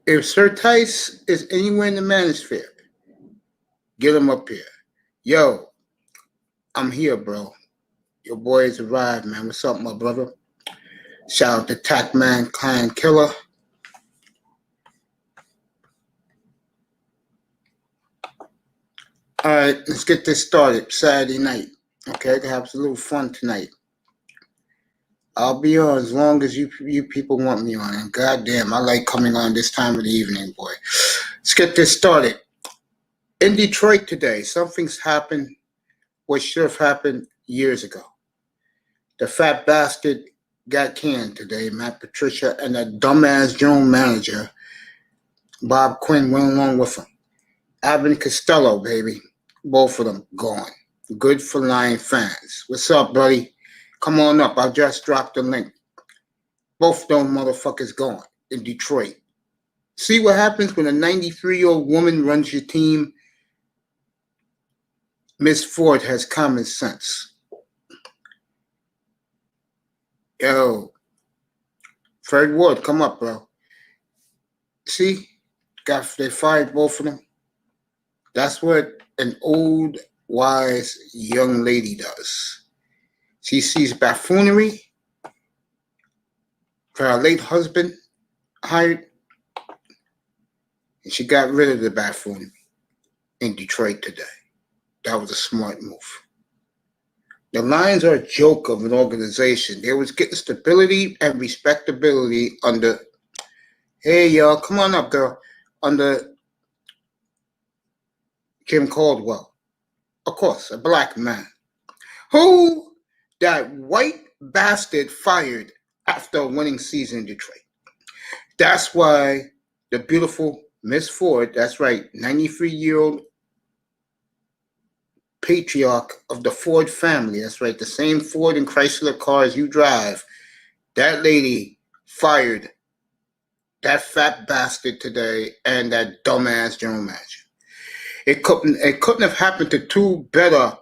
If Sir Tice is anywhere in the manosphere, get him up here. Yo, I'm here, bro. Your boys arrived, man. What's up, my brother? Shout out to Tackman Clan Killer. All right, let's get this started. Saturday night. Okay, to have a little fun tonight. I'll be on as long as you people want me on. And goddamn, I like coming on this time of the evening, boy. Let's get this started. In Detroit today, something's happened what should have happened years ago. The fat bastard got canned today, Matt Patricia, and that dumbass general manager, Bob Quinn, went along with him. Abbott Costello, baby. Both of them gone. Good for Lion fans. What's up, buddy? Come on up. I just dropped the link. Both those motherfuckers gone in Detroit. See what happens when a 93-year-old woman runs your team? Miss Ford has common sense. Yo, Fred Ward, come up, bro. See? They fired both of them. That's what an old, wise young lady does. She sees buffoonery for her late husband hired, and she got rid of the buffoon in Detroit today. That was a smart move. The Lions are a joke of an organization. They was getting stability and respectability under, hey, y'all, come on up, girl, under Jim Caldwell. Of course, a black man. Who that white bastard fired after a winning season in Detroit. That's why the beautiful Miss Ford, that's right, 93-year-old patriarch of the Ford family, that's right, the same Ford and Chrysler cars you drive, that lady fired that fat bastard today and that dumbass general manager. It couldn't have happened to two better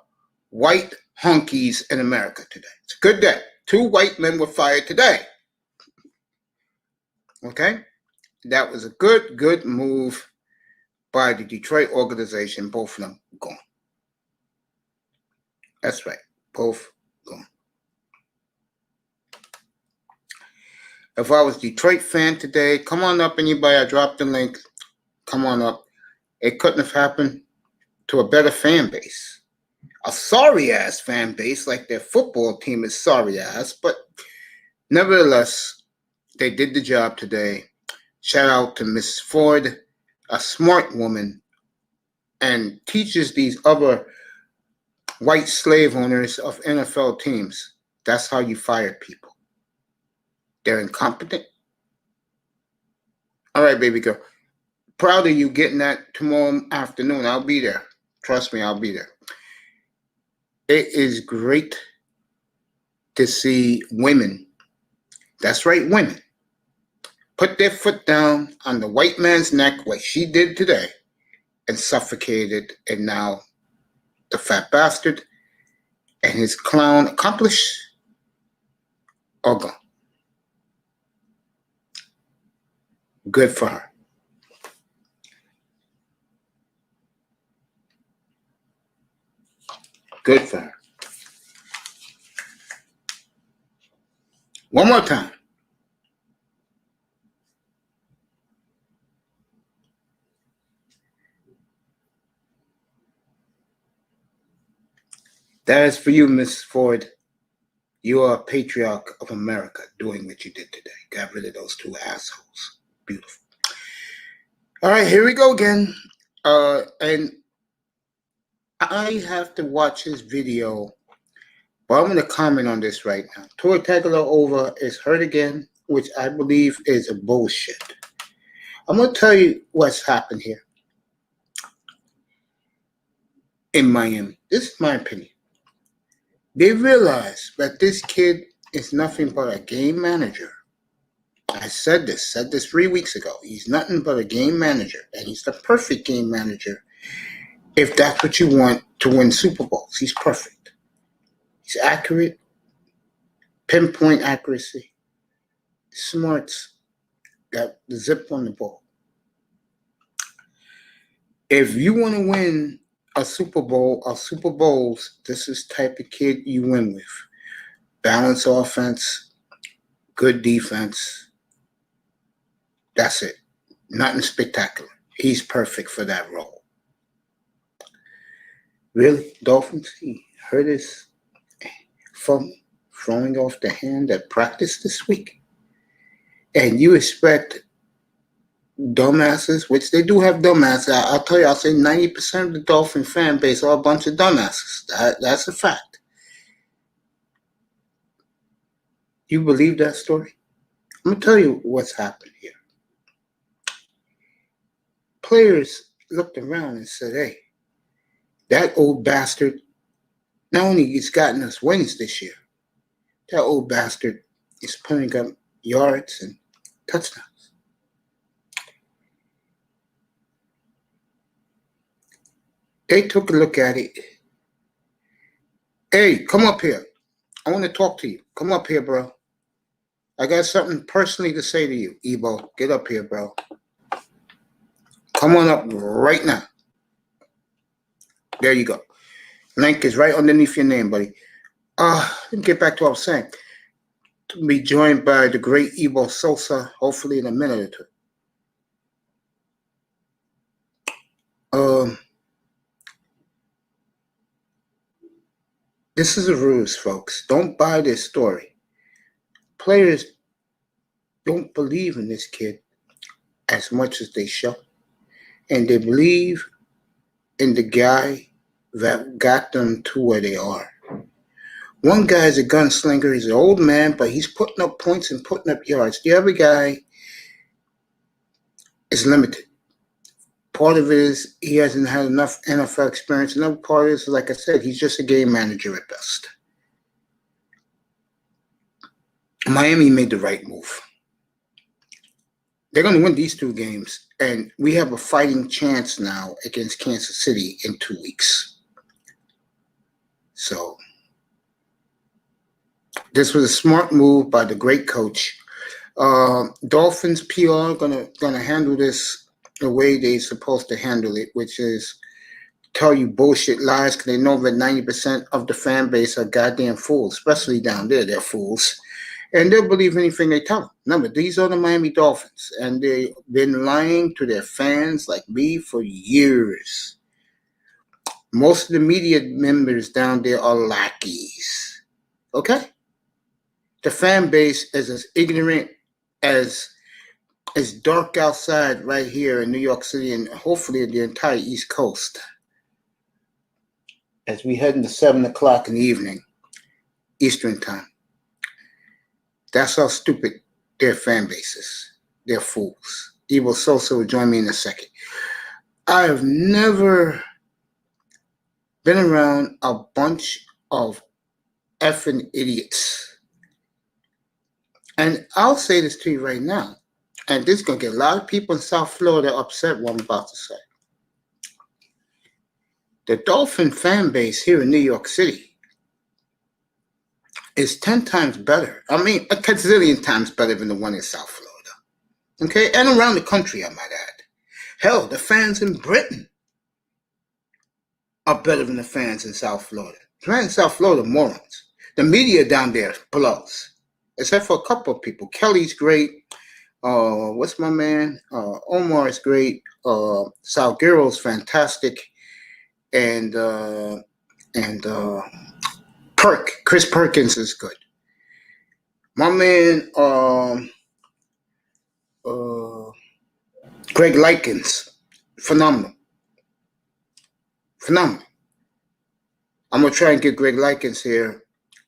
white hunkies in America today. It's a good day. Two white men were fired today. Okay? That was a good move by the Detroit organization. Both of them gone. That's right. Both gone. If I was a Detroit fan today, come on up, anybody. I dropped the link. Come on up. It couldn't have happened to a better fan base. A sorry-ass fan base, like their football team is sorry-ass, but nevertheless, they did the job today. Shout out to Miss Ford, a smart woman, and teaches these other white slave owners of NFL teams. That's how you fire people. They're incompetent. All right, baby girl. Proud of you getting that tomorrow afternoon. I'll be there. Trust me, I'll be there. It is great to see women, that's right, women, put their foot down on the white man's neck like she did today and suffocated, and now the fat bastard and his clown accomplice are gone. Good for her. Good for her. One more time. That is for you, Miss Ford. You are a patriarch of America doing what you did today. Got rid of those two assholes. Beautiful. All right, here we go again. And I have to watch his video, but I'm going to comment on this right now. Tua Tagovailoa is hurt again, which I believe is a bullshit. I'm going to tell you what's happened here in Miami. This is my opinion. They realize that this kid is nothing but a game manager. I said this 3 weeks ago. He's nothing but a game manager, and he's the perfect game manager. If that's what you want to win Super Bowls, he's perfect. He's accurate, pinpoint accuracy, smarts, got the zip on the ball. If you want to win a Super Bowl or Super Bowls, this is the type of kid you win with. Balanced offense, good defense. That's it. Nothing spectacular. He's perfect for that role. Really, Dolphins? He hurt his from throwing off the hand at practice this week. And you expect dumbasses, which they do have dumbasses. I'll tell you, I'll say 90% of the Dolphin fan base are a bunch of dumbasses. That's a fact. You believe that story? I'm going to tell you what's happened here. Players looked around and said, hey, that old bastard, not only he's gotten us wins this year, that old bastard is putting up yards and touchdowns. They took a look at it. Hey, come up here. I want to talk to you. Come up here, bro. I got something personally to say to you, Ebo. Get up here, bro. Come on up right now. There you go. Link is right underneath your name, buddy. Let me get back to what I was saying. To be joined by the great Ebo Sosa, hopefully in a minute or two. This is a ruse, folks. Don't buy this story. Players don't believe in this kid as much as they show. And they believe in the guy that got them to where they are. One guy is a gunslinger. He's an old man, but he's putting up points and putting up yards. The other guy is limited. Part of it is he hasn't had enough NFL experience. Another part is, like I said, he's just a game manager at best. Miami made the right move. They're going to win these two games, and we have a fighting chance now against Kansas City in 2 weeks. So this was a smart move by the great coach. Dolphins PR gonna handle this the way they're supposed to handle it, which is tell you bullshit lies because they know that 90% of the fan base are goddamn fools, especially down there. They're fools. And they'll believe anything they tell them. Remember, these are the Miami Dolphins, and they've been lying to their fans like me for years. Most of the media members down there are lackeys. Okay? The fan base is as ignorant as dark outside right here in New York City and hopefully the entire East Coast. As we head into 7 o'clock in the evening, Eastern time. That's how stupid their fan base is. They're fools. Evo Sosa will join me in a second. I have never been around a bunch of effing idiots. And I'll say this to you right now. And this is going to get a lot of people in South Florida upset what I'm about to say. The Dolphin fan base here in New York City is 10 times better. I mean, a gazillion times better than the one in South Florida. Okay? And around the country, I might add. Hell, the fans in Britain are better than the fans in South Florida. The fans in South Florida are morons. The media down there blows. Except for a couple of people. Kelly's great. What's my man? Omar is great. Salguero's fantastic. And Chris Perkins is good. My man, Greg Likens, phenomenal. Phenomenal. I'm going to try and get Greg Likens here.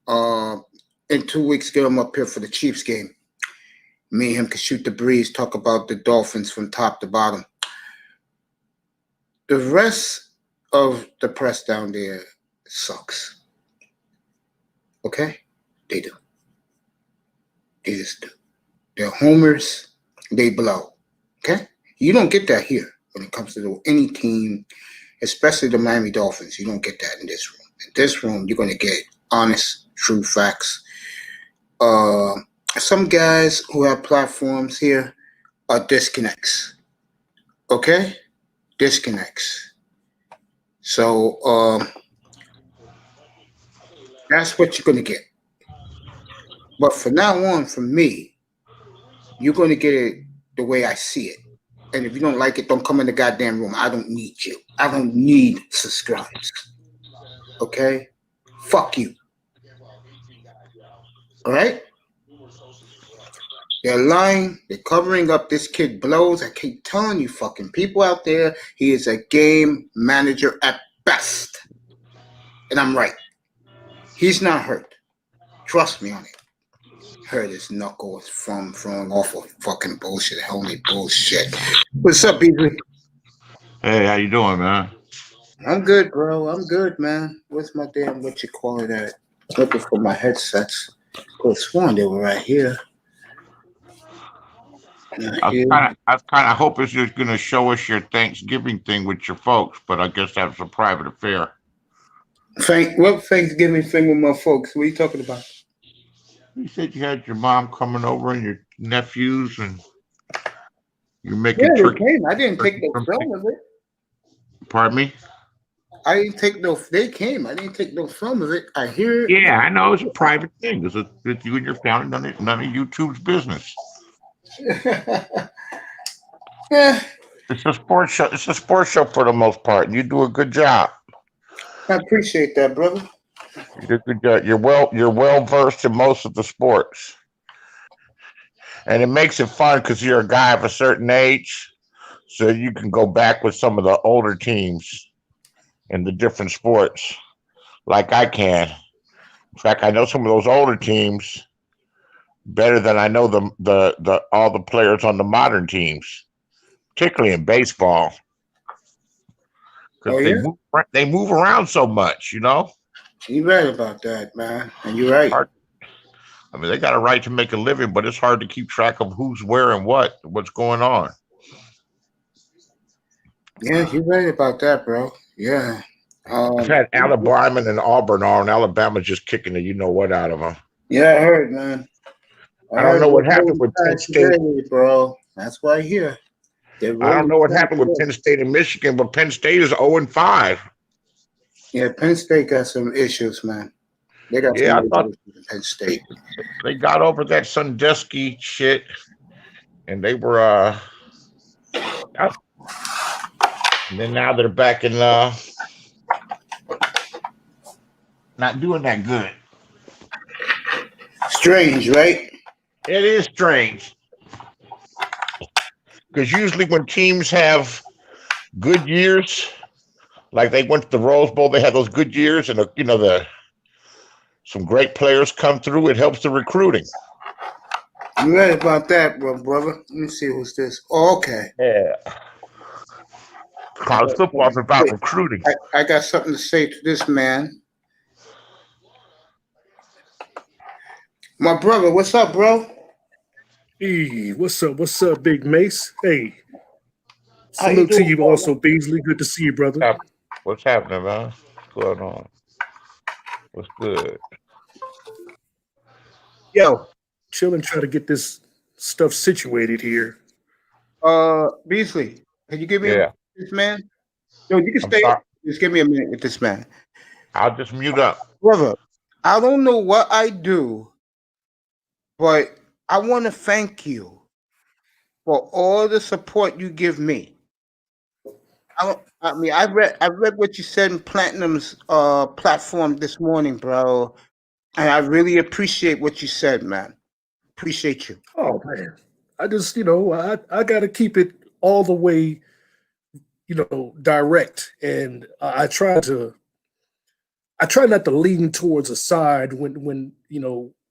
In 2 weeks, get him up here for the Chiefs game. Me and him can shoot the breeze, talk about the Dolphins from top to bottom. The rest of the press down there sucks. Okay? They do. They just do. They're homers. They blow. Okay? You don't get that here when it comes to any team, especially the Miami Dolphins. You don't get that in this room. In this room, you're going to get honest, true facts. Some guys who have platforms here are disconnects. Okay? disconnects. So that's what you're gonna get. But from now on, from me, you're gonna get it the way I see it. And if you don't like it, don't come in the goddamn room. I don't need you. I don't need subscribers. Okay? Fuck you. All right? They're lying. They're covering up. This kid blows. I keep telling you fucking people out there, he is a game manager at best. And I'm right. He's not hurt. Trust me on it. Hurt his knuckles from throwing off of fucking bullshit. Holy bullshit. What's up, Beasley? Hey, how you doing, man? I'm good, bro. I'm good, man. What's my damn, what you call it at? Looking for my headsets. Could have sworn they were right here. I was kind of hoping you're going to show us your Thanksgiving thing with your folks, but I guess that's a private affair. What Thanksgiving thing with my folks? What are you talking about? You said you had your mom coming over and your nephews, and you're making turkey. They came. I didn't take no film of it. Pardon me? I didn't take no. They came. I didn't take no film of it. I hear. Yeah, I know it's a private thing. It's you and your family. None of YouTube's business. Yeah. It's a sports show. It's a sports show for the most part, and you do a good job. I appreciate that, brother. You do a good job. You're well versed in most of the sports, and it makes it fun because you're a guy of a certain age, so you can go back with some of the older teams in the different sports, like I can. In fact, I know some of those older teams better than I know the all the players on the modern teams, particularly in baseball. Because they move around so much, you know? You're right about that, man. And you're right. I mean, they got a right to make a living, but it's hard to keep track of who's where and what's going on. Yeah, you're right about that, bro. Yeah. I've had Alabama and Auburn on. Alabama's just kicking the you-know-what out of them. Yeah, I heard, man. I don't know what happened with Penn State. Today, bro. That's why I hear. I don't know what happened with Penn State and Michigan, but Penn State is 0-5. Yeah, Penn State got some issues, man. They got some issues with Penn State. They got over that Sandusky shit, and they were and then now they're back in not doing that good. Strange, right? It is strange. Because usually when teams have good years, like they went to the Rose Bowl, they had those good years, and some great players come through. It helps the recruiting. You're right about that, brother. Let me see who's this. Oh, okay. Yeah. College football is about recruiting. I got something to say to this man. My brother, what's up, bro? Hey, what's up? What's up, Big Mace? Hey, salute to you also, Beasley. Good to see you, brother. What's happening, man? What's going on? What's good? Yo, chilling, trying to get this stuff situated here. Beasley, can you give me this man? Yo, you can stay. Just give me a minute with this man. I'll just mute up. Brother, I don't know what I do, but I want to thank for all the support you give me. I read what you said in Platinum's platform this morning, bro, and I really appreciate what you said, man. Appreciate you. Oh man, I just I got to keep it all the way, direct, and I try not to lean towards a side when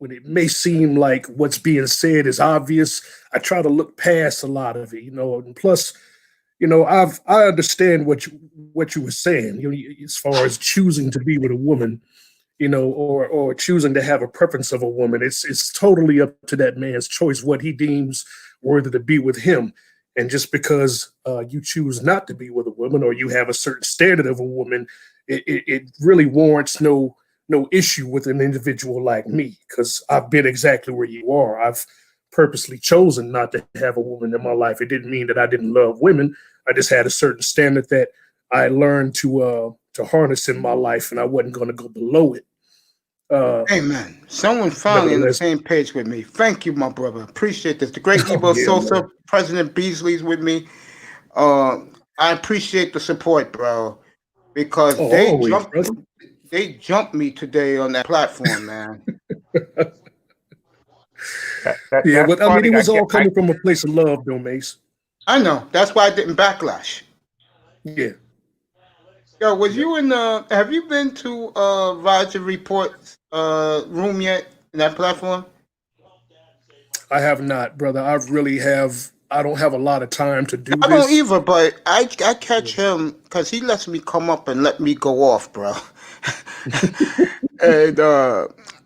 it may seem like what's being said is obvious. I try to look past a lot of it, and plus, I understand what you were saying, as far as choosing to be with a woman, or choosing to have a preference of a woman. It's totally up to that man's choice, what he deems worthy to be with him. And just because you choose not to be with a woman, or you have a certain standard of a woman, it really warrants no issue with an individual like me, because I've been exactly where you are. I've purposely chosen not to have a woman in my life. It didn't mean that I didn't love women. I just had a certain standard that I learned to harness in my life, and I wasn't going to go below it. Amen. Someone finally on the same page with me. Thank you, my brother. Appreciate this. The great Ebo Sosa, man. President Beasley's with me. I appreciate the support, bro, because they jumped me today on that platform, man. But I mean, it was all coming from a place of love, though, Mace. I know. That's why I didn't backlash. Yeah. Yo, was you in have you been to Roger Report's room yet in that platform? I have not, brother. I don't have a lot of time to do this. I don't either, but I catch him because he lets me come up and let me go off, bro. And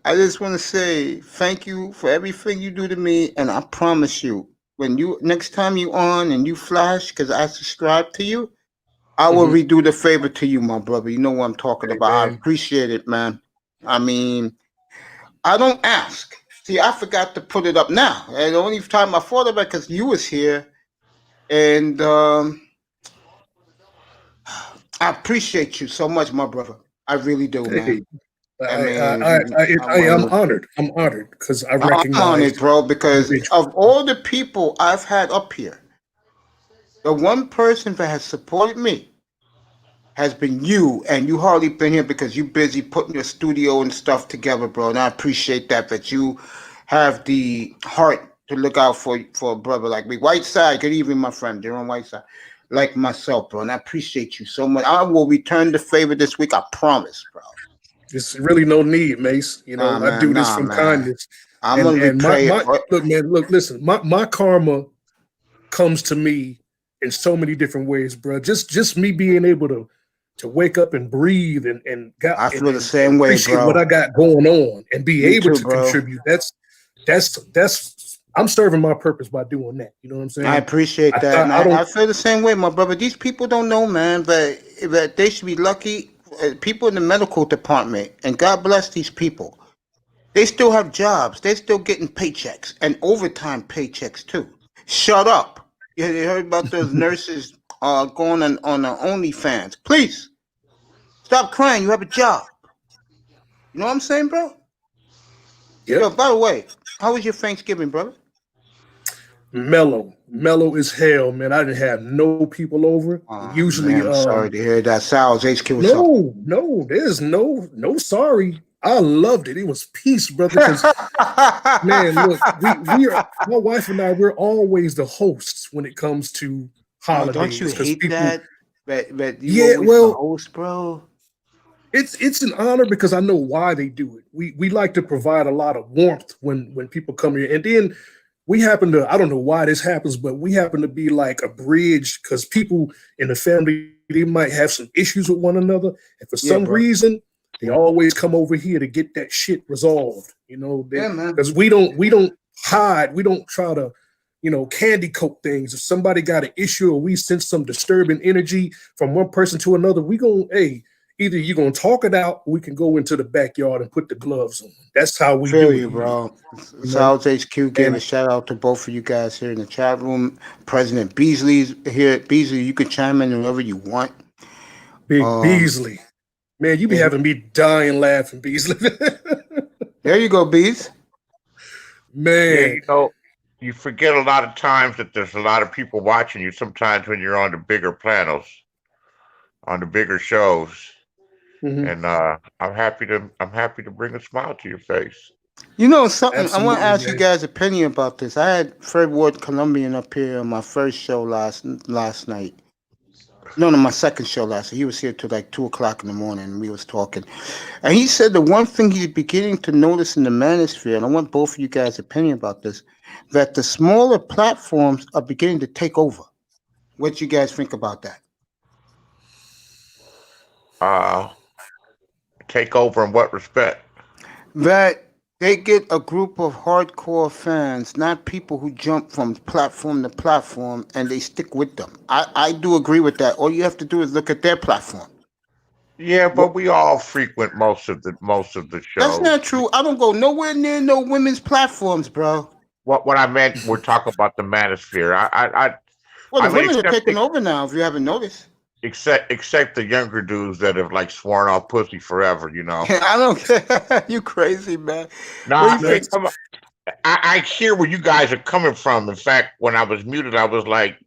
I just want to say thank you for everything you do to me, and I promise you, when you next time you on and you flash, because I subscribe to you, I will redo the favor to you, my brother. You know what I'm talking about. I appreciate it, man. I mean, I don't ask. See, I forgot to put it up now. And the only time I thought about it because you was here. And I appreciate you so much, my brother. I really do, man. I'm honored. I'm honored because I recognize. I'm honored, bro, because of all the people I've had up here, the one person that has supported me has been you, and you hardly been here because you're busy putting your studio and stuff together, bro. And I appreciate that you have the heart to look out for a brother like me. Whiteside, good evening, my friend, Jerome Whiteside, like myself, bro. And I appreciate you so much. I will return the favor this week, I promise, bro. There's really no need, Mace. You know, I do this from kindness. I'm gonna repay it. Look, man, listen. My karma comes to me in so many different ways, bro. Just me being able to wake up and breathe and I feel the same way, bro. What I got going on and be able to contribute. That's I'm serving my purpose by doing that. You know what I'm saying? I appreciate that. I feel the same way, my brother. These people don't know, man, but they should be lucky. People in the medical department, and God bless these people. They still have jobs. They're still getting paychecks and overtime paychecks too. Shut up. You heard about those nurses going on OnlyFans. Please stop crying. You have a job. You know what I'm saying, bro? Yeah. Yo, by the way, how was your Thanksgiving, brother? Mellow as hell, man. I didn't have no people over. Usually, man, I'm sorry to hear that. Sal's HQ. No, there's no sorry. I loved it. It was peace, brother. Man, look, we are, my wife and I, we're always the hosts when it comes to holidays. Don't you hate people, that? But yeah, well, the host, bro. It's an honor because I know why they do it. We like to provide a lot of warmth when people come here, and then we happen to, I don't know why this happens, but we happen to be like a bridge because people in the family, they might have some issues with one another. And for some reason, they always come over here to get that shit resolved. You know, because we don't hide. We don't try to, candy coat things. If somebody got an issue or we sense some disturbing energy from one person to another, we either you're going to talk it out or we can go into the backyard and put the gloves on. That's how we do it, bro. Sal's HQ gave a shout out to both of you guys here in the chat room. President Beasley's here. Beasley, you can chime in whenever you want. Big Beasley. Man, you be having me dying laughing, Beasley. There you go, Bees. Man. Yeah, you forget a lot of times that there's a lot of people watching you sometimes when you're on the bigger planos, on the bigger shows. Mm-hmm. And I'm happy to bring a smile to your face. You know something? Absolutely, I want to ask you guys' opinion about this. I had Fred Ward Colombian up here on my first show last night. No, my second show last night. He was here till like 2:00 in the morning, and we was talking. And he said the one thing he's beginning to notice in the manosphere, and I want both of you guys' opinion about this, that the smaller platforms are beginning to take over. What you guys think about that? Take over in what respect? That they get a group of hardcore fans, not people who jump from platform to platform, and they stick with them. I do agree with that. All you have to do is look at their platform. Yeah, but we all frequent most of the shows. That's not true. I don't go nowhere near no women's platforms, bro. what I meant, we're talking about the manosphere. Well, I the mean, women are taking over now. If you haven't noticed, except the younger dudes that have like sworn off pussy forever. You know. I don't care. You crazy, man. No, What I do you mean, think? I hear where you guys are coming from. In fact, when I was muted, I was like,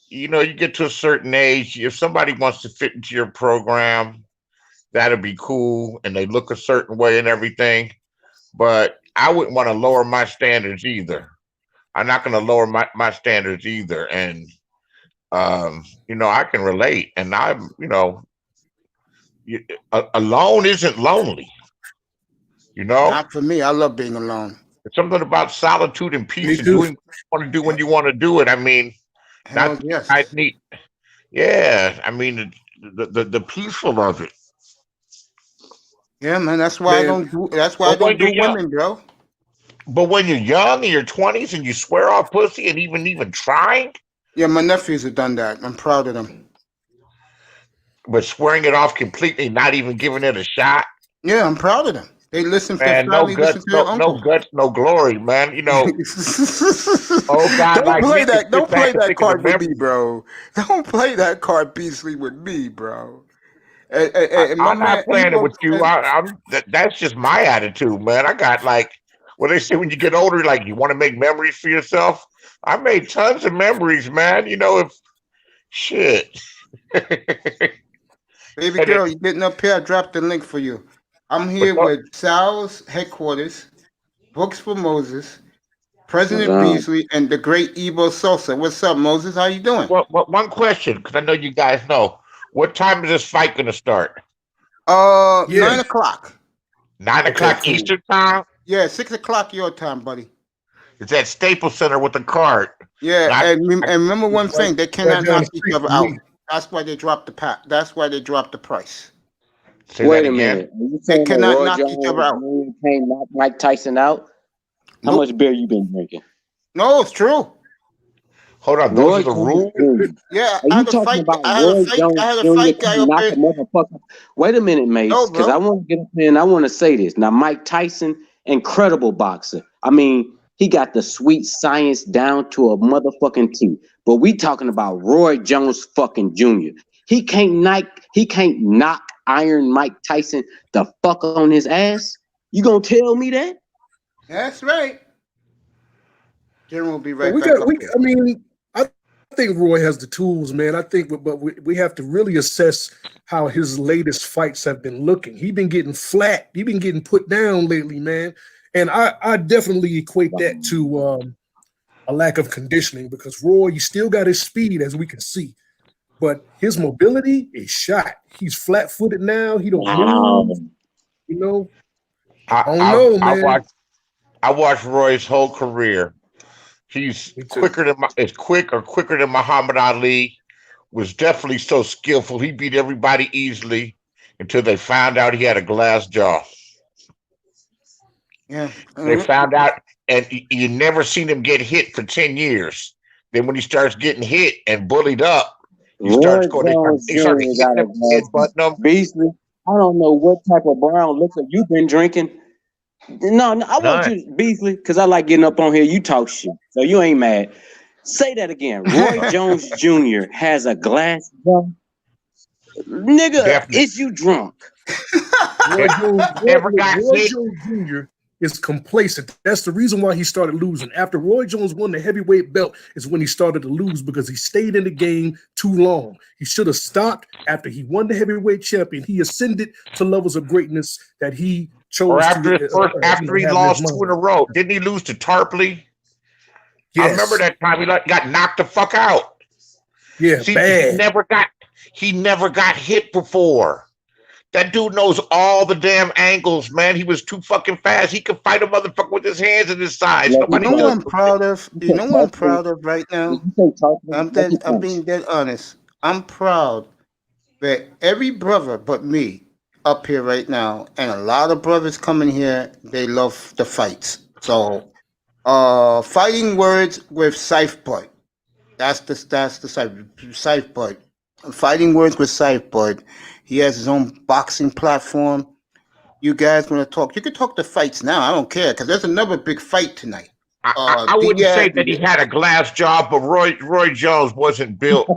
you know, you get to a certain age, if somebody wants to fit into your program, that'll be cool, and they look a certain way and everything. But I wouldn't want to lower my standards either. I'm not going to lower my standards either. And, you know, I can relate. And I'm, you know, alone isn't lonely, you know? Not for me. I love being alone. It's something about solitude and peace Me and too. doing what you want to do when you want to do it. I mean, Hell that's yes. I need. Yeah, I mean, the peaceful of it. Yeah, man. That's why I Man, don't do. That's why I But when don't do you're young, women, bro. but when you're young in your 20s and you swear off pussy and even trying, Yeah, my nephews have done that. I'm proud of them. but swearing it off completely, not even giving it a shot, Yeah, I'm proud of them. They listen. They man, no finally listen guts, to their no uncle. guts, no glory, man. You know, old guy Don't like play me can that. sit Don't back play and that think of the card with me, memories. bro. Don't play that card beastly with me, bro. And my I'm man not playing it Evo, with you. That's just my attitude, man. I got like what they say when you get older, like you want to make memories for yourself. I made tons of memories, man. You know, if shit. baby And girl, you getting up here? I dropped the link for you. I'm but here with Sal's headquarters, Books for Moses, President Um, Beasley, and the great Evo Sosa. What's up, Moses? How you doing? one question, because I know you guys know. What time is this fight going to start? Yeah. 9 o'clock. 9 o'clock cool. Eastern time? Yeah, 6 o'clock your time, buddy. It's at Staples Center with the card. Yeah, Not, and remember one thing: they Right cannot down knock the each street other from out. me. That's why they dropped the pack. That's why they dropped the price. say that wait a again. minute. Are you They saying that cannot Roy knock each other out. Jones can't knock Mike Tyson out? How Nope. much beer you been drinking? No, it's true. Hold on, Roy those are the Jones rules? Jr. Yeah, Are I you had a talking fight. about I had a Roy fight. Jones I had a Jr. fight guy can up knock there. a motherfucker? Wait a minute, mates, No, because bro. I want to get up here and I want to say this. Now, Mike Tyson, incredible boxer. I mean, he got the sweet science down to a motherfucking T. But we talking about Roy Jones fucking Jr. He can't knock Iron Mike Tyson the fuck on his ass. You gonna tell me that? That's right. General will be But right back up there. I mean, I think Roy has the tools, man. I think, but we have to really assess how his latest fights have been looking. He's been getting flat. He's been getting put down lately, man. And I definitely equate that to a lack of conditioning because Roy, he still got his speed, as we can see, but his mobility is shot. He's flat-footed now. He don't move. You know, I don't know, man. I watched Roy's whole career. He's Me too. quicker than Muhammad Ali. Was definitely so skillful. He beat everybody easily until they found out he had a glass jaw. Yeah. They found out, and you never seen him get hit for 10 years. Then when he starts getting hit and bullied up, he starts Roy going. Jones They start Jr. hitting got a him, headbutting him. Beasley, I don't know what type of brown liquor you've been drinking. No, I want None. you, Beasley, because I like getting up on here. You talk shit, so you ain't mad. Say that again. Roy Jones Jr. has a glass jaw. Nigga, Definitely. is you drunk? Roy Jones, Never got Roy hit. Jones Jr. is complacent. That's the reason why he started losing. After Roy Jones won the heavyweight belt is when he started to lose because he stayed in the game too long. He should have stopped after he won the heavyweight champion. He ascended to levels of greatness that he chose Or after to his first, after he have in lost his 2 in mind. a row. Didn't he lose to Tarpley? Yes. I remember that time he got knocked the fuck out. Yeah, See, bad. he never got hit before. That dude knows all the damn angles, man. He was too fucking fast. He could fight a motherfucker with his hands and his sides. You You Nobody know what does. I'm proud of? You know what I'm proud of right now? I'm being dead honest. I'm proud that every brother but me up here right now, and a lot of brothers coming here, they love the fights. So, fighting words with Scythe Bud. That's the Scythe Bud. Fighting words with Scythe Bud. He has his own boxing platform. You guys want to talk? You can talk the fights now. I don't care because there's another big fight tonight. I wouldn't say Diaz. that he had a glass jaw, but Roy Jones wasn't built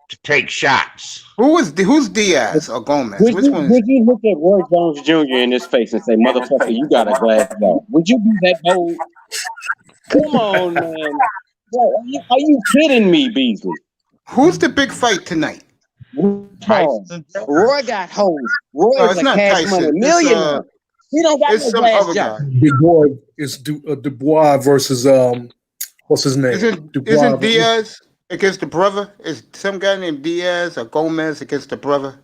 to take shots. Who's Diaz or Gomez? Would Which one is? you look at Roy Jones Jr. in his face and say, "Motherfucker, you got a glass jaw"? Would you be that bold? Come on, man. Are you kidding me, Beasley? Who's the big fight tonight? Tyson. Roy got hoes. Roy No, is it's a not cash Tyson. money millionaire. He don't got It's no some glass other jaw. guy. Dubois versus what's his name? Isn't Diaz against the brother? Is some guy named Diaz or Gomez against the brother?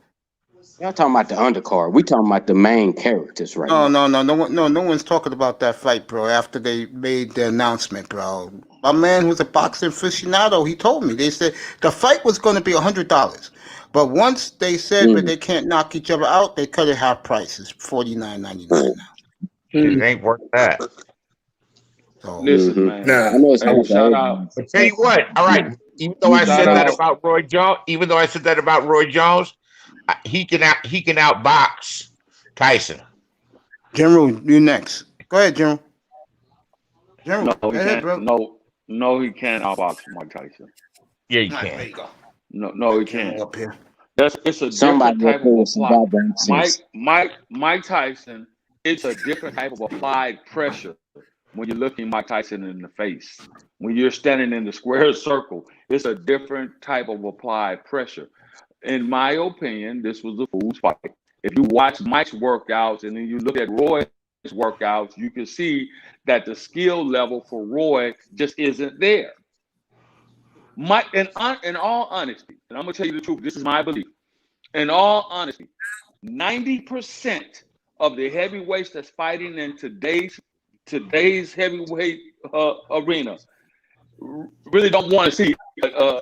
Y'all talking about the undercard. We talking about the main characters right now. No one's talking about that fight, bro. After they made the announcement, bro. My man who's a boxing aficionado, he told me. They said the fight was going to be $100, but once they said that they can't knock each other out, they cut it half price. It's $49.99 now. It ain't worth that. So, Listen, man. I know it's Hey, shout out. But tell you what, all right. Even though I said that about Roy Jones, he can outbox Tyson. General, you next. Go ahead, General. General, No, go he ahead, can't. bro. No, he can't outbox Mike Tyson. Yeah, you All right, there can. you go. No, he can't. Up here. It's a Somebody different type will of some apply. goddamn sense. Mike Tyson. It's a different type of applied pressure when you're looking Mike Tyson in the face. When you're standing in the square circle, it's a different type of applied pressure. In my opinion, this was a fool's fight. If you watch Mike's workouts and then you look at Roy's workouts, you can see that the skill level for Roy just isn't there. Mike, in all honesty, and I'm gonna tell you the truth, this is my belief. In all honesty, 90% of the heavyweights that's fighting in today's heavyweight arena really don't want to see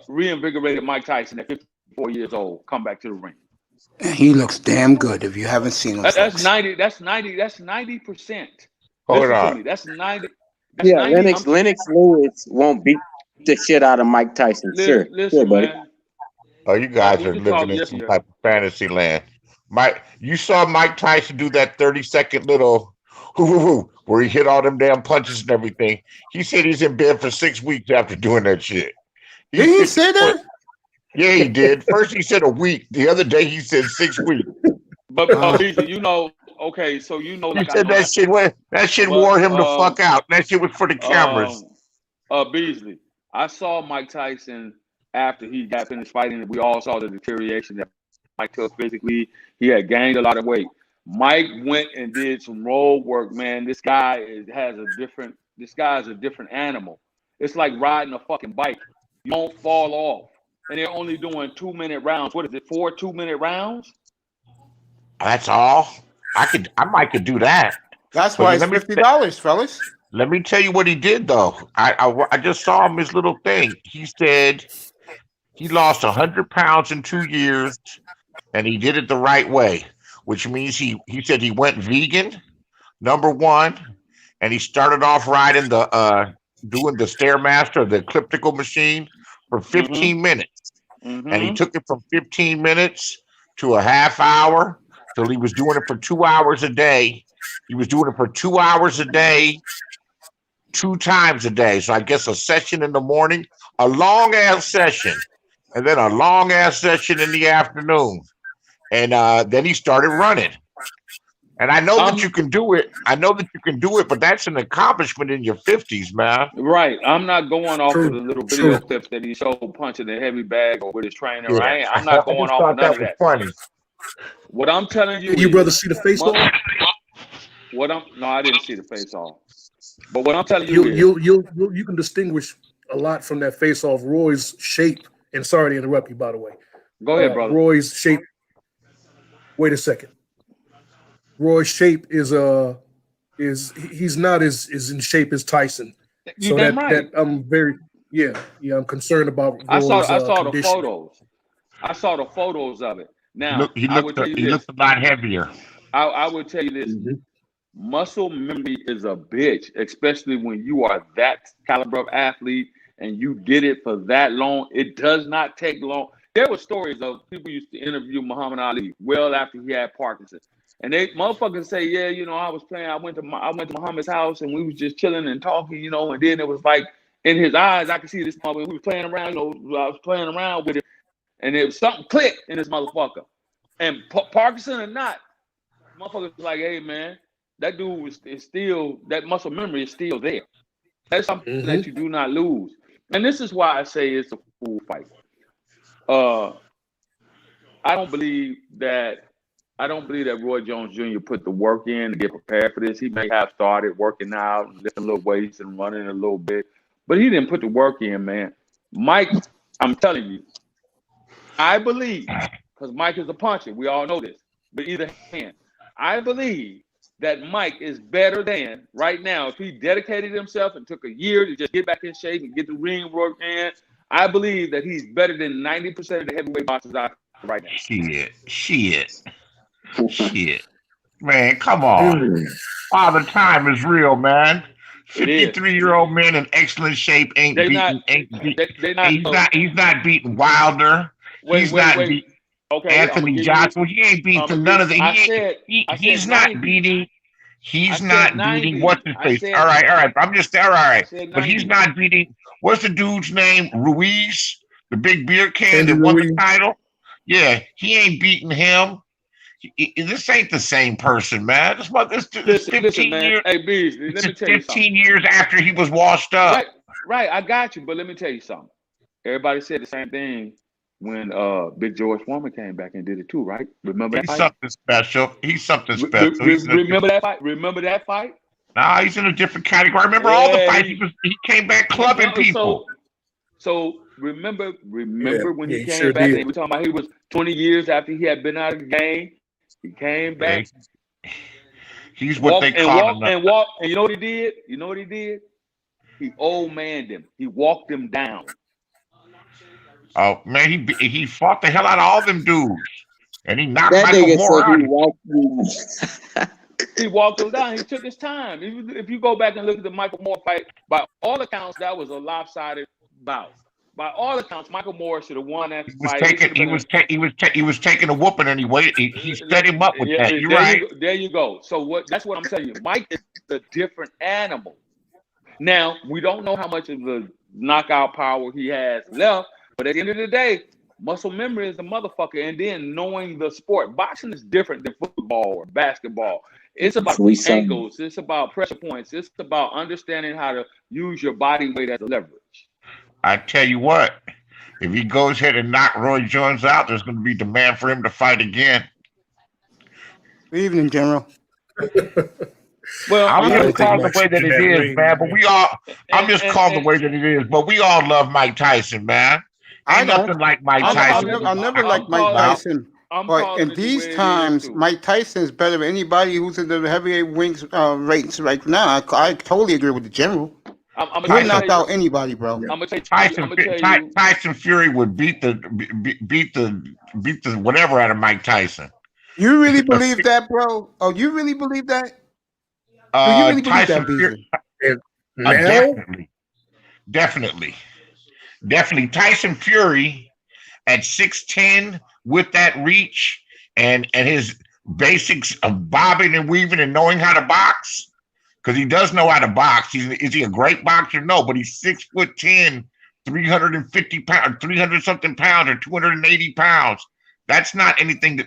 reinvigorated Mike Tyson at 54 years old come back to the ring. He looks damn good if you haven't seen him. That's folks. 90%. That's 90%. Hold Listen on. to me. That's 90. That's Yeah, 90. Lennox Lewis won't beat the shit out of Mike Tyson. Sure, Listen, buddy. man. Oh, you guys We are can living talk in yes some here. type of fantasy land. You saw Mike Tyson do that 30-second little where he hit all them damn punches and everything. He said he's in bed for 6 weeks after doing that shit. Did he say that? Yeah, he did. First he said a week. The other day he said 6 weeks. But Beasley, okay, so He like said that shit wore him the fuck out. That shit was for the cameras. Beasley, I saw Mike Tyson after he got finished fighting, and we all saw the deterioration that Mike took physically. He had gained a lot of weight. Mike went and did some road work, man. This guy is a different animal. It's like riding a fucking bike. You don't fall off. And they're only doing 2-minute rounds. What is it, 4 2-minute rounds? That's all. I might could do that. That's But why it's let me- $50, fellas. Let me tell you what he did though. I just saw him his little thing. He said he lost 100 pounds in 2 years, and he did it the right way, which means he said he went vegan, number one, and he started off riding doing the Stairmaster, the elliptical machine, for 15 minutes, and he took it from 15 minutes to a half hour till he was doing it for 2 hours a day. He was doing it for 2 hours a day, 2 times a day. So I guess a session in the morning, a long ass session, and then a long ass session in the afternoon. And then he started running. And I know that you can do it. But that's an accomplishment in your 50s, man. Right. I'm not going off True. of the little video clips that he showed punching the heavy bag or with his trainer. Yeah. I'm not going off of none of that. Funny. What I'm telling you, Did you brother see the face off? No, I didn't see the face off. But what I'm telling you is, You can distinguish a lot from that face off. Roy's shape, and sorry to interrupt you, by the way. go ahead, brother. Roy's shape. Wait a second. Roy's shape is he's not as in shape as Tyson. You So damn that right. I'm very I'm concerned about Roy's I saw the condition. photos. I saw the photos of it. Now, He I would tell you this. looked a lot heavier. I would tell you this. Muscle memory is a bitch, especially when you are that caliber of athlete and you did it for that long. It does not take long. There were stories of people used to interview Muhammad Ali well after he had Parkinson's. And they motherfuckers say, yeah, you know, I went to Muhammad's house and we was just chilling and talking, you know, and then it was like in his eyes, I could see this motherfucker. We were playing around, you know, I was playing around with it, and it was something clicked in this motherfucker. And Parkinson or not, motherfucker was like, hey man, that dude is still, that muscle memory is still there. That's something that you do not lose. And this is why I say it's a fool fight. I don't believe that Roy Jones Jr. put the work in to get prepared for this. He may have started working out and lifting little weights and running a little bit, but he didn't put the work in, man. Mike, I'm telling you, I believe, because Mike is a puncher, we all know this, but either hand, I believe that Mike is better than, right now, if he dedicated himself and took a year to just get back in shape and get the ring work in, I believe that he's better than 90% of the heavyweight boxers out there right now. Shit. Man, come on. Father Time is real, man. 53-year-old man in excellent shape ain't beating. He's not beating Wilder. He's not beating Anthony Joshua. He ain't beating none of the. He's not beating. He's not beating what's his face. All right. I'm just all right. But he's not beating. What's the dude's name? Ruiz, the big beer can that won the title. Yeah, he ain't beating him. This ain't the same person, man. This 15 years. Hey, Beasley, let me tell you something. 15 years after he was washed up. Right. I got you, but let me tell you something. Everybody said the same thing when Big George Foreman came back and did it too, right? Remember that fight? He's something special. Remember that fight? Remember that fight? Nah, he's in a different category. I remember all the fights. He came back clubbing people. So remember when he came back, and we talking about he was 20 years after he had been out of the game. He came back. He's what they call and you know what he did? He old manned him. He walked him down. Oh man, he fought the hell out of all them dudes, and he knocked Michael Moore out. He walked him down. He took his time. If you go back and look at the Michael Moore fight, by all accounts, that was a lopsided bout. By all accounts, Michael Moore should have won that fight. He was taking a whooping, and he set him up with that. You're right. There you go. So that's what I'm telling you. Mike is a different animal. Now we don't know how much of the knockout power he has left, but at the end of the day, muscle memory is the motherfucker. And then knowing the sport, boxing is different than football or basketball. It's about angles. It's about pressure points. It's about understanding how to use your body weight as a leverage. I tell you what, if he goes ahead and knock Roy Jones out, there's going to be demand for him to fight again. Good evening, General. Well, I'm just calling the way that it is, man. But I'm just calling the way that it is. But we all love Mike Tyson, man. Ain't nothing like Mike Tyson. I'll never like Mike Tyson. But in these times, Mike Tyson is better than anybody who's in the heavyweight wings rates right now. I totally agree with the General. He knocked out anybody, bro. Tyson Fury would beat the whatever out of Mike Tyson. You really believe that, bro? Oh, you really believe that? Do you really believe that, Fury, definitely. Tyson Fury at 6'10" with that reach and his basics of bobbing and weaving and knowing how to box. Because he does know how to box. Is he a great boxer? No, but he's 6'10", 350 pounds, 300 something pounds, or 280 pounds. That's not anything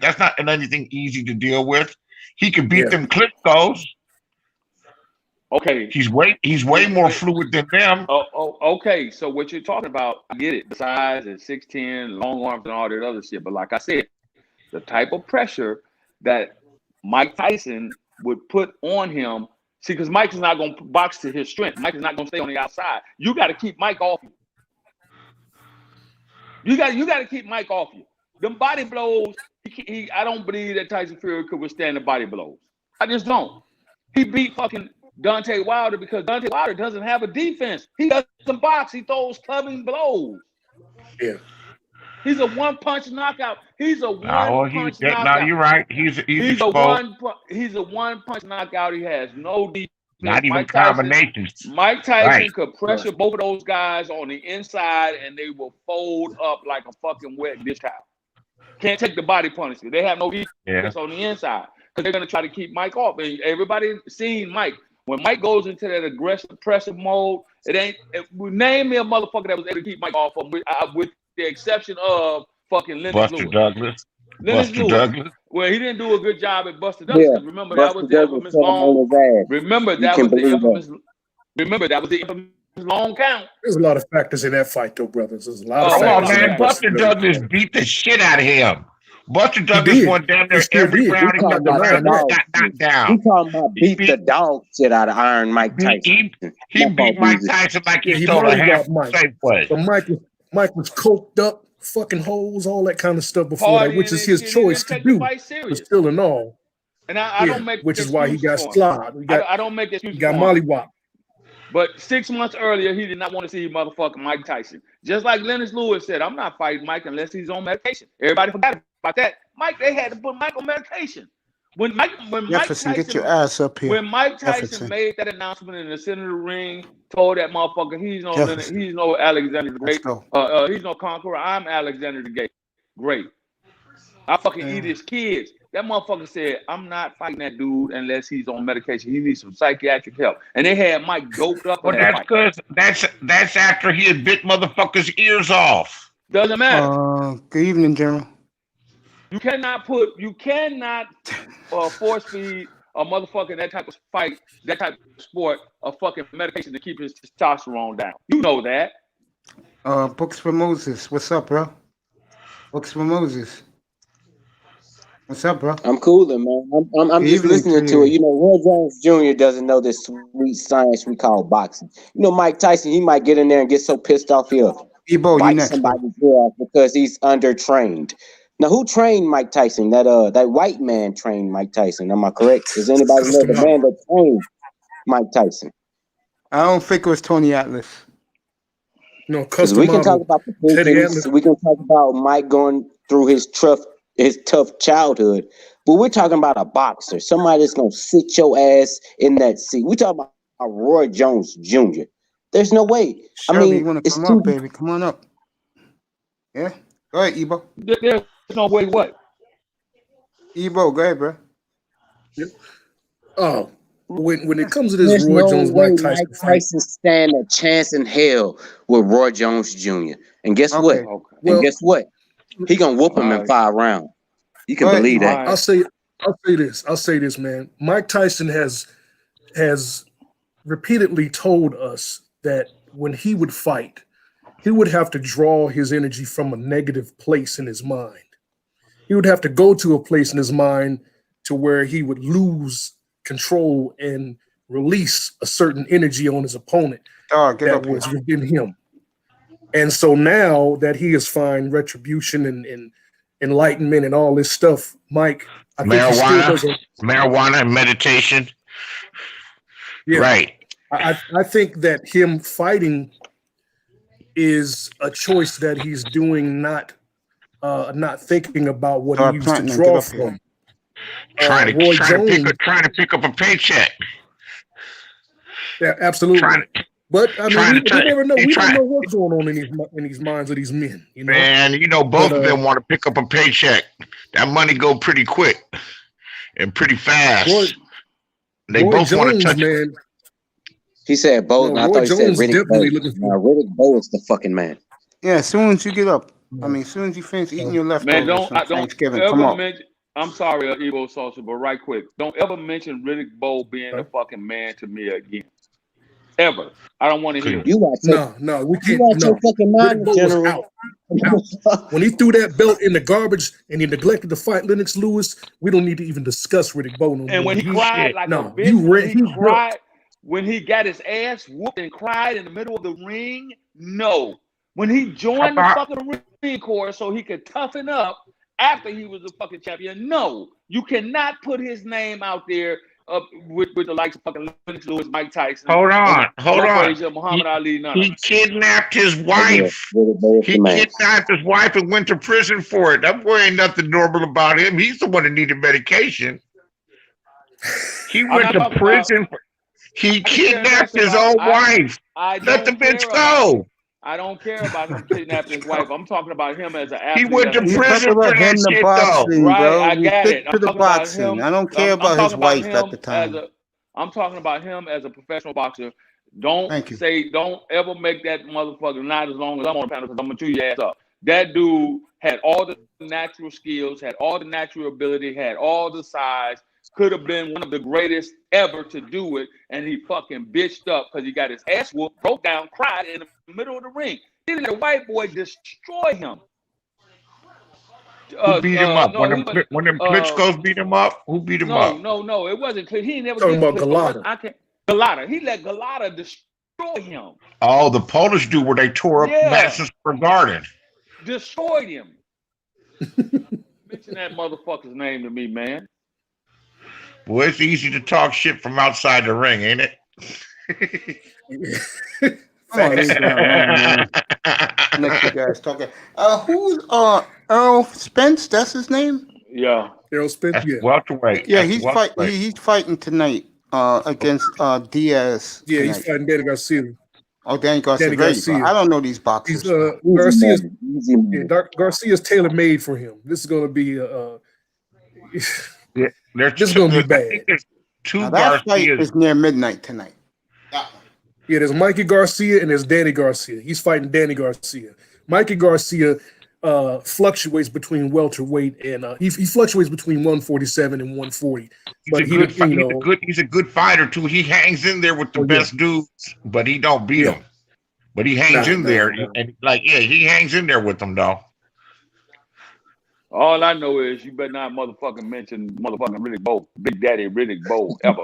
easy to deal with. He could beat them Klitschko's. Okay. He's way more fluid than them. Okay. So what you're talking about, I get it. The size and 6'10", long arms and all that other shit. But like I said, the type of pressure that Mike Tyson would put on him. See, because Mike is not going to box to his strength. Mike is not going to stay on the outside. You got to keep Mike off you. You got to keep Mike off you. Them body blows, I don't believe that Tyson Fury could withstand the body blows. I just don't. He beat fucking Deontay Wilder because Deontay Wilder doesn't have a defense. He doesn't box. He throws clubbing blows. Yeah. He's a one-punch knockout. He's a one-punch knockout. No, you're right. He's a one-punch knockout. He has no defense. Not even combinations. Mike Tyson could pressure both of those guys on the inside, and they will fold up like a fucking wet dish towel. Can't take the body punishment. They have no defense on the inside. because they're gonna try to keep Mike off. And everybody seen Mike. When Mike goes into that aggressive, pressure mode, name me a motherfucker that was able to keep Mike off of, with the exception of fucking Lennox Buster Lewis. Douglas. Lennox Buster Lewis. Douglas. Well, he didn't do a good job at Buster Douglas. Yeah, Remember, Buster that was the Douglas infamous set him long. on his ass. Remember, You that can was the believe infamous. Remember, that was the infamous long count. There's a lot of factors in that fight, though, brothers. There's a lot of Oh, Come on, factors in man. that Buster fight. Douglas beat the shit out of him. Buster Douglas did. won down He there still every did. round. We He got talking the about round that. got knocked We down. talking about He beat the dog shit out of Iron Mike Tyson. He My beat fault, Mike Weezy. Tyson like Yeah, he he stole a half mollywopped Mike. Safeway. But Mike was coked up, fucking hoes, all that kind of stuff before that, which is his choice to do. But still and all, And I don't make which is why he got excuses for him. slobbed. I don't make excuses He got for him. mollywopped. But 6 months earlier, he did not want to see motherfucking Mike Tyson. Just like Lennox Lewis said, I'm not fighting Mike unless he's on medication. Everybody forgot about that. They had to put Mike on medication. When Mike Jefferson, Tyson, get your ass up here. when Mike Tyson Jefferson. made that announcement in the center of the ring, told that motherfucker he's no Jefferson. he's no Alexander the Let's Great. go. He's no conqueror. I'm Alexander the Great. I fucking eat his kids. That motherfucker said, I'm not fighting that dude unless he's on medication. He needs some psychiatric help. And they had Mike doped up. Well, that's because that's after he had bit motherfuckers' ears off. Doesn't matter. Good evening, General. You cannot force feed a motherfucker that type of fight, that type of sport, a fucking medication to keep his testosterone down. You know that. Books for Moses. What's up, bro? Books for Moses. What's up, bro? I'm cooling, man. I'm just listening to it. You know, Roy Jones Jr. doesn't know this sweet science we call boxing. You know, Mike Tyson, he might get in there and get so pissed off he'll Ebo, you bite next. somebody's ear off because he's undertrained. Now, who trained Mike Tyson? That white man trained Mike Tyson. Am I correct? Does anybody know the man that trained Mike Tyson? I don't think it was Tony Atlas. No, Because we can talk about the Patriots, we can talk about Mike going through his tough childhood, but we're talking about a boxer, somebody that's gonna sit your ass in that seat. We're talking about Roy Jones Jr. There's no way. Shirley, I mean, you want to it's come too up, baby? Come on up. Yeah, go ahead, Ebo. There's no way what? Ebo, go ahead, bro. Oh, when it comes to this There's Roy no Jones way Mike Tyson Mike fight, Tyson stand a chance in hell with Roy Jones Jr. And guess Okay. what? Okay. Well, And guess what? He gonna whoop him in Alright. 5 rounds. You can Go ahead. believe that. Alright. I'll say this, man. Mike Tyson has repeatedly told us that when he would fight, he would have to draw his energy from a negative place in his mind. He would have to go to a place in his mind to where he would lose control and release a certain energy on his opponent Dog, get up that here. was within him. And so now that he has found retribution and enlightenment and all this stuff, Mike, I think he still doesn't. Marijuana and meditation. Yeah, Right. I think that him fighting is a choice that he's doing, not thinking about what he used to Platinum, draw get up here. from. Trying Roy to pick up a paycheck. Yeah, absolutely. But I mean, we never know. We don't know what's going on in these minds of these men. You know, Man, you know, both of them want to pick up a paycheck. That money go pretty quick and pretty fast. They Roy both want to Jones, touch it. man. He said Bo. No, I Roy thought he said Jones Riddick definitely Bowe. looking for- Nah, Riddick Bowe is the fucking man. Yeah, as soon as you get up. I mean, as soon as you finish eating your leftovers Man, from Thanksgiving, ever come on. mention. I'm sorry, Evo Salsa, but right quick, don't ever mention Riddick Bowe being a fucking man to me again. Ever. I don't want to hear it. You watch it. No, we You can't. watch No, your fucking mind, Riddick Bowe was General. out. When he threw that belt in the garbage and he neglected to fight Lennox Lewis, we don't need to even discuss Riddick Bowe no more. And when he cried like a bitch, you when read. he cried, when he got his ass whooped and cried in the middle of the ring, no. When he joined the fucking ring corps so he could toughen up after he was a fucking champion, no. You cannot put his name out there with the likes of fucking Lennox Lewis, Mike Tyson. Hold on. Muhammad Ali, none of He them. kidnapped his wife. Riddick Bowe is He the man. kidnapped his wife and went to prison for it. That boy ain't nothing normal about him. He's the one that needed medication. He went not to talking prison. He kidnapped his own wife. I Let the don't care bitch about- go. I don't care about him kidnapping his wife. I'm talking about him as an athlete. He went to You prison talk for about him that the shit, though. boxing, Right, bro. I You got stick it. to I'm the talking about boxing. him. I don't care I'm about his talking about wife him at the as time. a. I'm talking about him as a professional boxer. Don't Thank you. say, don't ever make that motherfucker, not as long as I'm on the panel, because I'm gonna chew your ass up. That dude had all the natural skills, had all the natural ability, had all the size, could have been one of the greatest ever to do it, and he fucking bitched up because he got his ass whooped, broke down, cried in the middle of the ring. Then the white boy destroyed him. Who beat him up? No, When them Klitschko's beat him up, who beat him up? No, it wasn't clear. He never Talking did about Klitschko. Galata. Galata. He let Galata destroy him. Oh, the Polish dude where they tore up Madison Square Garden. Destroyed him. Mention that motherfucker's name to me, man. Well, it's easy to talk shit from outside the ring, ain't it? Come on, leave that alone, man. Let you guys talk. Who's Earl Spence? That's his name. Yeah. Errol Spence. That's Yeah. welterweight. Yeah, That's welterweight. he's fighting tonight against Diaz. Yeah, tonight. he's fighting Danny Garcia. Oh, Danny Garcia. Danny There you Garcia. go. I don't know these boxers. He's Garcia's. Yeah, Garcia's tailor made for him. This is going to be Yeah, this is going to be I bad. think there's two Now, that fight Garcias. is near midnight tonight. Yeah, there's Mikey Garcia and there's Danny Garcia. He's fighting Danny Garcia. Mikey Garcia fluctuates between welterweight and he fluctuates between 147 and 140. But He's a good fighter too. He hangs in there with the best dudes, but he don't beat them. But he hangs in there, and he hangs in there with them though. All I know is you better not motherfucking mention motherfucking Riddick Bowe, Big Daddy Riddick Bowe, ever.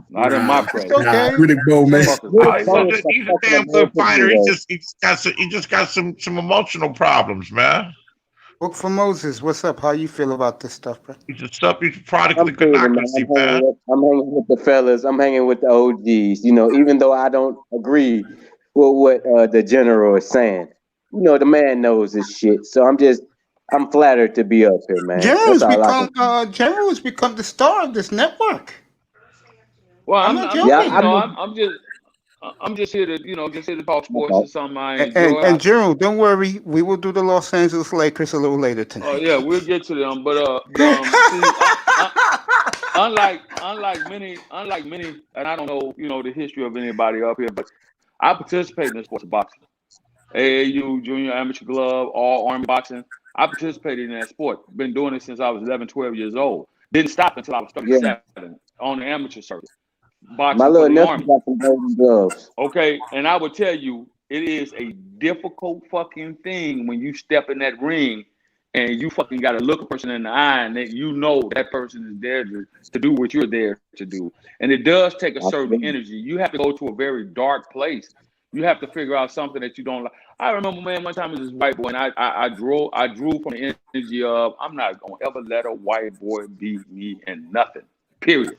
Not in my presence. Okay. Riddick Bowe, man. He's a damn good fighter. He just got some emotional problems, man. Look for Moses. What's up? How you feel about this stuff, bro? He's a product of the democracy, man. I'm hanging with the fellas. I'm hanging with the OGs. You know, even though I don't agree with what the general is saying, you know, the man knows his shit. So I'm flattered to be up here, man. General's become the star of this network. Well, I'm just here to talk sports or something I enjoy. And General, don't worry, we will do the Los Angeles Lakers a little later tonight. Oh yeah, we'll get to them. But see, unlike many, and I don't know, the history of anybody up here, but I participate in the sports of boxing, AAU, junior amateur club, all Army boxing. I participated in that sport. Been doing it since I was 11, 12 years old. Didn't stop until I was 37 on the amateur circuit. Boxing my little for the nephew Army. got some golden gloves. Okay, and I would tell you, it is a difficult fucking thing when you step in that ring and you fucking got to look a person in the eye and that you know that person is there to do what you're there to do. And it does take a certain energy. You have to go to a very dark place. You have to figure out something that you don't like. I remember, man, one time as this white boy, and I drew from the energy of, I'm not going to ever let a white boy beat me in nothing, period.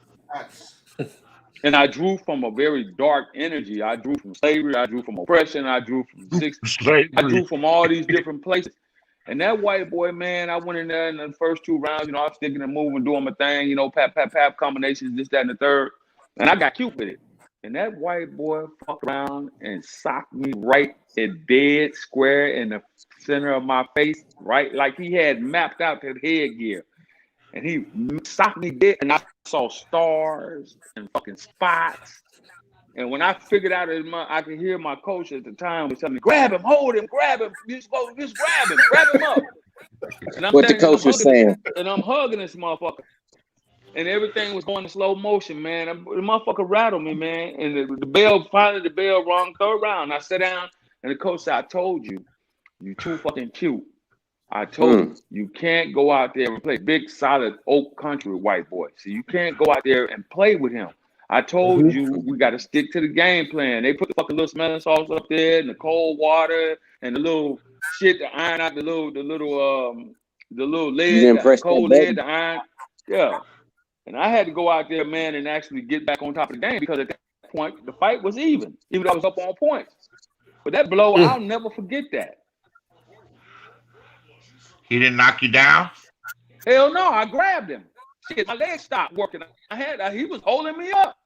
And I drew from a very dark energy. I drew from slavery. I drew from oppression. I drew from I drew from all these different places. And that white boy, man, I went in there in the first 2 rounds, I was sticking and moving, doing my thing, pap combinations, this, that, and the third. And I got cute with it. And that white boy fucked around and socked me right at dead square in the center of my face, right? Like he had mapped out that headgear. And he socked me dead, and I saw stars and fucking spots. And when I figured out I could hear my coach at the time was telling me, grab him, hold him, grab him, just grab him up. And What the coach was saying. And I'm hugging this motherfucker. And everything was going in slow motion, man. The motherfucker rattled me, man. And the bell rung, 3rd round. I sat down, and the coach said, I told you, you too fucking cute. I told you can't go out there and play big, solid oak country white boy. So you can't go out there and play with him. I told you we got to stick to the game plan. They put the fucking little smelling salts up there and the cold water and the little shit to iron out the little lead, the cold lead, the iron. Yeah. And I had to go out there, man, and actually get back on top of the game because at that point, the fight was even though I was up on points. But that blow, I'll never forget that. He didn't knock you down? Hell no, I grabbed him. Shit, my legs stopped working. He was holding me up.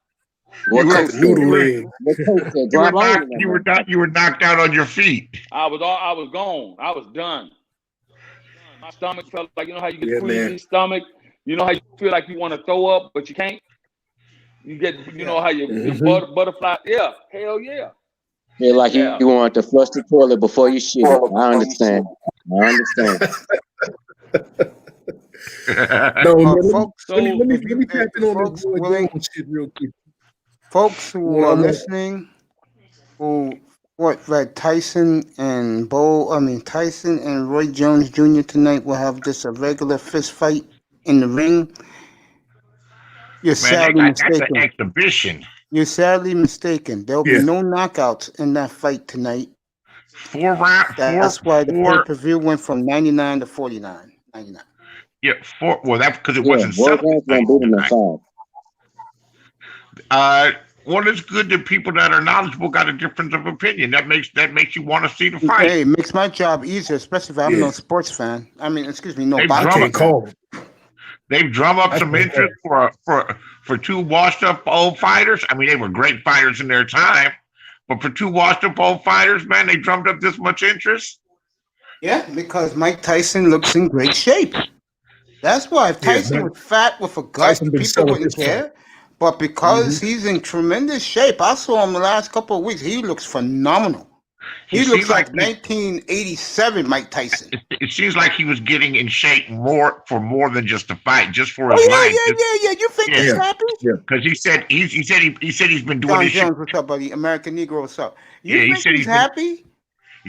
What You were- coach Noodle said? leg. What coach said? You were Drive on. knocked. You were knocked out on your feet. I was gone. I was done. My stomach felt like, you know how you get Yeah, squeezed man. in your stomach? You know how you feel like you want to throw up, but you can't? You get, you know how your Mhm. butterfly, yeah, hell yeah. Feel like Yeah. you want to flush the toilet before you shit. I understand. No, man, Folks, So, let me if you- tap in on folks this Roy willing- Jones shit real quick. folks who Well, are I'm not- listening, who read Tyson and Tyson and Roy Jones Jr. tonight will have just a regular fist fight in the ring. You're sadly that's an mistaken. exhibition. You're sadly mistaken. There'll be Yeah. no knockouts in that fight tonight. 4 rounds. That's why the pay-per-view went from 99 to 49. 99. Yeah, 4. Well, that's because it Yeah, wasn't Roy selling Jones gonna beat him in tonight. 5. Well, it's good that people that are knowledgeable got a difference of opinion. That makes you want to see the fight. Hey, it makes my job easier, especially if I'm Yeah. no sports fan. I mean, excuse me, no Hey, I boxing can't fan. call him. They've drummed up I some can't interest for 2 washed up old fighters. I mean, they were great fighters in their time, but for 2 washed up old fighters, man, they drummed up this much interest. Yeah, because Mike Tyson looks in great shape. That's why. If Yeah, Tyson man. was fat with a gut, Tyson been people selling wouldn't his care. But because he's in tremendous shape, I saw him the last couple of weeks. He looks phenomenal. He looks seems like he- 1987 Mike Tyson. It seems like he was getting in shape more than just a fight, just for Oh his yeah, life. yeah. You think he's Yeah. happy? Because he said he's been doing John this shit. Jones, what's up, buddy? American Negro, what's up? You Yeah, he think said he's he's been- happy? He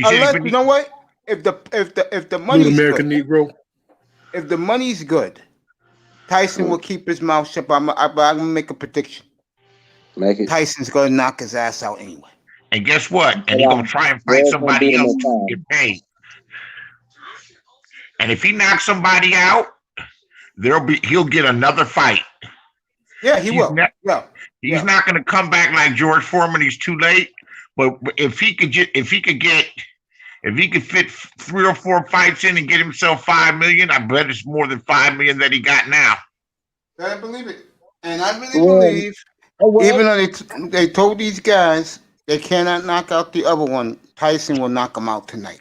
said he's Unless been you know what? If the Blue money's American good, Negro. if the money's good, Tyson will keep his mouth shut. But I'm gonna make a prediction. Make it. Tyson's gonna knock his ass out anyway. And guess what? And he's gonna try and fight Roy's gonna somebody beat him else in to 5. get paid. And if he knocks somebody out, he'll get another fight. Yeah, he He's will. not- Yeah. He's not going to come back like George Foreman. He's too late. But if he could fit 3 or 4 fights in and get himself $5 million, I bet it's more than $5 million that he got now. I believe it, and I really believe, even though they told these guys they cannot knock out the other one, Tyson will knock him out tonight.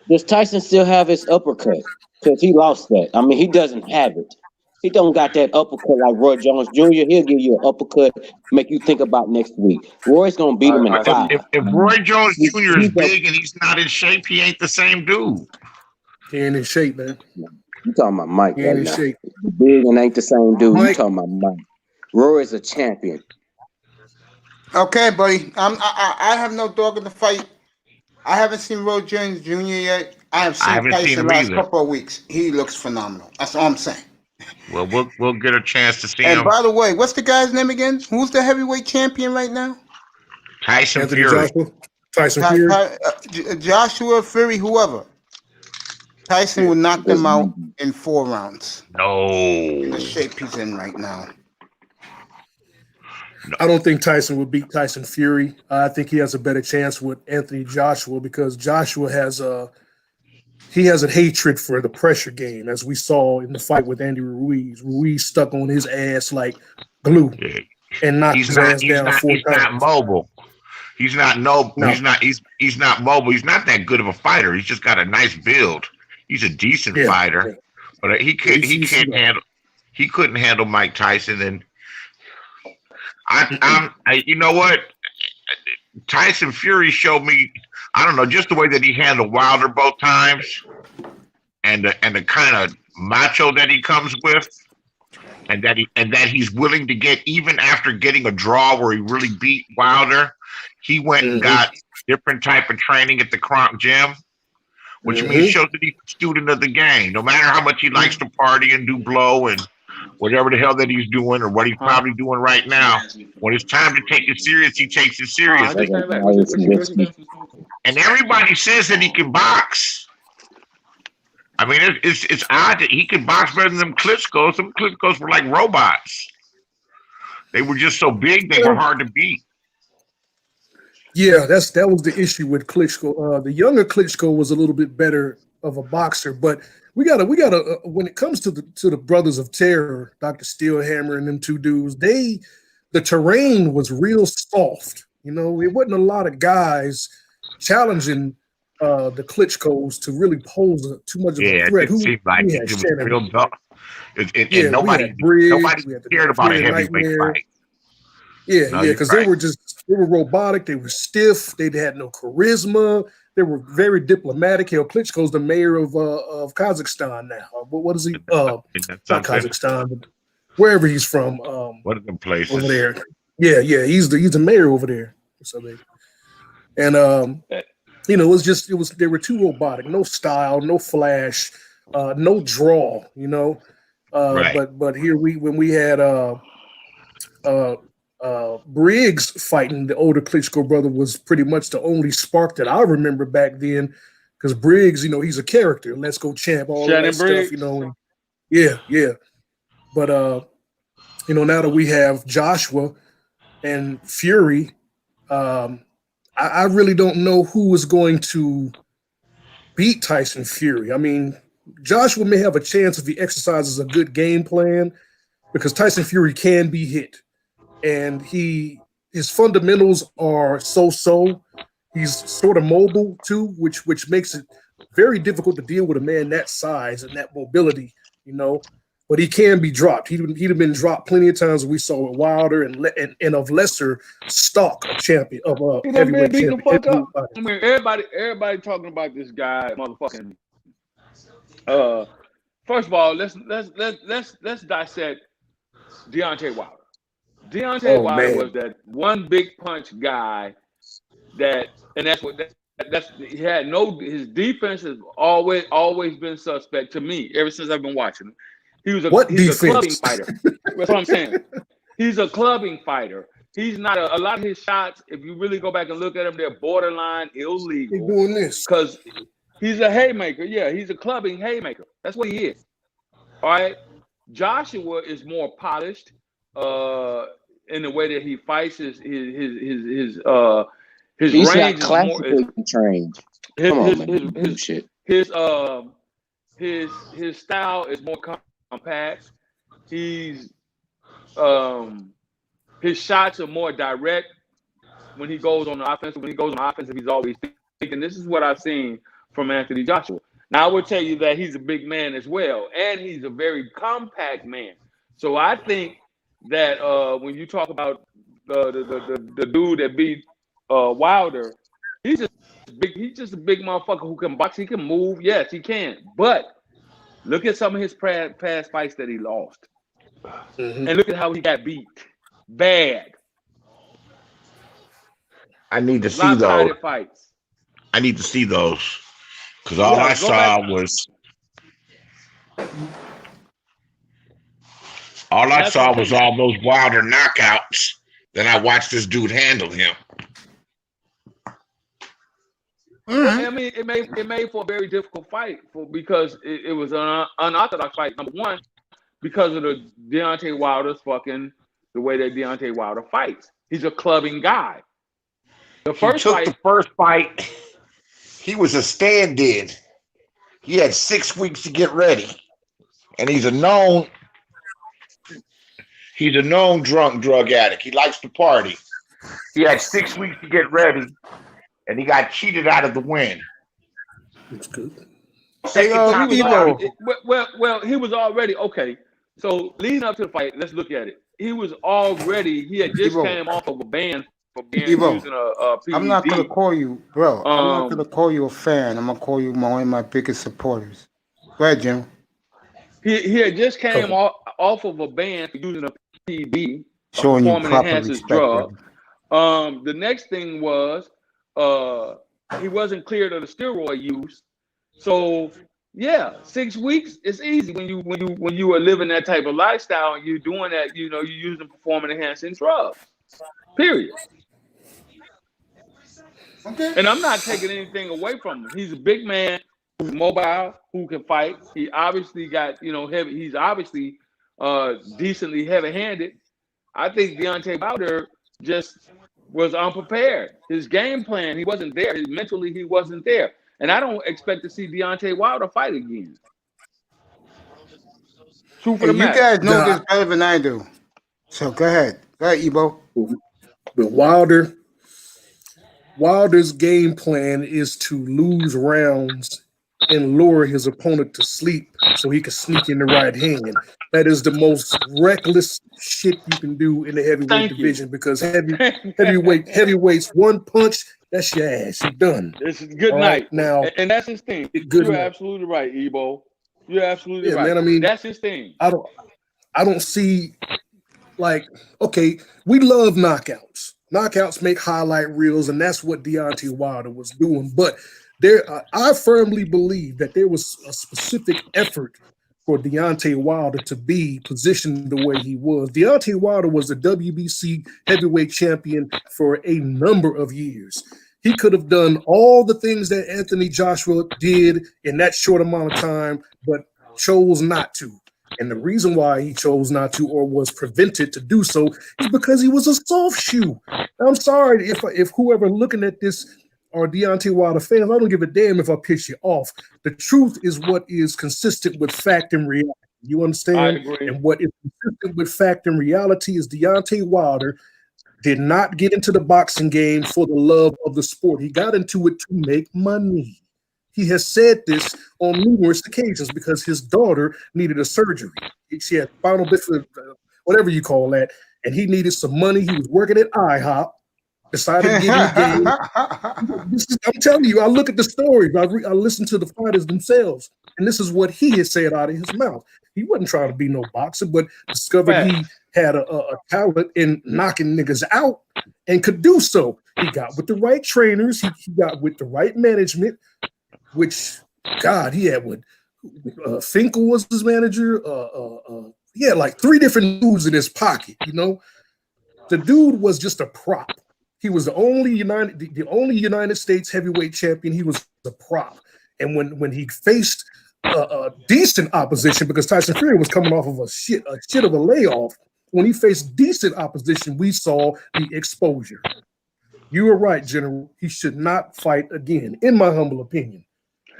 Does Tyson still have his uppercut? Because he lost that. I mean, he doesn't have it. He don't got that uppercut like Roy Jones Jr. He'll give you an uppercut, make you think about next week. Roy's gonna beat him in 5. If Roy Jones Jr. is He's big and he's not in shape, he ain't the same dude. He ain't in shape, man. You talking about Mike He right ain't in now? shape. Big and ain't the same dude. You Mike. talking about Mike? Roy is a champion. Okay, buddy. I have no dog in the fight. I haven't seen Roy Jones Jr. yet. I have seen haven't seen Tyson him the last either. couple of weeks. He looks phenomenal. That's all I'm saying. Well, we'll get a chance to see And him. by the way, what's the guy's name again? Who's the heavyweight champion right now? Tyson Anthony Fury. Joshua. Tyson Fury. Joshua Fury, whoever. Tyson will knock them out in 4 rounds. No. In the shape he's in right now. I don't think Tyson would beat Tyson Fury. I think he has a better chance with Anthony Joshua because Joshua has a hatred for the pressure game, as we saw in the fight with Andy Ruiz. Ruiz stuck on his ass like glue and knocked his ass down 4 times. He's not mobile. He's not no. No. He's not mobile. He's not that good of a fighter. He's just got a nice build. He's a decent fighter, but he couldn't handle Mike Tyson. And you know what? Tyson Fury showed me, I don't know, just the way that he handled Wilder both times, and the kind of macho that he comes with, and that he's willing to get even after getting a draw where he really beat Wilder. He went and got different type of training at the Kronk Gym, which means shows that he's a student of the game. No matter how much he likes to party and do blow and whatever the hell that he's doing or what he's probably doing right now, when it's time to take it serious, he takes it seriously. And everybody says that he can box. I mean, it's odd that he can box better than them Klitschko's. Some Klitschko's were like robots. They were just so big, they were hard to beat. Yeah, that was the issue with Klitschko. The younger Klitschko was a little bit better of a boxer, but we gotta when it comes to the Brothers of Terror, Dr. Steelhammer and them 2 dudes, they the terrain was real soft. You know, it wasn't a lot of guys challenging the Klitschko's to really pose too much of a threat. It seemed like we it had was Shannon. real dark. And We nobody had Briggs, nobody we had the cared about a Clear heavyweight Nightmare. fight. Yeah, because they were robotic, they were stiff, they had no charisma, they were very diplomatic. Hell, Klitschko's the mayor of Kazakhstan now. What is he? Not Kazakhstan, but wherever he's from. What are the places over there? Yeah, he's the mayor over there. So and you know, they were too robotic, no style, no flash, no draw, you know. But here when we had Briggs fighting the older Klitschko brother was pretty much the only spark that I remember back then, because Briggs, you know, he's a character. Let's go champ, all that stuff, you know. And yeah. But you know, now that we have Joshua and Fury, I really don't know who is going to beat Tyson Fury. I mean, Joshua may have a chance if he exercises a good game plan, because Tyson Fury can be hit. And his fundamentals are so-so. He's sort of mobile too, which makes it very difficult to deal with a man that size and that mobility, you know. But he can be dropped. He'd have been dropped plenty of times. We saw with Wilder and of lesser stock, a champion of heavyweight champion. I mean, everybody talking about this guy, motherfucking. First of all, let's dissect Deontay Wilder. Deontay Wilder was that one big punch guy he had his defense has always been suspect to me ever since I've been watching him. He's a clubbing fighter. That's what I'm saying. He's a clubbing fighter. He's not a lot of his shots, if you really go back and look at them, they're borderline illegal. He's doing this because he's a haymaker. Yeah, he's a clubbing haymaker. That's what he is. All right. Joshua is more polished in the way that he fights. His He's range not classically trained. His style is more compact. His shots are more direct when he goes on the offensive. When he goes on offensive, he's always thinking. This is what I've seen from Anthony Joshua. Now, I will tell you that he's a big man as well, and he's a very compact man. So I think that when you talk about the dude that beat Wilder, he's just a big motherfucker who can box. He can move. Yes, he can. But look at some of his past fights that he lost. Mm-hmm. And look at how he got beat. Bad. I need to see those fights. I need to see those. Because all I saw was all those Wilder knockouts. Then I watched this dude handle him. Mm-hmm. I mean, it made for a very difficult fight because it was an unorthodox fight. Number one, because of the Deontay Wilder's the way that Deontay Wilder fights. He's a clubbing guy. The first fight, he was a stand-in. He had 6 weeks to get ready, and he's a known drug addict. He likes to party. He had 6 weeks to get ready, and he got cheated out of the win. That's good. He was already okay. So leading up to the fight, let's look at it. He had just came off of a ban for being using a PED. I'm not gonna call you, bro. I'm not gonna call you a fan. I'm gonna call you one of my biggest supporters. Go ahead, Jim. He had just came off of a ban for using a PED, showing you proper enhances drug. The next thing was he wasn't cleared of the steroid use. So yeah, 6 weeks is easy when you are living that type of lifestyle and you're doing that. You know, you're using performance enhancing drugs. Period. Okay. And I'm not taking anything away from him. He's a big man who's mobile, who can fight. He obviously got heavy. He's obviously decently heavy-handed. I think Deontay Wilder just was unprepared. His game plan, he wasn't there. Mentally, he wasn't there. And I don't expect to see Deontay Wilder fight again. True for the matter. You guys know this better than I do. So go ahead. Go ahead, Ebo. But Wilder's game plan is to lose rounds and lure his opponent to sleep so he can sneak in the right hand. That is the most reckless shit you can do in the heavyweight division because heavyweights, one punch, that's your ass. You're done. This is good All night. right, now, and that's his thing. Good You're night. absolutely right, Ebo. You're absolutely right. Man, I mean, that's his thing. I don't see, like, okay, we love knockouts. Knockouts make highlight reels, and that's what Deontay Wilder was doing. But I firmly believe that there was a specific effort for Deontay Wilder to be positioned the way he was. Deontay Wilder was the WBC heavyweight champion for a number of years. He could have done all the things that Anthony Joshua did in that short amount of time, but chose not to. And the reason why he chose not to or was prevented to do so is because he was a soft shoe. I'm sorry if whoever looking at this are Deontay Wilder fans, I don't give a damn if I piss you off. The truth is what is consistent with fact and reality. You understand? I agree. And what is consistent with fact and reality is Deontay Wilder did not get into the boxing game for the love of the sport. He got into it to make money. He has said this on numerous occasions because his daughter needed a surgery. She had spinal bifida, whatever you call that, and he needed some money. He was working at IHOP, decided to get in the game. I'm telling you, I look at the stories. I listen to the fighters themselves, and this is what he has said out of his mouth. He wasn't trying to be no boxer, but discovered he had a talent in knocking niggas out and could do so. He got with the right trainers. He got with the right management, which, God, he had with Finkel was his manager. He had like 3 different dudes in his pocket, you know. The dude was just a prop. He was the only United States heavyweight champion. He was a prop. And when he faced decent opposition, because Tyson Fury was coming off of a shit of a layoff, when he faced decent opposition, we saw the exposure. You were right, General. He should not fight again, in my humble opinion.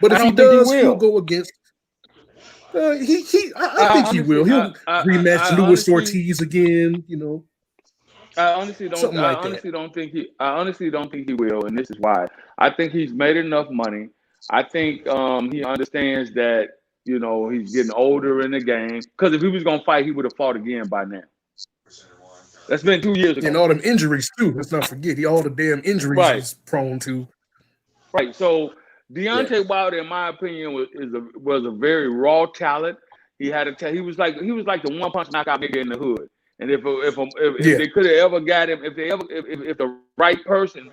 But if he does, he'll go against. I think he will. He'll rematch Luis Ortiz again. You know. I honestly don't think he will, and this is why. I think he's made enough money. I think he understands that he's getting older in the game. Because if he was gonna fight, he would have fought again by now. That's been 2 years ago. And all them injuries too. Let's not forget all the damn injuries he's prone to. Right. So Deontay Wilder, in my opinion, was a very raw talent. He was like the one punch knockout nigga in the hood. And if they could have ever got him, if the right person,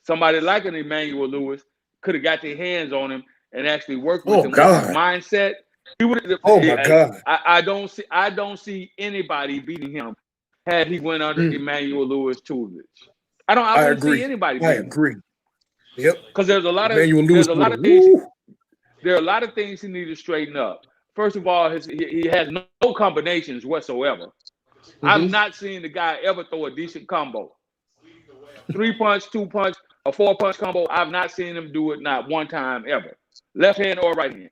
somebody like an Emmanuel Lewis, could have got their hands on him and actually worked with him with his mindset, he would have. Oh my God! I don't see anybody beating him had he went under Emmanuel Lewis Tuivasa. I don't see anybody beating him. I agree. Yep. Because there are a lot of things he needs to straighten up. First of all, he has no combinations whatsoever. I've not seen the guy ever throw a decent combo. 3-punch, 2-punch, a 4-punch combo. I've not seen him do it not one time ever. Left hand or right hand.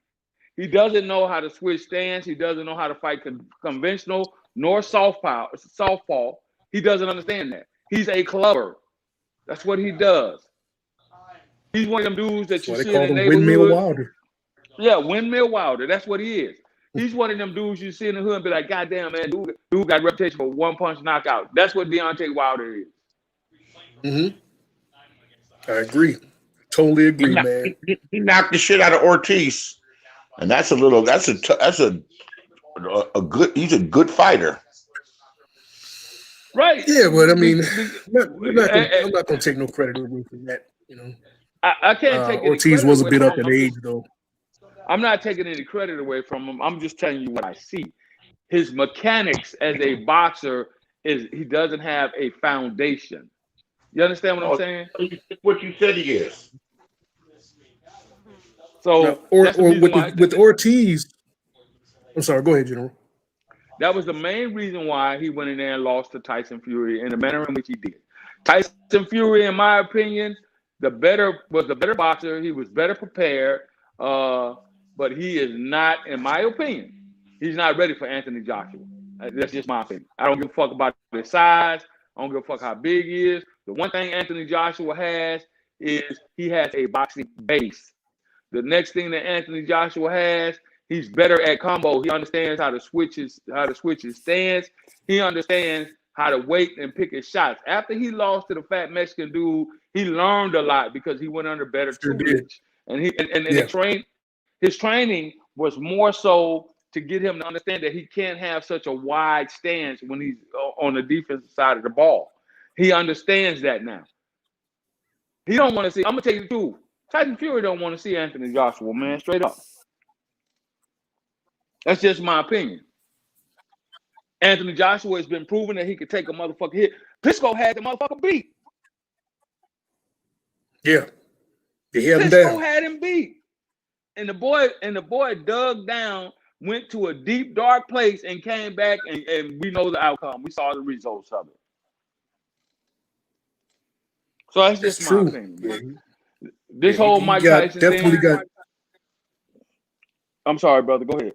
He doesn't know how to switch stance. He doesn't know how to fight conventional nor softball. He doesn't understand that. He's a clubber. That's what he does. He's one of them dudes that you see in the neighborhood. Windmill Wilder. Yeah, Windmill Wilder. That's what he is. He's one of them dudes you see in the hood and be like, God damn, man, dude got a reputation for one-punch knockout. That's what Deontay Wilder is. I agree. Totally agree, man. He knocked the shit out of Ortiz, and he's a good fighter. Right. Yeah, but I mean, I'm not gonna take no credit away from that. You know, I can't take Ortiz was a bit up in age, though. I'm not taking any credit away from him. I'm just telling you what I see. His mechanics as a boxer he doesn't have a foundation. You understand what I'm saying? What you said he is. So with Ortiz. I'm sorry. Go ahead, General. That was the main reason why he went in there and lost to Tyson Fury in the manner in which he did. Tyson Fury, in my opinion, was the better boxer. He was better prepared. But he is not, in my opinion, he's not ready for Anthony Joshua. That's just my opinion. I don't give a fuck about his size. I don't give a fuck how big he is. The one thing Anthony Joshua has is he has a boxing base. The next thing that Anthony Joshua has, he's better at combo. He understands how to switch his stance. He understands how to wait and pick his shots. After he lost to the fat Mexican dude, he learned a lot because he went under better tutelage. And his training was more so to get him to understand that he can't have such a wide stance when he's on the defensive side of the ball. He understands that now. He don't want to see. I'm gonna tell you the truth. Tyson Fury don't want to see Anthony Joshua, man, straight up. That's just my opinion. Anthony Joshua has been proven that he could take a motherfucker hit. Klitschko had the motherfucker beat. Yeah. Klitschko had him beat. And the boy dug down, went to a deep, dark place, and came back, and we know the outcome. We saw the results of it. So that's just my opinion, man. This whole Mike Tyson thing. I'm sorry, brother. Go ahead.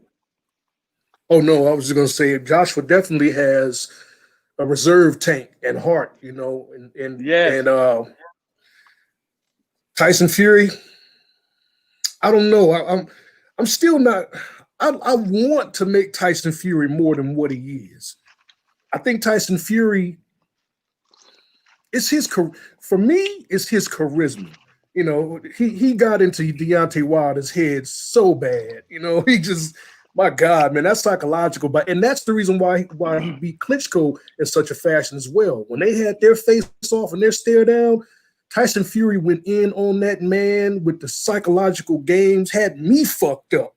Oh no, I was just gonna say Joshua definitely has a reserve tank and heart, you know, and Tyson Fury. I don't know. I'm still not. I want to make Tyson Fury more than what he is. I think Tyson Fury. It's his for me. It's his charisma. You know, he got into Deontay Wilder's head so bad. You know, he just, my God, man, that's psychological. But and that's the reason why he beat Klitschko in such a fashion as well. When they had their face off and their stare down, Tyson Fury went in on that man with the psychological games, had me fucked up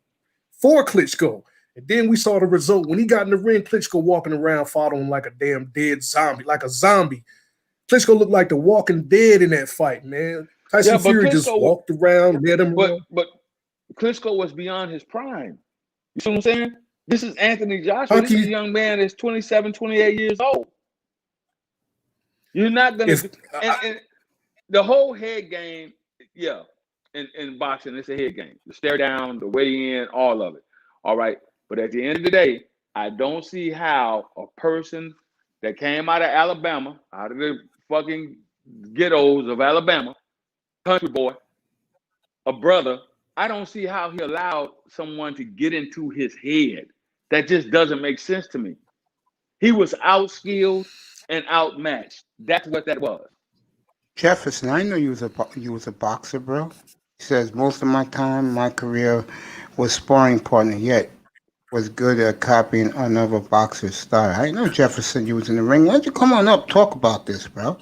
for Klitschko. And then we saw the result. When he got in the ring, Klitschko walking around, fought him like a damn dead zombie, like a zombie. Klitschko looked like the Walking Dead in that fight, man. Tyson Fury just walked around, let him run. But Klitschko was beyond his prime. You see what I'm saying? This is Anthony Joshua. This is a young man that's 27, 28 years old. You're not going to... And the whole head game, yeah, in boxing, it's a head game. The stare down, the weigh in, all of it. All right? But at the end of the day, I don't see how a person that came out of Alabama, out of the fucking ghettos of Alabama, country boy, a brother, I don't see how he allowed someone to get into his head. That just doesn't make sense to me. He was outskilled and outmatched. That's what that was. Jefferson, I know you was a boxer, bro. He says most of my time, my career was sparring partner, yet was good at copying another boxer's style. I know Jefferson, you was in the ring. Why don't you come on up, talk about this, bro?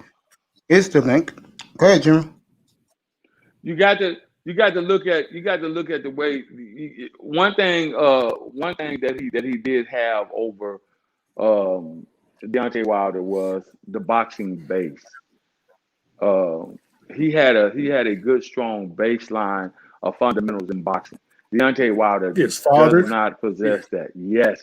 Here's the link. Go ahead, Jimmy. You got to look at the way one thing that he did have over Deontay Wilder was the boxing base. He had a good strong baseline of fundamentals in boxing. Deontay Wilder does not possess that. Yes.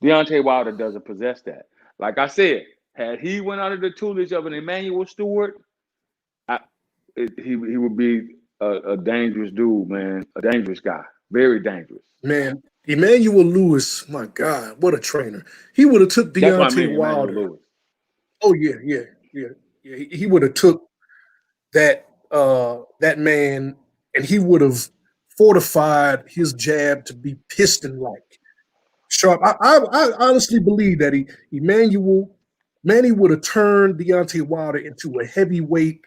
Deontay Wilder doesn't possess that. Like I said, had he went under the tutelage of an Emmanuel Stewart, he would be a dangerous dude, man. A dangerous guy. Very dangerous. Man, Emmanuel Lewis, my God, what a trainer. He would have took Deontay Wilder. Oh, yeah. He would have took that man, and he would have fortified his jab to be piston-like. Sharp. I honestly believe that Manny would have turned Deontay Wilder into a heavyweight.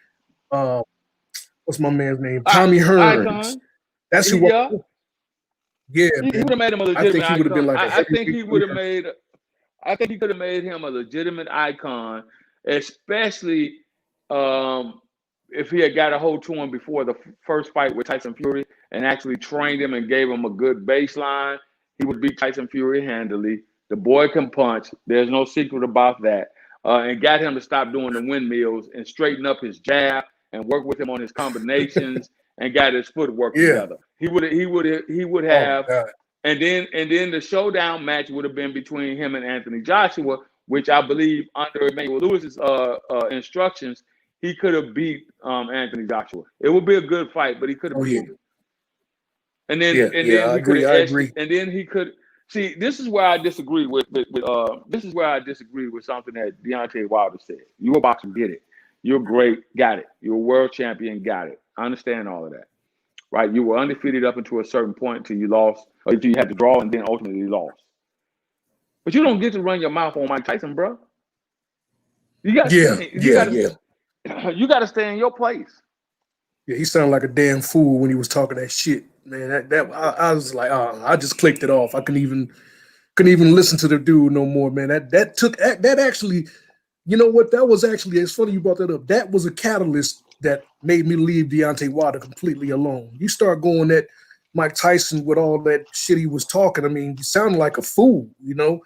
What's my man's name? Tommy Hearns. Icon. That's who. Yeah. Yeah, he would have made him a legitimate icon. I think he could have made him a legitimate icon, especially if he had got a hold to him before the first fight with Tyson Fury and actually trained him and gave him a good baseline. He would beat Tyson Fury handily. The boy can punch. There's no secret about that. And got him to stop doing the windmills and straighten up his jab and work with him on his combinations and got his footwork together. He would have, and then the showdown match would have been between him and Anthony Joshua, which I believe under Emmanuel Lewis's instructions, he could have beat Anthony Joshua. It would be a good fight, but he could have beat him. And then, I agree. And then he could. See, this is where I disagree with this is where I disagree with something that Deontay Wilder said. You a boxer, get it. You're great, got it. You're a world champion, got it. I understand all of that. Right? You were undefeated up until a certain point until you lost, or until you had to draw and then ultimately lost. But you don't get to run your mouth on Mike Tyson, bro. You got You got to stay in your place. Yeah, he sounded like a damn fool when he was talking that shit, man. I was like, I just clicked it off. I couldn't even listen to the dude no more, man. That actually, you know what? That was actually, it's funny you brought that up. That was a catalyst that made me leave Deontay Wilder completely alone. You start going at Mike Tyson with all that shit he was talking. I mean, he sounded like a fool, you know.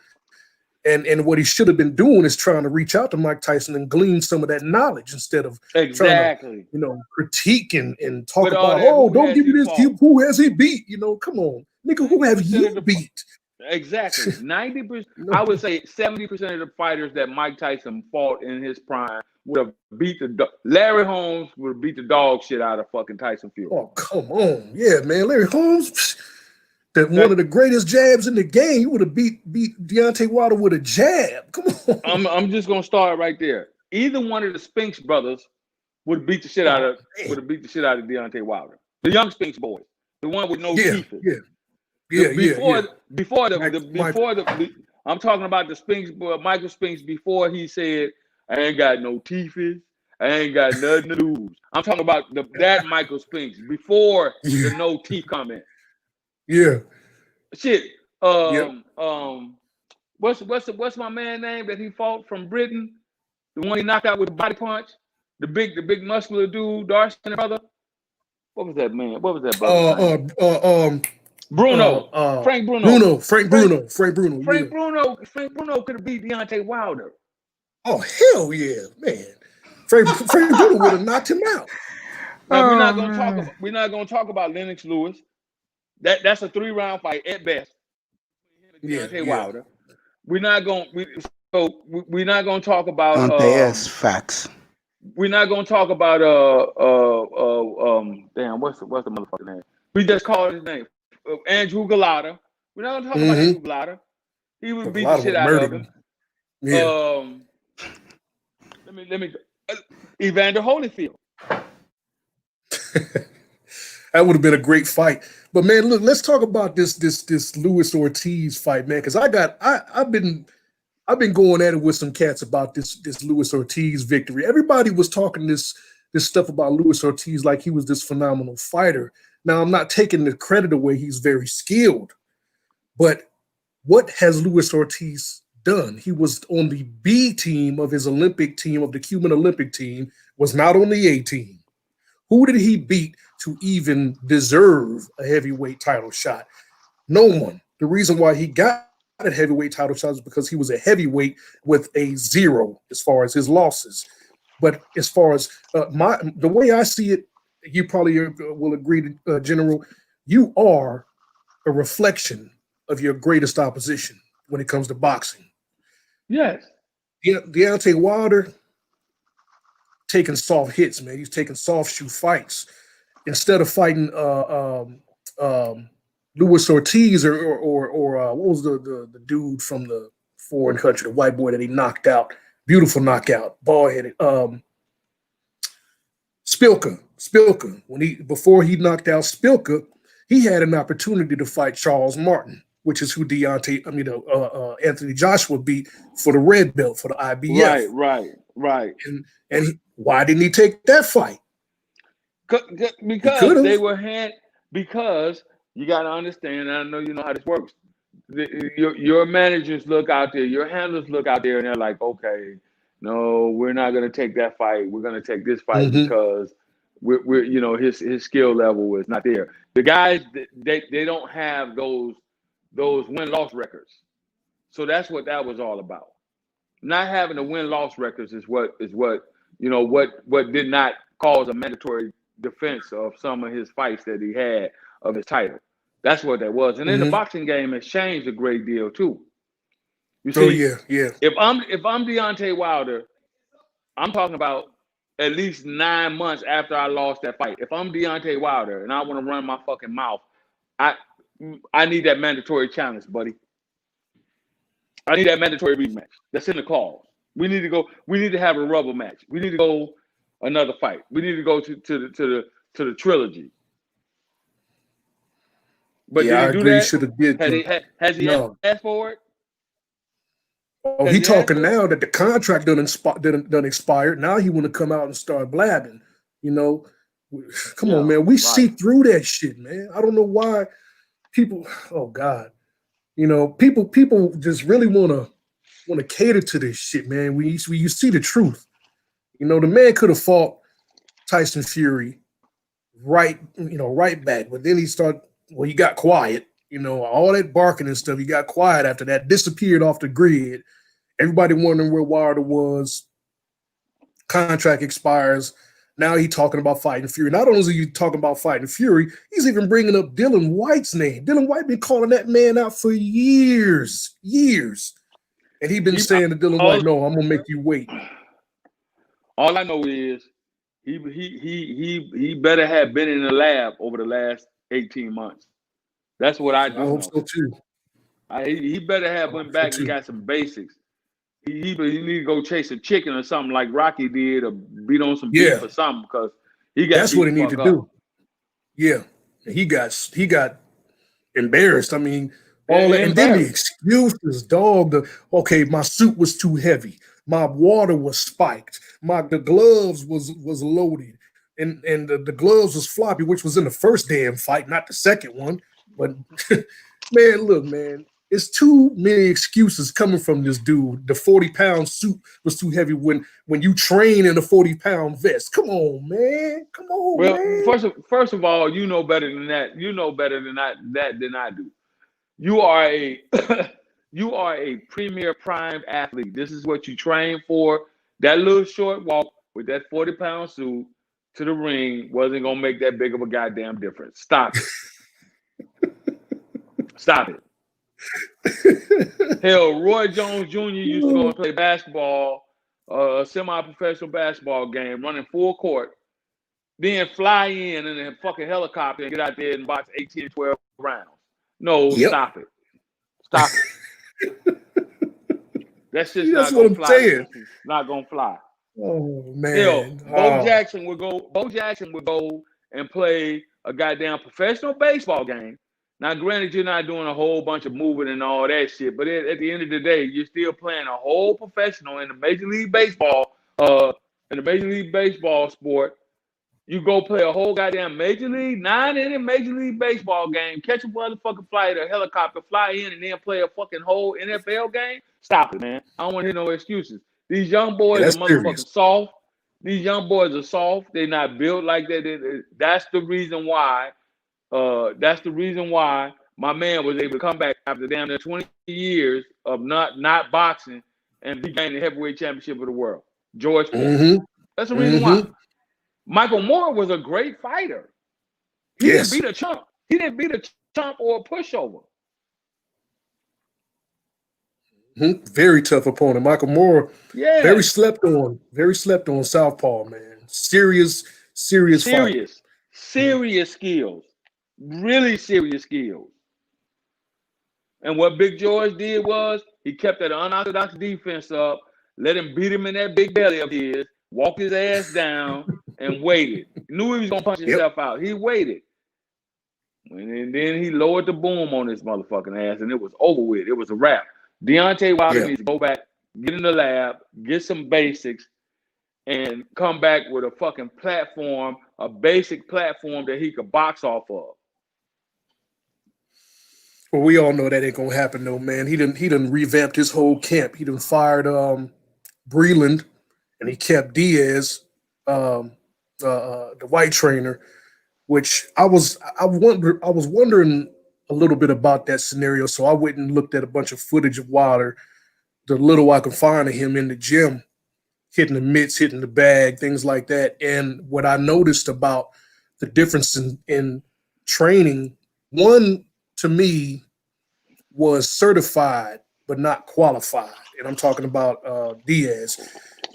And what he should have been doing is trying to reach out to Mike Tyson and glean some of that knowledge instead of trying to, critique and talk about, don't give me this. Who has he beat? You know, come on, nigga, who have you beat? Exactly. 90%, I would say 70% of the fighters that Mike Tyson fought in his prime would have beat Larry Holmes would have beat the dog shit out of fucking Tyson Fury. Oh, come on. Yeah, man. Larry Holmes, one of the greatest jabs in the game. He would have beat Deontay Wilder with a jab. Come on. I'm just gonna start right there. Either one of the Spinks brothers would have beat the shit out of Deontay Wilder. The young Spinks boys. The one with no teeth. I'm talking about the Spinks boy, Michael Spinks, before he said, I ain't got no teeth. I ain't got nothing to lose. I'm talking about that Michael Spinks before the no teeth comment. Yeah. Shit. What's my man name that he fought from Britain? The one he knocked out with a body punch? The big muscular dude, Darcy and brother. What was that man? What was that brother? Bruno. Frank Bruno. Frank Bruno. Frank Bruno could have beat Deontay Wilder. Oh, hell yeah, man. Frank Bruno would have knocked him out. Now, we're not gonna talk about Lennox Lewis. That's a 3-round fight at best. Deontay Wilder. We're not gonna talk about facts. We're not gonna talk about damn, what's the motherfucking name? We just called his name. Andrew Galata. We're not gonna talk about Andrew Galata. He would beat the shit out of him. Yeah. Let me Evander Holyfield. That would have been a great fight. But man, look, let's talk about this Luis Ortiz fight, man. Because I've been going at it with some cats about this Luis Ortiz victory. Everybody was talking this stuff about Luis Ortiz like he was this phenomenal fighter. Now, I'm not taking the credit away. He's very skilled. But what has Luis Ortiz done? He was on the B team of his Olympic team, of the Cuban Olympic team, was not on the A team. Who did he beat to even deserve a heavyweight title shot? No one. The reason why he got a heavyweight title shot is because he was a heavyweight with a 0 as far as his losses. But as far as the way I see it, you probably will agree, General, you are a reflection of your greatest opposition when it comes to boxing. Yes. Deontay Wilder taking soft hits, man. He's taking soft shoe fights instead of fighting Luis Ortiz or what was the dude from the foreign country, the white boy that he knocked out, beautiful knockout, bald-headed, Spilka. Before he knocked out Spilka, he had an opportunity to fight Charles Martin, which is who Anthony Joshua beat for the red belt for the IBF. Right. And why didn't he take that fight? Because they were because you got to understand, and I know you know how this works. Your managers look out there, your handlers look out there, and they're like, okay, no, we're not going to take that fight. We're going to take this fight because we're his skill level is not there. The guys, they don't have those win-loss records. So that's what that was all about. Not having the win-loss records is what did not cause a mandatory defense of some of his fights that he had of his title. That's what that was. And then the boxing game has changed a great deal too. You see, if I'm Deontay Wilder, I'm talking about at least 9 months after I lost that fight. If I'm Deontay Wilder and I want to run my fucking mouth, I need that mandatory challenge, buddy. I need that mandatory rematch. That's in the clause. We need to go. We need to have a rubber match. We need to go another fight. We need to go to the trilogy. But Yeah, I did he do agree. that? Should have did. Has he No. asked for it? Oh, he talking now that the contract done expired. Now he want to come out and start blabbing. You know, come on, man. We see through that shit, man. I don't know why people. Oh God, you know, people just really want to cater to this shit, man. You see the truth. You know, the man could have fought Tyson Fury right back, but then he got quiet. You know, all that barking and stuff. He got quiet after that. Disappeared off the grid. Everybody wondering where Wilder was. Contract expires. Now he talking about fighting Fury. Not only is he talking about fighting Fury, he's even bringing up Dylan White's name. Dylan White been calling that man out for years. And he been saying to Dylan White, no, I'm going to make you wait. All I know is he better have been in the lab over the last 18 months. That's what I do. I hope so too. He better have went back and got some basics. He need to go chase a chicken or something like Rocky did, or beat on some beef or something, because he got. That's what he need to do. Yeah, he got embarrassed. I mean, all that, and then the excuses, dog. Okay, my suit was too heavy. My water was spiked. The gloves was loaded, and the gloves was floppy, which was in the first damn fight, not the second one. But man, look, man. It's too many excuses coming from this dude. The 40-pound suit was too heavy when you train in a 40-pound vest. Come on, man. Come on, man. First of all, you know better than that. You know better than that than I do. You are a premier prime athlete. This is what you train for. That little short walk with that 40-pound suit to the ring wasn't gonna make that big of a goddamn difference. Stop it. Stop it. Hell, Roy Jones Jr. used to go and play basketball, a semi-professional basketball game, running full court, then fly in a fucking helicopter and get out there and box 18, 12 rounds. No, stop it. Stop it. That's just not gonna fly. Not gonna fly. Oh man. Hell, Bo Jackson would go and play a goddamn professional baseball game. Now, granted, you're not doing a whole bunch of moving and all that shit, but at the end of the day, you're still playing a whole professional in the Major League Baseball, sport. You go play a whole goddamn 9-inning Major League Baseball game, catch a motherfucking flight, a helicopter, fly in, and then play a fucking whole NFL game. Stop it, man. I don't want to hear no excuses. These young boys are motherfucking soft. These young boys are soft. They're not built like that. That's the reason why. That's the reason why my man was able to come back after damn near 20 years of not boxing and regain the heavyweight championship of the world. George Foreman. Mm-hmm. That's the reason why. Michael Moore was a great fighter. He didn't beat a chump. He didn't beat a chump or a pushover. Very tough opponent. Michael Moore, very slept on southpaw, man. Serious fighter. Serious skills. Really serious skills. And what Big George did was he kept that unorthodox defense up, let him beat him in that big belly of his, walked his ass down, and waited. He knew he was going to punch himself out. He waited. And then he lowered the boom on his motherfucking ass, and it was over with. It was a wrap. Deontay Wilder needs to go back, get in the lab, get some basics, and come back with a fucking platform, a basic platform that he could box off of. Well, we all know that ain't gonna happen, though, man. He done revamped his whole camp. He done fired Breland, and he kept Diaz, the white trainer. Which I was wondering a little bit about that scenario. So I went and looked at a bunch of footage of Wilder, the little I could find of him in the gym, hitting the mitts, hitting the bag, things like that. And what I noticed about the difference in training, one to me was certified but not qualified. And I'm talking about Diaz.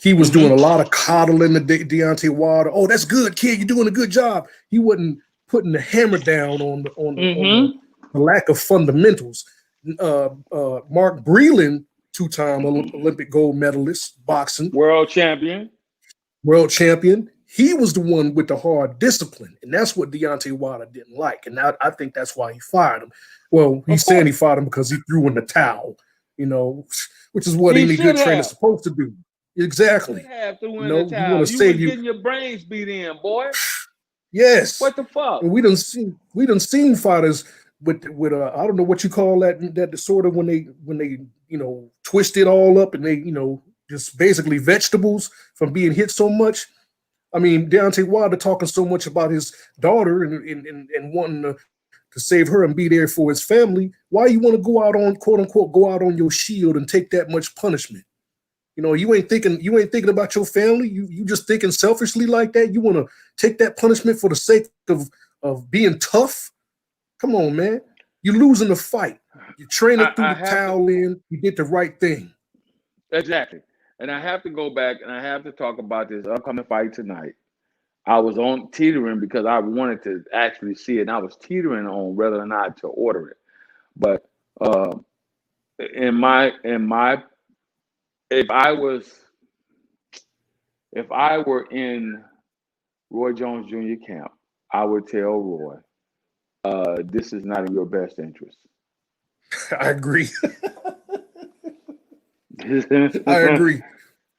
He was doing a lot of coddling to Deontay Wilder. Oh, that's good, kid. You're doing a good job. He wasn't putting the hammer down on the lack of fundamentals. Mark Breland two-time Olympic gold medalist, boxing, world champion. He was the one with the hard discipline, and that's what Deontay Wilder didn't like. And I think that's why he fired him. Well, he's saying he fired him because he threw in the towel, which is what any good trainer is supposed to do. Exactly. You want to save getting your brains beat in, boy. Yes. What the fuck? And we done seen fighters with I don't know what you call that disorder when they twist it all up and they just basically vegetables from being hit so much. I mean, Deontay Wilder talking so much about his daughter and wanting to save her and be there for his family. Why you want to go out on, quote unquote, go out on your shield and take that much punishment? You ain't thinking about your family. You just thinking selfishly like that. You want to take that punishment for the sake of being tough? Come on, man. You're losing the fight. You trained it through the towel in. You did the right thing. Exactly. And I have to go back and I have to talk about this upcoming fight tonight. I was on teetering because I wanted to actually see it, and I was teetering on whether or not to order it. But if I were in Roy Jones Jr. camp, I would tell Roy, this is not in your best interest. I agree. I agree.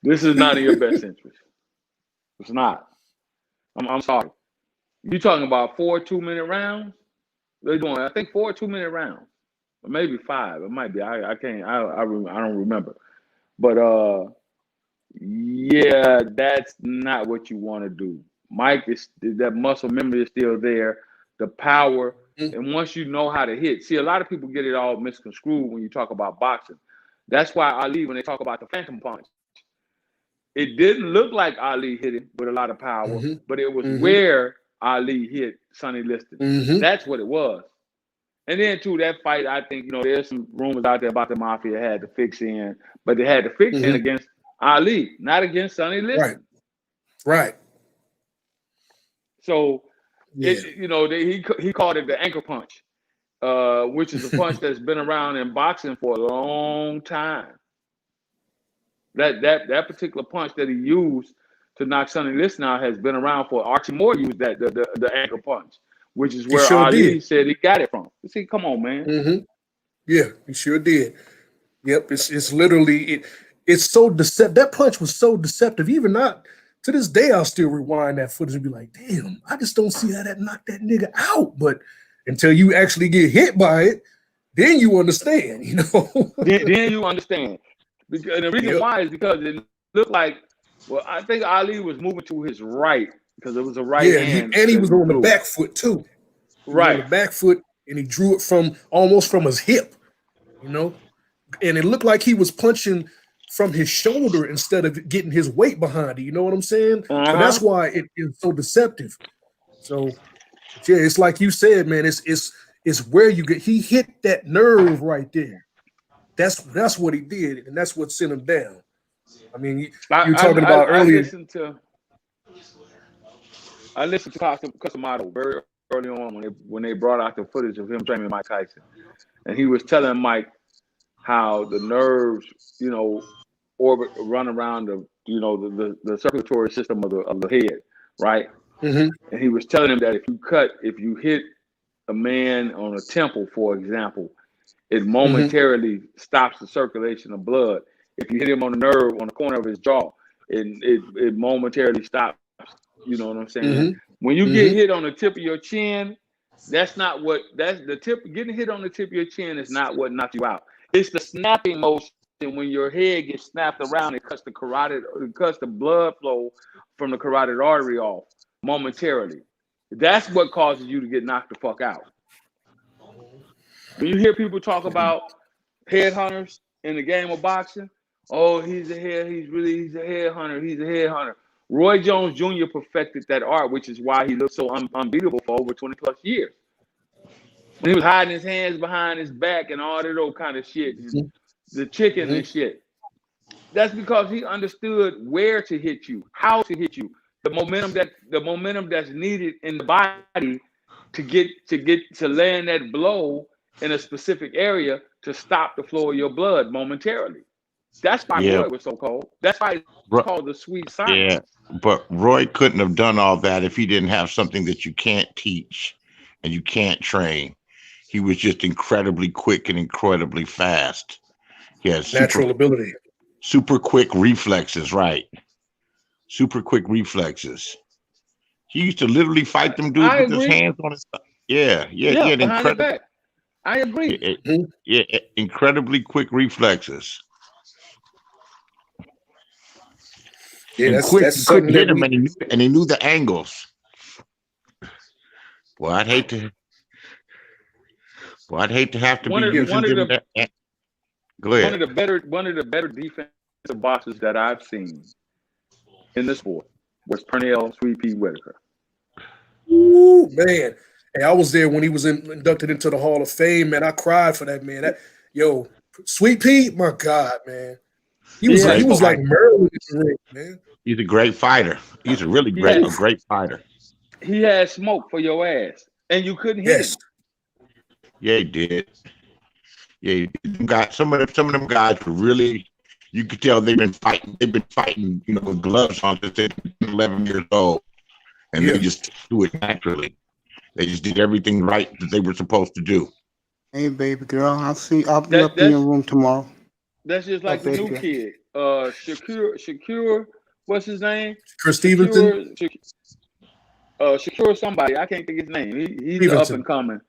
This is not in your best interest. It's not. I'm sorry. You talking about 4 2-minute rounds? They're doing, I think, 4 2-minute rounds, or maybe 5. It might be. I can't. I don't remember. But yeah, that's not what you want to do. Mike that muscle memory is still there. The power, and once you know how to hit, see, a lot of people get it all misconstrued when you talk about boxing. That's why Ali, when they talk about the phantom punch, it didn't look like Ali hit it with a lot of power, but it was where Ali hit Sonny Liston. That's what it was. And then, too, that fight, I think, there's some rumors out there about the Mafia had to fix in, but they had to fix in against Ali, not against Sonny Liston. Right. So, he called it the anchor punch, which is a punch that's been around in boxing for a long time. That particular punch that he used to knock Sonny Liston out has been around for. Archie Moore used that the anchor punch, which is where Ali said he got it from. See, come on, man. Yeah, he sure did. Yep, it's literally it's so deceptive. That punch was so deceptive. Even not to this day, I'll still rewind that footage and be like, damn, I just don't see how that knocked that nigga out. But until you actually get hit by it, then you understand, then you understand. And the reason why is because it looked like, I think Ali was moving to his right because it was a right hand. And he was on the back foot too. Right. On the back foot, and he drew it almost from his hip, and it looked like he was punching from his shoulder instead of getting his weight behind it. You know what I'm saying? So that's why it is so deceptive. So yeah, it's like you said, man, it's where he hit that nerve right there. That's what he did, and that's what sent him down. I mean, you were talking about earlier. I listened to Customato very early on when they brought out the footage of him training Mike Tyson, and he was telling Mike how the nerves, run around the circulatory system of the head, right? And he was telling him that if you hit a man on a temple, for example, it momentarily stops the circulation of blood. If you hit him on the nerve on the corner of his jaw, it momentarily stops. You know what I'm saying? When you get hit on the tip of your chin, getting hit on the tip of your chin is not what knocks you out. It's the snapping motion when your head gets snapped around and cuts the blood flow from the carotid artery off momentarily. That's what causes you to get knocked the fuck out. When you hear people talk about headhunters in the game of boxing, he's a headhunter. He's a headhunter. Roy Jones Jr. perfected that art, which is why he looked so unbeatable for over 20 plus years. When he was hiding his hands behind his back and all that old kind of shit, the chicken and shit. That's because he understood where to hit you, how to hit you, the momentum that's needed in the body to land that blow in a specific area to stop the flow of your blood momentarily. That's why Yeah. Roy was so cold. That's why it's Ro- called the sweet science. Yeah, but Roy couldn't have done all that if he didn't have something that you can't teach and you can't train. He was just incredibly quick and incredibly fast. He has Natural ability. super quick reflexes, right? Super quick reflexes. He used to literally fight them dudes I with his agree. hands on his. Yeah, he Yeah, had behind the incredible, back. I agree. incredibly quick reflexes. Yeah, And quick, that's you couldn't something hit that him, we. and he knew the angles. Well, I'd hate to have to One be of Yeah. using one of them. the Go one ahead. of the better defensive boxers that I've seen in the sport was Pernell Sweet Pea Whitaker. Ooh, man. Hey, I was there when he was inducted into the Hall of Fame, man. I cried for that man. Sweet Pea, my God, man. He was Yeah, he Great was like fighter. Merlin in the ring, man. He's a great fighter. He's a really He great, had a great fighter. he had smoke for your ass, and you couldn't hit Yes. him. Yeah, he did. Yeah, he did. Some of them guys were really. You could tell they've been fighting. They've been fighting, with gloves on since they've been 11 years old, and Yeah. they just do it naturally. They just did everything right that they were supposed to do. Hey, baby girl, I'll be That up in your that's room tomorrow. that's just Oh, like the baby new girl. kid, Shakur, what's his name? Chris Stevenson. Shakur somebody. I can't think his name. He's up Stevenson. and coming.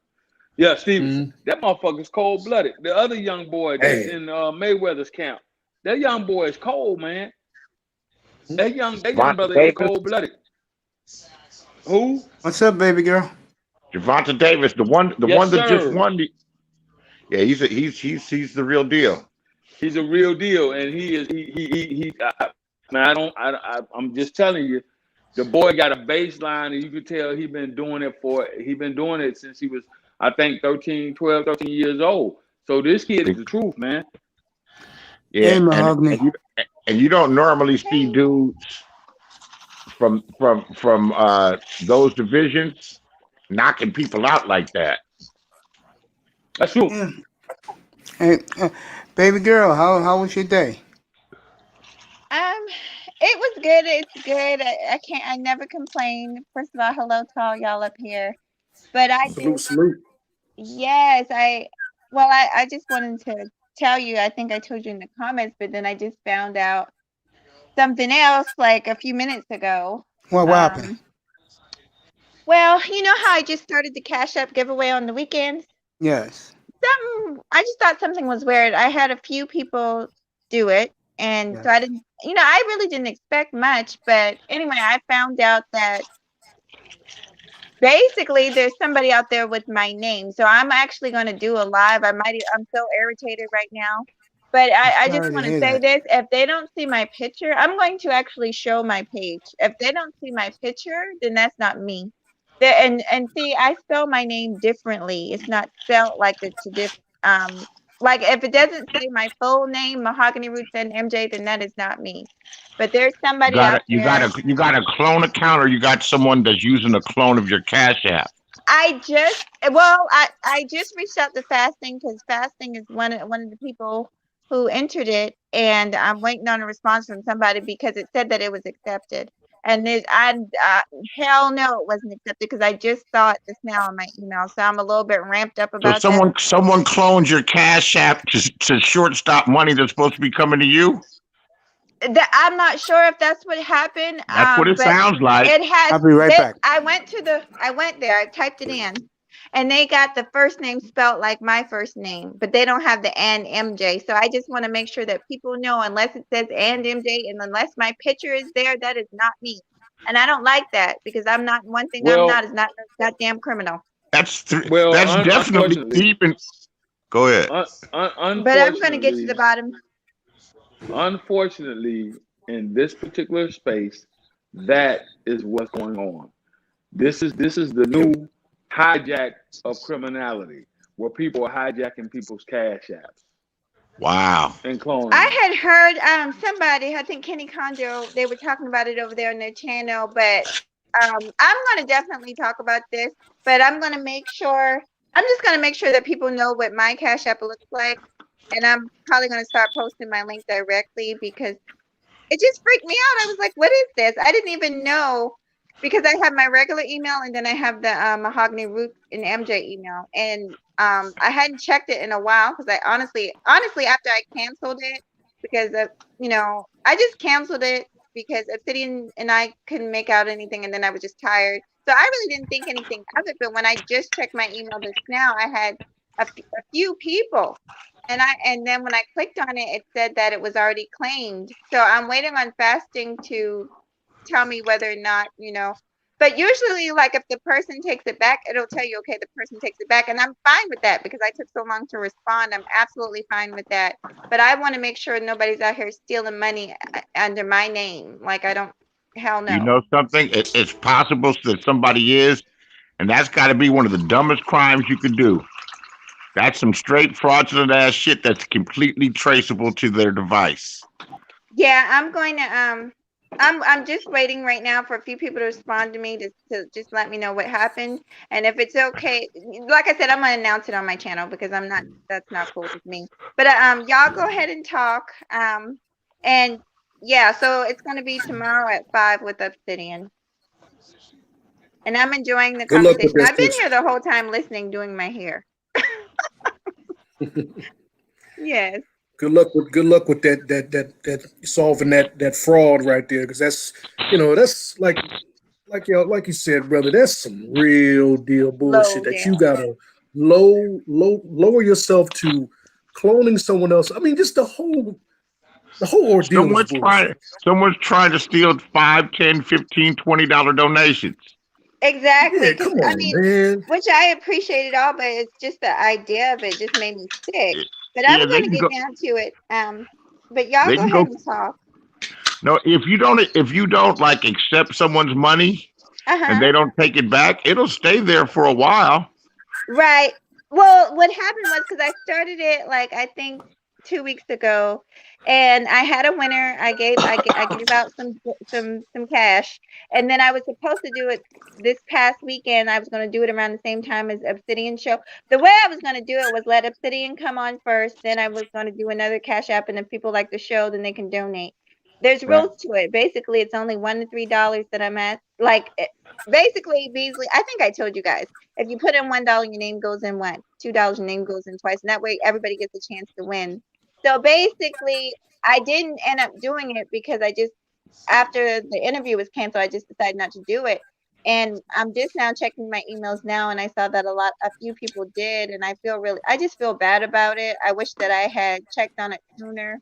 Yeah, Stevenson. Mhm. That motherfucker's cold blooded. The other young boy that's Man. in Mayweather's camp. That young boy is cold, man. That young Javante brother is Davis. cold blooded. Who? What's up, baby girl? Javante Davis, the one Yes, that just sir. won the. Yeah, he's the real deal. He's a real deal, and he is. Man, I'm just telling you, the boy got a baseline, and you could tell he's been doing it since he was, I think, 13 years old. So this kid is the truth, man. Yeah, Hey, Mahogany. and you don't normally see dudes from those divisions knocking people out like that. That's true. Yeah. Hey, baby girl, how was your day? It was good. It's good. I never complain. First of all, hello to all y'all up here. But I did. Salute. Yes, I just wanted to tell you, I think I told you in the comments, but then I just found out something else like a few minutes ago. What happened? Well, you know how I just started the Cash App giveaway on the weekends? Yes. I just thought something was weird. I had a few people do it, and so I didn't, I really didn't expect much. But anyway, I found out that basically there's somebody out there with my name. So I'm actually going to do a live. I'm so irritated right now. But I just Sorry want to to hear say that. this. If they don't see my picture, I'm going to actually show my page. If they don't see my picture, then that's not me. And see, I spell my name differently. It's not spelled like the traditional. Like if it doesn't say my full name, Mahogany Roots and MJ, then that is not me. But there's somebody out there. You got a clone account, or you got someone that's using a clone of your Cash App. I just reached out to Fasting because Fasting is one of the people who entered it, and I'm waiting on a response from somebody because it said that it was accepted. And hell no, it wasn't accepted because I just saw it just now in my email. So I'm a little bit ramped up So about that. someone clones your Cash App to shortstop money that's supposed to be coming to you. I'm not sure if that's what happened. That's what it but sounds like. It has. I'll be right back. I went there. I typed it in, and they got the first name spelled like my first name, but they don't have the and MJ. So I just want to make sure that people know, unless it says and MJ, and unless my picture is there, that is not me. And I don't like that because I'm not. One thing I'm not is not a goddamn criminal. That's definitely even. Go ahead. But I'm going to get to the bottom. Unfortunately, in this particular space, that is what's going on. This is the new hijack of criminality, where people are hijacking people's Cash Apps. Wow. And cloning. I had heard somebody, I think Kenny Conjo, they were talking about it over there on their channel, but I'm going to definitely talk about this, but I'm just going to make sure that people know what my Cash App looks like. and I'm probably going to start posting my link directly because it just freaked me out. I was like, what is this? I didn't even know because I have my regular email and then I have the Mahogany Root and MJ email. And I hadn't checked it in a while because I honestly, after I canceled it, because of, I just canceled it because Obsidian and I couldn't make out anything and then I was just tired. So I really didn't think anything of it. But when I just checked my email just now, I had a few people. And then when I clicked on it, it said that it was already claimed. So I'm waiting on Fasting to tell me whether or not, But usually, like if the person takes it back, it'll tell you, okay, the person takes it back. And I'm fine with that because I took so long to respond. I'm absolutely fine with that. But I want to make sure nobody's out here stealing money under my name. Like hell no. You know something? It's possible that somebody is, and that's got to be one of the dumbest crimes you could do. That's some straight fraudulent ass shit that's completely traceable to their device. Yeah, I'm going to I'm just waiting right now for a few people to respond to me to just let me know what happened. And if it's okay, like I said, I'm gonna announce it on my channel because that's not cool with me. But y'all go ahead and talk. And yeah, so it's gonna be tomorrow at 5 with Obsidian. And I'm enjoying the conversation. I've been here the whole time listening, doing my hair. Yes. Good luck with that solving that fraud right there, because that's that's like you said, brother, that's some real deal bullshit that you gotta lower yourself to cloning someone else. I mean, just the whole ordeal. Someone's trying to steal $5, $10, $15, $20 donations. Exactly. Yeah, come on, man. Which I appreciate it all, but it's just the idea of it just made me sick. But I'm going to get down to it. But y'all go ahead and talk. No, if you don't like accept someone's money and they don't take it back, it'll stay there for a while. Right. Well, what happened was because I started it like I think 2 weeks ago, and I had a winner. I gave out some cash, and then I was supposed to do it this past weekend. I was going to do it around the same time as Obsidian show. The way I was going to do it was let Obsidian come on first, then I was going to do another cash app, and if people like the show, then they can donate. There's rules to it. Basically, it's only $1 to $3 that I'm at. Like, basically, Beasley, I think I told you guys, if you put in $1, your name goes in once. $2, your name goes in twice. And that way, everybody gets a chance to win. So basically, I didn't end up doing it because after the interview was canceled, I just decided not to do it. And I'm just now checking my emails now, and I saw that a few people did, and I just feel bad about it. I wish that I had checked on it sooner.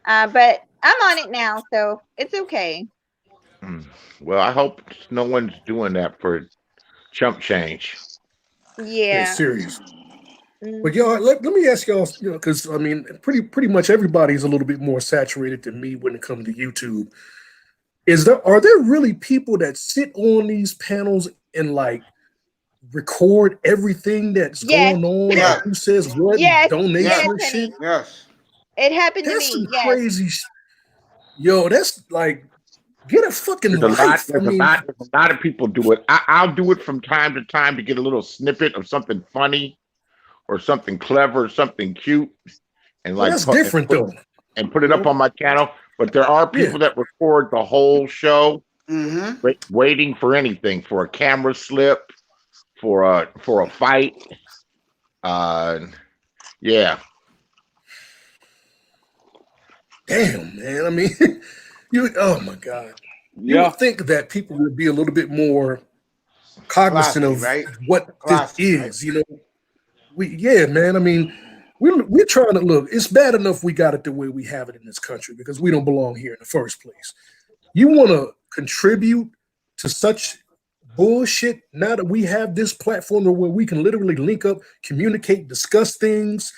But I'm on it now, so it's okay. Well, I hope no one's doing that for chump change. Yeah. Serious. But y'all, let me ask y'all, because I mean, pretty much everybody's a little bit more saturated than me when it comes to YouTube. Are there really people that sit on these panels and like record everything that's going on? Yeah. Like who says what? Donation and shit. Yes. It happened to me. That's some crazy. Yo, that's like get a fucking life. There's a lot of people do it. I'll do it from time to time to get a little snippet of something funny or something clever, something cute, and like that's different though. And put it up on my channel. But there are people that record the whole show, waiting for anything, for a camera slip, for a fight. Yeah. Damn, man. I mean, oh my God. You would think that people would be a little bit more cognizant of what this is, man. I mean, we're trying to look. It's bad enough we got it the way we have it in this country because we don't belong here in the first place. You want to contribute to such bullshit now that we have this platform where we can literally link up, communicate, discuss things,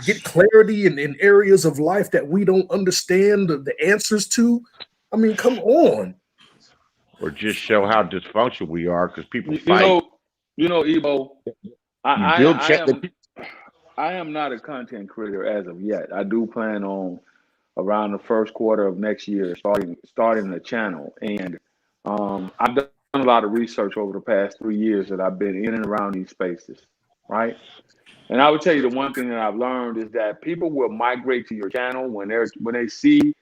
get clarity in areas of life that we don't understand the answers to. I mean, come on. Or just show how dysfunctional we are because people fight. Ebo, I am not a content creator as of yet. I do plan on around the first quarter of next year starting the channel. And I've done a lot of research over the past 3 years that I've been in and around these spaces, right? And I would tell you the one thing that I've learned is that people will migrate to your channel when they see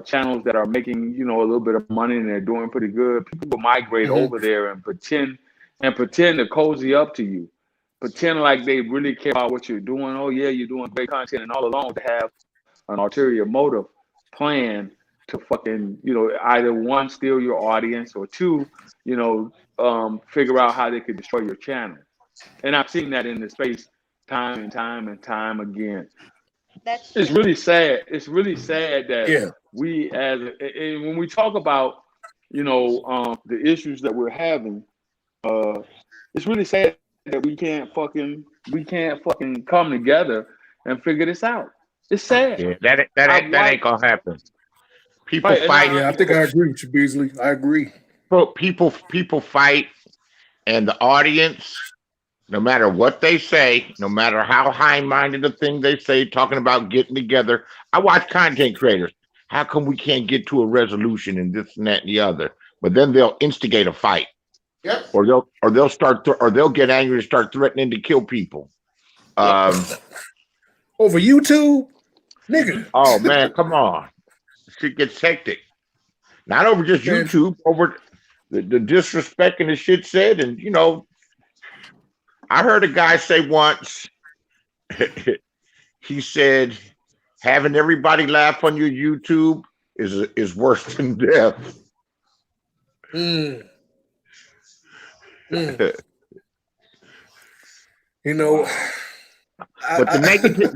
channels that are making a little bit of money and they're doing pretty good. People will migrate over there and pretend to cozy up to you, pretend like they really care about what you're doing. Oh yeah, you're doing great content, and all along to have an ulterior motive plan to fucking either one, steal your audience, or two, figure out how they could destroy your channel. And I've seen that in the space time and time and time again. That's It's true. really sad. It's really sad that Yeah. we, and when we talk about, the issues that we're having, it's really sad that we can't fucking come together and figure this out. It's sad. Yeah, that ain't gonna happen. People Right, and fight. Yeah, I think I agree with you, Beasley. I agree. People fight, and the audience, no matter what they say, no matter how high-minded the thing they say, talking about getting together. I watch content creators. How come we can't get to a resolution and this and that and the other? But then they'll instigate a fight, Yep. or they'll get angry and start threatening to kill people. Over YouTube, nigga. Oh man, come on. Shit gets hectic. Not over just Man. YouTube, over the disrespect and the shit said. And I heard a guy say once, he said, having everybody laugh on your YouTube is worse than death. Mm. You know, But the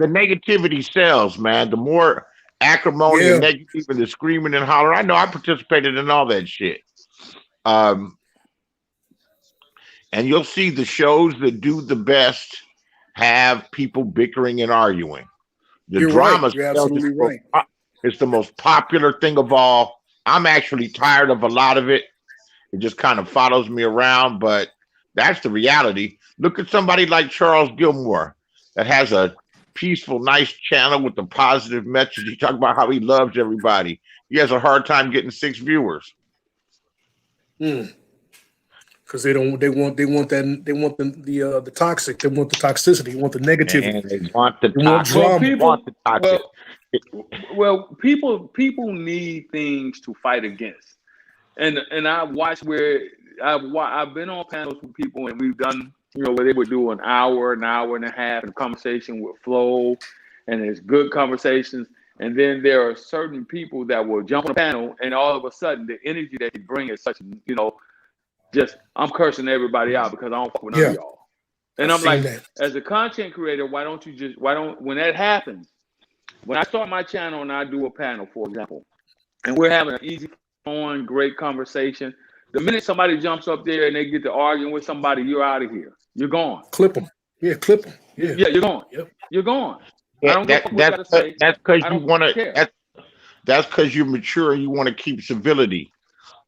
negativity sells, man. The more acrimony and negativity and the screaming and hollering. I know I participated in all that shit. And you'll see the shows that do the best have people bickering and arguing. The You're drama right. You're absolutely right. It's the most popular thing of all. I'm actually tired of a lot of it. It just kind of follows me around, but that's the reality. Look at somebody like Charles Gilmore that has a peaceful, nice channel with a positive message. He talks about how he loves everybody. He has a hard time getting 6 viewers. Because they want the toxic, they want the toxicity, they want the negativity, And they want the toxic. toxic. Well, people need things to fight against, and I watch where I've been on panels with people, and we've done where they would do an hour and a half, and conversation would flow, and it's good conversations, and then there are certain people that will jump on a panel, and all of a sudden the energy that they bring is such just I'm cursing everybody out because I don't fuck with none of y'all, and I'm like, as a content creator, why don't when that happens. When I start my channel and I do a panel, for example, and we're having an easy, flowing, great conversation, the minute somebody jumps up there and they get to arguing with somebody, you're out of here. You're gone. Clip them. Yeah, clip them. Yeah, you're gone. Yep. You're gone. Yeah, I don't know what you gotta say. That's because you want to. That's because you're mature and you want to keep civility.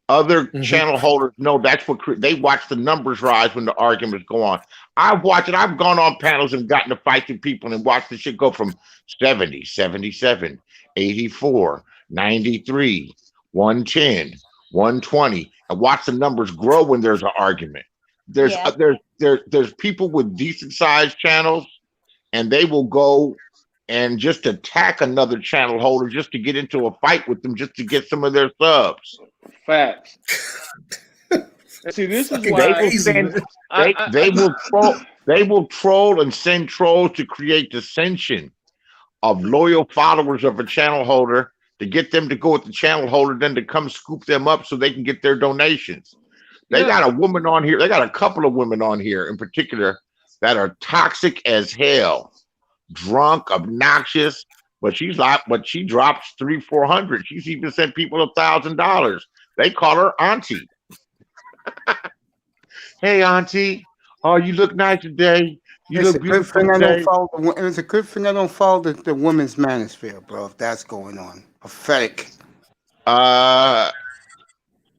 Other channel holders know that's what they watch the numbers rise when the arguments go on. I've watched it. I've gone on panels and gotten to fight with people and watched the shit go from 70, 77, 84, 93, 110, 120, and watch the numbers grow when there's an argument. There's people with decent sized channels, and they will go and just attack another channel holder just to get into a fight with them, just to get some of their subs. Facts. See, this is why they will troll and send trolls to create dissension of loyal followers of a channel holder to get them to go with the channel holder, then to come scoop them up so they can get their donations. They got a woman on here. They got a couple of women on here in particular that are toxic as hell, drunk, obnoxious. But she drops $300-400. She's even sent people $1,000. They call her Auntie. Hey, Auntie. Oh, you look nice today. You look beautiful today. It's a good thing I don't follow the women's manosphere, bro. If that's going on, pathetic.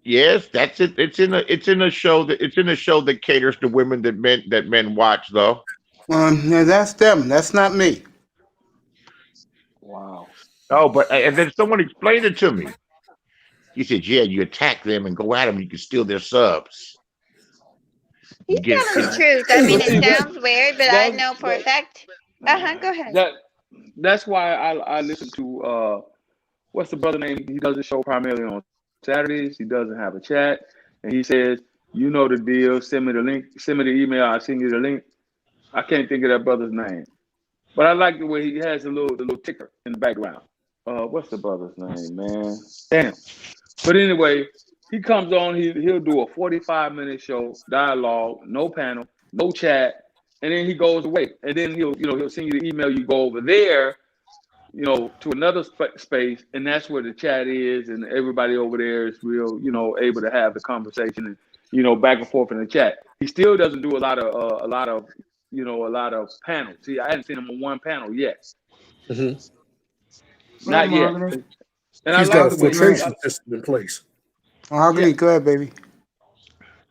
Yes, that's it. It's in a show that caters to women that men watch, though. Yeah, that's them. That's not me. Wow. Oh, but and then someone explained it to me. He said, "Yeah, you attack them and go at them. You can steal their subs." He's Get telling the truth. I mean, But see, it sounds weird, but I that's know for a fact. Go ahead. that's why I listen to what's the brother name? He does the show primarily on Saturdays. He doesn't have a chat, and he says, "You know the deal. Send me the link. Send me the email. I'll send you the link." I can't think of that brother's name, but I like the way he has the little ticker in the background. What's the brother's name, man? Damn. But anyway, he comes on. He'll do a 45-minute show, dialogue, no panel, no chat, and then he goes away. And then he'll send you the email. You go over there, to another space, and that's where the chat is, and everybody over there is real, able to have the conversation and back and forth in the chat. He still doesn't do a lot of panels. See, I haven't seen him on one panel yet. Mm-hmm. Not yet. And He's I got like a the way filtration system in place. Mahogany, go ahead, baby.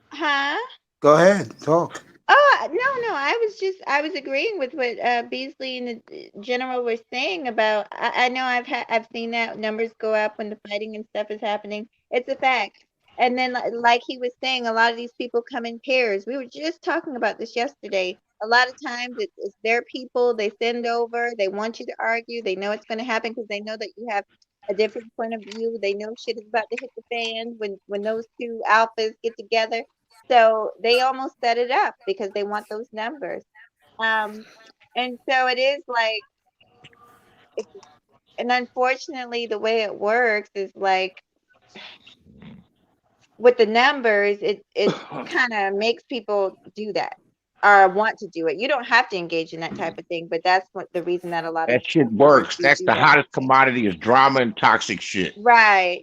Huh? Go ahead, talk. Oh no, I was agreeing with what Beasley and the general were saying about. I know I've seen that numbers go up when the fighting and stuff is happening. It's a fact. And then, like he was saying, a lot of these people come in pairs. We were just talking about this yesterday. A lot of times it's their people. They send over. They want you to argue. They know it's going to happen because they know that you have a different point of view. They know shit is about to hit the fan when those two alphas get together. So they almost set it up because they want those numbers. And so it is like, and unfortunately, the way it works is like with the numbers, it kind of makes people do that or want to do it. You don't have to engage in that type of thing, but that's what the reason that a lot of that shit people works. do That's the that. hottest commodity is drama and toxic shit. Right.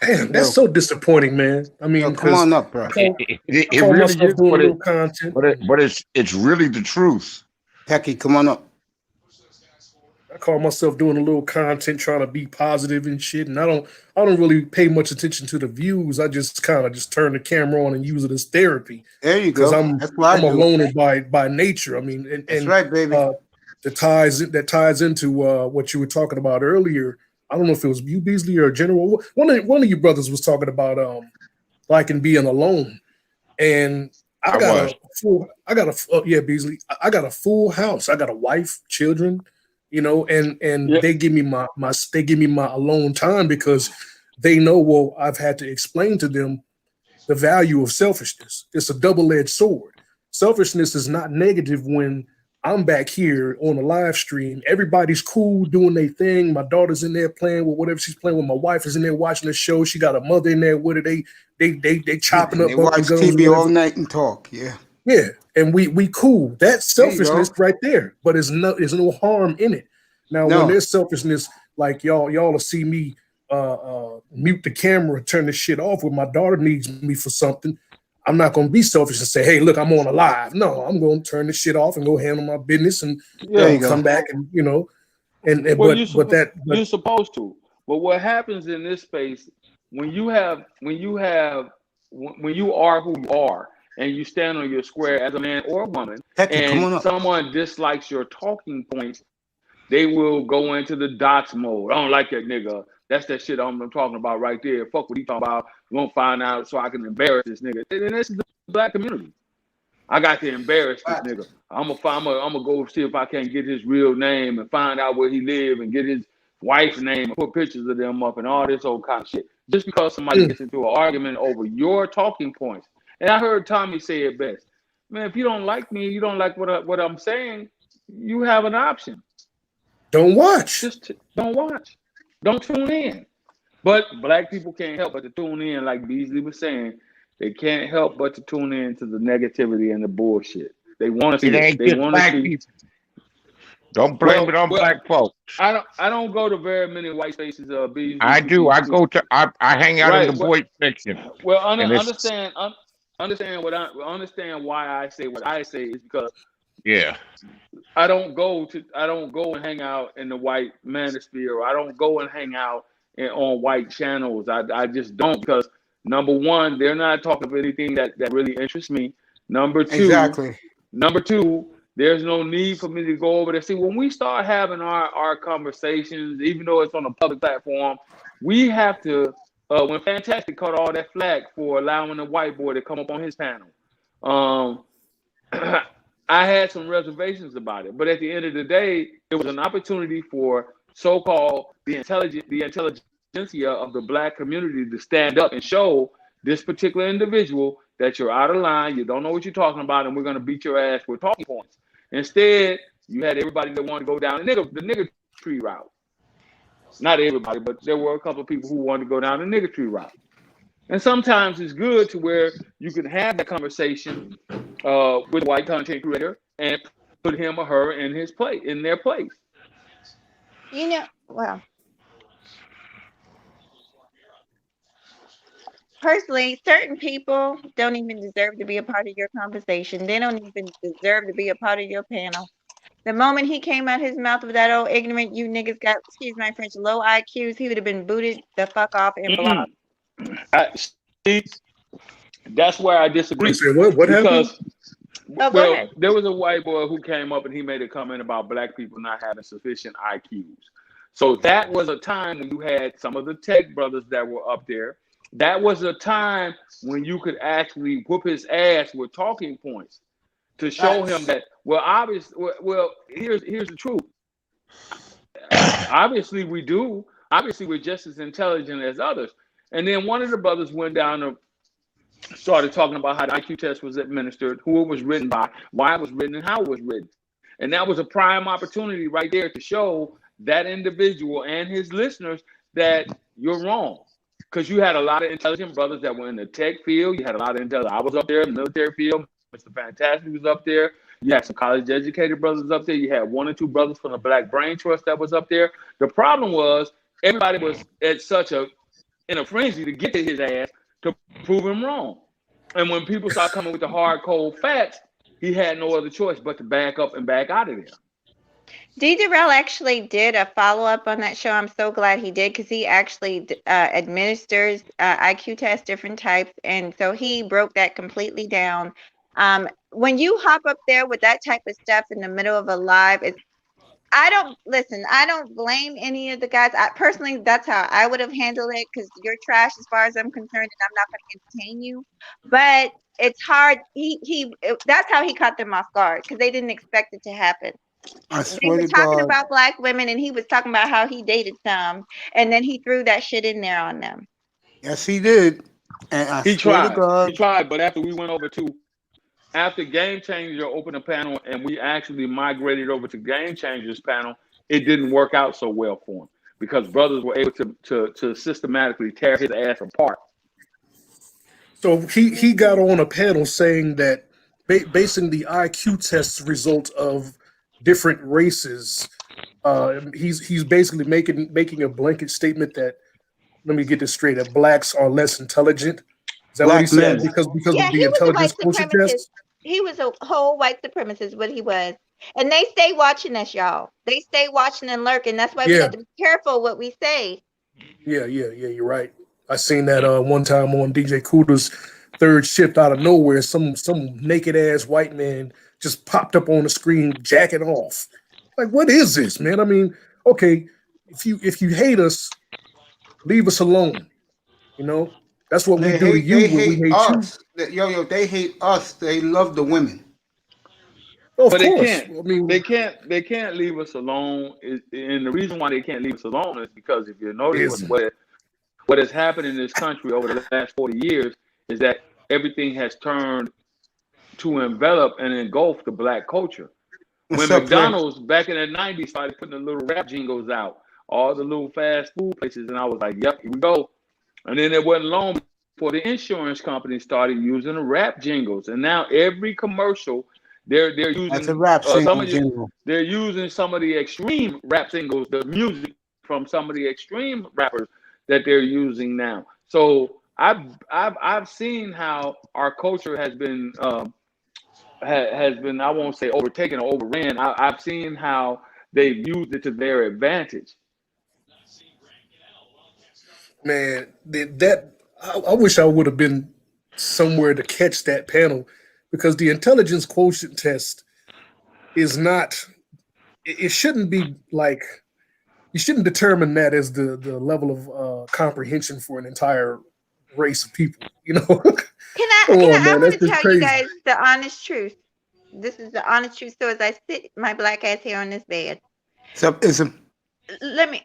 Damn, that's so disappointing, man. I mean, Yo, come on up, bro. It call really myself is, doing a little content. but it's really the truth. Pecky, come on up. I call myself doing a little content, trying to be positive and shit. And I don't really pay much attention to the views. I just kind of just turn the camera on and use it as therapy. There you go. Because That's what I'm I a do. loner by nature. I mean, That's right, baby. That ties into what you were talking about earlier. I don't know if it was you, Beasley, or General. One of you brothers was talking about liking being alone, and Beasley. I got a full house. I got a wife, children, and Yep. they give me my alone time because they know. Well, I've had to explain to them the value of selfishness. It's a double-edged sword. Selfishness is not negative when I'm back here on a live stream. Everybody's cool doing their thing. My daughter's in there playing with whatever she's playing with. My wife is in there watching the show. She got a mother in there with her. They chopping up. They watch guns, TV whatever. all night and talk. Yeah. Yeah, and we cool. That's There you selfishness go. right there. But there's no harm in it. Now, No. when there's selfishness, like y'all will see me mute the camera, turn the shit off when my daughter needs me for something. I'm not going to be selfish and say, hey, look, I'm on a live. No, I'm going to turn the shit off and go handle my business and There you go. come back and, Well, you're supposed to. But what happens in this space when you are who you are and you stand on your square as a man or a woman, Pecky, come on and up. someone dislikes your talking points, they will go into the dots mode. I don't like that nigga. That's that shit I'm talking about right there. Fuck what he talking about. You won't find out so I can embarrass this nigga. And this is the black community. I got to embarrass this nigga. I'm gonna go see if I can get his real name and find out where he live and get his wife's name and put pictures of them up and all this old kind of shit. Just because somebody gets into an argument over your talking points. And I heard Tommy say it best. Man, if you don't like me, you don't like what I'm saying, you have an option. Don't watch. Just don't watch. Don't tune in. But black people can't help but to tune in, like Beasley was saying. They can't help but to tune in to the negativity and the bullshit. They want to see it. They want to see. Don't blame it on black folks. I don't go to very many white spaces. Beasley. I do. I hang out in the voice section. Well, understand why I say what I say is because I don't go and hang out in the white manosphere. Or I don't go and hang out on white channels. I just don't, because number one, they're not talking about anything that really interests me. Number two, there's no need for me to go over there. See, when we start having our conversations, even though it's on a public platform, we have to when Fantastic caught all that flack for allowing a white boy to come up on his panel. I had some reservations about it, but at the end of the day, it was an opportunity for so-called the intelligentsia of the black community to stand up and show this particular individual that you're out of line, you don't know what you're talking about, and we're going to beat your ass with talking points. Instead, you had everybody that wanted to go down the nigger tree route. Not everybody, but there were a couple of people who wanted to go down the nigger tree route. And sometimes it's good to where you can have that conversation with a white content creator and put him or her in their place. You know, well, personally, certain people don't even deserve to be a part of your conversation. They don't even deserve to be a part of your panel. The moment he came out his mouth with that old ignorant, you niggas got, excuse my French, low IQs, he would have been booted the fuck off and blocked. See, that's where I disagree. What happened? Well, there was a white boy who came up and he made a comment about black people not having sufficient IQs. So that was a time when you had some of the tech brothers that were up there. That was a time when you could actually whoop his ass with talking points to show him that, well, obviously, well, here's the truth. Obviously, we do. Obviously, we're just as intelligent as others. And then one of the brothers went down and started talking about how the IQ test was administered, who it was written by, why it was written, and how it was written. And that was a prime opportunity right there to show that individual and his listeners that you're wrong. Because you had a lot of intelligent brothers that were in the tech field. You had a lot of intelligent. I was up there in the military field. Mr. Fantastic was up there. You had some college-educated brothers up there. You had one or two brothers from the Black Brain Trust that was up there. The problem was everybody was at in a frenzy to get to his ass to prove him wrong. And when people start coming with the hard, cold facts, he had no other choice but to back up and back out of there. D. Durrell actually did a follow-up on that show. I'm so glad he did, because he actually administers IQ tests, different types. And so he broke that completely down. When you hop up there with that type of stuff in the middle of a live, I don't blame any of the guys. Personally, that's how I would have handled it, because you're trash as far as I'm concerned, and I'm not going to entertain you. But it's hard. That's how he caught them off guard, because they didn't expect it to happen. He was talking about black women, and he was talking about how he dated some, and then he threw that shit in there on them. Yes, he did. And He tried, but after we went over to after Game Changer opened a panel and we actually migrated over to Game Changer's panel, it didn't work out so well for him because brothers were able to systematically tear his ass apart. So he got on a panel saying that basing the IQ test result of different races, he's basically making a blanket statement that, let me get this straight, that blacks are less intelligent. Is that what he said? Because of the intelligence quotient test? He was a whole white supremacist, what he was. And they stay watching us, y'all. They stay watching and lurking. That's why we have to be careful what we say. Yeah, you're right. I seen that one time on DJ Cooter's Third Shift out of nowhere. Some naked ass white man just popped up on the screen jacking off. Like, what is this, man? I mean, okay, if you hate us, leave us alone. You know? That's what we do to you when we hate us. Yo, they hate us. They love the women. Of but course. They can't. I mean, they can't leave us alone. And the reason why they can't leave us alone is because if you notice what has happened in this country over the last 40 years is that everything has turned to envelop and engulf the black culture. When McDonald's back in the 90s started putting the little rap jingles out, all the little fast food places, and I was like, yep, here we go. And then it wasn't long before the insurance company started using the rap jingles, and now every commercial they're using that's a rap jingle. They're using some of the extreme rap singles, the music from some of the extreme rappers that they're using now. So I've seen how our culture has been I won't say overtaken or overran. I've seen how they've used it to their advantage. Man, I wish I would have been somewhere to catch that panel, because the intelligence quotient test is not, it shouldn't be like you shouldn't determine that as the level of comprehension for an entire race of people. You know, Can I man, want that's to just tell you crazy. guys the honest truth. This is the honest truth. So as I sit my black ass here on this bed, What's up, Ism?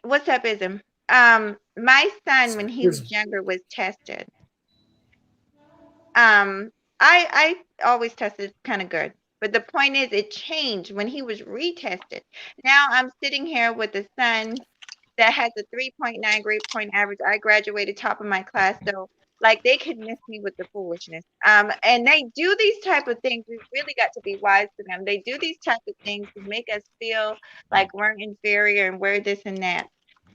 what's up, Ism? My son, when he was younger, was tested. I always tested kind of good, but the point is, it changed when he was retested. Now I'm sitting here with a son that has a 3.9 grade point average. I graduated top of my class, so like they could miss me with the foolishness. And they do these type of things. We really got to be wise to them. They do these type of things to make us feel like we're inferior and we're this and that.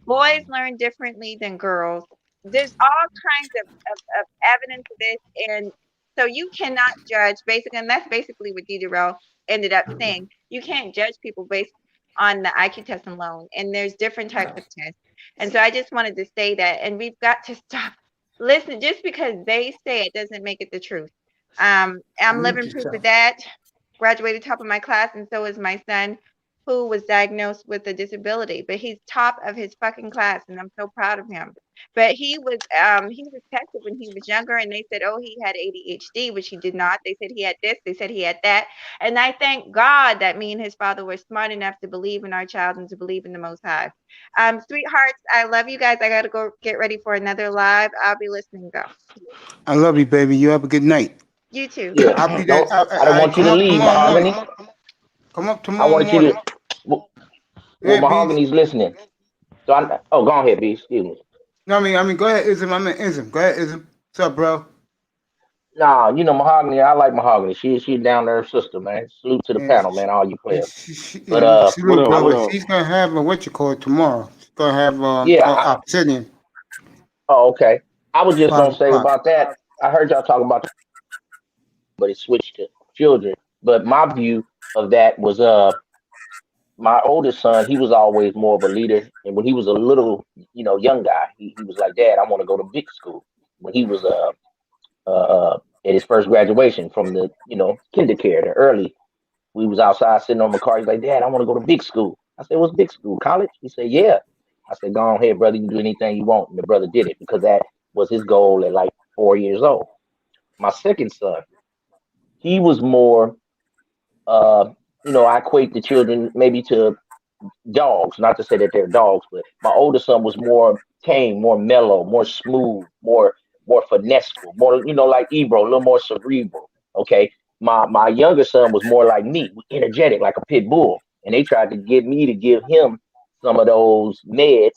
Boys learn differently than girls. There's all kinds of evidence of this, and so you cannot judge basically, and that's basically what Diderot ended up saying. You can't judge people based on the IQ test alone, and there's different types of tests. And so I just wanted to say that, and we've got to stop listening. Just because they say it doesn't make it the truth. I'm living proof of that. Graduated top of my class, and so is my son, who was diagnosed with a disability, but he's top of his fucking class, and I'm so proud of him. But he was tested when he was younger, and they said, oh, he had ADHD, which he did not. They said he had this, they said he had that. And I thank God that me and his father were smart enough to believe in our child and to believe in the Most High. Sweethearts, I love you guys. I gotta go get ready for another live. I'll be listening though. I love you, baby. You have a good night. You too. Yeah, I'll be there. I don't want you to leave, Mahogany. Come up I tomorrow wanted you morning. to. Well, Yeah, Mahogany's listening. So go ahead, B. Excuse me. No, I mean, go ahead, Ism. Ism. Go ahead, Ism. What's up, bro? Nah, Mahogany. I like Mahogany. She's down there, sister, man. Salute to the panel, man. All you players. But Salute, up, bro. what up? She's gonna have what you call it tomorrow. She's gonna have yeah. Obsidian. Oh, okay. I was just 5 gonna say o'clock. about that. I heard y'all talking about, but it switched to children. But my view of that was my oldest son, he was always more of a leader. And when he was a little, young guy, he was like, Dad, I want to go to big school. When he was at his first graduation from the, kindergarten early, we was outside sitting on the car. He's like, Dad, I want to go to big school. I said, what's big school? College? He said, yeah. I said, go on ahead, brother. You can do anything you want. And the brother did it because that was his goal at like 4 years old. My second son, he was more, I equate the children maybe to dogs, not to say that they're dogs, but my older son was more tame, more mellow, more smooth, more finesseful, more, like Ebro, a little more cerebral. Okay. My younger son was more like me, energetic, like a pit bull. And they tried to get me to give him some of those meds,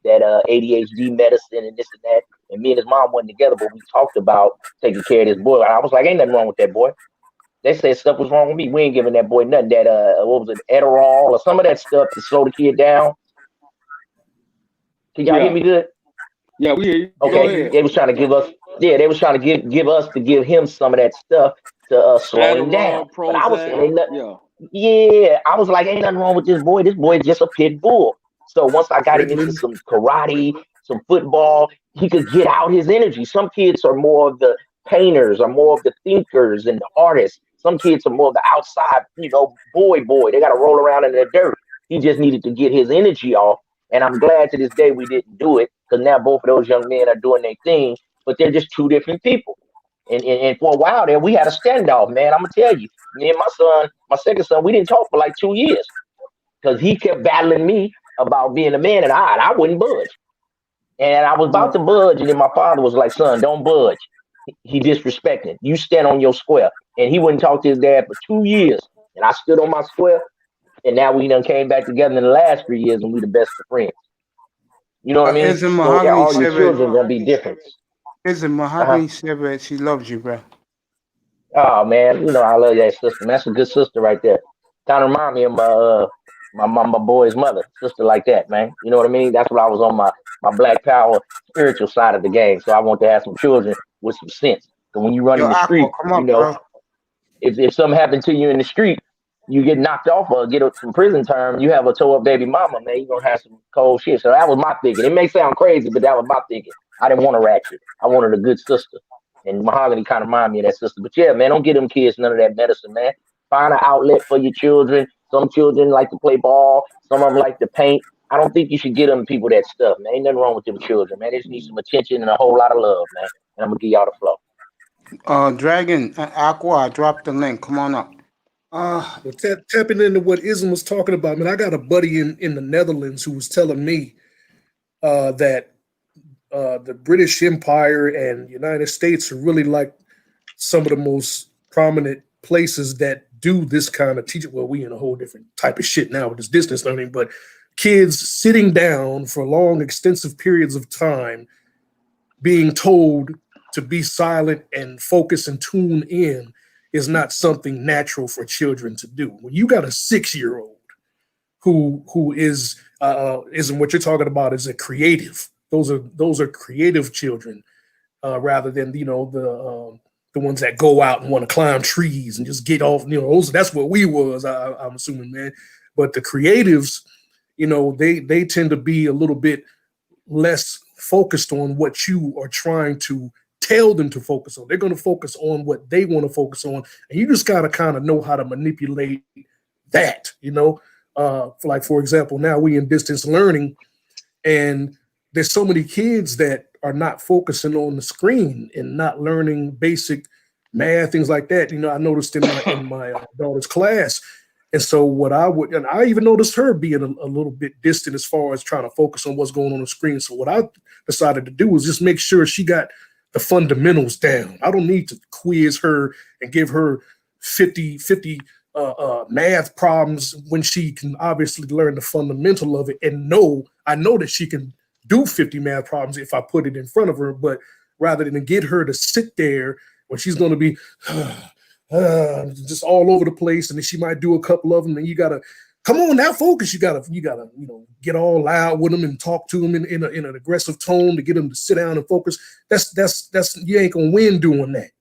that ADHD medicine and this and that. And me and his mom went together, but we talked about taking care of this boy. I was like, ain't nothing wrong with that boy. They said stuff was wrong with me. We ain't giving that boy nothing. That what was it, Adderall or some of that stuff to slow the kid down. Can y'all hear me good? Yeah, we hear you. Okay, they was trying to give us. Yeah, they was trying to give us to give him some of that stuff to slow him down. But I was saying, ain't nothing. Yeah, I was like, ain't nothing wrong with this boy. This boy is just a pit bull. So once I got him into some karate, some football, he could get out his energy. Some kids are more of the painters, are more of the thinkers and the artists. Some kids are more of the outside, boy. They got to roll around in the dirt. He just needed to get his energy off. And I'm glad to this day we didn't do it, because now both of those young men are doing their thing, but they're just two different people. And for a while there, we had a standoff, man. I'm going to tell you, me and my second son, we didn't talk for like 2 years because he kept battling me about being a man, and I wouldn't budge. And I was about to budge, and then my father was like, son, don't budge. He disrespected. You stand on your square. And he wouldn't talk to his dad for 2 years. And I stood on my square. And now we done came back together in the last 3 years, and we the best of friends. You know what I mean? So all your children gonna be different. Isn't Mahogany said that she loves you, bro? Oh man, I love that sister. Man, that's a good sister right there. Kind of remind me of my boy's mother, sister like that, man. You know what I mean? That's what I was on my Black Power spiritual side of the game. So I want to have some children with some sense. So when you run in the street, if something happened to you in the street, you get knocked off or get some prison term, you have a toe up baby mama, man, you're gonna have some cold shit. So that was my thinking. It may sound crazy, but that was my thinking. I didn't want a ratchet. I wanted a good sister. And Mahogany kind of reminded me of that sister. But yeah, man, don't get them kids none of that medicine, man. Find an outlet for your children. Some children like to play ball. Some of them like to paint. I don't think you should get them people that stuff, man. Ain't nothing wrong with them children, man. They just need some attention and a whole lot of love, man. And I'm gonna give y'all the flow. Dragon, Aqua, I dropped the link. Come on up. Well, tapping into what Ism was talking about, man, I got a buddy in the Netherlands who was telling me that the British Empire and United States are really like some of the most prominent places that do this kind of teaching. Well, we in a whole different type of shit now with this distance learning, but kids sitting down for long, extensive periods of time, being told to be silent and focus and tune in is not something natural for children to do. When you got a 6-year-old who isn't what you're talking about is a creative. Those are creative children, rather than the ones that go out and want to climb trees and just get off. That's what we was. I'm assuming, man. But the creatives, they tend to be a little bit less focused on what you are trying to tell them to focus on. They're going to focus on what they want to focus on, and you just got to kind of know how to manipulate that. For example, now we in distance learning, and there's so many kids that are not focusing on the screen and not learning basic math, things like that. I noticed in my daughter's class. And so I even noticed her being a little bit distant as far as trying to focus on what's going on the screen. So what I decided to do was just make sure she got the fundamentals down. I don't need to quiz her and give her 50 math problems when she can obviously learn the fundamental of it and I know that she can do 50 math problems if I put it in front of her. But rather than get her to sit there when she's going to be just all over the place, and then she might do a couple of them, and you gotta come on now, focus. You gotta get all loud with them and talk to them in an aggressive tone to get them to sit down and focus. That's you ain't gonna win doing that.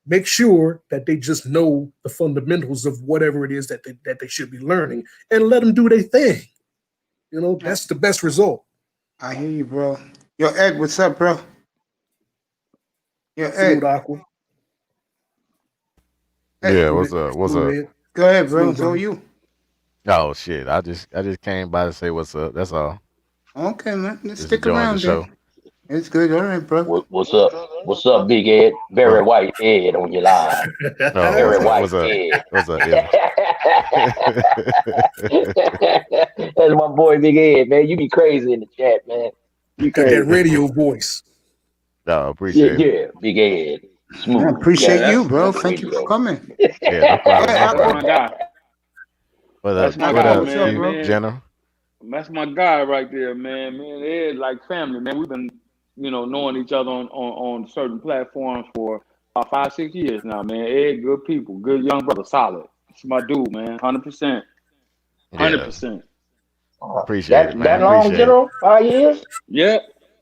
Make sure that they just know the fundamentals of whatever it is that they should be learning, and let them do their thing. That's the best result. I hear you, bro. Yo, Ed, what's up, bro? Yo, Ed. Aqua. Yeah, what's up? Go ahead, bro. So you. Oh shit! I just came by to say what's up. That's all. Okay, man. Let's Just stick enjoying around the show. then. It's good. All right, bro. What's up? What's up, Big Ed? Very white Ed on your live. Very white what's up? Ed. What's up? Yeah. That's my boy, Big Ed, man. You be crazy in the chat, man. You Got crazy. that radio voice. No, appreciate it. Yeah, Big Ed. Smooth. I appreciate Yeah, you, bro. that's Thank you radio. for coming. Yeah, no problem. Hey, No That's problem. my guy. That's my What guy, up, What's up, man. bro? Jenna? That's my guy right there, man. Man, Ed like family, man. We've been, knowing each other on certain platforms for about 5-6 years now, man. Ed, good people, good young brother, solid. It's my dude, man. 100%. Yeah, 100%. appreciate it, man. That long, Appreciate it. General? 5 years? Yeah,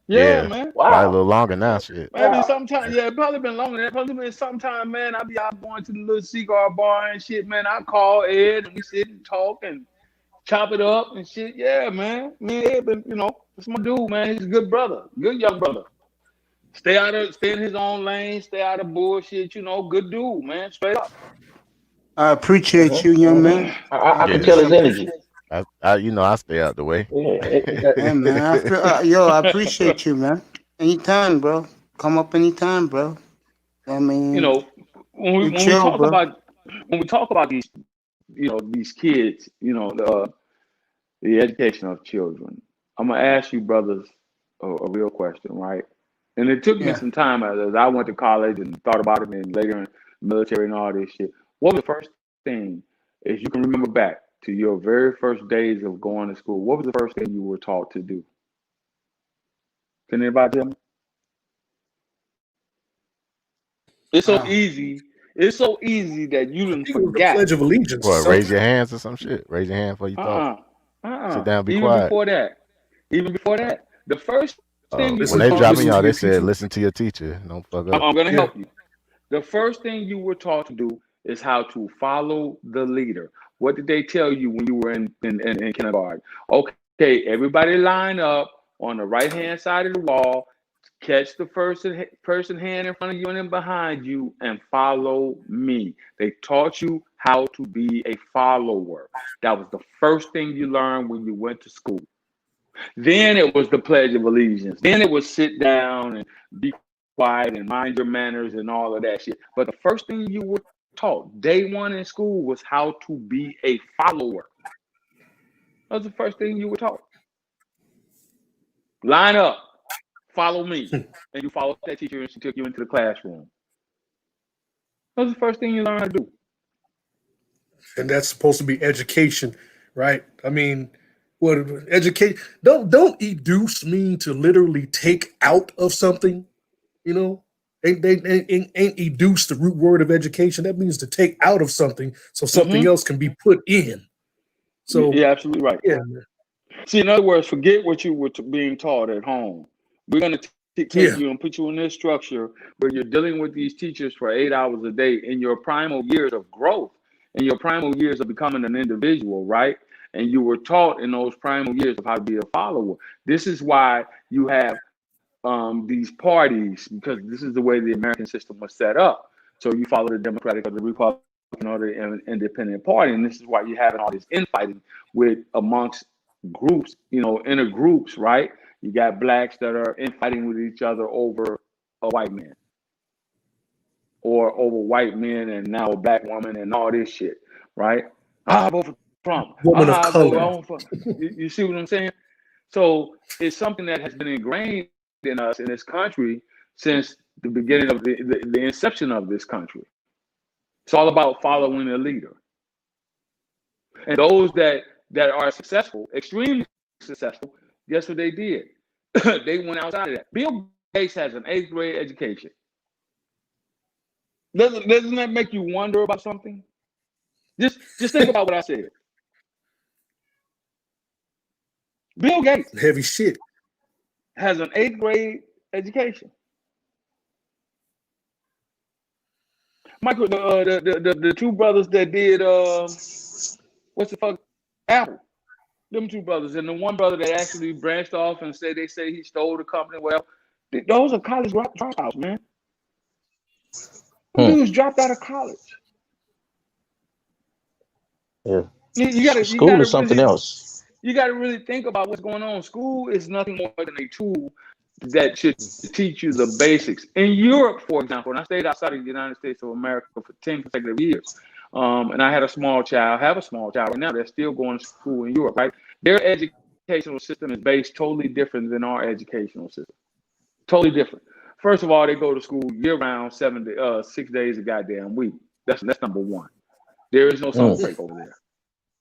Yeah, man. probably a Wow. little longer now. Shit. Maybe Wow. sometime, yeah, probably been longer than that. Probably been sometime, man. I be out going to the little cigar bar and shit, man. I call Ed and we sit and talk and chop it up and shit. Yeah, man. Me and Ed been, it's my dude, man. He's a good brother, good young brother. Stay in his own lane, stay out of bullshit, good dude, man. Straight up. I appreciate you, young man. I can Yeah. tell his energy. I stay out the way. Hey, man. I appreciate you, man. Anytime, bro. Come up anytime, bro. I mean, When we chill, talk bro. about these, these kids, the education of children, I'm gonna ask you brothers a real question, right? And it took me Yeah. some time as I went to college and thought about it, and later in the military and all this shit. What was the first thing, as you can remember back to your very first days of going to school? What was the first thing you were taught to do? Can anybody tell me? It's so easy. It's so easy that you I didn't think it was the forget. Pledge of Allegiance. What? Raise your hands or some shit. Raise your hand before you talk. Sit down, be Even quiet. Even before that, the first thing you When were they taught drop to me do, out, they Listen to your said, teacher. "Listen to your teacher. Don't fuck up." I'm gonna Yeah. help you. The first thing you were taught to do is how to follow the leader. What did they tell you when you were in kindergarten? Okay, everybody line up on the right hand side of the wall. Catch the person hand in front of you and then behind you, and follow me. They taught you how to be a follower. That was the first thing you learned when you went to school. Then it was the Pledge of Allegiance. Then it was sit down and be quiet and mind your manners and all of that shit. But the first thing you were taught day one in school was how to be a follower. That was the first thing you were taught. Line up, follow me. And you followed that teacher and she took you into the classroom. That was the first thing you learned how to do. And that's supposed to be education, right? I mean, what educate? Don't educe mean to literally take out of something? You know, ain't educe the root word of education? That means to take out of something so something else can be put in. So you're absolutely right. Yeah. See, in other words, forget what you were being taught at home. We're going to take you and put you in this structure where you're dealing with these teachers for 8 hours a day in your primal years of growth, in your primal years of becoming an individual, right? And you were taught in those primal years of how to be a follower. This is why you have these parties, because this is the way the American system was set up. So you follow the Democratic or the Republican or the Independent Party, and this is why you're having all this infighting with amongst groups, you know, inner groups, right? You got blacks that are infighting with each other over a white man, or over white men and now a black woman and all this shit, right? I vote for Trump. Woman of color. You see what I'm saying? So it's something that has been ingrained in us in this country since the beginning of the inception of this country. It's all about following a leader. And those that are successful, extremely successful, guess what they did? They went outside of that. Bill Gates has an 8th grade education. Doesn't that make you wonder about something? Just think about what I said. Bill Gates, heavy shit, has an 8th grade education. Michael, the two brothers that did what's the fuck, Apple. Them two brothers, and the one brother that actually branched off and said they say he stole the company. Well, those are college dropouts, man. Dudes dropped out of college. Yeah. School is something else. You got to really think about what's going on. School is nothing more than a tool that should teach you the basics. In Europe, for example, and I stayed outside of the United States of America for 10 consecutive years. And I have a small child right now that's still going to school in Europe, right? Their educational system is based totally different than our educational system. Totally different. First of all, they go to school year round, 6 days a goddamn week. That's number one. There is no summer break over there.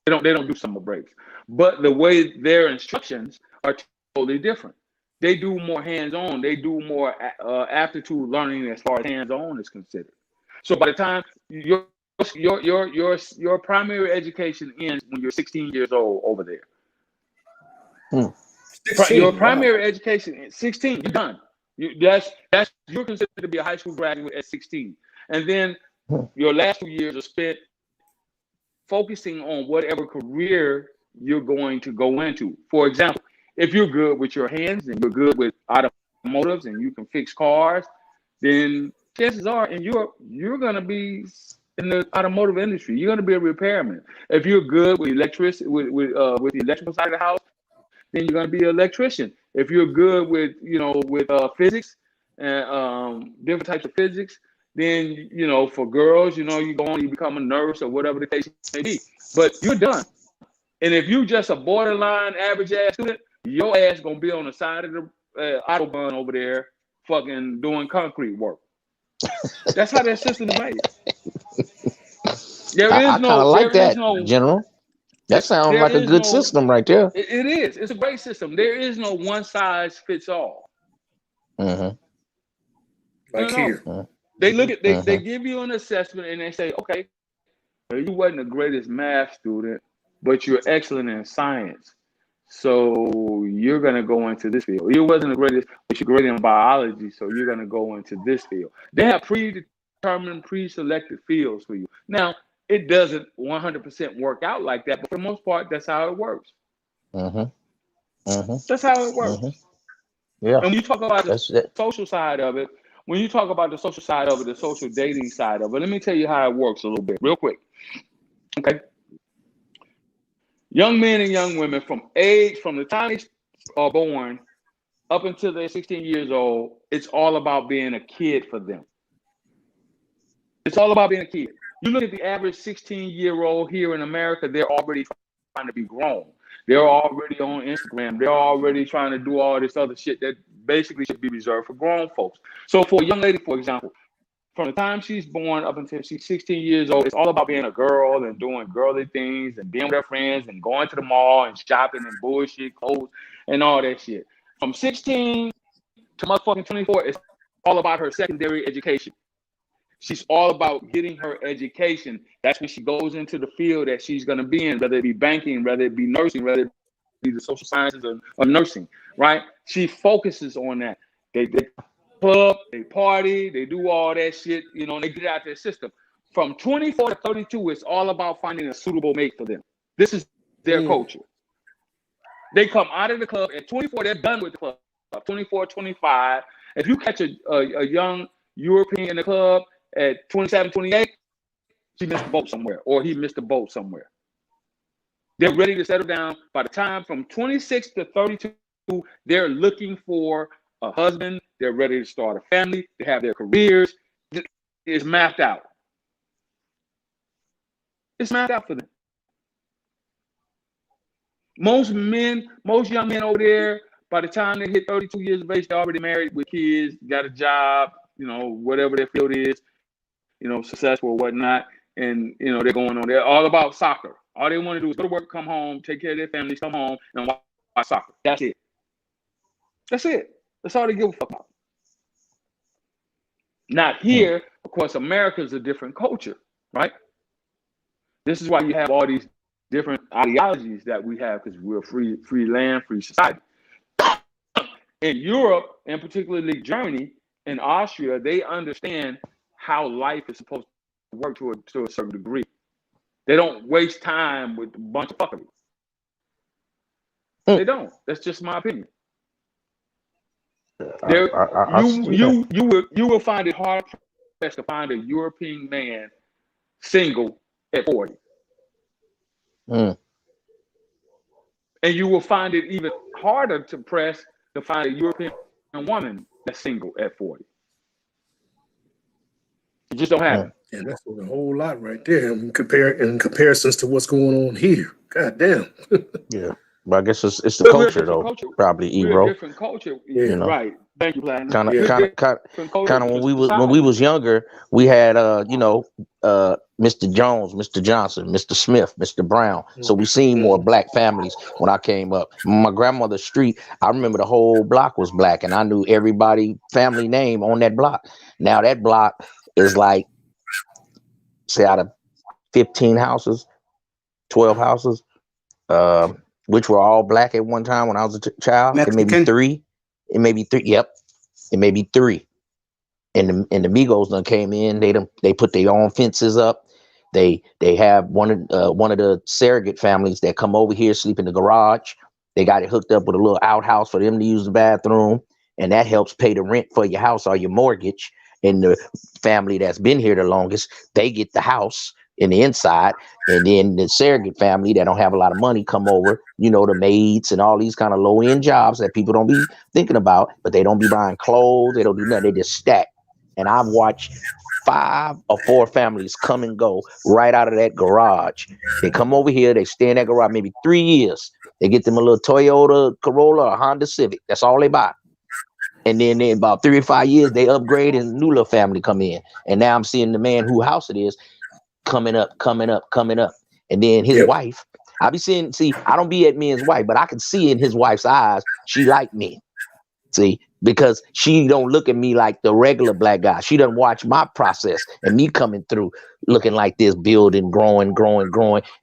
They don't do summer breaks. But the way their instructions are totally different. They do more hands-on. They do more aptitude learning as far as hands-on is considered. So by the time your primary education ends when you're 16 years old over there. 16, your primary education at 16, you're done. You're considered to be a high school graduate at 16. And then your last 2 years are spent focusing on whatever career you're going to go into. For example, if you're good with your hands and you're good with automotives and you can fix cars, then chances are in Europe, you're going to be in the automotive industry. You're going to be a repairman. If you're good with electricity, with the electrical side of the house, then you're going to be an electrician. If you're good with physics and different types of physics, then for girls, you go on, you become a nurse or whatever the case may be. But you're done. And if you're just a borderline average ass student, your ass gonna be on the side of the autobahn over there, fucking doing concrete work. That's how that system is made. I kind of like that, General. That sounds like a good system right there. It is. It's a great system. There is no one size fits all. Like here. They look at they give you an assessment and they say, okay, you wasn't the greatest math student, but you're excellent in science. So you're gonna go into this field. You wasn't the greatest, but you're great in biology, so you're gonna go into this field. They have predetermined, pre-selected fields for you. Now, it doesn't 100% work out like that, but for the most part, that's how it works. That's how it works. Yeah. And when you talk about the social side of it, the social dating side of it, let me tell you how it works a little bit, real quick. Okay. Young men and young women from the time they are born up until they're 16 years old, it's all about being a kid for them. It's all about being a kid. You look at the average 16-year-old here in America, they're already trying to be grown. They're already on Instagram. They're already trying to do all this other shit that basically should be reserved for grown folks. So for a young lady, for example, from the time she's born up until she's 16 years old, it's all about being a girl and doing girly things and being with her friends and going to the mall and shopping and bullshit clothes and all that shit. From 16 to motherfucking 24, it's all about her secondary education. She's all about getting her education. That's when she goes into the field that she's going to be in, whether it be banking, whether it be nursing, whether it be the social sciences or nursing, right? She focuses on that. They club, they party, they do all that shit, you know, and they get out their system. From 24 to 32, it's all about finding a suitable mate for them. This is their culture. They come out of the club at 24, they're done with the club. 24, 25. If you catch a young European in the club at 27, 28, she missed the boat somewhere, or he missed the boat somewhere. They're ready to settle down. By the time from 26 to 32, they're looking for a husband. They're ready to start a family. They have their careers. It's mapped out. It's mapped out for them. Most young men over there, by the time they hit 32 years of age, they're already married with kids, got a job, you know, whatever their field is, you know, successful or whatnot. And, you know, they're going on. They're all about soccer. All they want to do is go to work, come home, take care of their families, come home, and watch soccer. That's it. That's it. That's all they give a fuck about. Not here, of course, America is a different culture, right? This is why you have all these different ideologies that we have, because we're a free land, free society. In Europe, and particularly Germany and Austria, they understand how life is supposed to work to a certain degree. They don't waste time with a bunch of fuckery. They don't. That's just my opinion. You will find it hard to find a European man single at 40. And you will find it even harder to find a European woman that's single at 40. You just don't have it. Yeah, that's a whole lot right there in comparisons to what's going on here. God damn. Yeah. But I guess it's the culture though. Probably We're a different culture. Yeah. Right. Thank you, Platinum. Kind of when we was younger, we had Mr. Jones, Mr. Johnson, Mr. Smith, Mr. Brown. So we seen more black families when I came up. My grandmother's street, I remember the whole block was black, and I knew everybody family name on that block. Now that block is like, say, out of 15 houses, 12 houses, which were all black at one time when I was a child. It may be three. It may be three. Yep. It may be three. And the Migos done came in. They put their own fences up. They have one of the surrogate families that come over here, sleep in the garage. They got it hooked up with a little outhouse for them to use the bathroom, and that helps pay the rent for your house or your mortgage. And the family that's been here the longest, they get the house in the inside, and then the surrogate family that don't have a lot of money come over, you know, the maids and all these kind of low-end jobs that people don't be thinking about, but they don't be buying clothes, they don't do nothing, they just stack. And I've watched 5 or 4 families come and go right out of that garage. They come over here, they stay in that garage maybe 3 years. They get them a little Toyota Corolla or Honda Civic. That's all they buy. And then in about 3 or 5 years, they upgrade and a new little family come in. And now I'm seeing the man whose house it is coming up. And then his wife, I don't be at men's wife, but I can see in his wife's eyes, she like me. See, because she don't look at me like the regular black guy. She doesn't watch my process and me coming through looking like this, building, growing.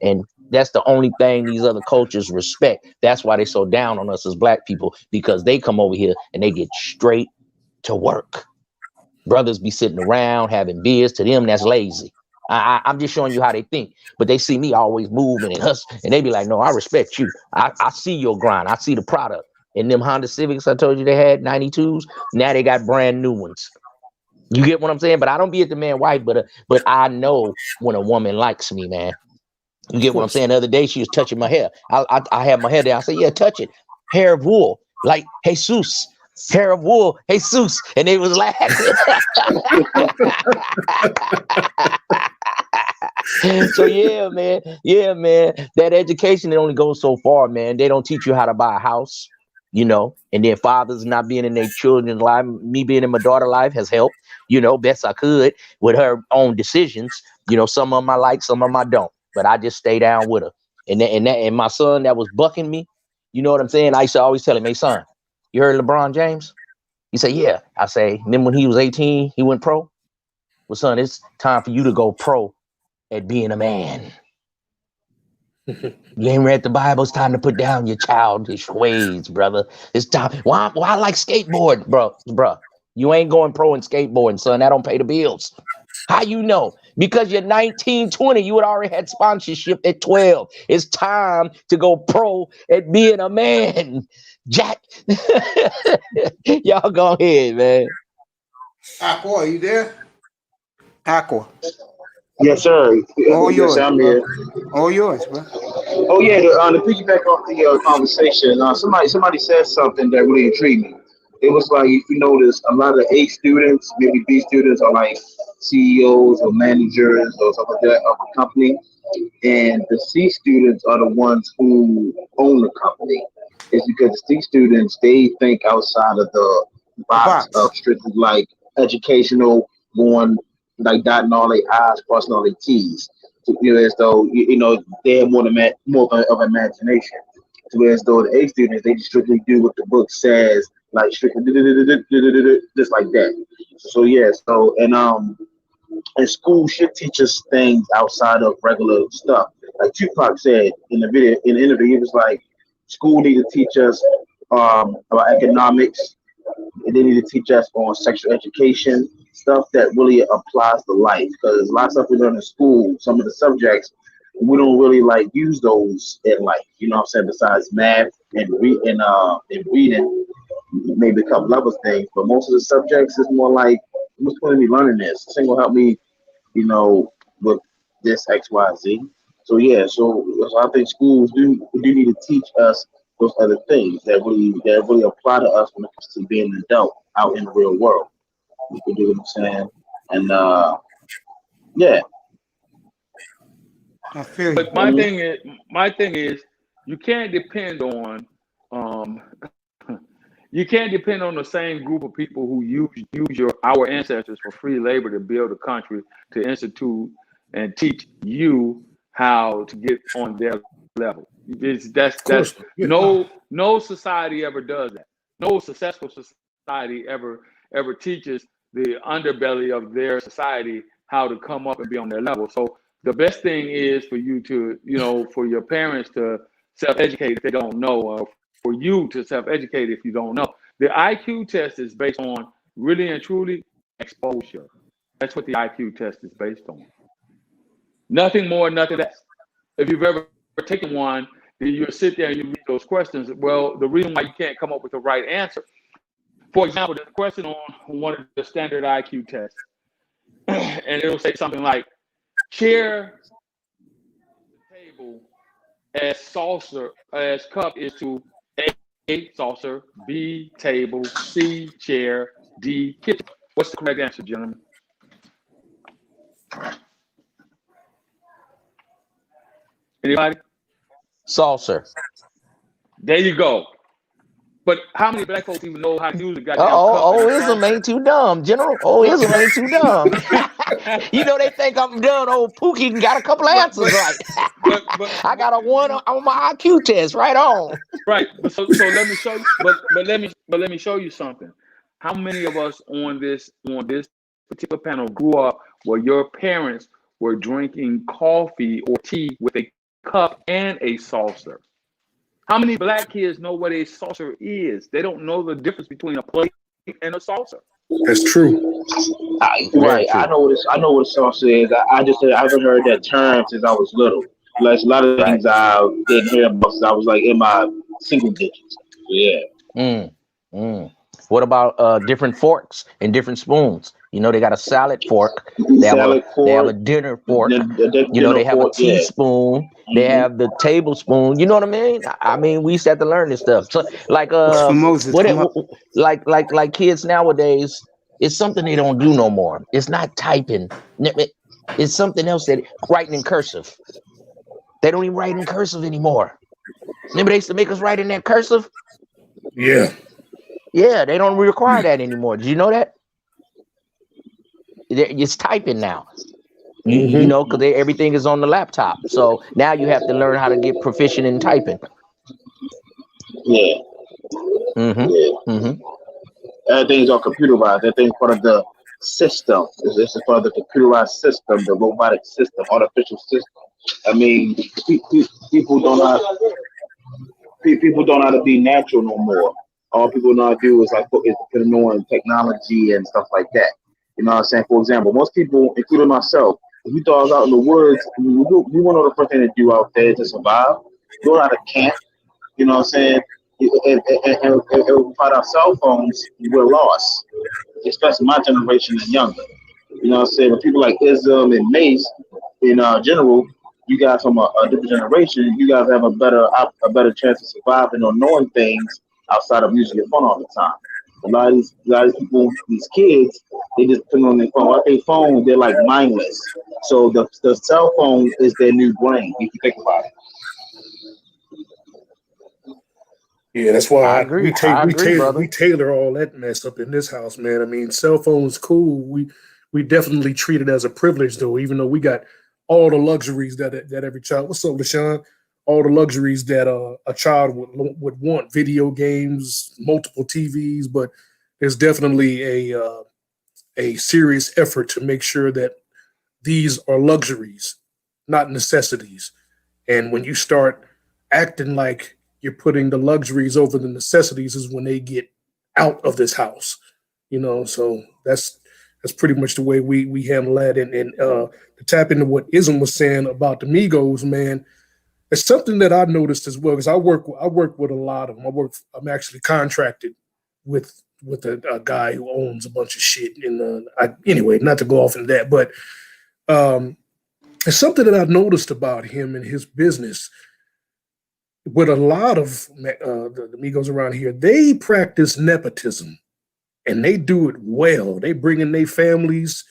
And that's the only thing these other cultures respect. That's why they so down on us as black people, because they come over here and they get straight to work. Brothers be sitting around having beers. To them, that's lazy. I'm just showing you how they think, but they see me always moving and hustling, and they be like, no, I respect you. I see your grind. I see the product. And them Honda Civics I told you they had, 92s, now they got brand new ones. You get what I'm saying? But I don't be at the man wife, but I know when a woman likes me, man. You get what I'm saying? The other day she was touching my hair. I had my hair there. I said, yeah, touch it. hair of wool, like Jesus, hair of wool, Jesus, and they was laughing. So yeah, man, that education, it only goes so far, man. They don't teach you how to buy a house, you know, and then fathers not being in their children's life. Me being in my daughter's life has helped, you know, best I could with her own decisions. You know, some of them I like, some of them I don't, but I just stay down with her. And my son that was bucking me, you know what I'm saying? I used to always tell him, hey son, you heard LeBron James? He said, yeah. I say, then when he was 18, he went pro. Well, son, it's time for you to go pro at being a man. You ain't read the Bible. It's time to put down your childish ways, brother. It's time. Why I like skateboard, bro? You ain't going pro in skateboarding, son. That don't pay the bills. How you know? Because you're 19, 20, you had already had sponsorship at 12. It's time to go pro at being a man. Jack, y'all go ahead, man. Aqua, are you there? Aqua. Yes, sir. All yours, I'm bro. here. All yours, bro. Oh yeah, to piggyback off the conversation, somebody said something that really intrigued me. It was like, if you notice, a lot of A students, maybe B students, are like CEOs or managers or something like that of a company, and the C students are the ones who own the company. It's because the C students, they think outside of the box of strictly like educational, going like dotting all their I's, crossing all their T's. So, you know, as though you know they have more of imagination. So as though the A students, they just strictly do what the book says, like strictly just like that. So yeah, so and school should teach us things outside of regular stuff. Like Tupac said in the interview, he was like, school need to teach us about economics, and they need to teach us on sexual education, stuff that really applies to life. Because a lot of stuff we learn in school, some of the subjects, we don't really like use those in life. You know what I'm saying? Besides math and reading, maybe a couple other things. But most of the subjects is more like, what's going to be learning this? This ain't gonna help me, you know, with this X, Y, Z. So yeah, so I think schools do need to teach us those other things that really apply to us when it comes to being an adult out in the real world. You can do what I'm saying, and yeah. I feel you. But my thing is, you can't depend on the same group of people who use our ancestors for free labor to build a country, to institute and teach you how to get on their level. No society ever does that. No successful society ever teaches the underbelly of their society how to come up and be on their level. So the best thing is for you to, you know, for your parents to self-educate if they don't know, or for you to self-educate if you don't know. The IQ test is based on really and truly exposure. That's what the IQ test is based on. Nothing more, nothing less. If you've ever taken one, then you sit there and you read those questions. Well, the reason why you can't come up with the right answer. For example, there's a question on one of the standard IQ tests, and it'll say something like, chair table as saucer as cup is to A, saucer, B, table, C, chair, D, kitchen. What's the correct answer, gentlemen? Anybody? Saucer. There you go. But how many black folks even know how to use the goddamn cup? Ism ain't too dumb, General. Ism ain't too dumb. You know, they think I'm done. Old Pookie got a couple of answers right. But I got a 1 on my IQ test. Right on. Right. So let me show you. But let me show you something. How many of us on this particular panel grew up where your parents were drinking coffee or tea with a cup and a saucer? How many black kids know what a saucer is? They don't know the difference between a plate and a saucer. That's true. Right. I know what a saucer is. I haven't heard that term since I was little. Like a lot of things I didn't hear about since I was like in my single digits. Yeah. What about different forks and different spoons? You know, they got a salad fork. They have a dinner fork. You know, they have a teaspoon. They have the tablespoon. You know what I mean? I mean, we used to have to learn this stuff. So, like, like kids nowadays, it's something they don't do no more. It's not typing. It's something else that writing in cursive. They don't even write in cursive anymore. Remember they used to make us write in that cursive? Yeah. Yeah, they don't require that anymore. Did you know that? It's typing now. You know, because everything is on the laptop. So now you have to learn how to get proficient in typing. Yeah. Everything's all computerized. Everything's part of the system. It's a part of the computerized system, the robotic system, artificial system. I mean, people don't know how to be natural no more. All people know how to do is put them on technology and stuff like that. You know what I'm saying? For example, most people, including myself, if you throw us out in the woods, we want to know the first thing to do out there to survive. Go out of camp. You know what I'm saying? And without our cell phones, we're lost. Especially my generation and younger. You know what I'm saying? When people like Ism and Mace, in general, you guys from a different generation, you guys have a better chance of surviving or knowing things outside of using your phone all the time. A lot of these people, these kids, they just put on their phone. Without their phone, they're like mindless. So the cell phone is their new brain, if you think about it. Yeah, that's why we agree, tailor all that mess up in this house, man. I mean, cell phones cool. We definitely treat it as a privilege, though, even though we got all the luxuries that every child. What's up, LaShawn? All the luxuries that a child would want: video games, multiple TVs. But there's definitely a serious effort to make sure that these are luxuries, not necessities. And when you start acting like you're putting the luxuries over the necessities, is when they get out of this house. You know, so that's pretty much the way we handle that. And to tap into what Ism was saying about the Migos, man, it's something that I noticed as well, because I work with a lot of them. I'm actually contracted with a guy who owns a bunch of shit. Anyway, not to go off into that, but it's something that I've noticed about him and his business. With a lot of the Migos around here, they practice nepotism, and they do it well. They bring in their families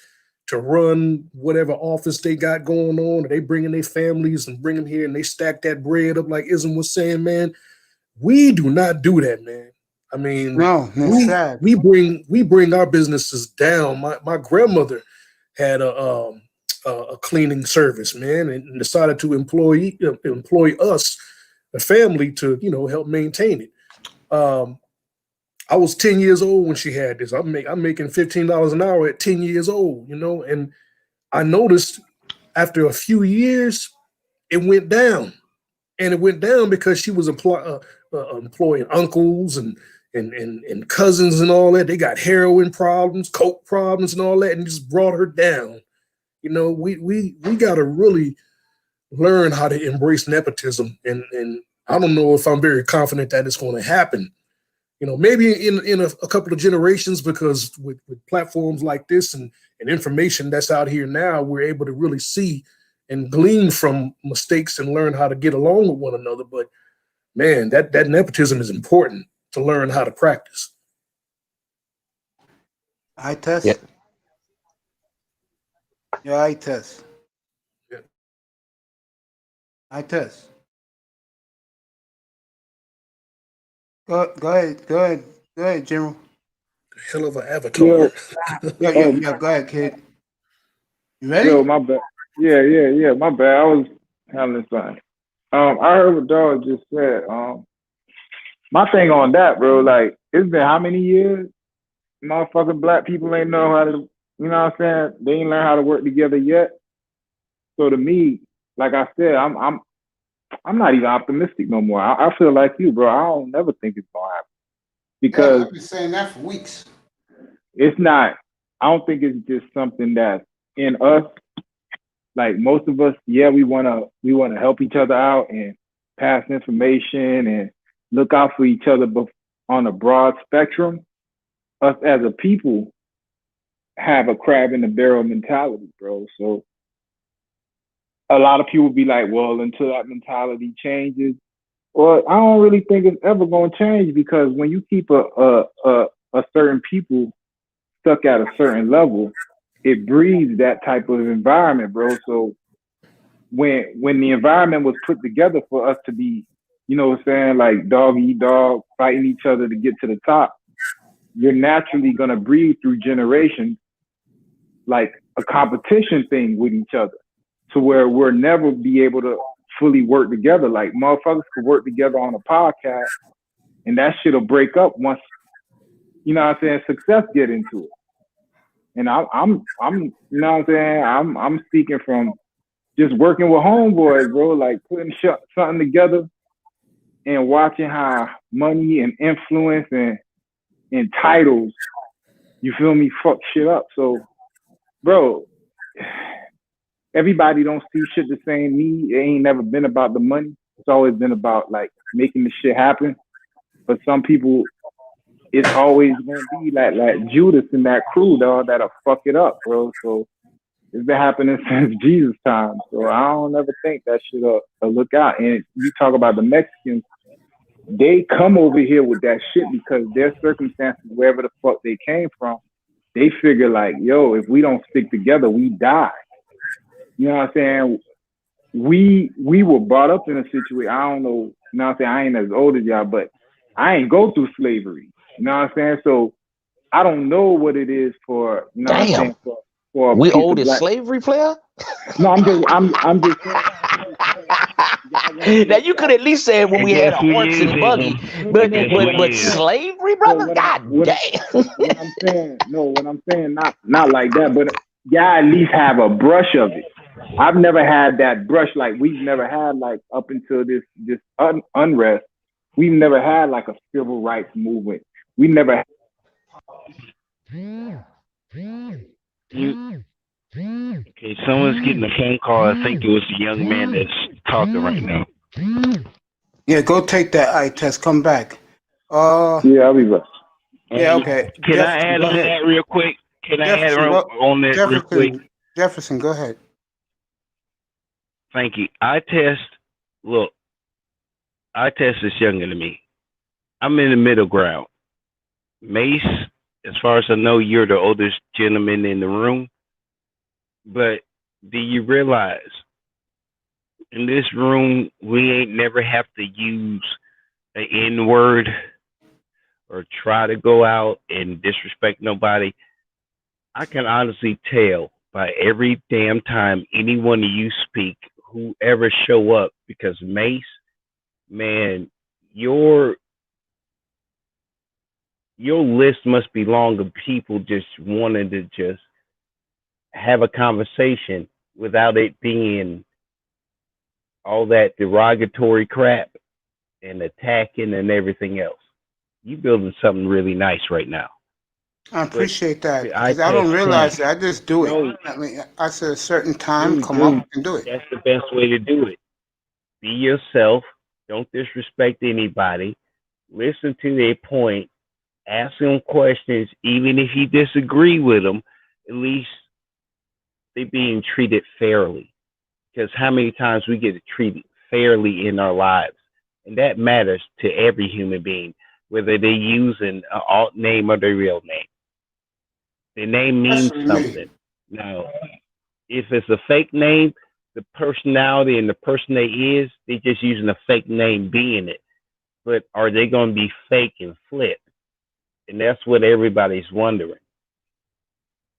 to run whatever office they got going on, or they bring in their families and bring them here, and they stack that bread up like Ism was saying, man. We do not do that, man. I mean, no, that's sad. We bring our businesses down. My grandmother had a cleaning service, man, and decided to employ us, the family, to help maintain it. I was 10 years old when she had this. I'm making $15 an hour at 10 years old, and I noticed after a few years it went down, and it went down because she was employing uncles and cousins and all that. They got heroin problems, coke problems, and all that, and just brought her down. We got to really learn how to embrace nepotism, and I don't know if I'm very confident that it's going to happen. Maybe in a couple of generations, because with platforms like this and information that's out here now, we're able to really see and glean from mistakes and learn how to get along with one another. But man, that nepotism is important to learn how to practice. I test. Yeah. Yeah, I test. Yeah. I test. Go ahead, General. Hell of an avatar. Yeah. Go ahead, kid. You ready? Yo, my bad. Yeah. My bad. I was handling something. I heard what Dog just said. My thing on that, bro, like, it's been how many years? Motherfucking black people ain't know how to, you know what I'm saying? They ain't learn how to work together yet. So to me, like I said, I'm not even optimistic no more. I feel like you, bro. I don't never think it's gonna happen, because I've been saying that for weeks. It's not. I don't think it's just something that's in us. Like, most of us, yeah, we wanna help each other out and pass information and look out for each other, but on a broad spectrum, us as a people have a crab in the barrel mentality, bro. So a lot of people be like, well, until that mentality changes. Well, I don't really think it's ever going to change, because when you keep a certain people stuck at a certain level, it breeds that type of environment, bro. So when the environment was put together for us to be, you know what I'm saying, like dog eat dog, fighting each other to get to the top, you're naturally going to breed through generations like a competition thing with each other, to where we'll never be able to fully work together. Like motherfuckers could work together on a podcast and that shit'll break up once, you know what I'm saying, success get into it. And I'm you know what I'm saying, I'm speaking from just working with homeboys, bro, like putting something together and watching how money and influence and titles, you feel me, fuck shit up. So, bro, everybody don't see shit the same. Me, it ain't never been about the money. It's always been about like making the shit happen. But some people, it's always gonna be like Judas and that crew, dog, that'll fuck it up, bro. So it's been happening since Jesus' time. So I don't ever think that shit will look out. And you talk about the Mexicans, they come over here with that shit because their circumstances, wherever the fuck they came from, they figure like, yo, if we don't stick together, we die. You know what I'm saying? We were brought up in a situation, I don't know, you know what I'm saying, I ain't as old as y'all, but I ain't go through slavery. You know what I'm saying? So I don't know what it is for, you know what I'm saying, for a We piece of old as black. slavery, player? No, I'm just Now you could at least say when we had a horse and buggy, but slavery, brother, god damn. What I'm saying, not like that, but yeah, at least have a brush of it. I've never had that brush, like we've never had, like up until this unrest, we've never had like a civil rights movement. We never had. Okay, someone's getting a phone call. I think it was the young man that's talking right now. Yeah, go take that eye test. Come back. Yeah, I'll be back. Yeah, okay. Can I add on that real quick? Jefferson, go ahead. Thank you. I test is younger than me. I'm in the middle ground. Mace, as far as I know, you're the oldest gentleman in the room. But do you realize in this room, we ain't never have to use an N-word or try to go out and disrespect nobody? I can honestly tell by every damn time any one of you speak, whoever show up, because Mace, man, your list must be long of people just wanting to just have a conversation without it being all that derogatory crap and attacking and everything else. You building something really nice right now. I appreciate that, because I don't realize it. I just do it. I mean, I said a certain time, come up and do it. That's the best way to do it. Be yourself. Don't disrespect anybody. Listen to their point. Ask them questions, even if you disagree with them. At least they're being treated fairly. Because how many times we get treated fairly in our lives, and that matters to every human being, whether they're using an alt name or their real name. The name means something. Now, if it's a fake name, the personality and the person they is, they're just using a fake name being it. But are they going to be fake and flip? And that's what everybody's wondering.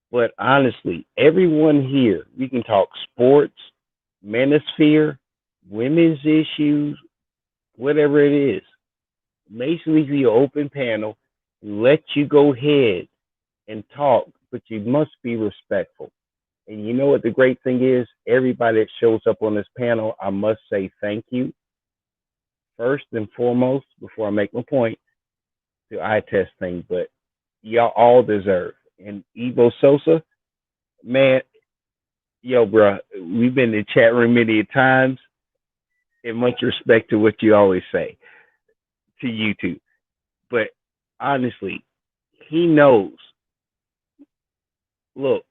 But honestly, everyone here, we can talk sports, manosphere, women's issues, whatever it is. Basically, be an open panel, let you go ahead and talk, but you must be respectful. And you know what the great thing is? Everybody that shows up on this panel, I must say thank you. First and foremost, before I make my point, the eye test thing, but y'all all deserve. And Evo Sosa, man, yo, bro, we've been in the chat room many times, and much respect to what you always say to you two. But honestly, he knows look,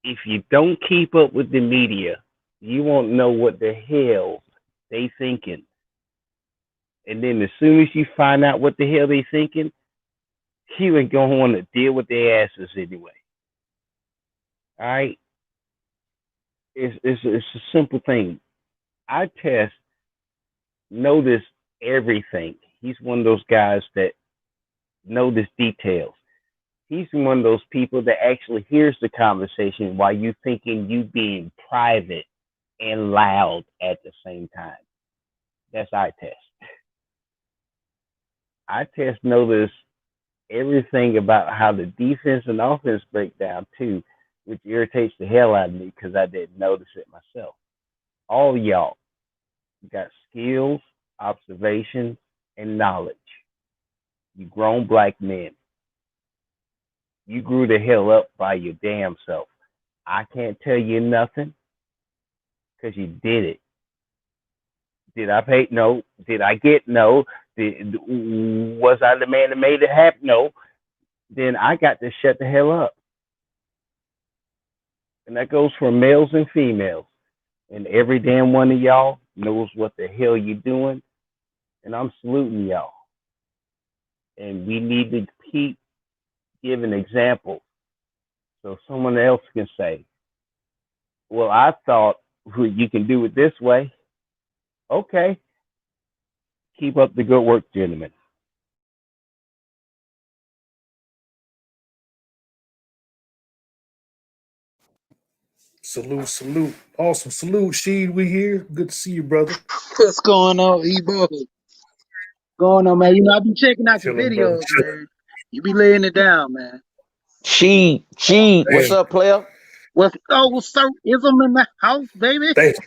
if you don't keep up with the media, you won't know what the hell they thinking. And then as soon as you find out what the hell they thinking, you ain't gonna want to deal with their asses anyway. All right? It's a simple thing. I test, notice everything. He's one of those guys that notice details. He's one of those people that actually hears the conversation while you thinking you being private and loud at the same time. That's eye test. Eye test notice everything about how the defense and offense break down too, which irritates the hell out of me because I didn't notice it myself. All y'all got skills, observation, and knowledge. You grown black men. You grew the hell up by your damn self. I can't tell you nothing because you did it. Did I pay? No. Did I get? No. Was I the man that made it happen? No. Then I got to shut the hell up. And that goes for males and females. And every damn one of y'all knows what the hell you're doing. And I'm saluting y'all. And we need to keep giving examples so someone else can say, well, I thought you can do it this way. Okay. Keep up the good work, gentlemen. Salute, salute. Awesome. Salute, Sheed. We here. Good to see you, brother. What's going on, Ebo? Going on, man. You know, I be checking out your Chilling, brother. videos, man. You be laying it down, man. She, what's up, player? What's Sir Ism in the house, baby? Thanks.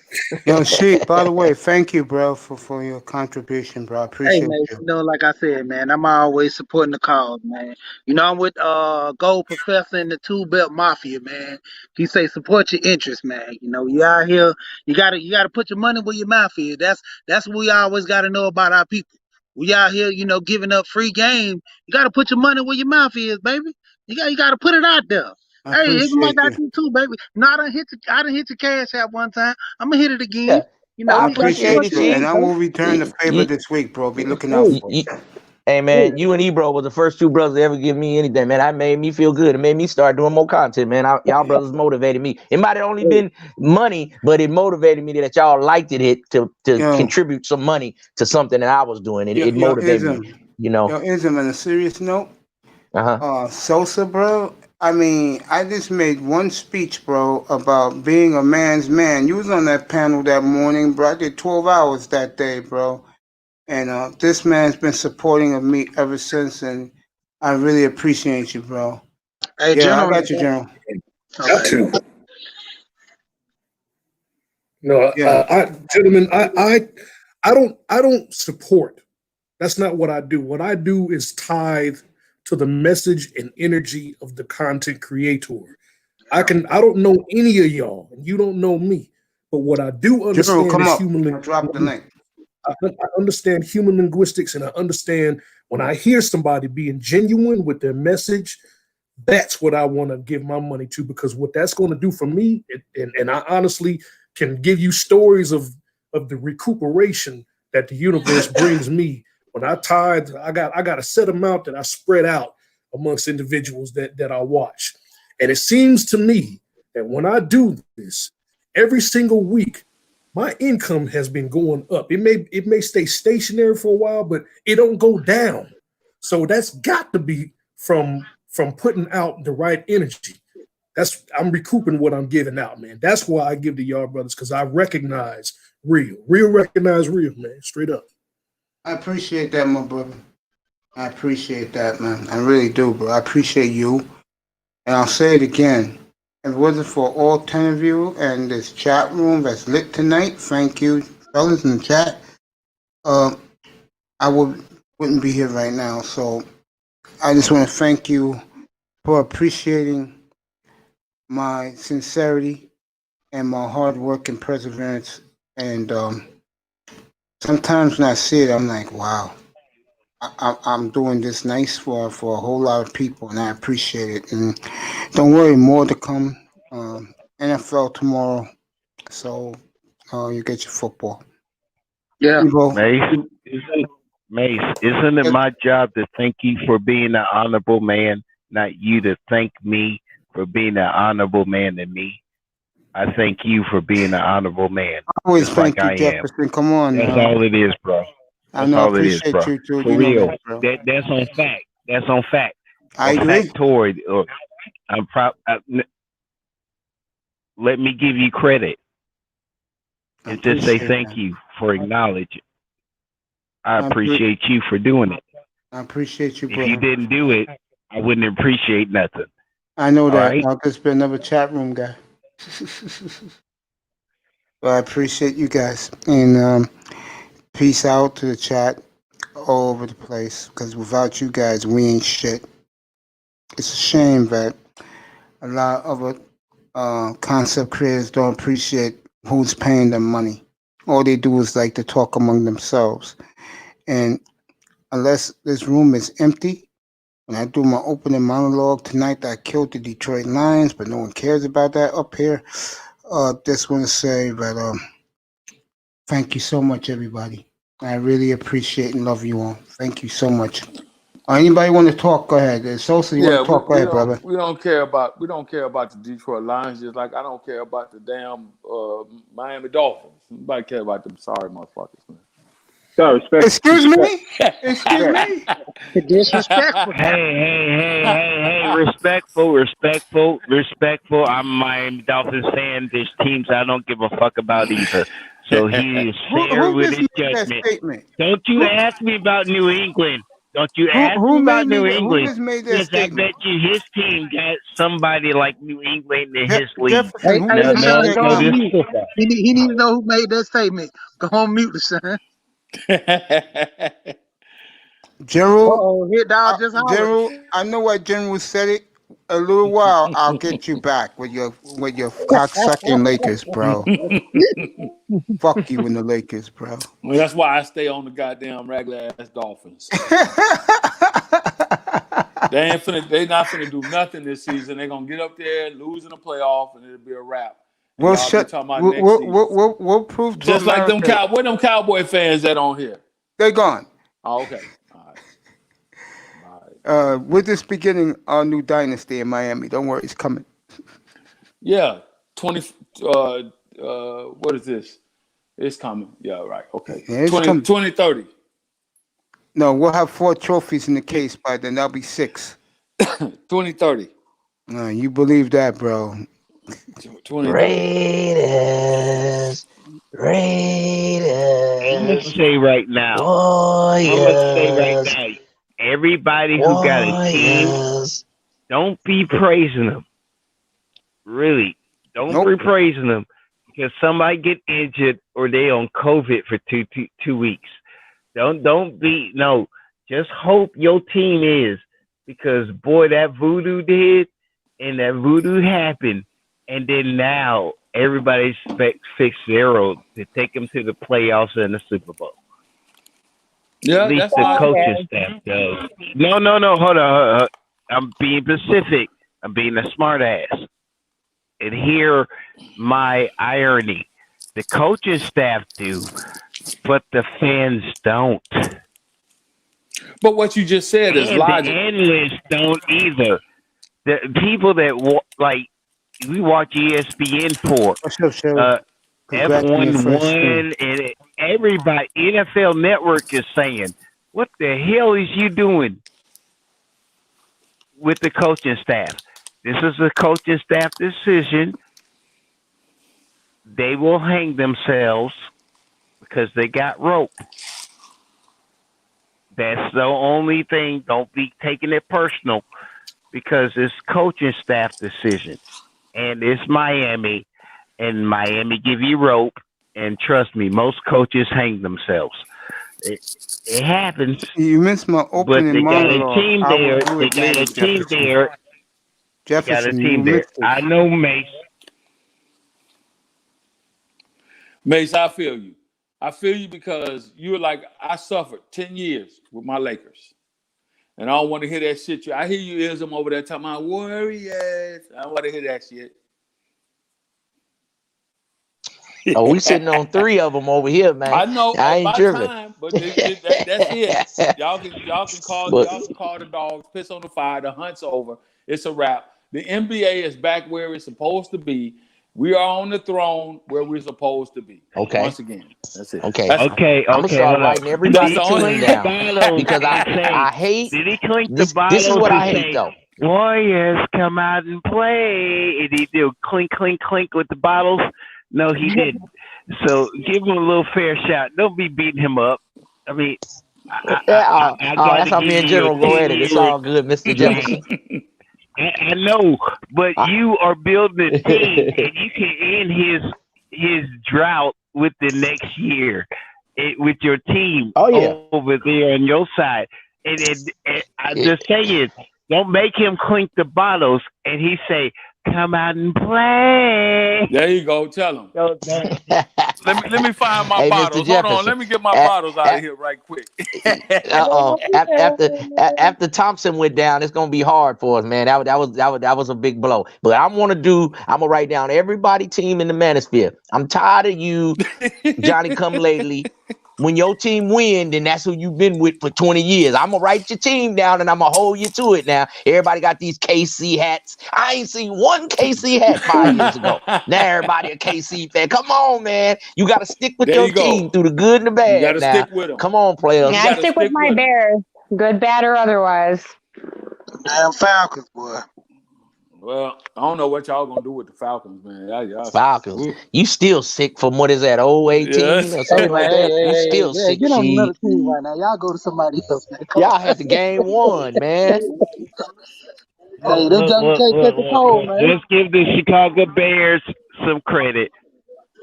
Yo, Sheik, by the way, thank you, bro, for your contribution, bro. I Hey, appreciate man, you. you know, like I said, man, I'm always supporting the cause, man. You know, I'm with Gold Professor and the Two Belt Mafia, man. He say support your interests, man. You know, you out here, you gotta put your money where your mouth is. That's what we always gotta know about our people. We out here, you know, giving up free game. You gotta put your money where your mouth is, baby. You gotta put it out there. I Hey, it's like appreciate I you. do too, baby. No, I done hit your cash app one time. I'm gonna hit it again. Yeah, You know, I I you gotta appreciate appreciate it, support you, your and She. I interests, will return the favor this week, bro. Be looking out for you. Hey man, you and Ebro were the first two brothers to ever give me anything, man. That made me feel good. It made me start doing more content, man. Y'all brothers motivated me. It might have only been money, but it motivated me that y'all liked it to Yo, contribute some money to something that I was doing. It yo, motivated me, Ism. you know. Yo, Ism, on a serious note, Uh-huh. Sosa, bro, I mean, I just made one speech, bro, about being a man's man. You was on that panel that morning, bro. I did 12 hours that day, bro. And this man's been supporting of me ever since, and I really appreciate you, bro. Hey, Yeah, I General. got you, General. Got to. No, Yeah. gentlemen, I don't support. That's not what I do. What I do is tithe to the message and energy of the content creator. I don't know any of y'all, and you don't know me. But what I do General, understand come is up. human I'll drop the link. I understand human linguistics, and I understand when I hear somebody being genuine with their message, that's what I want to give my money to, because what that's going to do for me, and I honestly can give you stories of the recuperation that the universe brings me. When I tithe, I got a set amount that I spread out amongst individuals that I watch. And it seems to me that when I do this, every single week, my income has been going up. It may stay stationary for a while, but it don't go down. So that's got to be from putting out the right energy. I'm recouping what I'm giving out, man. That's why I give to y'all brothers, because I recognize real recognize real, man. Straight up. I appreciate that, my brother. I appreciate that, man. I really do, bro. I appreciate you. And I'll say it again. If it wasn't for all 10 of you and this chat room that's lit tonight, thank you, fellas in the chat. I wouldn't be here right now. So I just want to thank you for appreciating my sincerity and my hard work and perseverance. And sometimes when I see it, I'm like, wow. I'm doing this nice for a whole lot of people, and I appreciate it. And don't worry, more to come. NFL tomorrow, so you get your football. Yeah. Mace, isn't it my job to thank you for being an honorable man, not you to thank me for being an honorable man to me? I thank you for being an honorable man. I always just thank like you, I am. Jefferson. Come on That's now. all it is, bro. I That's know. I all it is, appreciate bro. you too. For You know real. that, bro. That's on fact. That's on fact. I Or agree. factoid. Or I'm proud. Let me give you credit I and just say appreciate thank that. you for acknowledging. I I appre- appreciate you for doing it. I appreciate you, If you brother. didn't do it, I wouldn't appreciate nothing. I know All that. right? I'll just be another chat room guy. But I appreciate you guys, and peace out to the chat all over the place. Because without you guys, we ain't shit. It's a shame that a lot of concept creators don't appreciate who's paying them money. All they do is like to talk among themselves. And unless this room is empty, when I do my opening monologue tonight, I killed the Detroit Lions, but no one cares about that up here. Just want to say that thank you so much, everybody. I really appreciate and love you all. Thank you so much. Anybody want to talk? Go ahead. Sosa, you want Yeah, to talk? Go ahead, brother. we don't care about the Detroit Lions, just like I don't care about the damn Miami Dolphins. Nobody care about them sorry motherfuckers, man. So respect. Excuse me? Excuse me? Disrespectful. Hey, respectful. I'm a Miami Dolphins fan. There's teams I don't give a fuck about either. So he is fair Who with just his made that judgment. statement? Don't you ask me about New England. Don't you ask Who me about made New me? Who England. just made that Because I statement? bet you his team got somebody like New England in his league. Jefferson, Hey, who hey, just made Deshaun, that go on comment? mute. He need to know who made that statement. Go on mute, Deshaun. General, Hit dog just hollered. General, I know why General said it. A little while, I'll get you back with your cocksucking Lakers, bro. Fuck you in the Lakers, bro. Well, that's why I stay on the goddamn regular ass Dolphins. They not finna do nothing this season. They're gonna get up there, lose in the playoff, and it'll be a wrap. And We'll y'all be shut. talking about next season. We'll prove to Just like them America. where them Cowboy fans that on here? They're gone. Oh, okay. All right. We're just beginning our new dynasty in Miami. Don't worry, it's coming. Yeah, 20. What is this? It's coming. Yeah, right. Okay. Yeah, it's 2030. No, we'll have 4 trophies in the case by then. That'll be 6. 2030. No, you believe that, bro? 2030. Raiders. I'm gonna say right now. Everybody who got a team, don't be praising them. Really, don't be praising them because somebody get injured or they on COVID for two weeks. Don't be Just hope your team is, because boy, that voodoo did, and that voodoo happened, and then now everybody expects Fitzgerald to take them to the playoffs and the Super Bowl. Yeah, at least the coaching staff does. No, hold on. I'm being specific. I'm being a smart ass. And hear my irony. The coaching staff do, but the fans don't. But what you just said is logic. The analysts don't either. The people that we watch ESPN for, F11, and everybody, NFL Network is saying, what the hell is you doing with the coaching staff? This is a coaching staff decision. They will hang themselves because they got rope. That's the only thing. Don't be taking it personal, because it's coaching staff decision. And it's Miami, and Miami give you rope. And trust me, most coaches hang themselves. It happens. You missed my opening monologue. They got a team there. Jefferson, you missed it. I know, Mace. Mace, I feel you. I feel you because you're like, I suffered 10 years with my Lakers. And I don't want to hear that shit. I hear you ism over there talking about Warriors. I don't want to hear that shit. Oh, we sitting on 3 of them over here, man. I know I ain't about tripping. time, but that's it. Y'all can call the dogs, piss on the fire. The hunt's over. It's a wrap. The NBA is back where it's supposed to be. We are on the throne where we're supposed to be. Okay. Once again, that's it. Okay. That's Okay. I'm gonna start writing everybody's That's team only- down because I hate. Did he clink This, the bottles? this is what and I hate say, though. Warriors, come out and play. And he do clink, clink, clink with the bottles. No, he didn't. So give him a little fair shot. Don't be beating him up. I mean, That's how me and General go at it. It's all good, Mr. Jefferson. I know, but you are building a team, and you can end his drought with the next year with your team over there on your side. And I just tell you, don't make him clink the bottles, and he say, "Come out and play." There you go. Tell him. Let me find my Hey, Mr. bottles. Hold on. Jefferson. Let me get my bottles out of here right quick. After Thompson went down, it's gonna be hard for us, man. That was a big blow. But I'm gonna write down everybody team in the manosphere. I'm tired of you, Johnny Come Lately. When your team win, then that's who you've been with for 20 years. I'm gonna write your team down and I'm gonna hold you to it now. Everybody got these KC hats. I ain't seen one KC hat 5 years ago. Now everybody a KC fan. Come on, man. You gotta stick with your team through the good and the bad. You gotta now. stick with them. Come on, players. Yeah, I stick with my Bears, good, bad, or otherwise. Damn Falcons, boy. Well, I don't know what y'all gonna do with the Falcons, man. Y'all Falcons. You still sick from what is that, 018 or something like that? You still sick, Get on G. another team right now. Y'all go to somebody else, man. Y'all had the game won, man. Hey, them jungle can't catch a cold, man. Let's give the Chicago Bears some credit.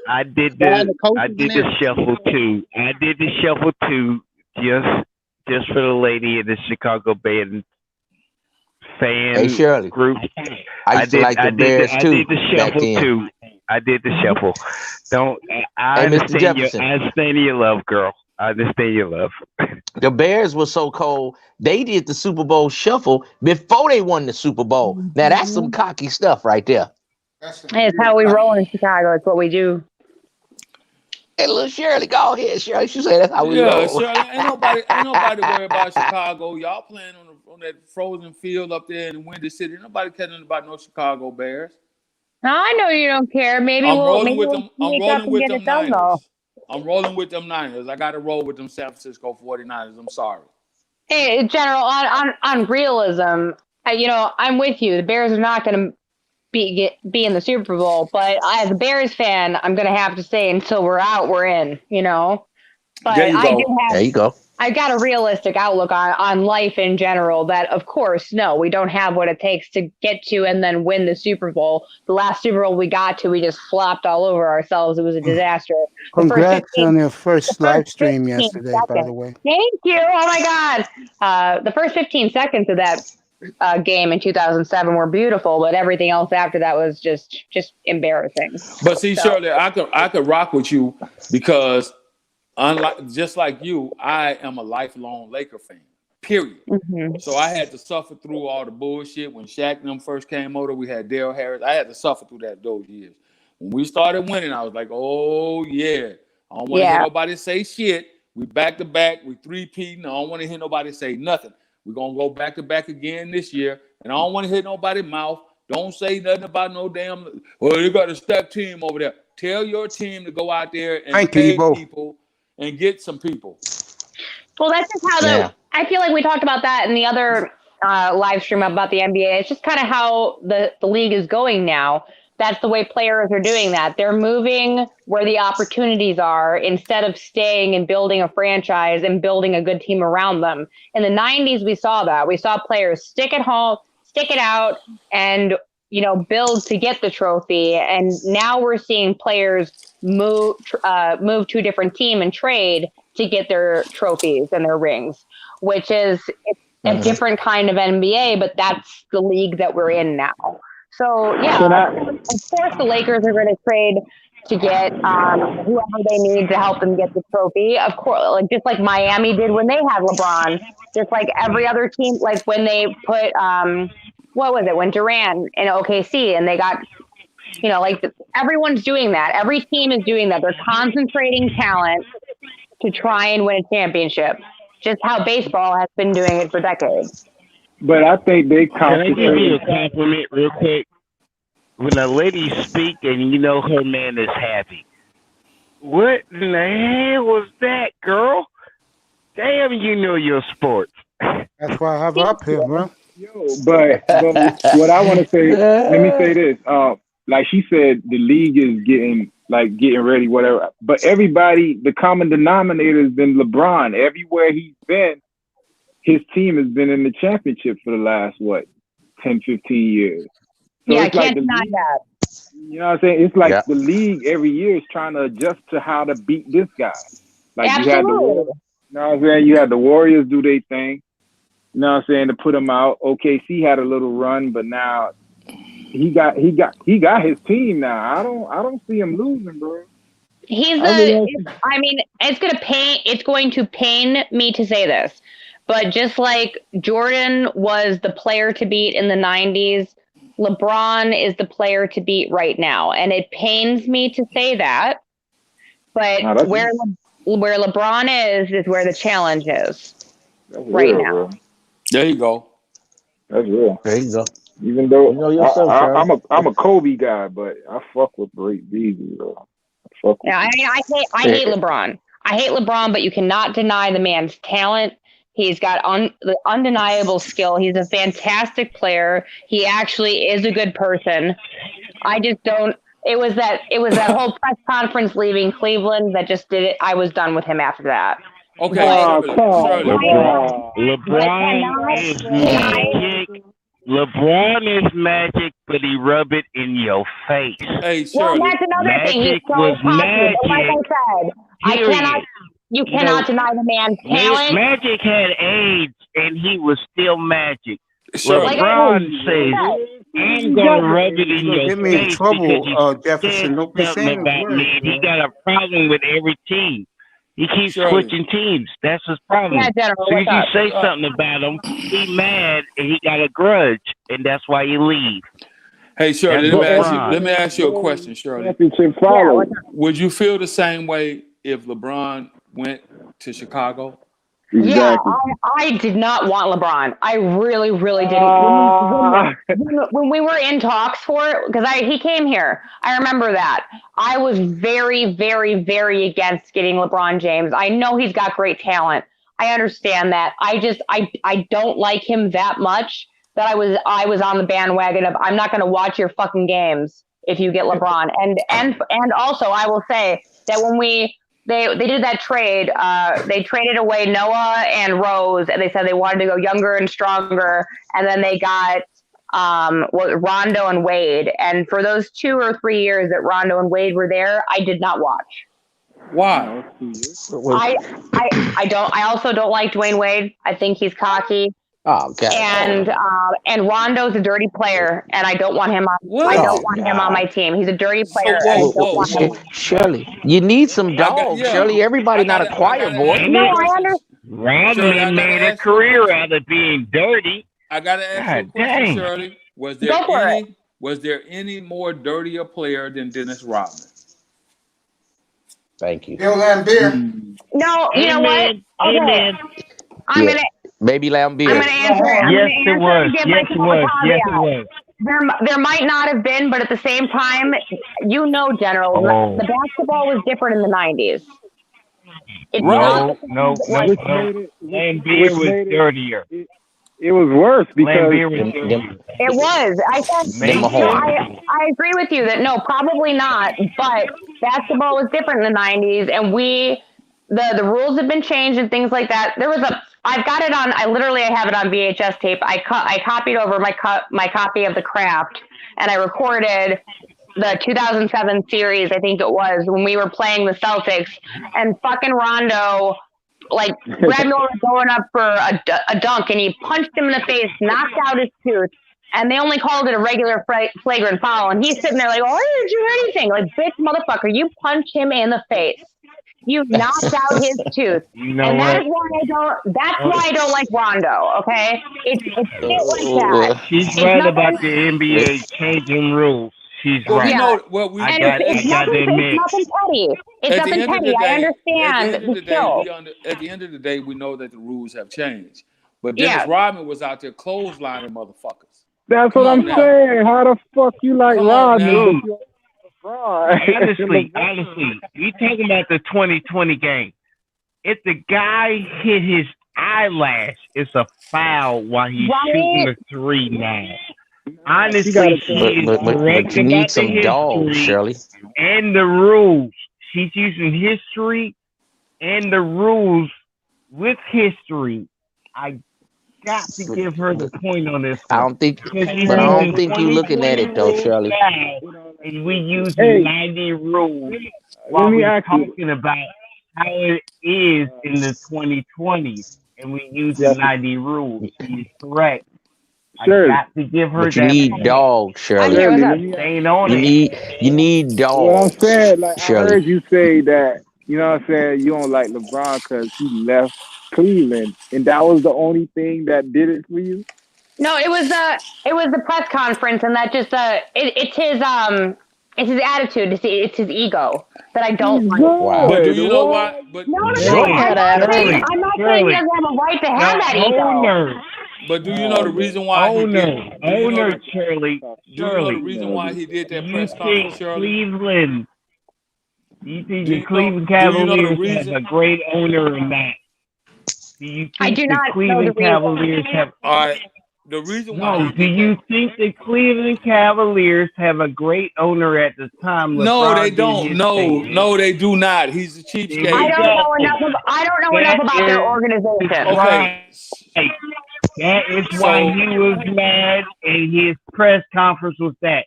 I did the shuffle too. I did the shuffle too, just for the lady in the Chicago Bears fan Shirley. group. I used to like the Bears too. I did the shuffle too. I did the shuffle. I Mr. understand Jefferson. I understand your love, girl. I understand your love. The Bears were so cold, they did the Super Bowl shuffle before they won the Super Bowl. Now that's some cocky stuff right there. It's how we roll in Chicago. It's what we do. Hey, little Shirley, go ahead, Shirley. She said that's how we roll. Shirley, ain't nobody worried about Chicago. Y'all playing on that frozen field up there in the Windy City. Nobody caring about no Chicago Bears. No, I know you don't care. Maybe I'm we'll rolling with them. I'm sneak up rolling and with get them it done, though. Niners. I'm rolling with them Niners. I got to roll with them San Francisco 49ers. I'm sorry. Hey, General, on realism, I'm with you. The Bears are not going to be in the Super Bowl, but as a Bears fan, I'm going to have to say until we're out, we're in. But There you go. There you go. I got a realistic outlook on life in general that, of course, no, we don't have what it takes to get to and then win the Super Bowl. The last Super Bowl we got to, we just flopped all over ourselves. It was a disaster. Congrats on your first live stream yesterday, by the way. Thank you. Oh, my God. The first 15 seconds of that game in 2007 were beautiful, but everything else after that was just embarrassing. But see, Shirley, I could rock with you because just like you, I am a lifelong Laker fan, period. Mm-hmm. So I had to suffer through all the bullshit. When Shaq and them first came over, we had Daryl Harris. I had to suffer through those years. When we started winning, I was like, oh, yeah. I don't want to hear nobody say shit. We back to back. We three-peating. I don't want to hear nobody say nothing. We're going to go back to back again this year. And I don't want to hear nobody's mouth. Don't say nothing about no damn, well, you got a stacked team over there. Tell your team to go out there and pay people and get some people. Well, that's just how I feel like we talked about that in the other live stream about the NBA. It's just kind of how the league is going now. That's the way players are doing that. They're moving where the opportunities are instead of staying and building a franchise and building a good team around them. In the 90s, we saw that. We saw players stick at home, stick it out, and build to get the trophy. And now we're seeing players move to a different team and trade to get their trophies and their rings, which is a different kind of NBA, but that's the league that we're in now. So, yeah, of course the Lakers are going to trade to get whoever they need to help them get the trophy. Of course, like just like Miami did when they had LeBron, just like every other team, like when they put what was it when Durant in OKC and they got, you know, like everyone's doing that. Every team is doing that. They're concentrating talent to try and win a championship. Just how baseball has been doing it for decades. But I think they Can I give you a concentrate. compliment real quick? When a lady speak and you know her man is happy. What in the hell was that, girl? Damn, you know your sports. That's why I have her up here, bro. But what I want to say, let me say this. Like she said, the league is getting ready, whatever. But everybody, the common denominator has been LeBron. Everywhere he's been, his team has been in the championship for the last, 10, 15 years. So Yeah, I it's like can't the deny league, that. you know what I'm saying? It's like Yeah. the league every year is trying to adjust to how to beat this guy. Like you had the Absolutely. Warriors, you know what I'm saying? You had the Warriors do their thing, you know what I'm saying, to put him out. OKC had a little run, but now he got his team now. I don't see him losing, bro. He's I mean, it's going to pain me to say this, but just like Jordan was the player to beat in the 90s, LeBron is the player to beat right now. And it pains me to say that, but where LeBron is where the challenge is right real, now. bro. There you go. That's real. There you go. Even though You know yourself, Charlie. I'm a Kobe guy, but I fuck with Great Beasley, bro. I fuck with Yeah, I hate LeBron. I hate LeBron, but you cannot deny the man's talent. He's got the undeniable skill. He's a fantastic player. He actually is a good person. I just don't. It was that whole press conference leaving Cleveland that just did it. I was done with him after that. Okay, LeBron is magic. LeBron is magic, but he rub it in your face. Hey, Well, that's another thing. He's Magic so was positive. But like magic. I said, Period. you cannot deny the man's talent. Magic had AIDS, and he was still magic. Shirley. LeBron says, I'm going to rub it in your Get me in face trouble, because you Jefferson. said Don't be something saying about those me. words, And he bro. got a problem with every team. He keeps Shirley. switching teams. That's his problem. Yeah, General, As soon as what's you up? say something about him, he mad and he got a grudge, and that's why he leave. Hey, Shirley, That's let me LeBron. ask you a question, Shirley. championship follow. Would you feel the same way if LeBron went to Chicago? Yeah, I did not want LeBron. I really, really didn't. When we were in talks for it, because he came here, I remember that. I was very, very, very against getting LeBron James. I know he's got great talent. I understand that. I don't like him that much that I was on the bandwagon of I'm not going to watch your fucking games if you get LeBron. And also I will say that when they did that trade. They traded away Noah and Rose, and they said they wanted to go younger and stronger. And then they got Rondo and Wade. And for those 2 or 3 years that Rondo and Wade were there, I did not watch. Why? I don't. I also don't like Dwayne Wade. I think he's cocky. Oh God. And Rondo's a dirty player, and I don't want him on. I don't want him on my team. He's a dirty player. and I don't want him. Shirley, you need some dogs. Shirley, everybody not a choir boy. No, I understand. Rodman made a career out of being dirty. I gotta ask you a question, Shirley. Was there any more dirtier player than Dennis Rodman? Thank you. Bill Lambier. No, you know what? Okay. I'm gonna. Baby Lambier. I'm gonna answer. Yes, it was. Yes, it was. Yes, it was. There might not have been, but at the same time, you know, General, the basketball was different in the 90s. No. Lambier was dirtier. It was worse because Lambier was dirtier. It was. I said. I agree with you that no, probably not. But basketball was different in the 90s, and the rules have been changed and things like that. I've got it on. I have it on VHS tape. I copied over my copy of The Craft, and I recorded the 2007 series. I think it was when we were playing the Celtics, and fucking Rondo, like Brad Miller was going up for a dunk, and he punched him in the face, knocked out his tooth, and they only called it a regular flagrant foul. And he's sitting there like, oh, I didn't do anything. Like, bitch, motherfucker, you punch him in the face. You knocked out his tooth. You know And that what? is why I don't. That's why I don't like Rondo. Okay, it's shit like that. She's It's right nothing. about the NBA changing rules. She's Well, right. we Yeah, know. Well, we. I and got it's to nothing. It's admit. nothing petty. It's At the nothing end of petty. the I day, at the understand end of the the day, skill. at the end of the day, we know that the rules have changed. But Yeah. Dennis Rodman was out there clotheslining motherfuckers. That's Come what on I'm now. saying. How the fuck you like Come on Rodman, now. but you don't like LeBron? Honestly, we talking about the 2020 game. If the guy hit his eyelash, it's a foul while he's shooting Right? a three now. You Honestly, gotta she put is But correct you need about the some dogs, history Shirley. and the rules. She's using history and the rules with history. I got to give her the point on this I one. don't think, Because she's but I don't using think you looking at 2020 it though, rules Shirley. now, and we using Hey, 90 rules let while me we ask you. talking about how it is in the 2020s, and we using Yes, 90 rules. She is correct. I Shirley. got to give her But you that need point. dogs, I'm Shirley. here. What's Shirley, up? let me They ask ain't on You it. need what I'm dogs, saying. Like I Shirley. heard you say that, you know what I'm saying, you don't like LeBron because he left Cleveland, and that was the only thing that did it for you. No, it was the press conference, and that just it's his attitude. It's his ego that I don't He's like. Wow. But do good. you know What? why? But No, Jordan Shirley, had an attitude. I'm not saying he doesn't have a right to have the that ego. owner, but do you know the Oh, man. reason why he did? Do you know the? Shirley, Do you know the Shirley. reason why he did Do that you press think conference, Shirley? Cleveland? Do you think Do the you know? Cleveland Do you know the Cavaliers have reason? a great owner or not? Do you I think do the not know the Cleveland reason. Cavaliers have? All right. The reason why No. he Do did you that? think the Cleveland Cavaliers have a great owner at the time No, they LeBron did don't. his No, thing? no, they do not. He's a There cheapskate. I we don't go. know enough. I don't know enough That about their is organization. Okay. right. That is why So he was mad, and his press conference was that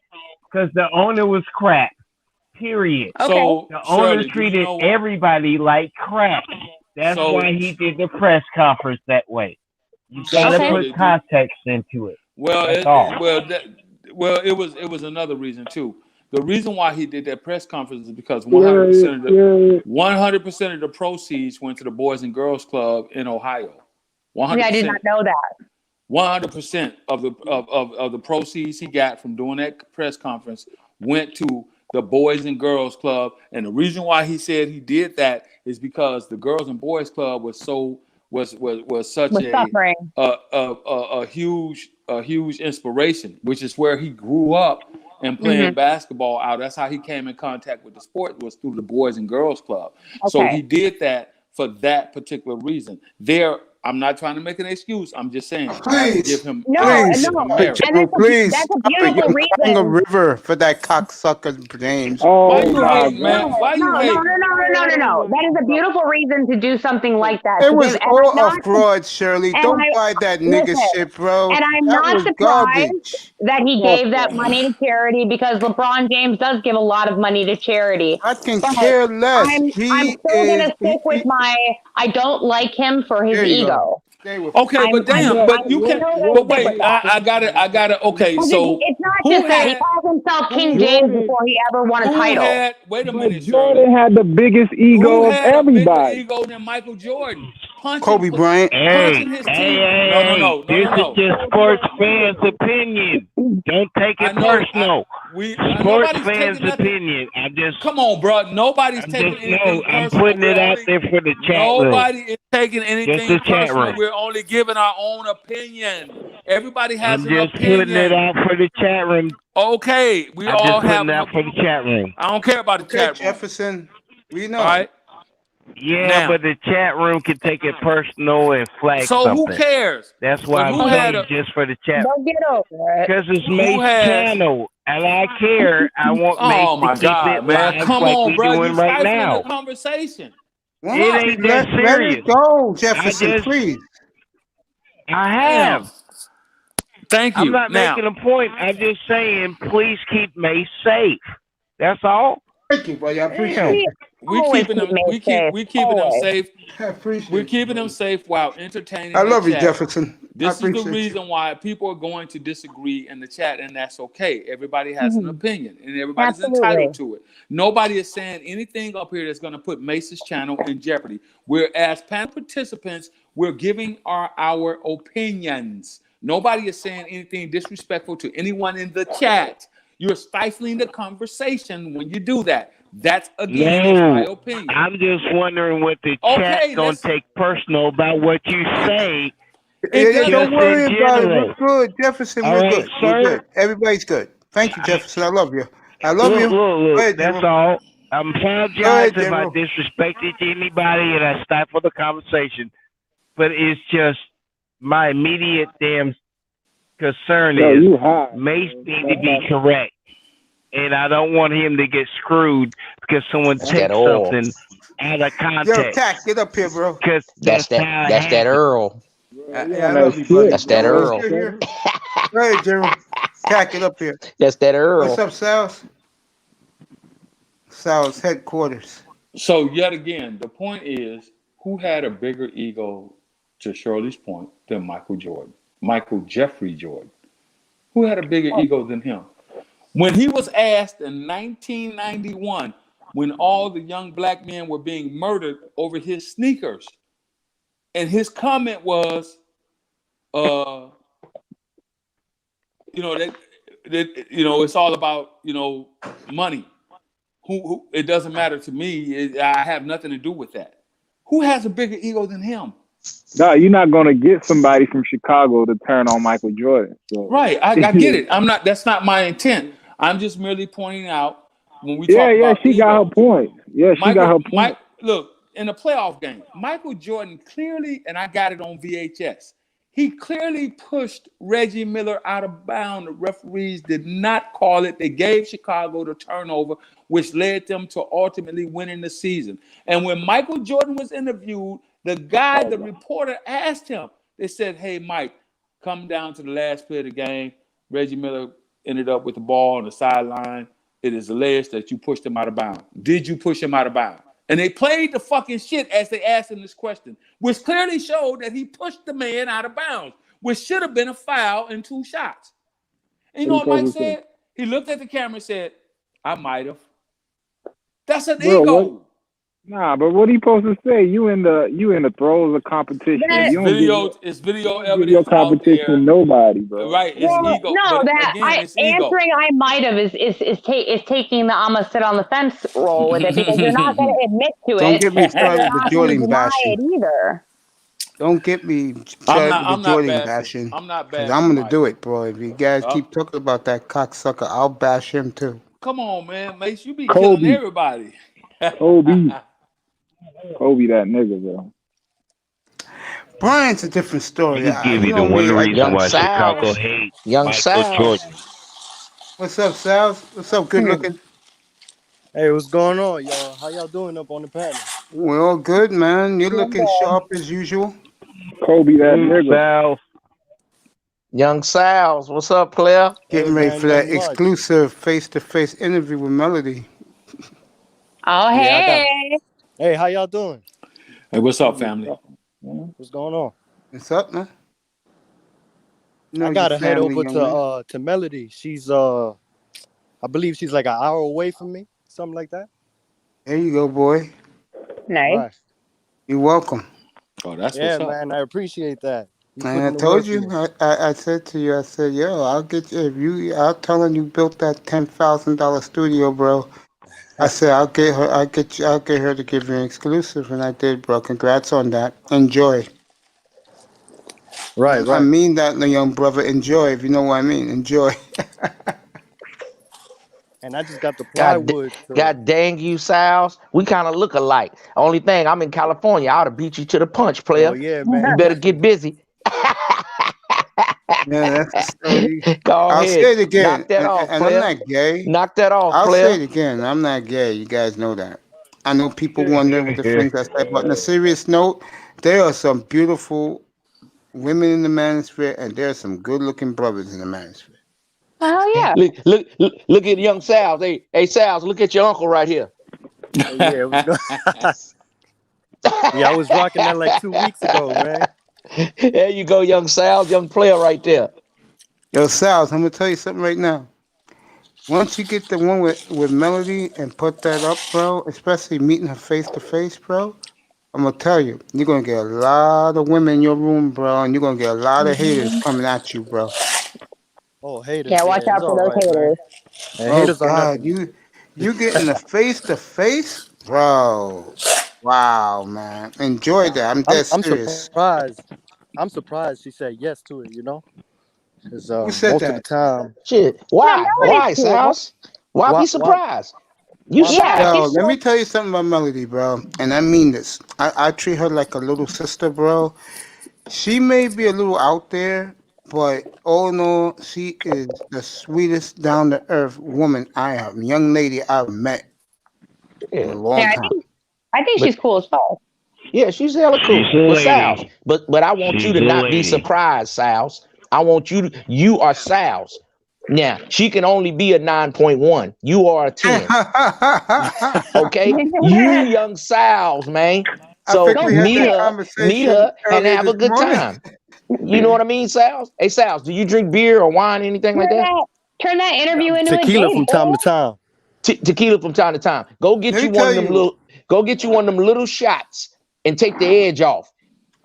because the owner was crap. Period. Okay. so The owner Shirley, do you treated know? everybody like crap. That's So why he did the press conference that way. You gotta Okay. put Shirley, context into it. well, That's all. it was another reason too. The reason why he did that press conference is because Yeah, 100% of the proceeds went to the Boys and Girls Club in Ohio. Yeah, I did 100%. not know that. 100% of the proceeds he got from doing that press conference went to the Boys and Girls Club, and the reason why he said he did that is because the Girls and Boys Club was such Was suffering. a huge inspiration, which is where he grew up and playing basketball out. That's how he came in contact with the sport, was through the Boys and Girls Club. So he Okay. did that for that particular reason. I'm not trying to make an excuse. I'm just saying I have to Please, give him No, please, give him no, merit. and Joe, please that's a stop it. beautiful You're crying a reason. river for that cocksucker James. Why Oh you my hating, man? God. Why you hating? No. That is a beautiful reason to do something like that. It To was give, all a fraud, Shirley. and Don't I buy that nigga listen, shit, bro. and I'm That not was surprised garbage. that he Fuck gave that that. money to charity because LeBron James does give a lot of money to charity. I can But care less. I'm still gonna stick with my. I don't like him for his There you go. ego. Stay with Okay, but damn, but you I'm can't. still But gonna stick with wait, that. I gotta. Okay, Because so it's not who just that. He had calls himself King who James Jordan, before he ever won a who title. had? Wait a but minute, Jordan Shirley. had the biggest Who ego of had a bigger everybody. ego than Michael Jordan? Kobe Bryant. Punching his teeth. No. This is just sports fans' opinion. Don't take I it know. personal. Sports Nobody's fans' taking nothing. opinion. Come on, bro. Nobody's taking anything I'm personal. putting it out there for the chat room. Nobody is taking Just anything the chat personal. room. We're only giving our own opinion. Everybody has I'm an just putting it opinion. out for the chat room. Okay, we I'm all just have putting it out for the chat room. I don't care about the Okay, chat room. Jefferson. We know. All right. Yeah, Now, but the chat room can take it personal and flag so something. who cares? That's why But I'm who had saying just for the chat. Don't get over it. Because it's Who Mace's has? channel, and I care. I want Oh Mace my to keep God, it man! live Come like on, we bro. You doing right stifling now. the conversation. It ain't that Let serious. it go, I Jefferson, just, please. I Damn. have. Thank I'm you. not Now, making a point. I'm just saying, please keep Mace safe. That's all. Thank you, buddy. I appreciate Damn. it. We Always keeping them. keep me safe. We keeping them Always. safe. I appreciate We're it. keeping them safe while entertaining I the love you, chat. Jefferson. I This is the appreciate you. reason why people are going to disagree in the chat, and that's okay. Everybody has an opinion, and everybody's entitled to it. Nobody is saying anything up here that's going to put Mace's channel in jeopardy. We're, as panel participants, we're giving our opinions. Nobody is saying anything disrespectful to anyone in the chat. You're stifling the conversation when you do that. That's, again, is my No, opinion. I'm just wondering what the chat's gonna take personal about what you say. Yeah, don't Just worry in about it. general. We're good, Jefferson. All We're right, good. We're sir. good. Everybody's good. Thank you, Jefferson. I love you. I love you. Look, Go ahead, that's General. all. I apologize Go ahead, if I General. disrespected anybody and I stifled the conversation, but it's just my immediate damn concern Yo, is you high. Mace needs to be correct. And I don't want him to get screwed because someone That's takes that oil. something out of Yo, context. Tack, get up here, bro. Because That's that's that. how it That's that happens. Earl. I love you, buddy. That's that Yo, who's Earl. good here? Go ahead, General. Tack, get up here. That's that Earl. What's up, Sal's? Sal's headquarters. So yet again, the point is, who had a bigger ego, to Shirley's point, than Michael Jordan? Michael Jeffrey Jordan. Who had a bigger ego than him? When he was asked in 1991, when all the young black men were being murdered over his sneakers, and his comment was, it's all about, money. Who it doesn't matter to me. I have nothing to do with that. Who has a bigger ego than him? No, you're not gonna get somebody from Chicago to turn on Michael Jordan. So. Right, I get it. That's not my intent. I'm just merely pointing out when we talk about she got her point. Yeah, she got her point. Look, in a playoff game, Michael Jordan clearly, and I got it on VHS, he clearly pushed Reggie Miller out of bounds. The referees did not call it. They gave Chicago the turnover, which led them to ultimately winning the season. And when Michael Jordan was interviewed, the reporter asked him, they said, "Hey, Mike, come down to the last play of the game. Reggie Miller ended up with the ball on the sideline. It is alleged that you pushed him out of bounds. Did you push him out of bounds?" And they played the fucking shit as they asked him this question, which clearly showed that he pushed the man out of bounds, which should have been a foul and 2 shots. And you know what Mike said? He looked at the camera and said, "I might have." That's an ego. Nah, but what are you supposed to say? You in the throes of competition. It's You don't video give evidence your out competition there. nobody, bro. Right, it's ego. No, But again, it's ego. answering I might have is taking the I'ma sit on the fence role with it because you're not going to admit to it. Don't get me and started you're with not Jordan gonna deny bashing. it either. Don't get me started with the Jordan bashing. I'm not 'cause bashing. I'm gonna do it, bro. If you guys keep talking about that cocksucker, I'll bash him too. Come on, man. Mace, you be Kobe. killing everybody. Kobe, that nigga, bro. Brian's a different story. You give you the one reason why Chicago hates Michael Jordan. What's up, Sal? What's up, good looking? Hey, what's going on, y'all? How y'all doing up on the panel? We're all good, man. You're looking sharp as usual. Kobe, that nigga. Young Sal's, what's up, player? Getting ready for that exclusive face-to-face interview with Melody. Oh, hey. Hey, how y'all doing? Hey, what's up, family? What's going on? What's up, man? I gotta head over to Melody. She's I believe she's like an hour away from me, something like that. There you go, boy. Nice. Right. You're welcome. Oh, that's what's up. Man. I appreciate that. And I told you, I said to you, I said, yo, I'll get you. I'll tell her you built that $10,000 studio, bro. I said, I'll get her to give you an exclusive, and I did, bro. Congrats on that. Enjoy. Right. I mean that, young brother. Enjoy, if you know what I mean. Enjoy. And I just got the plywood. God dang you, Sal's. We kind of look alike. Only thing, I'm in California. I ought to beat you to the punch, player. Oh, yeah, man. You better get busy. Yeah, that's the story. Go I'll ahead. say it again. Knock that off, and player. I'm not gay. Knock that off, I'll player. say it again. I'm not gay. You guys know that. I know people wonder what the things I said, but on a serious note, there are some beautiful women in the manosphere, and there are some good-looking brothers in the manosphere. Oh yeah. Look at young Sal. Hey Sal, look at your uncle right here. Yeah, yeah, I was rocking that like 2 weeks ago, man. There you go, young Sal, young player right there. Yo, Sal, I'm gonna tell you something right now. Once you get the one with Melody and put that up, bro, especially meeting her face to face, bro, I'm gonna tell you, you're gonna get a lot of women in your room, bro, and you're gonna get a lot of haters coming at you, bro. Oh, haters. Yeah, watch Yeah, out it's for all those right, man. haters. And Oh haters are God, nothing. you getting the face to face, bro. Wow, man, enjoy that. I'm dead I'm serious. surprised. I'm surprised she said yes to it. You know, because Who said most of the that? time, Shit. Why? Why, Sal? Why be surprised? You Yo, Sal. let me tell you something about Melody, bro, and I mean this. I treat her like a little sister, bro. She may be a little out there, but all in all, she is the sweetest, down to earth woman young lady I've met in a long Yeah, time. I think she's cool as fuck. Yeah, she's hella cool. She's a But Sal's, lady. but I want you She's to a not be lady. surprised, Sal's. I want you are Sal's. Now, she can only be a 9.1. You are a 10. Okay? You young Sal's, man. I So think we had meet that her conversation and earlier have a this good morning. time. You know what I mean, Sal's? Hey, Sal's, do you drink beer or wine, anything like that? Turn that interview into a tequila date. from time to time. Tequila from time to time. Go get Let you me one tell of them you, little shots and take the edge off.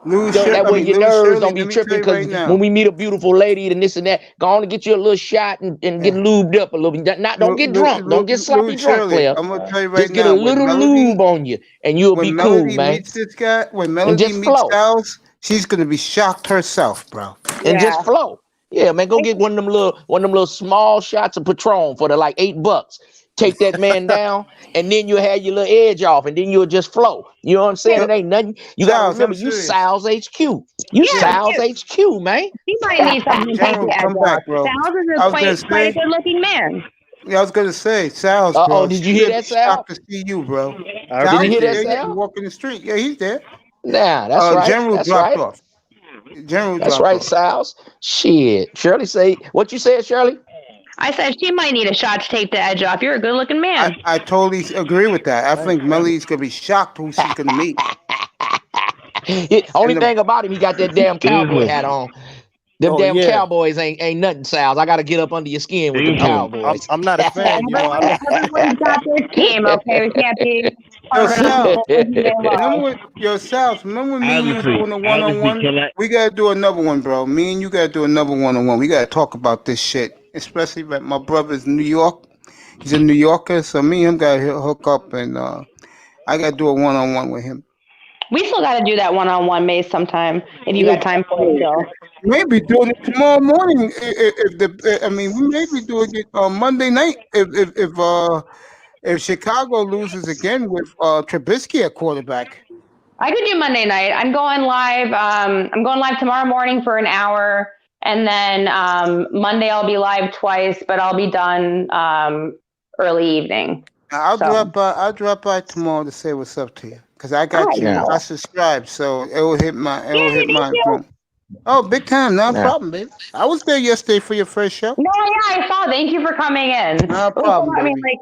That way your Little nerves Shirley, don't be let me tell tripping, you because right now. when we meet a beautiful lady and this and that, go on and get you a little shot and get lubed up a little bit. Don't get drunk. Don't get sloppy Little drunk, Shirley, player. I'm gonna tell you right Just get a now. little lube on you and you'll be When cool, Melody man. meets this guy, when And Melody just meets flow. Styles, she's gonna be shocked herself, bro. And just flow. Yeah, man, go get one of them little small shots of Patron for like $8. Take that man down, and then you'll have your little edge off, and then you'll just flow. You know what I'm saying? It ain't nothing. You gotta Styles, remember, I'm you serious. Sal's HQ. You Sal's HQ, man. He might need something to take General, the edge come off. back, bro. Styles is I was gonna quite a say, good looking man. yeah, I was gonna say, Sal's, Oh, bro. did She's you hear gonna that, be Sal? shocked to see you, bro. Did you Sal's hear is that, there. You Sal? walk in the street. Yeah, he's there. Nah, that's right. General That's dropped right. off. General That's dropped right, off. Sal's. Shit. Shirley say what you said, Shirley? I said she might need a shot to take the edge off. You're a good looking man. I totally agree with that. I think Melody's gonna be shocked who she's gonna meet. Only thing about him, he got that damn cowboy hat on. Them Oh, damn yeah. cowboys ain't nothing, Sal's. I gotta get up under your skin with them cowboys. I'm not a fan, you know. Everyone's got their team, okay? We can't be Yo, carving Sal, up. remember me and you was doing a Obviously, one-on-one? can I? We gotta do another one, bro. Me and you gotta do another one-on-one. We gotta talk about this shit, especially that my brother's in New York. He's a New Yorker, so me and him gotta hook up, and I gotta do a one-on-one with him. We still got to do that one-on-one, Mace, sometime if you got time for it, Joe. Maybe doing it tomorrow morning. We may be doing it on Monday night if Chicago loses again with Trubisky at quarterback. I could do Monday night. I'm going live. I'm going live tomorrow morning for an hour, and then Monday I'll be live twice, but I'll be done early evening. I'll drop by tomorrow to say what's up to you, because I got you. Yeah. I subscribe, so it will hit my phone. Oh, big time, no problem, baby. I was there yesterday for your first show. No, yeah, I saw. Thank you for coming in. No problem, I mean, baby.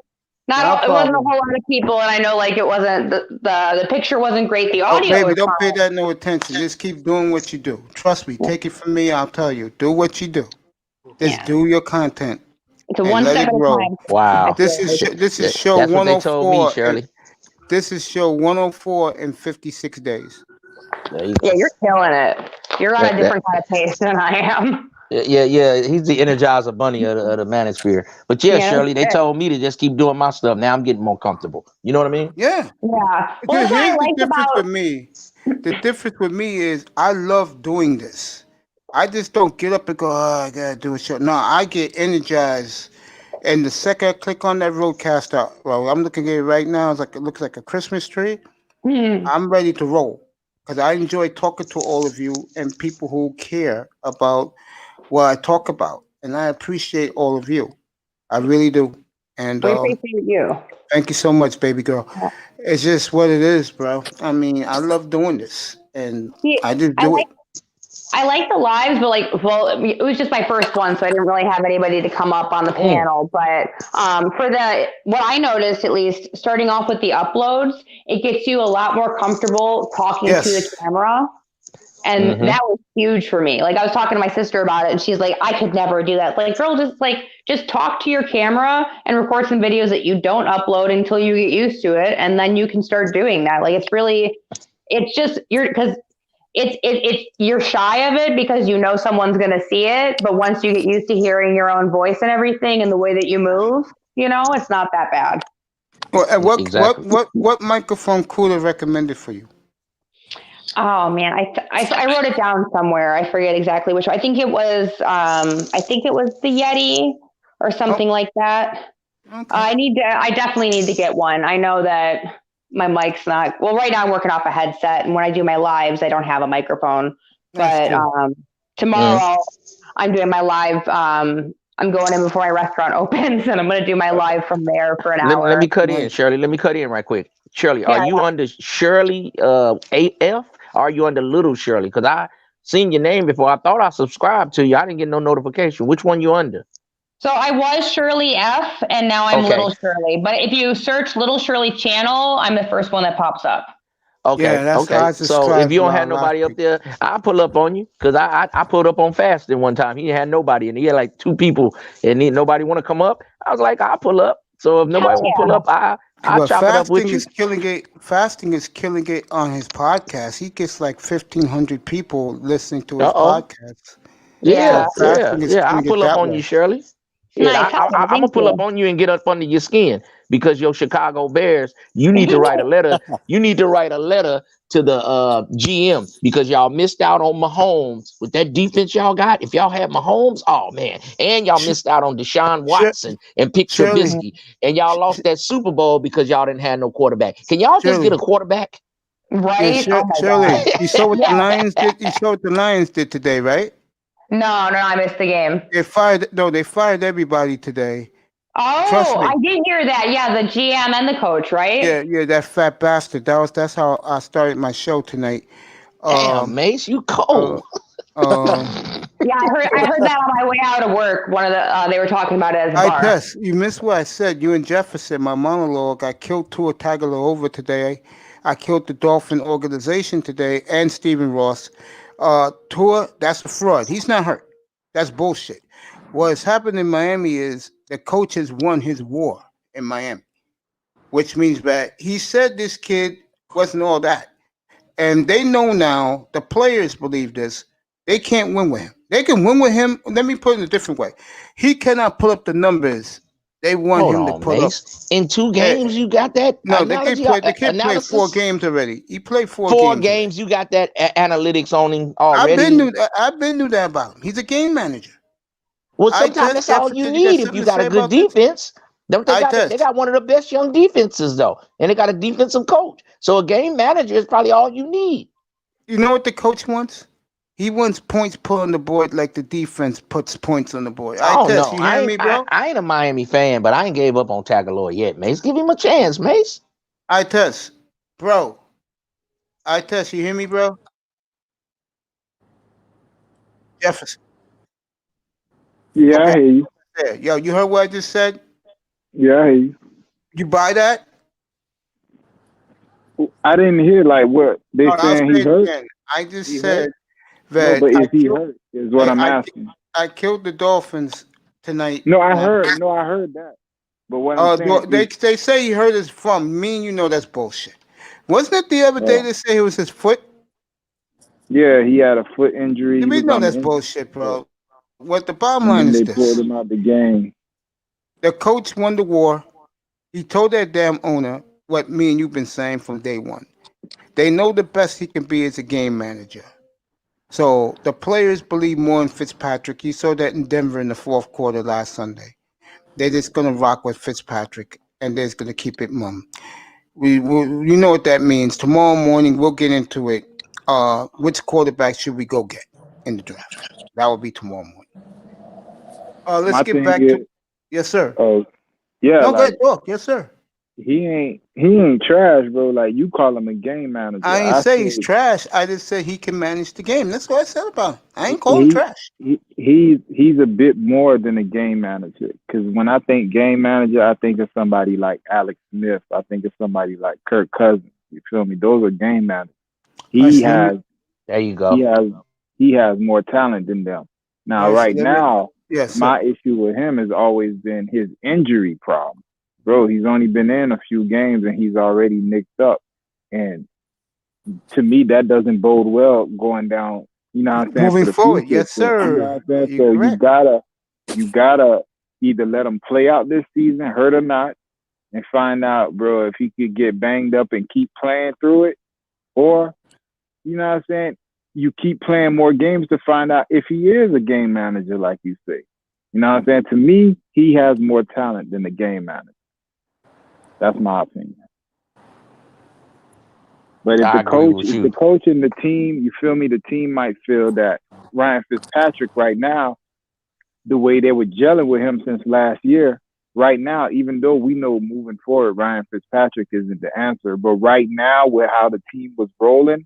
it wasn't a whole lot of people, and I know it wasn't the picture wasn't great. The audio baby, was don't fine. pay that no attention. Just keep doing what you do. Trust me. Take it from me. I'll tell you. Do what you do. Just do your content. It's a one step at a time. Wow. This is show That's what 104. they told me, Shirley. This is show 104 in 56 days. Yeah, you're killing it. You're on a different kind of pace than I am. Yeah. He's the Energizer Bunny of the Manosphere. But yeah, Shirley, they told me to just keep doing my stuff. Now I'm getting more comfortable. You know what I mean? Yeah. Yeah. Well, here's the difference with me. The difference with me is I love doing this. I just don't get up and go, I gotta do a show. No, I get energized. And the second I click on that roadcaster, well, I'm looking at it right now. It looks like a Christmas tree. I'm ready to roll, because I enjoy talking to all of you and people who care about what I talk about, and I appreciate all of you. I really do. And We appreciate you. thank you so much, baby girl. It's just what it is, bro. I mean, I love doing this, and I just do it. I like the lives, but it was just my first one, so I didn't really have anybody to come up on the panel. But what I noticed, at least, starting off with the uploads, it gets you a lot more comfortable talking to the camera. And that was huge for me. Like, I was talking to my sister about it, and she's like, I could never do that. Like, girl, just talk to your camera and record some videos that you don't upload until you get used to it, and then you can start doing that. Like, you're shy of it because you know someone's going to see it, but once you get used to hearing your own voice and everything and the way that you move, it's not that bad. Well, what microphone Cooler recommended for you? Oh man, I wrote it down somewhere. I forget exactly which. I think it was the Yeti or something like that. Okay. I definitely need to get one. I know that my mic's not, well, right now I'm working off a headset, and when I do my lives, I don't have a microphone. But tomorrow I'm doing my live. I'm going in before my restaurant opens, and I'm going to do my live from there for an hour. Let me cut in, Shirley. Let me cut in right quick. Shirley, are you under Shirley AF? Or are you under Little Shirley? Because I seen your name before. I thought I subscribed to you. I didn't get no notification. Which one you under? So I was Shirley F, and now I'm Little Shirley. But if you search Little Shirley channel, I'm the first one that pops up. Okay, So if you don't have nobody up there, I'll pull up on you, because I pulled up on Fasting one time. He had nobody, and he had like 2 people, and nobody want to come up. I was like, I'll pull up. So if nobody want to pull up, I'll chop it up with you. Fasting is killing it on his podcast. He gets like 1,500 people listening to his podcast. Yeah. I'll pull up on you, Shirley. Yeah, I'm gonna pull up on you and get up under your skin, because your Chicago Bears, you need to write a letter. You need to write a letter to the GM, because y'all missed out on Mahomes with that defense y'all got. If y'all had Mahomes, oh man, and y'all missed out on Deshaun Watson and picked Trubisky, and y'all lost that Super Bowl because y'all didn't have no quarterback. Can y'all just get a quarterback? Right? Yeah, Shirley, you saw what the Lions did. You saw what the Lions did today, right? No, I missed the game. They fired everybody today. Oh, I did hear that. Yeah, the GM and the coach, right? Yeah, that fat bastard. That's how I started my show tonight. Damn, Mace, you cold. Yeah, I heard that on my way out of work. One of the they were talking about it as a bar. Tess, you missed what I said. You and Jefferson, my monologue. I killed Tua Tagovailoa today. I killed the Dolphin organization today, and Stephen Ross. Tua, that's a fraud. He's not hurt. That's bullshit. What's happened in Miami is the coach has won his war in Miami, which means that he said this kid wasn't all that. And they know now, the players believe this, they can't win with him. They can win with him. Let me put it in a different way. He cannot pull up the numbers they want him to pull up. In 2 games, you got that? No, they can't play 4 games already. He played 4 games. You got that analytics on him already. I've been knew that about him. He's a game manager. Well, sometimes that's all you need if you got a good defense. They got one of the best young defenses, though. And they got a defensive coach. So a game manager is probably all you need. You know what the coach wants? He wants points put on the board like the defense puts points on the board. I ain't a Miami fan, but I ain't gave up on Tagovailoa yet, Mace. Give him a chance, Mace. Bro. You hear me, bro? Jefferson. Yeah, I hear you. Yo, you heard what I just said? Yeah, I hear you. You buy that? I didn't hear what they saying he hurt. Again. I just said that. No, but is he hurt? Is what I'm asking. I killed the Dolphins tonight. No, I heard that. But what I'm saying, they say he hurt his thumb. Me and you know that's bullshit. Wasn't it the other day they say it was his foot? Yeah, he had a foot injury. We know that's bullshit, bro. What the bottom line is this: they pulled him out the game. The coach won the war. He told that damn owner what me and you've been saying from day one. They know the best he can be as a game manager. So the players believe more in Fitzpatrick. You saw that in Denver in the 4th quarter last Sunday. They're just gonna rock with Fitzpatrick, and they're just gonna keep it mum. You know what that means. Tomorrow morning we'll get into it. Which quarterback should we go get in the draft? That will be tomorrow morning. Let's get back to yes, sir. Oh, yeah. No, good talk. Yes, sir. he ain't trash, bro. Like you call him a game manager. I ain't say he's said trash. I just said he can manage the game. That's what I said about him. I ain't call him he trash. he's a bit more than a game manager. Because when I think game manager, I think of somebody like Alex Smith. I think of somebody like Kirk Cousins. You feel me? Those are game managers. There you go. He has more talent than them. Now, right now, yes, my issue with him has always been his injury problem. Bro, he's only been in a few games and he's already nicked up. And to me, that doesn't bode well going down, you know what I'm saying? Moving for the forward, future. yes, sir. You know what I'm saying? You're So correct. you gotta either let him play out this season, hurt or not, and find out, bro, if he could get banged up and keep playing through it, or, you know what I'm saying, you keep playing more games to find out if he is a game manager, like you say. You know what I'm saying? To me, he has more talent than the game manager. That's my opinion. But if the coach and the team, you feel me, the team might feel that Ryan Fitzpatrick right now, the way they were gelling with him since last year, right now, even though we know moving forward, Ryan Fitzpatrick isn't the answer, but right now with how the team was rolling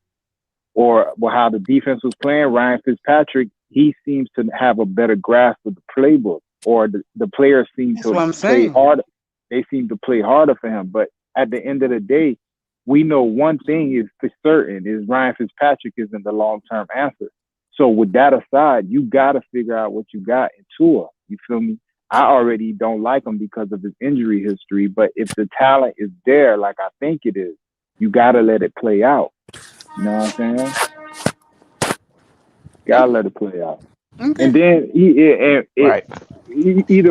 or how the defense was playing, Ryan Fitzpatrick, he seems to have a better grasp of the playbook, or the players seem to play harder. They seem to play harder for him. But at the end of the day, we know one thing is for certain is Ryan Fitzpatrick isn't the long-term answer. So with that aside, you got to figure out what you got in Tua. You feel me? I already don't like him because of his injury history, but if the talent is there, like I think it is, you got to let it play out. You know what I'm saying? Gotta let it play out. Okay. And then either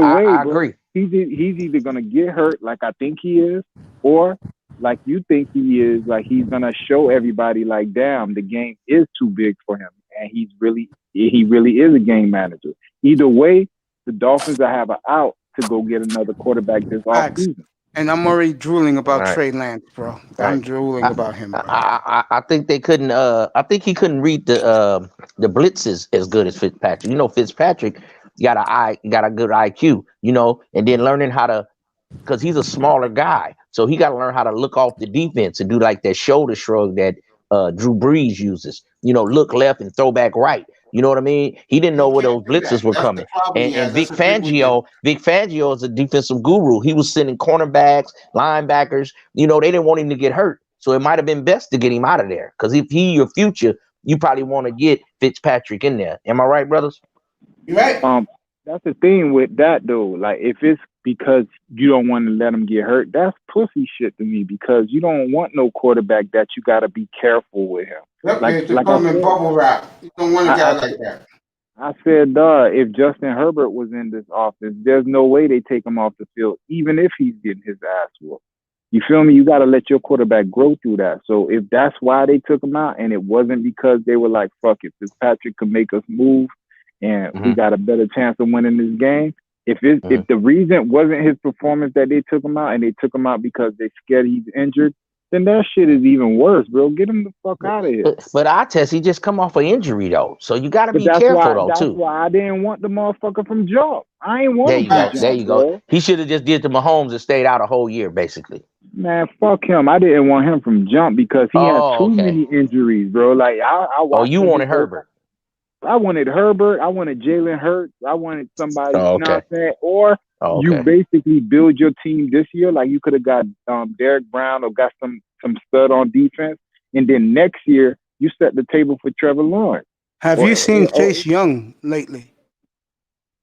way, I bro, agree. He's either gonna get hurt like I think he is, or like you think he is, like he's gonna show everybody like, damn, the game is too big for him, and he really is a game manager. Either way, the Dolphins will have an out to go get another quarterback this offseason. And I'm already drooling about Right. Trey Lance, bro. I'm Right. drooling about him, bro. I think they couldn't. I think he couldn't read the blitzes as good as Fitzpatrick. You know, Fitzpatrick got a good IQ. You know, and then learning how to, because he's a smaller guy, so he got to learn how to look off the defense and do like that shoulder shrug that Drew Brees uses. You know, look left and throw back right. You know what I mean? He didn't know where those blitzes were coming. And Vic Fangio is a defensive guru. He was sending cornerbacks, linebackers. You know, they didn't want him to get hurt. So it might have been best to get him out of there. Because if he your future, you probably want to get Fitzpatrick in there. Am I right, brothers? You right. That's the thing with that though. Like if it's because you don't want to let him get hurt, that's pussy shit to me, because you don't want no quarterback that you got to be careful with him. Yep, Like I said, bubble wrap. You don't want a guy like that. I said, if Justin Herbert was in this offense, there's no way they take him off the field, even if he's getting his ass whooped. You feel me? You got to let your quarterback grow through that. So if that's why they took him out, and it wasn't because they were like, fuck it, Fitzpatrick could make us move, and we got a better chance of winning this game. If the reason wasn't his performance that they took him out, and they took him out because they scared he's injured, then that shit is even worse, bro. Get him the fuck out of here. But I test, he just come off an injury though, so you got to be careful though too. That's why I didn't want the motherfucker from jump. I ain't want him. There you go. He should have just did the Mahomes and stayed out a whole year, basically. Man, fuck him. I didn't want him from jump because he had too many injuries, bro. Like I watched. You wanted Herbert. I wanted Herbert. I wanted Jalen Hurts. I wanted somebody, you know what I'm saying? Or you basically build your team this year. Like you could have got Derek Brown or got some stud on defense. And then next year, you set the table for Trevor Lawrence. Have you seen Chase Young lately?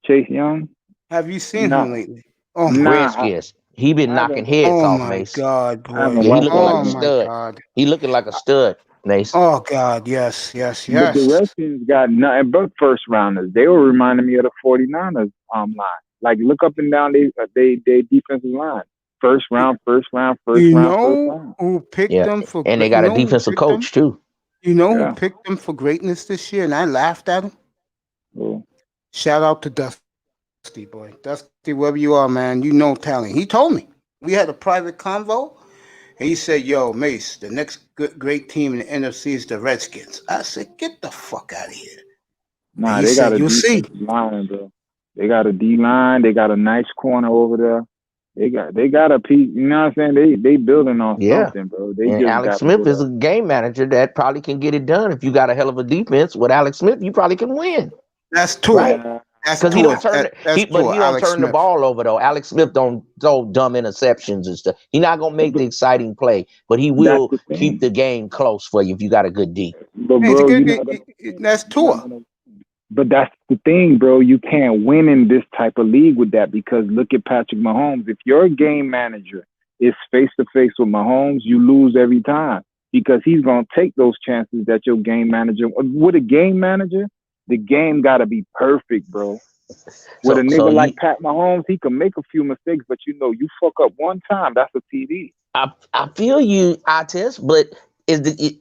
Chase Young? Have you seen him lately? Oh, Redskins. He been knocking heads off, Mace. Oh, my God, boy. Yeah, he looking like a stud. He looking like a stud, Mace. Oh, God, yes. But the Redskins got nothing but first rounders. They were reminding me of the 49ers line. Like, look up and down their defensive line. First round. You know who picked them for? And they got a defensive coach too. You know who picked them for greatness this year, and I laughed at him. Who? Shout out to Dusty, boy. Dusty, wherever you are, man, you know talent. He told me. We had a private convo, and he said, "Yo, Mace, the next great team in the NFC is the Redskins." I said, "Get the fuck out of here." Nah, they got a decent line, bro. They got a D line. They got a nice corner over there. They got a piece. You know what I'm saying? They building on Yeah. something, bro. They And just Alex got to Smith go is a there. game manager that probably can get it done. If you got a hell of a defense with Alex Smith, you probably can win, That's Tua. right? Nah, That's Because he Tua. don't turn That's but Tua. he don't Alex turn the Smith. ball over though. Alex Smith don't throw dumb interceptions and stuff. He's not gonna make the exciting play, but he that's will the keep thing. the game close for you if you got a good D. But Hey, bro, that's Tua. But that's the thing, bro. You can't win in this type of league with that because look at Patrick Mahomes. If your game manager is face to face with Mahomes, you lose every time because he's gonna take those chances that your game manager. With a game manager, the game gotta be perfect, bro. With a nigga like Pat Mahomes, he can make a few mistakes, but you know, you fuck up one time, that's a TD. I feel you, Artis, but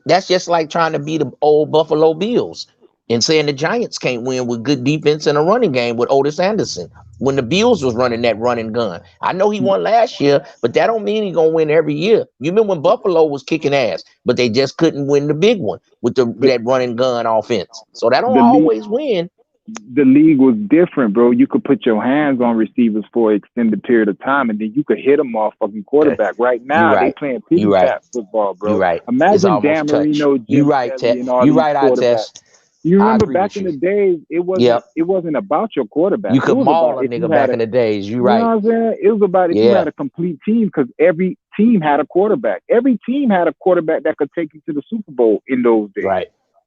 that's just like trying to beat the old Buffalo Bills and saying the Giants can't win with good defense and a running game with Otis Anderson when the Bills was running that running gun. I know he won last year, but that don't mean he gonna win every year. You remember when Buffalo was kicking ass, but they just couldn't win the big one with that running gun offense. So that don't always win. The league was different, bro. You could put your hands on receivers for an extended period of time, and then you could hit a motherfucking quarterback. Right now, they playing pity pat football, bro. You're right. Imagine Dan Marino, Jim Kelly, and all these quarterbacks. You remember back in the days, it wasn't about your quarterback. You could maul a if you nigga back in the days. You're right. You know what I'm saying? It was about if you had a complete team because every team had a quarterback. Every team had a quarterback that could take you to the Super Bowl in those days.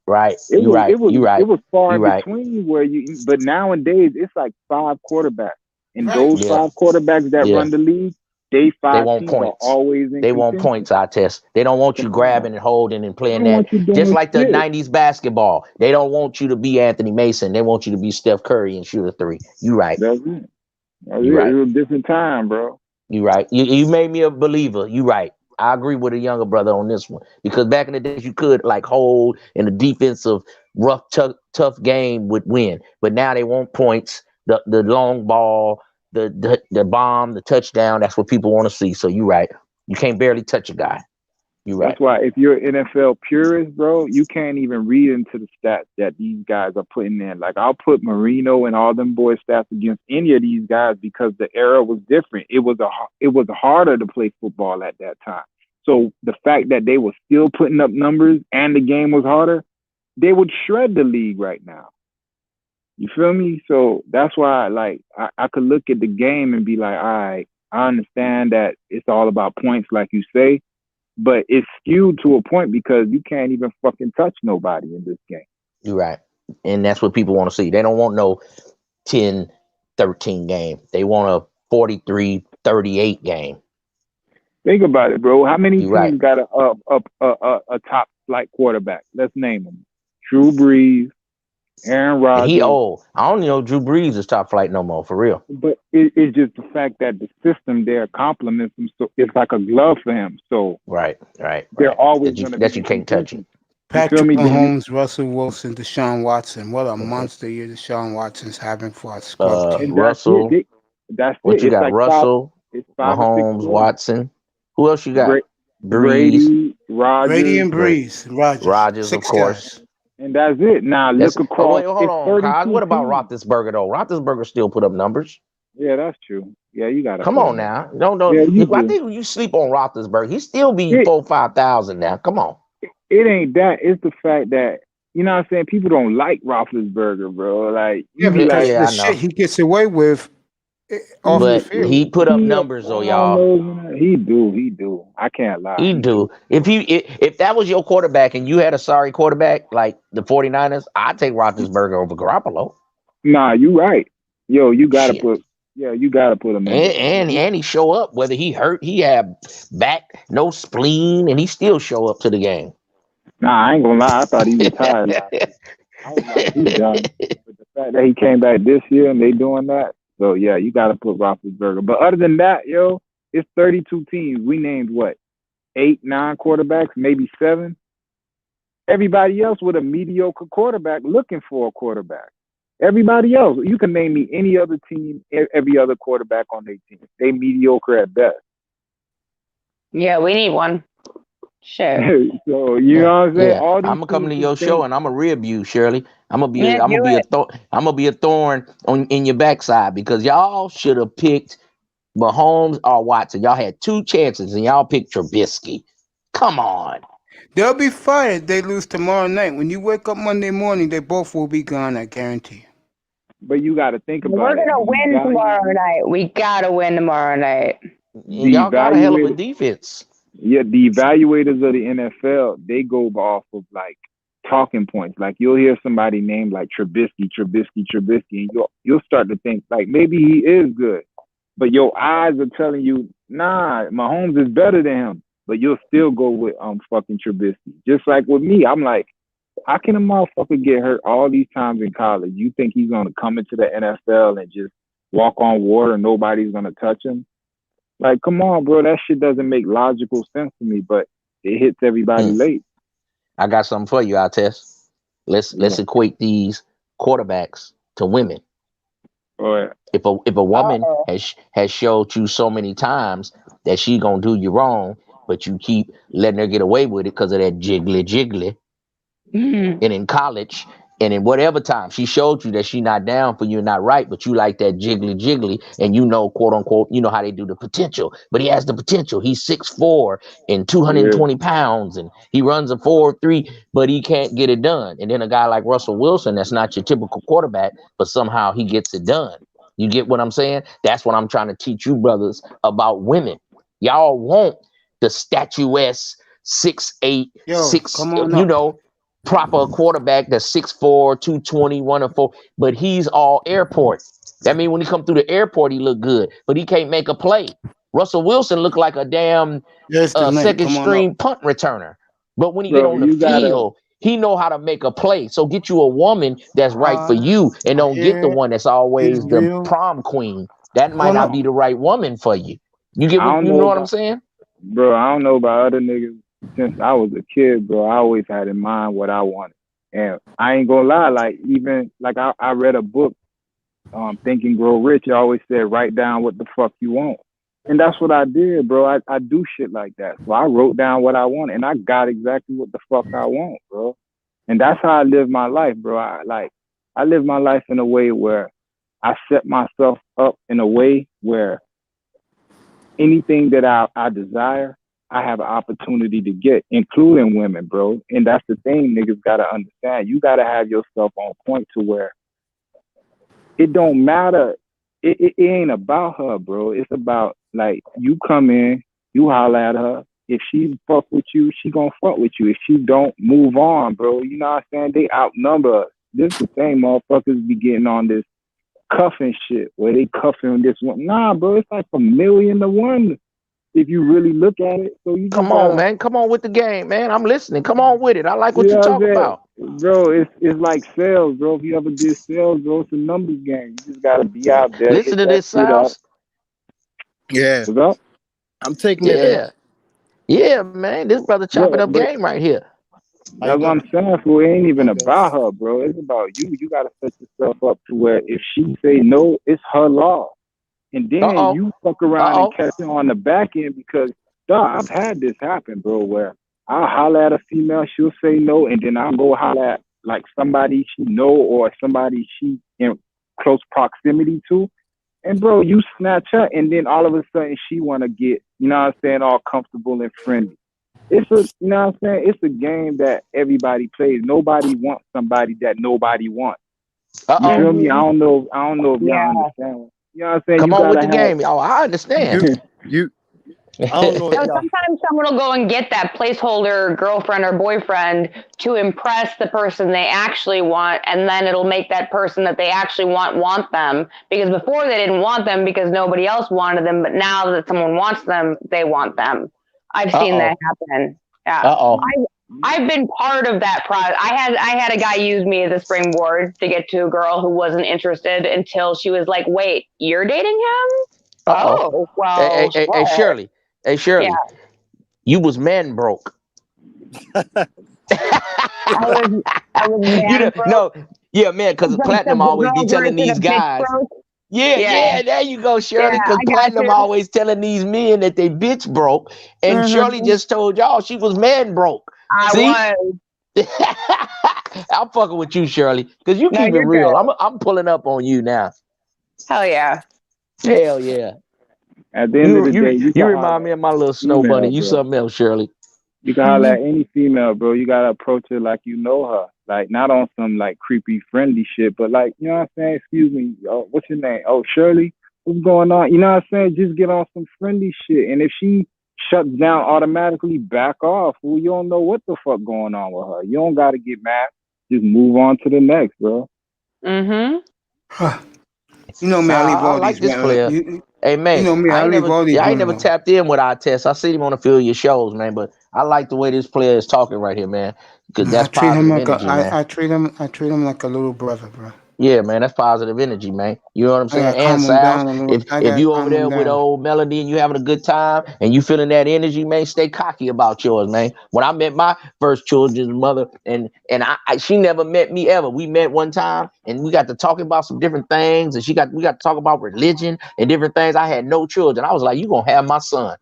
Right. It was far You're right. between where but nowadays it's like 5 quarterbacks. And those 5 quarterbacks that run the league, they want teams points. are always in They want points, I test. They don't want you grabbing and holding and playing They don't want you that. doing Just like the shit. 90s basketball. They don't want you to be Anthony Mason. They want you to be Steph Curry and shoot a 3. You right. That's it. You right. It was a different time, bro. You right. You made me a believer. You right. I agree with a younger brother on this one because back in the days you could like hold in a defensive rough tough game would win, but now they want points, the long ball, the bomb, the touchdown. That's what people want to see. So you right. You can't barely touch a guy. You right. That's why if you're an NFL purist, bro, you can't even read into the stats that these guys are putting in. Like I'll put Marino and all them boys stats against any of these guys because the era was different. It was harder to play football at that time. So the fact that they were still putting up numbers and the game was harder, they would shred the league right now. You feel me? So that's why I could look at the game and be like, all right, I understand that it's all about points like you say, but it's skewed to a point because you can't even fucking touch nobody in this game. You're right. And that's what people want to see. They don't want no 10-13 game. They want a 43-38 game. Think about it, bro. How many teams got a top flight quarterback? Let's name them. Drew Brees, Aaron Rodgers. And he old. I don't know Drew Brees is top flight no more, for real. But it's just the fact that the system there complements him, so it's like a glove for him. So right. They're always going to that you can't touch him. Patrick Mahomes, Russell Wilson, Deshaun Watson. What a monster year Deshaun Watson's having for our squad team. Russell. That's what it. you got? Like Russell, Mahomes, Watson. Who else you got? Brady, Rodgers. Brady and Breeze. Rodgers, of course. Guys. And that's it. Now look across. Wait, hold on, Kyle. What about Roethlisberger though? Roethlisberger still put up numbers. Yeah, that's true. Yeah, you got to come on now. Don't. Yeah, I think you sleep on Roethlisberger. He still be 4,000-5,000 now. Come on. It ain't that. It's the fact that you know what I'm saying. People don't like Roethlisberger, bro. Like the shit he gets away with. But he put up numbers though, y'all. He do. I can't lie. He do. If that was your quarterback and you had a sorry quarterback like the 49ers, I'd take Roethlisberger over Garoppolo. Nah, you right. Yo, you gotta put him in. And he show up whether he hurt, he had back, no spleen, and he still show up to the game. Nah, I ain't gonna lie. I thought he retired. I was like, he's done. But the fact that he came back this year and they doing that. So, yeah, you got to put Roethlisberger. But other than that, yo, it's 32 teams. We named, 8, 9 quarterbacks, maybe 7. Everybody else with a mediocre quarterback looking for a quarterback. Everybody else. You can name me any other team, every other quarterback on their team. They mediocre at best. Yeah, we need one. Sure. So, you know what I'm saying? Yeah. I'm gonna come to your show and I'm gonna rib you, Shirley. I'm gonna be a thorn in your backside because y'all should have picked Mahomes or Watson. Y'all had 2 chances and y'all picked Trubisky. Come on. They'll be fired. They lose tomorrow night. When you wake up Monday morning, they both will be gone. I guarantee. But you got to think about We're it. gonna win tomorrow night. We gotta win tomorrow night. Y'all got a hell of a defense. Yeah, the evaluators of the NFL, they go off of like talking points. Like you'll hear somebody named like Trubisky, and you'll start to think like maybe he is good, but your eyes are telling you, nah, Mahomes is better than him. But you'll still go with fucking Trubisky. Just like with me, I'm like, how can a motherfucker get hurt all these times in college? You think he's gonna come into the NFL and just walk on water and nobody's gonna touch him? Like, come on, bro. That shit doesn't make logical sense to me, but it hits everybody late. I got something for you, Altess. Let's equate these quarterbacks to women. If a woman has showed you so many times that she gonna do you wrong, but you keep letting her get away with it because of that jiggly, and in college and in whatever time she showed you that she not down for you and not right, but you like that jiggly, and you know, quote unquote, you know how they do the potential, but he has the potential. He's 6'4" and 220 pounds, and he runs a 4.3, but he can't get it done. And then a guy like Russell Wilson, that's not your typical quarterback, but somehow he gets it done. You get what I'm saying? That's what I'm trying to teach you brothers about women. Y'all want the statuesque 6'8", 6, you know, proper quarterback that's 6'4", 220, 104, but he's all airport. That means when he come through the airport, he look good, but he can't make a play. Russell Wilson look like a damn second string punt returner. But when he get on the field, he know how to make a play. So get you a woman that's right for you, and don't get the one that's always the prom queen. That might not be the right woman for you. You get what, you know what I'm saying? Bro, I don't know about other niggas. Since I was a kid, bro, I always had in mind what I wanted. And I ain't gonna lie, like even like I read a book, Think and Grow Rich. It always said write down what the fuck you want. And that's what I did, bro. I do shit like that. So I wrote down what I want and I got exactly what the fuck I want, bro. And that's how I live my life, bro. I live my life in a way where I set myself up in a way where anything that I desire, I have an opportunity to get, including women, bro. And that's the thing niggas gotta understand. You gotta have yourself on point to where it don't matter. It ain't about her, bro. It's about like you come in, you holler at her. If she fuck with you, she gonna fuck with you. If she don't, move on, bro. You know what I'm saying? They outnumber us. This is the thing, motherfuckers be getting on this cuffing shit where they cuffing this one. Nah, bro, it's like 1,000,000 to 1 if you really look at it. So you come on, man. Come on with the game, man. I'm listening. Come on with it. I like what you're talking about. Bro, it's like sales, bro. If you ever did sales, bro, it's a numbers game. You just gotta be out there. Listen to this, South. Yeah. What's up? I'm taking it. Yeah, man. This brother chopping up game right here. That's what I'm saying. So it ain't even about her, bro. It's about you. You gotta set yourself up to where if she say no, it's her law. And then you fuck around and catch her on the back end because, dog, I've had this happen, bro, where I'll holler at a female, she'll say no, and then I'll go holler at like somebody she know or somebody she in close proximity to. And bro, you snatch her, and then all of a sudden she wanna get, you know what I'm saying, all comfortable and friendly. It's a, you know what I'm saying? It's a game that everybody plays. Nobody wants somebody that nobody wants. You feel me? I don't know if y'all understand. You know what I'm saying? Come on with the game, y'all. I understand. I don't know. So sometimes someone will go and get that placeholder girlfriend or boyfriend to impress the person they actually want, and then it'll make that person that they actually want them. Because before they didn't want them because nobody else wanted them, but now that someone wants them, they want them. I've seen that happen. Yeah. I've been part of that process. I had a guy use me as a springboard to get to a girl who wasn't interested until she was like, "Wait, you're dating him?" Oh, well. Hey, Shirley. Hey, Shirley. Yeah. You was man broke. I was man broke. No, yeah, man, because Platinum always be telling these guys. Yeah, there you go, Shirley, because Platinum always telling these men that they bitch broke, and Shirley just told y'all she was man broke. I was. I'm fucking with you, Shirley, because you keep it real. I'm pulling up on you now. Hell yeah. Hell yeah. At the end of the You day, you you can remind holler me at of my little any snow bunny. female, You bro. something else, Shirley. You can holler at any female, bro. You gotta approach her like you know her. Like not on some like creepy friendly shit, but like, you know what I'm saying? Excuse me, what's your name? Oh, Shirley, what's going on? You know what I'm saying? Just get on some friendly shit. And if she shuts down automatically, back off. Fool. You don't know what the fuck going on with her. You don't gotta get mad. Just move on to the next, bro. Mm-hmm. You know me, I leave I all like these this women. player. Hey You know man, me, I leave all these I ain't women never alone. tapped in with our test. I see him on a few of your shows, man. But I like the way this player is talking right here, man. Because I that's treat him positive like energy, man. I treat him like a little brother, bro. Yeah, man, that's positive energy, man. You know what I'm I saying? gotta And calm him Sal's, down a little. I if gotta you over calm there him with down. old Melody and you having a good time and you feeling that energy, man, stay cocky about yours, man. When I met my first children's mother, and she never met me ever. We met one time and we got to talking about some different things, and we got to talk about religion and different things. I had no children. I was like, you gonna have my son.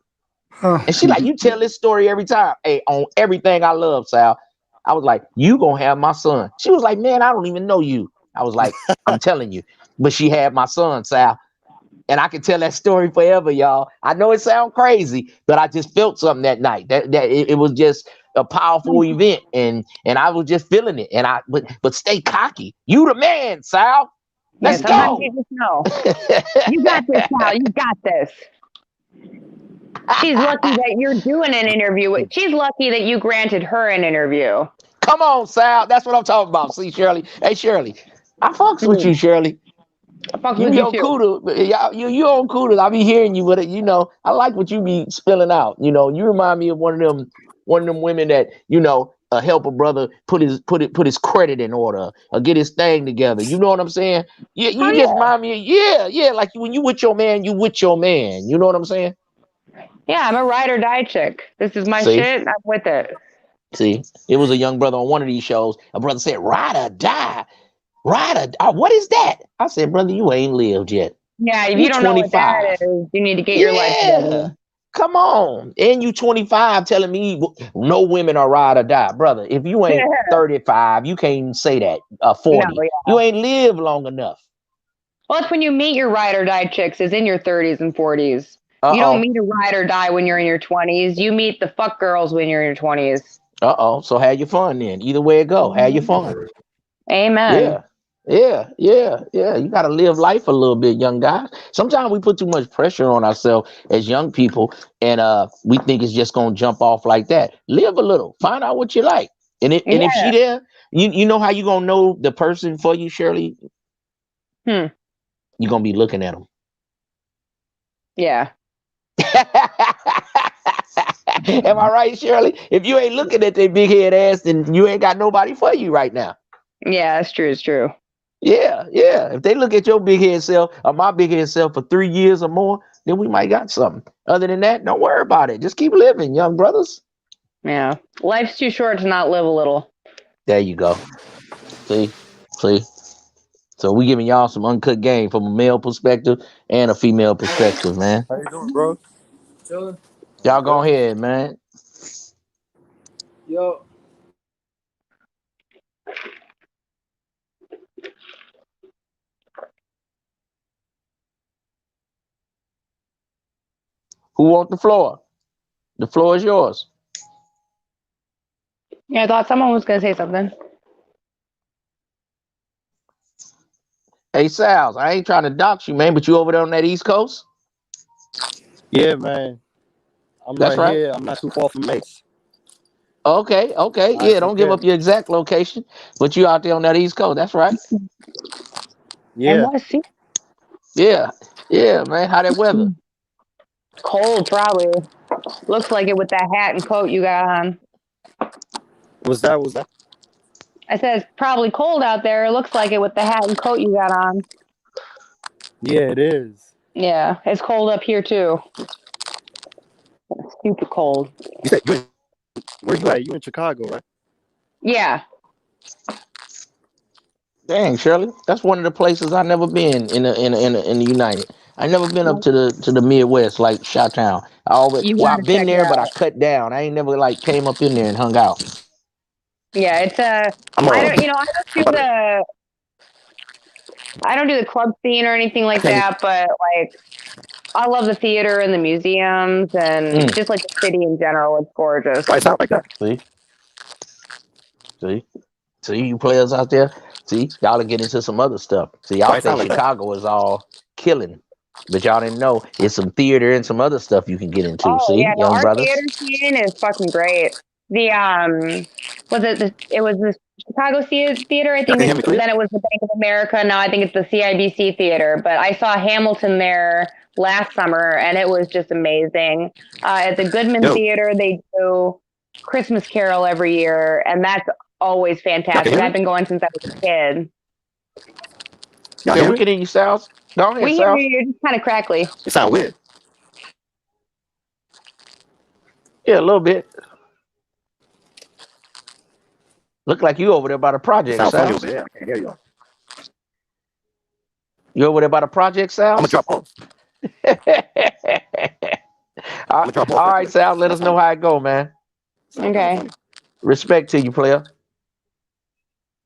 And she like, you tell this story every time. Hey, on everything I love, Sal. I was like, you gonna have my son. She was like, man, I don't even know you. I was like, I'm telling you. But she had my son, Sal. And I can tell that story forever, y'all. I know it sounds crazy, but I just felt something that night. That it was just a powerful event, and I was just feeling it. And but stay cocky. You the man, Sal. Yeah, Let's sometimes go. you just know. You got this, Sal. You got this. She's lucky that you're doing an interview. She's lucky that you granted her an interview. Come on, Sal. That's what I'm talking about. See, Shirley. Hey, Shirley. I fucks with you, Shirley. I fucks You with you yo too. Cooter, you on Cooter. I be hearing you with it. You know, I like what you be spilling out. You know, you remind me of one of them women that help a brother put his credit in order or get his thing together. You know what I'm saying? Yeah, you just remind me. Yeah. Like when you with your man, you with your man. You know what I'm saying? Yeah, I'm a ride or die chick. This is my See? shit. I'm with it. See, it was a young brother on one of these shows. A brother said, "Ride or die." What is that? I said, brother, you ain't lived yet. Yeah, if You you don't know what that 25. is, you need to get your life Yeah. together. Come on. And you 25 telling me no women are ride or die. Brother, if you ain't 35, you can't even say that. 40. No, yeah. You ain't lived long enough. Well, it's when you meet your ride or die chicks is in your 30s and 40s. You don't meet a ride or die when you're in your 20s. You meet the fuck girls when you're in your 20s. So have your fun then. Either way it go, have your fun. Amen. Yeah. You got to live life a little bit, young guys. Sometimes we put too much pressure on ourselves as young people, and we think it's just gonna jump off like that. Live a little, find out what you like, and if she there, you know how you gonna know the person for you, Shirley. You're gonna be looking at them. Yeah. Am I right, Shirley? If you ain't looking at that big head ass, then you ain't got nobody for you right now. Yeah, it's true. It's true. Yeah. If they look at your big head self or my big head self for 3 years or more, then we might got something. Other than that, don't worry about it. Just keep living, young brothers. Yeah. Life's too short to not live a little. There you go. See? So we giving y'all some uncut game from a male perspective and a female perspective, man. How you doing, bro? Chilling. Y'all go ahead, man. Yo. Who want the floor? The floor is yours. Yeah, I thought someone was going to say something. Hey, Sals, I ain't trying to dox you, man, but you over there on that East Coast? Yeah, man. I'm That's right right. here. I'm not too far from Mace. Okay. Nice, Yeah, don't give okay. up your exact location, but you out there on that East Coast. That's right. Yeah. NYC. Yeah, man. How that weather? Cold, probably. Looks like it with that hat and coat you got on. What's that? I said it's probably cold out there. It looks like it with the hat and coat you got on. Yeah, it is. Yeah, it's cold up here too. Stupid cold. You said where you at? You in Chicago, right? Yeah. Dang, Shirley, that's one of the places I never been in the United. I never been up to the Midwest like Chi-Town. I've been check it there, but I out. cut down. I ain't never like came up in there and hung out. Yeah, it's I don't do the club scene or anything like that, but like I love the theater and the museums and just like the city in general. It's gorgeous. I sound like that. See, you players out there. See, y'all are getting into some other stuff. See, y'all think Chicago is all killing, but y'all didn't know it's some theater and some other stuff you can get into. Oh See, yeah, no, young our brothers. theater scene is fucking great. The it was the Chicago Theater. I think then it was the Bank of America. Now I think it's the CIBC Theater. But I saw Hamilton there last summer, and it was just amazing. At the Goodman Theater, they do Christmas Carol every year, and that's always fantastic. I've been going since I was a kid. Yeah, we can hear you, Styles. Go ahead, We hear you. You're just kind of crackly. You sound weird. Yeah, a little bit. Look like you over there by the project, Sal. Yeah, I can't hear you. You over there by the project, Sal? I'm gonna drop off. All right, Sal. Let us know how it go, man. Okay. Respect to you, player.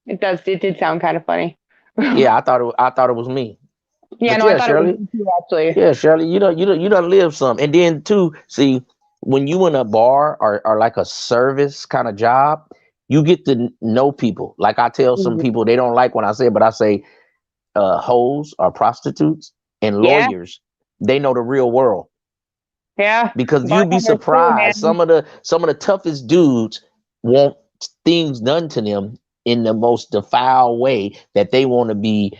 It does. It did sound kind of funny. Yeah, I thought it was me. Yeah, But no, yeah, I thought Shirley. it was you actually. Yeah, Shirley, you done live some. And then too, see, when you in a bar or like a service kind of job, you get to know people. Like I tell some people, they don't like when I say it, but I say hoes or prostitutes and Yeah. lawyers, they know the real world. Yeah. Because you'd be Bartenders too, surprised. man. Some of the toughest dudes want things done to them in the most defile way, that they want to be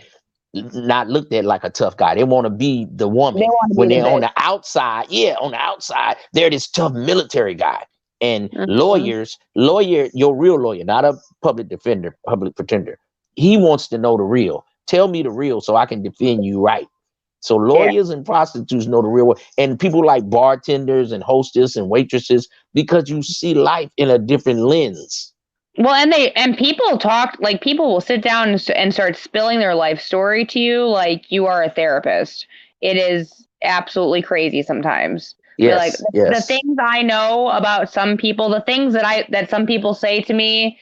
not looked at like a tough guy. They want to be the woman. They wanna be When the they're on bitch. the outside, they're this tough military guy. And lawyer, your real lawyer, not a public defender, public pretender. He wants to know the real. Tell me the real so I can defend you right. So lawyers and prostitutes know the real world. And people like bartenders and hostess and waitresses, because you see life in a different lens. Well, and people talk, like, people will sit down and start spilling their life story to you like you are a therapist. It is absolutely crazy sometimes. Yes, Like the things I know about some people, the things that some people say to me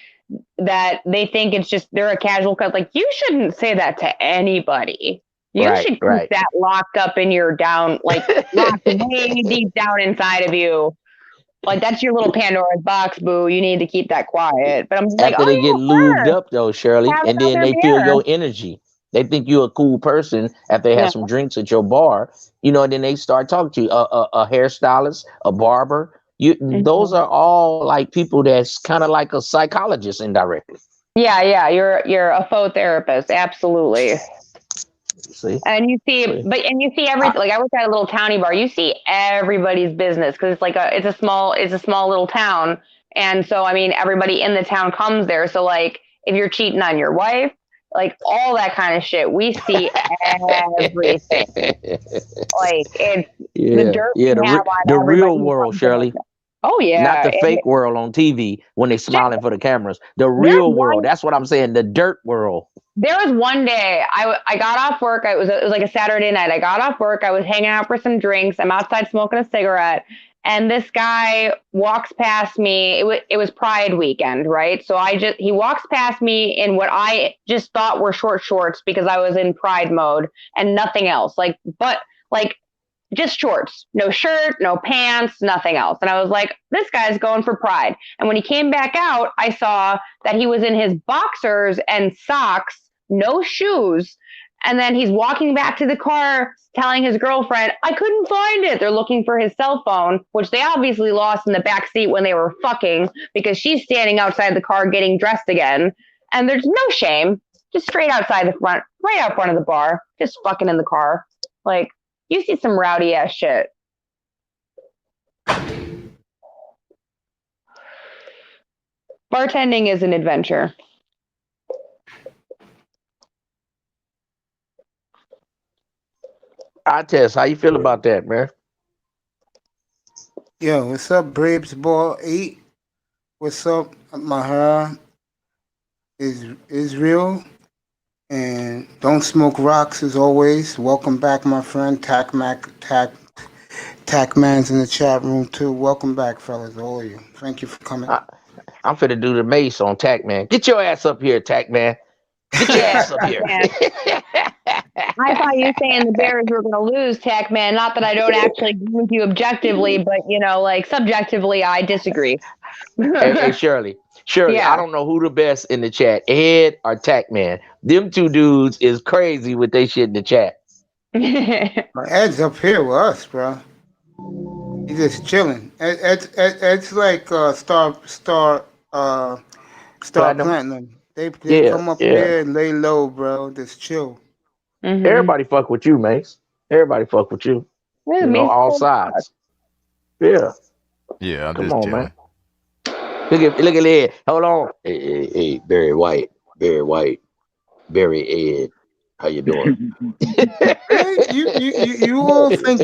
that they think it's just they're a casual cut. Like, you shouldn't say that to anybody. You Right, should keep right. that locked up in your locked way deep down inside of you. Like, that's your little Pandora's box, boo. You need to keep that quiet. But I'm just like, After oh, they yeah, get lubed sure. up though, Shirley, Have and it out then their they feel beer. your energy. They think you're a cool person after they Yeah. have some drinks at your bar, and then they start talking to you. A hairstylist, a barber. Those are all like people that's kind of like a psychologist indirectly. Yeah, you're a faux therapist, absolutely. See, And you see everything. Like, I work at a little towny bar. You see everybody's business because it's a small little town, and so I mean everybody in the town comes there. So like if you're cheating on your wife, like all that kind of shit, we see everything. Like it's the dirt we have on the everybody real who world, comes in. Shirley. Oh yeah, Not the and fake world on TV when they smiling for the cameras. The There's real one- world. That's what I'm saying. The dirt world. There was one day I got off work. It was like a Saturday night. I got off work. I was hanging out for some drinks. I'm outside smoking a cigarette, and this guy walks past me. It was Pride weekend, right? So he walks past me in what I just thought were short shorts because I was in Pride mode and nothing else. Just shorts, no shirt, no pants, nothing else. And I was like, this guy's going for Pride. And when he came back out, I saw that he was in his boxers and socks, no shoes. And then he's walking back to the car telling his girlfriend, I couldn't find it. They're looking for his cell phone, which they obviously lost in the back seat when they were fucking, because she's standing outside the car getting dressed again. And there's no shame, just straight outside the front, right out front of the bar, just fucking in the car. Like, you see some rowdy ass shit. Bartending is an adventure. Tess, how you feel about that, man? Yo, what's up, Brabes Ball 8? What's up, Mahara? Israel? And don't smoke rocks as always. Welcome back, my friend. Tackman's in the chat room too. Welcome back, fellas, all of you. Thank you for coming. I'm finna do the mace on Tack Man. Get your ass up here, Tack Man. Get your ass up here. I thought you saying the Bears were going to lose, Tech Man. Not that I don't actually agree with you objectively, but like subjectively, I disagree. Hey, Shirley, Yeah. I don't know who the best in the chat, Ed or Tac Man. Them two dudes is crazy with they shit in the chat. My Ed's up here with us, bro. He's just chilling. Ed's like Star Platinum. They come up here and lay low, bro. Just chill. Everybody fuck with you, Mace. Everybody fuck with you. Yeah, You know, all sides. Yeah. Yeah, I'm Come just on, chilling. man. Look at Ed. Hold on. Hey, Barry White, Barry Ed. How you doing? You all think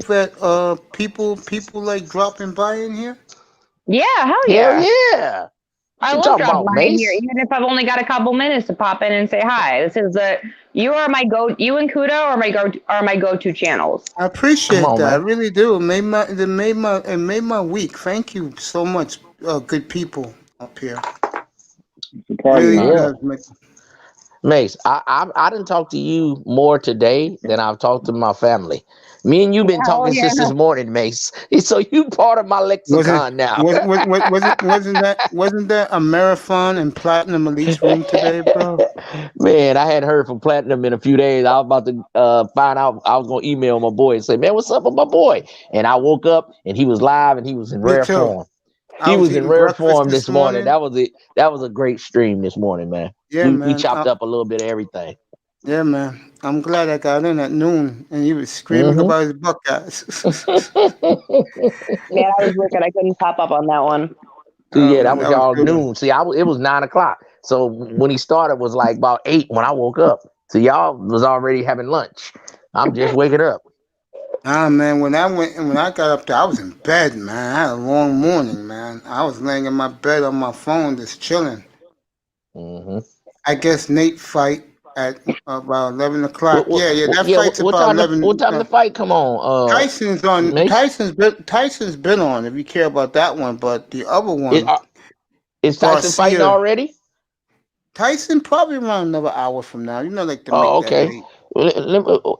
that people like dropping by in here? Yeah, hell yeah. Hell yeah. I You love talking dropping about by in Mace? here, even if I've only got a couple minutes to pop in and say hi. This is you and Kudo are my go-to channels. I appreciate Come on, that. I man. really do. It made my week. Thank you so much, good people up here. Really does make. Mace, I didn't talk to you more today than I've talked to my family. Me and you been talking since this morning, Mace. So you part of my lexicon now. Wasn't that a marathon in Platinum Elite's room today, bro? Man, I hadn't heard from Platinum in a few days. I was about to find out. I was gonna email my boy and say, "Man, what's up with my boy?" And I woke up and he was live and he was in rare form. He was in rare form this morning. That was it. That was a great stream this morning, man. Yeah, we man. chopped up a little bit of everything. Yeah, man. I'm glad I got in at noon and he was screaming about his Buckeyes. Man, I was wicked. I couldn't pop up on that one. Yeah, that was y'all good. noon. See, it was 9 o'clock. So when he started, it was like about 8 when I woke up. So y'all was already having lunch. I'm just waking up. Man, when I got up there, I was in bed, man. I had a long morning, man. I was laying in my bed on my phone, just chilling. I guess Nate fight at about 11 o'clock. That fight's about 11. What time the fight come on? Tyson's on. Mace? Tyson's been on. If you care about that one, but the other one is Tyson fighting already? Tyson probably around another hour from now. You know, like the okay.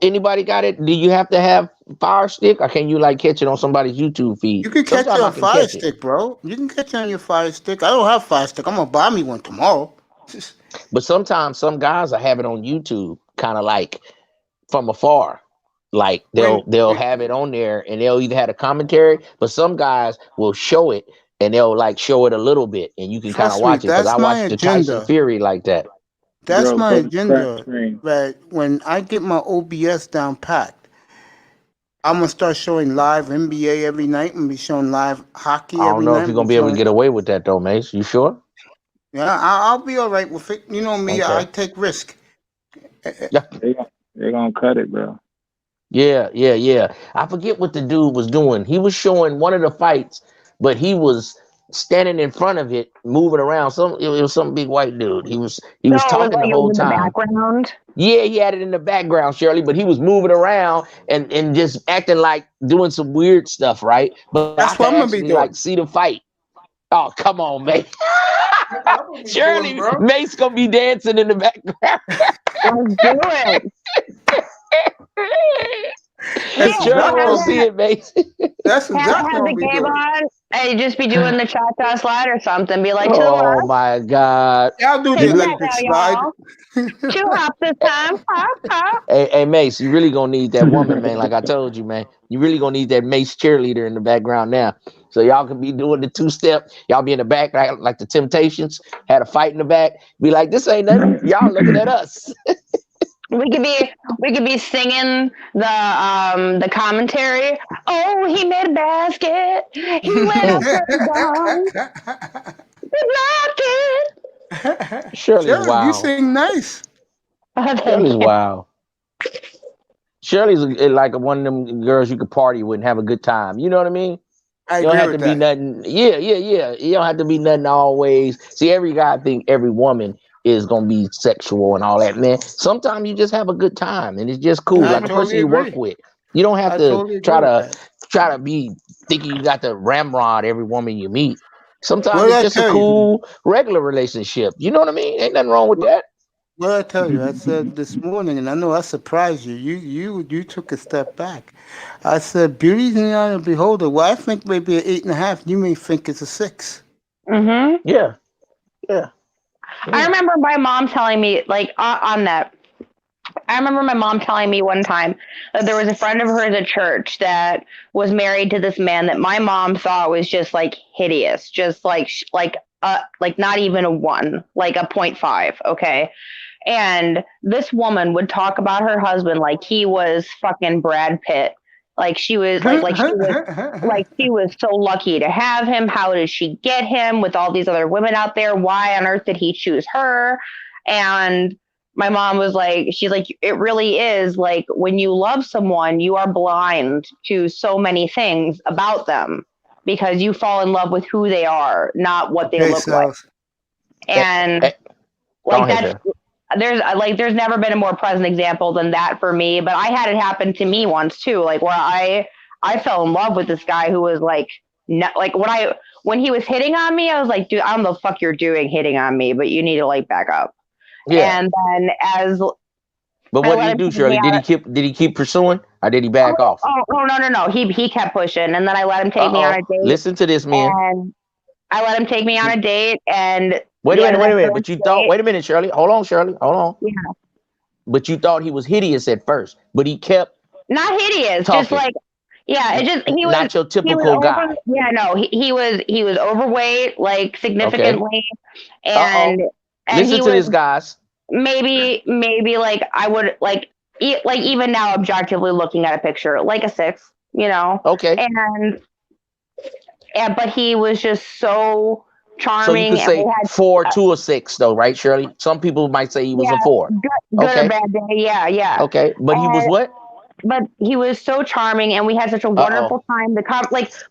Anybody got it? Do you have to have Fire Stick, or can you like catch it on somebody's YouTube feed? You can catch it on Fire Stick, bro. You can catch it on your Fire Stick. I don't have Fire Stick. I'm gonna buy me one tomorrow. But sometimes some guys will have it on YouTube, kind of like from afar. Like they'll have it on there, and they'll either have a commentary, but some guys will show it, and they'll like show it a little bit, and you can kind of watch it. Because I watched the Tyson Fury like that. That's my agenda. That when I get my OBS down packed, I'm gonna start showing live NBA every night. I'm gonna be showing live hockey every night. I don't know if you're gonna be able to get away with that though, Mace. You sure? Yeah, I'll be all right with it. You know me, I take risk. They're gonna cut it, bro. Yeah. I forget what the dude was doing. He was showing one of the fights, but he was standing in front of it, moving around. It was some big white dude. He was talking the whole time. The background. Yeah, he had it in the background, Shirley, but he was moving around and just acting like doing some weird stuff, right? But that's what I'm gonna be doing. Like see the fight. Oh, come on, man. Shirley, Mace gonna be dancing in the background. Let's do it. Shirley won't see it, Mace. That's exactly have what the game on and just be doing the cha-cha slide or something. Be like, oh my God. I'll do the electric slide. 2 hops this time. Hop. Hey, Mace, you really gonna need that woman, man. Like I told you, man. You really gonna need that Mace cheerleader in the background now. So y'all can be doing the 2-step. Y'all be in the back, like the Temptations. Had a fight in the back. Be like, this ain't nothing. Y'all looking at us. We could be singing the commentary. Oh, he made a basket. He went up to the bar. Shirley's wild. You sing nice. Shirley's wild. Shirley's like one of them girls you could party with and have a good time. You know what I mean? I you don't agree have with to be that. nothing. Yeah. You don't have to be nothing always. See, every guy think every woman is gonna be sexual and all that, man. Sometimes you just have a good time and it's just cool. Like a person you work with. You don't have to try to be thinking you got to ramrod every woman you meet. Sometimes it's just a cool regular relationship. You know what I mean? Ain't nothing wrong with that. What I tell you, I said this morning, and I know I surprised you. You took a step back. I said, "Beauty's in the eye of the beholder." Well, I think maybe an 8.5. You may think it's a 6. Mm-hmm. Yeah. I remember my mom telling me, like, on that. I remember my mom telling me one time that there was a friend of hers at church that was married to this man that my mom thought was just like hideous, just like not even a 1, like a 0.5. Okay. And this woman would talk about her husband like he was fucking Brad Pitt. Like she was she was so lucky to have him. How did she get him with all these other women out there? Why on earth did he choose her? And my mom was like, she's like, it really is like when you love someone, you are blind to so many things about them because you fall in love with who they are, not what they look like. And like that's there's never been a more present example than that for me. But I had it happen to me once too, like where I fell in love with this guy who was like, when he was hitting on me, I was like, dude, I don't know the fuck you're doing hitting on me, but you need to like back up. Yeah. And then but what did he do, Shirley? Did he keep pursuing, or did he back off? Oh no. He kept pushing, and then I let him take me on a date. Listen to this, man. And I let him take me on a date, and wait a minute. But you thought, wait a minute, Shirley. Hold on, Shirley. Hold on. Yeah. But you thought he was hideous at first, but he kept not hideous, talking. just like he was not your typical guy. Yeah, no, he was overweight, like significantly, and listen to this, guys. Maybe like I would like even now objectively looking at a picture like a 6, you know. Okay. And but he was just so charming. So you could say 4 to a 6 though, right, Shirley? Some people might say he was a 4. Good or bad day, yeah. Okay, but he was what? But he was so charming, and we had such a wonderful time.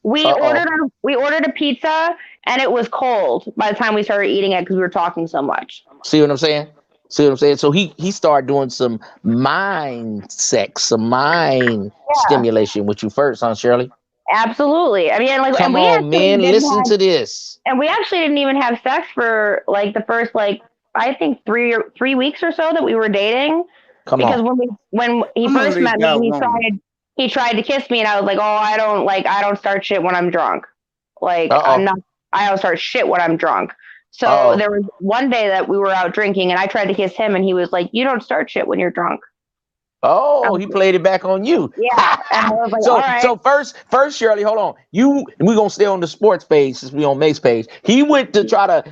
We ordered a pizza, and it was cold by the time we started eating it because we were talking so much. See what I'm saying? So he started doing some mind sex, some mind stimulation with you first, huh, Shirley? Absolutely. I mean, like, come on, man, listen to this. And we actually didn't even have sex for like the first, like, I think 3 weeks or so that we were dating. Because when he first met me, he tried to kiss me, and I was like, oh, I don't start shit when I'm drunk. Like, I don't start shit when I'm drunk. So there was one day that we were out drinking, and I tried to kiss him, and he was like, you don't start shit when you're drunk. Oh, he played it back on you. Yeah. And I was like, all right. So first, Shirley, hold on. We're going to stay on the sports page since we on Make's page. He went to try to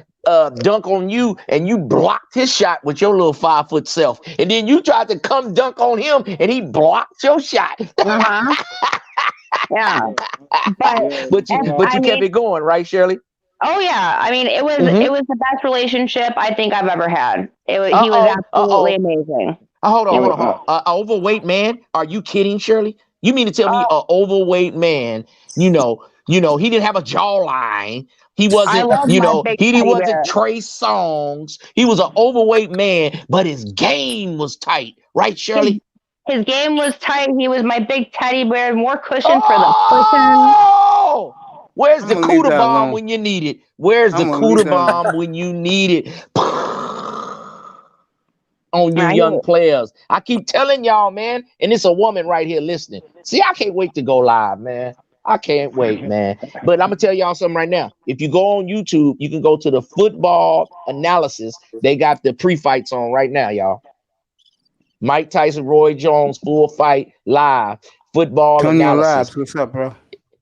dunk on you, and you blocked his shot with your little 5-foot self. And then you tried to come dunk on him, and he blocked your shot. Yeah. But you kept it going, right, Shirley? Oh yeah, I mean it was the best relationship I think I've ever had. He was absolutely amazing. Hold on. An overweight man? Are you kidding, Shirley? You mean to tell me an overweight man? You know, he didn't have a jawline. He wasn't, he wasn't Trey Songz. He was an overweight man, but his game was tight, right, Shirley? His game was tight. He was my big teddy bear, more cushion for the cushion. Where's the Cuda bomb when you need it? Where's the Cuda bomb when you need it? On you young players. I keep telling y'all, man, and it's a woman right here listening. See, I can't wait to go live, man. I can't wait, man. But I'm going to tell y'all something right now. If you go on YouTube, you can go to the football analysis. They got the pre-fights on right now, y'all. Mike Tyson, Roy Jones, full fight, live. Football analysis. What's up, bro?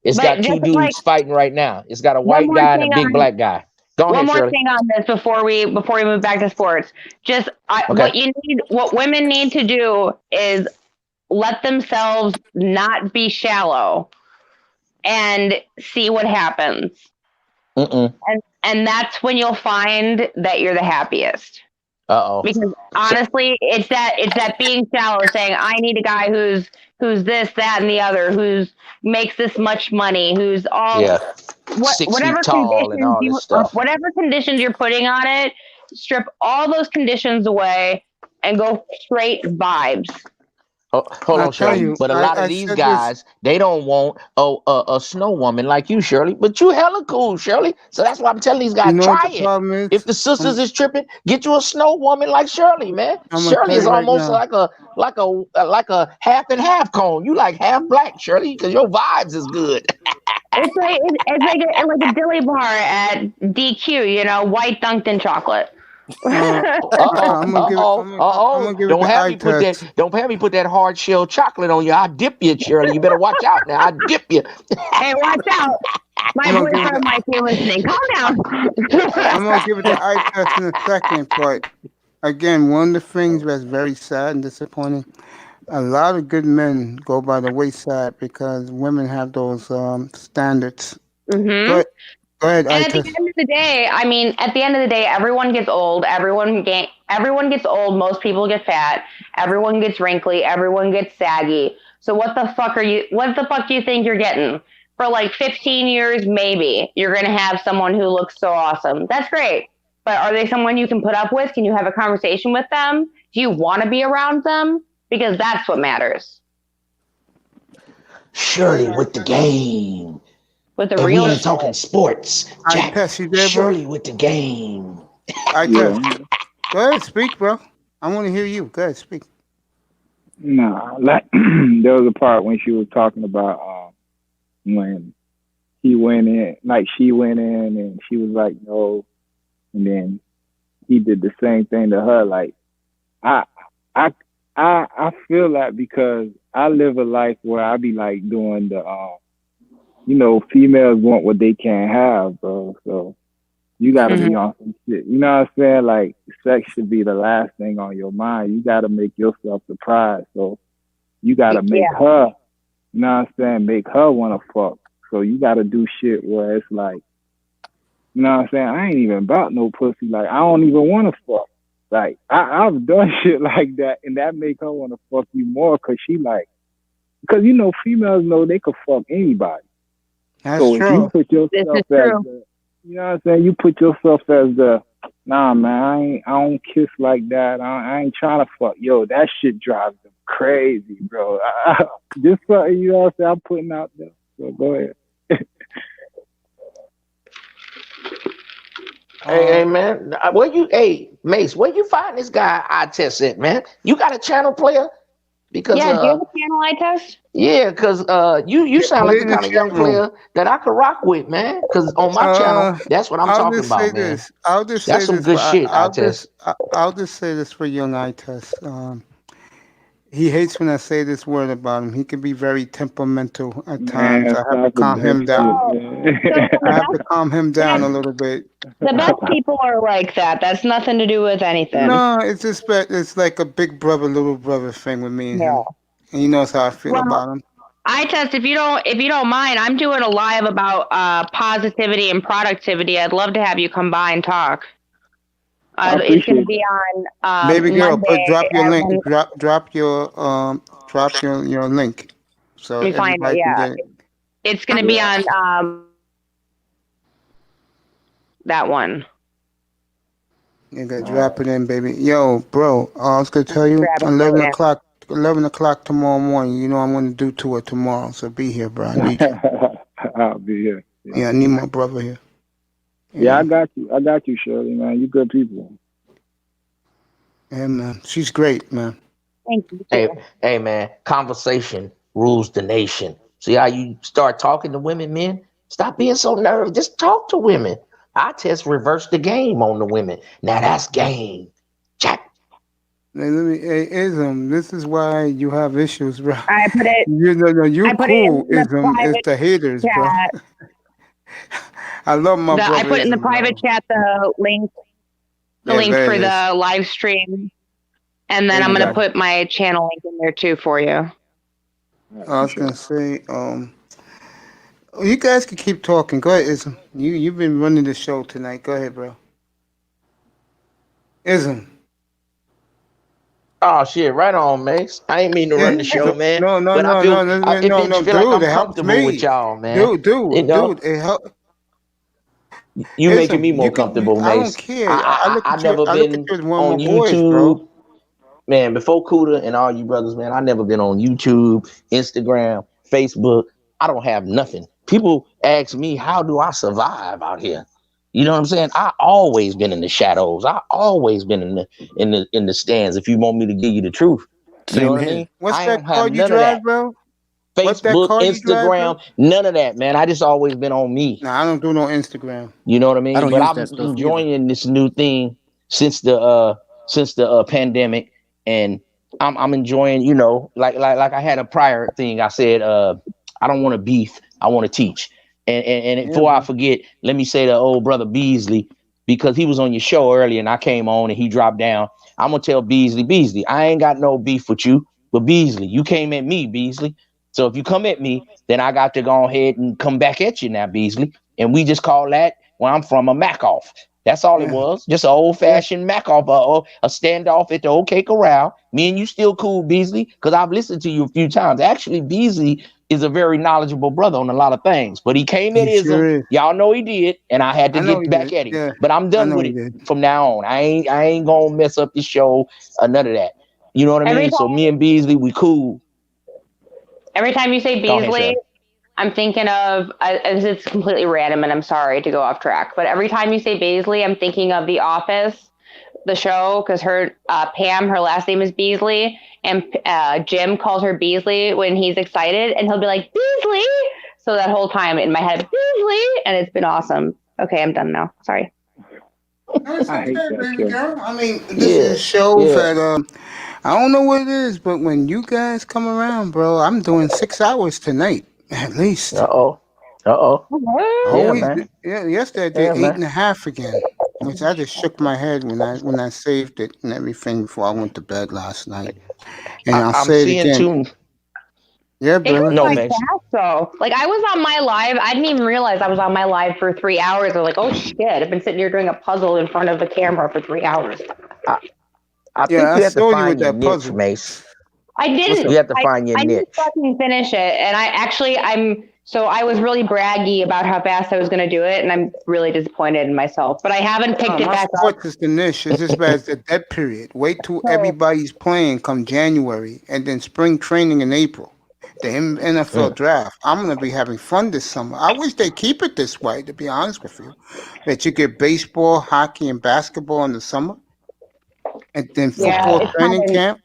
It's got 2 dudes fighting right now. It's got a white guy and a big black guy. Go ahead, One more Shirley. thing on this before we move back to sports. What women need to do is let themselves not be shallow and see what happens. And that's when you'll find that you're the happiest. Because honestly, it's that being shallow, saying I need a guy who's this, that, and the other, who's makes this much money, who's whatever tall and all this stuff. Whatever conditions you're putting on it, strip all those conditions away and go straight vibes. Oh, hold I on, tell Shirley. you, But a lot of I these said this. guys, they don't want a snow woman like you, Shirley. But you hella cool, Shirley. So that's why I'm telling these You guys, know what try the it. problem is? If the sisters is tripping, get you a snow woman like Shirley, man. I'm gonna Shirley tell is you right almost now. like a half and half cone. You like half black, Shirley, because your vibes is good. It's like a dilly bar at DQ, you know, white dunked in chocolate. I'm gonna give it Don't the have eye me put that. test. Don't have me put that hard shell chocolate on you. I'll dip you, Shirley. You better watch out now. I'll dip you. Hey, watch out. My I'm gonna give it boyfriend might be listening. Calm down. I'm gonna give it the eye test in a second, but again, one of the things that's very sad and disappointing, a lot of good men go by the wayside because women have those standards. Mm-hmm. Go ahead, eye And at the test. end of the day, I mean, at the end of the day, everyone gets old. Everyone gets old. Most people get fat. Everyone gets wrinkly. Everyone gets saggy. So what the fuck do you think you're getting? For like 15 years, maybe you're going to have someone who looks so awesome. That's great. But are they someone you can put up with? Can you have a conversation with them? Do you want to be around them? Because that's what matters. Shirley with the game. With the And real we ain't talking sports. Jack, test you there, bro? Shirley with the game. I test. Go ahead, speak, bro. I want to hear you. Go ahead, speak. Nah, like there was a part when she was talking about when he went in, like she went in and she was like no, and then he did the same thing to her. Like I feel that because I live a life where I be like doing the you know, females want what they can't have, bro. So you gotta be on some shit. You know what I'm saying? Like sex should be the last thing on your mind. You gotta make yourself the prize. So you gotta make her, you know what I'm saying, make her wanna fuck. So you gotta do shit where it's like, you know what I'm saying, I ain't even about no pussy. Like I don't even wanna fuck. Like I've done shit like that and that make her wanna fuck you more cause she like, cause you know females know they could fuck anybody. That's so true. if you put yourself as the, you know what I'm saying, you put yourself as the, nah man, I don't kiss like that. I ain't trying to fuck. Yo, that shit drives them crazy, bro. Just something, you know what I'm saying, I'm putting out there. So go ahead. Hey man, Mace, where you find this guy I test it, man? You got a channel player? Because do you have a channel I test? Yeah, because you sound like the kind of young player that I could rock with, man. Because on my channel, that's what I'm talking about, man. I'll just That's say some this. good shit, I test. I'll just say this for young eye test. He hates when I say this word about him. He can be very temperamental at times. I have to calm him down. I have to calm him down a little bit. The best people are like that. That's nothing to do with anything. No, it's just it's like a big brother, little brother thing with me and him. And he knows how I feel about him. I test if you don't mind, I'm doing a live about positivity and productivity. I'd love to have you come by and talk. It's going to be on Baby girl, Monday drop your link. Drop your link. So let me find it. everybody can Yeah, get it. it's going to be on that one. You gotta drop it in, baby. Yo, bro, I was gonna tell you 11 o'clock tomorrow morning. You know I'm gonna do to it tomorrow, so be here, bro. I need you. I'll be here. Yeah, I need my brother here. Yeah, I got you, Shirley, man. You good people. Yeah, man. She's great, man. Thank you. Hey, man. Conversation rules the nation. See how you start talking to women, men? Stop being so nervous. Just talk to women. I test reverse the game on the women. Now that's game. Jack. Ism, this is why you have issues, bro. I put it. You cool, Ism. It's the haters, bro. I love my brother. I put in the private chat the link for the live stream, and then I'm gonna put my channel link in there too for you. I was gonna say, you guys can keep talking. Go ahead, Ism. You've been running the show tonight. Go ahead, bro. Ism. Oh shit! Right on, Mace. I ain't mean to run the show, man. No, but I feel like dude, I'm comfortable with y'all, man. Dude, it helped. You making me more comfortable, Mace. I don't care. I never been one on of my boys, YouTube. bro. man, before Cuda and all you brothers, man, I never been on YouTube, Instagram, Facebook. I don't have nothing. People ask me, how do I survive out here? You know what I'm saying? I always been in the shadows. I always been in the stands. If you want me to give you the truth, you know Same what I here. mean? What's I that don't have car you none of drive, that. bro? What's that Facebook, car you drive, bro? Instagram, none of that, man. I just always been on me. Nah, I don't do no Instagram. You know what I I mean? don't But use I'm that stuff either. enjoying this new thing since the pandemic, and I'm enjoying. You know, like I had a prior thing. I said, I don't want to beef. I want to teach. And Yeah, before I bro. forget, let me say to old brother Beasley, because he was on your show earlier and I came on and he dropped down. I'm gonna tell Beasley, I ain't got no beef with you, but Beasley, you came at me, Beasley. So if you come at me, then I got to go ahead and come back at you now, Beasley. And we just call that where I'm from a Mac off. That's all it Yeah. was. Just an old fashioned Mac off, a standoff at the OK Corral. Me and you still cool, Beasley, because I've listened to you a few times. Actually, Beasley is a very knowledgeable brother on a lot of things, but he came at He sure ism. is. Y'all know he did, and I had to I know get he back did. at him. Yeah, But I'm I done know with he it did. from now on. I ain't gonna mess up the show or none of that. You know what I Every mean? So me and Beasley, we cool. time you say Go ahead, Beasley, Shannon. I'm thinking of, it's completely random and I'm sorry to go off track, but every time you say Beasley, I'm thinking of The Office, the show, because her, Pam, her last name is Beasley, and Jim calls her Beasley when he's excited, and he'll be like, Beasley! So that whole time in my head, Beasley! And it's been awesome. Okay, I'm done now. Sorry. That's I hate okay, that baby show. girl. I mean, this is a show that I don't know what it is, but when you guys come around, bro, I'm doing 6 hours tonight at least. Uh-oh. Yeah, Always, man. yeah. Yesterday I Yeah, did man. 8.5 again, which I just shook my head when I saved it and everything before I went to bed last night. And I'll I'm say it seeing again. too. Yeah, It goes brother. No, by Max. fast though. Like I was on my live, I didn't even realize I was on my live for 3 hours. I was like, oh shit, I've been sitting here doing a puzzle in front of the camera for 3 hours. I Yeah, think I you have to saw you with find your that niche, puzzle. Mace. I What's didn't. up? You have to find your I didn't niche. fucking finish it, and I was really braggy about how fast I was going to do it, and I'm really disappointed in myself. But I haven't picked it My back up. sports is the niche. It's just bad as the dead period. Wait till everybody's playing come January and then spring training in April. The NFL draft. I'm going to be having fun this summer. I wish they keep it this way, to be honest with you. That you get baseball, hockey, and basketball in the summer. And then football It's training kind of. camp.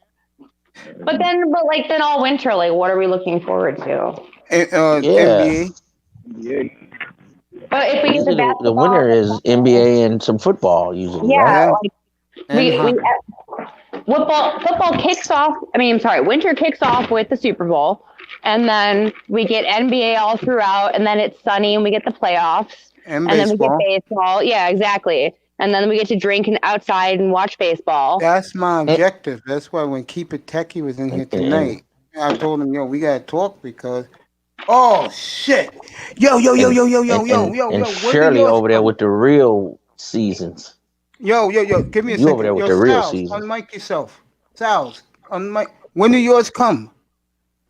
But then all winter, like, what are we looking forward to? NBA. Yeah. But if we get Usually the the basketball, winner is NBA and some football usually, right? yeah, Yeah. like And we hockey. football kicks off. I mean, I'm sorry, winter kicks off with the Super Bowl, and then we get NBA all throughout, and then it's sunny, and we get the playoffs, And and then we get baseball. baseball. Yeah, exactly. And then we get to drink outside and watch baseball. That's my objective. That's why when Keep It Techie was in here tonight, I told him, yo, we got to talk because, oh, shit. Yo. And When do Shirley yours over there come? with the real seasons. Yo. Give me a You over second. there with Yo, the real Sal's, seasons. unmic yourself. Sal's, unmic. When do yours come?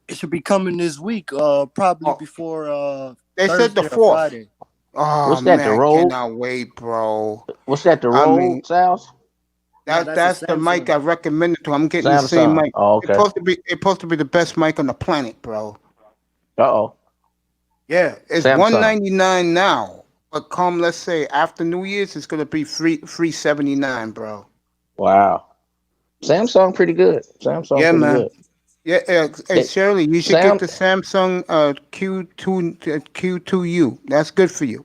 It should be coming this week. Probably before They said the Thursday or 4th. Friday. Oh, What's that, man, the I road? cannot wait, bro. What's that, the I road, mean, Sals? No, that's the mic Samsung. I recommended to. I'm getting the same Samsung. mic. Oh, okay. It's supposed to be the best mic on the planet, bro. Uh-oh. Yeah, it's Samsung. $199 now, but come, let's say after New Year's, it's gonna be $379, bro. Wow. Samsung pretty good. Samsung Yeah, pretty man. good. Yeah, hey Shirley, you should Sam- get the Samsung Q2U. That's good for you.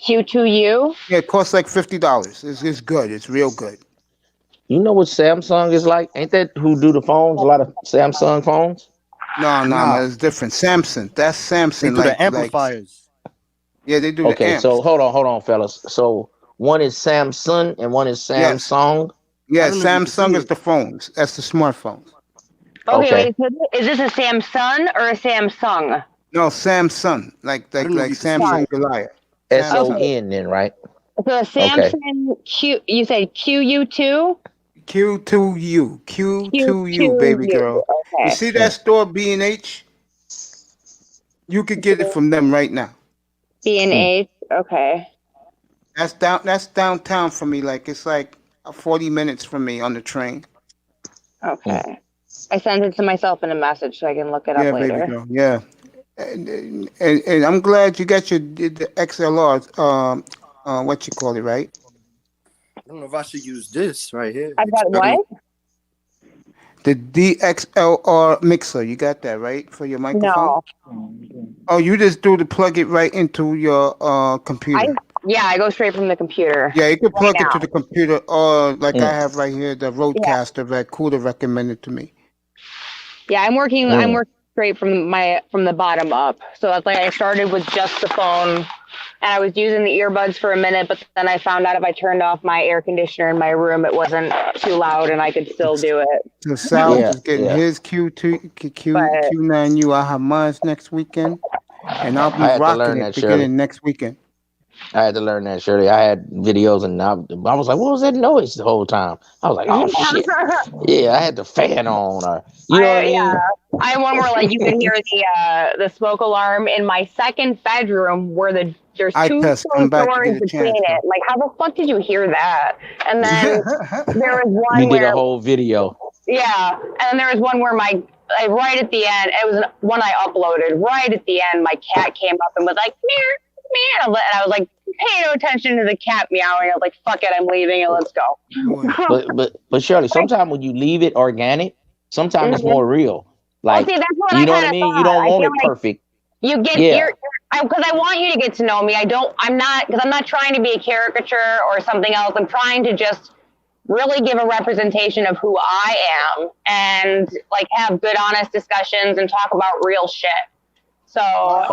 Q2U. Yeah, it costs like $50. It's good. It's real good. You know what Samsung is like? Ain't that who do the phones? A lot of Samsung phones? No, Nah. man, it's different. Samsung. That's Samsung. They do the amplifiers. Yeah, they do the Okay, amps. so hold on, fellas. So one is Samsung and one is Samsung. Yeah, I don't know if you can Samsung see is it. the phones. That's the smartphones. Okay, Okay. wait. So is this a Samsung or a Samsung? No, Samsung, like I don't know if you can see Samsung it. Goliath. SON then, right? So a Samsung Q. You said QU2. Q2U, Q2U, baby girl. You Okay. see that store B&H? You could get it from them right now. B&H. Okay. That's downtown for me. Like it's like 40 minutes from me on the train. Okay. I sent it to myself in a message so I can look it Yeah, up baby later. girl. Yeah. And I'm glad you got the XLR. What you call it, right? I don't know if I should use this right here. I've got what? The DXLR mixer. You got that right for your microphone? No. Oh, you just do to plug it right into your computer. I go straight from the computer. Yeah, you can plug right it to now. the computer, or like I have right here, the Roadcaster that Kuda recommended to me. Yeah, I'm working straight from the bottom up. So that's like I started with just the phone and I was using the earbuds for a minute, but then I found out if I turned off my air conditioner in my room, it wasn't too loud and I could still do it. So Sal is getting his Q9U. I have mine next weekend, and I'll be rocking it beginning next weekend. I had to learn that, Shirley. I had videos, and I was like, "What was that noise the whole time?" I was like, "Oh shit!" Yeah, I had the fan on, or you know what I mean? Yeah, I have one where like you can hear the smoke alarm in my second bedroom where there's two doors between it. Like, how the fuck did you hear that? And then there was one You where did a whole video. Yeah, and then there was one where right at the end, it was one I uploaded. Right at the end, my cat came up and was like, meow, meow, and I was like, pay no attention to the cat meowing. I was like, fuck it, I'm leaving it. Let's go. But Shirley, sometimes when you leave it organic, sometimes it's more real. Like, see, that's what you I know what I kinda mean? You thought. don't I want feel it like perfect. You get because I want you to get to know me. I'm not trying to be a caricature or something else. I'm trying to just really give a representation of who I am and like have good, honest discussions and talk about real shit. So,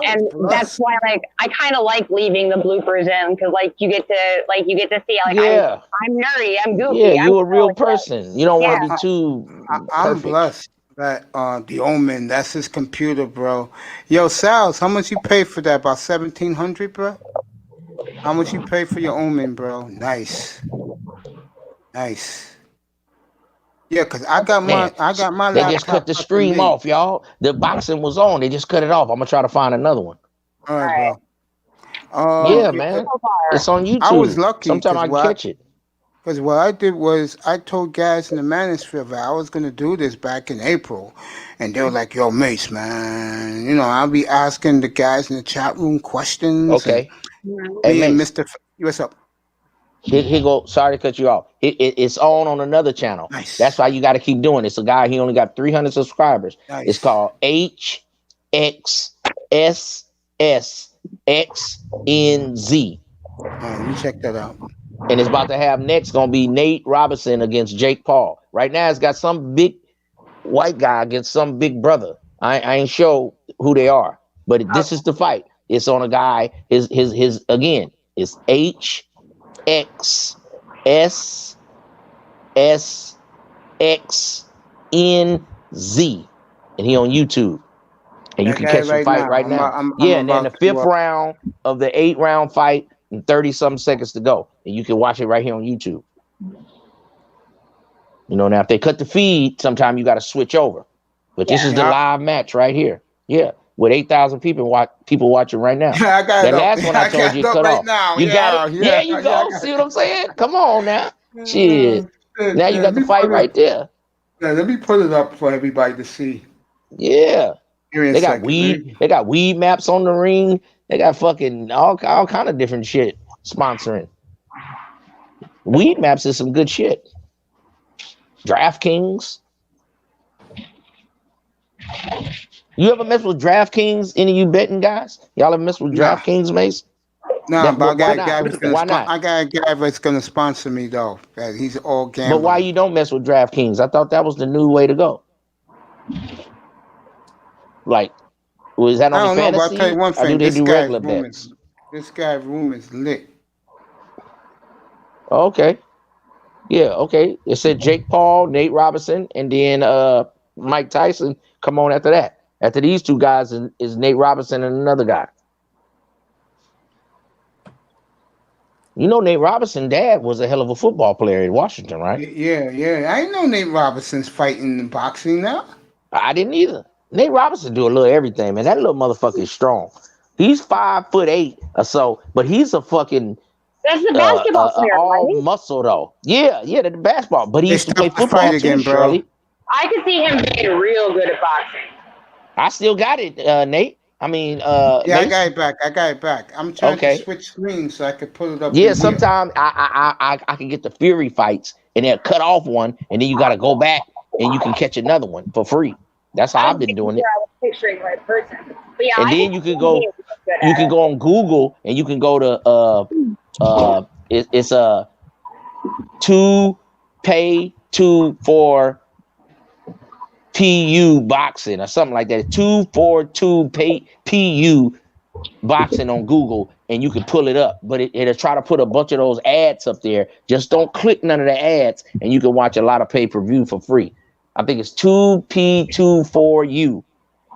and that's why like I kind of like leaving the bloopers in because like you get to see like I'm nerdy, I'm goofy. Yeah, you're a real person. You don't want to be too I'm perfect. blessed that the Omen, that's his computer, bro. Yo, Sal's, how much you pay for that? About 1,700, bro? How much you pay for your Omen, bro? Nice. Yeah, cause I got my They laptop. just cut the stream off, y'all. The boxing was on. They just cut it off. I'm gonna try to find another one. All right, bro. Yeah, man. It's on YouTube. I was lucky. Sometime I can catch it. Because what I did was I told guys in the manosphere that I was going to do this back in April. And they were like, yo, Mace, man. You know, I'll be asking the guys in the chat room questions. Okay. Hey, Mr. What's up? Here go. Sorry to cut you off. It's on another channel. Nice. That's why you got to keep doing it. It's a guy. He only got 300 subscribers. Nice. It's called HXSSXNZ. You check that out. And it's about to have next going to be Nate Robinson against Jake Paul. Right now, it's got some big white guy against some big brother. I ain't sure who they are, but this is the fight. It's on a guy. His again. It's HXSSXNZ, and he on YouTube. And you can catch the fight right now. And then the 5th round of the 8-round fight, and 30-something seconds to go, and you can watch it right here on YouTube. You know, now if they cut the feed, sometime you got to switch over. But this is the live match right here. Yeah, with 8,000 people watching right now. Yeah, I got that it last one I told you cut off. Now. You got it. Yeah, you go. See what I'm saying? Come on now. Shit. Now you got the fight right there. Yeah, let me put it up for everybody to see. Yeah. They got weed. They got weed maps on the ring. They got fucking all kind of different shit sponsoring. Weed maps is some good shit. DraftKings. You ever mess with DraftKings? Any of you betting guys? Y'all ever mess with DraftKings, Mace? No, but I got a guy that's gonna sponsor me though. He's all gambling. But why you don't mess with DraftKings? I thought that was the new way to go. Like, was that only fantasy? But I'll tell you one thing. This guy's room is lit. Okay. Yeah, okay. It said Jake Paul, Nate Robinson, and then Mike Tyson come on after that. After these two guys is Nate Robinson and another guy. You know Nate Robinson's dad was a hell of a football player in Washington, right? Yeah. I know Nate Robinson's fighting in boxing now. I didn't either. Nate Robinson do a little everything, man. That little motherfucker is strong. He's 5'8" or so, but he's a fucking that's the basketball player, all right? muscle though. Yeah, the basketball. But he used to play football too, again, bro. Shirley. I could see him being real good at boxing. I still got it, Nate. I mean, Yeah, I Mace. got it back. I got it back. I'm trying to Okay. switch screens so I could pull it up Yeah, in here. sometimes I can get the Fury fights and they'll cut off one, and then you got to go back and you can catch another one for free. That's how I've been doing it. I was picturing the right person. But yeah, And I then could you see can him go, being real good you at can it. go on Google and you can go to it's a 2pay2 PU boxing or something like that. 242 PU boxing on Google, and you can pull it up, but it'll try to put a bunch of those ads up there. Just don't click none of the ads, and you can watch a lot of pay-per-view for free. I think it's 2P24U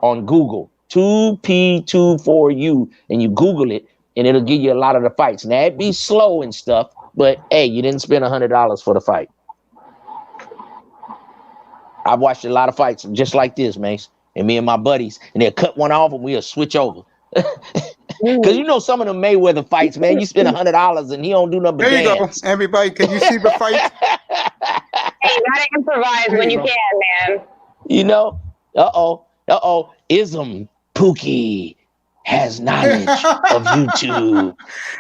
on Google. 2P24U, and you Google it, and it'll give you a lot of the fights. Now it'd be slow and stuff, but hey, you didn't spend $100 for the fight. I've watched a lot of fights just like this, Mace, and me and my buddies, and they'll cut one off and we'll switch over. Because you know some of them Mayweather fights, man, you spend $100 and he don't do nothing but There you go. dance. Everybody, can you see the fight? Hey, you gotta improvise when you can, man. You know? Uh-oh. Ism Pookie has knowledge of YouTube.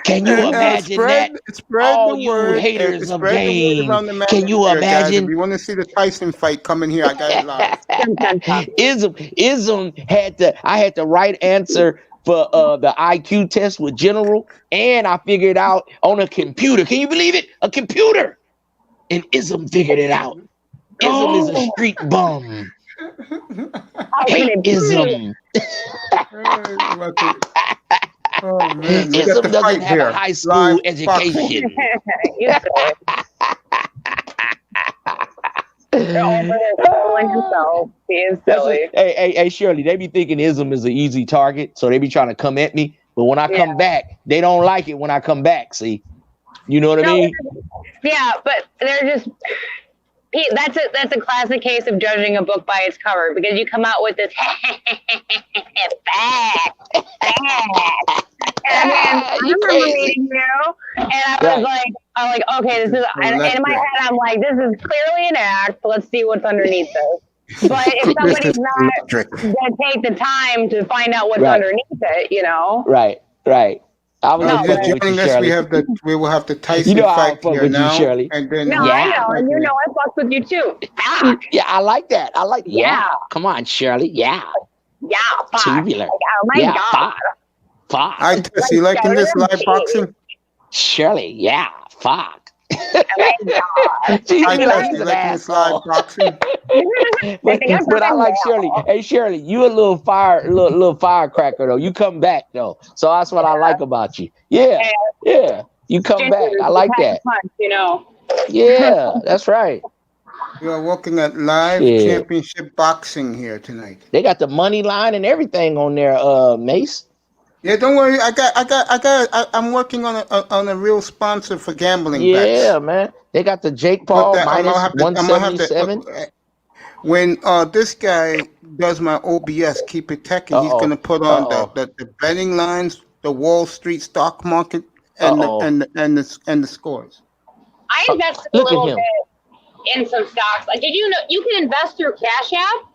Can you imagine that? Spread All the you word. haters of Spread the word game. around the Can you manosphere, guys. If imagine? you want to see the Tyson fight, come in here. I got it live. Ism had the right answer for the IQ test with General, and I figured out on a computer. Can you believe it? A computer. And Ism figured it out. Ism is a street bum. Hate Ism. Oh, man. We got Ism the doesn't fight have here. a high school Live education. They're all for their trolling himself. He is silly. Hey, Shirley, they be thinking Ism is an easy target, so they be trying to come at me. But when I come back, they don't like it when I come back. See, you know what I mean? Yeah, but they're just. That's a classic case of judging a book by its cover, because you come out with this fact. And I remember reading you, and I was like, okay, this is. And in my head, I'm like, this is clearly an act. Let's see what's underneath this. But if somebody's not gonna take the time to find out what's underneath it, you know? Right. I was just joining us. We will have the Tyson fight here now. Shirley. And then I know, and you know I fuck with you too. Yeah, I like that. Yeah. Come on, Shirley. Yeah. Yeah. Fuck. Tubular. Like, oh my God. Fuck. Hi, Tess. You liking this live boxing? Shirley. Yeah. Fuck. Oh my God. She's Hi, like Tess. You liking this live boxing? but I like Shirley. Hey, Shirley, you a little firecracker though. You come back though, so that's what I like about you. Yeah. You come back. I like that. Punch, you know. Yeah, that's right. You are looking at live championship boxing here tonight. They got the money line and everything on there, Mace. Yeah, don't worry. I'm working on a real sponsor for gambling bets. Yeah, man. They got the Jake Paul minus 177. When this guy does my OBS, keep it techie, he's gonna put on the betting lines, the Wall Street stock market, and the scores. I invested a little bit in some stocks. Like, did you know you can invest through Cash App?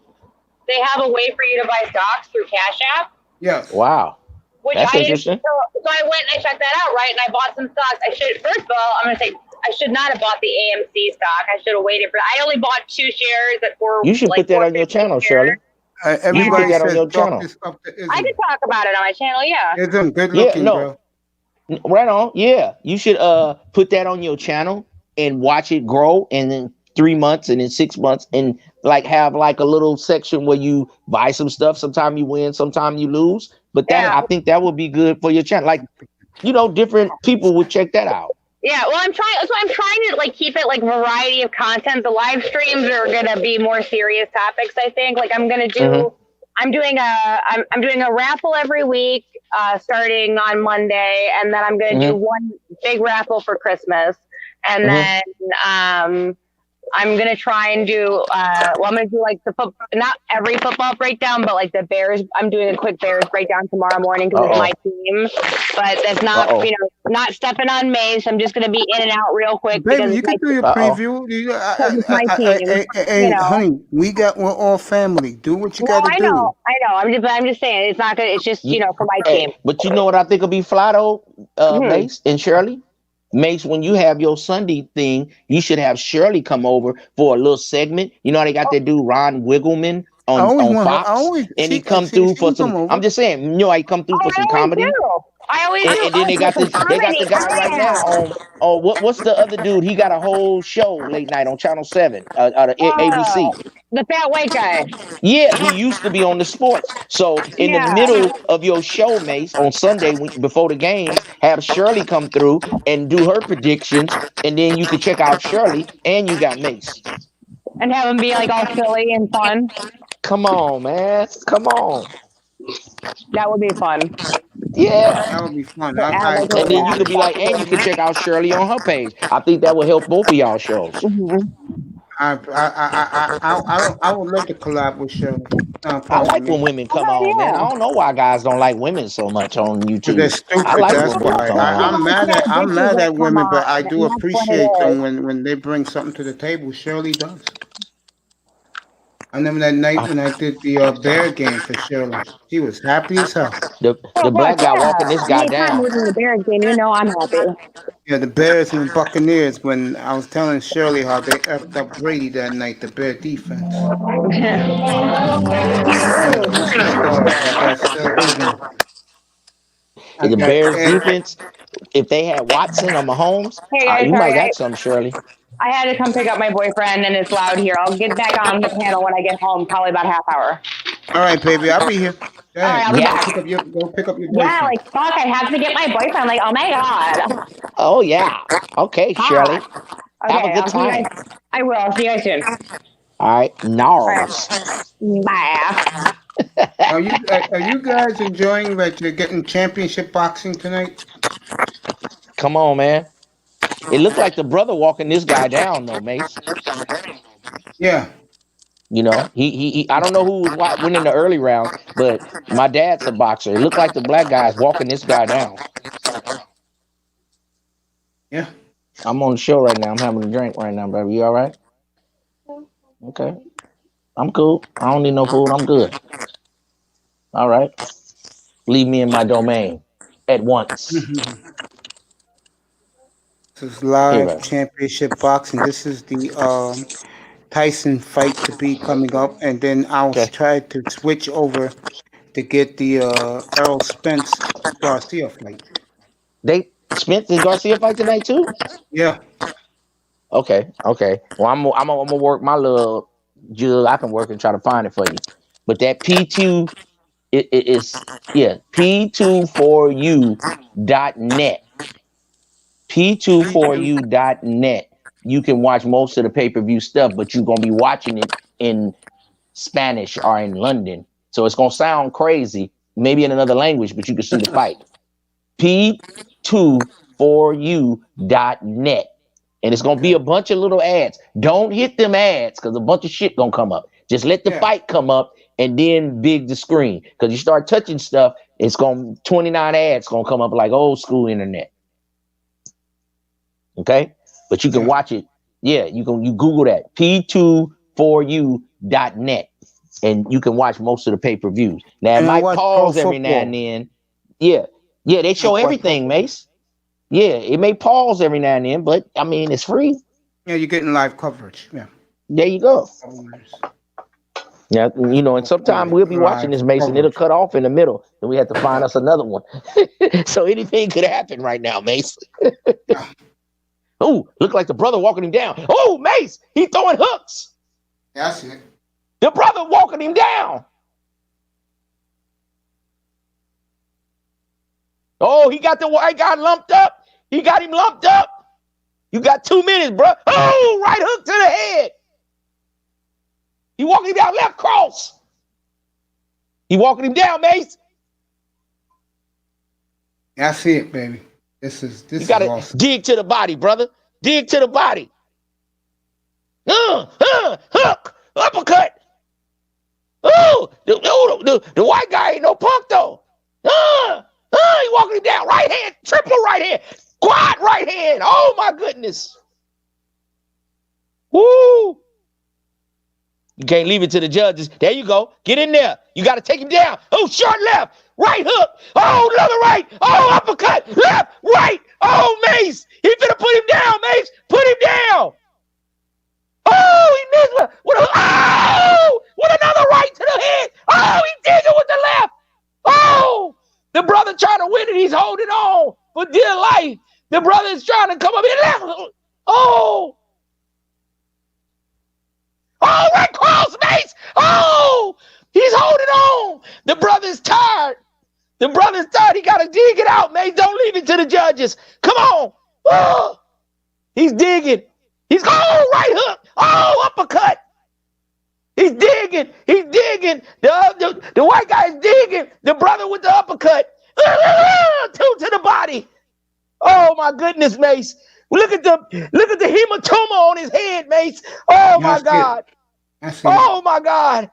They have a way for you to buy stocks through Cash App. Yeah. Wow. Which That's interesting. So I went and I checked that out, right? And I bought some stocks. First of all, I'm going to say I should not have bought the AMC stock. I should have waited for I only bought 2 shares that were. You should put that on your channel, Shirley. Everybody says on your channel. I could talk about it on my channel, yeah. Ism, good looking, bro. Right on. Yeah. You should put that on your channel and watch it grow, and then 3 months and then 6 months, and have a little section where you buy some stuff. Sometimes you win, sometimes you lose. But I think that would be good for your channel. Different people would check that out. Yeah, well, I'm trying to keep it variety of content. The live streams are gonna be more serious topics. I think I'm gonna do. I'm doing a raffle every week, starting on Monday, and then I'm gonna do one big raffle for Christmas, and then I'm gonna try and do. I'm gonna do like not every football breakdown, but like the Bears. I'm doing a quick Bears breakdown tomorrow morning because it's my team. But that's not, not stepping on Mace. I'm just gonna be in and out real quick Baby, because you can do your preview. it's my team. Hey, honey, we're all family. Do what you gotta do. I know. I'm just saying it's not good. It's just for my Hey, team. but you know what I think will be fly though, Mace and Shirley? Mace, when you have your Sunday thing, you should have Shirley come over for a little segment. You know how they got that dude Ron Wiggleman on Fox, and he come through for some. I'm just saying, you know, he come through for some comedy. I always do. And then they got the guy right now on what's the other dude? He got a whole show late night on Channel 7, ABC. The fat white guy. Yeah, he used to be on the sports. So in the middle of your show, Mace, on Sunday before the games, have Shirley come through and do her predictions, and then you could check out Shirley, and you got Mace. And have him be like all silly and fun. Come on, man. Come on. That would be fun. Yeah. That would be fun. And then you could be like, and you can check out Shirley on her page. I think that would help both of y'all shows. I would love to collab with Shirley. I like when women come on, man. I don't know why guys don't like women so much on YouTube. They're stupid. I like That's when women why. come on. I'm mad at women, but I do appreciate them when they bring something to the table. Shirley does. I remember that night when I did the Bear game for Shirley. She was happy as hell. The black guy walking this guy down. The Bears game, I'm happy. Yeah, the Bears and the Buccaneers. When I was telling Shirley how they effed up Brady that night, the Bear defense. The Bears defense, if they had Watson or Mahomes, Hey guys, you might got some, Shirley. I had to come pick up my boyfriend, and it's loud here. I'll get back on the panel when I get home, probably about half hour. All right, baby, I'll be here. All right, I'll be back. Go pick up your boyfriend. Yeah, like fuck, I have to get my boyfriend. Like, oh my god. Oh yeah. Okay, Shirley. Okay, Have a good time. I will. See you guys soon. All right, Gnarls. Bye. Are you guys enjoying that you're getting championship boxing tonight? Come on, man. It looked like the brother walking this guy down, though, Mace. Yeah. You know, he I don't know who was winning the early rounds, but my dad's a boxer. It looked like the black guy's walking this guy down. Yeah. I'm on the show right now. I'm having a drink right now, baby. You all right? Okay. I'm cool. I don't need no food. I'm good. All right. Leave me in my domain at once. This is live championship boxing. This is the Tyson fight to be coming up, and then I'll try to switch over to get the Errol Spence Garcia fight. Spence and Garcia fight tonight too? Yeah. Okay. Well, I'm gonna work my little jug. I can work and try to find it for you. But that P2 is P24U.net. P24U.net. You can watch most of the pay-per-view stuff, but you're gonna be watching it in Spanish or in London. So it's gonna sound crazy, maybe in another language, but you can see the fight. P24U.net. And it's gonna be a bunch of little ads. Don't hit them ads because a bunch of shit gonna come up. Just let the fight come up and then big the screen. Because you start touching stuff, it's gonna 29 ads gonna come up like old school internet. Okay? But you can watch it. Yeah, you Google that. P24U.net. And you can watch most of the pay-per-views. Now it might pause every now and then. Yeah, they show everything, Mace. Yeah, it may pause every now and then, but I mean it's free. Yeah, you're getting live coverage. Yeah. There you go. Yeah, and sometimes we'll be watching this, Mason. It'll cut off in the middle, and we have to find us another one. So anything could happen right now, Mace. Oh, look like the brother walking him down. Oh, Mace, he throwing hooks. Yeah, I see it. The brother walking him down. Oh, he got the white guy lumped up. He got him lumped up. You got 2 minutes, bro. Oh, right hook to the head. He walking him down, left cross. He walking him down, Mace. Yeah, I see it, baby. This You gotta awesome. dig to the body, brother. Dig to the body. Hook, uppercut. Oh, the white guy ain't no punk though. He walking him down. Right hand, triple right hand, quad right hand. Oh my goodness. Woo. You can't leave it to the judges. There you go. Get in there. You got to take him down. Oh, short left. Right hook. Oh, another right. Oh, uppercut. Left, right. Oh, Mace. He finna put him down, Mace. Put him down. Oh, he missed with another right to the head. Oh, he digging with the left. Oh, the brother trying to win it. He's holding on for dear life. The brother is trying to come up in left. Oh, right cross, Mace. Oh, he's holding on. The brother's tired. He got to dig it out, Mace. Don't leave it to the judges. Come on. Oh, he's digging. He's right hook. Oh, uppercut. He's digging. The white guy's digging. The brother with the uppercut. 2 to the body. Oh my goodness, Mace. Look at the hematoma on his head, Mace. Oh my God. Oh my God.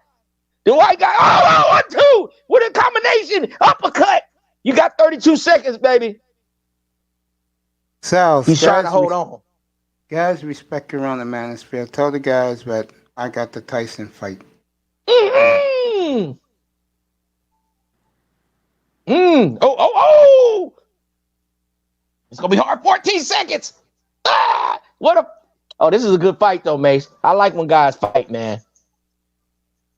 The white guy. Oh, 1-2 with a combination uppercut. You got 32 seconds, baby. Sal, he's trying to hold on. Guys, respect you around the manosphere. Tell the guys that I got the Tyson fight. Oh. It's gonna be hard. 14 seconds. This is a good fight though, Mace. I like when guys fight, man.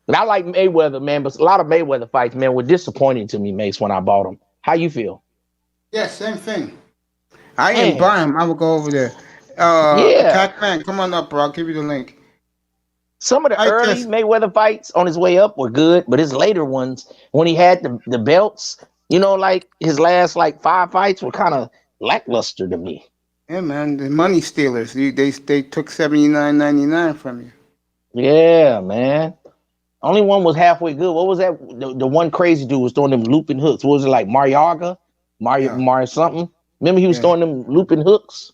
And I like Mayweather, man, but a lot of Mayweather fights, man, were disappointing to me, Mace, when I bought them. How you feel? Yeah, same thing. I ain't buying them. I will go over there. Attack Man, come on up, bro. I'll give you the link. Some of the early Mayweather fights on his way up were good, but his later ones, when he had the belts, like his last 5 fights were kind of lackluster to me. Yeah, man, the money stealers. They took $79.99 from you. Yeah, man. Only one was halfway good. What was that? The one crazy dude was throwing them looping hooks. What was it like? Mario something? Remember he was throwing them looping hooks?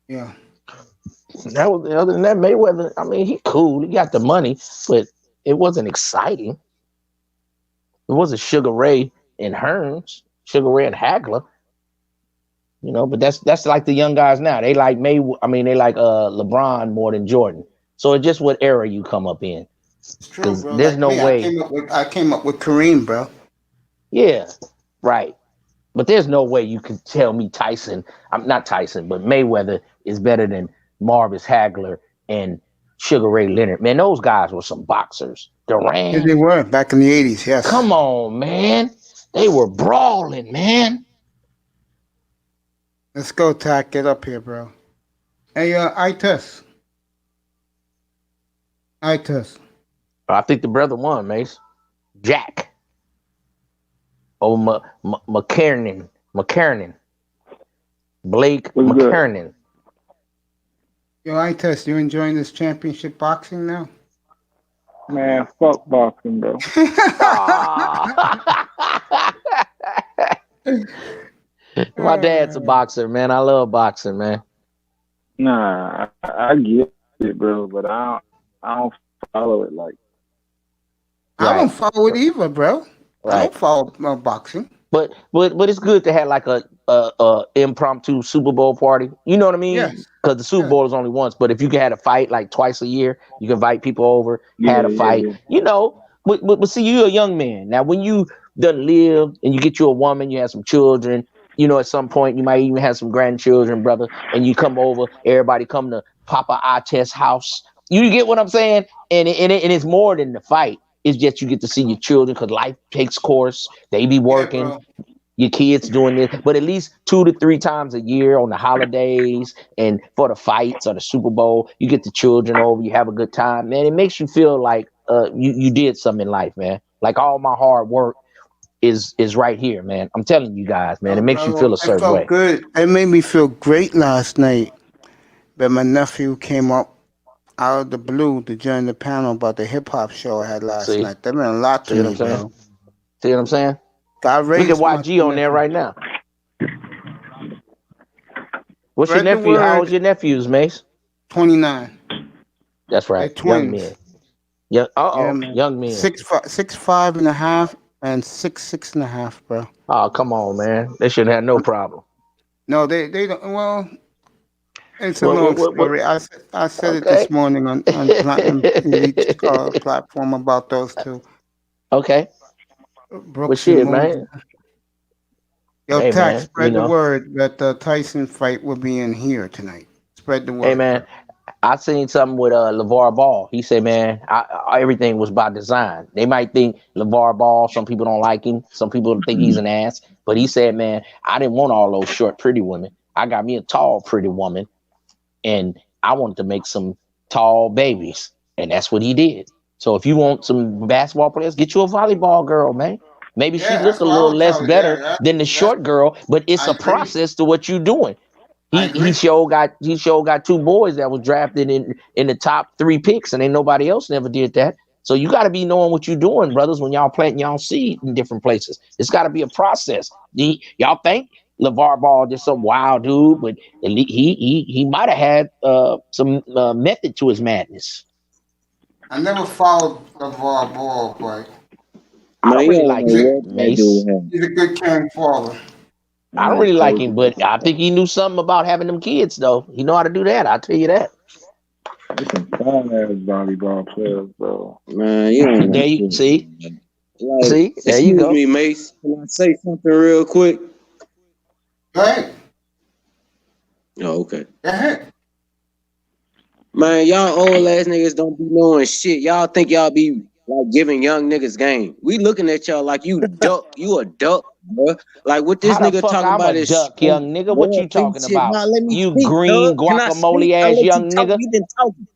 Yeah. That was other than that, Mayweather. I mean, he cool. He got the money, but it wasn't exciting. It wasn't Sugar Ray and Hearns, Sugar Ray and Hagler. But that's like the young guys now. They like they like LeBron more than Jordan. So it's just what era you come up in. It's true, bro. There's no way. I came up with Kareem, bro. Yeah, right. But there's no way you can tell me Tyson. I'm not Tyson, but Mayweather is better than Marvis Hagler and Sugar Ray Leonard. Man, those guys were some boxers. Duran. Yeah, they were back in the 80s, yes. Come on, man. They were brawling, man. Let's go, Tack. Get up here, bro. Hey, Itus. I think the brother won, Mace. Jack. Oh, McKernan. Blake McKernan. Yo, Itus, you enjoying this championship boxing now? Man, fuck boxing, bro. My dad's a boxer, man. I love boxing, man. Nah, I get it, bro, but I don't follow it like. I don't follow it either, bro. Right. I don't follow boxing. But it's good to have like a impromptu Super Bowl party. You know what I mean? Yes. Because the Super Bowl is only once. But if you can have a fight like twice a year, you can invite people over, had a fight. Yeah. But see, you're a young man. Now, when you done live and you get you a woman, you have some children, at some point you might even have some grandchildren, brother, and you come over, everybody come to Papa Ates's house. You get what I'm saying? And it's more than the fight. It's just you get to see your children because life takes course. They be working. Your kids doing this. But at least 2 to 3 times a year on the holidays and for the fights or the Super Bowl, you get the children over. You have a good time. Man, it makes you feel like you did something in life, man. Like all my hard work is right here, man. I'm telling you guys, man. It makes you feel a certain way. Good. It made me feel great last night. But my nephew came up out of the blue to join the panel about the hip hop show I had last night. That meant a lot to me, bro. See what I'm saying? We get YG on there right now. What's your nephew? How old your nephews, Mace? 29. That's They're right. Young twins. men. Yeah. Yeah, man. Young men. 6'5" and a half and 6'6" and a half, bro. Oh, come on, man. They shouldn't have no problem. No, they don't. Well, it's a What? long What? story. I said it Okay. this morning on Platinum Elite's platform about those two. Okay. Well, Brooks and shit, Moses. man. Yo, Hey, Tax, man. spread the word that the Tyson fight will be in here tonight. Spread the word. Hey, man. I seen something with LeVar Ball. He said, man, everything was by design. They might think LeVar Ball, some people don't like him. Some people think he's an ass. But he said, man, I didn't want all those short, pretty women. I got me a tall, pretty woman. And I wanted to make some tall babies. And that's what he did. So if you want some basketball players, get you a volleyball girl, man. Maybe she look a little less better than the short girl, but it's a process to what you're doing. He sure got 2 boys that was drafted in the top 3 picks, and ain't nobody else never did that. So you got to be knowing what you're doing, brothers, when y'all planting y'all seed in different places. It's got to be a process. Y'all think LeVar Ball just some wild dude, but he might have had some method to his madness. I never followed LeVar Ball, but I don't really like him, Mace. He's a good caring father. I don't really like him, but I think he knew something about having them kids, though. He know how to do that. I'll tell you that. Fine-ass volleyball players, though. Man, you don't There you see. Like, See, there you go. Excuse me, Mace. Can I say something real quick? Go ahead. Oh, okay. Go ahead. Man, y'all old ass niggas don't be knowing shit. Y'all think y'all be like giving young niggas game. We looking at y'all like you duck. You a duck, bro. Like what this How the nigga fuck talking I'm about a is duck, young nigga. What you talking about? Nah, let me You speak, green dog. Can I guacamole speak? ass Let young you talk. nigga. You been talking.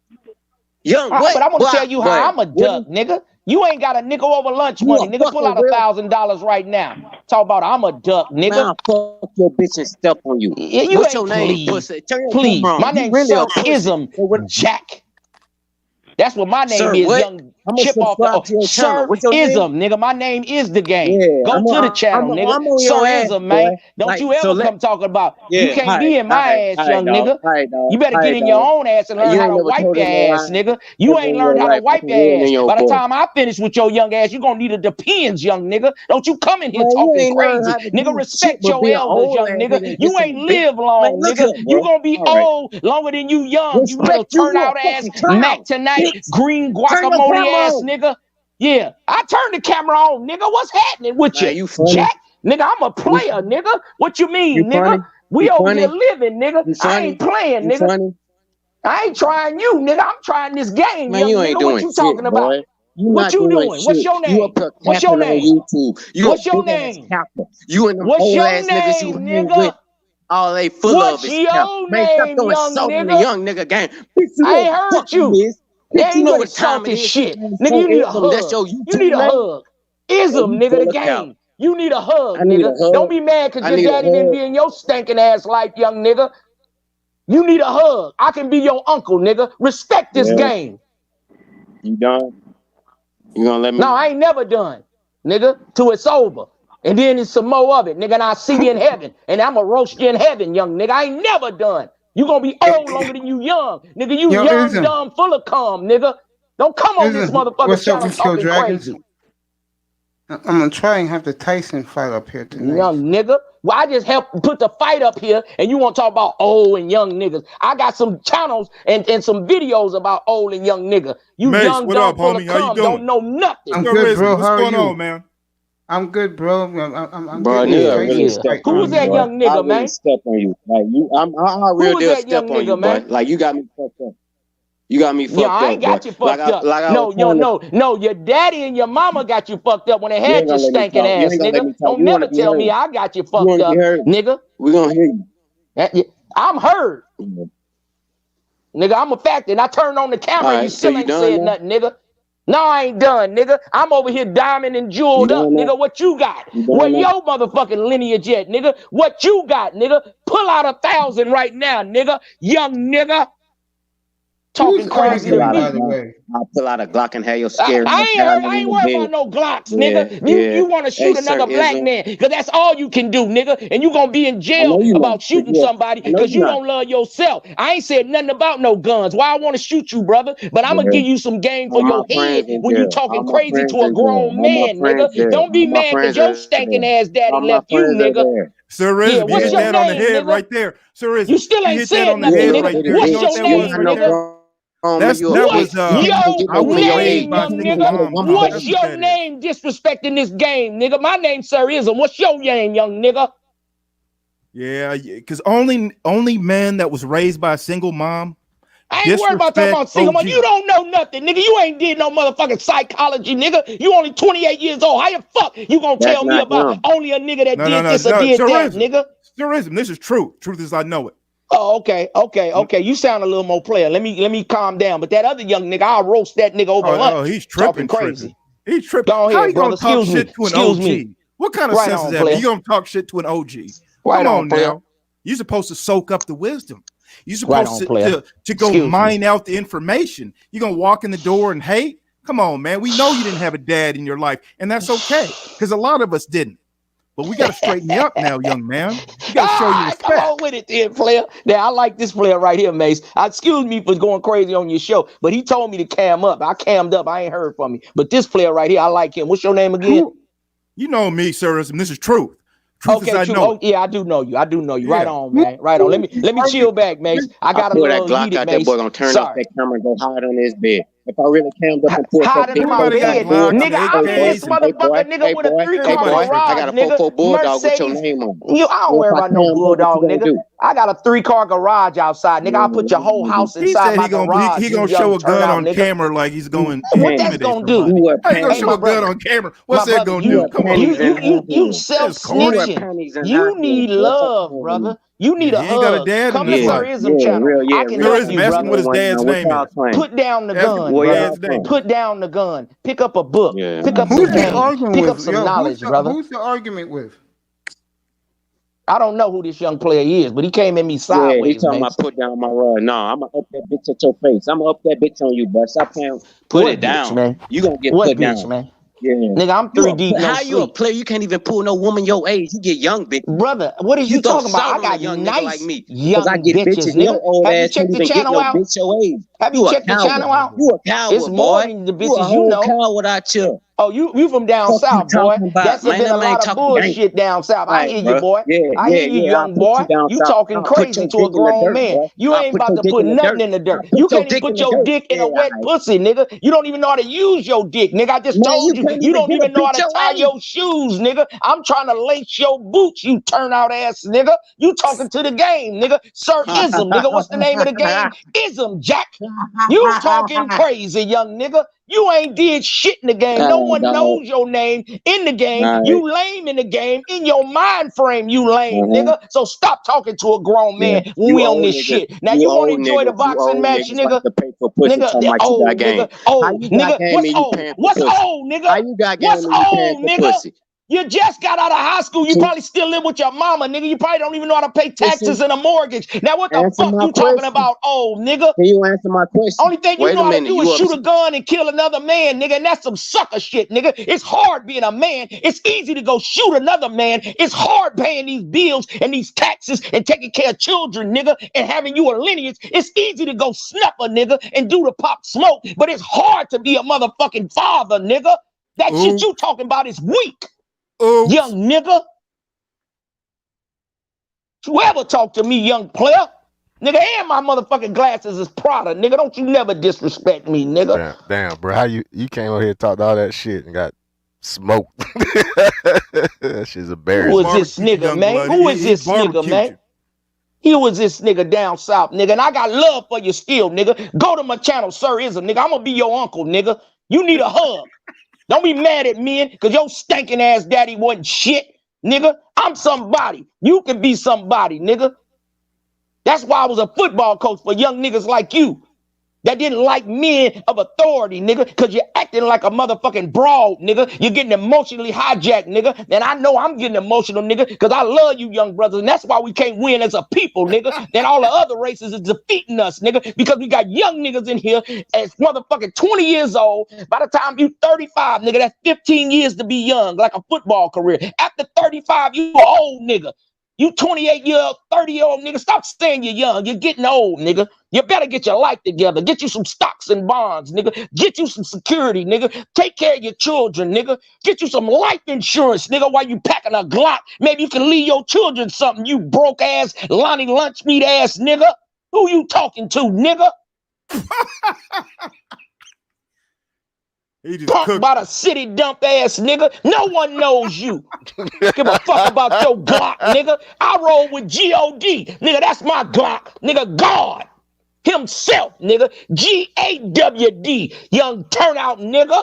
Young, But I want to tell you how I'm a What? duck, nigga. You ain't got a nickel over lunch You money, a nigga. Pull out fucking real $1,000 right now. Talk about I'm a duck, man. nigga. I'll fuck your bitch and step on you. You What's ain't your name, please. pussy? Turn your Please. camera on. My You name's really a Sir pussy. Ism So what? Jack. That's what my name Sir, is, what? young I'm gonna chip off the subscribe to your channel. Sir What's your name? Ism, nigga. My name is the game. Yeah, Go to the channel, nigga. I'm on Sir your ass, Ism, boy. man. Don't Like, you so ever let, come talking about you yeah, can't be in my ass, young dog. nigga. All right, dog. You better All get right, in your dog. own ass and learn You how ain't to never wipe told your him no ass, lie nigga. You ever ain't in learned your how to life. I wipe can your read ass. in your By the book. time I finish with your young ass, you're gonna need a Depends, young nigga. Don't you come in here Man, you talking ain't learned crazy. how to Nigga, do shit respect but your be an elders, old young ass nigga. nigga and get You some ain't big. live Man, long, look nigga. here, You bro. gonna be All right. old longer than you young. You little Respect you. You turnout a ass, fucking Mac clown, tonight, bitch. green Turn your guacamole camera ass on. nigga. Yeah, I turned the camera on, nigga. What's happening with you, Man, you funny. Jack? Nigga, I'm a You, player, nigga. What you you mean, nigga? funny. We You over here funny. living, nigga. You I funny. ain't playing, You nigga. funny. I ain't trying you, nigga. I'm trying this game, Man, young you ain't nigga. What doing you shit, talking about? boy. You What not you doing doing? What's shit. your You up name? here What's your capping on name? YouTube. You What's a your big ass name? capper. You and them What's old your ass niggas you name, hang with. nigga? All they full of What's is cap. your Man, stop name, throwing young salt in the nigga? young nigga game. Bitch, you I know ain't what the heard fuck you. it is. Bitch, There you ain't know no what time it salty is. shit. Man, Nigga, so you need a Ism, that's hug. your You need YouTube a name? hug. Oh, Ism, you nigga, full the of cap. game. You need a hug, I need a nigga. Don't hug. be mad because I your need a daddy didn't hug. be in your stinking ass life, young nigga. You need a hug. I can be your uncle, nigga. Respect this Yeah, game. you done? You gonna let me? No, I ain't never done, nigga, till it's over. And then it's some more of it, nigga, and I'll see you in heaven. And I'm going to roast you in heaven, young nigga. I ain't never done. You going to be old longer than you young. Nigga, you Yo, young, Ism. dumb, full of cum, nigga. Don't come on this Ism, motherfucking what's up channel with your talking dragons? crazy. I'm gonna try and have the Tyson fight up here tonight. Young nigga. Well, I just helped put the fight up here, and you want to talk about old and young niggas. I got some channels and some videos about old and young nigga. You Mace, young, what dumb, up, full homie? of How you cum, doing? don't know nothing. I'm Yo, good, Rizzy, bro. what's How are going you? on, man? I'm good, bro. I'm Bro, getting this nigga, Yeah, Tyson really yeah. step fight Who on was you, on. that boy. young I nigga, really man? step on you. Like you, I Who real was deal that young step on you, nigga, boy. man? Like you got me fucked up. You got me Yeah, fucked I up, ain't boy. got you fucked up. Like I was No, trying to. no. Your daddy and your mama got you fucked up when they You had ain't your gonna let me stinking talk. You ass, ain't gonna let nigga. me talk. Don't You want never to be tell me heard. I got you You fucked want to be up, heard. nigga. We gonna hear you. I'm hurt. Yeah. Nigga, I'm a fact, and I turned on the camera All and you right. So still you ain't done said now? nothing, nigga. No, I ain't done, nigga. I'm over here diamond and You jeweled up, done now? nigga. What you got? You Where done now? your motherfucking lineage at, nigga? What you got, nigga? Pull out 1,000 right now, nigga. Young nigga. Who's Talking crazy to arguing, by me. the way? I'll pull out a Glock and have your I scary. ain't worried about no Glocks, nigga. You want to shoot another black man because that's all you can do, nigga. And you gonna be in jail about shooting somebody because you don't love yourself. I ain't said nothing about no guns. Why I want to shoot you, brother? But I'm gonna give you some game for your head when you talking crazy to a grown man, nigga. Don't be mad because your stinking ass daddy left you, nigga. Sir Ism, you hit that on the head right there. Sir Ism, you still ain't said nothing, nigga. What's your name, nigga? What's your name, young nigga? What's your name disrespecting this game, nigga? My name's Sir Ism. What's your name, young nigga? Yeah, because only man that was raised by a single mom. I ain't worried about talking about single mom. You don't know nothing, nigga. You ain't did no motherfucking psychology, nigga. You only 28 years old. How the fuck you gonna tell me about only a nigga that did this or did that, nigga? Sir Ism, this is true. Truth is I know it. Oh, okay. You sound a little more player. Let me calm down. But that other young nigga, I'll roast that nigga over lunch. Oh, he's tripping, crazy. He's tripping. Go ahead, how you brother. gonna talk shit to an OG? What kind of sense is that? You gonna talk shit to an OG? Come on now. You're supposed to soak up the wisdom. You're supposed to go mine out the information. You're gonna walk in the door and hate? Come on, man. We know you didn't have a dad in your life, and that's okay, because a lot of us didn't. But we got to straighten you up now, young man. We got to show you respect. Come on with it, then, player. Now, I like this player right here, Mace. Excuse me for going crazy on your show, but he told me to cam up. I cammed up. I ain't heard from him. But this player right here, I like him. What's your name again? You know me, sir. And this is truth. Truth okay, true. Oh, yeah, I do know you. Yeah. Right on, man. Right on. Let me chill back, Mace. I got a little Glock heated, out Mace. that boy gonna turn off that camera and go hide on his bed. If I really cammed up and pulled hide in my bed, nigga. I'm this motherfucker, nigga, with a 3-car garage, I got a 4-4 Bulldog with your name on it. I don't worry about no Bulldog, nigga. I got a 3-car garage outside, nigga. I'll put your whole house inside my garage. He gonna show a gun on camera like he's going. What that's gonna do? He gonna show a gun on camera. What's that gonna do? Come on, you self-snitching. You need love, brother. You need a hug. Got a dad come to Sir Ism channel. I can help you, brother. What his dad's name is. Put down the gun, brother. Put down the gun. Pick up a book. Pick up some game. Pick up some knowledge, brother. Who's the argument with? I don't know who this young player is, but he came at me sideways. Yeah, he's talking about put down my rod. No, I'm gonna up that bitch at your face. I'm gonna up that bitch on you, but stop playing. Put it down, man. You gonna get put down, man. Yeah, nigga, I'm 3 deep. How you a player? You can't even pull no woman your age. You get young, bitch. Brother, what are you talking about? I got young nice like me. young I get bitches. Nigga. Old Have you ass checked the channel out? Bitch your age. Have you checked the channel out? You a coward, it's more than the bitches you know. Coward out here. Oh, you from down south, boy. That's been a lot of bullshit down south. I hear you, boy. I hear you, young boy. You talking crazy to a grown man. You ain't about to put nothing in the dirt. You can't even put your dick in a wet pussy, nigga. You don't even know how to use your dick, nigga. I just told you. You don't even know how to tie your shoes, nigga. I'm trying to lace your boots, you turnout ass nigga. You talking to the game, nigga. Sir Ism, nigga. What's the name of the game? Ism, Jack. You talking crazy, young nigga. You ain't did shit in the game. No one knows your name in the game. You lame in the game. In your mind frame, you lame, nigga. So stop talking to a grown man when we on this shit. Now you want to enjoy the boxing match, nigga? Nigga, old, nigga. Old, nigga. What's old? What's old, nigga? What's old, nigga? You just got out of high school. You probably still live with your mama, nigga. You probably don't even know how to pay taxes and a mortgage. Now, what the fuck you talking about, old nigga? Can you answer my question? Only thing you know how to do is shoot a gun and kill another man, nigga. And that's some sucker shit, nigga. It's hard being a man. It's easy to go shoot another man. It's hard paying these bills and these taxes and taking care of children, nigga, and having you a lineage. It's easy to go snuff a nigga and do the pop smoke, but it's hard to be a motherfucking father, nigga. That shit you talking about is weak. Young nigga. You ever talk to me, young player? Nigga, and my motherfucking glasses is Prada. Nigga, don't you never disrespect me, nigga. Damn, bro. How you came over here and talked all that shit and got smoked? That shit's embarrassing. Who is this nigga, man? Who is this nigga, man? He was this nigga down south, nigga. And I got love for you still, nigga. Go to my channel, Sir Ism, nigga. I'm gonna be your uncle, nigga. You need a hug. Don't be mad at me, because your stinking ass daddy wasn't shit, nigga. I'm somebody. You can be somebody, nigga. That's why I was a football coach for young niggas like you. that didn't like men of authority, nigga, because you're acting like a motherfucking broad, nigga. You're getting emotionally hijacked, nigga. And I know I'm getting emotional, nigga, because I love you young brothers, and that's why we can't win as a people, nigga. Then all the other races is defeating us, nigga, because we got young niggas in here as motherfucking 20 years old. By the time you 35, nigga, that's 15 years to be young, like a football career. After 35, you an old nigga. You 28-year-old, 30-year-old nigga, stop saying you're young. You're getting old, nigga. You better get your life together. Get you some stocks and bonds, nigga. Get you some security, nigga. Take care of your children, nigga. Get you some life insurance, nigga, while you packing a Glock. Maybe you can leave your children something, you broke-ass, Lonnie Lunchmeat ass nigga. Who you talking to, nigga? Punked by the city dump ass nigga. No one knows you. Give a fuck about your Glock, nigga. I roll with G-O-D. Nigga, that's my Glock. Nigga, God himself, nigga. G-A-W-D. Young turnout, nigga.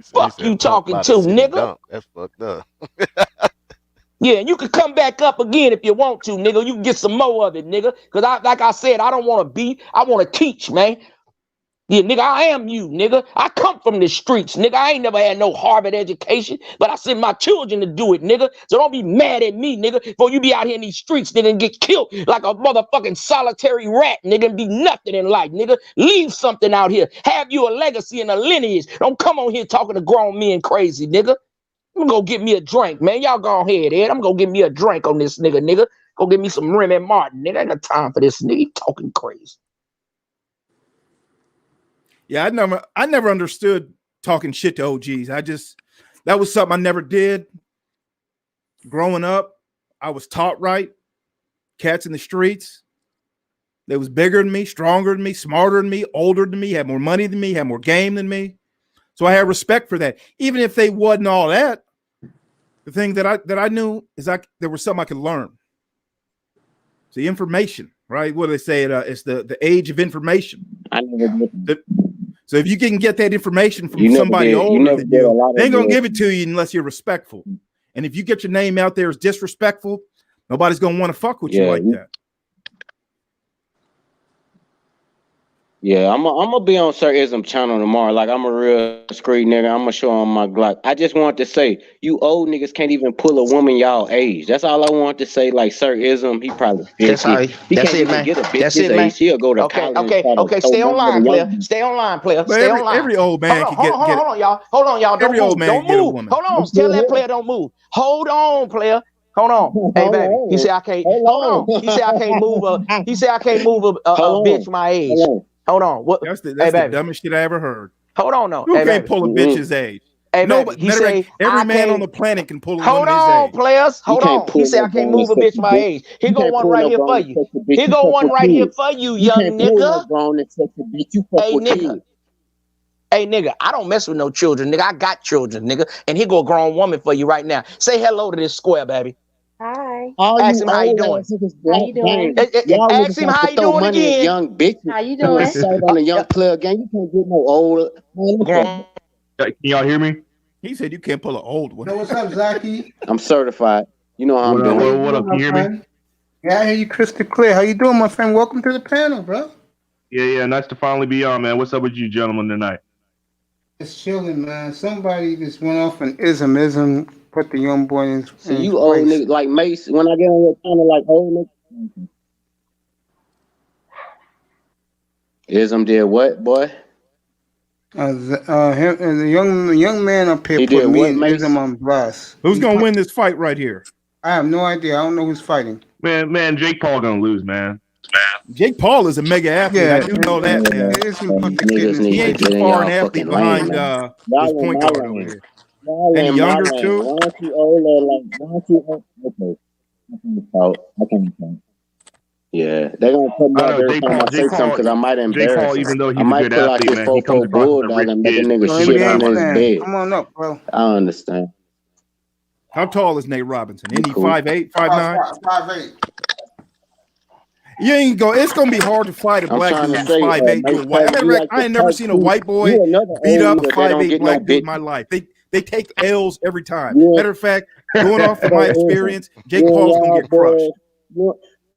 Fuck you talking to, nigga. Dump. That's fucked up. Yeah, and you can come back up again if you want to, nigga. You can get some more of it, nigga. Because like I said, I don't want to be. I want to teach, man. Yeah, nigga, I am you, nigga. I come from the streets, nigga. I ain't never had no Harvard education, but I send my children to do it, nigga. So don't be mad at me, nigga, before you be out here in these streets, nigga, and get killed like a motherfucking solitary rat, nigga, and be nothing in life, nigga. Leave something out here. Have you a legacy and a lineage. Don't come on here talking to grown men crazy, nigga. I'm gonna go get me a drink, man. Y'all go ahead, Ed. I'm gonna get me a drink on this nigga. Go get me some Remy Martin, nigga. I ain't got time for this nigga. He talking crazy. Yeah, I never understood talking shit to OGs. That was something I never did. Growing up, I was taught right. Cats in the streets. They was bigger than me, stronger than me, smarter than me, older than me, had more money than me, had more game than me. So I had respect for that. Even if they wasn't all that, the thing that I knew is there was something I could learn. It's the information, right? What do they say? It's the age of information. So if you can get that information from somebody older than you, they ain't gonna give it to you unless you're respectful. And if you get your name out there as disrespectful, nobody's gonna want to fuck with you like that. Yeah, I'm gonna be on Sir Ism channel tomorrow. Like, I'm a real street nigga. I'm gonna show him my Glock. I just want to say, you old niggas can't even pull a woman y'all age. That's all I want to say. Like, Sir Ism, he probably 50. That's it, man. Get a bitch That's his it, man. age. He'll go to Okay. Stay online, player. Stay online, player. Stay online. Every old man can get. Hold on, y'all. Hold on, y'all. Don't move. Don't move. Hold on. Tell that player don't move. Hold on, player. Hold on. Hey, baby. He said I can't. Hold on. He said I can't move a. He said I can't move a bitch my age. Hold on. What? That's the dumbest shit I ever heard. Hold on, no. You can't pull a bitch's age. Hey, no, but every man on the planet can pull a Hold on, players. Hold on. He said I can't move a bitch my age. Here go one right here for you. Here go one right here for you, young nigga. Hey, nigga. Hey, nigga, I don't mess with no children, nigga. I got children, nigga. And here go a grown woman for you right now. Say hello to this square, baby. Hi. Ask him how you doing. How you doing? Ask him how you doing again. Young bitch. How you doing? On a young player game, you can't get no older. Can y'all hear me? He said you can't pull an old one. Yo, what's up, Zaki? I'm certified. You know how I'm doing. What up? Can you hear me? Yeah, I hear you crystal clear. How you doing, my friend? Welcome to the panel, bro. Yeah. Nice to finally be on, man. What's up with you gentlemen tonight? Just chilling, man. Somebody just went off an ism, put the young boy in. So you old nigga like Mace. When I get on your channel, like old nigga. Ism did what, boy? The young man up here put me and Ism on blast. Who's gonna win this fight right here? I have no idea. I don't know who's fighting. Man, Jake Paul gonna lose, man. Jake Paul is a mega athlete. I do know that, man. He ain't too far an athlete behind his point guard over here. And younger too. Why don't you older? Like, why don't you? Okay, I can't talk. Yeah, they're gonna put me out every time I say something because I might embarrass Paul, even though he's I might a good pull out athlete, this man, he comes 4-4 bulldog and make a nigga shit on his bed. Come on up, bro. I understand. How tall is Nate Robinson? Isn't he 5'8", 5'9"? 5'8". You ain't go. It's gonna be hard to fight a black dude who's 5'8" to a white. I ain't never seen a white boy beat up a 5'8" black dude in my life. They take L's every time. Matter of fact, going off of my experience, Jake Paul's gonna get crushed.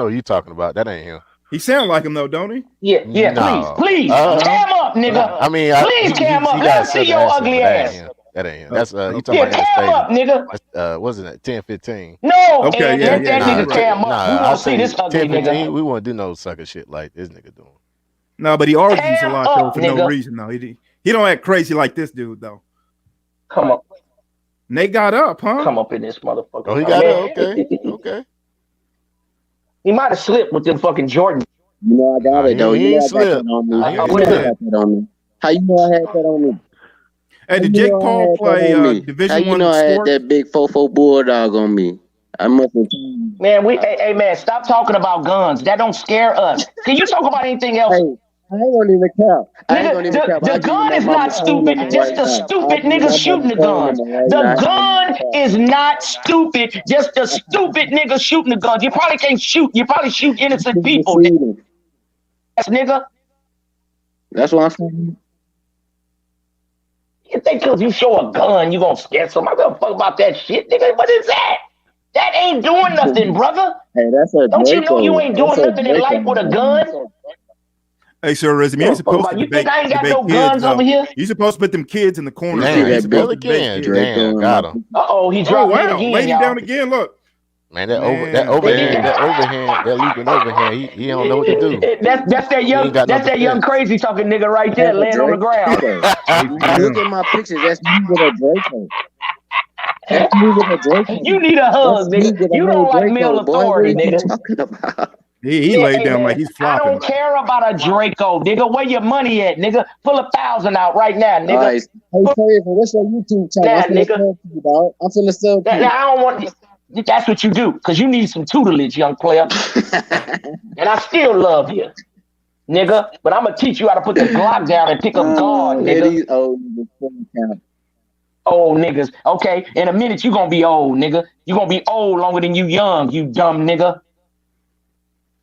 know who you talking about. That ain't him. He sound like him though, don't he? Yeah, yeah. No. Please cam up, nigga. I mean, please cam up. Let me see your ugly ass. That ain't him. That's you talking about cam up, nigga. That's, wasn't it 10-15? No, okay, and yeah, let that nigga cam up. We want to see this ugly 10-15, nigga. we won't do no sucker shit like this nigga doing. No, but he argues a lot though for no nigga. reason though. He don't act crazy like this dude though. Come up. Nate got up, huh? Come up in this motherfucker. Oh, he got up. Okay. He might have slipped with them fucking Jordan. You know I got it though. He You know ain't I got slipped. that on me. Nah, You know I he ain't got that on me. How you know I had that on me? Hey, did Jake Paul play Division How you know I had sport? that big 4-4 bulldog on me? I must have. Man, hey man, stop talking about guns. That don't scare us. Can you talk about anything else? Hey, I ain't gonna even care. The gun is not stupid. Just the stupid nigga shooting the guns. The gun is not stupid. Just the stupid nigga shooting the guns. You probably can't shoot. You probably shoot innocent people. Nigga. That's what I'm saying. You think because you show a gun, you gonna scare somebody? I don't give a fuck about that shit, nigga. What is that? That ain't doing nothing, brother. Hey, that's a Don't you know you ain't doing nothing in life with a gun? Hey, Sir Rezzy, you're supposed to You debate, think I ain't got debate no kids, guns over here? You're supposed to put them kids in the corner. Damn, You're he supposed to again. debate kids. Damn, got him. Uh-oh, he dropped it again, Laying y'all. down again, look. Man, that looping overhand, he don't know what to do. That's that young crazy talking nigga right there laying on the ground. Look at my pictures. That's me with a Draco. That's me with a Draco. You need a hug, nigga. You don't like male authority, nigga. What are you talking about? He laid down like he's flopping. I don't care about a Draco, nigga. Where your money at, nigga? Pull 1,000 out right now, nigga. Right. Hey, Crazy, what's your YouTube channel? I'm finna sub to you, dog. I'm finna sub to you. I don't want. That's what you do, because you need some tutelage, young player. And I still love you, nigga. But I'm going to teach you how to put the Glock down and pick up guard, nigga. Old niggas. Okay, in a minute, you going to be old, nigga. you going to be old longer than you young, you dumb nigga.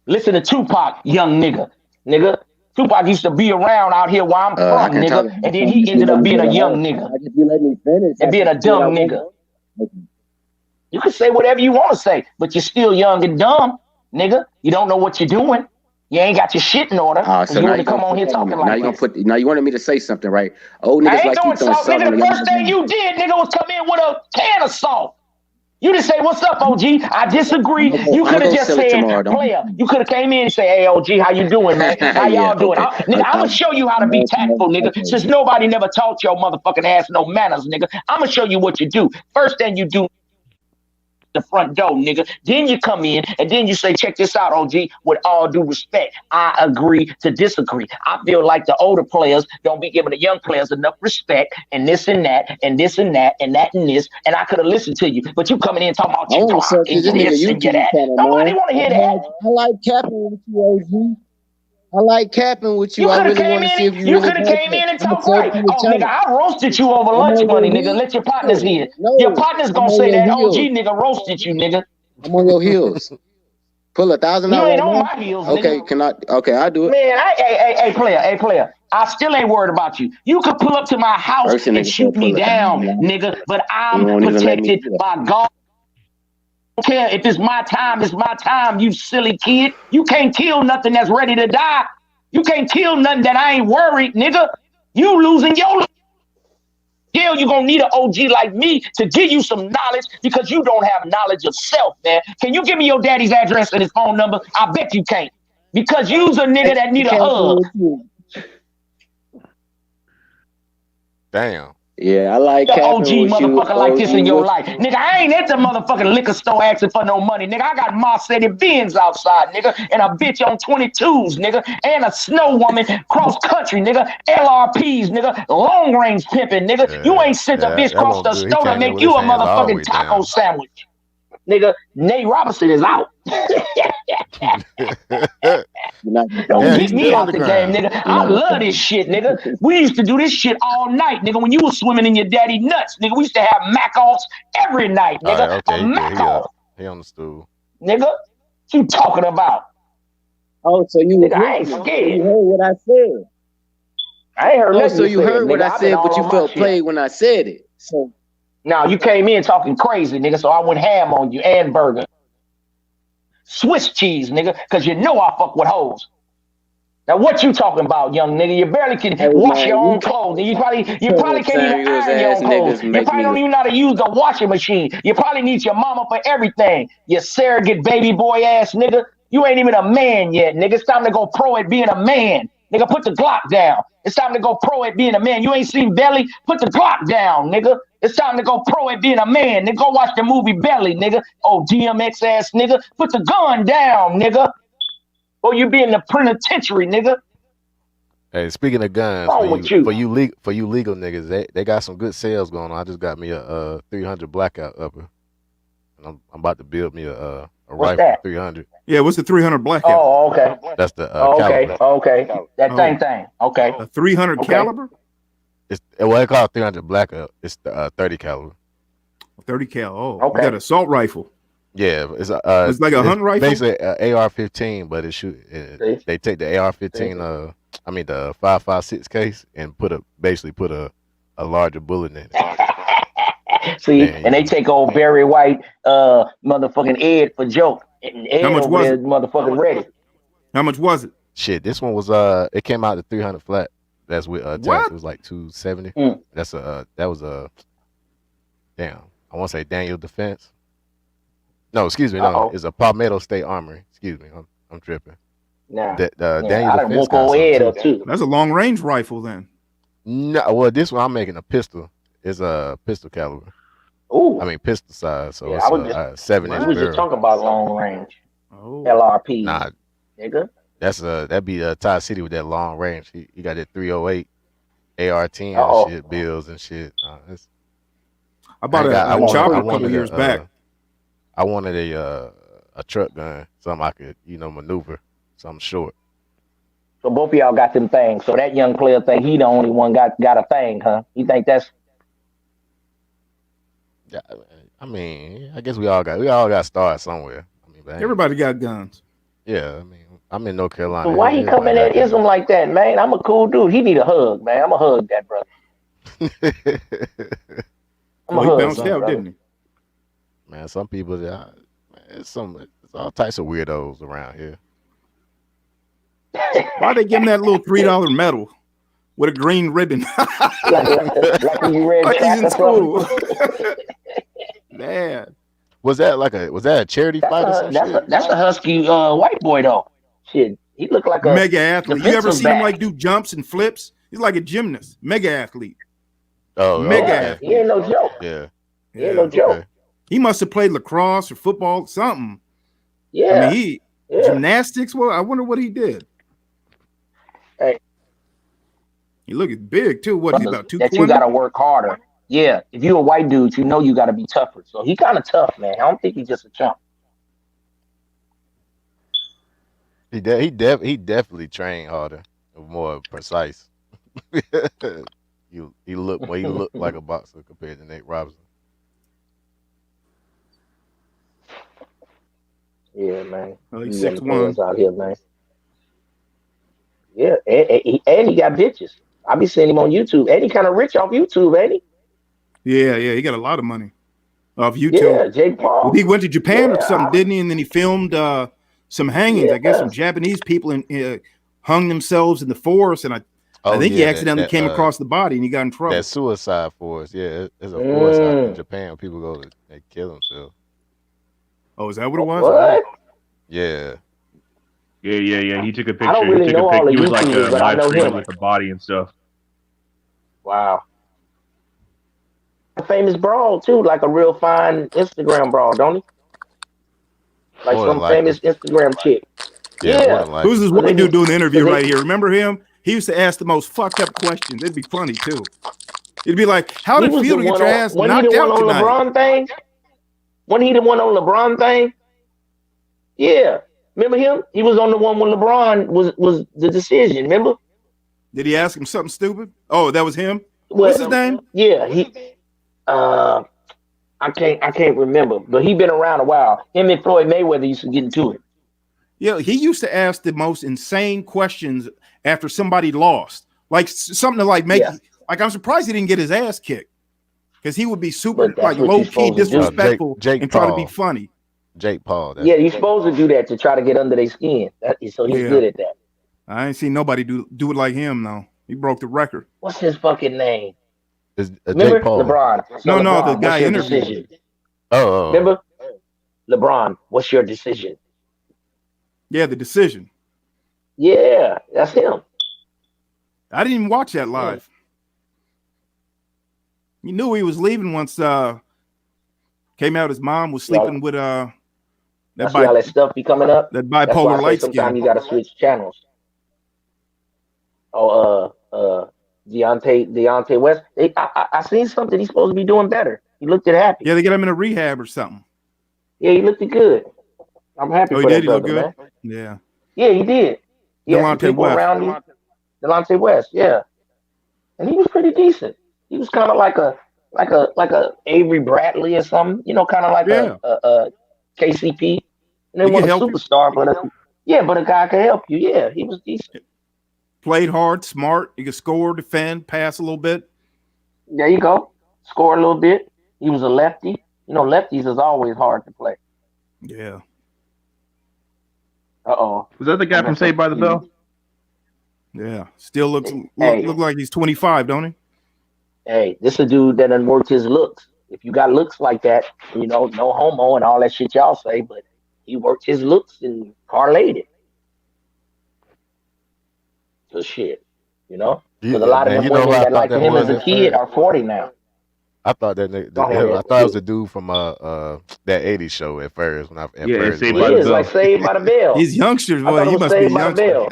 Listen to Tupac, young nigga. Nigga. Tupac used to be around out here where I'm from, nigga. And then he ended up being a young nigga. If you let me finish. And being a dumb nigga. You can say whatever you want to say, but you're still young and dumb, nigga. You don't know what you're doing. You ain't got your shit in order. So you now want to come on here talking like this. Now you wanted me to say something, right? Old niggas I ain't like doing you throwing salt, salt nigga. on The your first thing you did, nigga, was come in with a can of salt. You just say, what's up, OG? I disagree. You could have just said, player. You could have came in and say, hey, OG, how you doing, man? How y'all doing? Nigga, I'm going to show you how to be tactful, nigga. Since nobody never taught your motherfucking ass no manners, nigga. I'm going to show you what you do. First thing you do, the front door, nigga. Then you come in and then you say, check this out, OG. With all due respect, I agree to disagree. I feel like the older players don't be giving the young players enough respect and this and that and this and that and that and this. And I could have listened to you, but you coming in talking about you talk and this and get that. Nobody want to hear that. I like capping with you, OG. I like capping with you. I really want to see if you could have came in and talked right. Oh, nigga, I roasted you over lunch money, nigga. Let your partners hear. Your partners gonna say that OG nigga roasted you, nigga. I'm on your heels. Pull 1,000 out. You ain't on my heels, okay, nigga. Okay, I'll do it. Man, hey, player. I still ain't worried about you. You could pull up to my house and shoot me down, nigga. But I'm protected by God. I don't care if it's my time, you silly kid. You can't kill nothing that's ready to die. You can't kill nothing that I ain't worried, nigga. You losing your life. Yeah, you're gonna need an OG like me to give you some knowledge because you don't have knowledge of self, man. Can you give me your daddy's address and his phone number? I bet you can't. Because you's a nigga that need a hug. Damn. Yeah, I like the OG motherfucker like this in your life. Nigga, I ain't at the motherfucking liquor store asking for no money. Nigga, I got Mercedes Benz outside, nigga, and a bitch on 22s, nigga, and a snow woman cross country, nigga, LRPs, nigga, long range pimping, nigga. You ain't sent a bitch cross the store to make you a motherfucking taco sandwich. Nigga, Nate Robinson is out. Don't get me out the game, nigga. I love this shit, nigga. We used to do this shit all night, nigga. When you was swimming in your daddy nuts, nigga, we used to have mac-offs every night, nigga. Right, okay, a mac-off. he on the stool. Nigga, what you talking about? Oh, so you nigga, I ain't scared. You heard what I said. I ain't heard nothing. So you heard what I said, but you felt played when I said it. So now you came in talking crazy, nigga, so I went ham on you and burger. Swiss cheese, nigga, because you know I fuck with hoes. Now what you talking about, young nigga? You barely can wash your own clothes. You probably can't even iron your own clothes. You probably don't even know how to use the washing machine. You probably need your mama for everything. You surrogate baby boy ass nigga. You ain't even a man yet, nigga. It's time to go pro at being a man. Nigga, put the Glock down. It's time to go pro at being a man. You ain't seen Belly? Put the Glock down, nigga. It's time to go pro at being a man. Nigga, go watch the movie Belly, nigga. Oh, DMX ass nigga. Put the gun down, nigga. Or you be in the penitentiary, nigga. Hey, speaking of guns, What's wrong with you? for you legal niggas, they got some good sales going on. I just got me a 300 blackout upper, and I'm about to build me a What's rifle that? 300. Yeah, what's the 300 blackout? Oh, okay. That's the Okay, caliber. okay. That Oh. same thing. Okay. A 300 Okay. caliber? It's they call it 300 blackout. It's the 30 caliber. 30 cal. Oh, Okay. you got an assault rifle. Yeah, it's It's like a hunt rifle? Basically AR-15, but they take the AR-15 I mean the 5.56 case and basically put a larger bullet in it. See, Man, and they take old Barry White, motherfucking Ed for joke. And Ed How much over was there it? motherfucking ready. How much was it? Shit, this one was it came out to 300 flat. That's with tax. What? It was like 270. Mm. That's that was a damn. I want to say Daniel Defense. No, excuse me. No, Uh-oh. it's a Palmetto State Armory. Excuse me, I'm tripping. Nah. Daniel I done Defense woke got old some Ed too. up too. That's a long range rifle then. No, well, this one I'm making a pistol. It's a pistol caliber. Ooh. I mean pistol size. So Yeah, it's I was a just 7-inch we was just barrel. talking about long range. Oh. LRP. Nah, Nigga. that'd be Todd City with that long range. He got that 308 AR-10 Uh-oh. and shit, bills and shit. I bought I a chopper a couple wanted years back. I wanted a truck gun, something I could, maneuver, something short. So both of y'all got them things. So that young player think he the only one got a thing, huh? He think that's Yeah, I mean, I guess we all got started somewhere. I mean, but Everybody got guns. yeah, I mean, I'm in North Carolina. so why he Everybody coming got at ism like that, man? I'm a cool dude. He need a hug, man. I'm a hug that brother. guns. I'm a Oh, he hug bounced that out, brother. didn't he? Man, some people, it's all types of weirdos around here. Why they give him that little $3 medal with a green ribbon? like when you read Like he's track in or school. something. Man. Was that a charity fight or some shit? That's a husky white boy though. Shit, he looked like a Mega athlete. You ever defensive seen him back. like do jumps and flips? He's like a gymnast. Mega athlete. Oh, Mega okay. athlete. He ain't no joke. Yeah. He ain't no joke. Okay. He must have played lacrosse or football, something. Yeah. I mean, yeah. gymnastics. Well, I wonder what he did. Hey. He looked big too. What, he's about That you 220? gotta work harder. Yeah. If you a white dude, you know you gotta be tougher. So he kind of tough, man. I don't think he's just a chump. He definitely trained harder, more precise. he looked like a boxer compared to Nate Robinson. Yeah, man. Well, he's These young 6'1". players out here, man. Yeah, and he got bitches. I be seeing him on YouTube, and he kind of rich off YouTube, ain't he? Yeah, he got a lot of money off YouTube. Yeah, Jake Paul. Well, he went to Japan or Yeah. something, didn't he? And then he filmed some hangings. I guess some Japanese people hung themselves in the forest, and I think he accidentally came across the body and he got in trouble. That suicide forest, yeah, there's a forest out in Japan. People go to they kill themselves. Oh, is that what it was? What? Yeah. Yeah. He took a picture. I don't really He took know a all the He was like YouTubers, but I live know streaming him. with the body and stuff. Wow. A famous broad too, like a real fine Instagram broad, don't he? Like More some than likely. famous Instagram chick. Yeah, more Yeah. than likely. Who's this Well, white they- dude doing the interview they- right here? Remember him? He used to ask the most fucked up questions. It'd be funny too. It'd be like, how did it feel to get your ass Wasn't he knocked the one out on tonight? LeBron thing? Wasn't he the one on LeBron thing? Yeah. Remember him? He was on the one when LeBron was the decision, remember? Did he ask him something stupid? Oh, that was him? Well, What's his name? Yeah, I can't remember, but he been around a while. Him and Floyd Mayweather used to get into it. Yeah, he used to ask the most insane questions after somebody lost. Like something to like make like I'm surprised he didn't get his ass kicked. Because he would be super But that's like what low you're key supposed to do. disrespectful Jake and try to be Paul. funny. Jake Paul. Yeah, you're supposed to do that to try to get under their skin. So he's Yeah. good at that. I ain't seen nobody do it like him though. He broke the record. What's his fucking name? Is Remember Jake Paul. LeBron? No, LeBron, the what's guy your interviewed. decision? Oh. Remember? LeBron, what's your decision? Yeah, the decision. Yeah, that's him. I didn't even watch that live. You knew he was leaving once came out his mom was sleeping with That's why all that stuff be coming up. that That's why bipolar I say light sometimes skin. you gotta switch channels. Deontay West. I seen something. He's supposed to be doing better. He looked happy. Yeah, they get him in a rehab or something. Yeah, he looked good. I'm happy for that brother, man. Yeah. Yeah, he did. He had some people around him. Delonte West, yeah. And he was pretty decent. He was kind of like a Avery Bradley or something, kind of like a KCP. And they wasn't a superstar, but but a guy could help you. Yeah, he was decent. Played hard, smart. He could score, defend, pass a little bit. There you go. Score a little bit. He was a lefty. Lefties is always hard to play. Yeah. Uh-oh. Was that the guy from Saved by the Bell? Yeah. Still look like he's 25, don't he? Hey, this is a dude that done worked his looks. If you got looks like that, no homo and all that shit y'all say, but he worked his looks and parlayed it. So shit, because a lot of them women that liked him as a kid are 40 now. I thought that nigga, I thought it was a dude from that 80s show at first. It's like Saved by the Bell. These youngsters, boy, you must be youngsters.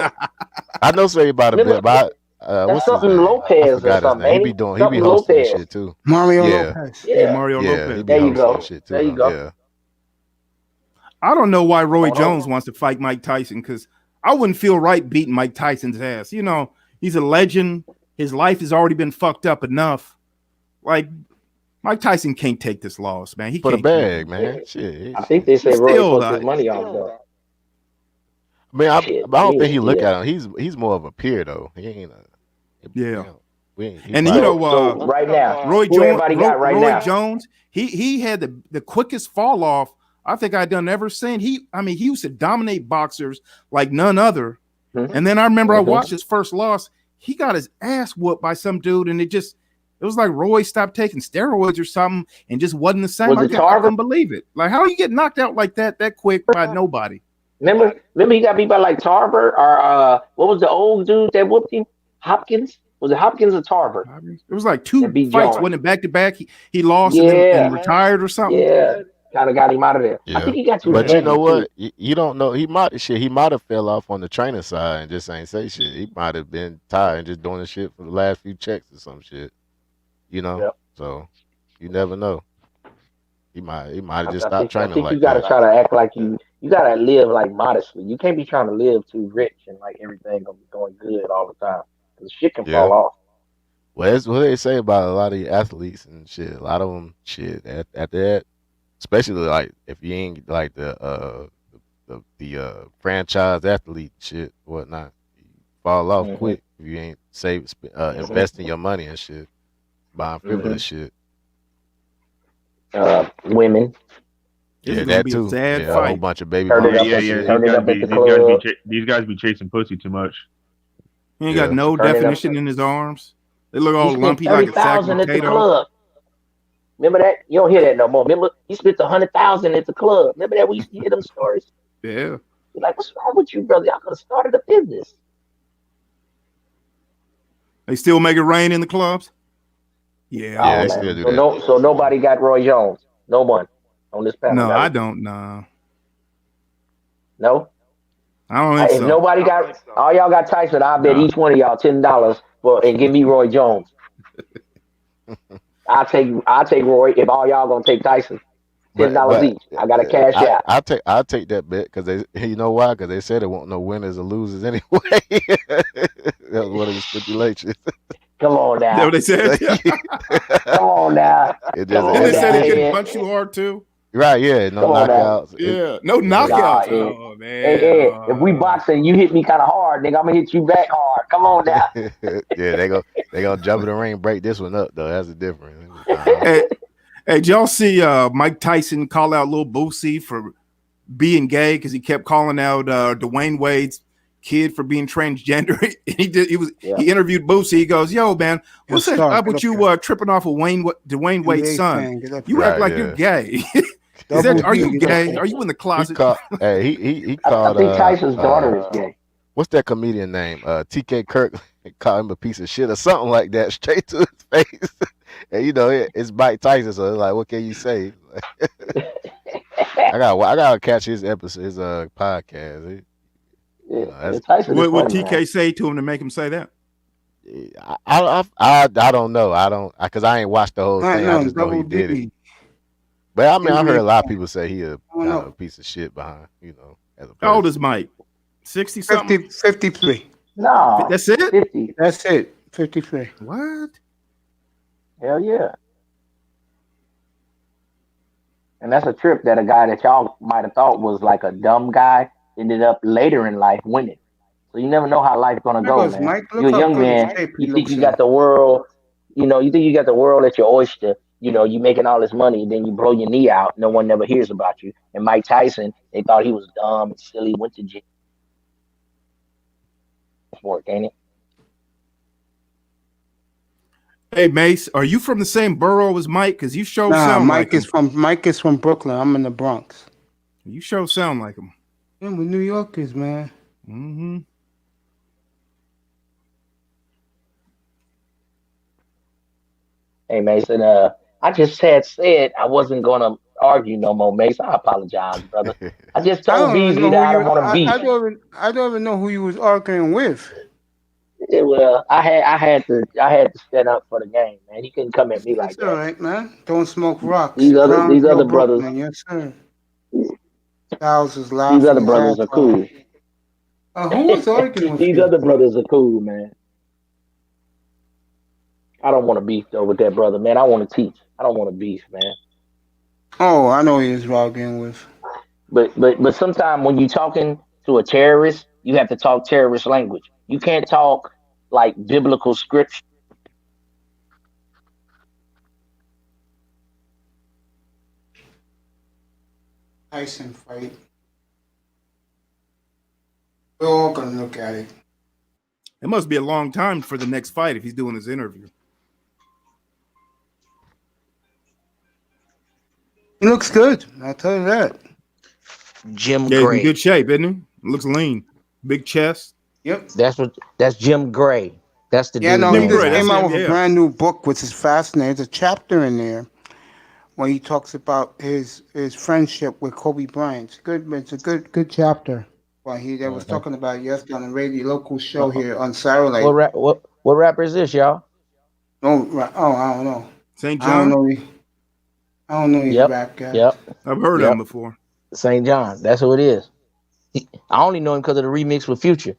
I know Saved by the Bell, but that's something Lopez or something. He be hosting shit too. Mario Lopez. Yeah, Mario Lopez. There you go. There you go. Yeah. I don't know why Roy Jones wants to fight Mike Tyson, because I wouldn't feel right beating Mike Tyson's ass. He's a legend. His life has already been fucked up enough. Like, Mike Tyson can't take this loss, man. He for can't the bag, man. Shit. I think they say Roy put his money on though. I mean, I don't think he look at him. He's more of a peer though. He ain't and so right now, Roy Jones, Jones, he had the quickest fall off I think I'd done ever seen. He used to dominate boxers like none other. Mm-hmm. And then I remember I watched his first loss. He got his ass whooped by some dude, and it was like Roy stopped taking steroids or something and just wasn't the same. I couldn't believe it. Like, how you get knocked out like that quick by nobody? Remember he got beat by like Tarver or what was the old dude that whooped him? Hopkins? Was it Hopkins or Tarver? It was like two fights, wasn't it, back to back? He lost and retired or something. Yeah, kind of got him out of there. Yeah. I think he got But you know what? You don't know. He might have fell off on the trainer side and just ain't say shit. He might have been tired and just doing the shit for the last few checks or some shit. Yep. So you never know. He might have just stopped training. I think you gotta try to act like you gotta live like modestly. You can't be trying to live too rich and like everything gonna be going good all the time. Because shit can fall off. Well, that's what they say about a lot of the athletes and shit. A lot of them shit after that, especially like if you ain't like the franchise athlete shit, whatnot, you fall off quick if you ain't investing your money and shit, buying frivolous shit. Women. Yeah, that too. A whole bunch of baby. These guys be chasing pussy too much. He ain't got no definition in his arms. They look all lumpy like a sack of potatoes. Remember that? You don't hear that no more. Remember, he spent $100,000 at the club. Remember that? We used to hear them stories. Yeah. You're like, what's wrong with you, brother? Y'all could have started a business. They still make it rain in the clubs? Yeah. They still do that. So nobody got Roy Jones. No one on this panel. No, I don't know. No? I don't think so. If nobody got, all y'all got Tyson, I'll bet each one of y'all $10 and give me Roy Jones. I'll take Roy if all y'all gonna take Tyson. $10 each. I got a cash out. I'll take that bet because you know why? Because they said there won't no winners or losers anyway. That was one of the stipulations. Come on now. That's what they said. Come on now. They said they couldn't punch you hard too. Right, yeah, no knockouts. Yeah, no knockouts. Oh man. Hey, if we boxing, you hit me kind of hard, nigga. I'm gonna hit you back hard. Come on now. Yeah, they gonna jump in the ring, break this one up though. That's the difference. Hey, did y'all see Mike Tyson call out Lil Boosie for being gay because he kept calling out Dwayne Wade's kid for being transgender? He interviewed Boosie. He goes, "Yo, man, what's up with you tripping off of Dwayne Wade's son? You act like you're gay." Are you gay? Are you in the closet? He called. I think Tyson's daughter is gay. What's that comedian name? TK Kirk called him a piece of shit or something like that, straight to his face. And it's Mike Tyson, so it's like, what can you say? I gotta catch his episode, his podcast. What TK say to him to make him say that? I don't know. I don't because I ain't watched the whole thing. I just know he did it. But I mean, I heard a lot of people say he a kind of a piece of shit behind, as a person. How old is Mike? 60 something? 53. No, That's it? 50. That's it. 53. What? Hell yeah. And that's a trip that a guy that y'all might have thought was like a dumb guy ended up later in life winning. So you never know how life's gonna go, man. Mike, You're a young man. You think you got the world. You think you got the world at your oyster. You making all this money, then you blow your knee out. No one never hears about you. And Mike Tyson, they thought he was dumb and silly. Went to jail. Sport, ain't it? Hey Mace, are you from the same borough as Mike? Because you sound Mike like him. Mike is from Brooklyn. I'm in the Bronx. You sound like him. Yeah, we're New Yorkers, man. Mm-hmm. Hey Mason, I just had said I wasn't gonna argue no more, Mason. I apologize, brother. I just told Beasley that I don't want to beef. I don't even know who you was arguing with. Yeah, well, I had to stand up for the game, man. He couldn't come at me like that. All right, man. Don't smoke rocks. These other brothers, yes, sir. Thousands laughing. These other brothers are cool. Who was arguing with These you? other brothers are cool, man. I don't want to beef though with that brother, man. I want to teach. I don't want to beef, man. Oh, I know he was arguing with. But sometimes when you're talking to a terrorist, you have to talk terrorist language. You can't talk like biblical scripture. Tyson fight. We're all gonna look at it. It must be a long time for the next fight if he's doing his interview. He looks good. I'll tell you that. Jim Yeah, he's Gray. in good shape, isn't he? Looks lean. Big chest. Yep. That's Jim Gray. That's the Yeah, dude. no, he name. just came out with a brand new book, which is fascinating. There's a chapter in there where he talks about his friendship with Kobe Bryant. It's a good chapter. Well, they was talking about it yesterday on the radio local show here on Saturday. What rapper is this, y'all? I don't know. St. I don't John? know. I don't know his rap guy. Yep. I've heard of him before. St. John. That's who it is. I only know him because of the remix with Future.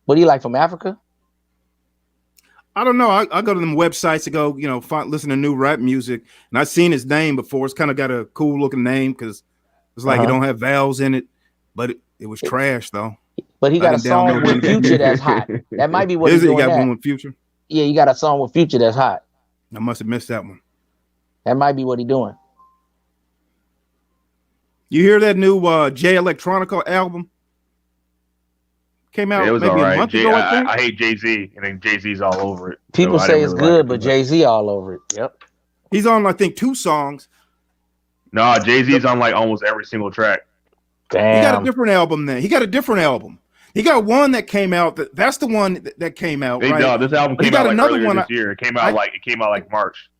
What he like from Africa? I don't know. I go to them websites to go, listen to new rap music, and I've seen his name before. It's kind of got a cool looking name because it's like it don't have vowels in it, but it was trash though. But he got a song with Future that's hot. That might be what he's doing. He got one with Future? Yeah, you got a song with Future that's hot. I must have missed that one. That might be what he's doing. You hear that new Jay Electronica album? Came out maybe a month ago, I think. I hate Jay-Z, and then Jay-Z's all over it. People So say it's good, but Jay-Z all over it. Yep. He's on, I think, 2 songs. No, Jay-Z's on like almost every single track. Damn. He got a different album then. He got a different album. He got one that came out. That's the one that came out. Right? No, this album But he came got out like another earlier one. this year. It came out like March.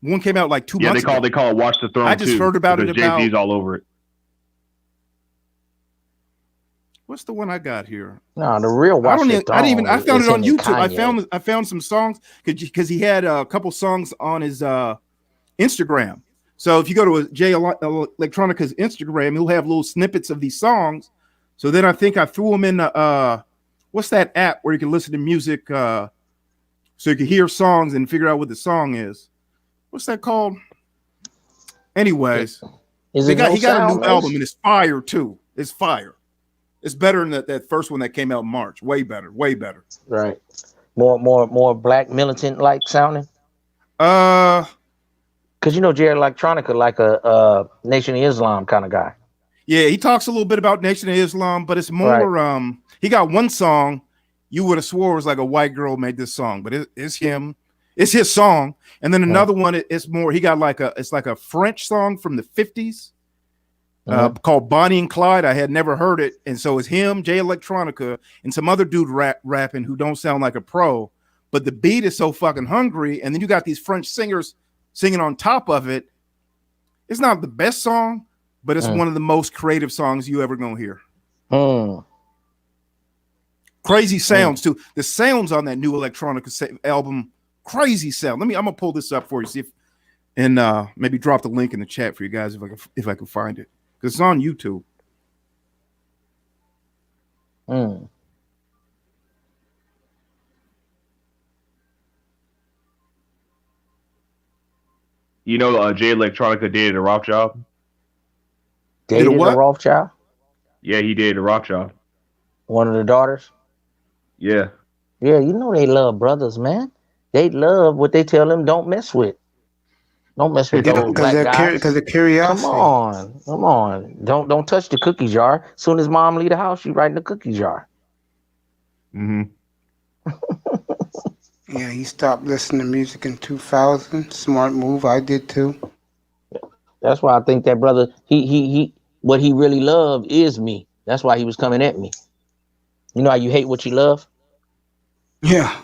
One came out like 2 months ago. They call it Watch the Throne. I just heard about it. Jay-Z's all over it. What's the one I got here? No, the real Watch the Throne. I found it on YouTube. Kanye. I found some songs because he had a couple songs on his Instagram. So if you go to Jay Electronica's Instagram, he'll have little snippets of these songs. So then I think I threw them in what's that app where you can listen to music so you can hear songs and figure out what the song is. What's that called? Anyways, he got a new album and it's fire too. It's fire. It's better than that first one that came out in March. Way better. Way better. Right. More black militant like sounding. Because Jay Electronica like a Nation of Islam kind of guy. Yeah, he talks a little bit about Nation of Islam, but it's more. He got one song you would have swore was like a white girl made this song, but it's him. It's his song, and then another one. It's more. He got it's like a French song from the 50s called Bonnie and Clyde. I had never heard it, and so it's him, Jay Electronica, and some other dude rapping who don't sound like a pro, but the beat is so fucking hungry, and then you got these French singers singing on top of it. It's not the best song, but it's one of the most creative songs you ever gonna hear. Crazy sounds too. The sounds on that new electronica album, crazy sound. I'm gonna pull this up for you, see if, and maybe drop the link in the chat for you guys if I can find it, because it's on YouTube. You know, Jay Electronica dated a Rothschild. Dated a Rothschild? Yeah, he dated a Rothschild. One of the daughters? Yeah. Yeah, you know they love brothers, man. They love what they tell them don't mess with. Don't mess with those black guys. Because of curiosity. Come on. Don't touch the cookie jar. As soon as mom leave the house, she right in the cookie jar. Yeah, he stopped listening to music in 2000. Smart move. I did too. That's why I think that brother, he what he really loved is me. That's why he was coming at me. You know how you hate what you love? Yeah.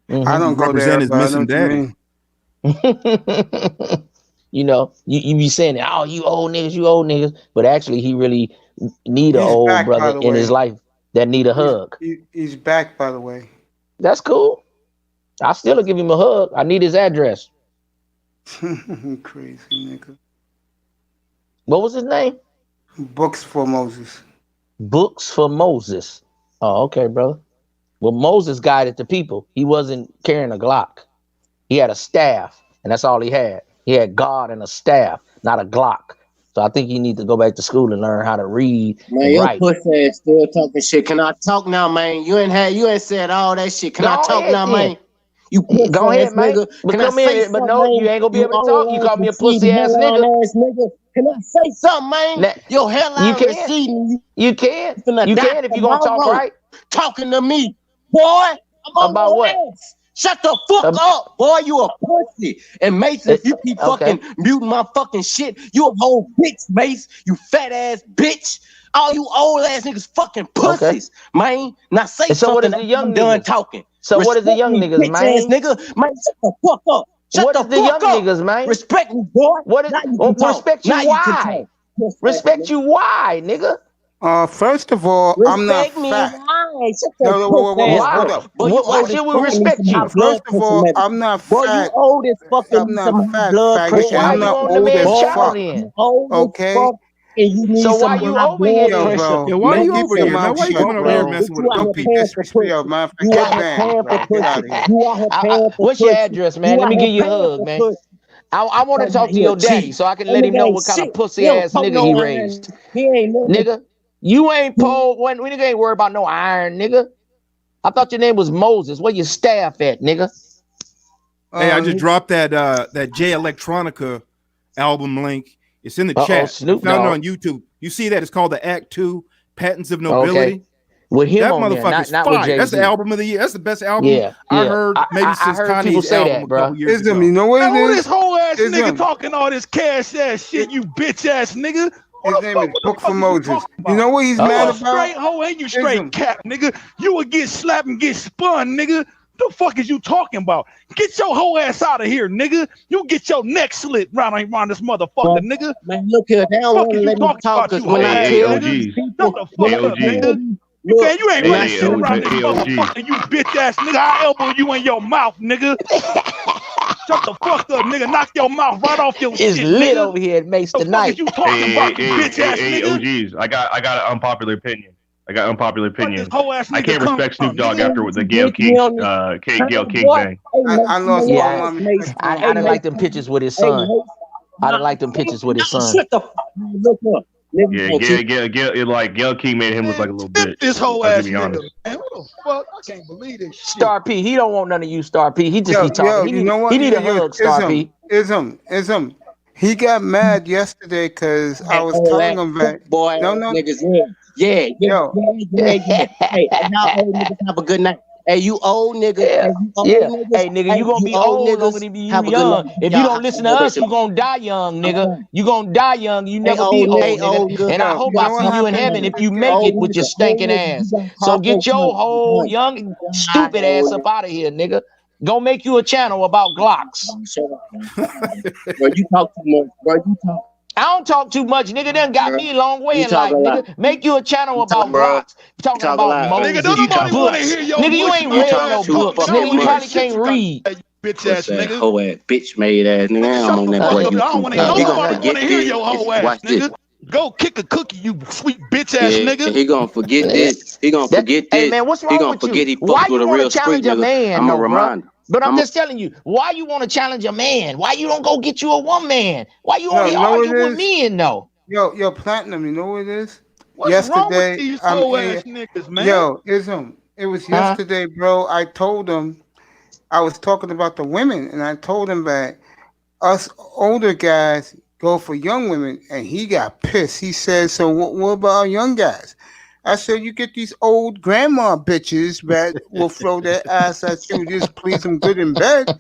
I don't go there. His missing daddy. You know, you be saying, oh, you old niggas, but actually he really need an old brother in his life that need a hug. He's back, by the way. That's cool. I still give him a hug. I need his address. Crazy nigga. What was his name? Books for Moses. Books for Moses. Oh, okay, brother. Well, Moses guided the people. He wasn't carrying a Glock. He had a staff, and that's all he had. He had God and a staff, not a Glock. So I think you need to go back to school and learn how to read and write. Your pussy ass still talking shit. Can I talk now, man? You ain't said all that shit. Can I talk now, man? You go ahead, man. But come in, but no, you ain't gonna be able to talk. You call me a pussy ass nigga. Can I say something, man? Your hairline receding. You can. You can if you gonna talk right. Talking to me, boy. About what? Shut the fuck up, boy. You a pussy. And Mason, if you keep fucking muting my fucking shit, you a whole bitch, Mace. You fat ass bitch. All you old ass niggas fucking pussies, man. Now say so something. What is the young I'm done niggas? talking. So what is the young niggas, man? Nigga, man, shut the fuck up. What is the young niggas, man? Respect me, boy. What is respect you? Why? Respect you? Why, nigga? First of all, I'm not fat. Hold up. Why should we respect you? First of all, I'm not fat. You old as fucking. I'm not fat. I'm not old as fuck. Okay. So why you over here, bro? Yeah, why are you over here? Now why you coming over here messing with Don't be disrespectful, man. Get banned. What's your address, man? Let me give you a hug, man. I want to talk to your daddy so I can let him know what kind of pussy ass nigga he raised. Nigga, you ain't Paul. We ain't worried about no iron, nigga. I thought your name was Moses. Where your staff at, nigga? Hey, I just dropped that Jay Electronica album link. It's in the chat. Snoop found it on YouTube. You see that? It's called the Act 2 Patents of Nobility. Okay. With him that on motherfucker's there, not fire. with Jay-Z. That's the album of the year. That's the best album I heard maybe since Kanye's album a couple years ago. You know what it is? This whole ass nigga talking all this cash ass shit, you bitch ass nigga. His name is Book for Moses. You know what he's mad about? Straight hoe and you straight cap, nigga. You would get slapped and get spun, nigga. The fuck is you talking about? Get your whole ass out of here, nigga. You get your neck slit around this motherfucker, nigga. Man, look here, they don't want to let me talk because when I tell nigga. You ain't running shit around this motherfucker, you bitch ass nigga. I elbow you in your mouth, nigga. Shut the fuck up, nigga. Knock your mouth right off your shit. It's lit over here at Mace tonight. You talking about, you bitch ass nigga? OGs, I got an unpopular opinion. I can't respect Snoop Dogg after with the Gayle King thing. I lost my mommy. I didn't like them pictures with his son. I didn't like them pictures with his son. Shut the fuck up. Yeah, Gayle King made him look like a little bitch. This whole ass nigga, man. What the fuck? I can't believe this shit. Star P, he don't want none of you, Star P. He just be talking. You know what? He need a hug, Star P. Ism. He got mad yesterday because I was telling him that. Boy, no. Niggas, yeah. Hey, y'all old niggas have a good night. Hey, you old niggas. Hey, nigga, you gonna be old niggas when you young. If you don't listen to us, you gonna die young, nigga. You gonna die young. You never be old, nigga. And I hope I see you in heaven if you make it with your stinking ass. So get your whole young, stupid ass up out of here, nigga. Go make you a channel about Glocks. Shut up, bro. You talk too much, bro. You talk. I don't talk too much, nigga. Done got me a long way You in talk life, a lot. nigga. Make you a channel about bro. rocks. Talking talk a about lot. Moses, Nigga, don't nobody want to books. hear your Nigga, you mushy ain't mouth read ass no too talk. books. Nigga, I Nigga, don't you want to hear probably shit can't you got read. to say, you bitch Puss ass that nigga. hoe ass bitch made ass nigga. Nigga, I'm shut on the that fuck boy up. I don't YouTube want to. channel. He gonna Nobody want forget to hear this. your whole ass, Watch this. nigga. Go kick a cookie, you sweet bitch ass Yeah, nigga. he gonna forget this. He gonna forget Hey this. man, what's He wrong gonna with you? forget he Why fucked with you a want to real street challenge a nigga. man, I'm a though, bro? reminder. But I'm just telling you, why you want to challenge a man? Why you don't go get you a woman? Why you only You know what argue it with is? men, though? Yo, Platinum, you know what it is? What's wrong with Yesterday, these whole ass niggas, man? yo, it was yesterday, bro. I told him, I was talking about the women, and I told him that us older guys go for young women, and he got pissed. He said, so what about our young guys? I said, you get these old grandma bitches that will throw their ass at you, just please them good in bed.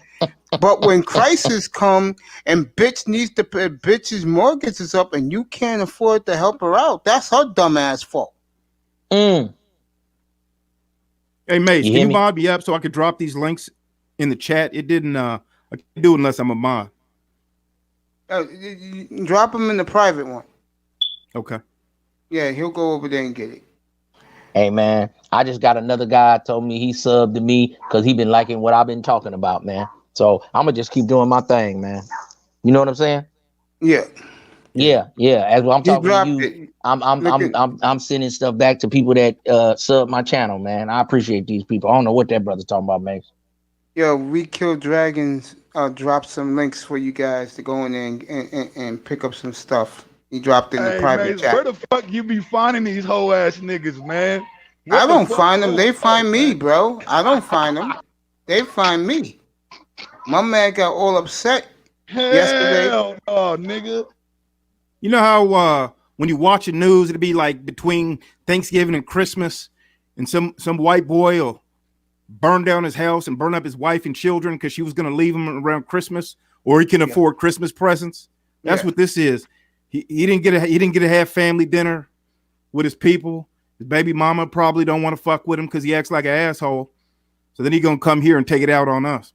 But when crisis come and bitch needs to pay, bitch's mortgage is up and you can't afford to help her out, that's her dumb ass fault. Hey Mace, You can hear you me? mod me up so I could drop these links in the chat? It didn't I can't do it unless I'm a mod. Drop him in the private one. Okay. Yeah, he'll go over there and get it. Hey man, I just got another guy told me he subbed to me because he been liking what I've been talking about, man. So I'm gonna just keep doing my thing, man. You know what I'm saying? Yeah. Yeah. As well, I'm He talking to dropped you. it. I'm sending stuff back to people that sub my channel, man. I appreciate these people. I don't know what that brother's talking about, man. Yo, We Kill Dragons dropped some links for you guys to go in there and pick up some stuff. He dropped in the Hey private man, chat. where the fuck you be finding these whole ass niggas, man? What I the don't fuck find them. They going find on, me, man? bro. I don't find them. They find me. My man got all upset yesterday. Hell no, nigga. You know how when you watch the news, it'll be like between Thanksgiving and Christmas, and some white boy will burn down his house and burn up his wife and children because she was going to leave him around Christmas, or he can afford Christmas presents. That's what this is. He didn't get to have family dinner with his people. His baby mama probably don't want to fuck with him because he acts like an asshole. So then he gonna come here and take it out on us.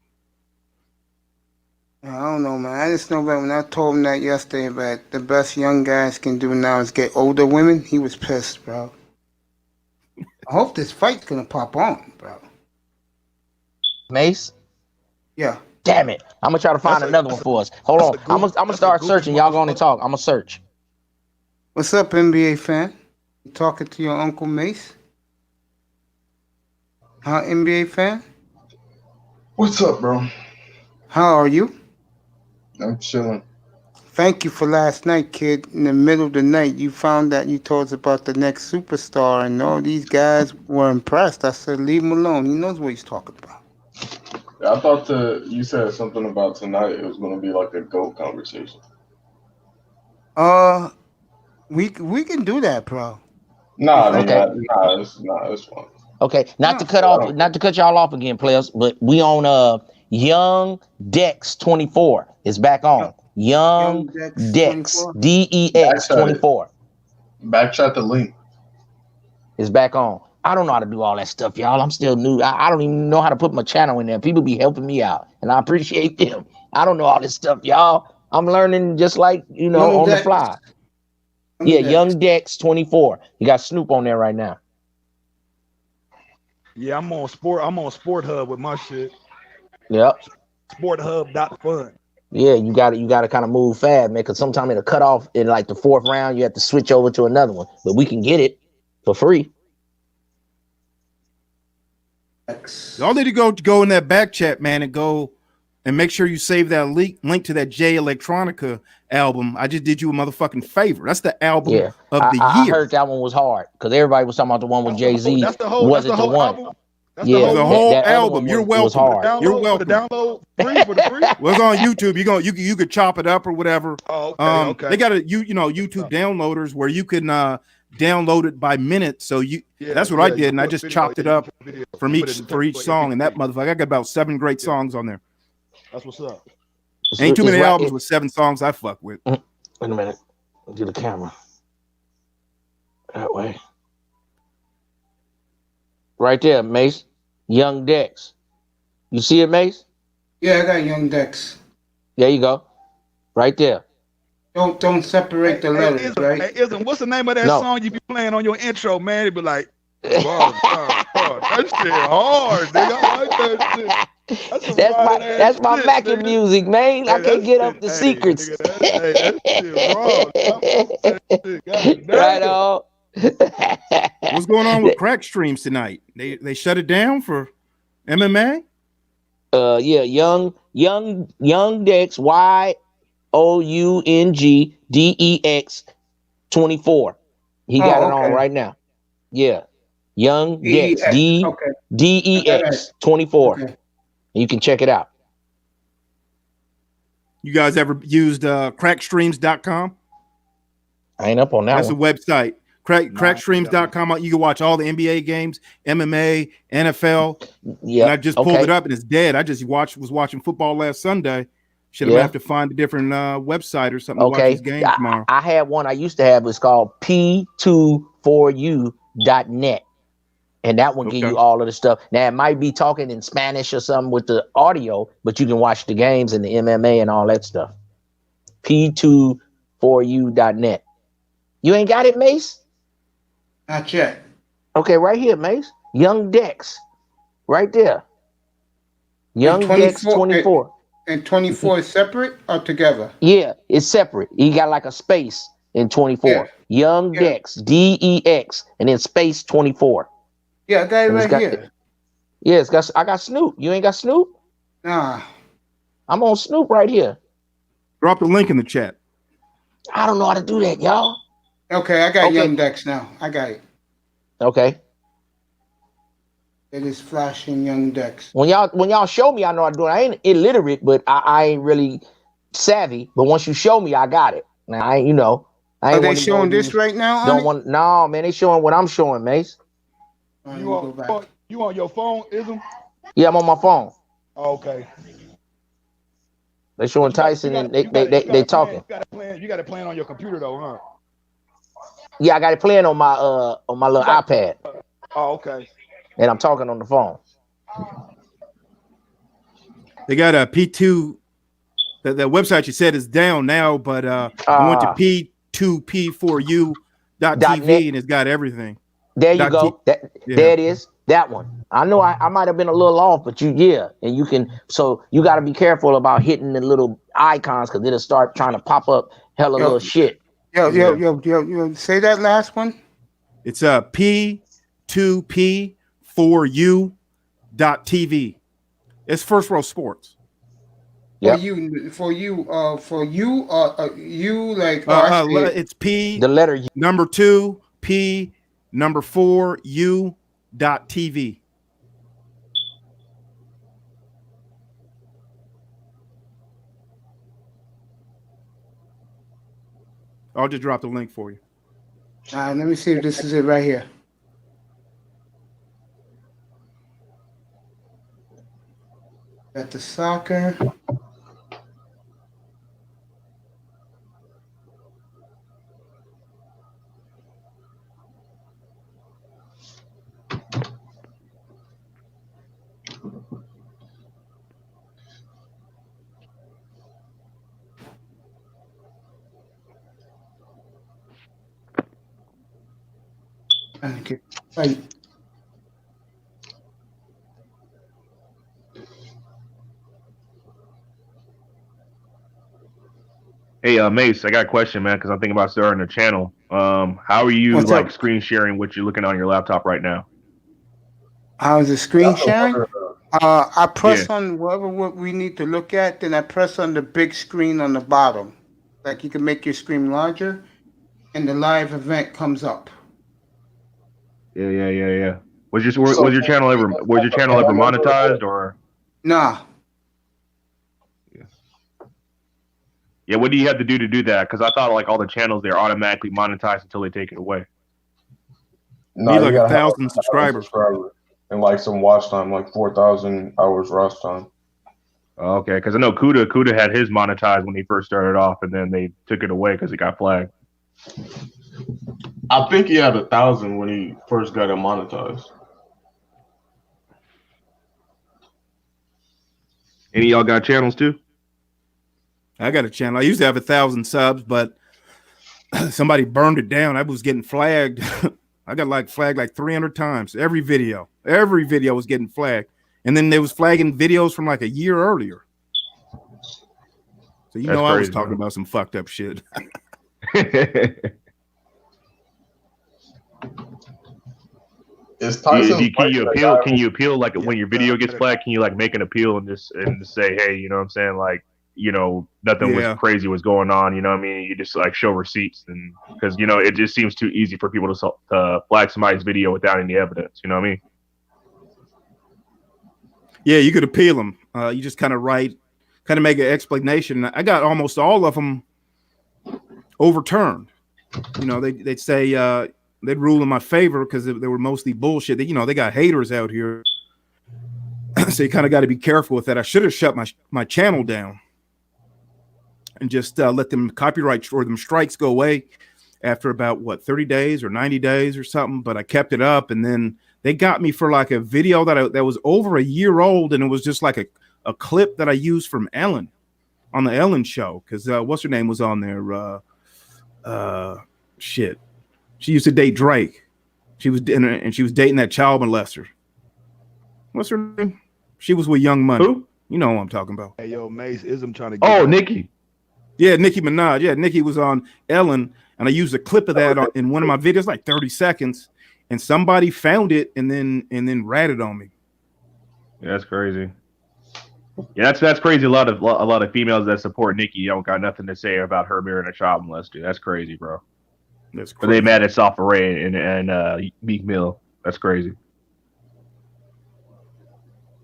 I don't know, man. I just know that when I told him that yesterday, that the best young guys can do now is get older women, he was pissed, bro. I hope this fight's gonna pop on, bro. Mace? Yeah. Damn it. I'm gonna try to find another one for us. Hold on. I'm gonna start searching. Y'all gonna talk. I'm gonna search. What's up, NBA fan? You talking to your Uncle Mace? Huh, NBA fan? What's up, bro? How are you? I'm chilling. Thank you for last night, kid. In the middle of the night, you found that you told us about the next superstar, and all these guys were impressed. I said, leave him alone. He knows what he's talking about. Yeah, I thought you said something about tonight. It was going to be like a GOAT conversation. We can do that, bro. It's fine. Okay, not to cut y'all off again, players, but we on Young Dex 24. It's back on. Young Dex DEX 24. Backchat the link. It's back on. I don't know how to do all that stuff, y'all. I'm still new. I don't even know how to put my channel in there. People be helping me out, and I appreciate them. I don't know all this stuff, y'all. I'm learning just like, on the fly. Yeah, Young Dex 24. You got Snoop on there right now. Yeah, I'm on Sport Hub with my shit. Yep. Sporthub.fun. Yeah, you got to kind of move fast, man, because sometimes it'll cut off in like the fourth round. You have to switch over to another one, but we can get it for free. Y'all need to go in that back chat, man, and go and make sure you save that link to that Jay Electronica album. I just did you a motherfucking favor. That's the album of the year. I heard that one was hard because everybody was talking about the one with Jay-Z. Wasn't the one. Album? Yeah, the whole album. You're welcome. You're welcome. Download free for the free. Well, it's on YouTube. You could chop it up or whatever. Oh, okay. They got YouTube downloaders where you can download it by minute. So that's what I did, and I just chopped it up for each song. And that motherfucker, I got about 7 great songs on there. That's what's up. Ain't too many albums with 7 songs I fuck with. Wait a minute. Do the camera. That way. Right there, Mace. Young Dex. You see it, Mace? Yeah, I got Young Dex. There you go. Right there. Don't separate the letters, right? Hey, Ism, what's the name of that song you be playing on your intro, man? It be like, that shit hard, nigga. I like that shit. That's my Mackin music, man. I can't get up the secrets. Right on. What's going on with crack streams tonight? They shut it down for MMA? Yeah, young Dex, YOUNGDEX 24. He got it on right now. Yeah. Young Dex DEX 24. Okay. You can check it out. You guys ever used crackstreams.com? I ain't up on that. That's a website. Crackstreams.com. You can watch all the NBA games, MMA, NFL. Yeah. And I just pulled it up and it's dead. I just was watching football last Sunday. Should have to find a different website or something to watch these games tomorrow. I had one I used to have. It's called P24U.net. And that one give you all of the stuff. Now, it might be talking in Spanish or something with the audio, but you can watch the games and the MMA and all that stuff. P24U.net. You ain't got it, Mace? Not yet. Okay, right here, Mace. Young Dex. Right there. Young Dex 24. And 24 is separate or together? Yeah, it's separate. You got like a space in 24. Yeah. Young Dex, DEX, and then space 24. Yeah, I got it right here. Yeah, I got Snoop. You ain't got Snoop? Nah. I'm on Snoop right here. Drop the link in the chat. I don't know how to do that, y'all. Okay, I got Young Dex now. I got it. Okay. It is flashing Young Dex. When y'all show me, I know how to do it. I ain't illiterate, but I ain't really savvy. But once you show me, I got it. Now I ain't, Are they showing this right now? No, man. They showing what I'm showing, Mace. You on your phone, Ism? Yeah, I'm on my phone. Okay. They showing Tyson and they talking. You got it playing on your computer though, huh? Yeah, I got it playing on my little iPad. Oh, okay. And I'm talking on the phone. They got a P2. The website you said is down now, but I went to P2P4U.tv and it's got everything. There you go. There it is. That one. I know I might have been a little off, but and you can. So you got to be careful about hitting the little icons because it'll start trying to pop up hella little shit. Yo, say that last one. It's P2P4U.tv. It's First Row Sports. Yep. For you, like it's P the letter U. number 2 P number 4 U.tv. I'll just drop the link for you. Let me see if this is it right here. Got the soccer. Hey, Mace, I got a question, man, because I'm thinking about starting a channel. How are you screen sharing what you're looking on your laptop right now? How's the screen sharing? I press on what we need to look at, then I press on the big screen on the bottom. Like you can make your screen larger, and the live event comes up. Yeah. Was your channel ever monetized or? Nah. Yeah, what do you have to do that? Because I thought like all the channels they're automatically monetized until they take it away. No, you like 1,000 subscribers and like some watch time, like 4,000 hours watch time. Oh, okay, because I know Kuda had his monetized when he first started off, and then they took it away because it got flagged. I think he had 1,000 when he first got it monetized. Any of y'all got channels too? I got a channel. I used to have 1,000 subs, but somebody burned it down. I was getting flagged. I got like flagged like 300 times. Every video was getting flagged. And then they was flagging videos from like a year earlier. So That's I was crazy, talking man. about some fucked up shit. Is Tyson Can you appeal? Can you appeal like when your video gets flagged? Can you like make an appeal and just say, hey, you know what I'm saying? Like, nothing was crazy was going on. You know what I mean? You just like show receipts, and because it just seems too easy for people to flag somebody's video without any evidence. You know what I mean? Yeah, you could appeal them. You just kind of make an explanation. I got almost all of them overturned. They'd say they'd rule in my favor because they were mostly bullshit. They got haters out here, so you kind of got to be careful with that. I should have shut my channel down and just let them copyright or them strikes go away after about 30 days or 90 days or something. But I kept it up, and then they got me for like a video that was over a year old, and it was just like a clip that I used from Ellen on the Ellen show because what's her name was on there. Shit, she used to date Drake. She was dating that child molester. What's her name? She was with Young Money. Who? You know what I'm talking about. Hey, yo, Mace, I'm trying to get Oh, Nikki. Yeah, Nicki Minaj. Yeah, Nicki was on Ellen, and I used a clip of that in one of my videos, like 30 seconds, and somebody found it and then ratted on me. Yeah, that's crazy. Yeah, that's crazy. A lot of females that support Nikki don't got nothing to say about her marrying a child molester. That's crazy, bro. That's crazy. But they mad at Soft Ray and Meek Mill. That's crazy.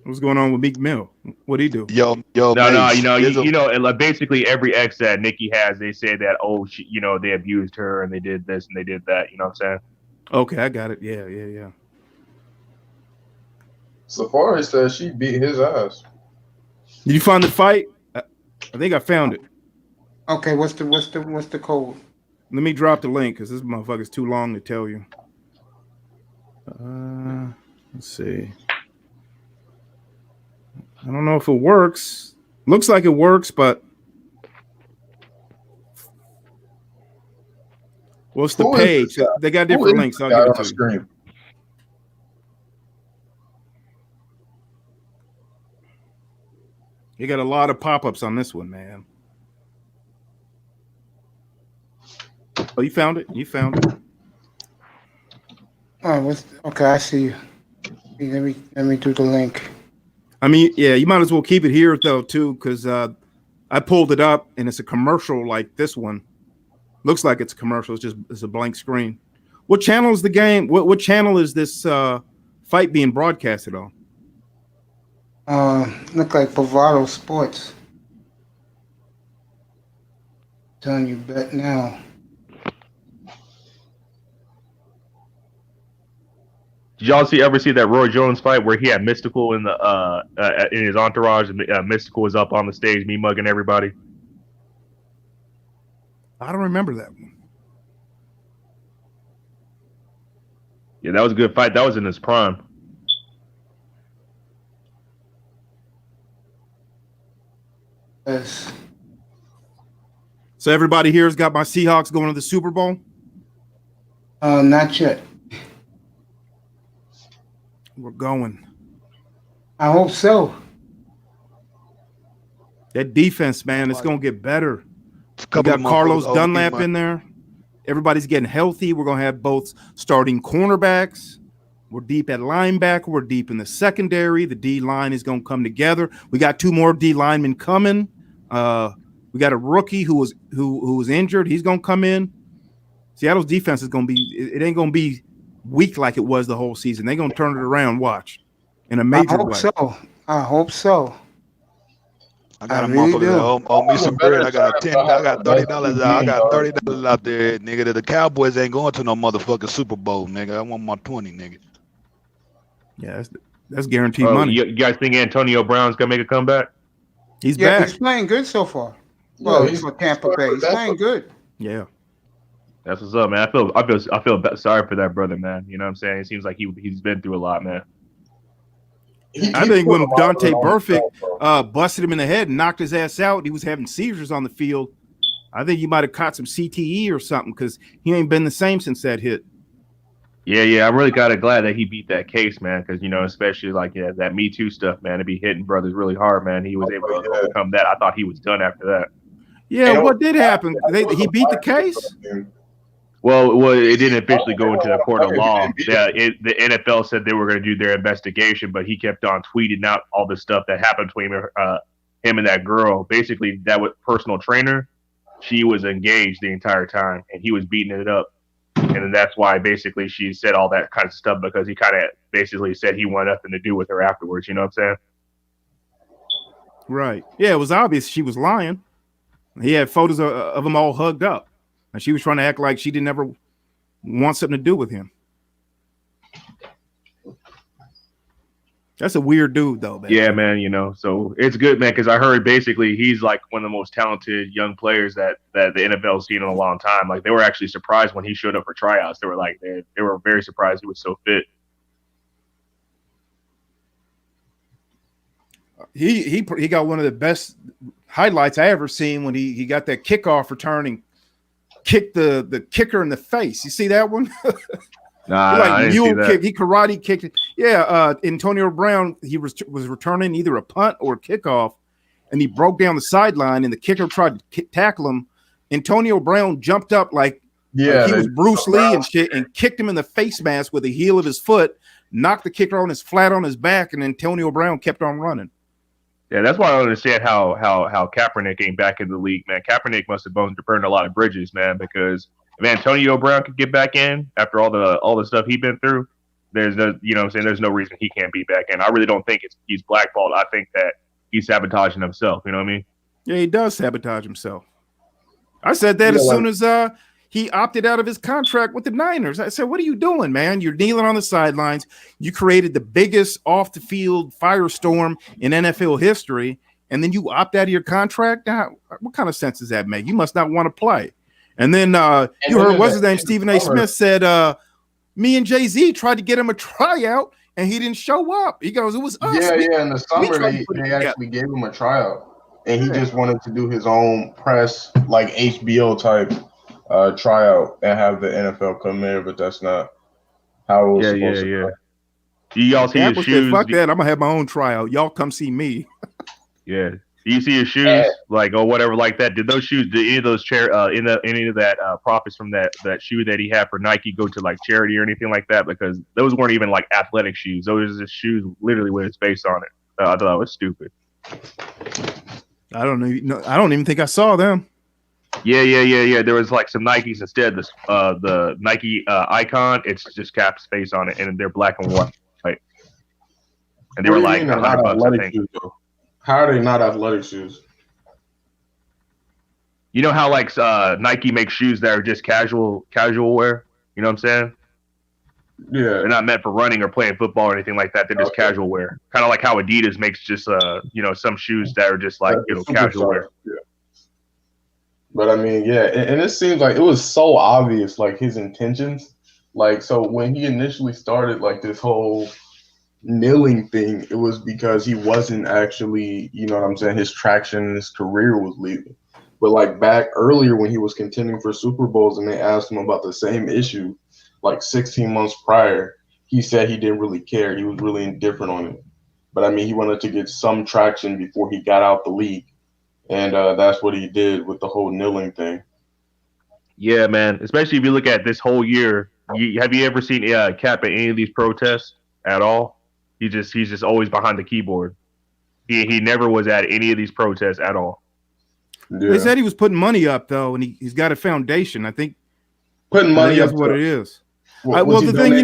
What's going on with Meek Mill? What'd he do? Yo, No, Mace, and like basically every ex that Nikki has, they say that she, they abused her and they did this and they did that. You know what I'm saying? Okay, I got it. Yeah. Safari says she beat his ass. Did you find the fight? I think I found it. Okay, what's the code? Let me drop the link because this motherfucker's too long to tell you. Let's see. I don't know if it works. Looks like it works, but what's the page? They got different links. I'll give it to you. You got a lot of pop-ups on this one, man. Oh, you found it? You found it. Oh, okay, I see you. Let me do the link. I mean, yeah, you might as well keep it here though too, because I pulled it up and it's a commercial like this one. Looks like it's a commercial. It's a blank screen. What channel is the game? What channel is this fight being broadcasted on? Look like Bravado Sports. Telling you bet now. Did y'all ever see that Roy Jones fight where he had Mystical in his entourage and Mystical was up on the stage, me mugging everybody? I don't remember that one. Yeah, that was a good fight. That was in his prime. Yes. So everybody here has got my Seahawks going to the Super Bowl? Not yet. We're going. I hope so. That defense, man, it's going to get better. We got Carlos Dunlap in there. Everybody's getting healthy. We're going to have both starting cornerbacks. We're deep at linebacker. We're deep in the secondary. The D line is going to come together. We got 2 more D linemen coming. We got a rookie who was injured. He's going to come in. Seattle's defense is going to be. It ain't going to be weak like it was the whole season. They're going to turn it around. Watch in a major way. I hope so. I got a motherfucker owe me some bread. I got $30 out. I got $30 out there, nigga. The Cowboys ain't going to no motherfucking Super Bowl, nigga. I want my 20, nigga. Yeah, that's guaranteed money. You guys think Antonio Brown's gonna make a comeback? He's back. He's playing good so far. Well, he's for Tampa Bay. He's playing good. Yeah. That's what's up, man. I feel sorry for that brother, man. You know what I'm saying? It seems like he's been through a lot, man. I think when Dante Burfict busted him in the head and knocked his ass out, he was having seizures on the field. I think he might have caught some CTE or something because he ain't been the same since that hit. Yeah, I'm really kind of glad that he beat that case, man, because, especially that Me Too stuff, man, to be hitting brothers really hard, man. He was able to overcome that. I thought he was done after that. Yeah, what did happen? He beat the case? Well, it didn't officially go into the court of law. Yeah, the NFL said they were going to do their investigation, but he kept on tweeting out all the stuff that happened between him and that girl. Basically, that was personal trainer. She was engaged the entire time, and he was beating it up. And that's why basically she said all that kind of stuff, because he kind of basically said he wanted nothing to do with her afterwards. You know what I'm saying? Right. Yeah, it was obvious she was lying. He had photos of them all hugged up. And she was trying to act like she didn't ever want something to do with him. That's a weird dude, though, man. Yeah, man, so it's good, man, because I heard basically he's like one of the most talented young players that the NFL's seen in a long time. Like, they were actually surprised when he showed up for tryouts. They were like, they were very surprised he was so fit. He got one of the best highlights I ever seen when he got that kickoff return and kicked the kicker in the face. You see that one? Nah, I didn't see that. Kick. He karate kicked it. Yeah, Antonio Brown, he was returning either a punt or a kickoff, and he broke down the sideline, and the kicker tried to tackle him. Antonio Brown jumped up like he was Bruce Lee and shit, and kicked him in the face mask with the heel of his foot, knocked the kicker on his flat on his back, and Antonio Brown kept on running. Yeah, that's why I don't understand how Kaepernick ain't back in the league, man. Kaepernick must have burned a lot of bridges, man, because if Antonio Brown could get back in after all the stuff he's been through, there's no, there's no reason he can't be back in. I really don't think he's blackballed. I think that he's sabotaging himself. You know what I mean? Yeah, he does sabotage himself. I said that as soon as he opted out of his contract with the Niners. I said, what are you doing, man? You're kneeling on the sidelines. You created the biggest off-the-field firestorm in NFL history, and then you opt out of your contract? Now, what kind of sense does that make? You must not want to play. And then you heard, what's his name? Stephen A. Smith said, me and Jay-Z tried to get him a tryout, and he didn't show up. He goes, it was us. Yeah, in the summer, they actually gave him a tryout. And he just wanted to do his own press, like HBO type tryout and have the NFL come there, but that's not how it was supposed to go. Do y'all see his shoes? Fuck that. I'm going to have my own tryout. Y'all come see me. Yeah. Do you see his shoes, or whatever like that? Did any of those any of that profits from that shoe that he had for Nike go to like charity or anything like that? Because those weren't even like athletic shoes. Those were just shoes literally with his face on it. I thought it was stupid. I don't know. I don't even think I saw them. Yeah. There was like some Nikes instead. The Nike icon, it's just Cap's face on it, and they're black and white. And they were like $100, I think. Shoes, how are they not athletic shoes? You know how like Nike makes shoes that are just casual wear? You know what I'm saying? Yeah. They're not meant for running or playing football or anything like that. They're just casual wear. Kind of like how Adidas makes just some shoes that are just like casual wear. Yeah. But I mean, yeah, and it seems like it was so obvious, like his intentions. Like, so when he initially started like this whole kneeling thing, it was because he wasn't actually, you know what I'm saying, his traction in his career was leaving. But like back earlier when he was contending for Super Bowls and they asked him about the same issue, like 16 months prior, he said he didn't really care. He was really indifferent on it. But I mean, he wanted to get some traction before he got out the league. And that's what he did with the whole kneeling thing. Yeah, man. Especially if you look at this whole year. Have you ever seen Cap at any of these protests at all? He's just always behind the keyboard. He never was at any of these protests at all. Yeah. They said he was putting money up though, and he's got a foundation. I think putting money up. That's what it is. Well, the thing,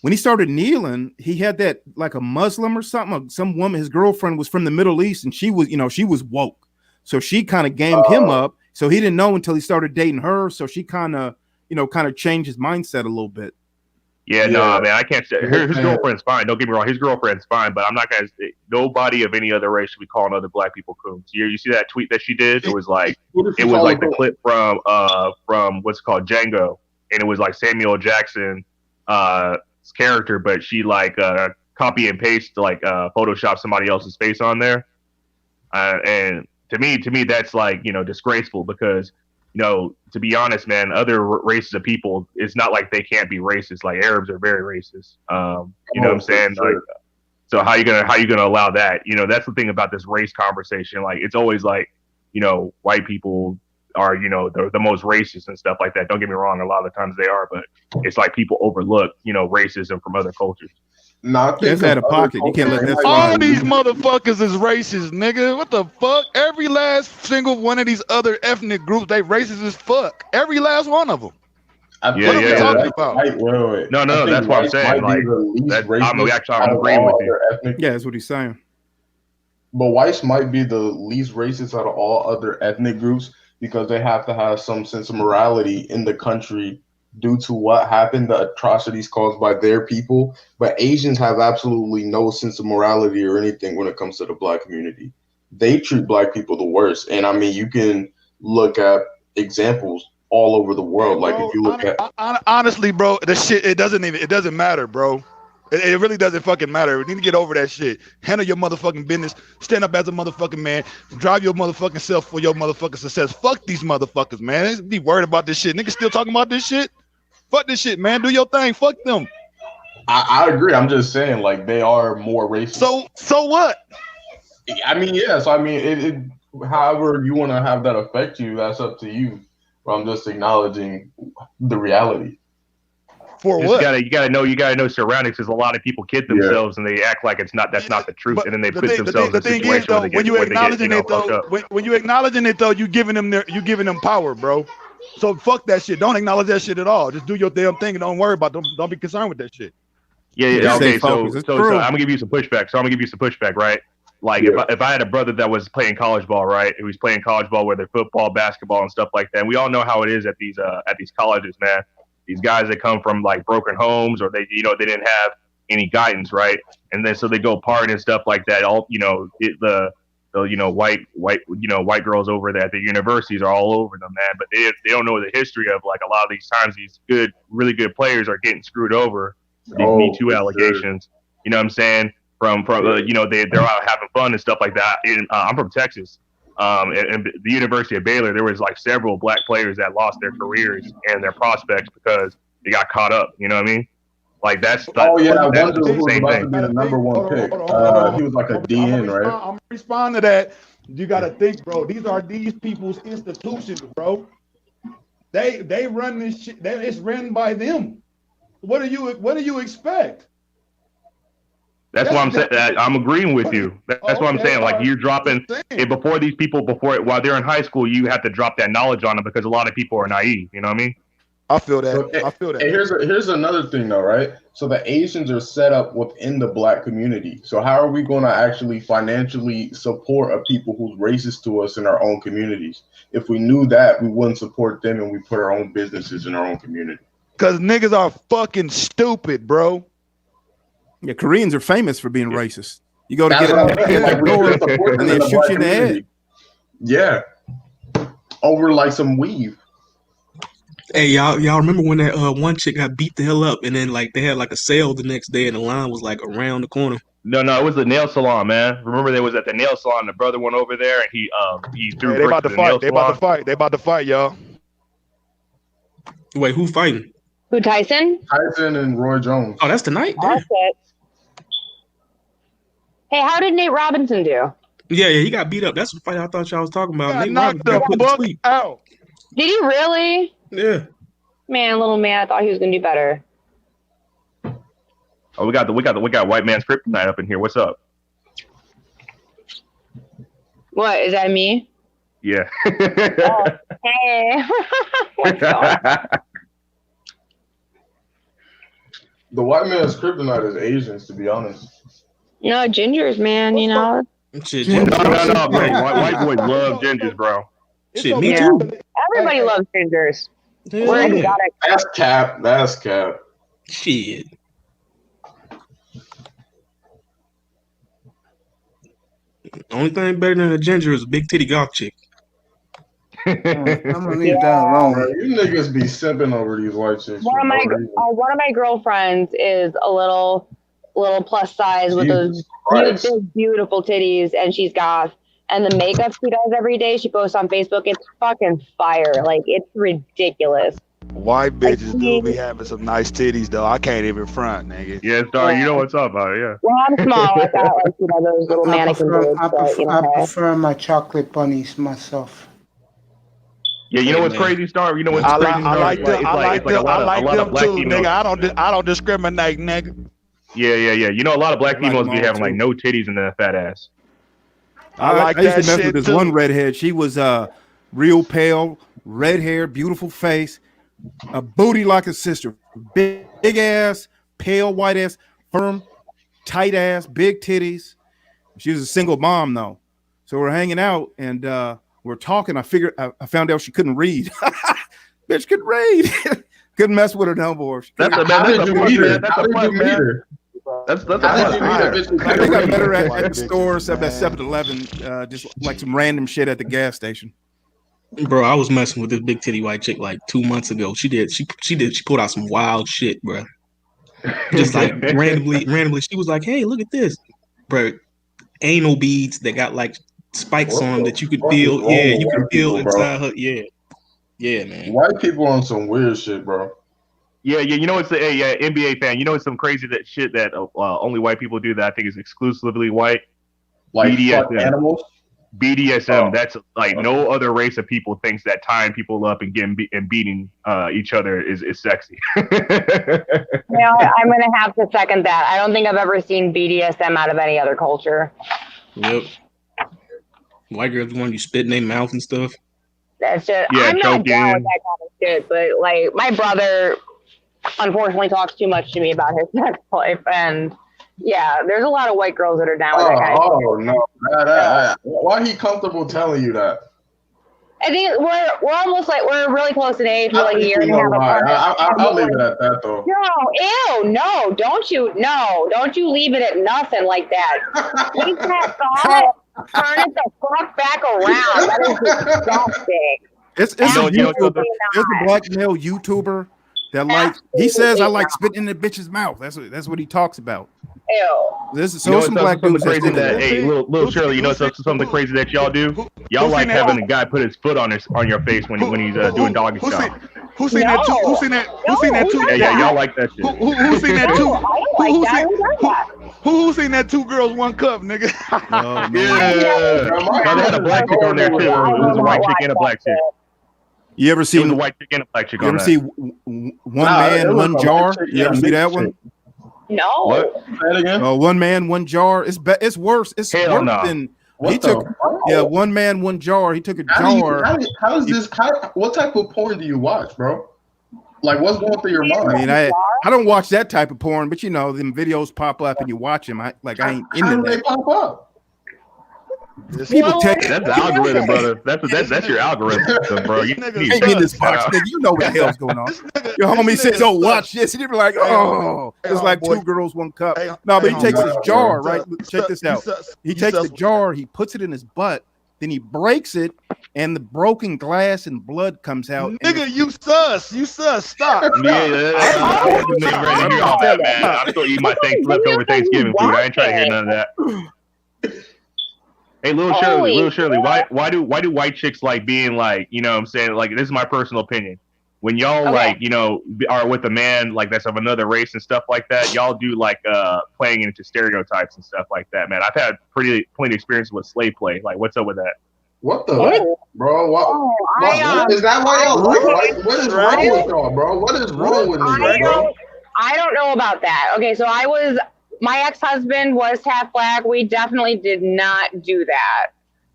when he started kneeling, he had that like a Muslim or something. Some woman, his girlfriend was from the Middle East, and she was woke, so she kind of gamed him up. So he didn't know until he started dating her. So she kind of changed his mindset a little bit. Yeah, no, man, I can't say his girlfriend's fine. Don't get me wrong, his girlfriend's fine, but I'm not gonna. Nobody of any other race should be calling other black people coons. You see that tweet that she did? It was like the clip from what's it called, Django, and it was like Samuel Jackson character, but she like copy and paste like Photoshop somebody else's face on there. And to me, that's like, you know, disgraceful because, you know, to be honest, man, other races of people, it's not like they can't be racist. Like Arabs are very racist. You know what I'm saying? Sure. Like, so how you gonna allow that? You know, that's the thing about this race conversation. Like, it's always like, you know, white people are, you know, the most racist and stuff like that. Don't get me wrong, a lot of the times they are, but it's like people overlook, you know, racism from other cultures. No, it's out of pocket. You can't let that All slide. these motherfuckers is racist, nigga. What the fuck? Every last single one of these other ethnic groups, they racist as fuck. Every last one of them. What are we talking about? Wait. No, that's what I'm saying. Like, I'm agreeing with you. Yeah, that's what he's saying. But whites might be the least racist out of all other ethnic groups because they have to have some sense of morality in the country due to what happened, the atrocities caused by their people. But Asians have absolutely no sense of morality or anything when it comes to the black community. They treat black people the worst. And I mean, you can look at examples all over the world. Like if you look at honestly, bro, the shit, it doesn't matter, bro. It really doesn't fucking matter. We need to get over that shit. Handle your motherfucking business. Stand up as a motherfucking man. Drive your motherfucking self for your motherfucking success. Fuck these motherfuckers, man. They be worried about this shit. Niggas still talking about this shit? Fuck this shit, man. Do your thing. Fuck them. I agree. I'm just saying, like, they are more racist. So what? I mean, yes. I mean, it however you want to have that affect you, that's up to you. But I'm just acknowledging the reality. For what? You gotta know surroundings because a lot of people kid themselves and they act like that's not the truth, and then they put themselves in a situation where they get, when you acknowledging it though, when you acknowledging it though, you giving them power, bro. So fuck that shit. Don't acknowledge that shit at all. Just do your damn thing and don't worry about them. Don't be concerned with that shit. Yeah. Okay, so I'm gonna give you some pushback. Right? Like if I had a brother that was playing college ball, right? Who was playing college ball, whether football, basketball, and stuff like that. And we all know how it is at these colleges, man. These guys that come from like broken homes or they didn't have any guidance, right? And then so they go party and stuff like that. All white girls over there at the universities are all over them, man. But they don't know the history of like a lot of these times these really good players are getting screwed over with these Me Too allegations. You know what I'm saying? From they're out having fun and stuff like that. I'm from Texas. And the University of Baylor, there was like several black players that lost their careers and their prospects because they got caught up. You know what I mean? Like that's I wonder who was about to be the number one pick. He was like a DN, right? I'm gonna respond to that. You gotta think, bro. These are these people's institutions, bro. They run this shit. It's run by them. What do you expect? That's what I'm saying. I'm agreeing with you. That's what I'm saying. Like you're dropping it before these people, while they're in high school, you have to drop that knowledge on them because a lot of people are naive. You know what I mean? I feel that. And here's another thing though, right? So the Asians are set up within the black community. So how are we going to actually financially support a people who's racist to us in our own communities? If we knew that, we wouldn't support them and we put our own businesses in our own community. Because niggas are fucking stupid, bro. Yeah, Koreans are famous for being racist. You go to get a door and they shoot you in the head. Yeah. Over like some weave. Hey, y'all remember when that one chick got beat the hell up and then like they had like a sale the next day and the line was like around the corner? No, it was the nail salon, man. Remember they was at the nail salon, the brother went over there and he threw they about to fight. They about to fight, y'all. Wait, who fighting? Who, Tyson? Tyson and Roy Jones. Oh, that's tonight? That's it. Hey, how did Nate Robinson do? Yeah, he got beat up. That's the fight I thought y'all was talking about. Nate knocked Robinson got put to the sleep. fuck out. Did he really? Yeah. Man, little man, I thought he was gonna do better. Oh, we got white man's kryptonite up in here. What's up? What, is that me? Yeah. Oh, hey. The white man's kryptonite is Asians, to be honest. No, gingers, man, you know. Shit, no, bro. White boys love gingers, bro. Shit, me too. Everybody loves gingers. Yeah. We're exotic. That's cap. Shit. Only thing better than a ginger is a big titty goth chick. I'm gonna leave that alone. Bro, you niggas be simping over these white chicks. One of my girlfriends is a little plus size with those big, beautiful titties, and she's goth. And the makeup she does every day, she posts on Facebook. It's fucking fire. Like, it's ridiculous. White bitches do be having some nice titties though. I can't even front, nigga. Yeah, dog. You know what's up about it, yeah. Well, I'm small. I got like those little mannequin boobs. I prefer my chocolate bunnies myself. Yeah, you know what's crazy, Star? You know what's crazy? I like them. I like them too, nigga. I don't discriminate, nigga. Yeah. You know, a lot of black females be having like no titties and a fat ass. I used to mess with this one redhead. She was real pale, red hair, beautiful face, a booty like a sister, big ass, pale white ass, firm, tight ass, big titties. She was a single mom though, so we're hanging out and we're talking. I found out she couldn't read. Bitch couldn't read. Couldn't mess with her no more. That's a plus. That's a I think I met her at the store, at 7-Eleven, just like some random shit at the gas station. Bro, I was messing with this big titty white chick like 2 months ago. She pulled out some wild shit, bro. Just like randomly, she was like, "Hey, look at this, bro. Anal beads that got like spikes on them that you could feel. Yeah, you can feel inside her. Yeah, man. White people on some weird shit, bro. Yeah. You know, it's NBA fan. You know, it's some crazy shit that only white people do that I think is exclusively white. Like BDSM. Animals. BDSM. That's like no other race of people thinks that tying people up and beating each other is sexy. I'm gonna have to second that. I don't think I've ever seen BDSM out of any other culture. Yep. White girls want you spit in their mouth and stuff. That's just yeah, I'm not down with that kind of shit. But like my brother, unfortunately, talks too much to me about his sex life, and yeah, there's a lot of white girls that are down with that kind of shit. Oh no! Why he comfortable telling you that? I think we're almost like we're really close in age. We're like a year and a half apart. I'll leave it at that though. No, don't you leave it at nothing like that. Take that thought, turn it the fuck back around. That is disgusting. It's a black male YouTuber that like he says I like spitting in the bitch's mouth. That's what he talks about. Ew. This is some black dudes crazy that hey, little Shirley, you know something crazy that y'all do? Y'all like having a guy put his foot on your face when he's doing doggy style. Who seen that too? Who seen that too? Yeah, y'all like that shit. Who seen that too? Who seen that 2 girls 1 cup, nigga? Oh, yeah. They had a black chick on there too. It was a white chick and a black chick. You ever see the white chick and a black chick? You ever see One Man, One Jar? You ever see that one? No. What? One Man, One Jar. It's worse. It's worse than he took. Yeah, One Man, One Jar. He took a jar. How is this? What type of porn do you watch, bro? Like, what's going through your mind? I mean, I don't watch that type of porn, but you know, them videos pop up and you watch them. I ain't into How do that. they pop up? People take that's the algorithm, brother. That's your algorithm, bro. You need ain't in this box, nigga. You know what the hell's going on. Your homie says, "Oh, watch this," and you're like, "Oh, it's like 2 girls, 1 cup." No, but he takes his jar, right? Check this out. He takes the jar, he puts it in his butt, then he breaks it, and the broken glass and blood comes out. Nigga, you sus. Stop. Yeah, I'm ready to hear all that, man. I'm still eating my leftover Thanksgiving food. I ain't trying to hear none of that. Hey, little Shirley, why do white chicks like being like, you know what I'm saying? Like, this is my personal opinion. When y'all like, you know, are with a man like that's of another race and stuff like that, y'all do like playing into stereotypes and stuff like that, man. I've had plenty of experience with slave play. Like, what's up with that? What the heck, bro? Is that why y'all like? What is wrong with y'all, bro? What is wrong with me, bro? I don't know about that. Okay, so my ex-husband was half black. We definitely did not do that.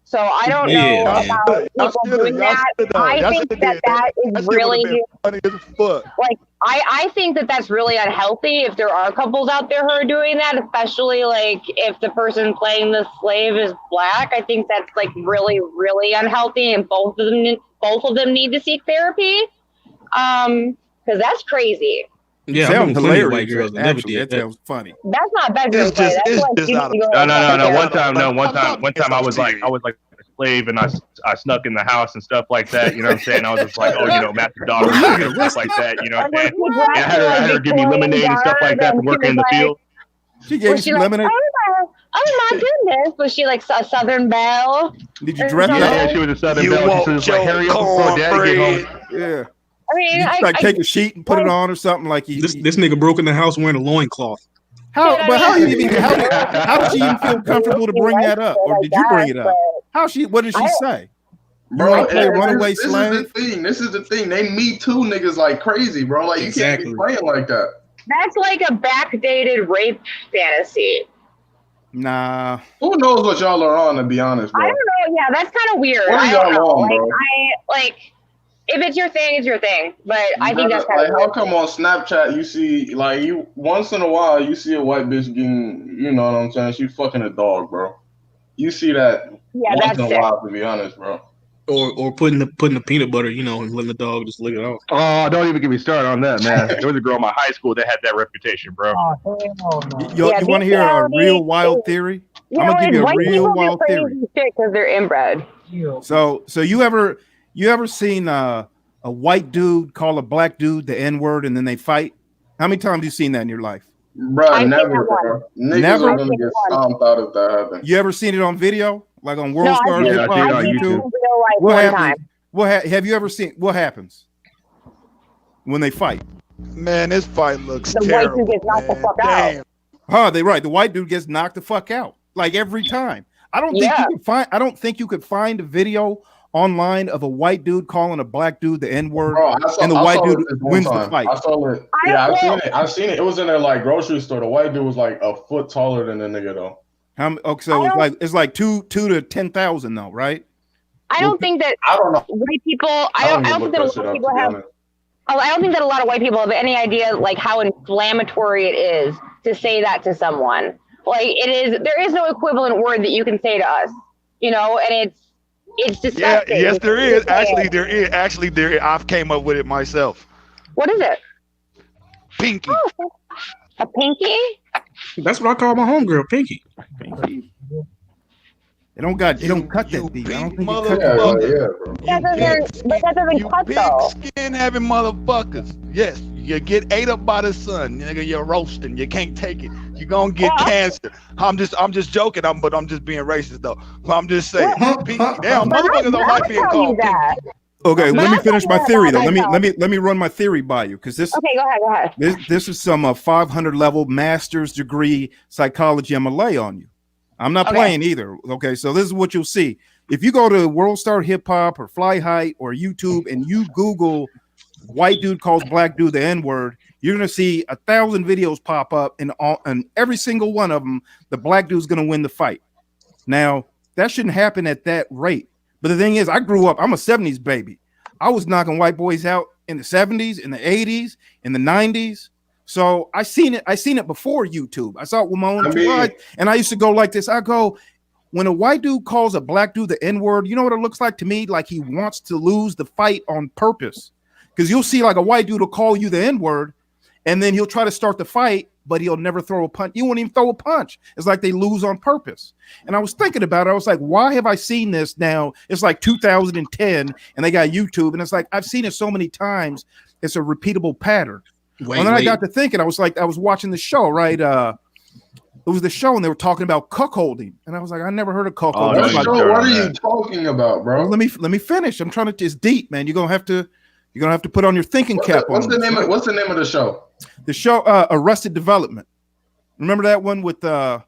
So I don't know about people doing that. I think that is really like I think that's really unhealthy if there are couples out there who are doing that, especially like if the person playing the slave is black. I think that's like really, really unhealthy, and both of them need to seek therapy. Because that's crazy. Yeah, sounds hilarious. Actually, that sounds funny. That's not bedroom play. That's like no. One time I was like slave and I snuck in the house and stuff like that. You know what I'm saying? I was just like, oh, you know, master daughter and stuff like that. You know what I'm saying? And I had her give me lemonade and stuff like that for working in the field. She gave you some lemonade. Oh my goodness! Was she like a Southern Belle? Did you dress up? up? Yeah, she was a Southern Belle. She was like, hurry up before Daddy get home. Yeah. I mean, you like take a sheet and put it on or something like this nigga broke in the house wearing a loincloth. How did she even feel comfortable to bring that up, or did you bring it up? What did she say? Bro, runaway this slave? is the thing. This is the thing. They Me Too niggas like crazy, bro. Like you can't be playing like that. That's like a backdated rape fantasy. Nah. Who knows what y'all are on? To be honest, bro. I don't know. Yeah, that's kind of weird. What are y'all on, bro? If it's your thing, it's your thing. But I think that's kind of like how come on Snapchat you see you once in a while you see a white bitch getting, you know what I'm saying? She fucking a dog, bro. You see that once in a while, to be honest, bro. Or putting the peanut butter, you know, and letting the dog just lick it off. Oh, don't even get me started on that, man. There was a girl in my high school that had that reputation, bro. You want to hear a real wild theory? I'm gonna give you a real wild theory. Because they're inbred. So you ever seen a white dude call a black dude the N-word and then they fight? How many times have you seen that in your life? Bro, never, bro. Niggas are gonna get stomped out if that happens. You ever seen it on video? Like on World Star Hip Hop on YouTube? What happens? Have you ever seen what happens when they fight? Man, this fight looks the terrible. White dude gets knocked the fuck out. The white dude gets knocked the fuck out. Like every time. I don't think you could find a video online of a white dude calling a black dude the N-word, and the white dude wins the fight. I saw it. Yeah, I've seen it. It was in a grocery store. The white dude was like a foot taller than the nigga though. So it's like 2 to 10,000 though, right? I don't think that white people. I don't think that a lot of people have. I don't think that a lot of white people have any idea like how inflammatory it is to say that to someone. Like it is. There is no equivalent word that you can say to us, you know, and it's disgusting. Yes, there is. Actually, there is. I've came up with it myself. What is it? Pinky. Oh, a pinky? That's what I call my homegirl, Pinky. It don't cut that deep. I don't think it cut that doesn't cut though. Skin having motherfuckers. Yes, you get ate up by the sun, nigga. You're roasting. You can't take it. You're gonna get cancer. I'm just joking. But I'm just being racist though. I'm just saying. Pinky. Damn, motherfuckers don't like being called pinky. Okay, let me finish my theory though. Let me run my theory by you because this. Okay, go ahead. This is some 500 level master's degree psychology I'm gonna lay on you. I'm not playing either. Okay, so this is what you'll see. If you go to World Star Hip Hop or Fly Height or YouTube and you Google white dude calls black dude the N-word, you're gonna see 1,000 videos pop up, and every single one of them, the black dude's gonna win the fight. Now that shouldn't happen at that rate. But the thing is, I grew up. I'm a '70s baby. I was knocking white boys out in the '70s, in the '80s, in the '90s. So I seen it before YouTube. I saw it with my own two eyes, and I used to go like this. I go, when a white dude calls a black dude the N-word, you know what it looks like to me? Like he wants to lose the fight on purpose. Because you'll see like a white dude will call you the N-word, and then he'll try to start the fight, but he'll never throw a punch. You won't even throw a punch. It's like they lose on purpose. And I was thinking about it. I was like, why have I seen this now? It's like 2010, and they got YouTube, and it's like I've seen it so many times. It's a repeatable pattern. And then I got to thinking, I was watching the show, right? It was the show, and they were talking about cuckolding, and I was like, I never heard of cuckolding. What are you talking about, bro? Let me finish. I'm trying to. It's deep, man. You're gonna have to put on your thinking cap. What's the name of the show? The show Arrested Development. Remember that one with my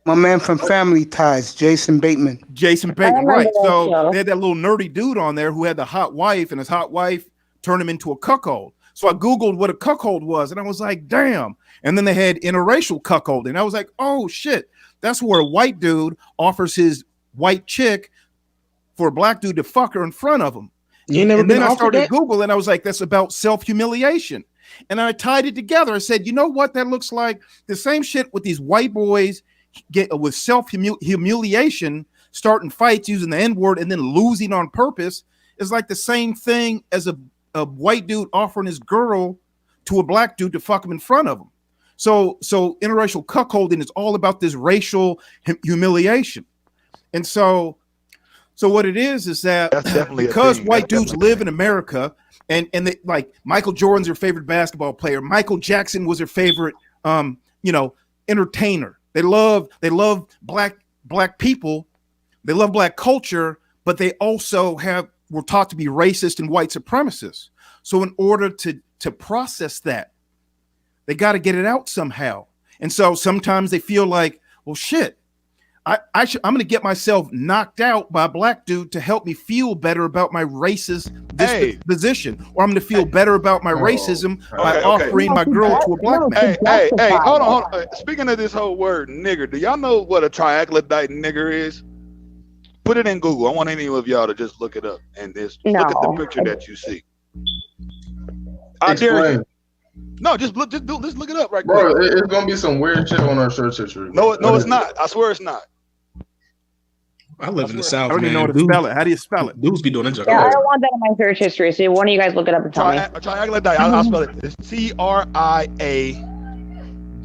man from Family Ties, Jason Bateman. Right? So they had that little nerdy dude on there who had the hot wife, and his hot wife turned him into a cuckold. So I Googled what a cuckold was, and I was like, damn. And then they had interracial cuckolding. And I was like, oh, shit. That's where a white dude offers his white chick for a black dude to fuck her in front of him. And then I started Googling, and I was like, that's about self-humiliation. And I tied it together. I said, you know what that looks like? The same shit with these white boys with self-humiliation, starting fights using the N-word and then losing on purpose is like the same thing as a white dude offering his girl to a black dude to fuck him in front of him. So interracial cuckolding is all about this racial humiliation. And so So what it is that That's definitely because white dudes live in America, and they, like Michael Jordan's their favorite basketball player, Michael Jackson was their favorite, entertainer. They love black people, they love black culture, but they also were taught to be racist and white supremacists. So in order to process that, they got to get it out somehow. And so sometimes they feel like, well, shit, I'm going to get myself knocked out by a black dude to help me feel better about my racist disposition, or I'm going to feel better about my racism by offering my girl to a black man. Hey, hold on. Speaking of this whole word nigger, do y'all know what a triaglodite nigger is? Put it in Google. I want any of y'all to just look it up and just look at the picture that you see. I dare you. No, just look it up right quick. Bro, it's gonna be some weird shit on our search history. No, it's not. I swear it's not. I live in the South. I don't even know how to spell it. How do you spell it? Dudes be doing that job. Yeah, I don't want that in my search history. So one of you guys look it up and tell me. Triaglodite. I'll spell it. It's TRIAG.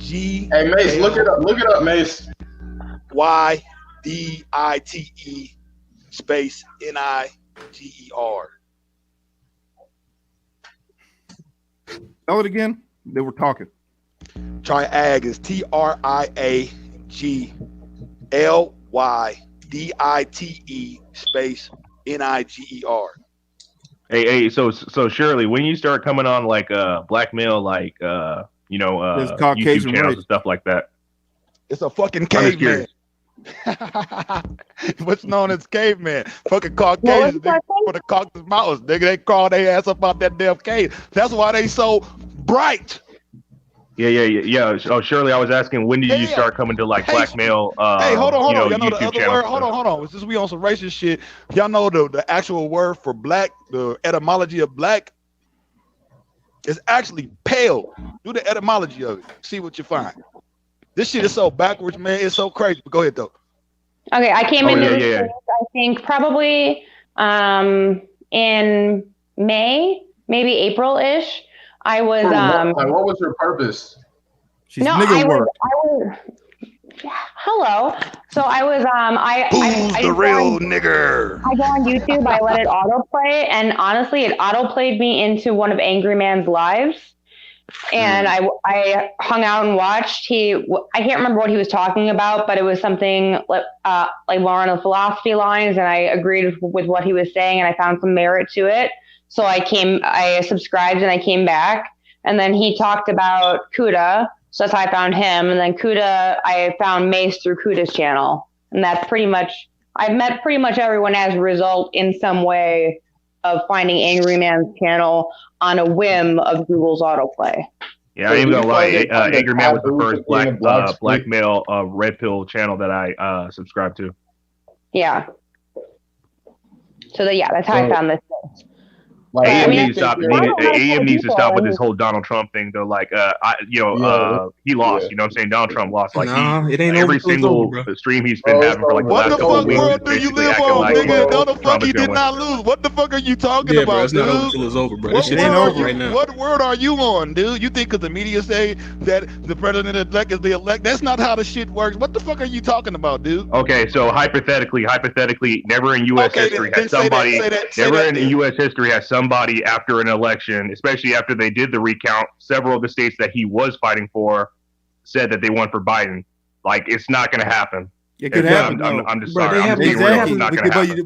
Hey Mace, look it up, Mace. YDITE space NIGER. Spell it again. They were talking. Triag is TRIAGLYDITE space NIGER. Hey, so Shirley, when you start coming on like blackmail, like Caucasian YouTube channels race and stuff like that, it's a fucking caveman. What's known as caveman? Fucking Caucasians for the Caucasus Mountains. Nigga, they crawl their ass up out that damn cave. That's why they so bright. Yeah. Oh, Shirley, I was asking, when did you start coming to like blackmail? Hey, hold on. Y'all know the YouTube other channels? word? Hold on. Since we on some racist shit, y'all know the actual word for black, the etymology of black is actually pale. Do the etymology of it. See what you find. This shit is so backwards, man. It's so crazy. But go ahead, though. Okay, I came into this place, I think probably in May, maybe April-ish. I was what was your purpose? Hello. So I was Who's the real nigger? I go on YouTube, I let it autoplay, and honestly it autoplayed me into one of Angry Man's lives. And I hung out and watched. I can't remember what he was talking about, but it was something like more on the philosophy lines, and I agreed with what he was saying, and I found some merit to it. So I subscribed and I came back, and then he talked about Kuda, so that's how I found him. And then Kuda, I found Mace through Kuda's channel, and that's pretty much, I've met pretty much everyone as a result in some way of finding Angry Man's channel on a whim of Google's autoplay. Yeah, I ain't gonna lie. Angry Man was the first black male red pill channel that I subscribed to. Yeah. So that's how I found this thing. AM needs to stop. AM needs to stop with this whole Donald Trump thing. Though, like, he lost. You know what I'm saying? Donald Trump lost. Like, it ain't every single stream he's been having for like the last couple of weeks. What the fuck world do you live on, nigga? No, the fuck he did not lose. What the fuck are you talking about, bro, it's dude? not over till it's over, bro. What This shit ain't over right now. What world are you on, dude? You think because the media say that the president-elect is the elect? That's not how the shit works. What the fuck are you talking about, dude? Okay, so hypothetically, never in U.S. history has somebody, in U.S. history has somebody after an election, especially after they did the recount, several of the states that he was fighting for said that they won for Biden. Like, it's not going to happen. It could happen. I'm just sorry. Exactly.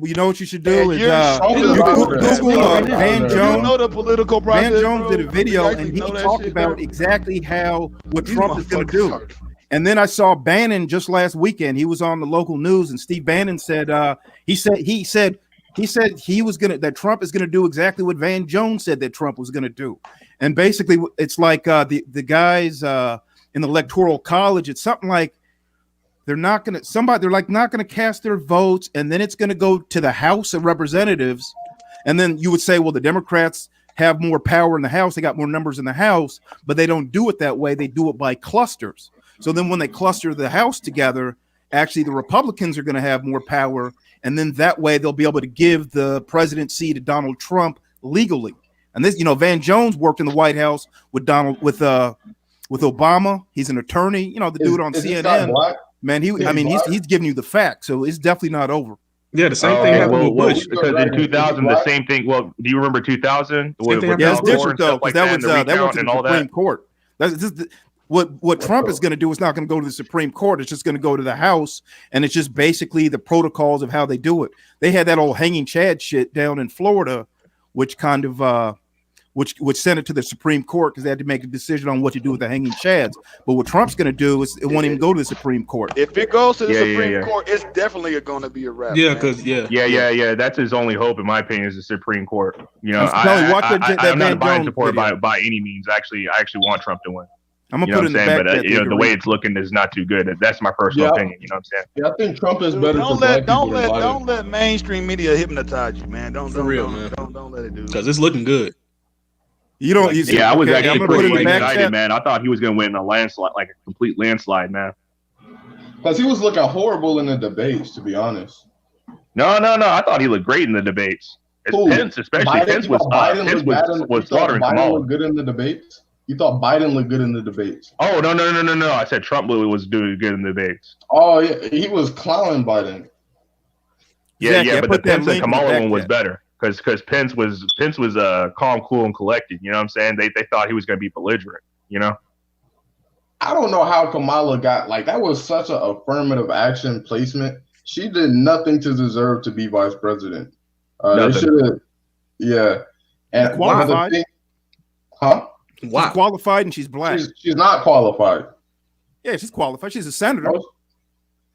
You know what you should do is Google Van Jones. You know the political process. Van Jones did a video and he talked about exactly what Trump is going to do. And then I saw Bannon just last weekend. He was on the local news, and Steve Bannon said he said that Trump is going to do exactly what Van Jones said that Trump was going to do. And basically, it's like the guys in the Electoral College. It's something like they're not going to cast their votes, and then it's going to go to the House of Representatives. And then you would say, well, the Democrats have more power in the House. They got more numbers in the House, but they don't do it that way. They do it by clusters. So then when they cluster the House together, actually the Republicans are going to have more power. And then that way they'll be able to give the presidency to Donald Trump legally. And this, Van Jones worked in the White House with Obama. He's an attorney. The dude on CNN. Man, he's giving you the facts. So it's definitely not over. Yeah, the same thing happened with Bush. Because in 2000, the same thing. Well, do you remember 2000? Yeah, it's different though, because that went to the Supreme Court. What Trump is going to do is not going to go to the Supreme Court. It's just going to go to the House, and it's just basically the protocols of how they do it. They had that old hanging Chad shit down in Florida, which kind of which sent it to the Supreme Court because they had to make a decision on what to do with the hanging Chads. But what Trump's going to do is it won't even go to the Supreme Court. If it goes to the Supreme Court, it's definitely going to be a wrap. Yeah, because yeah. That's his only hope, in my opinion, is the Supreme Court. You know, I'm not a Biden supporter by any means. I actually want Trump to win. I'm gonna put it in the back. But the way it's looking is not too good. That's my personal opinion. You know what I'm saying? Yeah, I think Trump is better. Don't let mainstream media hypnotize you, man. Don't let it do. Because it's looking good. You don't. I was actually pretty excited, man. I thought he was gonna win a landslide, like a complete landslide, man. Because he was looking horrible in the debates, to be honest. No. I thought he looked great in the debates. Pence, especially Pence was slaughtering Kamala. Looked good in the debates. You thought Biden looked good in the debates? Oh no! I said Trump was doing good in the debates. Oh yeah, he was clowning Biden. Yeah, but the Pence and Kamala one was better because Pence was calm, cool, and collected. You know what I'm saying? They thought he was going to be belligerent. You know. I don't know how Kamala got that was such an affirmative action placement. She did nothing to deserve to be vice president. They should have, yeah. And qualified. Huh? Wow. She's qualified and she's black. She's not qualified. Yeah, she's qualified. She's a senator.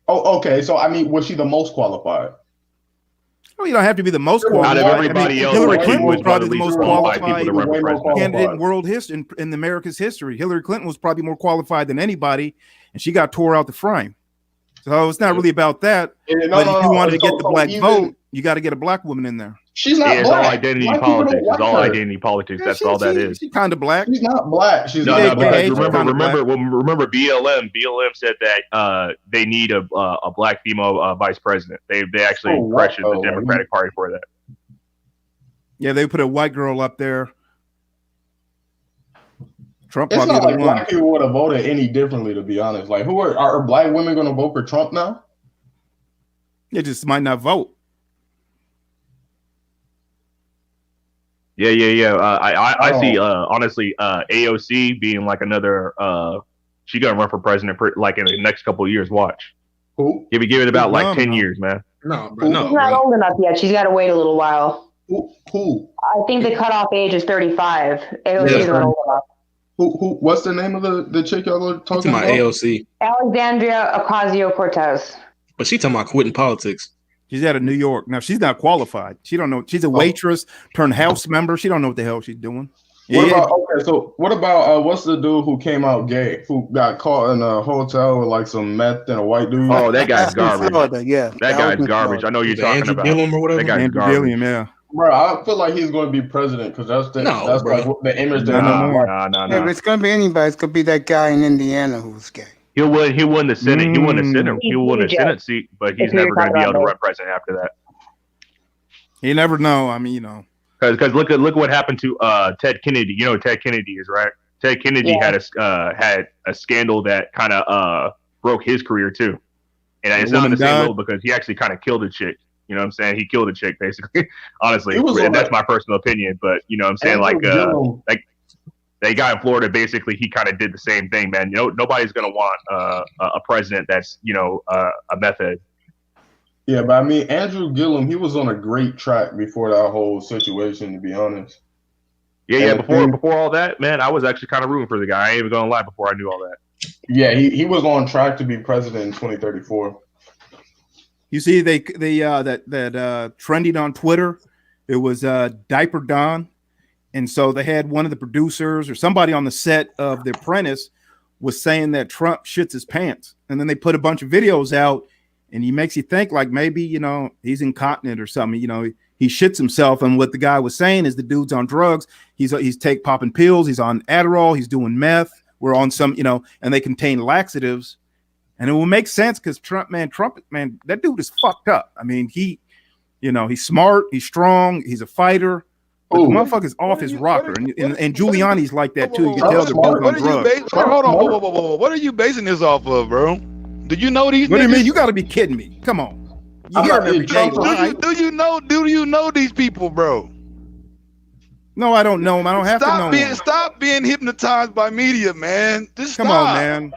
Oh, okay. So I mean, was she the most qualified? Well, you don't have to be the most qualified. Out of everybody else, Hillary Clinton was probably the most qualified candidate in world history, in America's history. Hillary Clinton was probably more qualified than anybody, and she got tore out the frame. So it's not really about that. But if you wanted to get the black vote, you got to get a black woman in there. She's not black. It's all identity politics. It's all identity politics. That's all that is. She's kind of black. She's not black. She's not black. Remember BLM. BLM said that they need a black female vice president. They actually pressured the Democratic Party for that. Yeah, they put a white girl up there. Trump it's probably not like won. black people would have voted any differently, to be honest. Like, who are black women going to vote for Trump now? They just might not vote. Yeah. I see. Honestly, AOC being like another. She gonna run for president like in the next couple of years. Watch. Who? Give it about like 10 years, man. No, she's not old enough yet. She's got to wait a little while. Who? I think the cutoff age is 35. AOC is not old enough. Who? What's the name of the chick y'all are talking about? AOC. Alexandria Ocasio-Cortez. But she talking about quitting politics. She's out of New York. Now, she's not qualified. She don't know. She's a waitress turned house member. She don't know what the hell she's doing. What about what's the dude who came out gay, who got caught in a hotel with like some meth and a white dude? Oh, that guy's garbage. Yeah, that guy's garbage. I know you're talking Andrew about. Gillum or whatever. That guy's Andrew garbage. Gillum, yeah. Bro, I feel like he's going to be president because that's like the image that Yeah, but it's going to be anybody. It's going to be that guy in Indiana who's gay. He'll win the Senate. He'll win the Senate. He'll win the Senate seat, but he's never going to be able to run president after that. You never know. I mean, you know, because look what happened to Ted Kennedy. You know who Ted Kennedy is, right? Ted Kennedy had a scandal that kind of broke his career too, and it's not the same level because he actually kind of killed a chick. You know what I'm saying? He killed a chick basically. Honestly, and that's my personal opinion. But you know what I'm saying? Like that guy in Florida, basically, he kind of did the same thing, man. You know, nobody's gonna want a president that's a meth head. Yeah, but I mean, Andrew Gillum, he was on a great track before that whole situation, to be honest. Yeah. Before all that, man, I was actually kind of rooting for the guy. I ain't even gonna lie. Before I knew all that. Yeah, he was on track to be president in 2034. You see, that trending on Twitter. It was Diaper Don. And so they had one of the producers or somebody on the set of The Apprentice was saying that Trump shits his pants. And then they put a bunch of videos out and he makes you think like maybe, he's incontinent or something. He shits himself. And what the guy was saying is the dude's on drugs. He's popping pills. He's on Adderall. He's doing meth. We're on some, and they contain laxatives. And it will make sense because Trump, that dude is fucked up. I mean, he's smart. He's strong. He's a fighter. But the motherfucker's off his rocker, and Giuliani's like that too. You can tell they're both on drugs. Hold on, whoa. What are you basing this off of, bro? Do you know these? What do you mean? You got to be kidding me! Come on. You hear them every day lie. Do you know these people, bro? No, I don't know him. I don't have to know him. Stop being hypnotized by media, man. Just Come stop. on, man.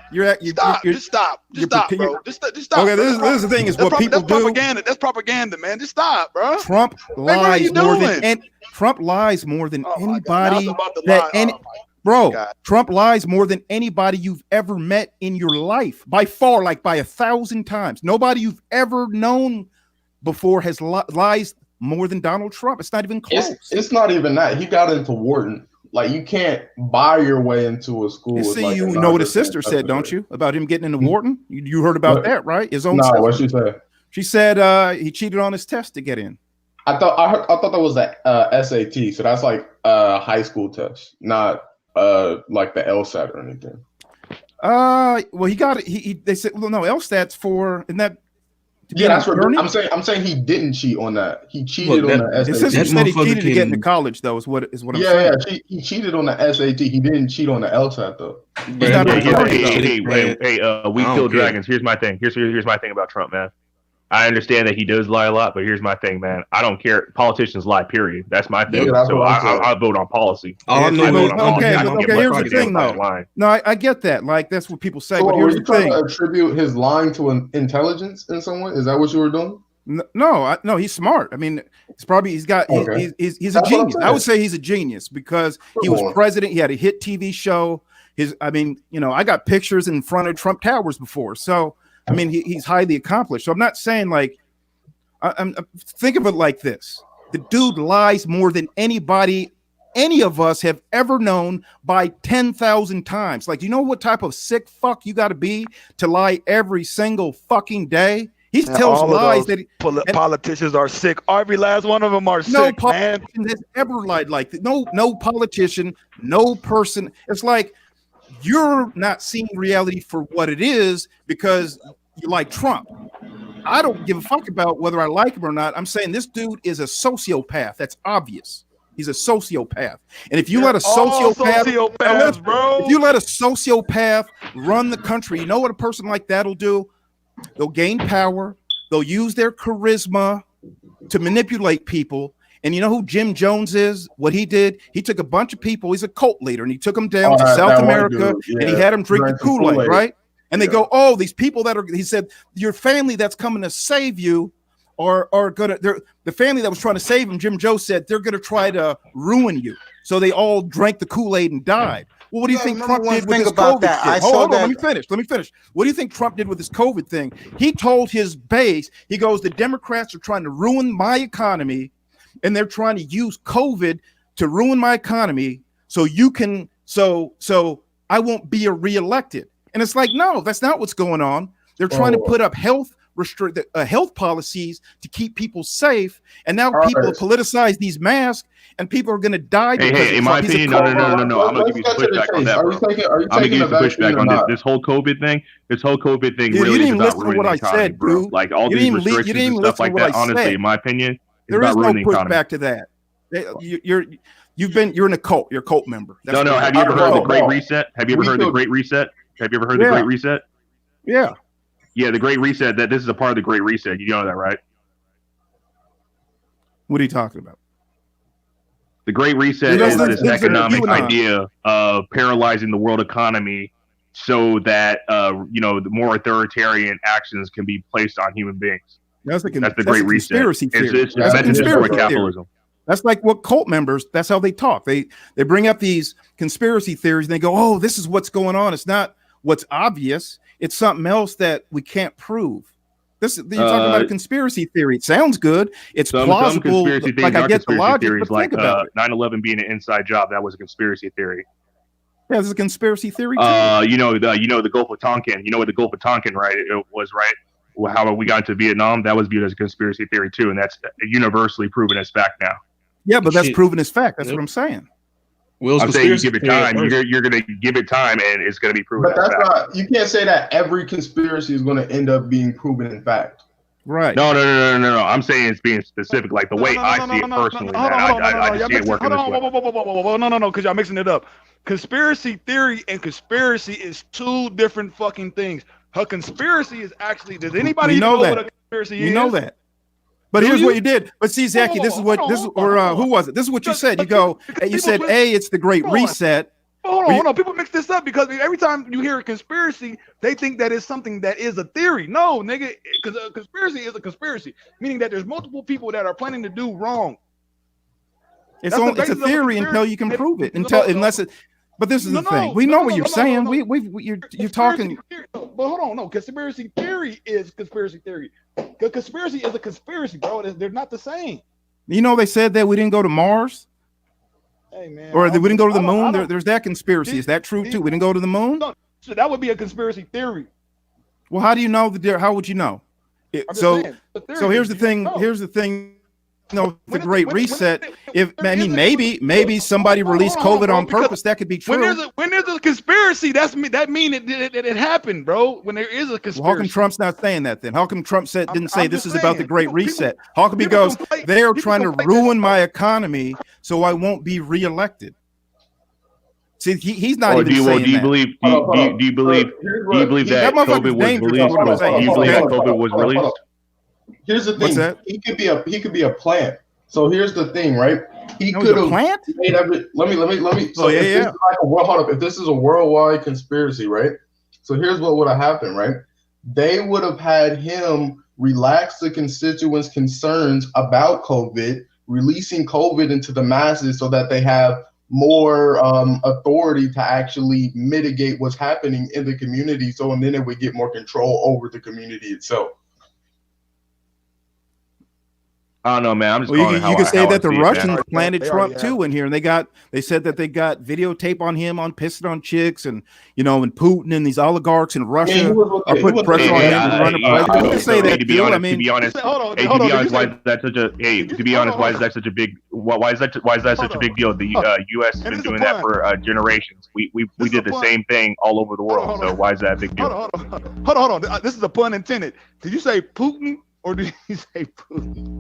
Just stop, bro. Just stop. Okay, this is the thing. Is what people do. Propaganda. That's propaganda, man. Just stop, bro. Trump lies more than Trump lies more than anybody Trump lies more than anybody you've ever met in your life, by far, like by 1,000 times. Nobody you've ever known before has lies more than Donald Trump. It's not even close. It's not even that. He got into Wharton. Like, you can't buy your way into a school. You see, you know what his sister said, don't you? About him getting into Wharton? You heard about that, right? His own sister. What'd she say? She said he cheated on his test to get in. I thought that was a SAT, so that's like a high school test, not like the LSAT or anything. Well, he got it. They said, well, no, LSAT's for, isn't that? Yeah, that's what I'm saying. He didn't cheat on that. He cheated on the SAT. His sister said he cheated to get into college, though. Is what I'm saying. Yeah, he cheated on the SAT. He didn't cheat on the LSAT though. We kill dragons. Here's my thing. Here's my thing about Trump, man. I understand that he does lie a lot, but here's my thing, man. I don't care. Politicians lie, period. That's my thing. Yeah, that's so I vote on policy. Okay, here's the thing, though. No, I get that. Like, that's what people say. So but here's the thing. To attribute his lying to an intelligence in some way? Is that what you were doing? No, he's smart. I mean, he's a genius. I would say he's a genius because he was president. He had a hit TV show. I got pictures in front of Trump Towers before. So, I mean, he's highly accomplished. So I'm not saying like, think of it like this. The dude lies more than anybody, any of us have ever known by 10,000 times. Like, you know what type of sick fuck you got to be to lie every single fucking day? He tells lies that politicians are sick. Every last one of them are sick, man. No politician has ever lied like that. No politician, no person. It's like you're not seeing reality for what it is because you like Trump. I don't give a fuck about whether I like him or not. I'm saying this dude is a sociopath. That's obvious. He's a sociopath. And if you let a sociopath, bro. If you let a sociopath run the country, you know what a person like that'll do? They'll gain power. They'll use their charisma to manipulate people. And you know who Jim Jones is? What he did? He took a bunch of people. He's a cult leader, and he took them down to South America, and he had them drink the Kool-Aid, right? And they go, oh, these people that are, he said, your family that's coming to save you are gonna, the family that was trying to save him, Jim Jones said, they're gonna try to ruin you. So they all drank the Kool-Aid and died. Well, what do you think Trump did with this COVID thing? Hold on, let me finish. What do you think Trump did with this COVID thing? He told his base, he goes, the Democrats are trying to ruin my economy, and they're trying to use COVID to ruin my economy so you can, so I won't be reelected. And it's like, no, that's not what's going on. They're trying to put up health policies to keep people safe, and now people politicize these masks, and people are going to die. Hey, in my opinion, no. I'm going to give you some pushback on that, bro. I'm going to give you some pushback on this whole COVID thing. This whole COVID thing really is about ruining the economy, bro. Like all these restrictions and stuff like that, honestly, in my opinion, there is no pushback to that. You're in a cult. You're a cult member. No. Have you ever heard of the Great Reset? Have you ever heard the Great Reset? Have you ever heard the Great Reset? Yeah. Yeah, the Great Reset. That this is a part of the Great Reset. You know that, right? What are you talking about? The Great Reset is this economic idea of paralyzing the world economy so that the more authoritarian actions can be placed on human beings. That's the Great Reset. It's meant to destroy capitalism. That's like what cult members, that's how they talk. They bring up these conspiracy theories and they go, oh, this is what's going on. It's not what's obvious. It's something else that we can't prove. You're talking about a conspiracy theory. It sounds good. It's plausible. Some conspiracy theories I get the logic, theories, but think about it. 9/11 being an inside job. That was a conspiracy theory. Yeah, this is a conspiracy theory too. The Gulf of Tonkin. You know what the Gulf of Tonkin, right? It was right. How we got into Vietnam, that was viewed as a conspiracy theory too, and that's universally proven as fact now. Yeah, but that's proven as fact. That's what I'm saying. I'm saying you give it time. You're going to give it time, and it's going to be proven. But that's not. You can't say that every conspiracy is going to end up being proven in fact. Right. No. I'm saying it's being specific, like the way I see it personally. I just see it working this way. No, because y'all mixing it up. Conspiracy theory and conspiracy is two different fucking things. A conspiracy is actually. Does anybody know what a conspiracy is? You know that. But here's what you did. But see, Zachy, this is who was it? This is what you said. You said, A, it's the Great Reset. Hold on. People mix this up because every time you hear a conspiracy, they think that it's something that is a theory. No, nigga, because a conspiracy is a conspiracy, meaning that there's multiple people that are planning to do wrong. It's a theory until you can prove it. But this is the thing. We know what you're saying. You're talking. But hold on, no. Conspiracy theory is conspiracy theory. Conspiracy is a conspiracy, bro. They're not the same. You know, they said that we didn't go to Mars. Hey, man. Or we didn't go to the moon. There's that conspiracy. Is that true too? We didn't go to the moon. No, so that would be a conspiracy theory. Well, how do you know how would you know? So here's the thing. Here's the thing. The Great Reset. Maybe somebody released COVID on purpose. That could be true. When there's a conspiracy, that mean it happened, bro. When there is a conspiracy. Well, how come Trump's not saying that then? How come Trump didn't say this is about the Great Reset? How come he goes, they are trying to ruin my economy so I won't be reelected? See, he's not even saying that. Do you believe that COVID was released? Do you believe that COVID was released? Here's the thing. He could be a plant. So here's the thing, right? He could have plant. Let me. So if this is a worldwide conspiracy, right? So here's what would have happened, right? They would have had him relax the constituents' concerns about COVID, releasing COVID into the masses so that they have more authority to actually mitigate what's happening in the community. And then it would get more control over the community itself. I don't know, man. I'm just you could say that the Russians planted Trump too in here, and they said that they got videotape on him on pissing on chicks, and and Putin and these oligarchs in Russia are putting pressure on him to run a president. You can say that too. I mean, to be honest, why is that such a why is that such a big deal? The U.S. has been doing that for generations. We did the same thing all over the world. So why is that a big deal? Hold on. This is a pun intended. Did you say Putin or did you say Putin?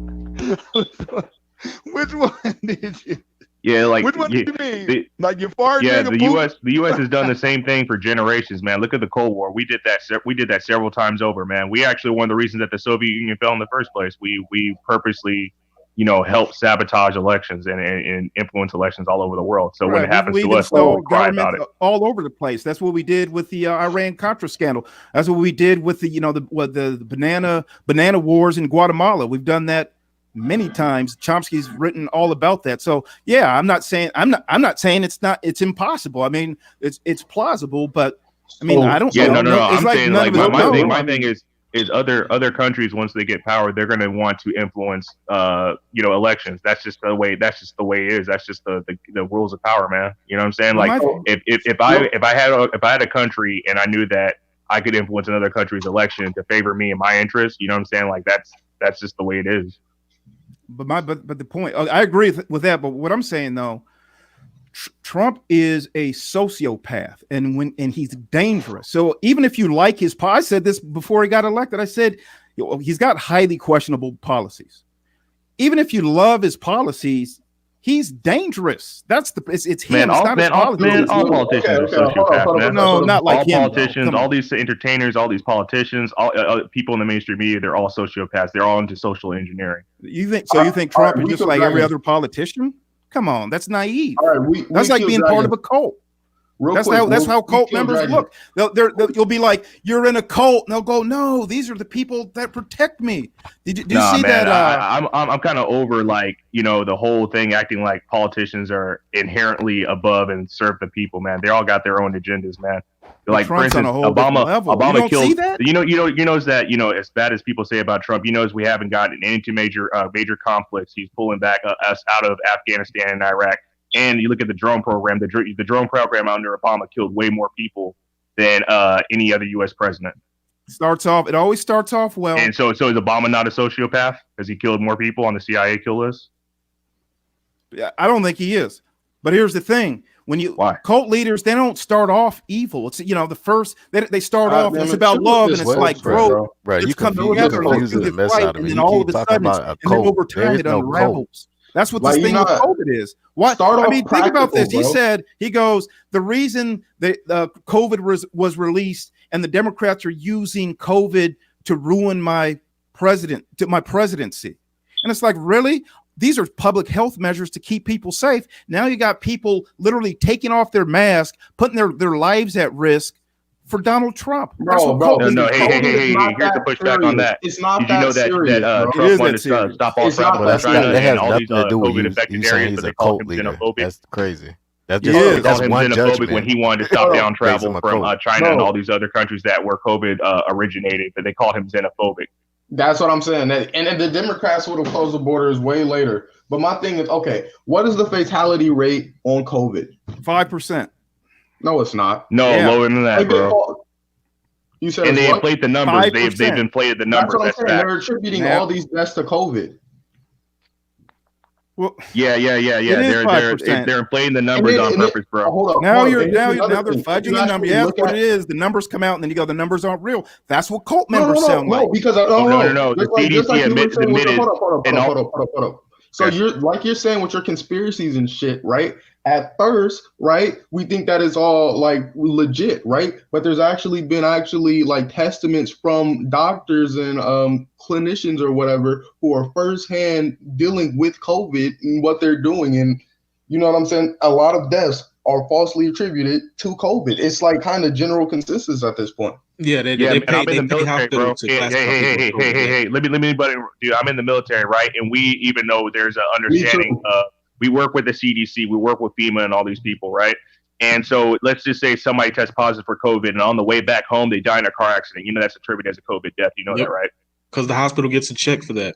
Which one did you? Yeah, like which one do you mean? Like your fart? Yeah, the U.S. has done the same thing for generations, man. Look at the Cold War. We did that several times over, man. We actually one of the reasons that the Soviet Union fell in the first place. We purposely, helped sabotage elections and influence elections all over the world. So when it happens to us, we'll cry about it. All over the place. That's what we did with the Iran Contra scandal. That's what we did with the banana wars in Guatemala. We've done that many times. Chomsky's written all about that. So yeah, I'm not saying it's impossible. I mean, it's plausible, but I mean, I don't. Yeah, no. I'm saying like my thing is other countries, once they get power, they're going to want to influence elections. That's just the way it is. That's just the rules of power, man. You know what I'm saying? Like if I had a country and I knew that I could influence another country's election to favor me and my interests, you know what I'm saying? Like that's just the way it is. But the point, I agree with that. But what I'm saying though, Trump is a sociopath, and he's dangerous. So even if you like his, I said this before he got elected. I said he's got highly questionable policies. Even if you love his policies, he's dangerous. It's him. All politicians are sociopaths, man. No, not like him. All politicians, all these entertainers, all these politicians, all people in the mainstream media, they're all sociopaths. They're all into social engineering. You think Trump is just like every other politician? Come on, that's naive. That's like being part of a cult. That's how cult members look. You'll be like, you're in a cult, and they'll go, no, these are the people that protect me. Did you see that? I'm kind of over the whole thing, acting like politicians are inherently above and serve the people, man. They all got their own agendas, man. Like for instance, Obama killed. That as bad as people say about Trump, we haven't gotten into major conflicts. He's pulling back us out of Afghanistan and Iraq. And you look at the drone program. The drone program under Obama killed way more people than any other U.S. president. It always starts off well. And so is Obama not a sociopath because he killed more people on the CIA kill list? Yeah, I don't think he is. But here's the thing: cult leaders, they don't start off evil. It's the first they start off. It's about love, and it's like growth. Right, you come together and do this right, and then all of a sudden, over time it unravels. That's what this thing with COVID is. Think about this. He goes, the reason that COVID was released and the Democrats are using COVID to ruin my presidency. And it's like, really? These are public health measures to keep people safe. Now you got people literally taking off their mask, putting their lives at risk for Donald Trump. Bro, Hey, here's the pushback on that. It's not Did you know that Trump wanted to stop all travel to China and all these COVID-affected areas, but they called him xenophobic? That's crazy. That's They just called him one xenophobic judgment. when he wanted to stop down travel from China No. and all these other countries that were COVID originated, but they called him xenophobic. That's what I'm saying. And the Democrats would have closed the borders way later. But my thing is, okay, what is the fatality rate on COVID? 5%. No, it's not. No, lower than that, bro. You said And they what? inflate the numbers. 5%. They've inflated the numbers. That's what I'm saying. fact. They're attributing Yeah. all these deaths to COVID. Well, Yeah. It is They're 5%. inflating the numbers on purpose, bro. Hold up. Now hold up. you're And now here's you're another now they're thing. fudging You the number. actually Yeah, look that's what at- it is. The numbers come out, and then you go, the numbers aren't real. That's what cult No, members sound like. because No. The CDC admitted. Hold up. So you're saying with your conspiracies and shit, right? At first, right, we think that is all like legit, right? But there's actually been like testaments from doctors and clinicians or whatever who are firsthand dealing with COVID and what they're doing, and you know what I'm saying? A lot of deaths are falsely attributed to COVID. It's like kind of general consensus at this point. Yeah, they Man, pay, I'm in the military, bro. hospitals to classify people as COVID. Hey. Let me, buddy, dude. I'm in the military, right? And we even know there's an understanding. We work with the CDC, we work with FEMA, and all these people, right? And so let's just say somebody tests positive for COVID, and on the way back home, they die in a car accident. You know that's attributed as a COVID death. You know that, right? Because the hospital gets a check for that.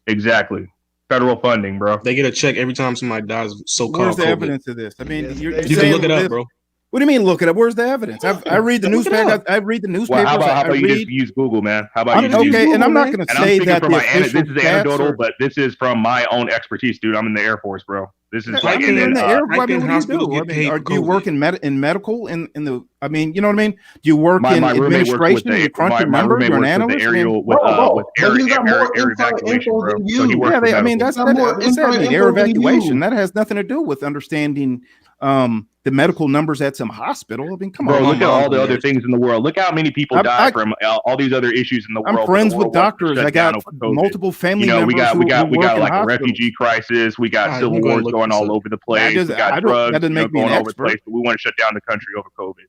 Exactly. Federal funding, bro. They get a check every time somebody dies of so-called Where's the COVID. evidence of this? I mean, you're You can saying look it up, this- bro. What do you mean look it up? Where's the evidence? I read the Look it newspaper. up. I read the newspapers. Well, how about I you read. just use Google, man? How about you just use Okay, Google? and I'm not going to And I'm say speaking that from the my official this is stats anecdotal, are. but this is from my own expertise, dude. I'm in the Air Force, bro. This is I like, mean, and in then the Air Force, I How mean, can what do hospitals you get do? I paid mean, for do you COVID? work in medical? In the, I mean, you know what I mean? Do you work my in roommate works with administration? You crunch your numbers? You're an the analyst? I mean, aerial with But he's got more air inside evacuation, info bro. than So he you. works yeah, with I mean, medical. that's Got more what's that inside mean? Air info than evacuation. you. That has nothing to do with understanding the medical numbers at some hospital. I mean, come Bro, on. look at all the man. other things in the world. Look how many people I- die from all these other issues in the world. I'm but friends the with world wants to doctors. shut I down got over COVID. multiple family You know, we members got who like work a in hospitals. refugee crisis. We got All right, civil I'm gonna wars look going this all up. over the place. We got drugs, that doesn't make me going an all over the expert. place. But we want to shut down the country over COVID.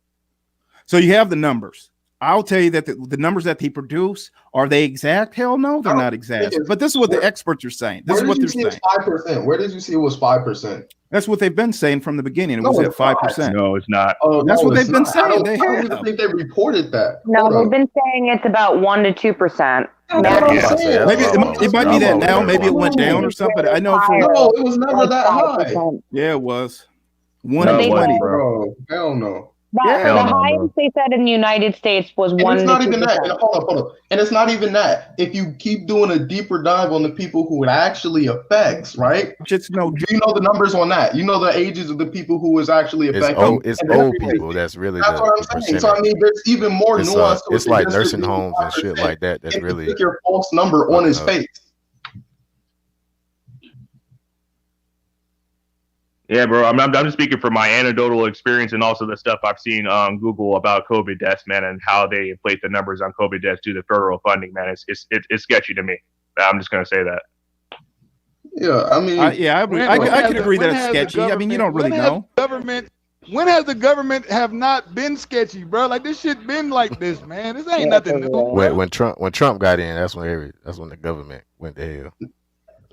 So you have the numbers. I'll tell you that the numbers that they produce, are they exact? Hell no, they're not exact. But this is what the experts are saying. This is what they're saying. 5%? Where did you see it was 5%? That's what they've been saying from the beginning. It No, was at it's not. 5%. No, it's not. Oh, That's no, what it's they've been not. saying. They I don't have. even think they reported that. No, Hold they've up. been saying it's about 1 to 2%. That's what I'm Yeah. saying. Maybe it might be that now. Maybe it went down or something. But I know for No, it was never that high. yeah, it was 1 No, to it 20. wasn't, bro. Bro, hell no. Yeah. The Hell no, highest bro. they said in the United States was And 1 it's to not 2%. even that. And hold up. And it's not even that. If you keep doing a deeper dive on the people who it actually affects, right? Just no. Do you know the numbers on that? You know the ages of the people who is actually It's affected. old. It's And that's old really- people. That's really That's what the I'm saying. So I percentage. mean, there's even more It's nuance to it it's than like just nursing the homes and shit 5%. like that. That's If you really stick your false number on his up. face. Yeah, bro. I'm just speaking from my anecdotal experience and also the stuff I've seen on Google about COVID deaths, man, and how they inflate the numbers on COVID deaths due to federal funding, man. It's sketchy to me. I'm just gonna say that. Yeah, I mean, I can agree that it's sketchy. I mean, you don't really know. When has the government have not been sketchy, bro? Like this shit been like this, man. This ain't nothing new. when Trump got in. That's when the government went to hell.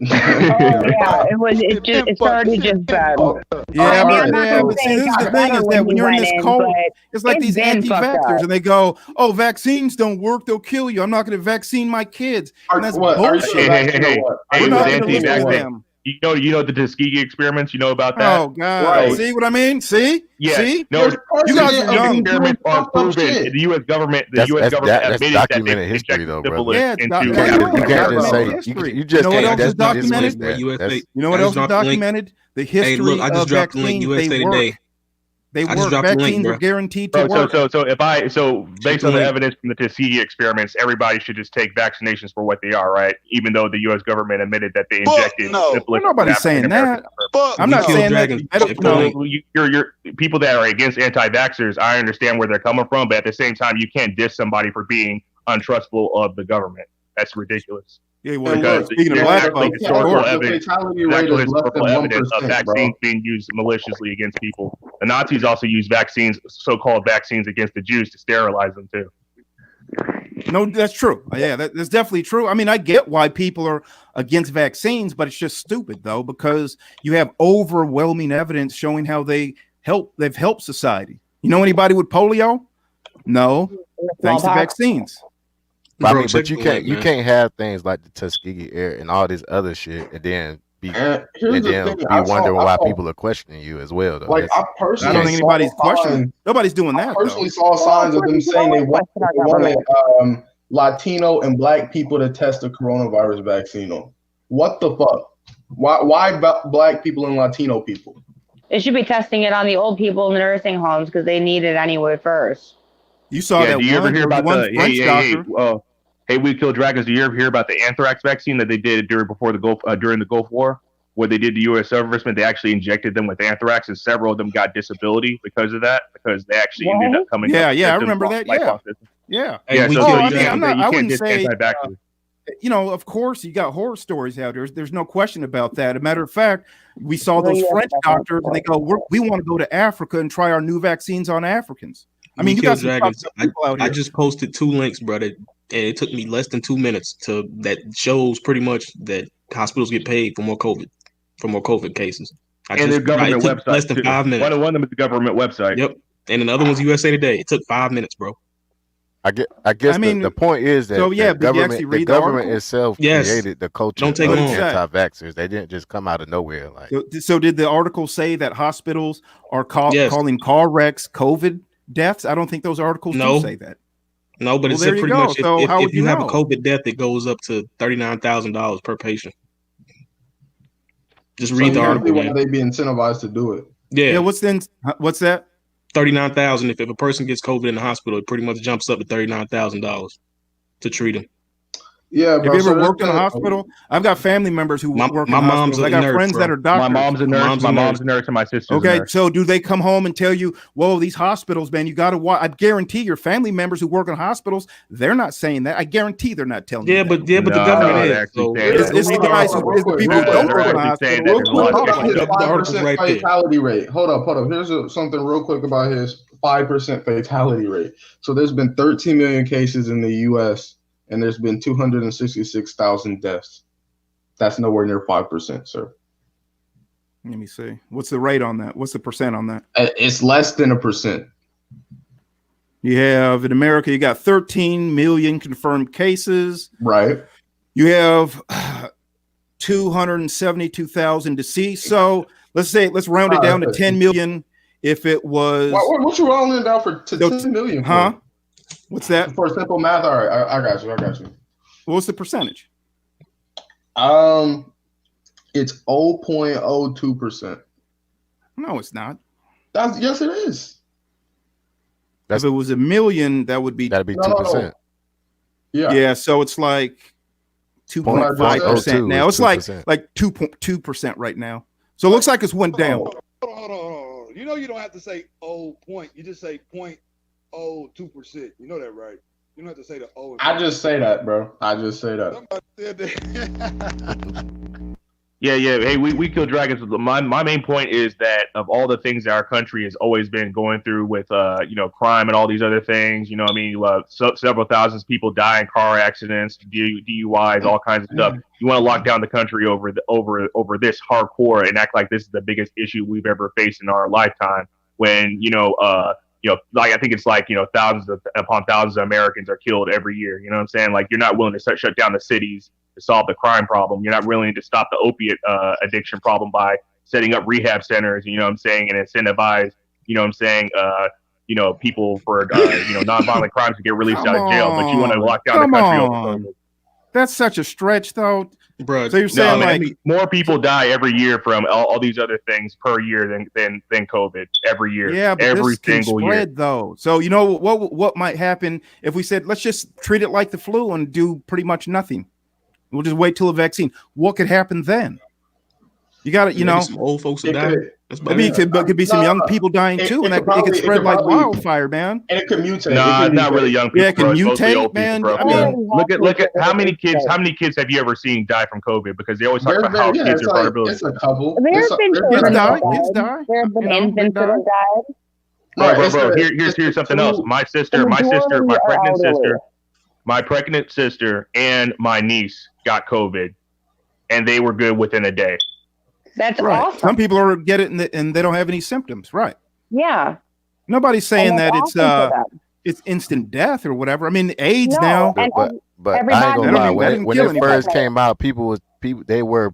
Yeah, it started just bad. Yeah, I'm not but gonna see, say this is the got thing better is when that when he you're in went this in, cult, but it's like it's these been fucked anti-vaxxers, up. and they go, "Oh, vaccines don't work; they'll kill you. I'm not going to vaccine my kids." And that's bullshit. Hey, We're with not gonna listen to anti-vax, them. you know the Tuskegee experiments. You know about that? Oh God! Right. See what I mean? See? Yeah. See? No, you guys are young. experiments are proven. The U.S. government, That's admitted that documented they history, though, injected brother. syphilis Yeah, it's into documented. You can't just say History. you just You know what can't. else is That's documented? that. You know what else is documented? The history Hey, look, I just of dropped the link. vaccines. USA They work. Today. They I just work. dropped the link, Vaccines bro. are guaranteed to work. So based on the evidence from the Tuskegee experiments, everybody should just take vaccinations for what they are, right? Even though the U.S. government admitted that they injected syphilis. Well, nobody's saying that. I'm not saying that. No, you're people that are against anti-vaxxers. I understand where they're coming from, but at the same time, you can't diss somebody for being untrustful of the government. That's ridiculous. Yeah, well, because speaking of there's black actually folks, historical the evidence, fatality there's rate actual is less historical than evidence of 1%, vaccines bro. being used maliciously against people. The Nazis also used vaccines, so-called vaccines against the Jews to sterilize them too. No, that's true. Yeah, that's definitely true. I mean, I get why people are against vaccines, but it's just stupid though, because you have overwhelming evidence showing how they've helped society. You know anybody with polio? No, thanks to vaccines. But, Bro, I mean, check but you the can't link, you man. can't have things like the Tuskegee air and all this other shit, and then be And here's the thing, I wondering saw why people are questioning you as well. Though, like I I personally don't think saw anybody's questioning. signs. Nobody's doing I that personally though. saw signs of them People saying they always question our wanted government. Latino and black people to test the coronavirus vaccine on. What the fuck? Why black people and Latino people? They should be testing it on the old people in the nursing homes because they need it anyway first. You saw Yeah, that do you ever one, hear there was about one the French doctor. hey, we killed dragons? Do you ever hear about the anthrax vaccine that they did during the Gulf War, where they did the U.S. servicemen? They actually injected them with anthrax, and several of them got disability because of that, because they actually ended up coming. Yeah, up yeah, I symptoms, remember that. lifelong Yeah, symptoms. yeah. Yeah, we so killed you dragons. can't, I you can't wouldn't just say, anti-vaxxers. you know, of course, you got horror stories out there. There's no question about that. As a matter of fact, we saw those French doctors, and they go, we want to go to Africa and try our new vaccines on Africans. I mean, you got some dragons. people out I here. just posted 2 links, brother, and it took me less than 2 minutes that shows pretty much that hospitals get paid for more COVID cases. And the government website less than too. 5 minutes. One of them is the government website. Yep. And another one's USA Today. It took 5 minutes, bro. I guess the point is that so, yeah, the did you actually government, read the the government article? itself Yes. created the culture Don't of take long. anti-vaxxers. They didn't just come out of nowhere. Like, So did the article say that hospitals are calling car wrecks COVID deaths? I don't think those articles do say that. No, but Well, it there said you pretty go. much So how if would you you have a know? COVID death, it goes up to $39,000 per patient. Just So read the you article, see why man. they be incentivized to do it. Yeah. What's that? 39,000. If a person gets COVID in the hospital, it pretty much jumps up to $39,000 to treat them. Yeah, Have bro. you ever So worked in a hospital? I've got family members who work in my mom's hospitals. I a got nurse, friends bro. that are doctors. My mom's a nurse. My mom's a nurse, and my sister's a Okay, nurse. so do they come home and tell you, "Whoa, these hospitals, man, you got to watch"? I guarantee your family members who work in hospitals, they're not saying that. I guarantee they're not telling you. Yeah, that. but the government is. So It's the guys who, it's the people who don't work in the hospital. Real quick about his The article's 5% right there. fatality rate. Hold up. Here's something real quick about his 5% fatality rate. So there's been 13 million cases in the U.S. and there's been 266,000 deaths. That's nowhere near 5%, sir. Let me see. What's the rate on that? What's the percent on that? It's less than 1%. You have in America, you got 13 million confirmed cases. Right. You have 272,000 deceased. So let's round it down to 10 million. If it was, what you rounding it down to 10 million? Huh? What's that? For simple math. All right, I got you. What's the percentage? It's 0.02%. No, it's not. Yes, it is. If it was a million, that'd be 2%. Yeah. So it's like 2.5% now. It's like 2.2% right now. So it looks like it's went down. Hold on. You know you don't have to say point. You just say 0.02%. You know that, right? You don't have to say the O. I just say that, bro. I just say that. Yeah. Hey, we kill dragons. My main point is that of all the things that our country has always been going through with crime and all these other things, several thousands of people die in car accidents, DUIs, all kinds of stuff. You want to lock down the country over this hardcore and act like this is the biggest issue we've ever faced in our lifetime. When like I think it's like thousands upon thousands of Americans are killed every year. You know what I'm saying? Like you're not willing to shut down the cities to solve the crime problem. You're not willing to stop the opiate addiction problem by setting up rehab centers, you know what I'm saying, and incentivize, people for nonviolent crimes to get released out of jail. But you want to lock down the country over. That's such a stretch, though. Bro, so you're saying more people die every year from all these other things per year than COVID every year. Yeah, but every this can single spread, year. though. So you know what might happen if we said let's just treat it like the flu and do pretty much nothing. We'll just wait till a vaccine. What could happen then? You got to, some old folks will die. Maybe it could be some young people dying too, and it could spread like wildfire, man. And it could mutate. Nah, not really young people. Yeah, it can bro. It's mostly mutate, old people, man. bro. I mean, look at how many kids have you ever seen die from COVID? Because they always talk about how kids are vulnerable. It's a couple. There have been children that Kids died. die. There have been infants that have died. Bro. Here's something else. My pregnant sister, and my niece got COVID, and they were good within a day. That's right. awesome. Some people get it and they don't have any symptoms. Right. Yeah. Nobody's saying that awesome it's instant death or whatever. I mean, AIDS No, now. But I ain't gonna lie. When it first came out, people they were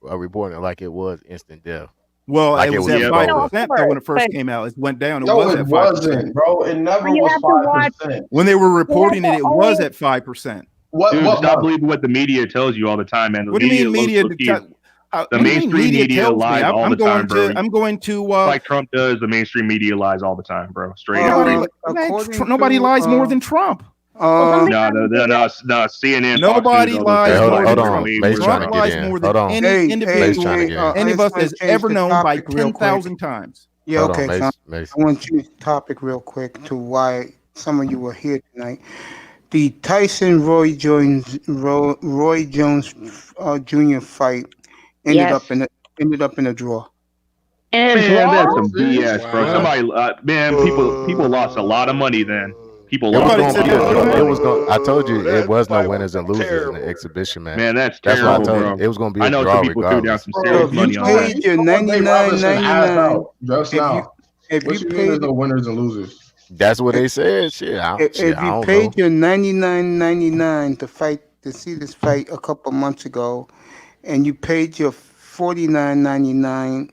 reporting it like it was instant death. Well, like it was at 5% though when it first came out. It went down. No, was it at 5%. wasn't, bro. It never was 5%. When they were reporting it, it was at 5%. Dude, stop believing what the media tells you all the time, man. The What do you mean media? The mainstream media lies all the time, bro. I'm going to like Trump does. The mainstream media lies all the time, bro. Straight up. Nobody lies more than Trump. No, CNN. Nobody lies more than Trump. Trump lies more than any individual any of us has ever known by 10,000 times. Yeah, Hold okay. on, So Mace. I want to change the topic real quick to why some of you were here tonight. The Tyson Roy Jones Jr. fight ended up in a draw. Man, that's some BS, bro. Somebody, people lost a lot of money then. People lost. I told you it was no winners and losers in the exhibition, man. Man, that's why I terrible, told bro. you it was going to be I a know draw some people threw down regardless. some serious money on that. Paid your $99.99. Just now. If What you you mean there's paid, no winners and losers? That's what they said. Shit, if I you don't paid know. your $99.99 to see this fight a couple months ago, and you paid your $49.99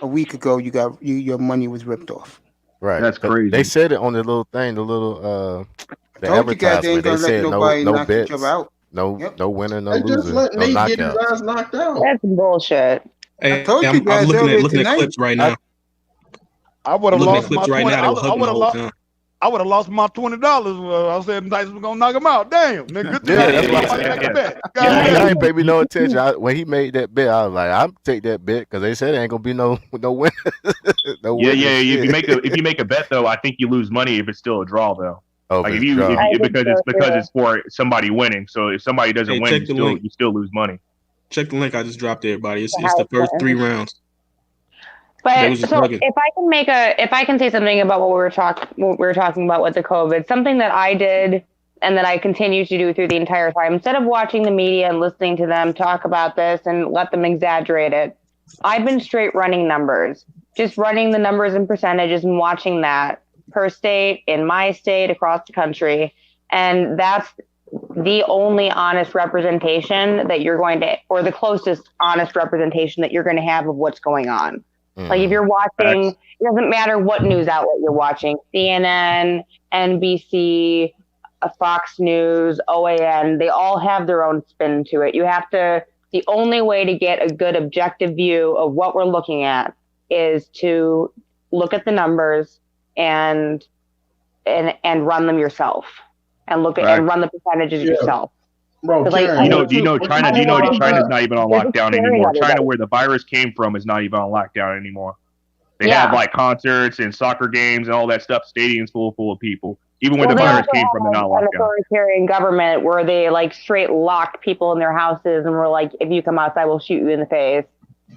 a week ago, your money was ripped off. Right, that's crazy. They said it on the little thing, the Told you guys they advertisement. ain't They gonna let said nobody no knock each bets, other out. no winner, no They just loser, let no Nate get his knockout. ass knocked out. That's bullshit. Hey, told you I'm guys looking earlier at tonight. clips right now. I would have Looking at lost my clips right 20. now. They were hugging the whole time. I would have lost my $20. I said Tyson was gonna knock him out. Damn, nigga. Good Yeah, that's thing. what I Why you said. make a bet? Yeah, Goddamn. I ain't pay me no attention. When he made that bet, I was like, I'll take that bet because they said it ain't gonna be no winner. No Yeah. winners. If you make a bet though, I think you lose money if it's still a draw though. Oh, Like if if it's you draw. because it's for somebody winning. So if somebody doesn't Hey, win, check the link. you still lose money. Check the link I just dropped to everybody. It's the first 3 rounds. They But was just so hugging. if I can say something about what we were talking about with the COVID, something that I did and that I continue to do through the entire time, instead of watching the media and listening to them talk about this and let them exaggerate it, I've been straight running numbers, just running the numbers and percentages and watching that per state, in my state, across the country. And that's the only honest representation that you're going to, or the closest honest representation that you're going to have of what's going on. Like if you're watching, it doesn't matter what news outlet you're watching, CNN, NBC, Fox News, OAN, they all have their own spin to it. The only way to get a good objective view of what we're looking at is to look at the numbers and run them yourself and and run the percentages yourself. Bro, China's not even on lockdown anymore. China, where the virus came from, is not even on lockdown anymore. They have like concerts and soccer games and all that stuff. Stadiums full of people. Even where the virus came from, they're not an locked down. authoritarian government where they like straight locked people in their houses and were like, if you come outside, we'll shoot you in the face.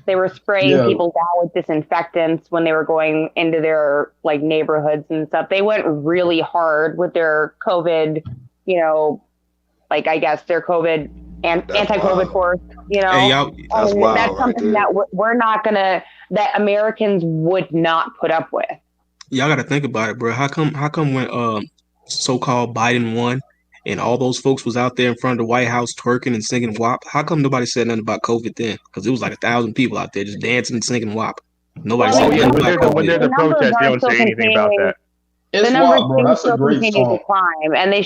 They were spraying people down with disinfectants when they were going into their like neighborhoods and stuff. They went really hard with their COVID, like I guess their COVID and anti-COVID force, Hey, that's something that we're not gonna, that Americans would not put up with. Y'all got to think about it, bro. How come when so-called Biden won and all those folks was out there in front of the White House twerking and singing WAP? How come nobody said nothing about COVID then? Because it was like 1,000 people out there just dancing and singing WAP. Nobody said nothing about COVID. When there's a protest, they don't say anything about that. It's the numbers WAP, bro. That's a great continue song. to climb, and they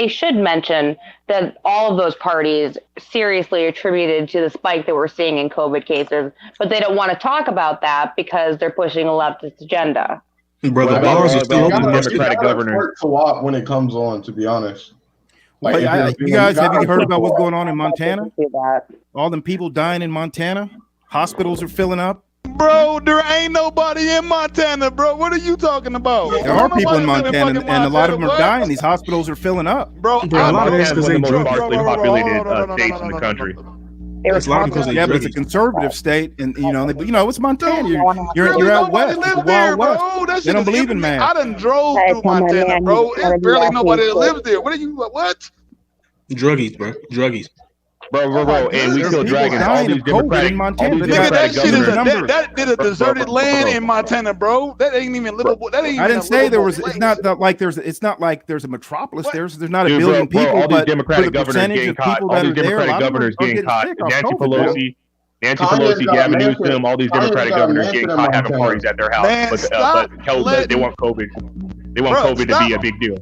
should mention that all of those parties seriously attributed to the spike that we're seeing in COVID cases, but they don't want to talk about that because they're pushing a leftist agenda. Bro, the bars are still open. Democratic governor. To WAP when it comes on, to be honest. Like, You guys, have you heard about what's going on in Montana? See that. All them people dying in Montana. Hospitals are filling up. Bro, there ain't nobody in Montana, bro. What are you talking about? There are people in Montana, and a lot of them are What? dying. These hospitals are filling up. Bro, a lot of that's because they most drug. sparsely populated states in the country. It's a lot because they Yeah, but it's a druggies. conservative state, and it's Montana. You're Really out nobody west, lives the there, Wild bro. West. That They shit don't is believe in infinite. math. I done drove Hey, through come on, Montana, man. bro. You It's gotta be barely happy nobody that for lives there. What? Druggies, bro. Druggies. Bro, and we There's kill people dragons. All dying these of COVID Democratic, in all Montana. these They Nigga, got that Democratic shit is governors. that did a deserted land in Montana, bro. That ain't even livable. That ain't even I didn't a say there livable was. place. It's not like there's a metropolis. There's not a Dude, billion bro, people, all these but for Democratic the governors percentage getting of caught. people All that these are there, a Democratic lot of them governors are getting getting caught. sick off Nancy COVID. Bro. Pelosi, Gavin got Newsom, all these Kanye's Democratic got a governors mansion getting in caught having Montana. parties at their house, Man, but stop they want COVID. They want Bro, COVID to be a big deal.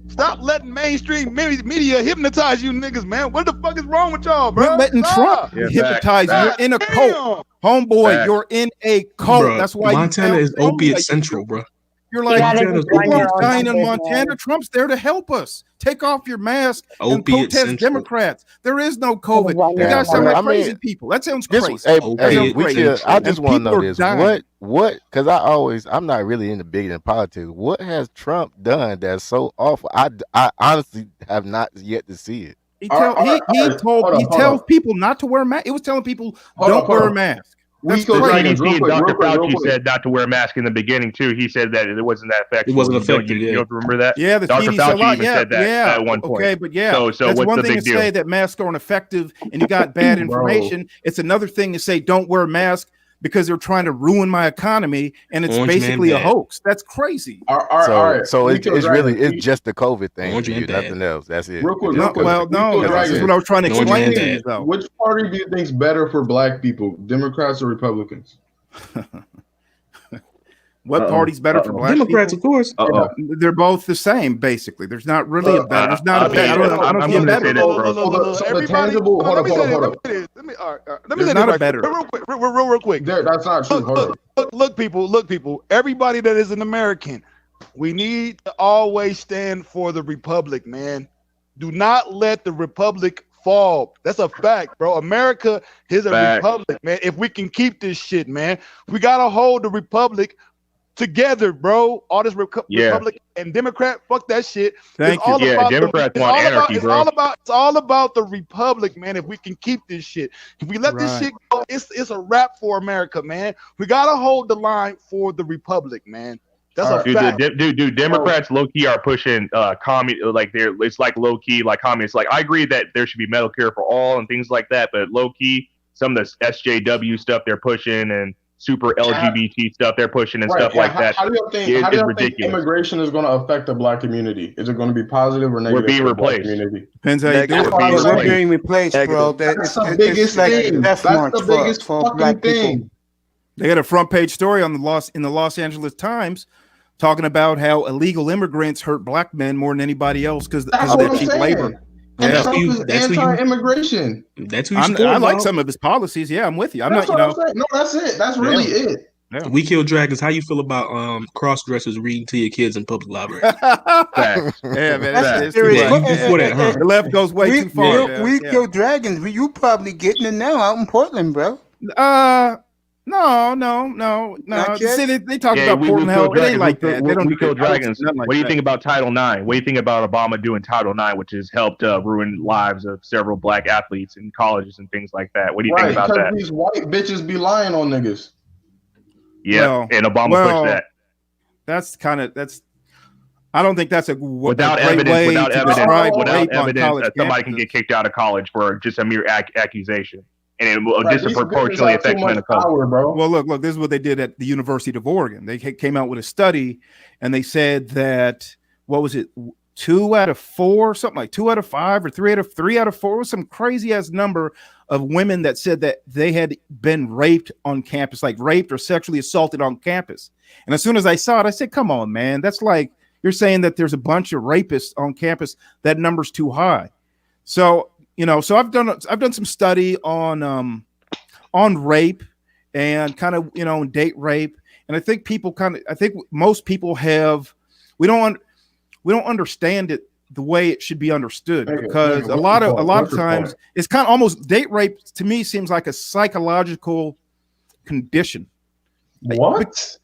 Stop letting mainstream media hypnotize you niggas, man. What the fuck is wrong with y'all, bro? You're letting Stop. Trump hypnotize you. You're in a Damn. cult, homeboy. Facts. You're in a cult. Bro, That's why Montana you is sound opiate like central, bro. You're You like, gotta Montana's just run people your are own dying in numbers, Montana. man. Trump's there to help us. Take off your mask and Opiate protest central. Democrats. There is no Just COVID. run You your guys own sound bro. like I mean, crazy people. That sounds This, crazy. hey, That Opiate sounds we crazy. kill. I And just want to people know are this. dying. What? Because I'm not really into big in politics. What has Trump done that's so awful? I honestly have not yet to see it. He All right, tells people not to wear masks. It was telling people don't wear a mask. That's kill The crazy. dragons CDC real and quick, Dr. real quick, real Fauci quick. said not to wear a mask in the beginning too. He said that it wasn't that effective. It wasn't effective. You Yeah. don't remember that? Yeah, the Dr. CDC Fauci a lot. even Yeah, said that yeah. at one point. Okay, but yeah, So that's what's one the thing big to deal? say that masks aren't effective and you got bad information. It's another thing to say don't wear a mask because they're trying to ruin my economy and it's Orange man basically a bad. hoax. That's crazy. So We it's kill it's really dragons. it's just the COVID thing Orange for you, man bad. nothing else. That's it. Real quick, It's real just quick. Well, We no, kill that's dragons. what I was trying to Orange explain man to you, bad. though. Which party do you think's better for black people, Democrats or Republicans? What party's better for black Democrats, people? of course. They're both the same, basically. There's not really a better. There's not a better. I don't I'm see a gonna better. say this, bro. So the tangible. Hold up. Let me say There's this not a right better. quick. Real quick. That's not true. Hold up. Look, people. Everybody that is an American, we need to always stand for the Republic, man. Do not let the Republic fall. That's a fact, bro. America is a republic, man. If we can keep this shit, man, we gotta hold the Republic together, bro. All this Republic and Democrat, fuck that shit. Thank you. Yeah, Democrats want anarchy, bro. It's all about the Republic, man. If we can keep this shit, if we let this shit go, it's a wrap for America, man. We gotta hold the line for the Republic, man. That's a fact. Dude, Democrats low key are pushing it's like low key like communists. Like I agree that there should be Medicare for all and things like that, but low key some of the SJW stuff they're pushing and super LGBT stuff they're pushing and stuff like that. How do you think immigration is going to affect the black community? Is it going to be positive or negative? We're being for the black replaced. community? Depends how you do it. We're being replaced, bro. That's the biggest thing. That's the biggest fucking thing. They had a front page story on in the Los Angeles Times talking about how illegal immigrants hurt black men more than anybody else because of their cheap labor. And Yeah. Trump is anti-immigration. That's who I like some of his policies. Yeah, I'm with you. I'm That's not, what I'm saying. No, that's it. That's really it. Yeah. We kill dragons. How you feel about cross dressers reading to your kids in public library? Yeah, man, that's too serious. much. You for that, huh? The left goes way too far. man. We kill dragons. You probably getting it now out in Portland, bro. No. Not yet? See, they talk Yeah, about we Portland kill Hell. It ain't dragons. like that. They don't We do kill that. dragons. Nothing like What do you that. think about Title IX? What do you think about Obama doing Title IX, which has helped ruin lives of several black athletes in colleges and things like that? What do you think about that? These white bitches be lying on niggas. Yeah, and Obama pushed that. That's I don't think that's Without a great way evidence, to describe without rape on evidence, college somebody can campuses. get kicked out of college for just a mere accusation, and it will Right, these disproportionately bitches have too affect men much of color. power, bro. Well, look, this is what they did at the University of Oregon. They came out with a study, and they said that what was it, 2 out of 4, something like 2 out of 5, or 3 out of 4, was some crazy ass number of women that said that they had been raped on campus, like raped or sexually assaulted on campus. And as soon as I saw it, I said, "Come on, man, that's like you're saying that there's a bunch of rapists on campus. That number's too high." So so I've done some study on rape and kind of date rape, and I think most people we don't understand it the way it should be understood, because a lot of times it's kind of almost, date rape to me seems like a psychological condition. What?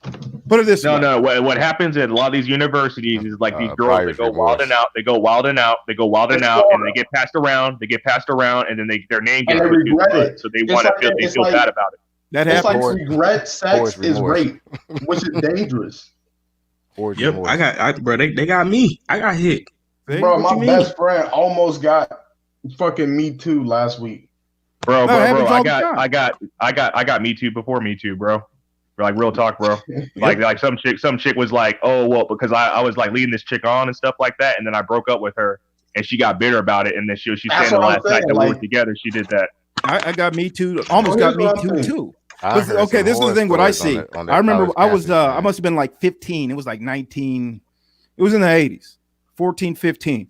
Put it this way. No. What happens at a lot of these universities is like these girls that go wilding out. They go wilding out, and they get passed around. And then their name gets put through the mud, so they want to feel bad about it. That it's happens. like regret sex is rape, which is dangerous. Yep, bro. They got me. I got hit. Bro, my best friend almost got fucking Me Too last week. Bro. I got Me Too before Me Too, bro. Like real talk, bro. Like some chick was like, oh well, because I was like leading this chick on and stuff like that, and then I broke up with her, and she got bitter about it, and then she saying the last night that we were together, she did that. I got Me Too. Almost got Me Too. Okay, this is the thing. What I see, I remember I was I must have been like 15. It was like 19. It was in the 80s, 14, 15.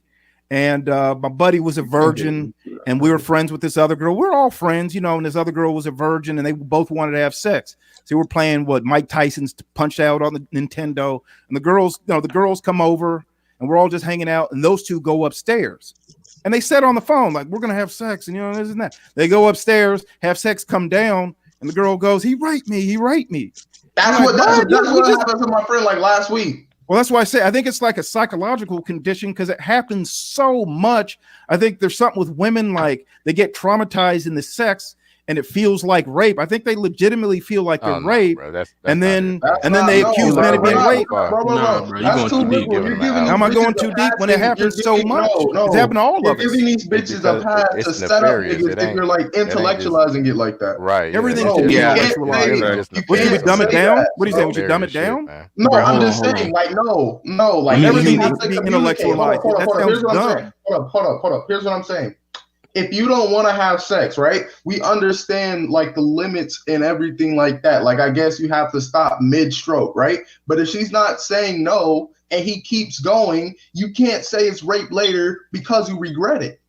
And my buddy was a virgin, and we were friends with this other girl. We're all friends, and this other girl was a virgin, and they both wanted to have sex. So we're playing Mike Tyson's Punch Out on the Nintendo, and the girls come over, and we're all just hanging out, and those two go upstairs, and they said on the phone like, "We're gonna have sex," and this and that. They go upstairs, have sex, come down, and the girl goes, "He raped me." That's what happened to my friend like last week. Well, that's why I say I think it's like a psychological condition because it happens so much. I think there's something with women, like they get traumatized in the sex and it feels like rape. I think they legitimately feel like they're raped, and then they accuse men of being raped. That's too deep. How am I going too deep when it happens so much? It's happened to all of us. You're giving these bitches a path to set up niggas if you're like intellectualizing it like that. Right. Everything's intellectualized. Would you dumb it down? What do you say? Would you dumb it down? No, I'm just saying, like, no, like everything needs to be intellectualized. That sounds dumb. Hold up. Here's what I'm saying. If you don't want to have sex, right? We understand like the limits and everything like that. Like, I guess you have to stop mid-stroke, right? But if she's not saying no and he keeps going, you can't say it's rape later because you regret it.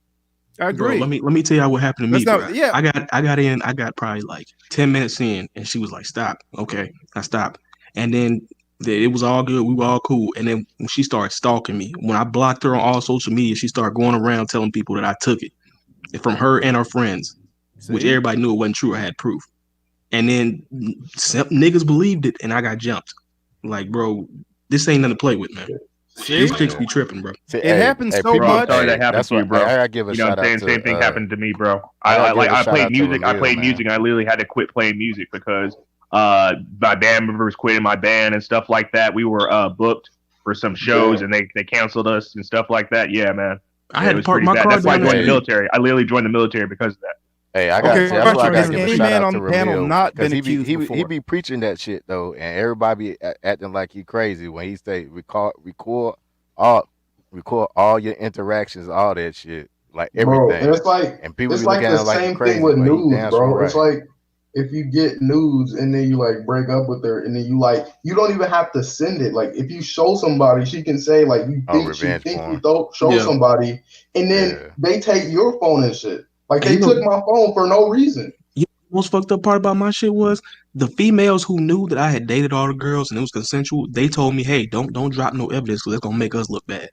I agree. Bro, let me tell you what happened to me. Yeah. I got probably like 10 minutes in, and she was like, "Stop." Okay, I stopped, and then it was all good. We were all cool. And then when she started stalking me, when I blocked her on all social media, she started going around telling people that I took it from her and her friends, which everybody knew it wasn't true. I had proof. And then some niggas believed it, and I got jumped. Like, bro, this ain't nothing to play with, man. These chicks be tripping, bro. It happens so much. I'm sorry that happened to you, bro. I give a shout out to, same thing happened to me, bro. I played music. And I literally had to quit playing music because my band members quit in my band and stuff like that. We were booked for some shows, and they canceled us and stuff like that. Yeah, man. I had to park my car. That's why I joined the military. I literally joined the military because of that. Hey, I got to give a shout out to Ramil, not been accused he be preaching that shit though, and everybody be acting like he crazy when he say record all your interactions, all that shit, like everything. Bro, it's like, and people it's be like looking the at same like crazy, thing with news, bro. Right. It's like if you get news and then you like break up with her, and then you don't even have to send it. Like if you show somebody, she can say like you don't show somebody, and then they take your phone and shit. Like they took my phone for no reason. The most fucked up part about my shit was the females who knew that I had dated all the girls and it was consensual. They told me, "Hey, don't drop no evidence because that's gonna make us look bad."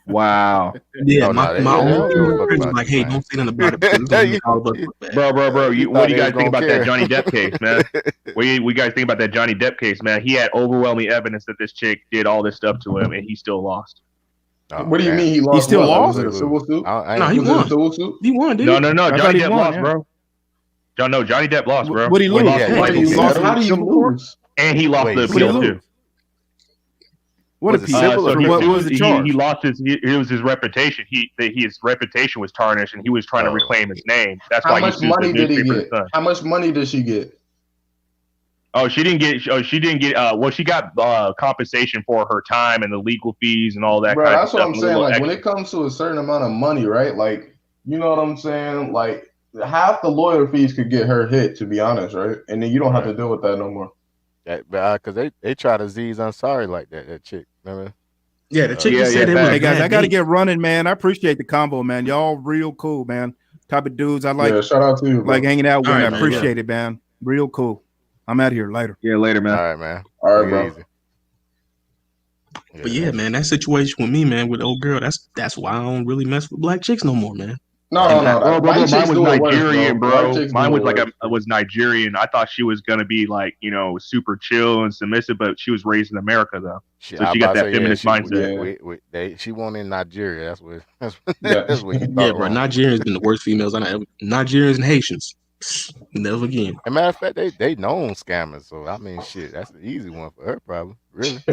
Wow. Yeah, my own friends was like, "Hey, don't say nothing about it because it's gonna make all of us look bad." Bro, what do you guys think about that Johnny Depp case, man? What do you guys think about that Johnny Depp case, man? He had overwhelming evidence that this chick did all this stuff to him, and he still lost. What do you mean he lost? He still lost? Was it a civil suit? No, he won. He won, dude. No. Johnny Depp lost, bro. Johnny Depp lost, bro. What did he lose? How do you lose? And he lost the appeal too. What if what was the charge? He lost his reputation. His reputation was tarnished, and he was trying to reclaim his name. That's why he sued the newspaper. How much money did she get? Oh, she didn't get. Well, she got compensation for her time and the legal fees and all that. Bro, kind that's of what stuff. I'm saying. Like when it comes to a certain amount of money, right? Like, you know what I'm saying? Like half the lawyer fees could get her hit, to be honest, right? And then you don't have to deal with that no more. Because they try to Z's Ansari like that chick. Remember? Yeah, the chick said it was. Hey guys, I got to get running, man. I appreciate the combo, man. Y'all real cool, man. Type of dudes I like. Yeah, shout out to you, bro. Like hanging out with. I appreciate it, man. Real cool. I'm out of here later. Yeah, later, man. All right, man. All right, bro. Easy. But yeah, man, that situation with me, man, with the old girl, that's why I don't really mess with black chicks no more, man. No. Bro, White chicks mine was do it worse, Nigerian, bro. bro. White chicks Mine do was it like worse. was Nigerian. I thought she was gonna be like, you know, super chill and submissive, but she was raised in America though, so she got that feminist mindset. She won in Nigeria. That's what. Yeah. That's what you thought. Yeah, bro. Nigerians been the worst females I know ever. Nigerians and Haitians. Never again. As a matter of fact, they known scammers. So I mean, shit, that's the easy one for her, probably. Really.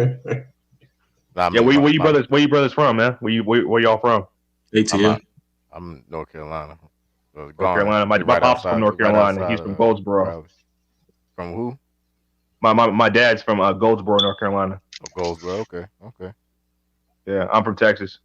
Yeah, where you brothers from, man? Where y'all from? ATL. I'm North Carolina. North Carolina. My pop's from North Carolina. He's from Goldsboro. From who? My dad's from Goldsboro, North Carolina. Oh, Goldsboro. Okay. Yeah, I'm from Texas.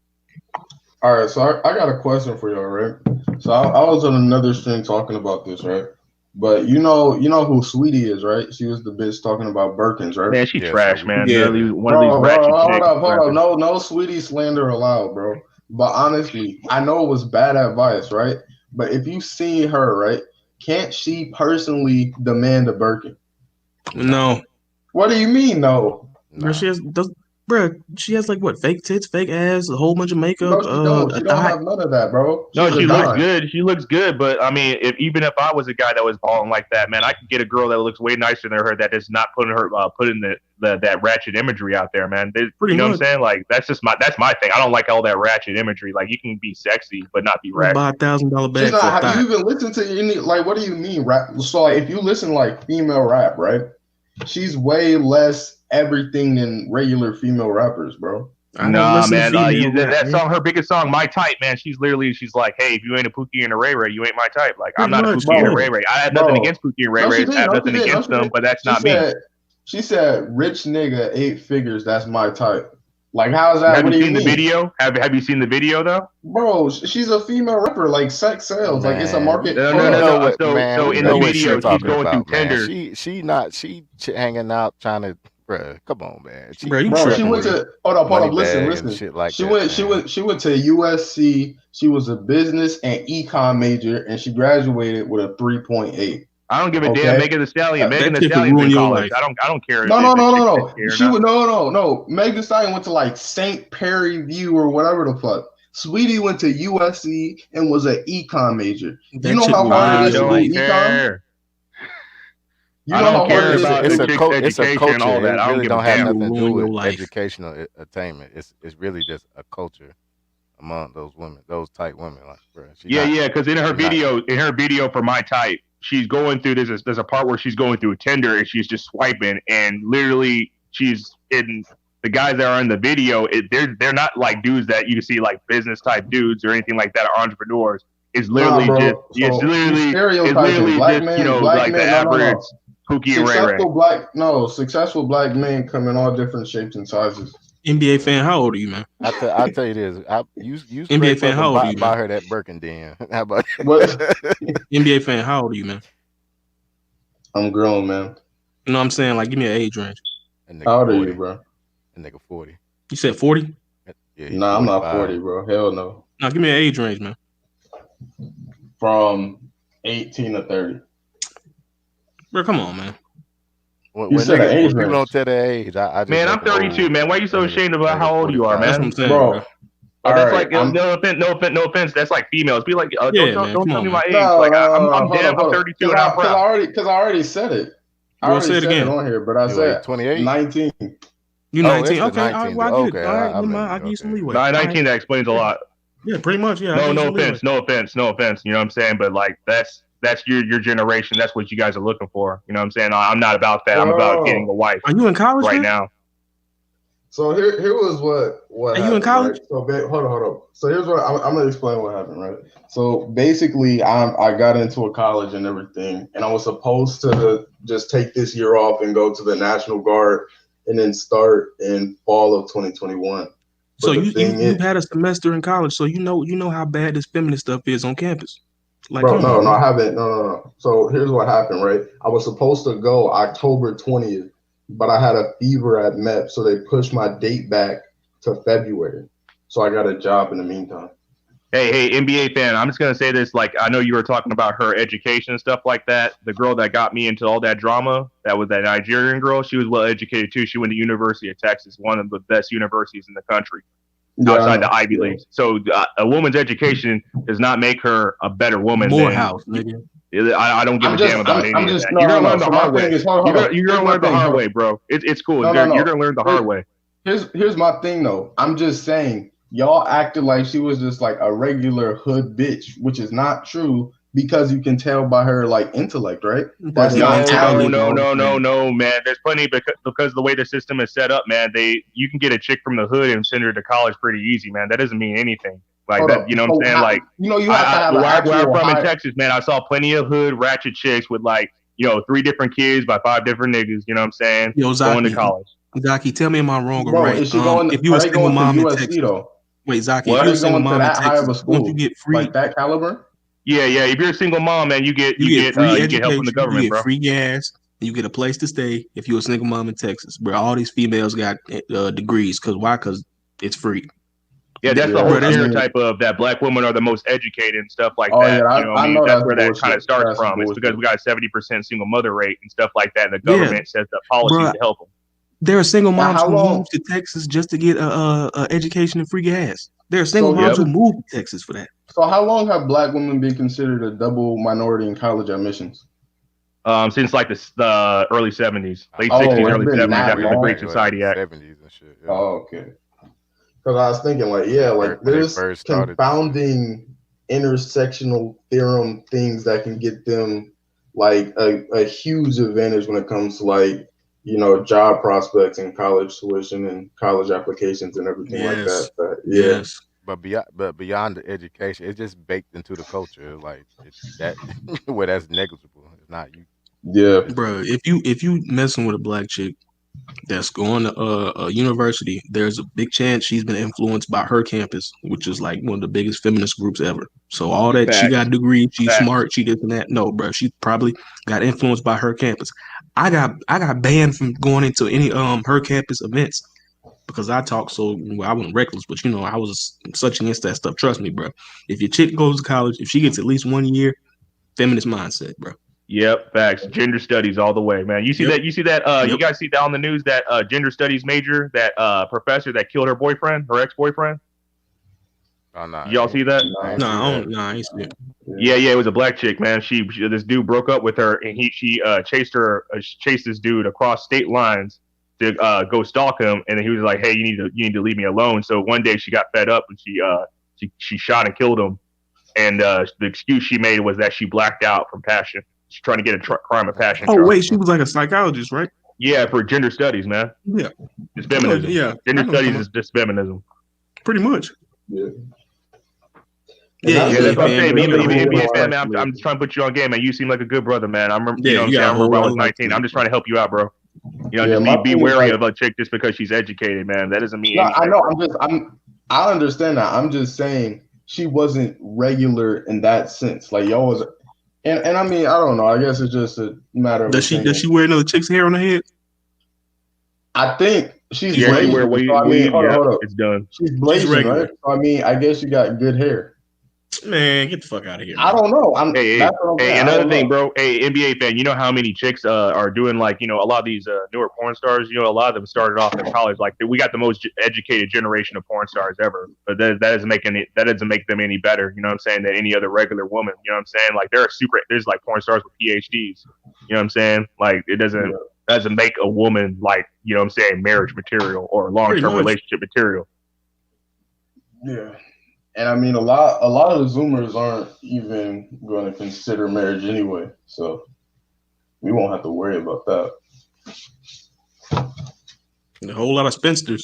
All right, so I got a question for y'all, right? So I was on another stream talking about this, right? But you know who Sweetie is, right? She was the bitch talking about Birkins, right? Man, she trash, man. Yeah. One of these ratchet chicks. Hold up. No Sweetie slander allowed, bro. But honestly, I know it was bad advice, right? But if you see her, right, can't she personally demand a Birkin? No. What do you mean, no? Bro, she has like what, fake tits, fake ass, a whole bunch of makeup. No, she don't have none of that, bro. No, she looks good. She looks good, but I mean, even if I was a guy that was balling like that, man, I could get a girl that looks way nicer than her that is not putting that ratchet imagery out there, man. You know what I'm saying? Like that's my thing. I don't like all that ratchet imagery. Like you can be sexy but not be ratchet. Buy $1,000 bag for have you even listened to any, like, what do you mean rap? So like, if you listen like female rap, right? She's way less everything than regular female rappers, bro. Nah, man. That song, her biggest song, My Type, man. She's like, hey, if you ain't a Pookie and a Ray Ray, you ain't my type. Like, I'm not a Pookie and a Ray Ray. I have nothing against Pookie and Ray Ray. I have nothing against them, but that's not me. She said, rich nigga, 8 figures, that's my type. Like, how's that? Have you seen the video? Have you seen the video though? Bro, she's a female rapper. Like, sex sells. Man. Like, it's a market. No. So in the video, she's going through Tinder. She hanging out trying to. Bruh, come on, man. She went to hold up. Listen. Shit like she went to USC. She was a business and econ major, and she graduated with a 3.8. I don't give a damn. Megan Thee Stallion. Megan Thee Stallion in college. I don't care. No. Megan Thee Stallion went to like St. Perry View or whatever the fuck. Sweetie went to USC and was an econ major. You know how hard it is to do econ? I don't care about it's a culture and all that. It really don't have nothing to do with life. Educational attainment. It's really just a culture among those women, those type women. Like, bro, because in her video for My Type, she's going through there's a part where she's going through a Tinder and she's just swiping, and literally she's in the guys that are in the video. They're not like dudes that you see like business type dudes or anything like that, or entrepreneurs. It's literally just you know, like the average. Pookie and Ray Ray. Successful black men come in all different shapes and sizes. NBA fan, how old are you, man? I'll tell you this. You NBA fan, how old are you? Buy her that Birkin then. How about what? NBA fan, how old are you, man? I'm grown, man. You know what I'm saying? Like, give me an age range. How old are you, bro? A nigga 40. You said 40? Yeah, nah, I'm not 40, bro. Hell no. Nah, give me an age range, man. From 18 to 30. Bro, come on, man. When people don't tell their age, I just man, I'm 32, man. Why are you so ashamed about how old you are, man? That's what I'm saying, bro. That's like no offense. That's like females. Be like, don't tell me my age. Like I'm damn, I'm 32 and I'm proud. Because I already said it. I already said it on here, but I said 28, 19. You 19? Okay, 19. I get it. All right, I'll give you some leeway. 19. That explains a lot. Yeah, pretty much. Yeah. No offense. You know what I'm saying? But like that's your generation. That's what you guys are looking for. You know what I'm saying? I'm not about that. I'm about getting a wife. Are you in college right now? So here was what are happened, you in college? Right? So hold on. So here's what I'm gonna explain what happened, right? So basically, I got into a college and everything, and I was supposed to just take this year off and go to the National Guard, and then start in fall of 2021. So you've had a semester in college, so you know how bad this feminist stuff is on campus. Like, bro, no, I haven't. No. So here's what happened, right? I was supposed to go October 20th, but I had a fever at MEP, so they pushed my date back to February. So I got a job in the meantime. Hey, NBA fan, I'm just gonna say this. Like, I know you were talking about her education and stuff like that. The girl that got me into all that drama, that was that Nigerian girl. She was well educated too. She went to University of Texas, one of the best universities in the country. outside the Ivy Leagues. So a woman's education does not make her a better woman. Morehouse, nigga. I don't give a damn about any of that. You're gonna learn the hard way. You're gonna learn the hard way, bro. It's cool. You're gonna learn the hard way. Here's my thing though. I'm just saying, y'all acted like she was just like a regular hood bitch, which is not true because you can tell by her like intellect, right? That's No, man. There's plenty because the way the system is set up, man. You can get a chick from the hood and send her to college pretty easy, man. That doesn't mean anything. Like that, you know what I'm saying? Like, you have to have where I'm from in Texas, man. I saw plenty of hood ratchet chicks with like, 3 different kids by 5 different niggas. You know what I'm saying? Yo, going to college. Zaki, tell me, am I wrong or Bro, right? If you were a single mom in Texas, wait, Zaki, if you're a single mom in Texas, don't you get free like that caliber? Yeah. If you're a single mom, man, you get free education, you get help from the government, you get bro. free gas, and you get a place to stay. If you're a single mom in Texas, bro, all these females got degrees. Cause why? Cause it's free. Yeah, that's the whole stereotype of that black women are the most educated and stuff like that. Yeah, I know that's where that kind of starts from. It's because we got a 70% single mother rate and stuff like that, and the government sets up policies to help them. There are single moms who move to Texas just to get a education and free gas. There are single moms who move to Texas for that. So how long have black women been considered a double minority in college admissions? Since like the early 70s, late 60s, early 70s, after the Great Society Act. 70s and shit. Yeah. Oh, okay. Because I was thinking, there's confounding intersectional theorem things that can get them like a huge advantage when it comes to job prospects and college tuition and college applications and everything like that. Yes. But beyond the education, it's just baked into the culture. Like it's that where that's negligible. It's not you. Yeah, bro. If you messing with a black chick that's going to a university, there's a big chance she's been influenced by her campus, which is like one of the biggest feminist groups ever. So all that she got a degree, she's smart, she this and that. No, bro, she probably got influenced by her campus. I got banned from going into any her campus events because I talk I wasn't reckless, but I was such against that stuff. Trust me, bro. If your chick goes to college, if she gets at least 1 year, feminist mindset, bro. Yep, facts. Gender studies all the way, man. You see that? You guys see that on the news? That gender studies major, that professor that killed her boyfriend, her ex-boyfriend. Oh, no. Y'all see that? No, I ain't see it. Yeah, it was a black chick, man. This dude broke up with her, and she chased this dude across state lines to go stalk him, and then he was like, "Hey, you need to leave me alone." So one day she got fed up and she shot and killed him, and the excuse she made was that she blacked out from passion. She's trying to get a crime of passion. Oh wait, she was like a psychologist, right? Yeah, for gender studies, man. Yeah, it's feminism. Gender studies is just feminism. Pretty much. Yeah. Yeah, that's what I'm saying. NBA fan, man, I'm just trying to put you on game, man. You seem like a good brother, man. I remember, I remember when I was 19. I'm just trying to help you out, bro. Just be wary of a chick just because she's educated, man. That doesn't mean anything. I know. I understand that. I'm just saying she wasn't regular in that sense. Like y'all was, and I mean, I don't know. I guess it's just a matter of. Does she wear another chick's hair on her head? I think she's Blasian. Hold up. It's done. She's Blasian, right? So, I mean, I guess she got good hair. Man, get the fuck out of here. I don't know. Hey, another thing, bro. Hey, NBA fan, you know how many chicks are doing like, a lot of these newer porn stars, a lot of them started off in college. Like we got the most educated generation of porn stars ever, but that doesn't make them any better. You know what I'm saying? Than any other regular woman. You know what I'm saying? Like there's like porn stars with PhDs. You know what I'm saying? Like it doesn't make a woman like, you know what I'm saying, marriage material or long-term relationship material. Yeah. And I mean, a lot of the Zoomers aren't even going to consider marriage anyway, so we won't have to worry about that. A whole lot of spinsters.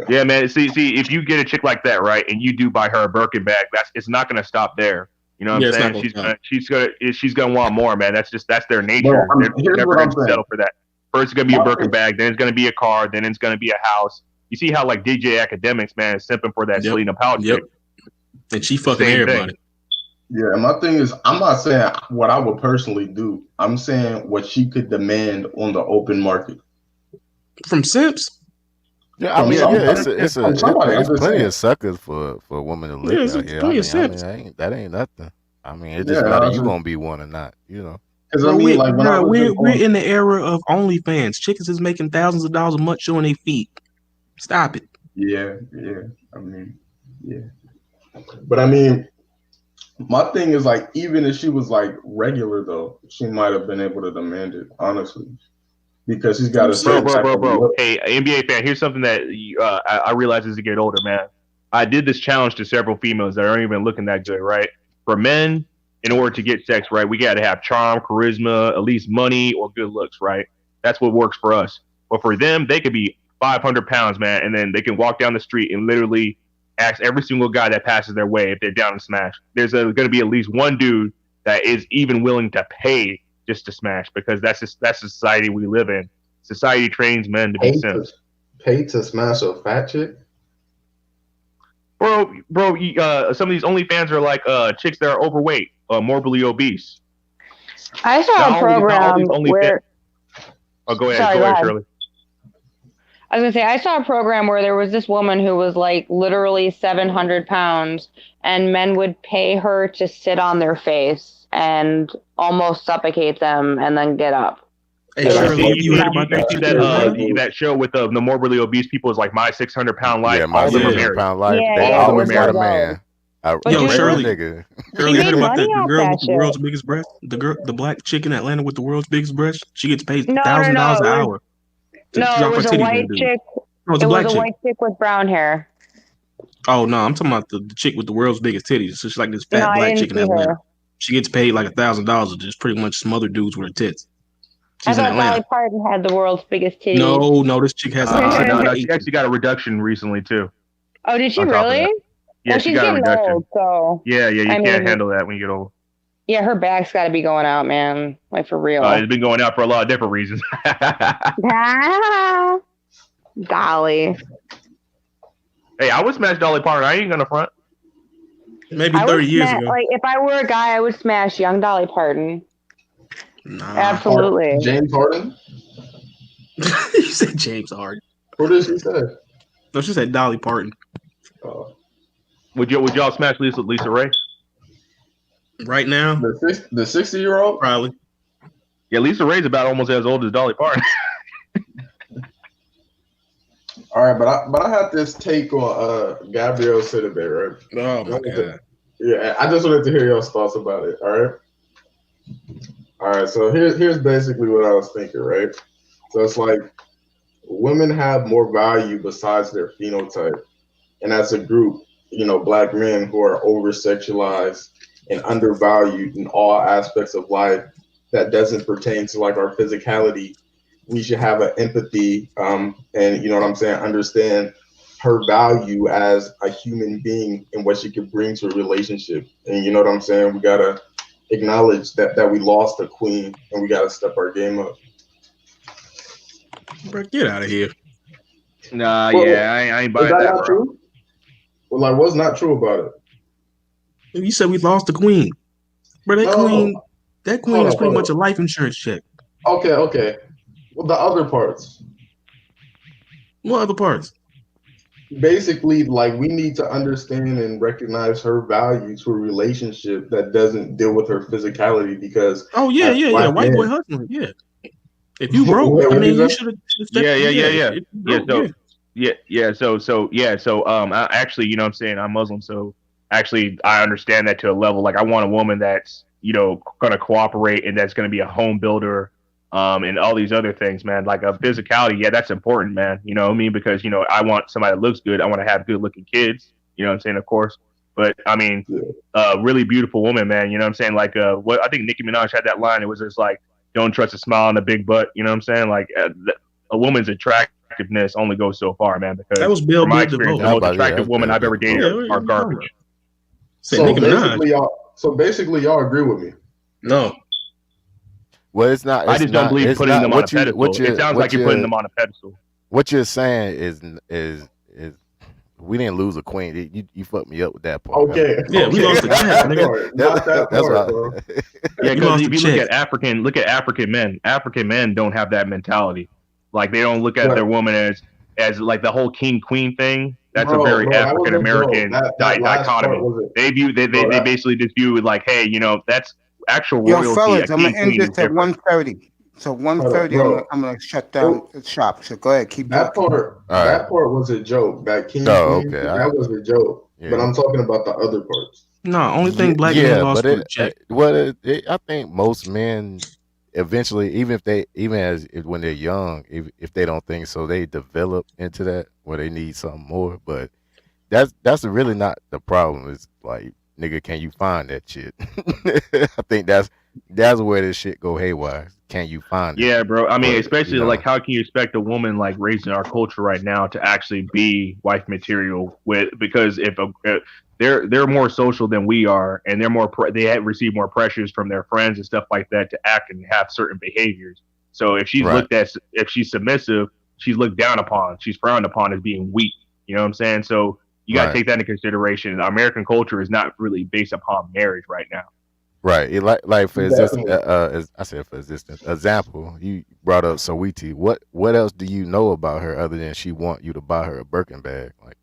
Yeah, man. See, if you get a chick like that, right, and you do buy her a Birkin bag, it's not going to stop there. You know what I'm saying? She's gonna want more, man. That's their nature. They're never going to settle for that. First, it's going to be a Birkin bag, then it's going to be a car, then it's going to be a house. You see how like DJ Academics, man, is simping for that Selena Powell chick. And she fucking everybody. Yeah, and my thing is, I'm not saying what I would personally do. I'm saying what she could demand on the open market. From simps? Yeah, I mean, it's plenty of suckers for a woman to live out here. That ain't nothing. I mean, it just matters you gonna be one or not, Because I mean, we're in the era of OnlyFans. Chickens is making thousands of dollars a month showing their feet. Stop it. Yeah. I mean, yeah. But I mean, my thing is like, even if she was like regular though, she might have been able to demand it, honestly, because she's got a certain bro. Hey, NBA fan, here's something that I realize as you get older, man. I did this challenge to several females that aren't even looking that good, right? For men, in order to get sex, right, we got to have charm, charisma, at least money or good looks, right? That's what works for us. But for them, they could be 500 pounds, man, and then they can walk down the street and literally ask every single guy that passes their way if they're down to smash. There's going to be at least one dude that is even willing to pay just to smash, because that's the society we live in. Society trains men to be simps. Pay to smash a fat chick? Bro, some of these OnlyFans are like chicks that are overweight, morbidly obese. I saw a program where. Oh, go ahead. Sorry, go ahead, Shirley. I was gonna say, I saw a program where there was this woman who was like literally 700 pounds, and men would pay her to sit on their face and almost suffocate them and then get up. Hey, Shirley, you heard about that? That show with the morbidly obese people is like My 600 Pound Life. Yeah, My 600 Pound Life. Yeah, they always got a man. Yo, Shirley, nigga. Shirley, you heard about the girl with the world's biggest breast? The black chick in Atlanta with the world's biggest breast? She gets paid $1,000 an hour. No, it was a white chick. No, it was a white chick with brown hair. Oh no, I'm talking about the chick with the world's biggest titties. So she's like this fat black chick in Atlanta. She gets paid like $1,000 to just pretty much some other dudes with her tits. I thought Dolly Parton had the world's biggest titties. No, this chick has. No, she actually got a reduction recently too. Oh, did she really? Yeah, well, she got a reduction. Old, so yeah, you can't handle that when you get old. Yeah, her back's got to be going out, man. Like for real. It's been going out for a lot of different reasons. Dolly. Hey, I would smash Dolly Parton. I ain't gonna front. Maybe 30 years ago. Like if I were a guy, I would smash young Dolly Parton. Nah. Absolutely. James Harden? You said James Harden. What did she say? No, she said Dolly Parton. Would y'all smash Lisa Ray? Right now? The 60-year-old? Probably. Yeah, Lisa Ray's about almost as old as Dolly Parton. All right, but I have this take on Gabrielle Sidibe, right? Oh my god. Yeah, I just wanted to hear y'all's thoughts about it. All right. So here's basically what I was thinking, right? So it's like women have more value besides their phenotype, and as a group, black men who are over-sexualized and undervalued in all aspects of life that doesn't pertain to like our physicality. We should have an empathy, and you know what I'm saying, understand her value as a human being and what she could bring to a relationship. And you know what I'm saying? We gotta acknowledge that we lost a queen and we gotta step our game up. Bro, get out of here. Nah, I ain't buying that, bro. True? Well, like, what's not true about it? You said we lost the queen. Bro, that queen is pretty much a life insurance check. Okay. Well, the other parts. What other parts? Basically, like, we need to understand and recognize her value to a relationship that doesn't deal with her physicality because... Oh, yeah. White boy hustling, yeah. If you broke, I mean, you should have... Actually, you know what I'm saying? I'm Muslim, so actually, I understand that to a level. Like, I want a woman that's, going to cooperate and that's going to be a home builder, and all these other things, man. Like a physicality, yeah, that's important, man. You know what I mean? Because, I want somebody that looks good. I want to have good looking kids, you know what I'm saying? Of course. But I mean, really beautiful woman, man. You know what I'm saying? Like, what I think Nicki Minaj had that line. It was just like, don't trust a smile and a big butt. You know what I'm saying? Like, a woman's attractiveness only goes so far, man. Because that was Bill my experience, the most attractive woman I've ever dated are garbage. So basically, y'all agree with me? No. Well, it's not. I just don't believe putting them on a pedestal. It sounds like you're putting them on a pedestal. What you're saying is we didn't lose a queen. You fucked me up with that part. Okay. Yeah, we lost the champ. That's right. Yeah, because if you look at African men. African men don't have that mentality. Like they don't look at their woman as like the whole king queen thing. That's a very African American dichotomy. They basically just view it like, hey, that's actual royalty. Yo, fellas, I'm gonna end this at 1:30. So 1:30, I'm gonna shut down the shop. So go ahead, keep that talking. part. That part was a joke. That King Queen, that was a joke. Yeah. But I'm talking about the other parts. No, only thing black men lost was check. I think most men eventually, even when they're young, if they don't think so, they develop into that where they need something more. But that's really not the problem. It's like, nigga, can you find that shit? I think that's where this shit go haywire. Can you find it? Yeah, bro. I mean, But, especially like, how can you expect a woman like raised in our culture right now to actually be wife material because if they're more social than we are, and they have received more pressures from their friends and stuff like that to act and have certain behaviors. So if she's if she's submissive, she's looked down upon, she's frowned upon as being weak. You know what I'm saying? So you got to take that into consideration. American culture is not really based upon marriage right now. Right. Like for example, you brought up Saweetie. What else do you know about her other than she want you to buy her a Birkin bag? Like,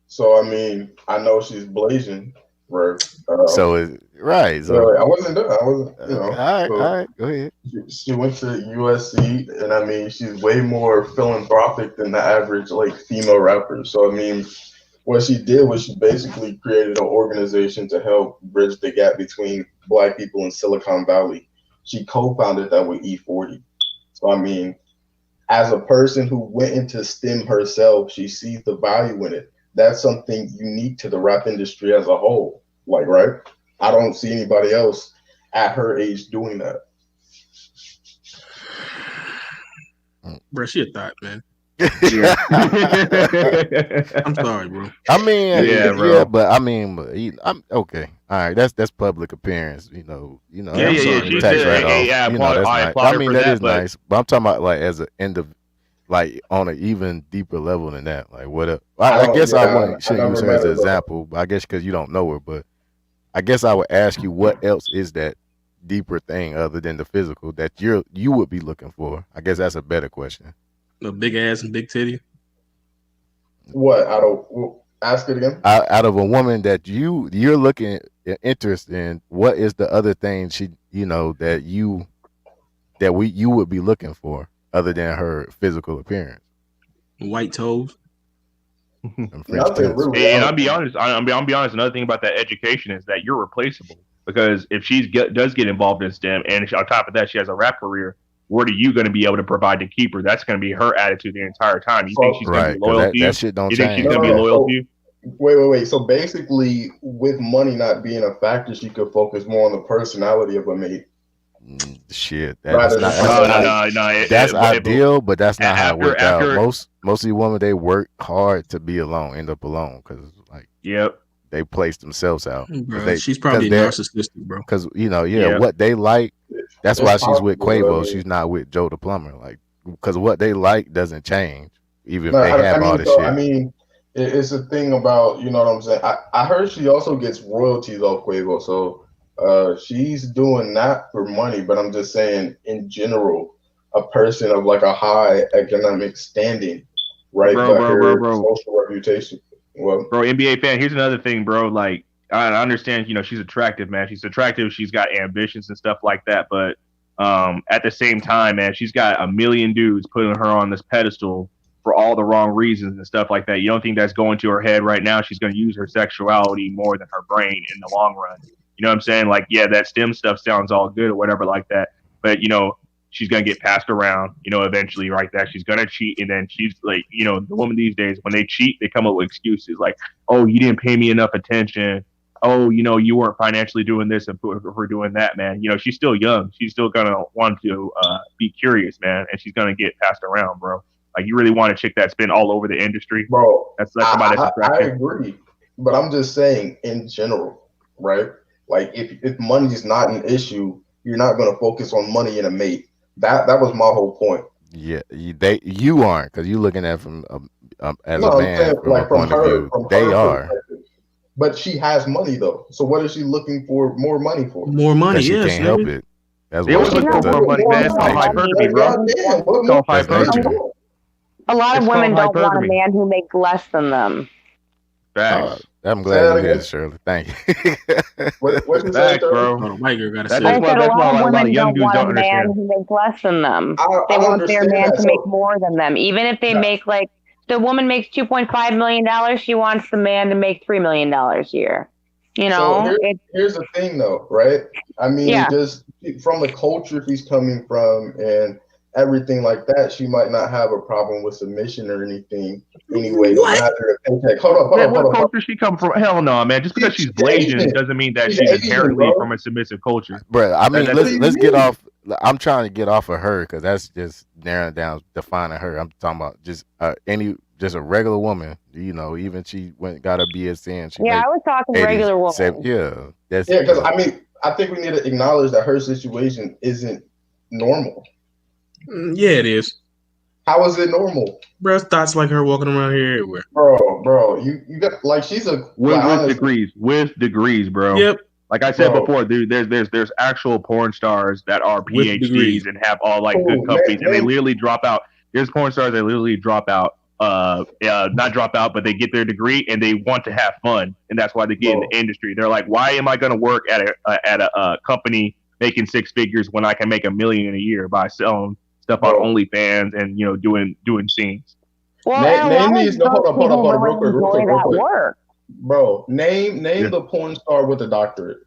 so I mean, I know she's blazing, right? So I wasn't done. I wasn't, all right, go ahead. She went to USC, and I mean, she's way more philanthropic than the average like female rapper. So I mean, what she did was she basically created an organization to help bridge the gap between Black people in Silicon Valley. She co-founded that with E40. So I mean, as a person who went into STEM herself, she sees the value in it. That's something unique to the rap industry as a whole. Like, right? I don't see anybody else at her age doing that. Bro, she a thought, man. Yeah. I'm sorry, bro. I mean, bro. but I mean, I'm okay. All right, that's public appearance. You know. Yeah. She tax did. write-off. Yeah, You know, that's I nice. applaud I her mean, for that that, is but nice. But I'm talking about like as an end of, like on an even deeper level than that. Like what? I guess I shouldn't use her as an example. But I guess because you don't know her. But I guess I would ask you, what else is that deeper thing other than the physical that you would be looking for? I guess that's a better question. A big ass and big titty. What? Ask it again. Out of a woman that you're looking interest in, what is the other thing that you would be looking for other than her physical appearance? White toes. And French tips. And I'll be honest. Another thing about that education is that you're replaceable, because if she does get involved in STEM, and on top of that she has a rap career, what are you going to be able to provide to keep her? That's going to be her attitude the entire time. You think she's going to be loyal to you? That shit don't you change. think she's going to be loyal to you? Wait. So basically, with money not being a factor, she could focus more on the personality of a mate. Shit, that's ideal, but that's not how it works out. Most of these women, they work hard to be alone, end up alone, because like they place themselves out. Bro, she's probably narcissistic, bro. Because what they like. That's why she's with Quavo. She's not with Joe the plumber. Like, because what they like doesn't change, even if they have all this shit. I mean, it's a thing about, you know what I'm saying. I heard she also gets royalties off Quavo, so she's doing that for money. But I'm just saying, in general, a person of like a high economic standing, right? Bro. Social reputation. Well, bro, NBA fan. Here's another thing, bro. Like, I understand, she's attractive, man. She's attractive. She's got ambitions and stuff like that. But at the same time, man, she's got a million dudes putting her on this pedestal for all the wrong reasons and stuff like that. You don't think that's going to her head right now? She's going to use her sexuality more than her brain in the long run. You know what I'm saying? Like, yeah, that STEM stuff sounds all good or whatever like that. But, she's going to get passed around, eventually like that. She's going to cheat. And then she's like, the woman these days, when they cheat, they come up with excuses like, oh, you didn't pay me enough attention. Oh, you weren't financially doing this and for doing that, man. She's still young. She's still going to want to be curious, man. And she's going to get passed around, bro. Like, you really want a chick that's been all over the industry? Bro, that's somebody that's attractive. I agree. But I'm just saying in general, right? Like, if money is not an issue, you're not going to focus on money in a mate. That was my whole point. Yeah, you aren't, because you're looking at from as a man from a point of view. They are. But she has money though. So what is she looking for more money for? More money, she can't help it. That's what she's looking for. More money, man. It's called hypertrophy, bro. It's called hypertrophy. A lot of women don't want a man who makes less than them. That's I'm glad you did, Shirley. Thank you. What you say, bro? White girl gotta I say said a lot of women young don't dudes want don't a man understand. who makes less than them. They I want their understand man that. to make more than them. Even if they make like the woman makes $2.5 million, she wants the man to make $3 million a year. You know, here's the thing, though, right? I mean, Yeah. just from the culture he's coming from and everything like that, she might not have a problem with submission or anything. Anyway, no matter the paycheck. Hold on. What culture she come from? Hell no, man. Just because she's Blasian doesn't mean that she's inherently from a submissive culture. Bro, I mean, That's- let's get off. I'm trying to get off of her because that's just narrowing down, defining her. I'm talking about just a regular woman. You know, even she got her BSN. She I was talking regular woman. Because I mean, I think we need to acknowledge that her situation isn't normal. Yeah, it is. How is it normal? Bro, thoughts like her walking around here everywhere. Bro, you got like she's a with degrees, bro. Yep. Like I said before, dude, there's actual porn stars that are PhDs and have all like good companies, and they literally drop out. There's porn stars that literally drop out, not drop out, but they get their degree and they want to have fun, and that's why they get in the industry. They're like, why am I going to work at a company making six figures when I can make $1 million a year by selling stuff on OnlyFans and doing scenes? Well, name these. Hold on, real quick. Work. Bro, name the porn star with a doctorate.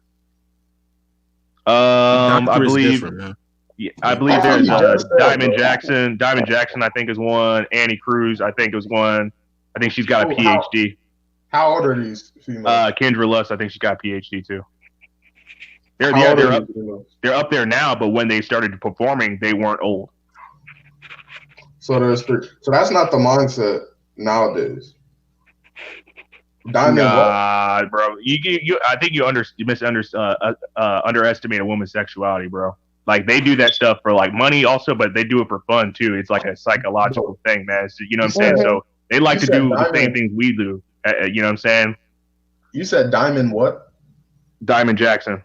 I believe. Yeah, I believe there's Diamond Jackson. Diamond Jackson, I think, is one. Annie Cruz, I think, is one. I think she's got a PhD. How old are these females? Kendra Lust, I think she's got a PhD too. They're up there now, but when they started performing, they weren't old. So that's not the mindset nowadays. Diamond, bro. I think you underestimate a woman's sexuality, bro. Like they do that stuff for like money, also, but they do it for fun too. It's like a psychological thing, man. So, you know what I'm saying? So they like to do the same things we do. You know what I'm saying? You said Diamond what? Diamond Jackson.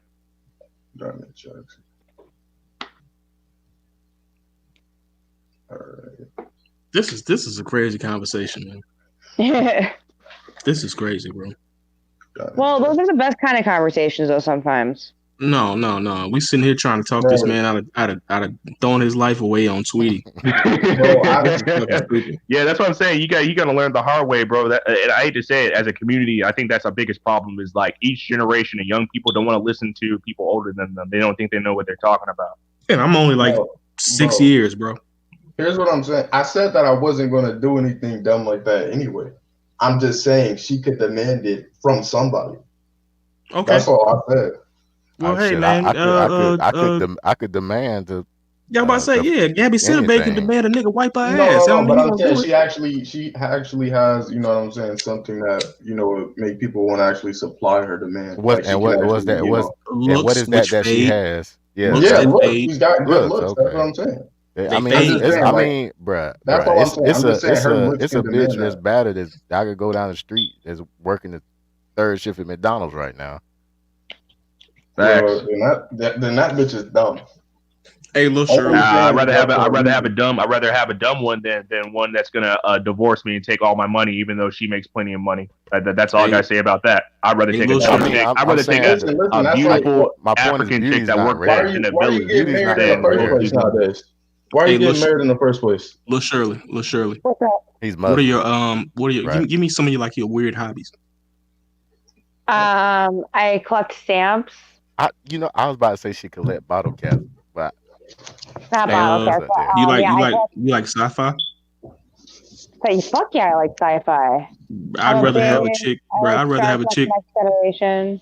Diamond Jackson. All right. This is a crazy conversation, man. This is crazy, bro. Well, those are the best kind of conversations, though. Sometimes. No. We sitting here trying to talk this man out of throwing his life away on Tweety. Yeah, that's what I'm saying. You got to learn the hard way, bro. And I hate to say it, as a community, I think that's our biggest problem. Is like each generation of young people don't want to listen to people older than them. They don't think they know what they're talking about. And I'm only like 6 years, bro. Here's what I'm saying. I said that I wasn't going to do anything dumb like that anyway. I'm just saying she could demand it from somebody. Okay, that's all I said. Well, hey, man, I could demand to. Yeah, I'm about to say, Gabby Sidibe can demand a nigga wipe her ass. No, but I'm saying she actually has, you know what I'm saying, something that would make people want to actually supply her demand. What is that she has? Yeah, she's got good looks. Okay. That's what I'm saying. Bruh, that's all I'm saying. It's a bitch that's battered as I could go down the street that's working the third shift at McDonald's right now. Then that bitch is dumb. Hey, look, Shirley. I'd rather have a dumb one than one that's gonna divorce me and take all my money, even though she makes plenty of money. That's all I gotta say about that. I'd rather take a dumb chick. I'd rather take a beautiful African chick that works in a village. Why are you getting married in the first place? Lil Shirley. What's up? He's What are your give me some of your weird hobbies. I collect stamps. I was about to say she collect bottle caps, but not bottle caps. You like sci-fi? Fuck yeah, I like sci-fi. I'd rather have a chick, bro. I'd rather have a chick. Federation.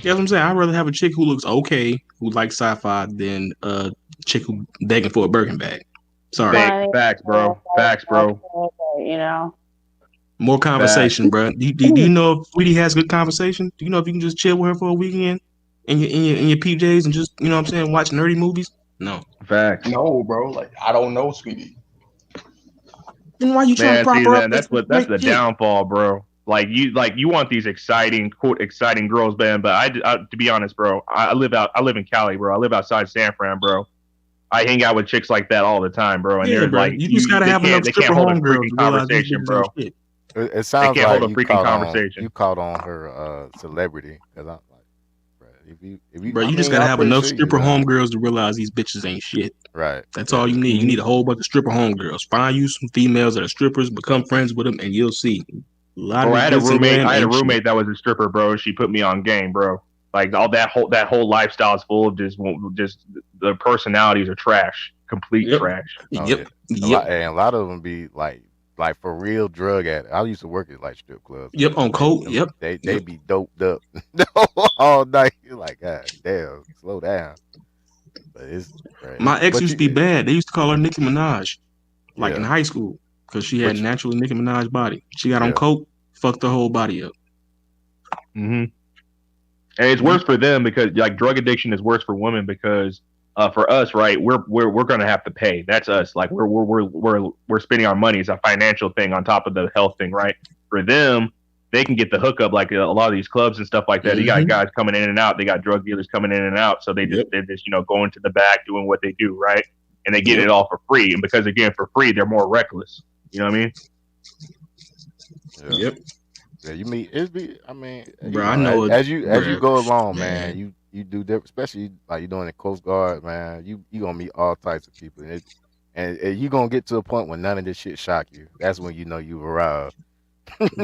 Yeah, what I'm saying. I'd rather have a chick who looks okay, who likes sci-fi, than a chick who begging for a Birkin bag. Sorry. Facts, bro. You know. More conversation, bro. Do you know if Sweetie has good conversation? Do you know if you can just chill with her for a weekend in your PJs and just, you know what I'm saying, watch nerdy movies? No. Facts. No, bro. Like, I don't know Sweetie. Then why you trying to prop her up? That's the downfall, bro. Like you want these exciting girls, man. But I to be honest, bro, I live in Cali, bro. I live outside San Fran, bro. I hang out with chicks like that all the time, bro. And they're bro. like, you just gotta have enough stripper homegirls conversation, bro. It sounds can't hold like a freaking conversation. you caught on her celebrity because I'm like, bro, if you, Bro, I you just mean, gotta I'm have pretty enough sure you stripper know. homegirls to realize these bitches ain't shit. Right. That's all you need. You need a whole bunch of stripper homegirls. Find you some females that are strippers, become friends with them, and you'll see. A lot Bro, of I had a roommate. I had a ain't shit. roommate that was a stripper, bro. She put me on game, bro. Like all that whole lifestyle is full of just the personalities are trash, complete trash. Oh, yeah. A lot of them be like for real drug addicts. I used to work at like strip clubs. Yep, on coke. Yep, they be doped up all night. You're like, God damn, slow down. But it's right. My ex used to be bad. They used to call her Nicki Minaj, like in Yeah. high school, because she had naturally Nicki Minaj body. She got on Yeah. coke, fucked her whole body up. Mm-hmm. And it's worse for them because like drug addiction is worse for women because for us, right, we're gonna have to pay. That's us. Like we're spending our money. It's a financial thing on top of the health thing, right? For them, they can get the hookup like a lot of these clubs and stuff like that. You got guys coming in and out. They got drug dealers coming in and out. So they just go into the back doing what they do, right? And they get it all for free. And because they're getting for free, they're more reckless. You know what I mean? Yep. Yeah, you meet I mean, bro, I know as you go along, man, you do different, especially like you're doing the Coast Guard, man. You gonna meet all types of people, and you gonna get to a point when none of this shit shock you. That's when you know you've arrived.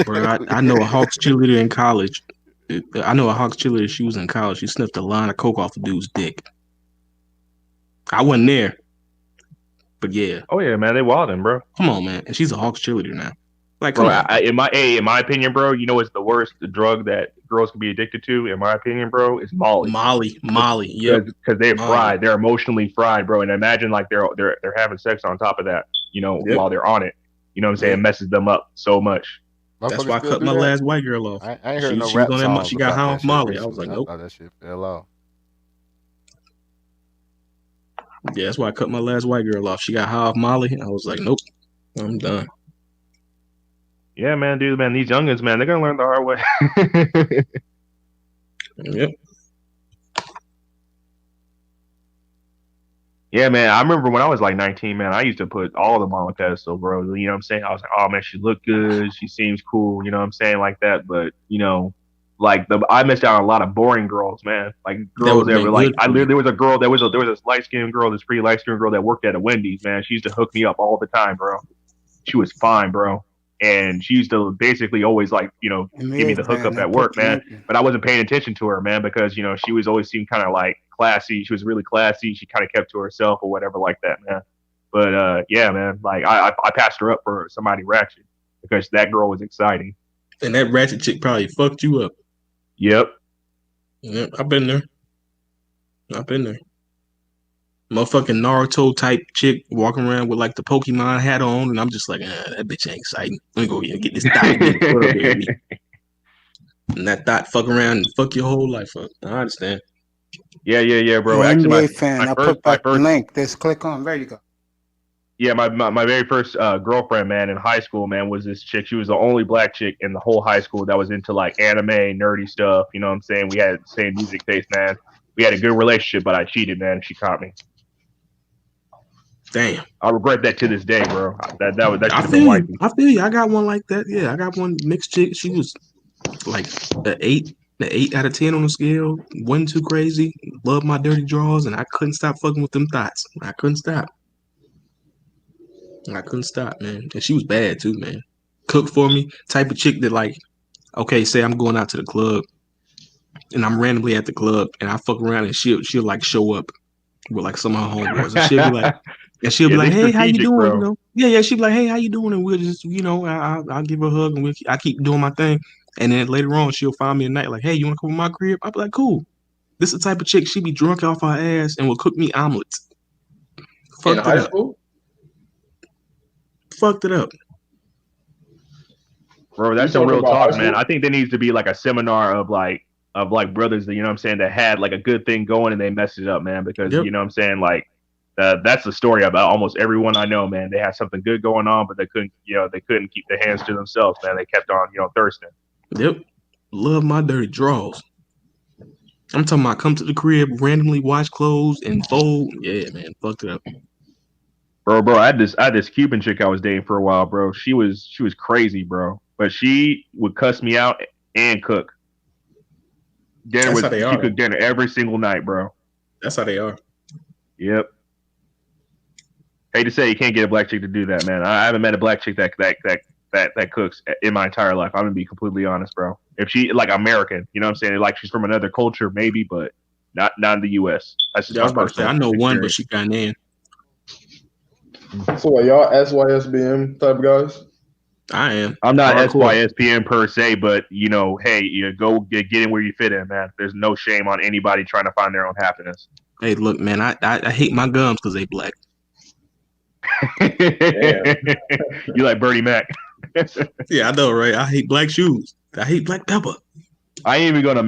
Bro, I know a Hawks cheerleader in college. I know a Hawks cheerleader. She was in college. She sniffed a line of coke off a dude's dick. I wasn't there, but yeah. Oh yeah, man, they wildin', bro. Come on, man, and she's a Hawks cheerleader now. Like, bro, in my opinion, bro, you know what's the worst drug that girls can be addicted to? In my opinion, bro, is Molly. Molly, yep. Because they're fried, they're emotionally fried, bro. And imagine like they're having sex on top of that, you know, while they're on it. You know what I'm saying? It messes them up so much. That's why I cut my last white girl off. I ain't heard no rap songs. She got high off Molly. I was recently. like, nope. I thought that shit fell off. Yeah, that's why I cut my last white girl off. She got high off Molly. I was like, nope, I'm done. Yeah, man, dude, man, these youngins, man, they're gonna learn the hard way. Yep. Yeah, man, I remember when I was like 19, man, I used to put all of them on a pedestal, bro. You know what I'm saying? I was like, oh man, she looked good, she seems cool, you know what I'm saying, like that. But you know, like I missed out on a lot of boring girls, man. Like girls that were like, there was a girl, there was a light skinned girl, this pretty light skinned girl that worked at a Wendy's, man. She used to hook me up all the time, bro. She was fine, bro. And she used to basically always like, you know, give me the hookup at work, man. But I wasn't paying attention to her, man, because, you know, she was always seemed kind of like classy. She was really classy. She kind of kept to herself or whatever like that, man. But yeah, man, like I passed her up for somebody ratchet because that girl was exciting. And that ratchet chick probably fucked you up. Yep. Yep, I've been there. Motherfucking Naruto type chick walking around with like the Pokemon hat on, and I'm just like, that bitch ain't exciting. Let me go here and get this thought. And that thought fuck around and fuck your whole life up. I understand. Yeah, bro. You're Actually, NBA fan. I put back the link. Just click on. There you go. Yeah, my very first girlfriend, man, in high school, man, was this chick. She was the only black chick in the whole high school that was into like anime, nerdy stuff. You know what I'm saying? We had the same music taste, man. We had a good relationship, but I cheated, man. She caught me. Damn. I regret that to this day, bro. That should have been wifey. I feel you. I got one like that. Yeah, I got one mixed chick. She was like the 8 out of 10 on the scale. Wasn't too crazy. Loved my dirty drawers, and I couldn't stop fucking with them thoughts. I couldn't stop, man. And she was bad too, man. Cook for me. Type of chick that like, okay, say I'm going out to the club, and I'm randomly at the club, and I fuck around, and she'll like show up with like some of her homeboys, and she'll be like. And she'll be like, "Hey, how you doing?" Bro. You know, yeah. She'll be like, "Hey, how you doing?" And we'll just, you know, I'll give her a hug, and I keep doing my thing. And then later on, she'll find me at night, like, "Hey, you want to come to my crib?" I'll be like, "Cool." This is the type of chick she be drunk off her ass and will cook me omelets. In high school? Fucked it up, bro. That's some real talk, man. I think there needs to be like a seminar of like brothers that, you know what I'm saying, that had like a good thing going and they messed it up, man. Because you know what I'm saying, like. That's the story about almost everyone I know, man. They had something good going on, but they couldn't keep their hands to themselves, man. They kept on, you know, thirsting. Yep. Love my dirty drawers. I'm talking about come to the crib, randomly wash clothes and fold. Yeah, man, fucked it up. Bro, I had this Cuban chick I was dating for a while, bro. She was crazy, bro. But she would cuss me out and cook. She cooked dinner every single night, bro. That's how they are. Yep. Hate to say, you can't get a black chick to do that, man. I haven't met a black chick that cooks in my entire life. I'm gonna be completely honest, bro. If she like American, you know what I'm saying? Like she's from another culture, maybe, but not in the U.S. That's just I was about to say, I know one, but she got in. So are y'all SYSBM type guys? I am. I'm not Hardcore. SYSPN per se, but you know, hey, you go get in where you fit in, man. There's no shame on anybody trying to find their own happiness. Hey, look, man, I hate my gums because they black. You like Bernie Mac? Yeah, I know, right? I hate black shoes. I hate black pepper. I ain't even gonna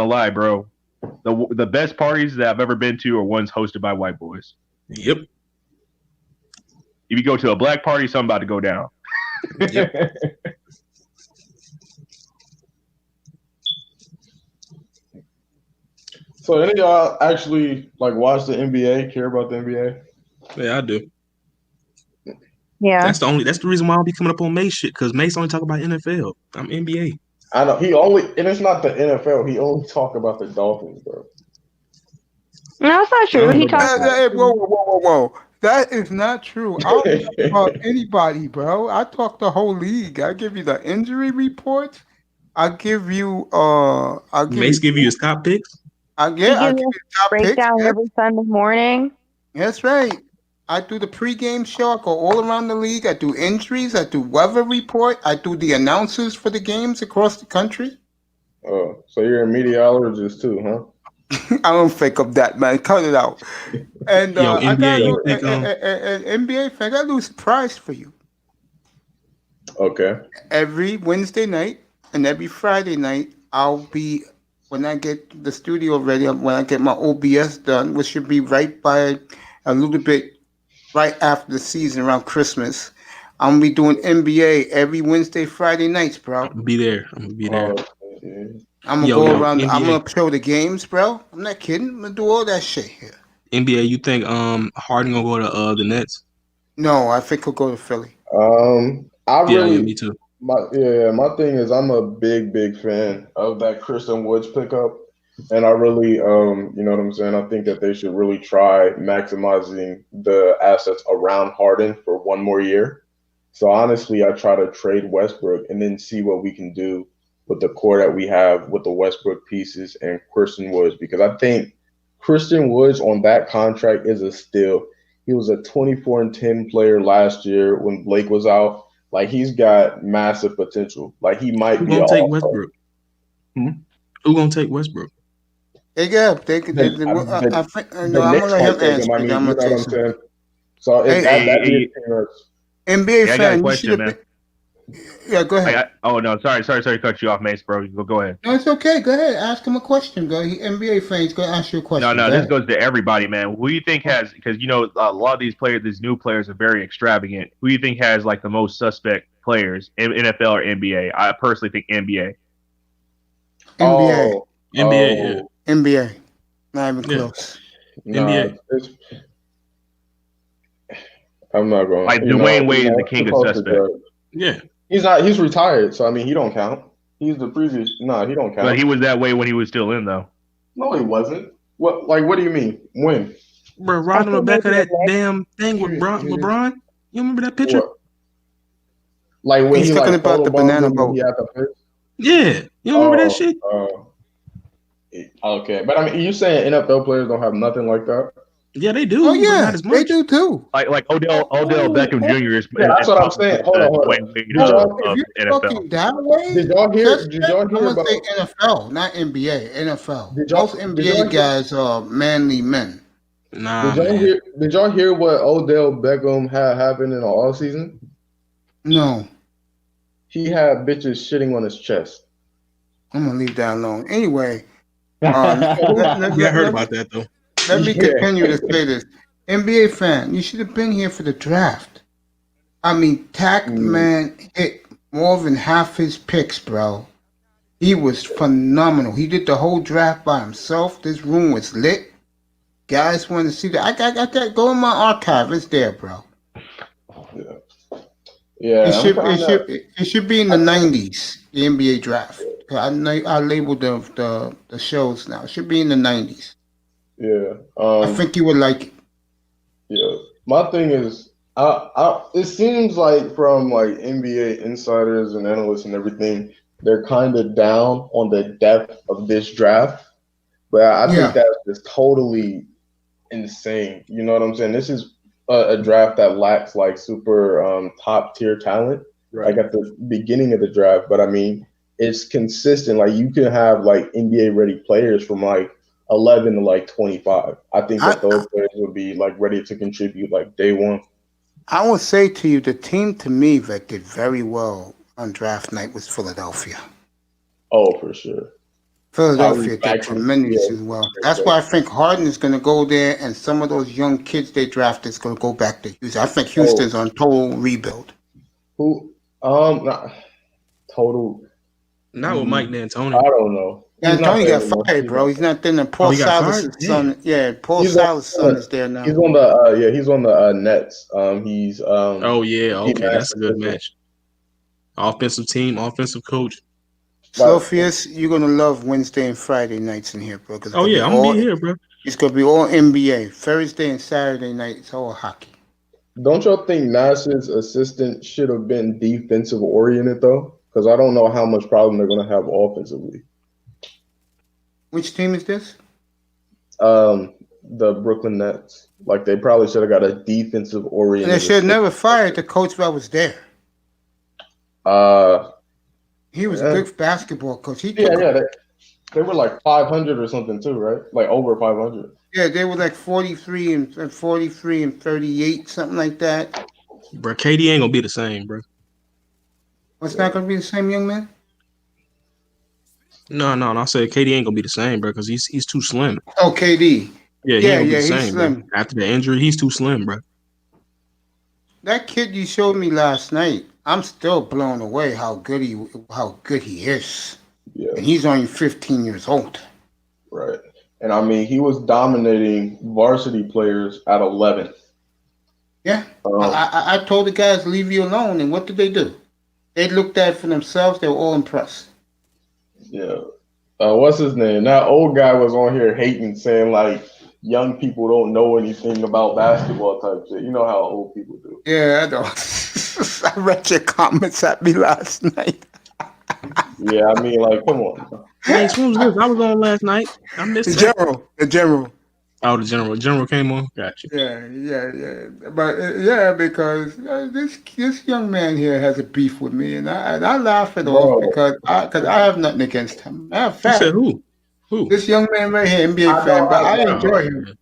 lie, bro. The best parties that I've ever been to are ones hosted by white boys. Yep. If you go to a black party, something about to go down. Yep. So any of y'all actually like watch the NBA, care about the NBA? Yeah, I do. Yeah. That's the reason why I'll be coming up on Mace shit, because Mace only talk about NFL. I'm NBA. I know and it's not the NFL. He only talk about the Dolphins, bro. No, that's not true. He talks. Hey, whoa. That is not true. I don't talk about anybody, bro. I talk the whole league. I give you the injury reports. I give you Mace give you his top picks. He gives you a breakdown every Sunday morning. That's right. I do the pregame show. I go all around the league. I do injuries. I do weather report. I do the announcers for the games across the country. Oh, so you're a meteorologist too, huh? I don't fake up that, man. Cut it out. And Yo, I NBA, got an NBA fan. I got a little surprise for you. Okay. Every Wednesday night and every Friday night, I'll be, when I get the studio ready, when I get my OBS done, which should be right by a little bit right after the season around Christmas. I'm gonna be doing NBA every Wednesday, Friday nights, bro. I'm gonna be there. I'm gonna go around. NBA. I'm gonna show the games, bro. I'm not kidding. I'm gonna do all that shit here. NBA, you think Harden gonna go to the Nets? No, I think he'll go to Philly. Me too. My thing is I'm a big fan of that Christian Woods pickup, and I really you know what I'm saying. I think that they should really try maximizing the assets around Harden for one more year. So honestly, I try to trade Westbrook and then see what we can do with the core that we have with the Westbrook pieces and Christian Woods, because I think Christian Woods on that contract is a steal. He was a 24-10 player last year when Blake was out. Like, he's got massive potential. Like, he might be. Who gonna take Westbrook? Who gonna take Westbrook? I'm gonna let him answer. I'm gonna tell you. So NBA I got a fan, question, man. Yeah, go ahead. Sorry to cut you off, Mace, bro. Go ahead. No, it's okay. Go ahead. Ask him a question, bro. NBA fans, go ask you a question. No, this goes to everybody, man. Who do you think has, because, you know, a lot of these new players are very extravagant. Who do you think has, like, the most suspect players in NFL or NBA? I personally think NBA. NBA. Not even close. NBA. I'm not going. Like, Dwayne Wade is the king of suspect. Yeah. He's retired, so I mean he don't count. He's the previous he don't count. But he was that way when he was still in, though. No, he wasn't. What do you mean? When? Bro, right on the back of that damn thing with LeBron. You remember that picture? What? Like when he's talking about the banana boat. Yeah. You remember that shit? Okay. But I mean, you saying NFL players don't have nothing like that? Yeah, they do. Oh yeah, they do too. Like Odell Beckham Jr. is. Yeah, that's what I'm saying. Hold on. If you're talking that way, did y'all hear I'm gonna about say NFL, not NBA. NFL. Most NBA guys are manly men. Nah. Did y'all hear what Odell Beckham had happen in the off season? No. He had bitches shitting on his chest. I'm gonna leave that alone. Anyway, I heard about that though. Let me continue to say this. NBA fan, you should have been here for the draft. I mean, Man hit more than half his picks, bro. He was phenomenal. He did the whole draft by himself. This room was lit. guys want to see that, I got that. Go in my archive. It's there, bro. Yeah, It should be in the 90s, the NBA draft. I labeled the shows now. It should be in the 90s. Yeah. I think you would like it. Yeah. My thing is, it seems like from like NBA insiders and analysts and everything, they're kind of down on the depth of this draft. But I think that's just totally insane. You know what I'm saying? This is a draft that lacks like super top tier talent, like at the beginning of the draft. But I mean, it's consistent. Like you can have like NBA ready players from like 11 to like 25. I think that those players would be like ready to contribute like day one. I will say to you, the team to me that did very well on draft night was Philadelphia. Oh, for sure. Philadelphia did tremendous as well. That's why I think Harden is going to go there, and some of those young kids they drafted is going to go back to Houston. I think Houston's on total rebuild. Who? Total. Not with Mike D'Antoni. I don't know. D'Antoni got fired, bro. He's not there. Paul Silas' son. Yeah, Paul Silas' son is there now. He's on the he's on the Nets. He's Oh yeah, okay, that's a good match. Offensive team, offensive coach. Sophius, you're gonna love Wednesday and Friday nights in here, bro. Oh yeah, I'm gonna be here, bro. It's gonna be all NBA. Thursday and Saturday night, it's all hockey. Don't y'all think Nash's assistant should have been defensive oriented though? Because I don't know how much problem they're gonna have offensively. Which team is this? The Brooklyn Nets. Like they probably should have got a defensive oriented. And they should have never fired the coach that was there. He was a good basketball coach. They were like 500 or something too, right? Like over 500. Yeah, they were like 43 and 38, something like that. Bro, KD ain't gonna be the same, bro. What's not gonna be the same, young man? No. I said KD ain't gonna be the same, bro, because he's too slim. Oh, KD. Yeah, he's slim. Bro. After the injury, he's too slim, bro. That kid you showed me last night, I'm still blown away how good he is. Yeah. And he's only 15 years old. Right. And I mean, he was dominating varsity players at 11. Yeah. I told the guys, leave you alone. And what did they do? They looked at it for themselves. They were all impressed. Yeah. What's his name? That old guy was on here hating, saying like young people don't know anything about basketball type shit. You know how old people do. Yeah, I know. I read your comments at me last night. Yeah, I mean, like, come on. Hey, who's this? I was on last night. I missed the general. The general. Oh, the general. General came on. Gotcha. Yeah. But because this young man here has a beef with me, and I laugh it off because I have nothing against him. Matter of fact, you said who? This young man right here, NBA fan, but I enjoy him.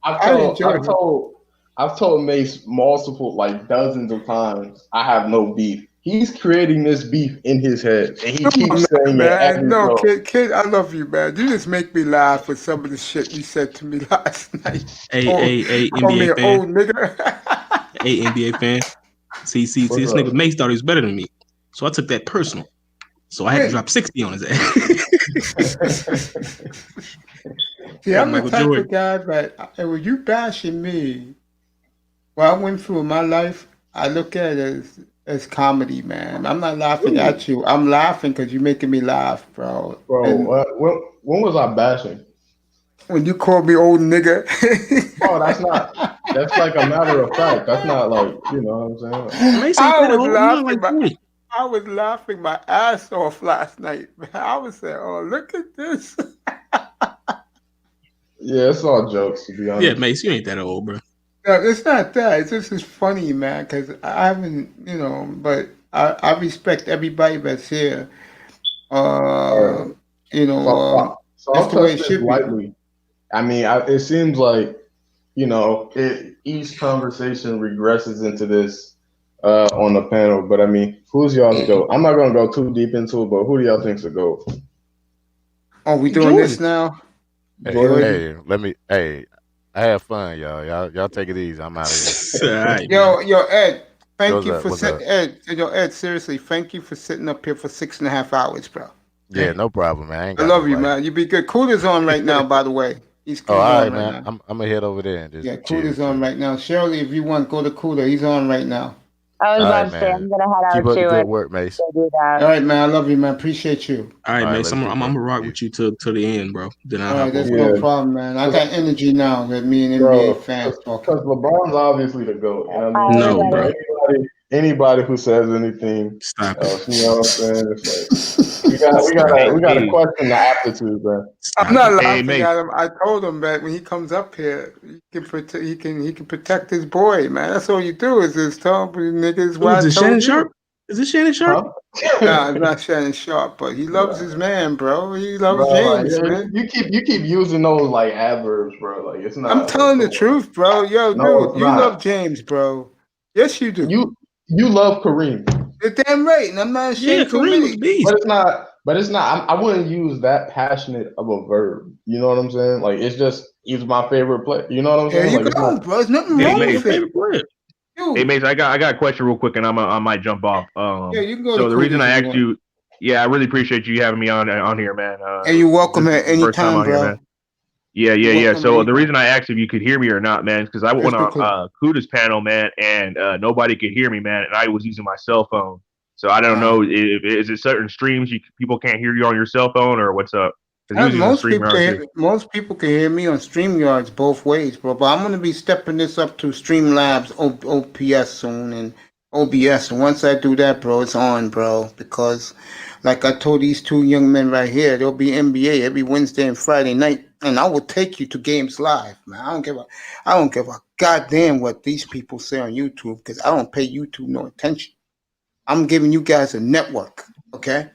I've told Mace multiple, like dozens of times, I have no beef. He's creating this beef in his head, and he keeps saying man, no, kid, I love you, man. You just make me laugh with some of the shit you said to me last night. Hey, NBA fan. Old nigga. Hey, NBA fan. See, this nigga Mace thought he was better than me, so I took that personal. So I had to drop 60 on his ass. See, I'm the type of guy that when you bashing me, what I went through in my life, I look at it as comedy, man. I'm not laughing at you. I'm laughing because you're making me laugh, bro. When was I bashing? When you called me old nigga. Oh, that's like a matter of fact. That's not like, you know what I'm saying? I was laughing my ass off last night. I was saying, oh, look at this. Yeah, it's all jokes, to be honest. Yeah, Mace, you ain't that old, bro. No, it's not that. It's just funny, man, because I haven't, but I respect everybody that's here. So I'll touch this lightly. I mean, it seems like, each conversation regresses into this on the panel. But I mean, who's y'all's GOAT? I'm not gonna go too deep into it, but who do y'all think's the GOAT? Oh, we doing this now? Hey, I have fun, y'all. Y'all take it easy. I'm out of here. Right, yo, Ed. Thank you for sitting. Ed, seriously, thank you for sitting up here for 6.5 hours, bro. Yeah, no problem, man. I love you, man. You be good. Cooler's on right now, by the way. He's Oh, all on right, right man. now. I'm gonna head over there and Yeah, just chill. Cooler's on right now. Shirley, if you want, go to Cooler. He's on right now. I was All about right, to say man. I'm gonna head Keep out up the to good it. work, Mace. To do that. All right, man. I love you, man. Appreciate you. All right, All right, man. later, I'm big gonna bro. rock with you to the end, bro. Then I'll All right, hop that's over. no Yeah. problem, man. I got energy now with me and NBA Bro, fans talking. because LeBron's obviously the GOAT. You know what I I mean? was No, ready. bro. Anybody who says anything Stop it. else, you know what I'm saying? It's like we gotta question the aptitude, man. I'm not Hey, laughing Mace. at him. I told him that when he comes up here, he can protect his boy, man. That's all you do is just tell him, niggas, Who what is I this? Shannon told you. Sharp? Is this Shannon Sharp? Huh? Nah, it's not Shannon Sharp, but he loves his man, bro. He loves Bro, like, James, man. you keep using those like adverbs, bro. Like it's not I'm like, telling the come on. truth, bro. Yo, No, dude, it's you not. love James, bro. Yes, you do. You love Kareem, You're damn right, and I'm not Yeah, ashamed to Kareem admit was it. beast. but it's not. I wouldn't use that passionate of a verb. You know what I'm saying? Like it's just he's my favorite player. You know what I'm There saying? you Like it's go, not. bro. There's nothing Hey, wrong Mace. with it. Favorite player. Hey, Dude. Mace. I got a question real quick, and I might jump off. Yeah, you can go So to the reason Cooters I if you asked want. you, yeah, I really appreciate you having me on here, man. And you're welcome This at is the any first time time, on here, bro. man. Yeah. You're welcome So the anytime. reason I asked if you could hear me or not, man, is because I went Crystal clear. on Kuda's panel, man, and nobody could hear me, man, and I was using my cell phone. So I don't know if is it certain streams people can't hear you on your cell phone or what's up? Because he was using StreamYard too. Most people can hear me on StreamYards both ways, bro. But I'm gonna be stepping this up to Streamlabs OPS soon and OBS. And once I do that, bro, it's on, bro. Because, like I told these two young men right here, there'll be NBA every Wednesday and Friday night, and I will take you to games live, man. I don't give a goddamn what these people say on YouTube because I don't pay YouTube no attention. I'm giving you guys a network, okay?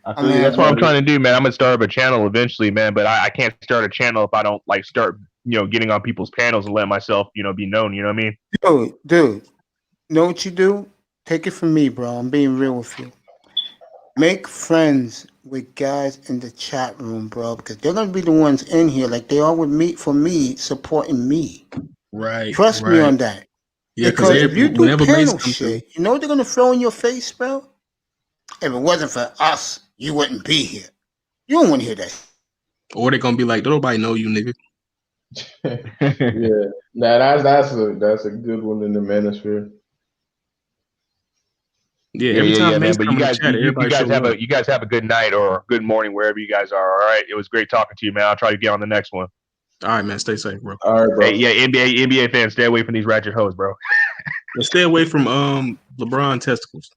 I feel you. That's what I'm trying to do, man. I'm gonna start up a channel eventually, man. But I can't start a channel if I don't like start, getting on people's panels and let myself, be known. You know what I mean? Dude, know what you do? Take it from me, bro. I'm being real with you. Make friends with guys in the chat room, bro, because they're gonna be the ones in here, like they are with me for me, supporting me. Right. Trust me on that. Yeah, because if you do whenever Mace panel comes shit, you know what they're gonna throw in your face, bro? If it wasn't for us, you wouldn't be here. You don't want to hear that. or they're gonna be like, don't nobody know you, nigga. Yeah, that's a good one in the manosphere. Yeah, every time man. Mace But come you in the guys, chat, you everybody guys show have up. you guys have a good night or good morning wherever you guys are. All right, it was great talking to you, man. I'll try to get on the next one. All right, man. Stay safe, bro. All right, bro. Hey, yeah, NBA fans, stay away from these ratchet hoes, bro. And stay away from LeBron testicles.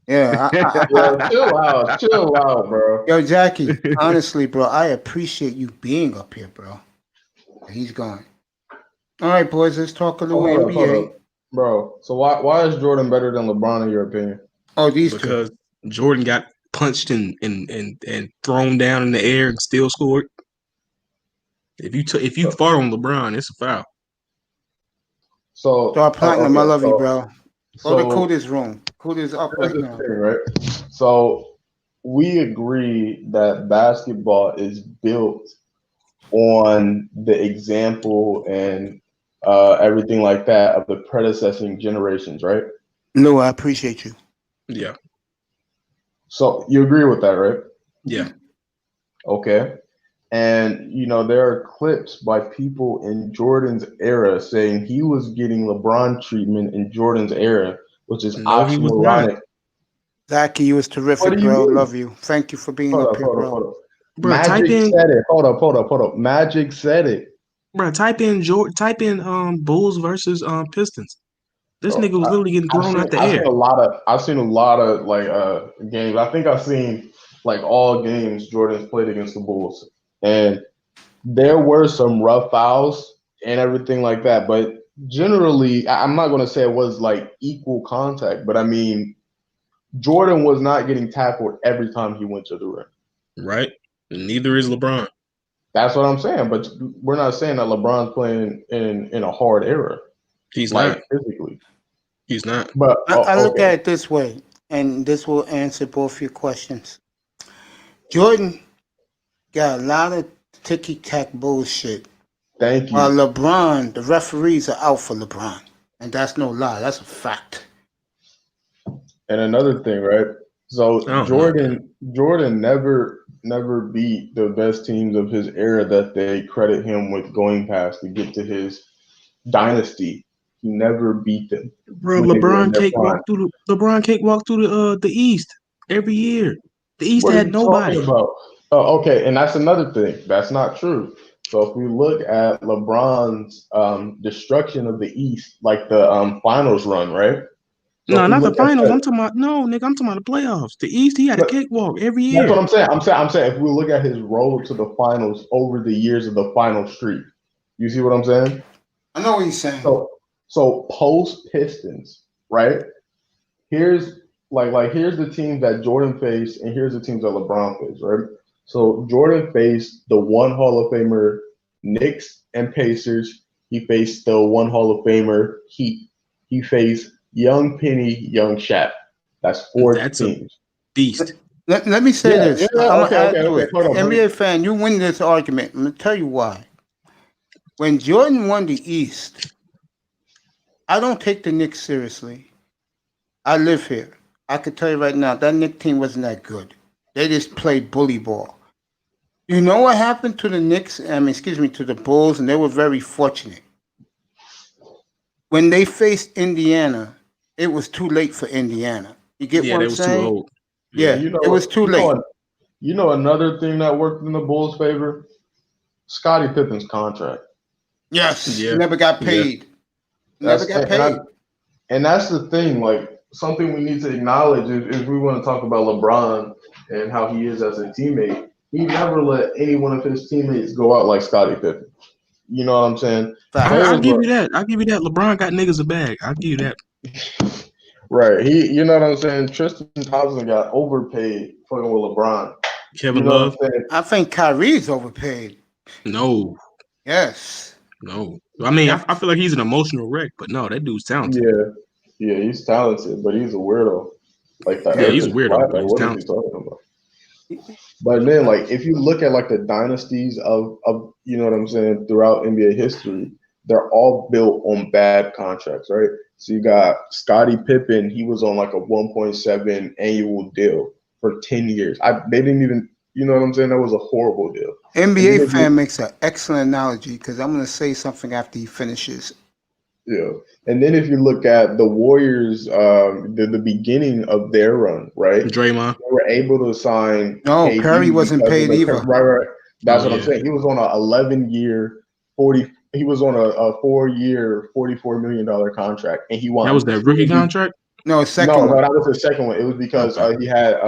Yeah. Chill out, bro. Yo, Jackie, honestly, bro, I appreciate you being up here, bro. He's gone. All right, boys, let's talk a little Hold NBA. up. Bro, so why is Jordan better than LeBron in your opinion? Oh, these because Jordan got punched and thrown down in the air and still scored. If you fought on LeBron, it's a foul. So Platinum, I love you, bro. Go to so- Coda's room. Coda's up Here's right the now. thing, right? So we agree that basketball is built on the example and everything like that of the predecessing generations, right? No, I appreciate you. Yeah. So you agree with that, right? Yeah. Okay. And there are clips by people in Jordan's era saying he was getting LeBron treatment in Jordan's era, which is No, he was oxymoronic. Zachy, you was What terrific, do you bro. mean? Love you. Thank you for being up here, bro. Bro, Magic type in- said it. Hold up. Magic said it. Bro, type in Bulls versus Pistons. This nigga was literally getting thrown out the air. I've seen a lot of like games. I think I've seen like all games Jordan's played against the Bulls, and there were some rough fouls and everything like that. But generally, I'm not going to say it was like equal contact, but I mean, Jordan was not getting tackled every time he went to the rim. Right. And neither is LeBron. That's what I'm saying. But we're not saying that LeBron's playing in a hard era. He's like not. physically. He's not. But I look at it this way, and this will answer both your questions. Jordan got a lot of ticky-tack bullshit. Thank you. While LeBron, the referees are out for LeBron. And that's no lie. That's a fact. And another thing, right? So Jordan never never beat the best teams of his era that they credit him with going past to get to his dynasty. He never beat them. Bro, LeBron cakewalk through the East every year. The East What are had you nobody. talking about? Oh, okay, and that's another thing. That's not true. So if we look at LeBron's destruction of the East, like the finals run, right? So No, not the finals. I'm talking about I'm talking about the playoffs. The East, he had a cakewalk every year. That's what I'm saying. I'm saying if we look at his road to the finals over the years of the final streak, you see what I'm saying? I know what he's saying. So post Pistons, right? Here's here's the teams that Jordan faced, and here's the teams that LeBron faced, right? So Jordan faced the one Hall of Famer Knicks and Pacers. He faced the one Hall of Famer Heat. He faced young Penny, young Shaq. That's four teams. A beast. Let me say this. I'm Okay. Hold on, NBA fan, you win this argument. I'm going to tell you why. When Jordan won the East, I don't take the Knicks seriously. I live here. I can tell you right now, that Knicks team wasn't that good. They just played bully ball. You know what happened to the Knicks? To the Bulls, and they were very fortunate. When they faced Indiana, it was too late for Indiana. You get what I'm saying? Too old. Yeah, it was too late. You know another thing that worked in the Bulls' favor? Scottie Pippen's contract. Yes, he never got paid. Never got paid. And that's the thing, like something we need to acknowledge is we want to talk about LeBron and how he is as a teammate. He never let any one of his teammates go out like Scottie Pippen. You know what I'm saying? I'll give you that. LeBron got niggas a bag. I'll give you that. Right. You know what I'm saying? Tristan Thompson got overpaid fucking with LeBron. Kevin Love. I think Kyrie's overpaid. No. Yes. No. I mean, I feel like he's an emotional wreck, but no, that dude's talented. Yeah, he's talented, but he's a weirdo. Like that. Yeah, he's a weirdo, but he's what talented. is he talking about? But then, like, if you look at like the dynasties of you know what I'm saying throughout NBA history, they're all built on bad contracts, right? So you got Scottie Pippen. He was on like a 1.7 annual deal for 10 years. They didn't even, you know what I'm saying? That was a horrible deal. NBA fan makes an excellent analogy because I'm going to say something after he finishes. Yeah. And then if you look at the Warriors, the beginning of their run, right? Draymond. They were able to sign. No, KD Curry wasn't paid either. Right. That's what I'm saying. He was on a 11-year, 40. He was on a 4-year, $44 million contract, and he won. That was that rookie contract. No, second one. No, that was the second one. It was because he had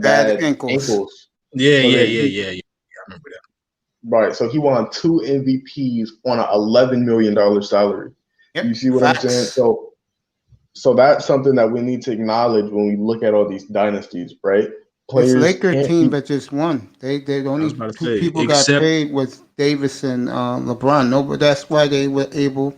bad ankles. Yeah. I remember that. Right. So he won 2 MVPs on an $11 million salary. Yep. You see what I'm saying? So that's something that we need to acknowledge when we look at all these dynasties, right? This Lakers team that just won. They only two people got paid was Davis and LeBron. No, but that's why they were able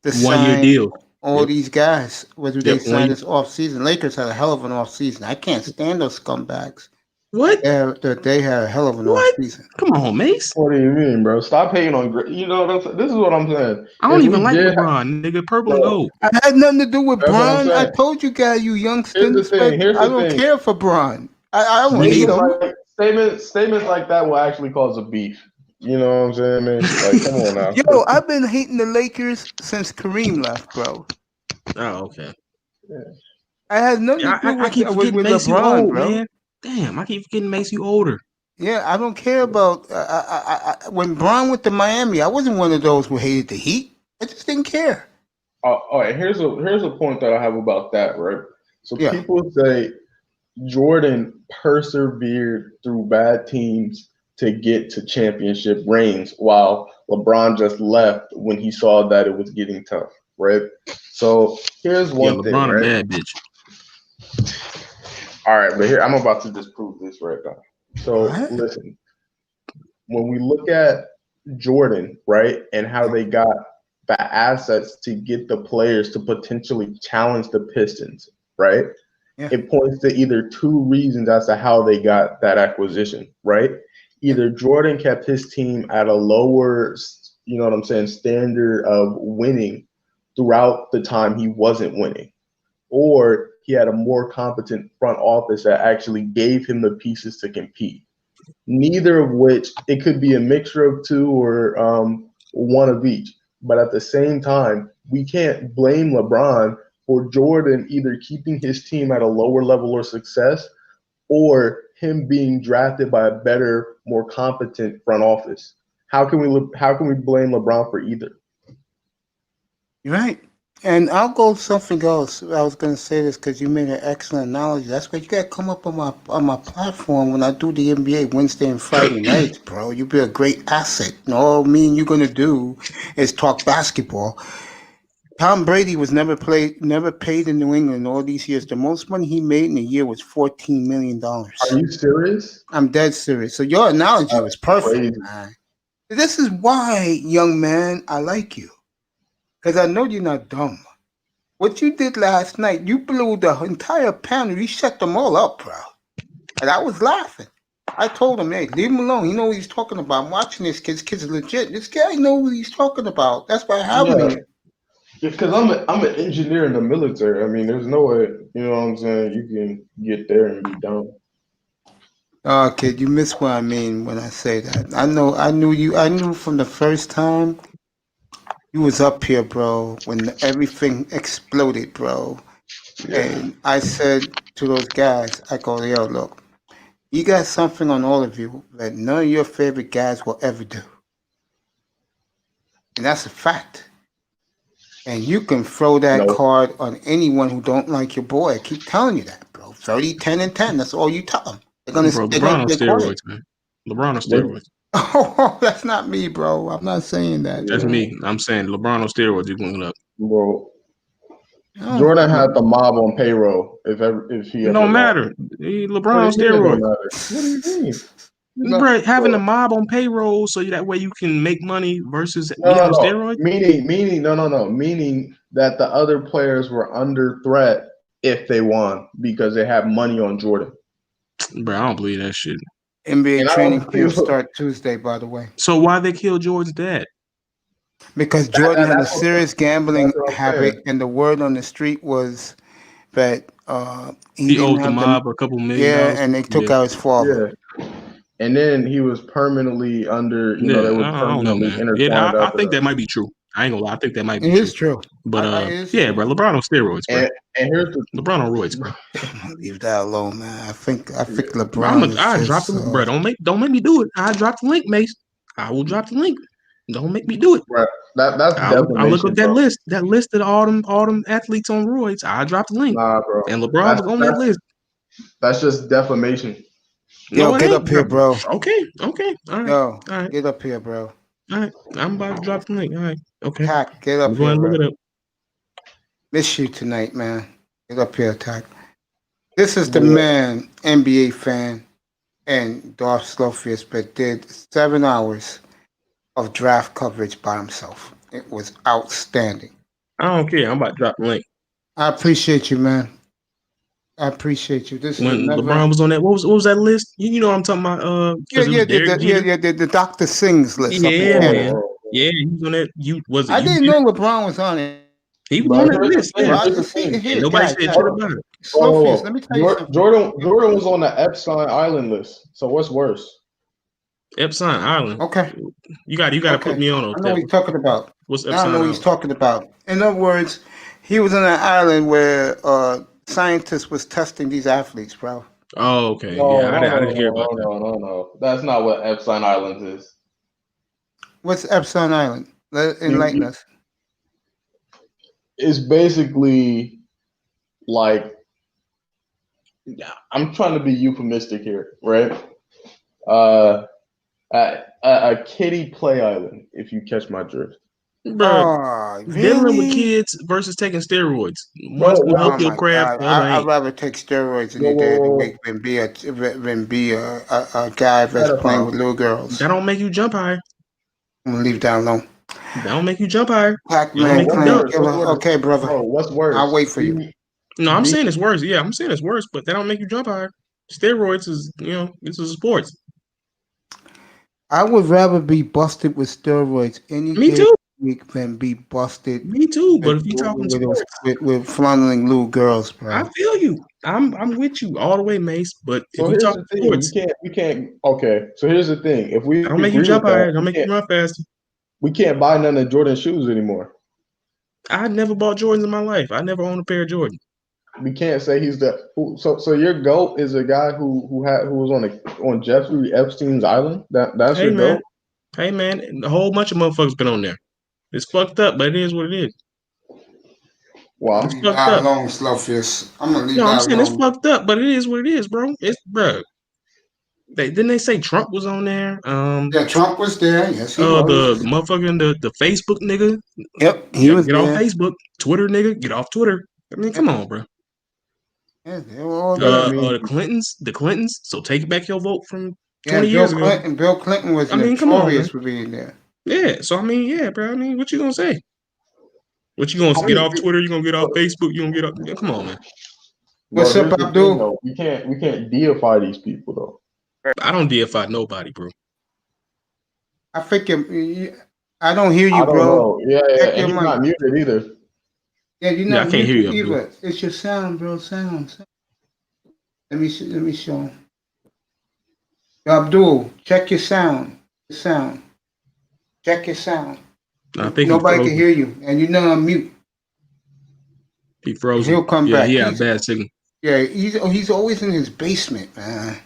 to sign deal. all these guys. Whether they signed this off season. Lakers had a hell of an off season. I can't stand those scumbags. What? They had a hell of an off season. Come on, Mace. What do you mean, bro? Stop hating on. You know what I'm saying? This is what I'm saying. I don't even like LeBron, nigga. Purple and gold. I had nothing to do with Bron. I told you guys, you youngsters. I don't care for Bron. I don't hate him. Statements like that will actually cause a beef. You know what I'm saying, man? Like, come on now. Yo, I've been hating the Lakers since Kareem left, bro. Oh, okay. Yeah. I had nothing to do with LeBron, old, bro. Man. Damn, I keep forgetting makes you older. Yeah, I don't care about when Bron went to Miami. I wasn't one of those who hated the Heat. I just didn't care. All right, here's a point that I have about that, right? So people say Jordan persevered through bad teams to get to championship reigns, while LeBron just left when he saw that it was getting tough, right? So here's one thing, LeBron right? a bad bitch. All right, but here I'm about to disprove this right now. So listen, when we look at Jordan, right, and how they got the assets to get the players to potentially challenge the Pistons, right? Yeah. It points to either two reasons as to how they got that acquisition, right? Either Jordan kept his team at a lower, you know what I'm saying, standard of winning throughout the time he wasn't winning, or he had a more competent front office that actually gave him the pieces to compete. neither of which it could be a mixture of two or one of each. But at the same time, we can't blame LeBron for Jordan either keeping his team at a lower level of success or him being drafted by a better, more competent front office. How can we blame LeBron for either? You're right. And I'll go something else. I was going to say this because you made an excellent analogy. That's why you got to come up on my platform when I do the NBA Wednesday and Friday nights, bro. You'll be a great asset. And all me and you're going to do is talk basketball. Tom Brady was never paid in New England all these years. The most money he made in a year was $14 million. Are you serious? I'm dead serious. So your analogy was perfect, man. This is why, young man, I like you. Because I know you're not dumb. What you did last night, you blew the entire panel. You shut them all up, bro. And I was laughing. I told him, hey, leave him alone. He know what he's talking about. I'm watching this kid. This kid's legit. This guy knows what he's talking about. That's why I have him here. Because I'm an engineer in the military. I mean, there's no way, you know what I'm saying, you can get there and be done. Oh, kid, you miss what I mean when I say that. I knew from the first time you was up here, bro, when everything exploded, bro. Yeah. And I said to those guys, I go, yo, look, you got something on all of you that none of your favorite guys will ever do. And that's a fact. And you can throw that card on anyone who don't like your boy. I keep telling you that, bro. 30, 10, and 10. That's all you tell them. They're gonna LeBron on steroids, man. LeBron on steroids. Oh, that's not me, bro. I'm not saying that. That's me. I'm saying LeBron on steroids. You're going up, bro. Jordan had the mob on payroll. If he it don't matter. LeBron on steroids. What do you mean? Bro, having a mob on payroll so that way you can make money versus being on steroids. Meaning that the other players were under threat if they won because they have money on Jordan. Bro, I don't believe that shit. NBA training camp start Tuesday, by the way. So why they kill Jordan's dad? Because Jordan had a serious gambling habit, and the word on the street was that he owed the mob a couple $1 million. Yeah, and they took out his father. Yeah. And then he was permanently under, they were permanently intertwined. Yeah, I think that might be true. I ain't gonna lie. I think that might be true. It is true. But yeah, bro, LeBron on steroids, bro. And here's LeBron on roids, bro. Leave that alone, man. I think LeBron. I dropped the bro. Don't make me do it. I drop the link, Mace. I will drop the link. Don't make me do it. Bro, that's I look at that list. That list of all them athletes on roids. I dropped the link. Nah, bro. And LeBron was on that list. That's just defamation. Yo, get up here, bro. Okay. All right. Yo, all right. Get up here, bro. All right. I'm about to drop the link. All right. Okay. Tack, get up here. Look it up. Miss you tonight, man. Get up here, Tack. This is the man, NBA fan, and Darth Slofius, but did 7 hours of draft coverage by himself. It was outstanding. I don't care. I'm about to drop the link. I appreciate you, man. I appreciate you. This when LeBron was on that, what was that list? You know what I'm talking about? The Dr. Sings list. Yeah, man. Yeah, he was on that. I didn't know LeBron was on it. He was on that list. Yeah. Nobody said shit about it. Sophie, let me tell you something. Jordan was on the Epstein Island list. So what's worse? Epstein Island. Okay. You got to put me on. I know what he's talking about. What's Epstein Island? I know what he's talking about. In other words, he was on an island where scientists was testing these athletes, bro. Oh, okay. I didn't hear about that. No. That's not what Epstein Island is. What's Epstein Island? Enlighten us. It's basically like, I'm trying to be euphemistic here, right? A kiddie play island, if you catch my drift. Bro, dealing with kids versus taking steroids. One will help your craft. I'd rather take steroids than be a guy that's playing with little girls. That don't make you jump higher. I'm gonna leave that alone. That don't make you jump higher. Pac-Man, okay, brother. Bro, what's worse? I'll wait for you. No, I'm saying it's worse. Yeah, I'm saying it's worse, but that don't make you jump higher. Steroids is, this is sports. I would rather be busted with steroids any Me day too. week man be busted. Me too, but if you talking sports, with flaunting little girls, bro. I feel you. I'm with you all the way, Mace. But if we talk sports, we can't. Okay, so here's the thing: if we don't make you jump higher, don't make you run faster. We can't buy none of Jordan shoes anymore. I never bought Jordans in my life. I never owned a pair of Jordans. We can't say he's the so your GOAT is a guy who was on Jeffrey Epstein's island. That's your GOAT. Hey man, a whole bunch of motherfuckers been on there. It's fucked up, but it is what it is. Wow, it's fucked up. Alone, Slowfist. I'm gonna leave. No, I'm saying it's fucked up, but it is what it is, bro. It's bro. Didn't they say Trump was on there? Yeah, Trump was there. Yes, he was. The motherfucking the Facebook nigga. Yep, he was get there. off Facebook. Twitter nigga, get off Twitter. I mean, come on, bro. Yeah, they were all there. The Clintons. So take back your vote from 20 years ago. Bill Clinton was notorious for being there. Yeah, so I mean, yeah, bro. I mean, what you gonna say? What you gonna get off Twitter? You gonna get off Facebook? You gonna get off? Yeah, come on, man. What's up, Abdul? We can't deify these people though. I don't deify nobody, bro. I think I don't hear you, bro. Yeah, and he's not muted either. Yeah, you're not I can't hear you either. It's your sound, bro. Sound. Let me show him. Abdul, check your sound. Check your sound. I think nobody can hear you, and you're not on mute. He frozen. He'll come back. Yeah, bad signal. Yeah, he's always in his basement, man.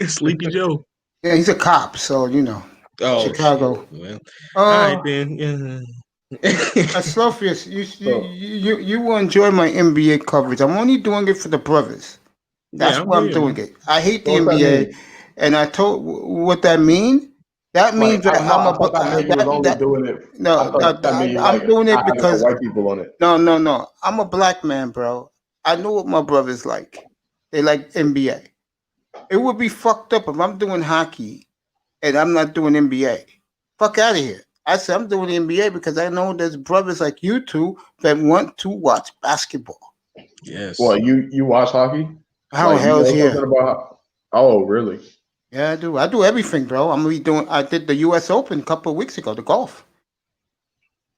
Sleepy Joe. Yeah, he's a cop, so you know. Oh, Chicago. Well, all right then. Yeah. Slowfist, you will enjoy my NBA coverage. I'm only doing it for the brothers. That's why I'm doing it. I hate the NBA, and I told what that means. That means that I'm doing it because white people on it. No. I'm a black man, bro. I know what my brothers like. They like NBA. It would be fucked up if I'm doing hockey and I'm not doing NBA. Fuck out of here. I said I'm doing NBA because I know there's brothers like you two that want to watch basketball. Yes. Well, you watch hockey? How the hell is here? Oh, really? Yeah, I do. I do everything, bro. I did the U.S. Open a couple of weeks ago, the golf.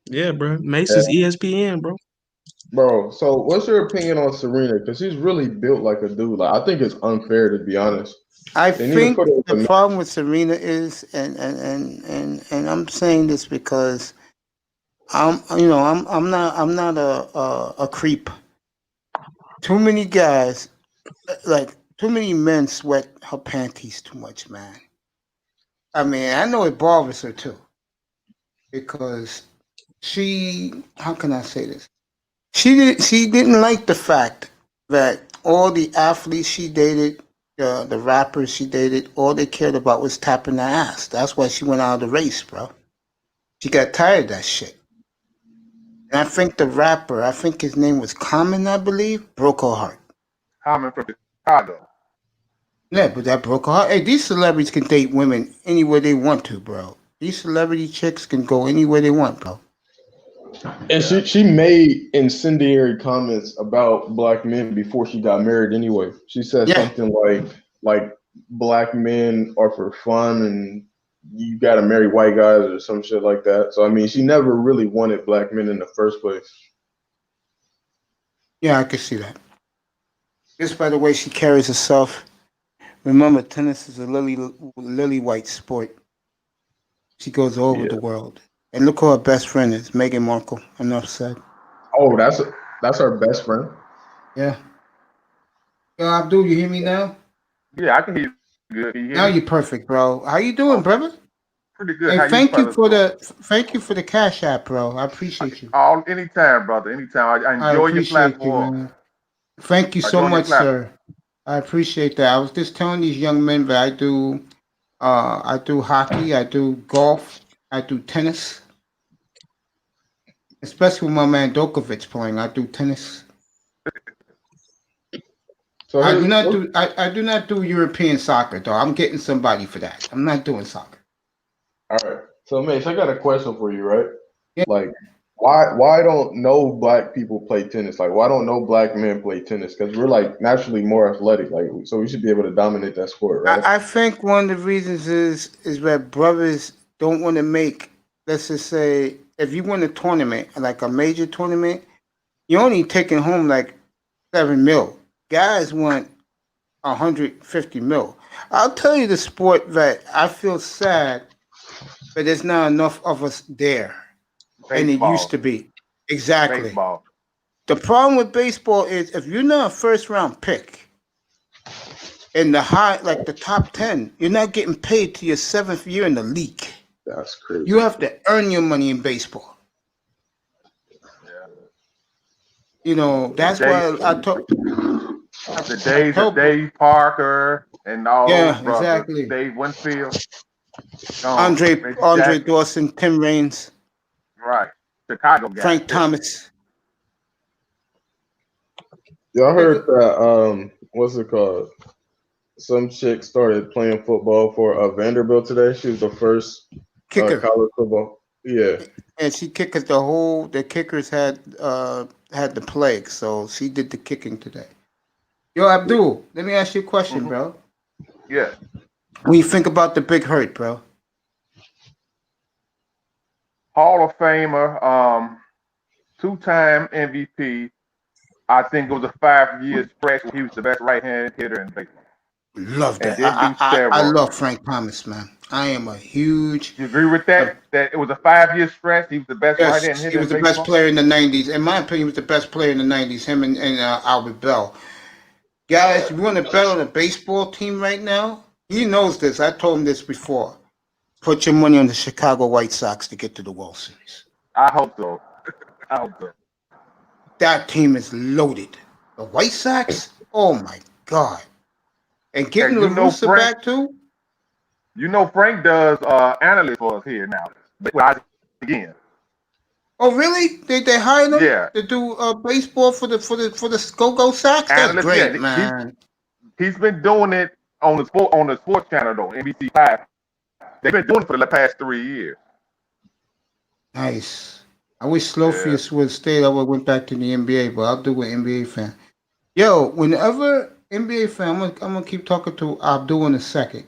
Yeah, bro. Mace's ESPN, bro. Bro, so what's your opinion on Serena? Because she's really built like a dude. Like, I think it's unfair, to be honest. I think the problem with Serena is, and I'm saying this because I'm not a creep. Too many guys, too many men sweat her panties too much, man. I mean, I know it bothers her too, because how can I say this? She didn't like the fact that all the athletes she dated, the rappers she dated, all they cared about was tapping their ass. That's why she went out of the race, bro. She got tired of that shit. And I think the rapper, I think his name was Common, I believe, broke her heart. Common from Chicago. Yeah, but that broke her heart. Hey, these celebrities can date women anywhere they want to, bro. These celebrity chicks can go anywhere they want, bro. And she made incendiary comments about black men before she got married anyway. She said something like black men are for fun and you got to marry white guys or some shit like that. So, I mean, she never really wanted black men in the first place. Yeah, I can see that. Just by the way she carries herself. Remember, tennis is a lily white sport. She goes all over the world. And look who her best friend is, Meghan Markle. Enough said. Oh, that's her best friend? Yeah. Yo, Abdul, you hear me now? Yeah, I can hear you good. Now you're perfect, bro. How you doing, brother? Pretty good. Hey, thank you for the Cash App, bro. I appreciate you. Anytime, brother. Anytime. I enjoy your platform. You, thank you so much, sir. I appreciate that. I was just telling these young men that I do hockey, I do golf, I do tennis. Especially with my man Djokovic playing, I do tennis. So I do not do European soccer, though. I'm getting somebody for that. I'm not doing soccer. All right. So, Mace, I got a question for you, right? Yeah. Like, why don't no black people play tennis? Like, why don't no black men play tennis? Because we're like naturally more athletic, like, so we should be able to dominate that sport, right? I think one of the reasons is that brothers don't want to make let's just say, if you win a tournament, like a major tournament, you're only taking home like 7 mil. Guys want 150 mil. I'll tell you the sport that I feel sad, but there's not enough of us there, and it used to be. Exactly. Baseball. The problem with baseball is if you're not a first round pick in the high, like the top 10, you're not getting paid till your 7th year in the league. That's crazy. You have to earn your money in baseball. You know, that's why I talk. The days of Dave Parker and all those brothers. Exactly. Dave Winfield. Andre Dawson, Tim Raines. Right. Chicago guy. Frank Thomas. Y'all heard that, what's it called? Some chick started playing football for Vanderbilt today. She was the first kicker. College football. Yeah. And she kicked because the kickers had the plague, so she did the kicking today. Yo, Abdul, let me ask you a question, bro. Yeah. When you think about the Big Hurt, bro. Hall of Famer, 2-time MVP. I think it was a 5-year stretch. He was the best right-hand hitter in baseball. Love that. I love Frank Thomas, man. I am a huge. You agree with that? That it was a 5-year stretch. He was the best right-hand hitter. He was the best player in the 90s. In my opinion, he was the best player in the 90s. Him and Albert Bell. Guys, if you want to bet on a baseball team right now, he knows this. I told him this before. Put your money on the Chicago White Sox to get to the World Series. I hope so. I hope so. That team is loaded. The White Sox? Oh, my God. And getting La Russa back, too? You know Frank does analyst for us here now. Again. Oh, really? They hired him to do baseball for the Go-Go Sox? That's great, man. He's been doing it on the sports channel, though, NBC5. They've been doing it for the past 3 years. Nice. I wish Slofius would stay. I would went back to the NBA, but I'll do an NBA fan. Yo, whenever NBA fan, I'm gonna keep talking to Abdul in a second.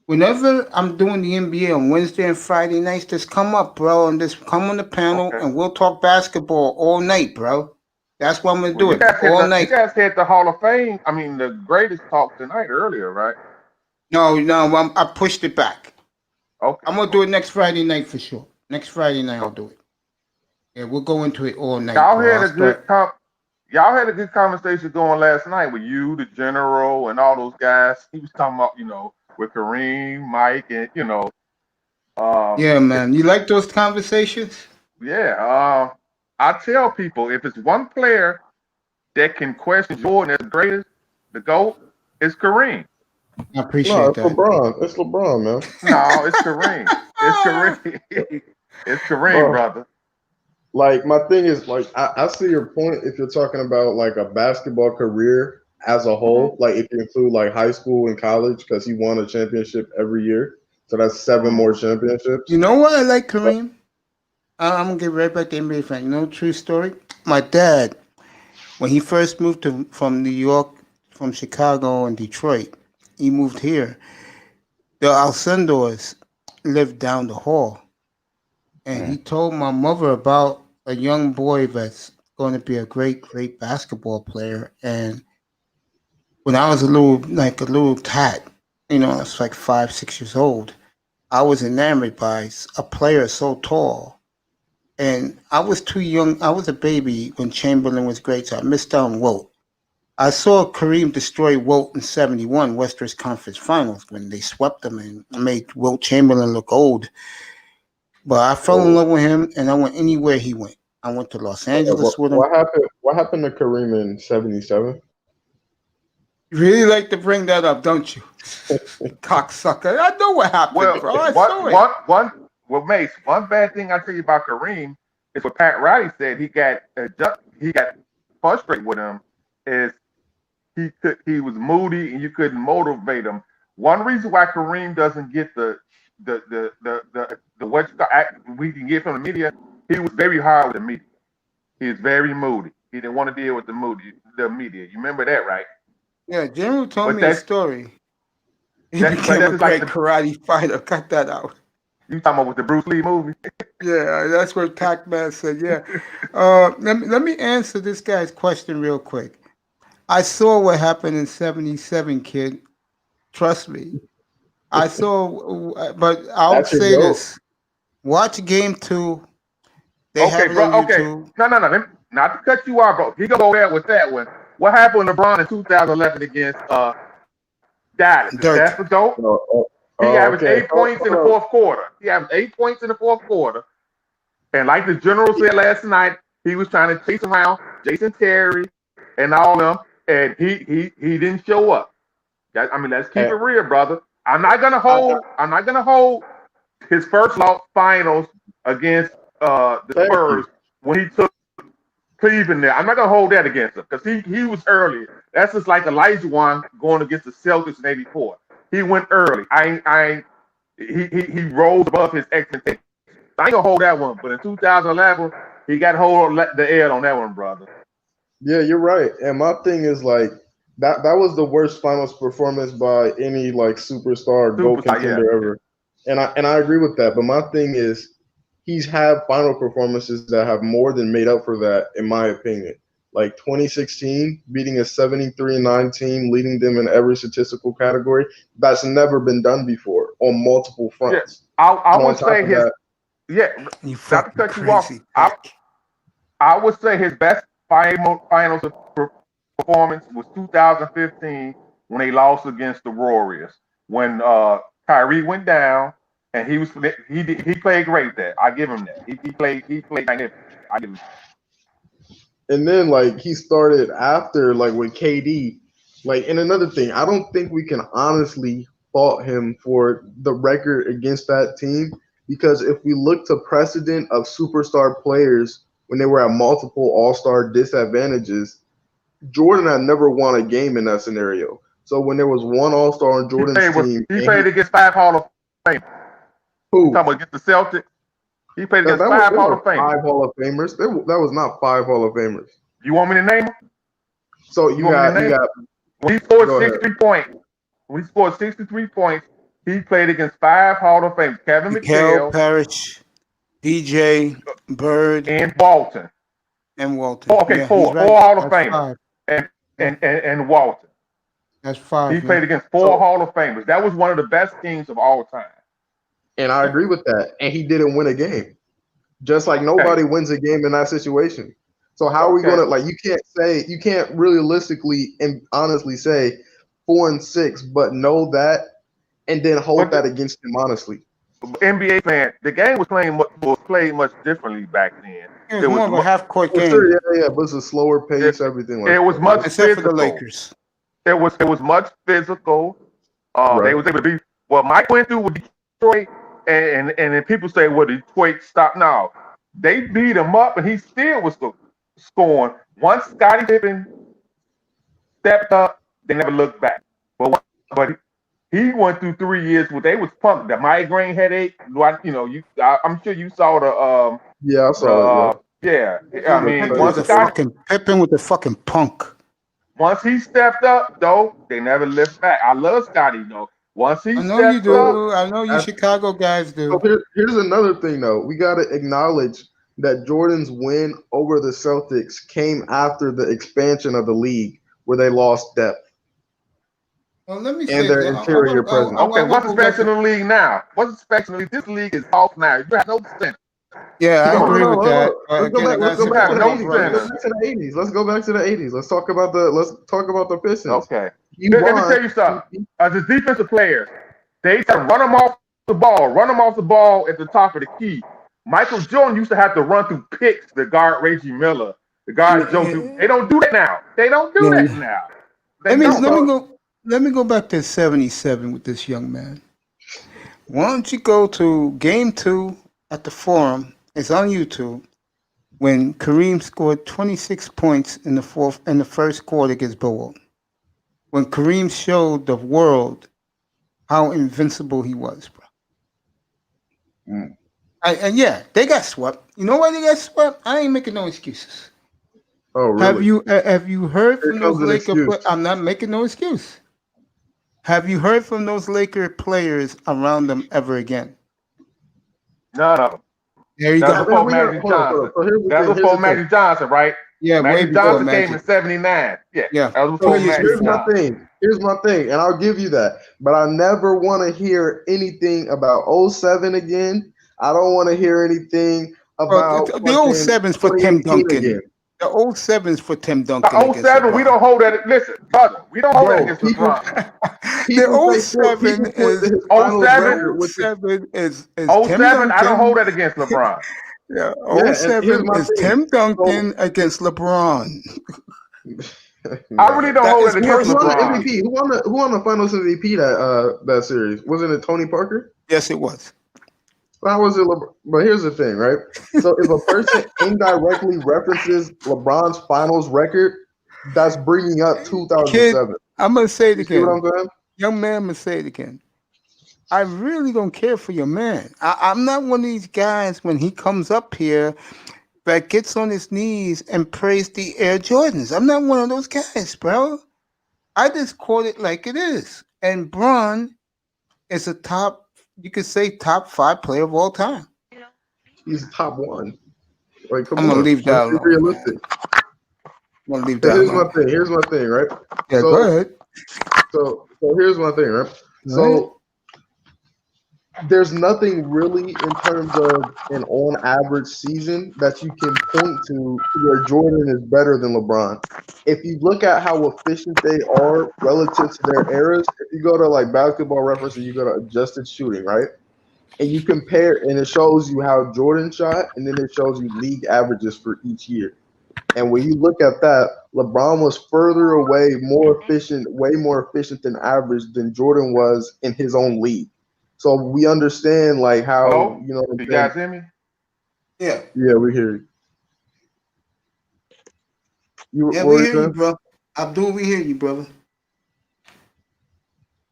Whenever I'm doing the NBA on Wednesday and Friday nights, just come up, bro, and just come on the panel, and we'll talk basketball all night, bro. That's what I'm gonna do it all night. You guys had the Hall of Fame. I mean, the greatest talk tonight earlier, right? No, I pushed it back. Okay. I'm gonna do it next Friday night for sure. Next Friday night, I'll do it. Yeah, we'll go into it all night. Y'all had a good conversation going last night with you, the General, and all those guys. He was talking about, with Kareem, Mike, and yeah, man. You like those conversations? Yeah. I tell people if it's one player that can question Jordan as the greatest, the GOAT, it's Kareem. I appreciate that. It's LeBron, man. No, it's Kareem. It's Kareem. It's Kareem, brother. Like, my thing is, like, I see your point if you're talking about, like, a basketball career as a whole. Like, if you include, like, high school and college, because he won a championship every year. So that's 7 more championships. You know what I like, Kareem? I'm going to get right back to NBA fan. You know, true story? My dad, when he first moved from New York, from Chicago and Detroit, he moved here. The Alcindors lived down the hall. And he told my mother about a young boy that's going to be a great, great basketball player. And when I was a little tat, I was like 5, 6 years old, I was enamored by a player so tall. And I was too young. I was a baby when Chamberlain was great, so I missed out on Wilt. I saw Kareem destroy Wilt in 71 Western Conference Finals when they swept them and made Wilt Chamberlain look old. But I fell in love with him, and I went anywhere he went. I went to Los Angeles with him. What happened to Kareem in 77? You really like to bring that up, don't you? Cocksucker. I know what happened, bro. Mace, one bad thing I tell you about Kareem is what Pat Riley said. He got frustrated with him. Is he was moody and you couldn't motivate him. One reason why Kareem doesn't get the what we can get from the media, he was very hard with the media. He was very moody. He didn't want to deal with the media. You remember that, right? Yeah, General told me a story. He became a great karate fighter. Cut that out. You talking about with the Bruce Lee movie? Yeah, that's what Pac-Man said. Yeah. Let me answer this guy's question real quick. I saw what happened in '77, kid. Trust me. I saw, but I'll That's your say goat. this: watch Game 2. They have Okay, it bro. on Okay. YouTube. No. Not to cut you off, bro. He gonna go there with that one. What happened to LeBron in 2011 against Dallas? Is Dirt. that the goat? He averaged 8 points in the fourth quarter. He averaged 8 points in the fourth quarter. And like the general said last night, he was trying to chase around Jason Terry and all them, and he didn't show up. I mean, let's keep it real, brother. I'm not gonna hold his first finals against the Spurs when he took Cleveland there. I'm not gonna hold that against him because he was early. That's just like Elijah Wan going against the Celtics in '84. He went early. He rose above his expectations. I ain't gonna hold that one, but in 2011, he got hold of the air on that one, brother. Yeah, you're right. And my thing is like that was the worst finals performance by any like superstar GOAT contender ever. And I agree with that. But my thing is he's had final performances that have more than made up for that, in my opinion. Like 2016, beating a 73-9 team, leading them in every statistical category. That's never been done before on multiple fronts. Yeah, I would say his not to cut you off. I would say his best finals performance was 2015 when they lost against the Warriors. When Kyrie went down and he played great there. I give him that. He played magnificent. I give him that. And then like he started after like with KD. Like, and another thing, I don't think we can honestly fault him for the record against that team, because if we look to precedent of superstar players when they were at multiple all-star disadvantages, Jordan had never won a game in that scenario. So when there was one all-star on Jordan's team, he played against 5 Hall of Fame. Who? Talking about against the Celtics. He played against 5 Hall of Famers. 5 Hall of Famers. That was not 5 Hall of Famers. You want me to name them? So you got when he scored 63 points. When he scored 63 points, he played against 5 Hall of Famers: Kevin McHale, Parrish, DJ, Bird, and Walton. Okay, 4 Hall of Famers, and Walton. That's 5. He played against 4 Hall of Famers. That was one of the best teams of all time. And I agree with that. And he didn't win a game. Just like nobody wins a game in that situation. So how are we going to, like, you can't realistically and honestly say 4-6, but know that and then hold that against him honestly. NBA fan, the game was played much differently back then. It was more of a half-court game. Sure, yeah, but it's a slower pace, everything like that. It was much except physical. for the Lakers. It was much physical. They was able to be what Mike went through with Detroit, and then people say, well, Detroit stopped. No, they beat him up, and he still was scoring. Once Scottie Pippen stepped up, they never looked back. But he went through 3 years where they was pumped. The migraine headache. I'm sure you saw the. Yeah, I saw it. Yeah, I mean, once Pippen with the fucking punk. Once he stepped up, though, they never lift back. I love Scotty, though. Once he I know stepped you do. up, I know you Chicago guys do. So here's another thing, though. We got to acknowledge that Jordan's win over the Celtics came after the expansion of the league, where they lost depth. Well, let me and their interior presence. Okay, what's the specs in the league now? What's the specs in the league? This league is off now. You have no sense. Yeah, I agree with that. Let's go back to the 80s. Let's go back to the 80s. Let's talk about the Pistons. Okay. Let me tell you something. As a defensive player, they used to run them off the ball at the top of the key. Michael Jordan used to have to run through picks to guard Reggie Miller, to guard Joe Duke. They don't do that now. Let me go back to 77 with this young man. Why don't you go to game 2 at the Forum? It's on YouTube. When Kareem scored 26 points in the first quarter against Bowl. When Kareem showed the world how invincible he was, bro. And yeah, they got swept. You know why they got swept? I ain't making no excuses. Oh, really? Have you heard from those Laker players? I'm not making no excuse. Have you heard from those Laker players around them ever again? None of them. There you That's go. before Magic Johnson. That's before Magic Johnson, right? Yeah, way Magic before Johnson Magic. came in '79. Yeah, Yeah. that was So before Magic here's my Johnson. thing. Here's my thing, and I'll give you that. But I never want to hear anything about 07 again. I don't want to hear anything about The 07's for Tim 2018 Duncan. again. The 07's for Tim Duncan. The 07, we don't hold that. Listen, brother, we don't hold that against LeBron. The 07 is 07 is 07. I don't hold that against LeBron. Yeah, Yeah, 07 is Tim Duncan against LeBron. I really don't hold it against Who won the LeBron. MVP? Who won the Finals MVP that series? Wasn't it Tony Parker? Yes, it was. How was it? But here's the thing, right? So if a person indirectly references LeBron's Finals record, that's bringing up 2007. Kid, I'm gonna say it You see again. what I'm saying? Young man, I'm gonna say it again. I really don't care for your man. I'm not one of these guys when he comes up here that gets on his knees and prays the Air Jordans. I'm not one of those guys, bro. I just call it like it is. And Bron is a top, you could say top 5 player of all time. He's top 1. Like, come I'm gonna on. leave that Let's be alone. realistic. I'm gonna leave that Here's alone. my thing. Here's my thing, right? Yeah, so, go ahead. So here's my thing, right? So there's nothing really in terms of an on average season that you can point to where Jordan is better than LeBron. If you look at how efficient they are relative to their eras, if you go to like Basketball Reference and you go to adjusted shooting, right? And you compare, and it shows you how Jordan shot, and then it shows you league averages for each year. And when you look at that, LeBron was further away, way more efficient than average than Jordan was in his own league. So we understand like how Hello? you know. What I'm You saying? guys hear me? Yeah. Yeah, we hear you. Yeah, what we were hear you, saying? bro. Abdul, we hear you, brother.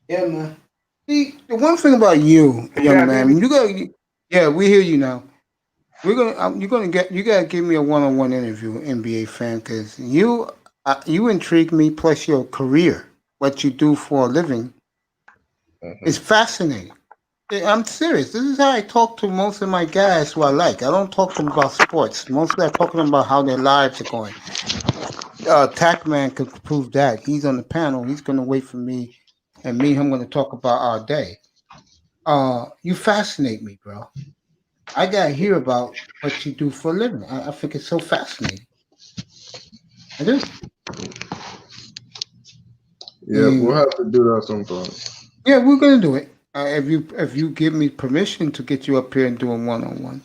Yeah, man. See, the one thing about you, young man, you gotta. Yeah, we hear you now. We're gonna. You gotta give me a one-on-one interview, NBA fan, because you intrigue me. Plus your career, what you do for a living, is fascinating. I'm serious. This is how I talk to most of my guys who I like. I don't talk to them about sports. Mostly I talk to them about how their lives are going. Tackman could prove that. He's on the panel. He's going to wait for me, and me and him going to talk about our day. You fascinate me, bro. I got to hear about what you do for a living. I think it's so fascinating. I do. Yeah, we'll have to do that sometime. Yeah, we're going to do it. If you give me permission to get you up here and do a one-on-one.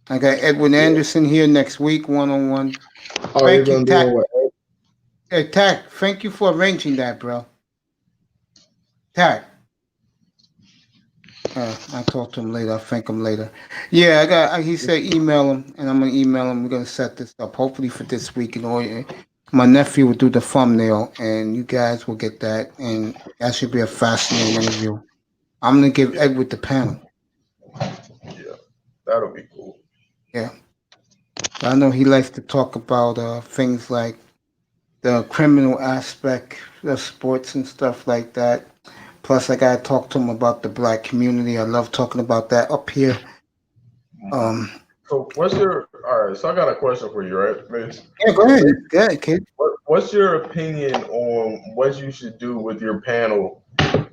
I got Edwin Anderson here next week, one-on-one. Oh, Thank you're you, gonna do Tack. it what? Hey, Tack, thank you for arranging that, bro. Tack. I'll talk to him later. I'll thank him later. Yeah, he said email him, and I'm going to email him. We're going to set this up, hopefully for this week. My nephew will do the thumbnail, and you guys will get that, and that should be a fascinating interview. I'm going to give Edward the panel. Yeah, that'll be cool. Yeah. I know he likes to talk about things like the criminal aspect of sports and stuff like that. Plus, I got to talk to him about the black community. I love talking about that up here. So what's your all right? So I got a question for you, right, Mace? Yeah, go ahead. Go ahead, kid. What's your opinion on what you should do with your panel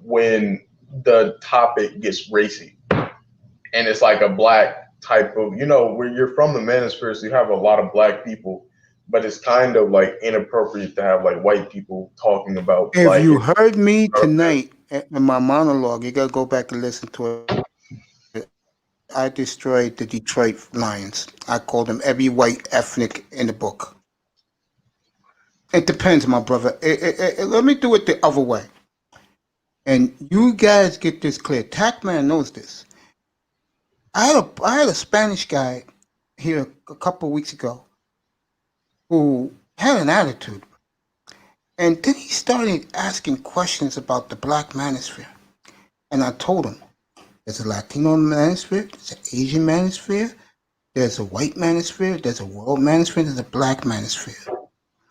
when the topic gets racy and it's like a black type of, where you're from the manosphere, so you have a lot of black people, but it's kind of like inappropriate to have like white people talking about. If you heard me tonight in my monologue, you got to go back and listen to it. I destroyed the Detroit Lions. I called them every white ethnic in the book. It depends, my brother. Let me do it the other way. And you guys get this clear. Tackman knows this. I had a Spanish guy here a couple of weeks ago who had an attitude. And then he started asking questions about the black manosphere. And I told him, there's a Latino manosphere, there's an Asian manosphere, there's a white manosphere, there's a world manosphere, there's a black manosphere.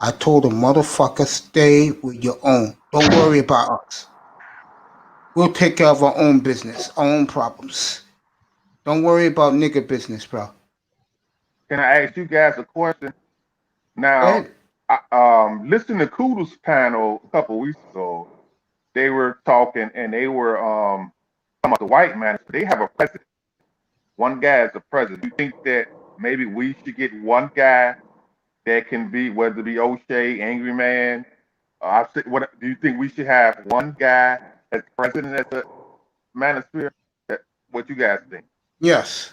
I told him, motherfucker, stay with your own. Don't worry about us. We'll take care of our own business, our own problems. Don't worry about nigga business, bro. Can I ask you guys a question? Now, listening to Kudos panel a couple weeks ago, they were talking and they were talking about the white man. They have a president. One guy is the president. You think that maybe we should get one guy that can be, whether it be O'Shea, Angry Man? What do you think we should have one guy as president at the manosphere? What you guys think? Yes.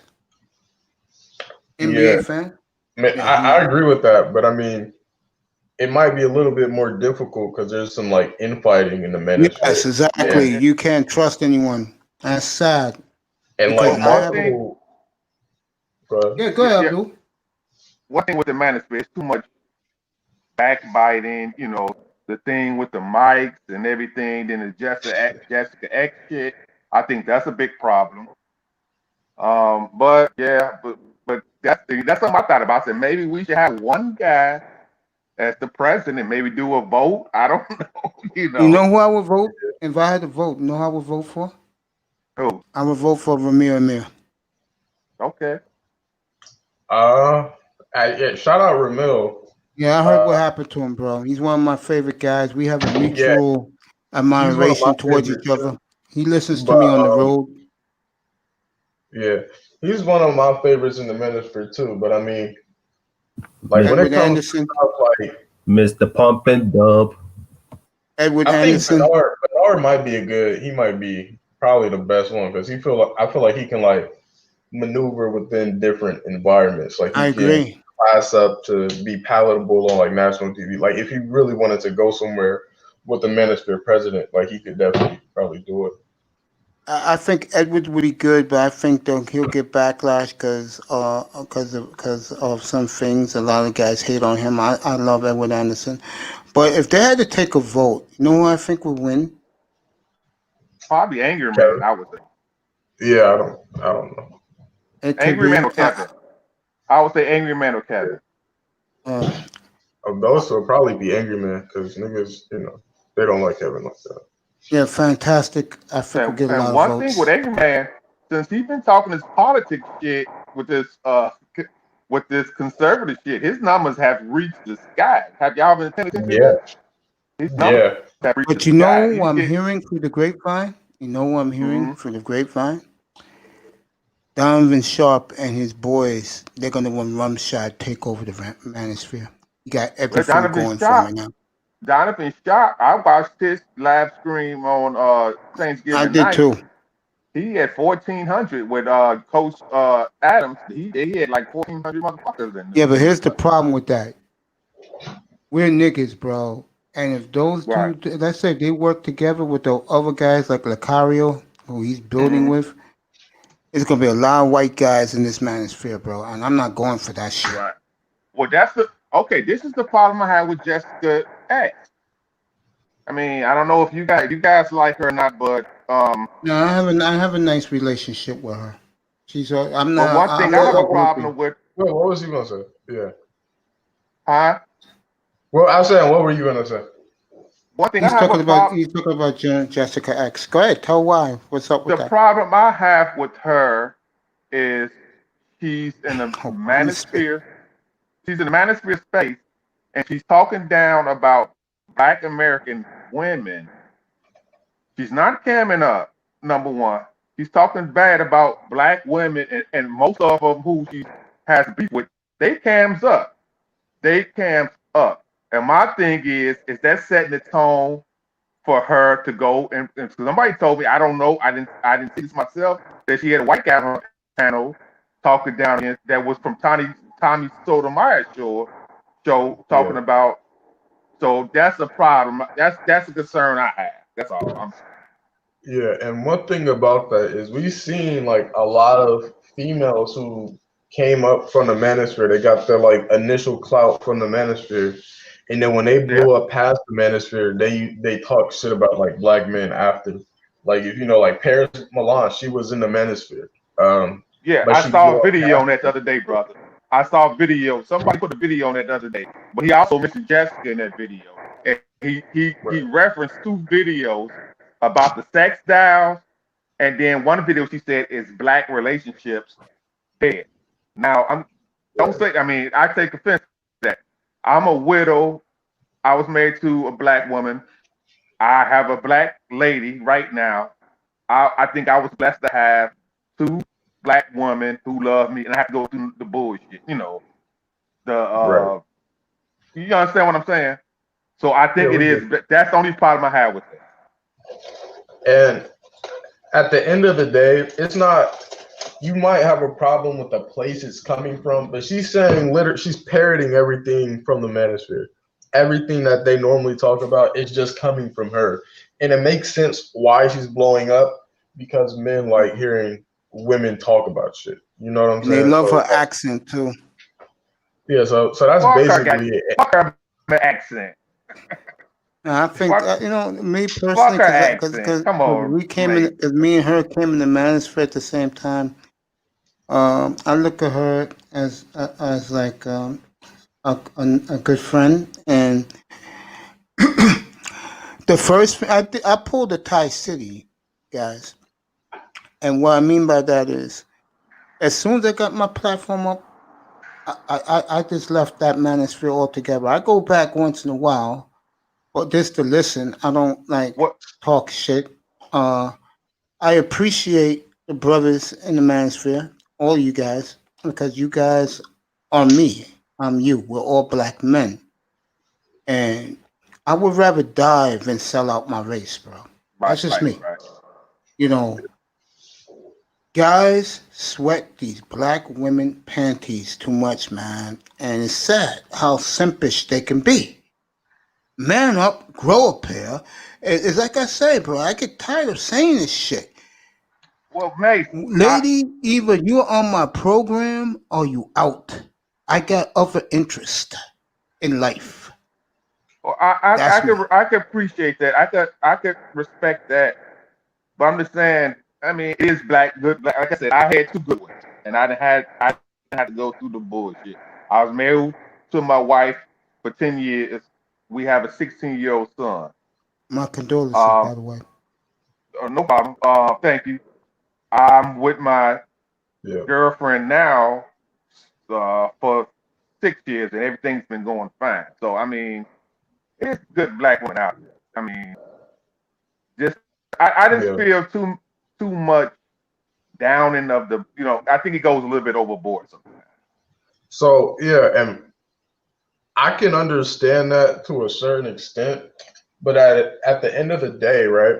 NBA fan? I agree with that, but I mean, it might be a little bit more difficult because there's some like infighting in the manosphere. Yes, exactly. Yeah. You can't trust anyone. That's sad. And because like go ahead, Abdul. One thing with the manosphere is too much backbiting, the thing with the mics and everything, then the Jessica X shit. I think that's a big problem. But that's something I thought about. I said maybe we should have one guy as the president, maybe do a vote. I don't know, You know who I would vote? If I had to vote, you know who I would vote for? Who? I would vote for Ramir Amir. Okay. Yeah, shout out Ramil. Yeah, I heard what happened to him, bro. He's one of my favorite guys. We have a mutual admiration towards each other. He listens to me on the road. Yeah, he's one of my favorites in the ministry too. But I mean, like when Edward it comes Anderson. to stuff like Mr. Pump and Dump. Edward I Anderson. think Bernard might be he might be probably the best one because I feel like he can like maneuver within different environments. Like I he can agree. class up to be palatable on like national TV. Like if he really wanted to go somewhere with the minister president, like he could definitely probably do it. I think Edward would be good, but I think he'll get backlash because of some things. A lot of guys hate on him. I love Edward Anderson, but if they had to take a vote, you know who I think would win? Probably Angry Man, I would think. Yeah, I don't know. Angry Man or Kevin. I would say Angry Man or Kevin. Of those, will probably be Angry Man because niggas, they don't like Kevin like that. Yeah, fantastic. I think we'll get a lot of votes. One thing with Angry Man, since he's been talking this politics shit with this conservative shit, his numbers have reached the sky. Have y'all been paying attention to that? His numbers have reached But the you know sky. what I'm hearing through the grapevine? You know what I'm hearing through the grapevine? Donovan Sharp and his boys, they're going to run Rumshot take over the manosphere. You got everything going for right now. Donovan Sharp, I watched his live stream on Thanksgiving night. I did too. He had 1,400 with Coach Adams. He had like 1,400 motherfuckers in there. Yeah, but here's the problem with that. We're niggas, bro. And if those two, let's say they work together with the other guys like Lucario, who he's building with, it's going to be a lot of white guys in this manosphere, bro. And I'm not going for that shit. Right. Well, this is the problem I have with Jessica X. I mean, I don't know if you guys like her or not, but no, I have a nice relationship with her. I'm not. But one thing I have a problem with. Well, what was you gonna say? Yeah. Huh? Well, I was saying, what were you gonna say? One thing he's talking about Jessica X. Go ahead, tell why. What's up with that? The problem I have with her is she's in the manosphere. She's in the manosphere space, and she's talking down about Black American women. She's not camming up, number one. She's talking bad about Black women, and most of them who she has beef with, they cams up. And my thing is that setting the tone for her to go and somebody told me, I don't know, I didn't see this myself, that she had a white guy on her panel talking down against, that was from Tommy Sotomayor's show talking about. So that's a problem. That's a concern I have. That's all I'm saying. Yeah, and one thing about that is we've seen like a lot of females who came up from the manosphere. They got their like initial clout from the manosphere, and then when they blew up past the manosphere, they talk shit about like Black men after. Like if you know, like Paris Milan, she was in the manosphere. I saw a video on that the other day, brother. I saw a video. Somebody put a video on that the other day, but he also mentioned Jessica in that video, and he referenced two videos about the sex dolls And then one video she said is black relationships dead. Now don't say. I mean, I take offense to that. I'm a widow. I was married to a black woman. I have a black lady right now. I think I was blessed to have 2 black women who love me, and I have to go through the bullshit. You know, Right. you understand what I'm saying? So I think Yeah, it we is. do. That's the only problem I have with it. And at the end of the day, it's not. You might have a problem with the place it's coming from, but she's saying she's parroting everything from the manosphere. Everything that they normally talk about is just coming from her, and it makes sense why she's blowing up because men like hearing women talk about shit. You know what I'm And they saying? love So her accent too. yeah, so that's Fuck her, basically it. fuck her accent. I think Fuck, me fuck personally, her because accent. Come on, we came mate. in, because me and her came in the manosphere at the same time. I look at her as like a good friend, and the first I pulled the Thai City, guys, and what I mean by that is, as soon as I got my platform up, I just left that manosphere altogether. I go back once in a while, but just to listen. I don't like talk shit. I appreciate the brothers in the manosphere, all you guys, because you guys are me. I'm you. We're all black men. And I would rather die than sell out my race, bro. That's just me. Right. You know, guys sweat these black women panties too much, man. And it's sad how simpish they can be. Man up, grow a pair. It's like I say, bro, I get tired of saying this shit. Well, mate, Lady, either you're on my program or you out. I got other interest in life. Well, I could appreciate that. I could respect that. But I'm just saying. I mean, it is good. Like I said, I had 2 good ones, and I didn't have to go through the bullshit. I was married to my wife for 10 years. We have a 16-year-old son. My condolences, by the way. No problem. Thank you. I'm with my girlfriend now for 6 years, and everything's been going fine. So I mean, it's good black women out there. I mean, just I just feel too much downing of the. You know, I think it goes a little bit overboard sometimes. So yeah, and I can understand that to a certain extent, but at the end of the day, right?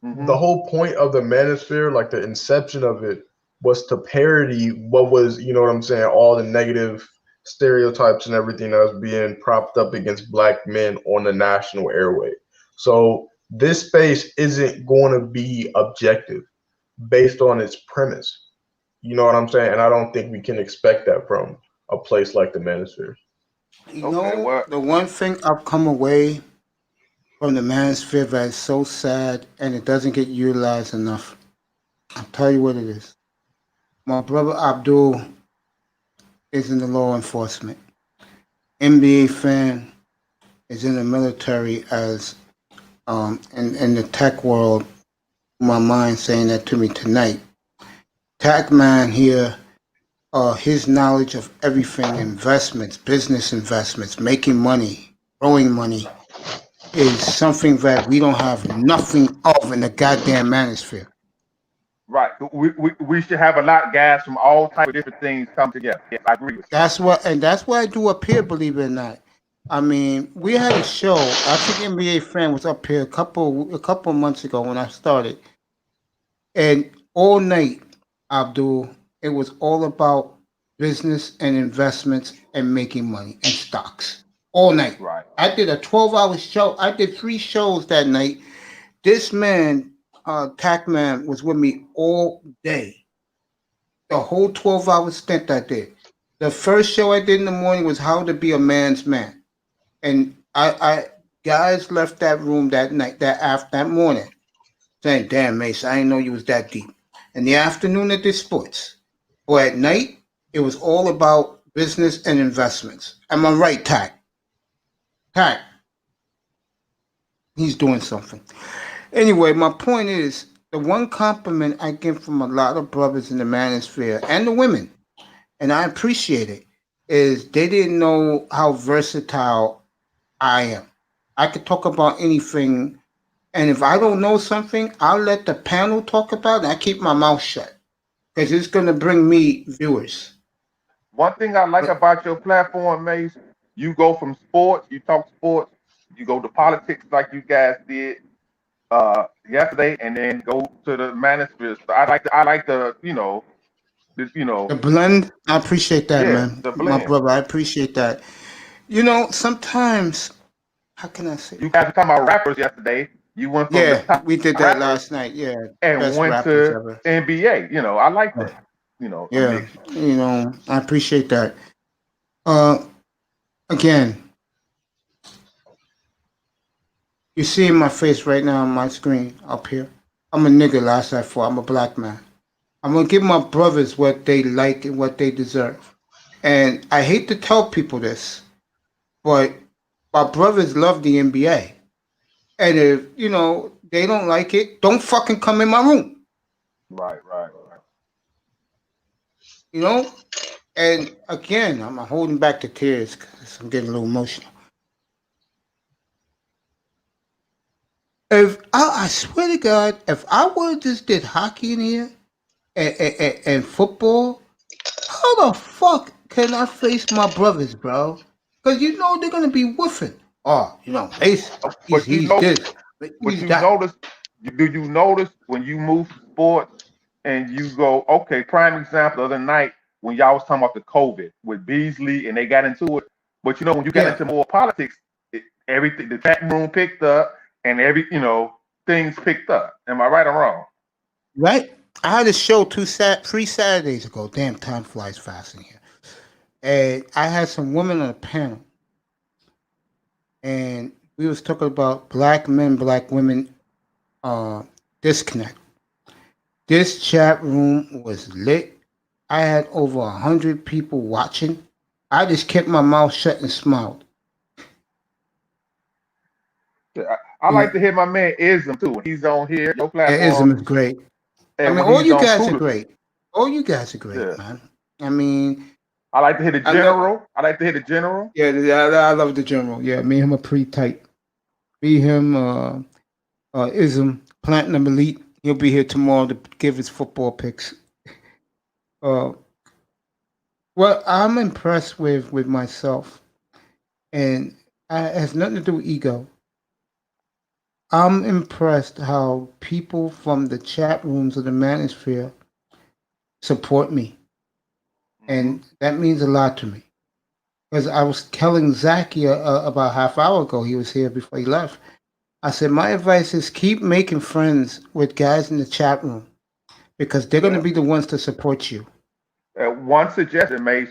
Mm-hmm. The whole point of the manosphere, like the inception of it, was to parody what was, you know what I'm saying, all the negative stereotypes and everything that was being propped up against black men on the national airway. So this space isn't going to be objective based on its premise. You know what I'm saying? And I don't think we can expect that from a place like the manosphere. You know, the one thing I've come away from the manosphere that is so sad and it doesn't get utilized enough. I'll tell you what it is. My brother Abdul is in the law enforcement. NBA fan is in the military as in the tech world. My mind saying that to me tonight. Tech man here, his knowledge of everything, investments, business investments, making money, growing money, is something that we don't have nothing of in the goddamn manosphere. Right. We should have a lot of guys from all types of different things come together. Yes, I agree with you. That's what I do up here, believe it or not. I mean, we had a show. I think NBA fan was up here a couple months ago when I started, and all night, Abdul, it was all about business and investments and making money and stocks all night. Right. I did a 12-hour show. I did 3 shows that night. This man, Tac Man, was with me all day. The whole 12-hour stint I did. The first show I did in the morning was how to be a man's man. And I guys left that room that night, that morning, saying, "Damn, Mace, I didn't know you was that deep." In the afternoon, I did sports. Or at night, it was all about business and investments. Am I right, Tac? Tac. He's doing something. Anyway, my point is, the one compliment I get from a lot of brothers in the manosphere and the women, and I appreciate it, is they didn't know how versatile I am. I could talk about anything, and if I don't know something, I'll let the panel talk about it. I keep my mouth shut because it's going to bring me viewers. One thing I like about your platform, Mace, you go from sports, you talk sports, you go to politics like you guys did yesterday, and then go to the manosphere. So I like the The blend, I appreciate that, man. the My blend. brother, I appreciate that. You know, sometimes, how can I say? You guys were talking about rappers yesterday. You went from the top We did that rappers last night. Yeah, and best went rappers to ever. NBA. I like that. A Yeah, mix. I appreciate that. Again, you see my face right now on my screen up here. I'm a nigga, last I fought. I'm a black man. I'm gonna give my brothers what they like and what they deserve. And I hate to tell people this, but my brothers love the NBA. And if, they don't like it, don't fucking come in my room. Right. And again, I'm holding back the tears because I'm getting a little emotional. If I swear to God, if I would have just did hockey in here and football, how the fuck can I face my brothers, bro? Because they're gonna be woofing. Oh, Ace, he's this, he's that. Do you notice when you move to sports and you go, okay, prime example the other night when y'all was talking about the COVID with Beasley and they got into it, but when you got into more politics, everything, the chat room picked up and things picked up. Am I right or wrong? Right. I had a show 3 Saturdays ago. Damn, time flies fast in here. And I had some women on a panel, and we was talking about black men, black women disconnect. This chat room was lit. I had over 100 people watching. I just kept my mouth shut and smiled. I like to hear my man Ism too. He's on here. Your platform. Ism is great. All you guys are great. All you guys are great, man. I like to hear the general. I like to hear the general. Yeah, I love the general. Yeah, me and him are pretty tight. Me, him, Ism, Platinum Elite. He'll be here tomorrow to give his football picks. Well, I'm impressed with myself, and it has nothing to do with ego. I'm impressed how people from the chat rooms of the manosphere support me. And that means a lot to me. Because I was telling Zachy about half hour ago, he was here before he left. I said, my advice is keep making friends with guys in the chat room because they're going to be the ones to support you. One suggestion, Mace,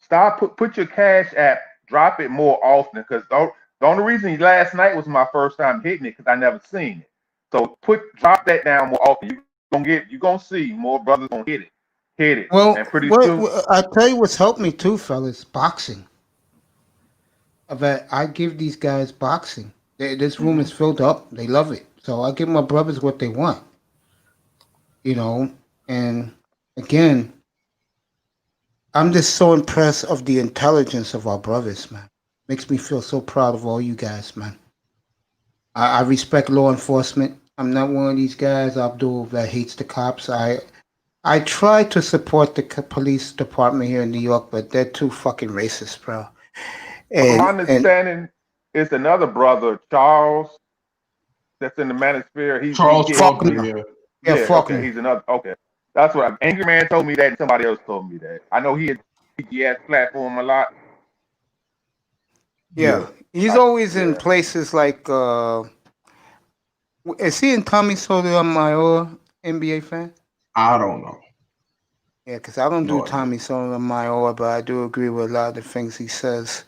put your Cash App, drop it more often because the only reason last night was my first time hitting it because I never seen it. So drop that down more often. You're gonna see more brothers gonna hit it. Well, and pretty soon. I tell you what's helped me too, fellas, boxing. I give these guys boxing. This room is filled up. They love it. So I give my brothers what they want. And again, I'm just so impressed of the intelligence of our brothers, man. Makes me feel so proud of all you guys, man. I respect law enforcement. I'm not one of these guys, Abdul, that hates the cops. I try to support the police department here in New York, but they're too fucking racist, bro. My understanding is another brother, Charles, that's in the manosphere. Charles Faulkner. Yeah, Faulkner. Okay, he's another. Okay, that's what Angry Man told me that, and somebody else told me that. I know he had PGS platform a lot. Yeah, he's always in places like. Is he in Tommy Sotomayor, NBA fan? I don't know. Yeah, because I don't do Tommy Sotomayor, but I do agree with a lot of the things he says.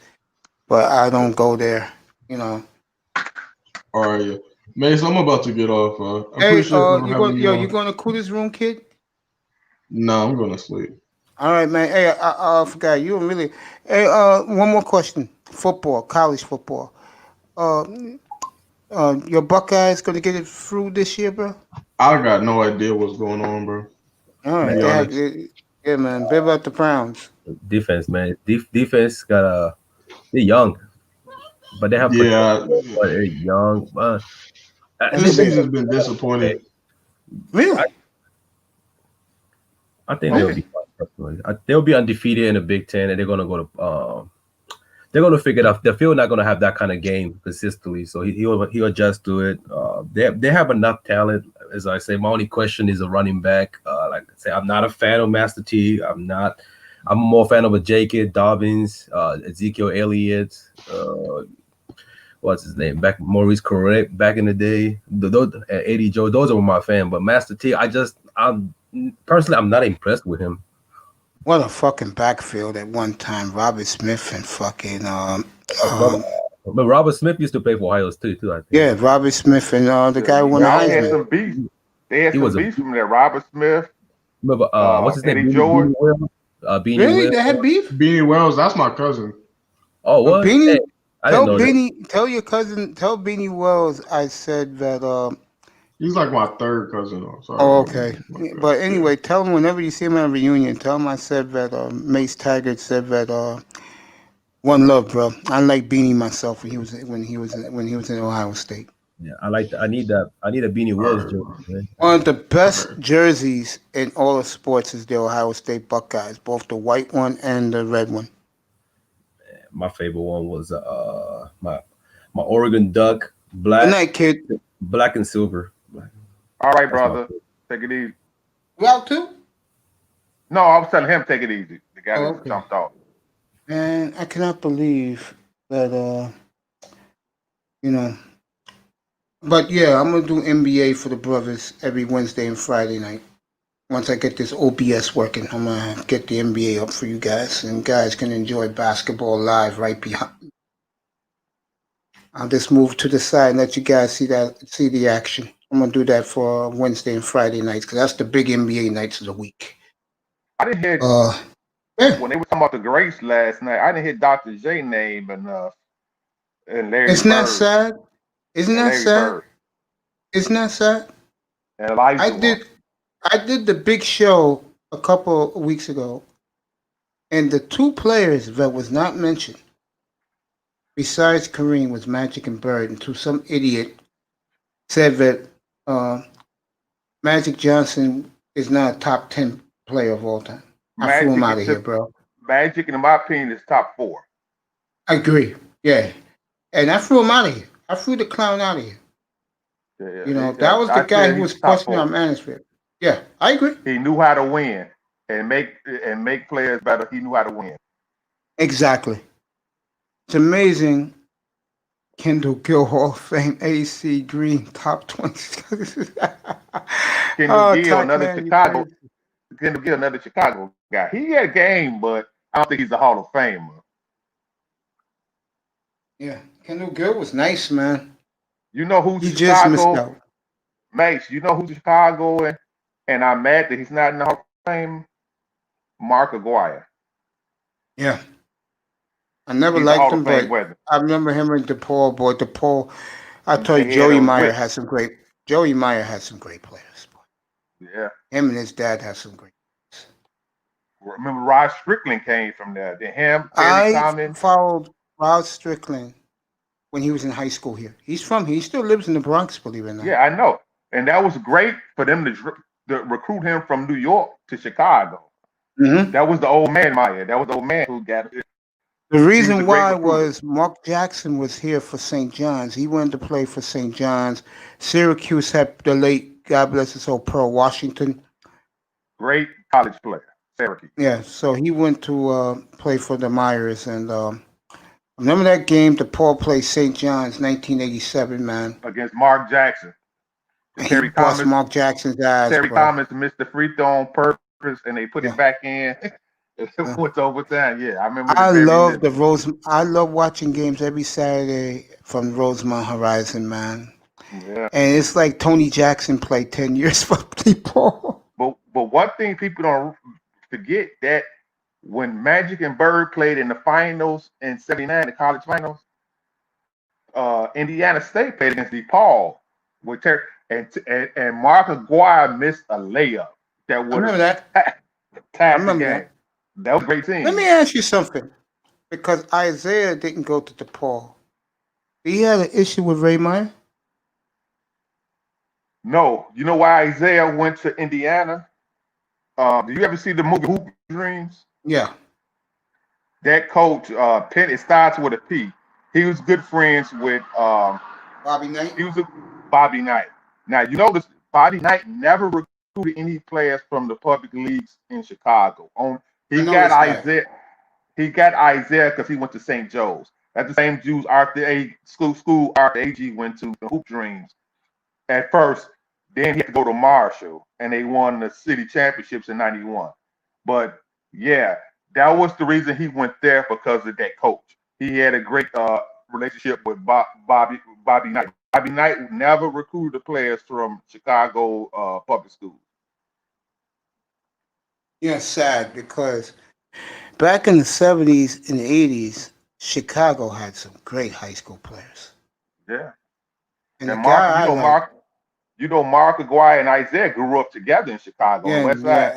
But I don't go there, All right, yeah. Mace, I'm about to get off. Hey, you going to cool this room, kid? No, I'm going to sleep. All right, man. Hey, I forgot. You don't really. Hey, one more question. Football, college football. Your Buckeyes going to get it through this year, bro? I got no idea what's going on, bro. All right, Be honest. yeah, man. Bit about the Browns. Defense, man. Defense got they're young, but they have Yeah, potential. But they're young. this season's been disappointing. Really? I think they'll be fine. Personally, they'll be undefeated in the Big Ten, and they're gonna go to. They're gonna figure it out. The field not gonna have that kind of game consistently, so he'll adjust to it. They have enough talent, as I say. My only question is a running back. Like I say, I'm not a fan of Master T. I'm more fan of a J.K. Dobbins, Ezekiel Elliott. What's his name? Maurice Correct back in the day. Those Eddie Joe. Those are my fan. But Master T, I'm personally, I'm not impressed with him. What a fucking backfield at one time. Robert Smith and fucking but Robert Smith used to play for Ohio State too, I think. yeah, Robert Smith and the guy who won the Y'all had Heisman. some beef. They had some beef from there. Robert Smith. Remember, what's his name? Eddie George. Beanie Really? Wells. They had beef? Beanie Wells, that's my cousin. Oh, what? Beanie, Hey, I didn't know that. tell your cousin, tell Beanie Wells I said that He's like my third cousin. Sorry. oh, okay. But anyway, tell him whenever you see him at a reunion, tell him I said that Mace Taggart said that one love, bro. I like Beanie myself when he was in Ohio State. Yeah, I need a Beanie Wells jersey, man. One of the best jerseys in all of sports is the Ohio State Buckeyes, both the white one and the red one. My favorite one was my Oregon Duck, black. Good night, kid. Black and silver. All right, brother. Take it easy. You out too? No, I was telling him take it easy. The guy that Okay. jumped off. Man, I cannot believe that but yeah, I'm gonna do NBA for the brothers every Wednesday and Friday night. Once I get this OBS working, I'm gonna get the NBA up for you guys, and guys can enjoy basketball live right behind. I'll just move to the side and let you guys see the action. I'm gonna do that for Wednesday and Friday nights because that's the big NBA nights of the week. I didn't hear when they were talking about the greats last night. I didn't hear Dr. J name enough. And Larry Isn't that Bird. sad? Isn't And that Larry sad? Bird. Isn't that sad? And Elijah I did the big show a couple of weeks ago, and the two players that was not mentioned, besides Kareem, was Magic and Bird, and some idiot said that Magic Johnson is not a top 10 player of all time. I flew him out of here, bro. Magic, in my opinion, is top 4. I agree. Yeah. And I flew him out of here. I flew the clown out of here. Yeah, You know, that was the guy who was questioning our manosphere. Yeah, I agree. He knew how to win and make players better. He knew how to win. Exactly. It's amazing. Kendall Gill Hall of Fame, AC Green, top 20. Kendall Gill, another Chicago. Kendall Gill, another Chicago guy. He had a game, but I don't think he's a Hall of Famer. Yeah, Kendall Gill was nice, man. You know who's He just missed Chicago? out. Mace, you know who's Chicago and I'm mad that he's not in the Hall of Fame? Mark Aguirre. Yeah. I never He's a liked Hall him, of Fame but weather. I remember him and DePaul, boy. DePaul, I told you, They had Joey a Meyer whip. had some great. Joey Meyer had some great players. Yeah. Him and his dad had some great. Remember Rod Strickland came from there. Then him, Terry I Thomas. followed Rod Strickland when he was in high school here. He still lives in the Bronx, believe it or not. Yeah, I know. And that was great for them to recruit him from New York to Chicago. Mm-hmm. That was the old man, Meyer. That was the old man who got it. The reason a great why recruiter. was Mark Jackson was here for St. John's. He wanted to play for St. John's. Syracuse had the late, God bless his soul, Pearl Washington. Great college player, Syracuse. Yeah, so he went to play for the Myers. And remember that game DePaul played St. John's 1987, man. Against Mark Jackson. He Terry bust Thomas. Mark Jackson's ass, Terry bro. Thomas missed the free throw on purpose, and they put it back in. It went to overtime. Yeah, I remember. I love watching games every Saturday from Rosemont Horizon, man. Yeah. And it's like Tony Jackson played 10 years for DePaul. But one thing people don't forget that when Magic and Bird played in the finals in '79, the college finals, Indiana State played against DePaul with Terry, and Mark Aguirre missed a layup that would remember have that. tied the game. That was a great team. Let me ask you something, because Isaiah didn't go to DePaul. He had an issue with Ray Meyer? No, you know why Isaiah went to Indiana? Do you ever see the movie Hoop Dreams? Yeah. That coach, Penn, it starts with a P. He was good friends with Bobby Knight. He was Bobby Knight. Now you notice Bobby Knight never recruited any players from the public leagues in Chicago. He got Isaiah because he went to St. Joe's. That's the same Jews school Arthur A.G. went to, the Hoop Dreams. At first, then he had to go to Marshall, and they won the city championships in '91. But yeah, that was the reason he went there, because of that coach. He had a great relationship with Bobby Knight. Bobby Knight never recruited the players from Chicago public schools. Yeah, sad, because back in the 70s and 80s, Chicago had some great high school players. Yeah. And And the guy Mark Aguirre and Isaiah grew up together in Chicago on the West Side.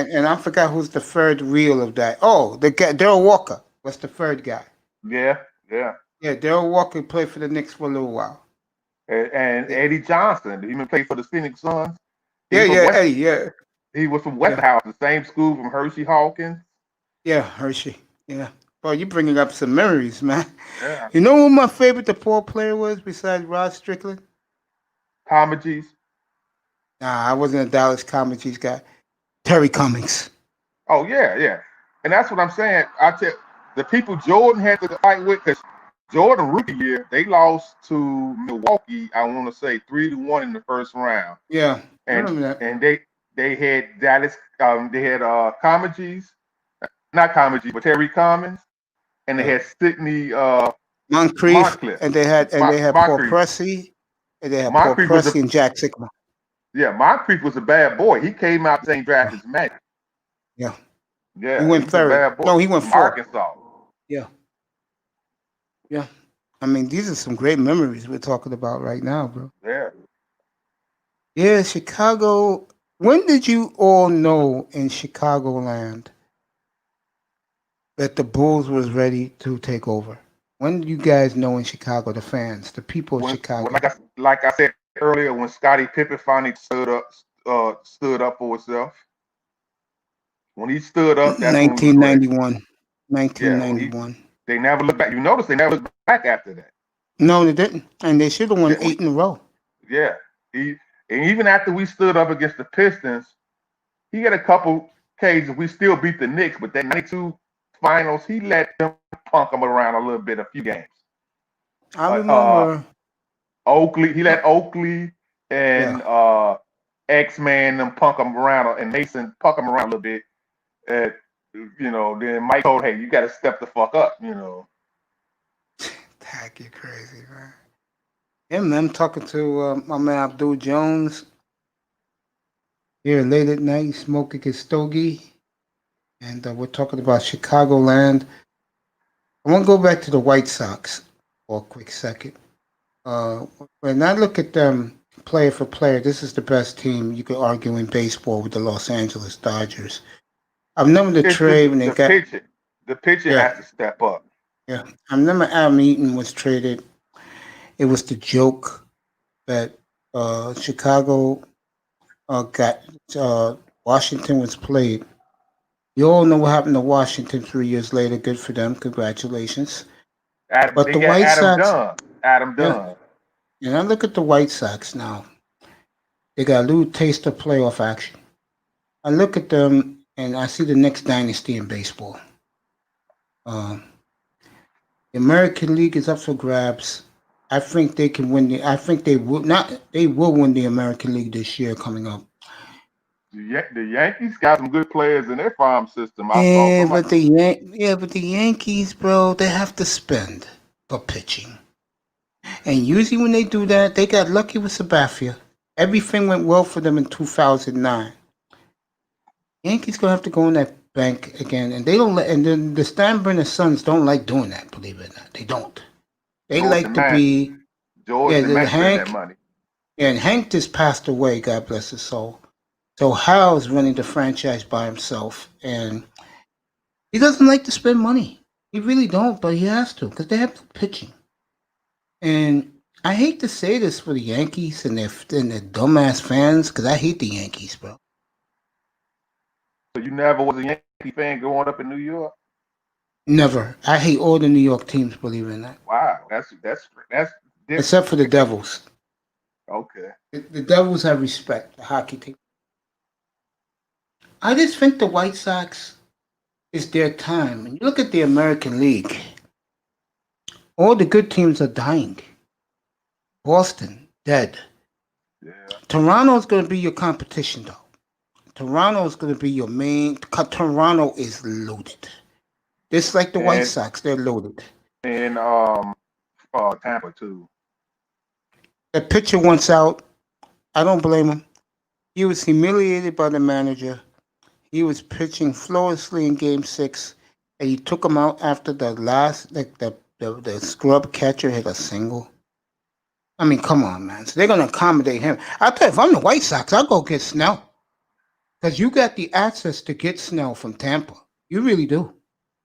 and I forgot who's the third reel of that. Oh, the guy, Darryl Walker was the third guy. Yeah. Yeah, Darryl Walker played for the Knicks for a little while. And Eddie Johnson, he even played for the Phoenix Suns. Eddie, He was from Westhouse, the same school from Hershey Hawkins. Yeah, Hershey. Yeah. Boy, you bringing up some memories, man. Yeah. You know who my favorite DePaul player was besides Rod Strickland? Comedies. Nah, I wasn't a Dallas Comedies guy. Terry Cummings. Oh, yeah. And that's what I'm saying. I tell the people Jordan had to fight with, because Jordan rookie year, they lost to Milwaukee, I want to say 3-1 in the first round. Yeah, I And remember that. and they had Dallas, they had Comedies, not Comedies, but Terry Cummings, and they had Sidney Moncrief, and they had Paul Moncrief. Pressey, and they had Paul Moncrief was Pressey and Jack Sigma. Yeah, Moncrief was a bad boy. He came out the same draft as Magic. Yeah. Yeah, He went was a third. bad boy No, he went from fourth. Arkansas. Yeah. I mean, these are some great memories we're talking about right now, bro. Yeah. Yeah, Chicago. When did you all know in Chicagoland that the Bulls was ready to take over? When did you guys know in Chicago, the fans, the people of Chicago? Like I said earlier, when Scottie Pippen finally stood up for himself. When he stood up, that's when we was ready. 1991. 1991. They never looked back. You notice they never looked back after that. No, they didn't. And they should have won 8 in a row. Yeah. And even after we stood up against the Pistons, he had a couple occasions we still beat the Knicks, but that 92 finals, he let them punk them around a little bit, a few games. I remember Oakley. He let Oakley and X-Man them punk them around, and Mason punk them around a little bit. Then Mike told, hey, you got to step the fuck up, Tag, you crazy, man. Yeah, man, I'm talking to my man Abdul Jones here late at night, smoking his stogie, and we're talking about Chicagoland. I want to go back to the White Sox for a quick second. When I look at them player for player, this is the best team you could argue in baseball with the Los Angeles Dodgers. I remember the trade when they got the pitcher has to step up. Yeah, I remember Adam Eaton was traded. It was the joke that Chicago got Washington was played. You all know what happened to Washington 3 years later. Good for them. Congratulations. But the White Sox, Adam Dunn. And I look at the White Sox now. They got a little taste of playoff action. I look at them and I see the next dynasty in baseball. The American League is up for grabs. I think they can win I think they will not. They will win the American League this year coming up. The Yankees got some good players in their farm system. But the Yankees, bro, they have to spend for pitching. And usually when they do that, they got lucky with Sabathia. Everything went well for them in 2009. Yankees gonna have to go in that bank again, and they don't let. And then the Steinbrenner sons don't like doing that. Believe it or not, they don't. They like to be. George Hank. that money. And Hank just passed away, God bless his soul. So Hal's running the franchise by himself, and he doesn't like to spend money. He really don't, but he has to because they have no pitching. And I hate to say this for the Yankees and their dumbass fans because I hate the Yankees, bro. So you never was a Yankee fan growing up in New York? Never. I hate all the New York teams, believe it or not. Wow, that's different. Except for the Devils. Okay. The Devils have respect, the hockey team. I just think the White Sox is their time. And you look at the American League, all the good teams are dying. Boston, dead. Yeah. Toronto's going to be your competition, though. Toronto's going to be your main. Toronto is loaded. Just like the White Sox, they're loaded. And Tampa, too. The pitcher wants out. I don't blame him. He was humiliated by the manager. He was pitching flawlessly in Game 6, and he took him out after the last, like the scrub catcher hit a single. I mean, come on, man. So they're going to accommodate him. I'll tell you, if I'm the White Sox, I'll go get Snell. Because you got the access to get Snell from Tampa. You really do.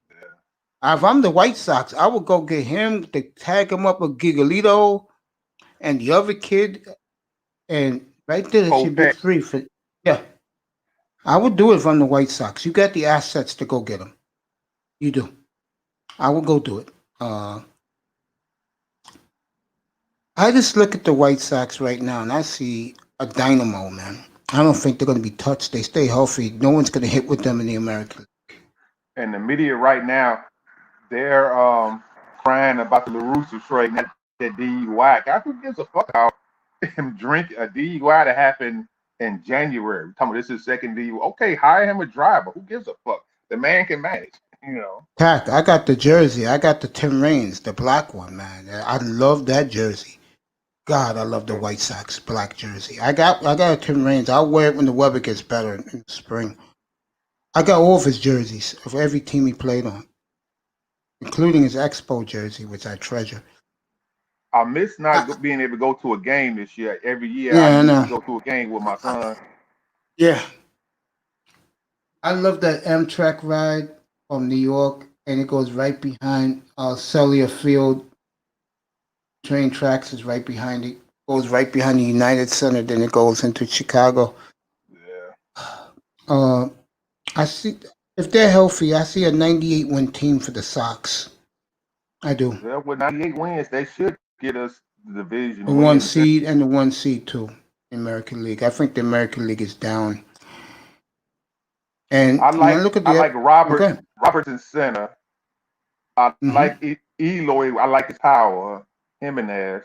Yeah. If I'm the White Sox, I would go get him, to tag him up with Gigalito and the other kid. And right there, it should be free. Yeah. I would do it if I'm the White Sox. You got the assets to go get him. You do. I would go do it. I just look at the White Sox right now, and I see a dynamo, man. I don't think they're going to be touched. They stay healthy. No one's going to hit with them in the American League. And the media right now, they're crying about the LaRusso trade, that DUI. Who gives a fuck about him drinking a DUI that happened in January? We're talking about this is second DUI. Okay, hire him a driver. Who gives a fuck? The man can manage, you know. Tack, I got the jersey. I got the Tim Raines, the black one, man. I love that jersey. God, I love the White Sox black jersey. I got a Tim Raines. I'll wear it when the weather gets better in the spring. I got all of his jerseys of every team he played on, including his Expo jersey, which I treasure. I miss not being able to go to a game this year. Every year Yeah, I know. I go to a game with my son. Yeah. I love that Amtrak ride from New York, and it goes right behind Cellular Field. Train tracks is right behind it. Goes right behind the United Center, then it goes into Chicago. Yeah. I see, if they're healthy, I see a 98 win team for the Sox. I do. Well, with 98 wins, they should get us the division. The 1 seed and the 1 seed too. The American League. I think the American League is down. And I like Okay. Robertson center. I like Eloy. I like his power. Jimenez.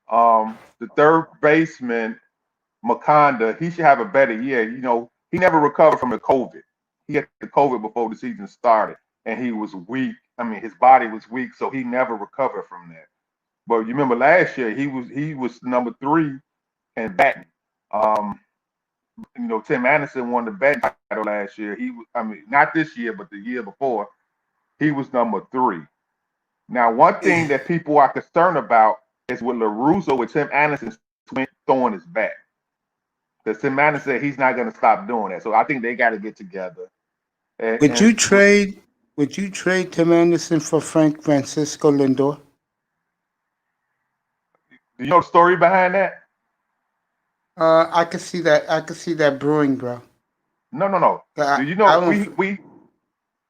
The third baseman, Makonda, he should have a better year. You know, he never recovered from the COVID. He had the COVID before the season started, and he was weak. I mean, his body was weak, so he never recovered from that. But you remember last year, he was number 3 in batting. You know, Tim Anderson won the batting title last year. Not this year, but the year before, he was number 3. Now, one thing that people are concerned about is with LaRusso with Tim Anderson throwing his bat. Because Tim Anderson said he's not going to stop doing that. So I think they got to get together. Would you trade Tim Anderson for Francisco Lindor? Do you know the story behind that? I could see that. I could see that brewing, bro. No. Do you know we?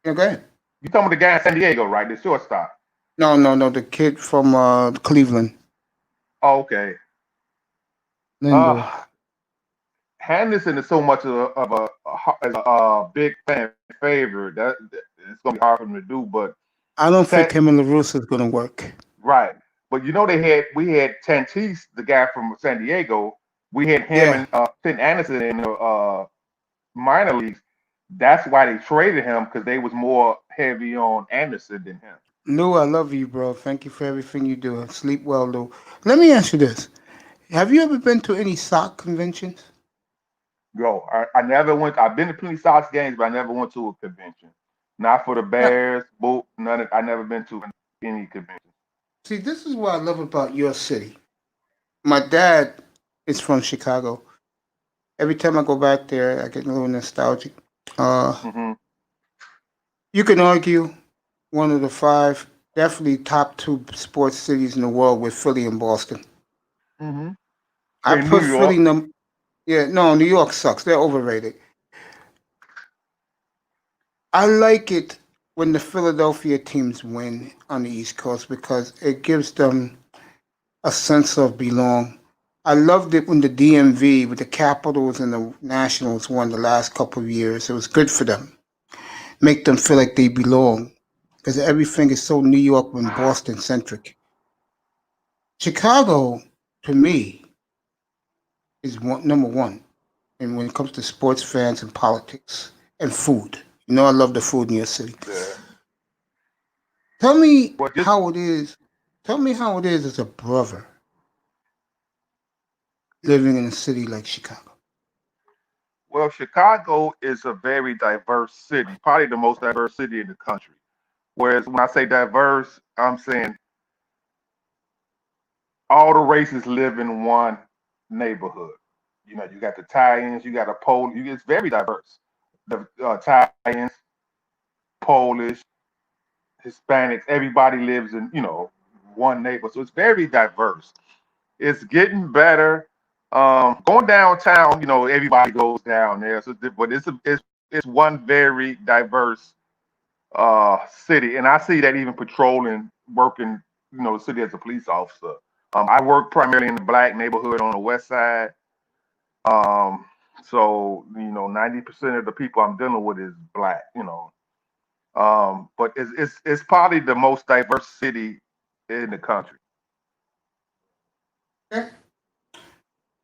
Yeah, go ahead. You talking about the guy in San Diego, right? The shortstop. No. The kid from Cleveland. Oh, okay. Henderson is so much of a big fan favorite that it's gonna be hard for him to do. But I don't think him and LaRusso is gonna work. Right. But you know we had Tatis, the guy from San Diego. We had him and Tim Anderson in the minor leagues. That's why they traded him, because they was more heavy on Anderson than him. Lou, I love you, bro. Thank you for everything you do. Sleep well, Lou. Let me ask you this. Have you ever been to any sock conventions? Yo, I never went. I've been to plenty of Sox games, but I never went to a convention. Not for the Bears, I never been to any convention. See, this is what I love about your city. My dad is from Chicago. Every time I go back there, I get a little nostalgic. Mm-hmm. You can argue one of the five, definitely top two sports cities in the world with Philly and Boston. Mm-hmm. I In put New Philly York. yeah, no, New York sucks. They're overrated. I like it when the Philadelphia teams win on the East Coast because it gives them a sense of belong. I loved it when the DMV with the Capitals and the Nationals won the last couple of years. It was good for them. Make them feel like they belong because everything is so New York and Boston centric. Chicago, to me, is number one. And when it comes to sports fans and politics and food, you know I love the food in your city. Yeah. Tell me how it is. Tell me how it is as a brother living in a city like Chicago. Well, Chicago is a very diverse city, probably the most diverse city in the country. Whereas when I say diverse, I'm saying all the races live in one neighborhood. You know, you got the Italians, you got a Polish. It's very diverse. The Italians, Polish, Hispanics, everybody lives in one neighborhood. So it's very diverse. It's getting better. Going downtown, everybody goes down there. So, but it's one very diverse city, and I see that even patrolling, working, the city as a police officer. I work primarily in the black neighborhood on the west side. Um, so 90% of the people I'm dealing with is black. But it's probably the most diverse city in the country.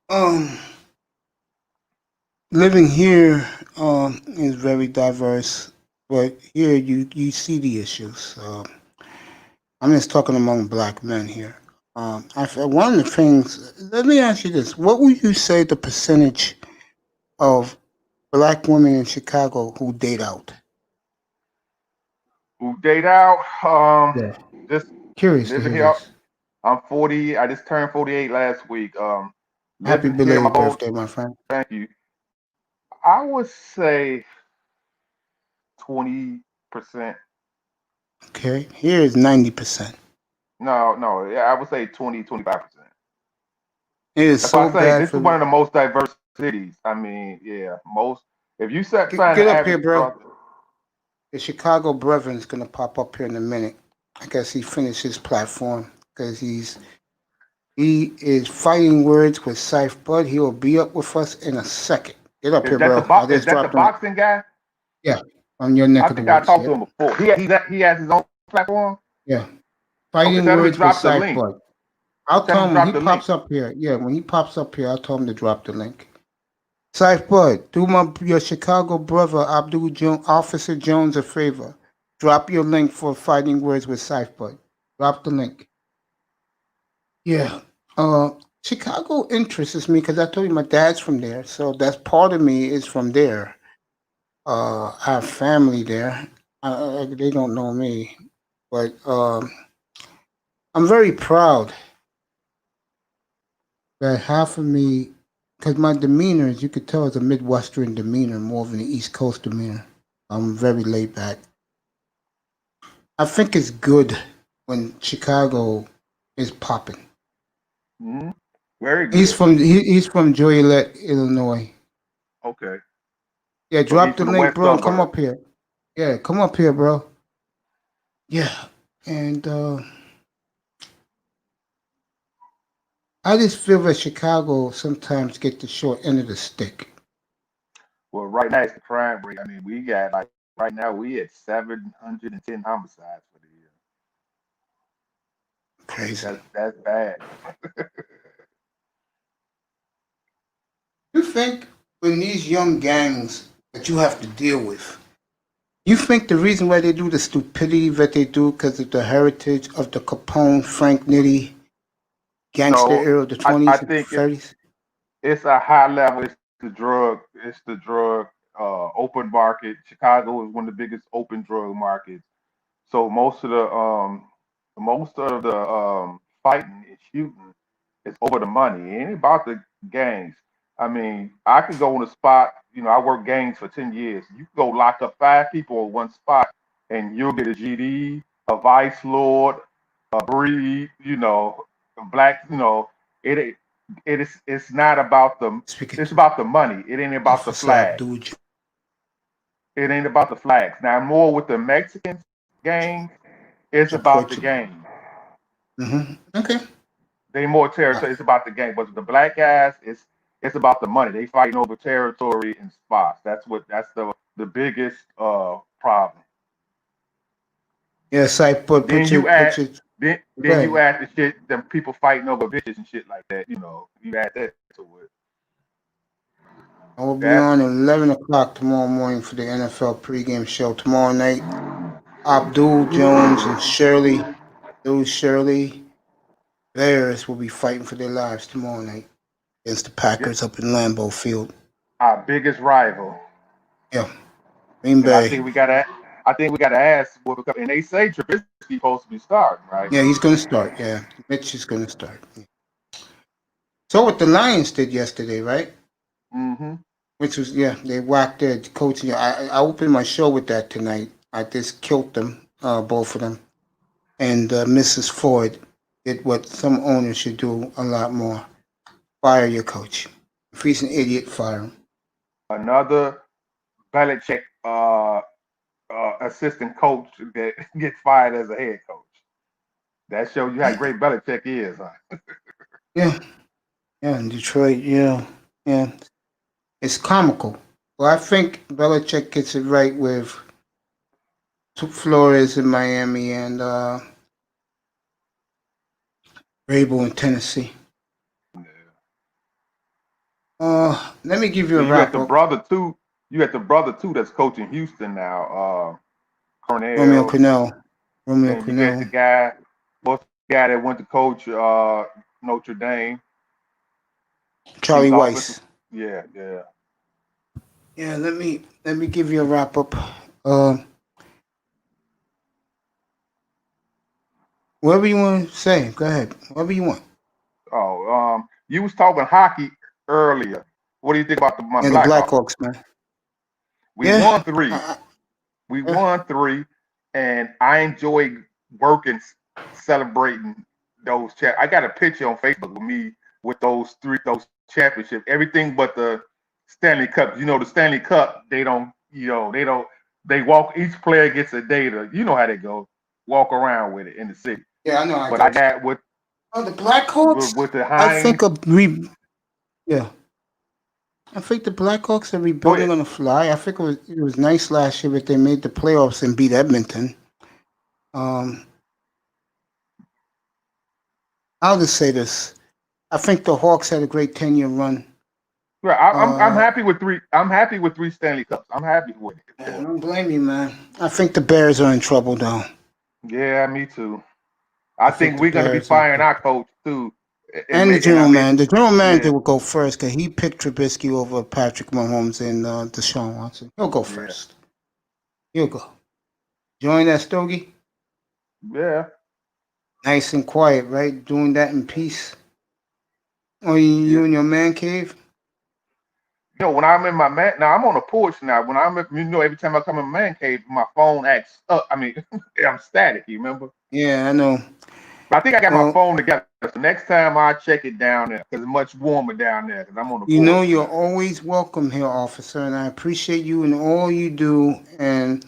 Um, Living here is very diverse, but here you see the issues. I'm just talking among black men here. One of the things. Let me ask you this: what would you say the percentage of black women in Chicago who date out? Who date out? Yeah. Just Curious to living hear here. this. I'm 40. I just turned 48 last week. Happy Living here my belated whole. birthday, my friend. Thank you. I would say 20%. Okay, here is 90%. No, yeah, I would say 20-25%. It is That's why so I say bad this is for one of the most diverse cities. I mean, yeah, most. If you find get the up here, average bro. across, The Chicago Brethren's gonna pop up here in a minute. I guess he finished his platform because he is fighting words with Scythe Bud. He will be up with us in a second. Get up here, bro. I is just that the dropped him. boxing guy? Yeah, on your neck I of the think I woods. talked to Yeah, him before. He has his own platform. yeah. Okay, Fighting tell him to words with drop the Scythe link. Bud. I'll Tell him tell to him when drop he the link. pops up here. Yeah, when he pops up here, I'll tell him to drop the link. Scythe Bud, do your Chicago brother Officer Jones a favor. Drop your link for Fighting Words with Scythe Bud. Drop the link. Yeah. Chicago interests me because I told you my dad's from there, so that's part of me is from there. I have family there. They don't know me, but I'm very proud that half of me, because my demeanor, as you could tell, is a Midwestern demeanor more than an East Coast demeanor. I'm very laid back. I think it's good when Chicago is popping. Mm-hmm. Very He's good. he's from Joliet, Illinois. Okay. Yeah, So he's drop the from the link, west bro, and come suburb. up here. Yeah, come up here, bro. Yeah, and I just feel that Chicago sometimes get the short end of the stick. Well, right now it's the crime rate. I mean, we got like right now we at 710 homicides for the year. Crazy. That's bad. You think when these young gangs that you have to deal with, you think the reason why they do the stupidity that they do because of the heritage of the Capone, Frank Nitti, gangster No, era of the I 20s and think 30s? it's a high level. It's the drug. It's the drug open market. Chicago is one of the biggest open drug markets. So most of the fighting and shooting It's over the money. It ain't about the gangs. I mean, I can go on a spot. You know, I worked gangs for 10 years. You can go lock up 5 people in one spot, and you'll get a GD, a vice lord, a breed. You know, a black. You know, it's not about the. It's about the money. It ain't about the flag. It ain't about the flags. Now, more with the Mexican gang, it's about the game. Okay. They more territory. It's about the game. But the black guys, it's about the money. They fighting over territory and spots. That's the biggest problem. Yes, I put Then you you add right. the shit, them people fighting over bitches and shit like that. You know, you add that to it. I will be on at 11 o'clock tomorrow morning for the NFL pregame show. Tomorrow night, Abdul Jones and Shirley Bears will be fighting for their lives tomorrow night against the Packers up in Lambeau Field. Our biggest rival. Yeah, Green Bay. I think we gotta ask. And they say Trubisky's supposed to be starting, right? Yeah, he's going to start. Yeah, Mitch is going to start. So what the Lions did yesterday, right? Mm-hmm. Which was, they whacked their coaching. I opened my show with that tonight. I just killed them, both of them. And Mrs. Ford did what some owners should do a lot more. Fire your coach. If he's an idiot, fire him. Another Belichick assistant coach that gets fired as a head coach. That shows you how great Belichick is, huh? Yeah, in Detroit, yeah. It's comical. Well, I think Belichick gets it right with Flores in Miami and Rabel in Tennessee. Let me give you a wrap up. You got the brother too that's coaching Houston now. Romeo Cornell. And you got the guy that went to coach Notre Dame. Charlie Weiss. Yeah. Yeah, let me give you a wrap up. Whatever you want to say, go ahead. Whatever you want. You was talking hockey earlier. What do you think about the Blackhawks, man? We won 3. We won 3, and I enjoy working, celebrating those. I got a picture on Facebook with me with those championships. Everything but the Stanley Cup. You know, the Stanley Cup, they walk. Each player gets a day to. You know how they go. Walk around with it in the city. Yeah, I know. But I got with the Blackhawks. With the I think I think the Blackhawks are rebuilding on the fly. I think it was nice last year that they made the playoffs and beat Edmonton. I'll just say this: I think the Hawks had a great 10-year run. Right, I'm happy with 3. I'm happy with 3 Stanley Cups. I'm happy with it. I don't blame you, man. I think the Bears are in trouble though. Yeah, me too. I think we're gonna be firing our coach too. And the general manager. The general manager will go first because he picked Trubisky over Patrick Mahomes and Deshaun Watson. He'll go first. He'll go. Join that Stogie? Yeah. Nice and quiet, right? Doing that in peace. Or you in your man cave? You know, when I'm in my now I'm on a porch now. When I'm, every time I come in my man cave, my phone acts up. I mean, I'm static. You remember? Yeah, I know. I think I got my phone together. So next time I check it down there because it's much warmer down there because I'm on the You porch. know, you're always welcome here, officer, and I appreciate you and all you do and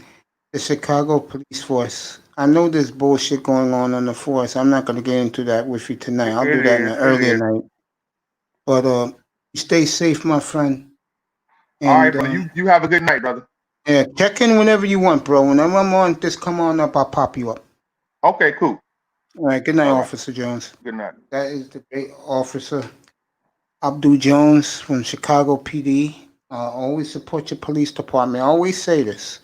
the Chicago Police Force. I know there's bullshit going on the force. I'm not going to get into that with you tonight. I'll do that in an earlier night. But stay safe, my friend. And, all right, brother. You have a good night, brother. Yeah, check in whenever you want, bro. Whenever I'm on, just come on up. I'll pop you up. Okay, cool. All right. Good night, Officer Jones. Good night. That is the great officer, Abdul Jones from Chicago PD. Always support your police department. I always say this.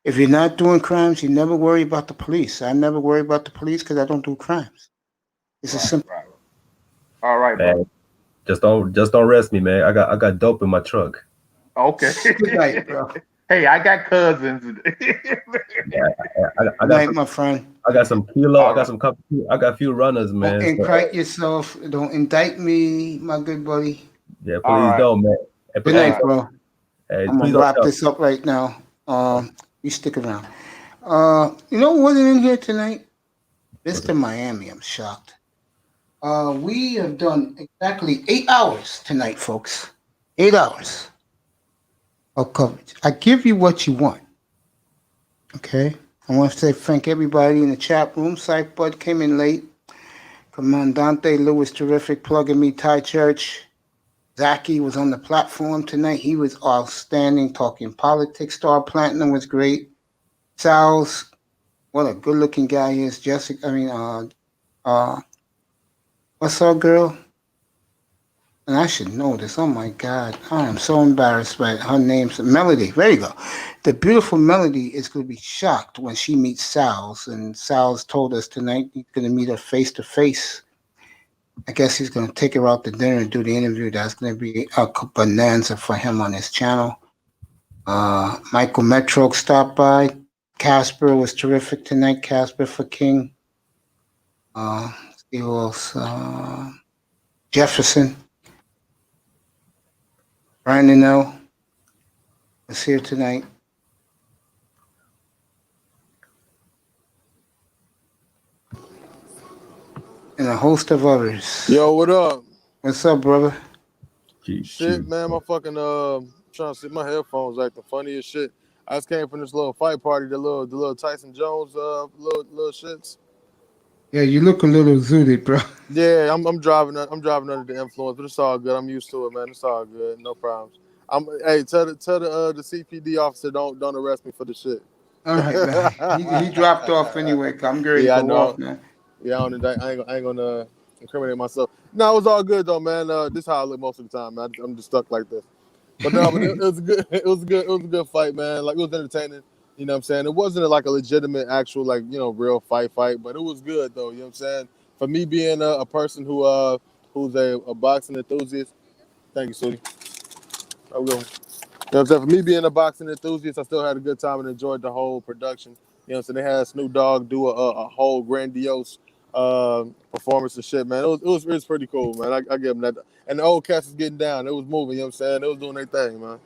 If you're not doing crimes, you never worry about the police. I never worry about the police because I don't do crimes. It's a simple. Right. All right, man. Just don't arrest me, man. I got dope in my trunk. Okay. Good night, bro. Hey, I got cousins. I Night, my friend. I got some kilo. All I got right. some cup. I got a few runners, Don't man. So, indict yourself. Don't indict me, my good buddy. yeah, All please right. don't, man. And, Good All night, right. bro. hey, I'm please gonna don't wrap tell. this up right now. You stick around. You know what wasn't in here tonight? Mr. Miami. I'm shocked. We have done exactly 8 hours tonight, folks. 8 hours of coverage. I give you what you want. Okay. I want to say thank everybody in the chat room. Bud came in late. Commandante Lewis, terrific. Plugging me, Ty Church. Zaki was on the platform tonight. He was outstanding, talking politics. Star Platinum was great. Sal's, what a good-looking guy he is. Jessica, what's up, girl? And I should know this. Oh my God, I am so embarrassed by her name's Melody. There you go. The beautiful Melody is going to be shocked when she meets Sal's, and Sal's told us tonight he's going to meet her face to face. I guess he's going to take her out to dinner and do the interview. That's going to be a bonanza for him on his channel. Michael Metro stopped by. Casper was terrific tonight. Casper for King. See who else? Jefferson. Brandon L. was here tonight. And a host of others. Yo, what up? What's up, brother? Shit, man, my fucking trying to see my headphones acting funny as shit. I just came from this little fight party, the little Tyson Jones little shits. Yeah, you look a little zooted, bro. Yeah, I'm driving under the influence, but it's all good. I'm used to it, man. It's all good, no problems. Hey, tell the CPD officer don't arrest me for the shit. All right, man. He dropped off anyway. I'm ready Yeah, I to go know. off now. Yeah, I ain't gonna incriminate myself. No, it was all good though, man. This is how I live most of the time, man. I'm just stuck like this. But no, but it was good. It was a good fight, man. Like, it was entertaining. You know what I'm saying? It wasn't like a legitimate, actual, like, you know, real fight, but it was good though. You know what I'm saying? For me being a person who's a boxing enthusiast. Thank you, Sudi. I will. You know what I'm saying? For me being a boxing enthusiast, I still had a good time and enjoyed the whole production. You know what I'm saying? They had Snoop Dogg do a whole grandiose performance and shit, man. It was pretty cool, man. I give them that. And the old cast was getting down. It was moving, you know what I'm saying? They was doing their thing, man.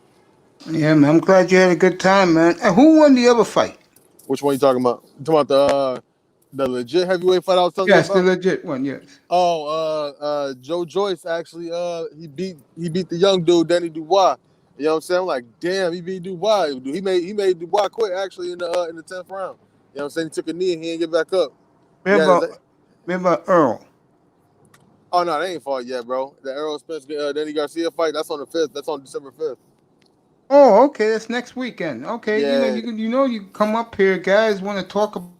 Yeah, man. I'm glad you had a good time, man. And who won the other fight? Which one you talking about? You talking about the legit heavyweight fight I was telling you Yes, about? the legit one, yes. Oh, Joe Joyce actually he beat the young dude, Danny Dubois. You know what I'm saying? I'm like, damn, he beat Dubois. He made Dubois quit actually in the 10th round. You know what I'm saying? He took a knee and he didn't get back up. Remember Earl? Oh no, they ain't fought yet, bro. The Errol Spence Danny Garcia fight, that's on the 5th. That's on December 5th. Oh, okay. That's next weekend. Okay, Yeah. you come up here, guys. Want to talk about?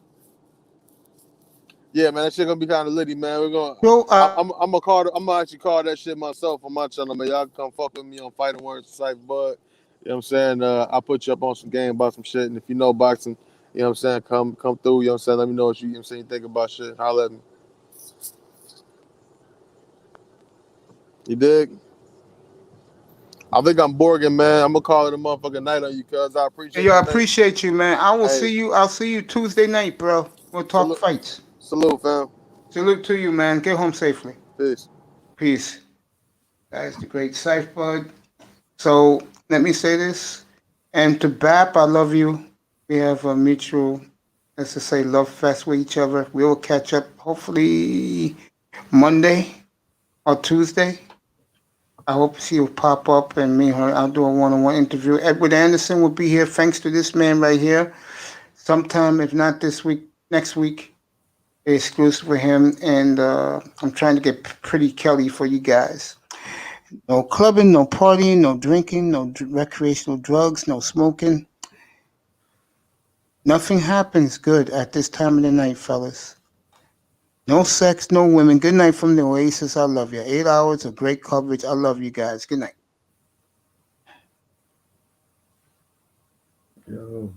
Yeah, man, that shit gonna be kind of litty, man. We're gonna. Yo, I'm gonna actually call that shit myself on my channel, man. Y'all can come fuck with me on Fighting Words Cypher Bud. You know what I'm saying? I'll put you up on some game about some shit, and if you know boxing, you know what I'm saying, come through. You know what I'm saying? Let me know what you know what I'm saying, you think about shit. Holla at me. You dig? I think I'm Borgin, man. I'm gonna call it a motherfucking night on you, cuz I appreciate Yo, I you, man. appreciate you, man. I will Hey. see you. I'll see you Tuesday night, bro. We'll talk fights. Salute, fam. Salute to you, man. Get home safely. Peace. Peace. That's the great Cypher Bud. So let me say this. And to BAP, I love you. We have a mutual, let's just say, love fest with each other. We will catch up hopefully Monday or Tuesday. I hope she will pop up and me and her. I'll do a one-on-one interview. Edward Anderson will be here thanks to this man right here. Sometime, if not this week, next week, exclusive with him. And I'm trying to get Pretty Kelly for you guys. No clubbing, no partying, no drinking, no recreational drugs, no smoking. Nothing happens good at this time of the night, fellas. No sex, no women. Good night from the Oasis. I love you. 8 hours of great coverage. I love you guys. Good night. Yo.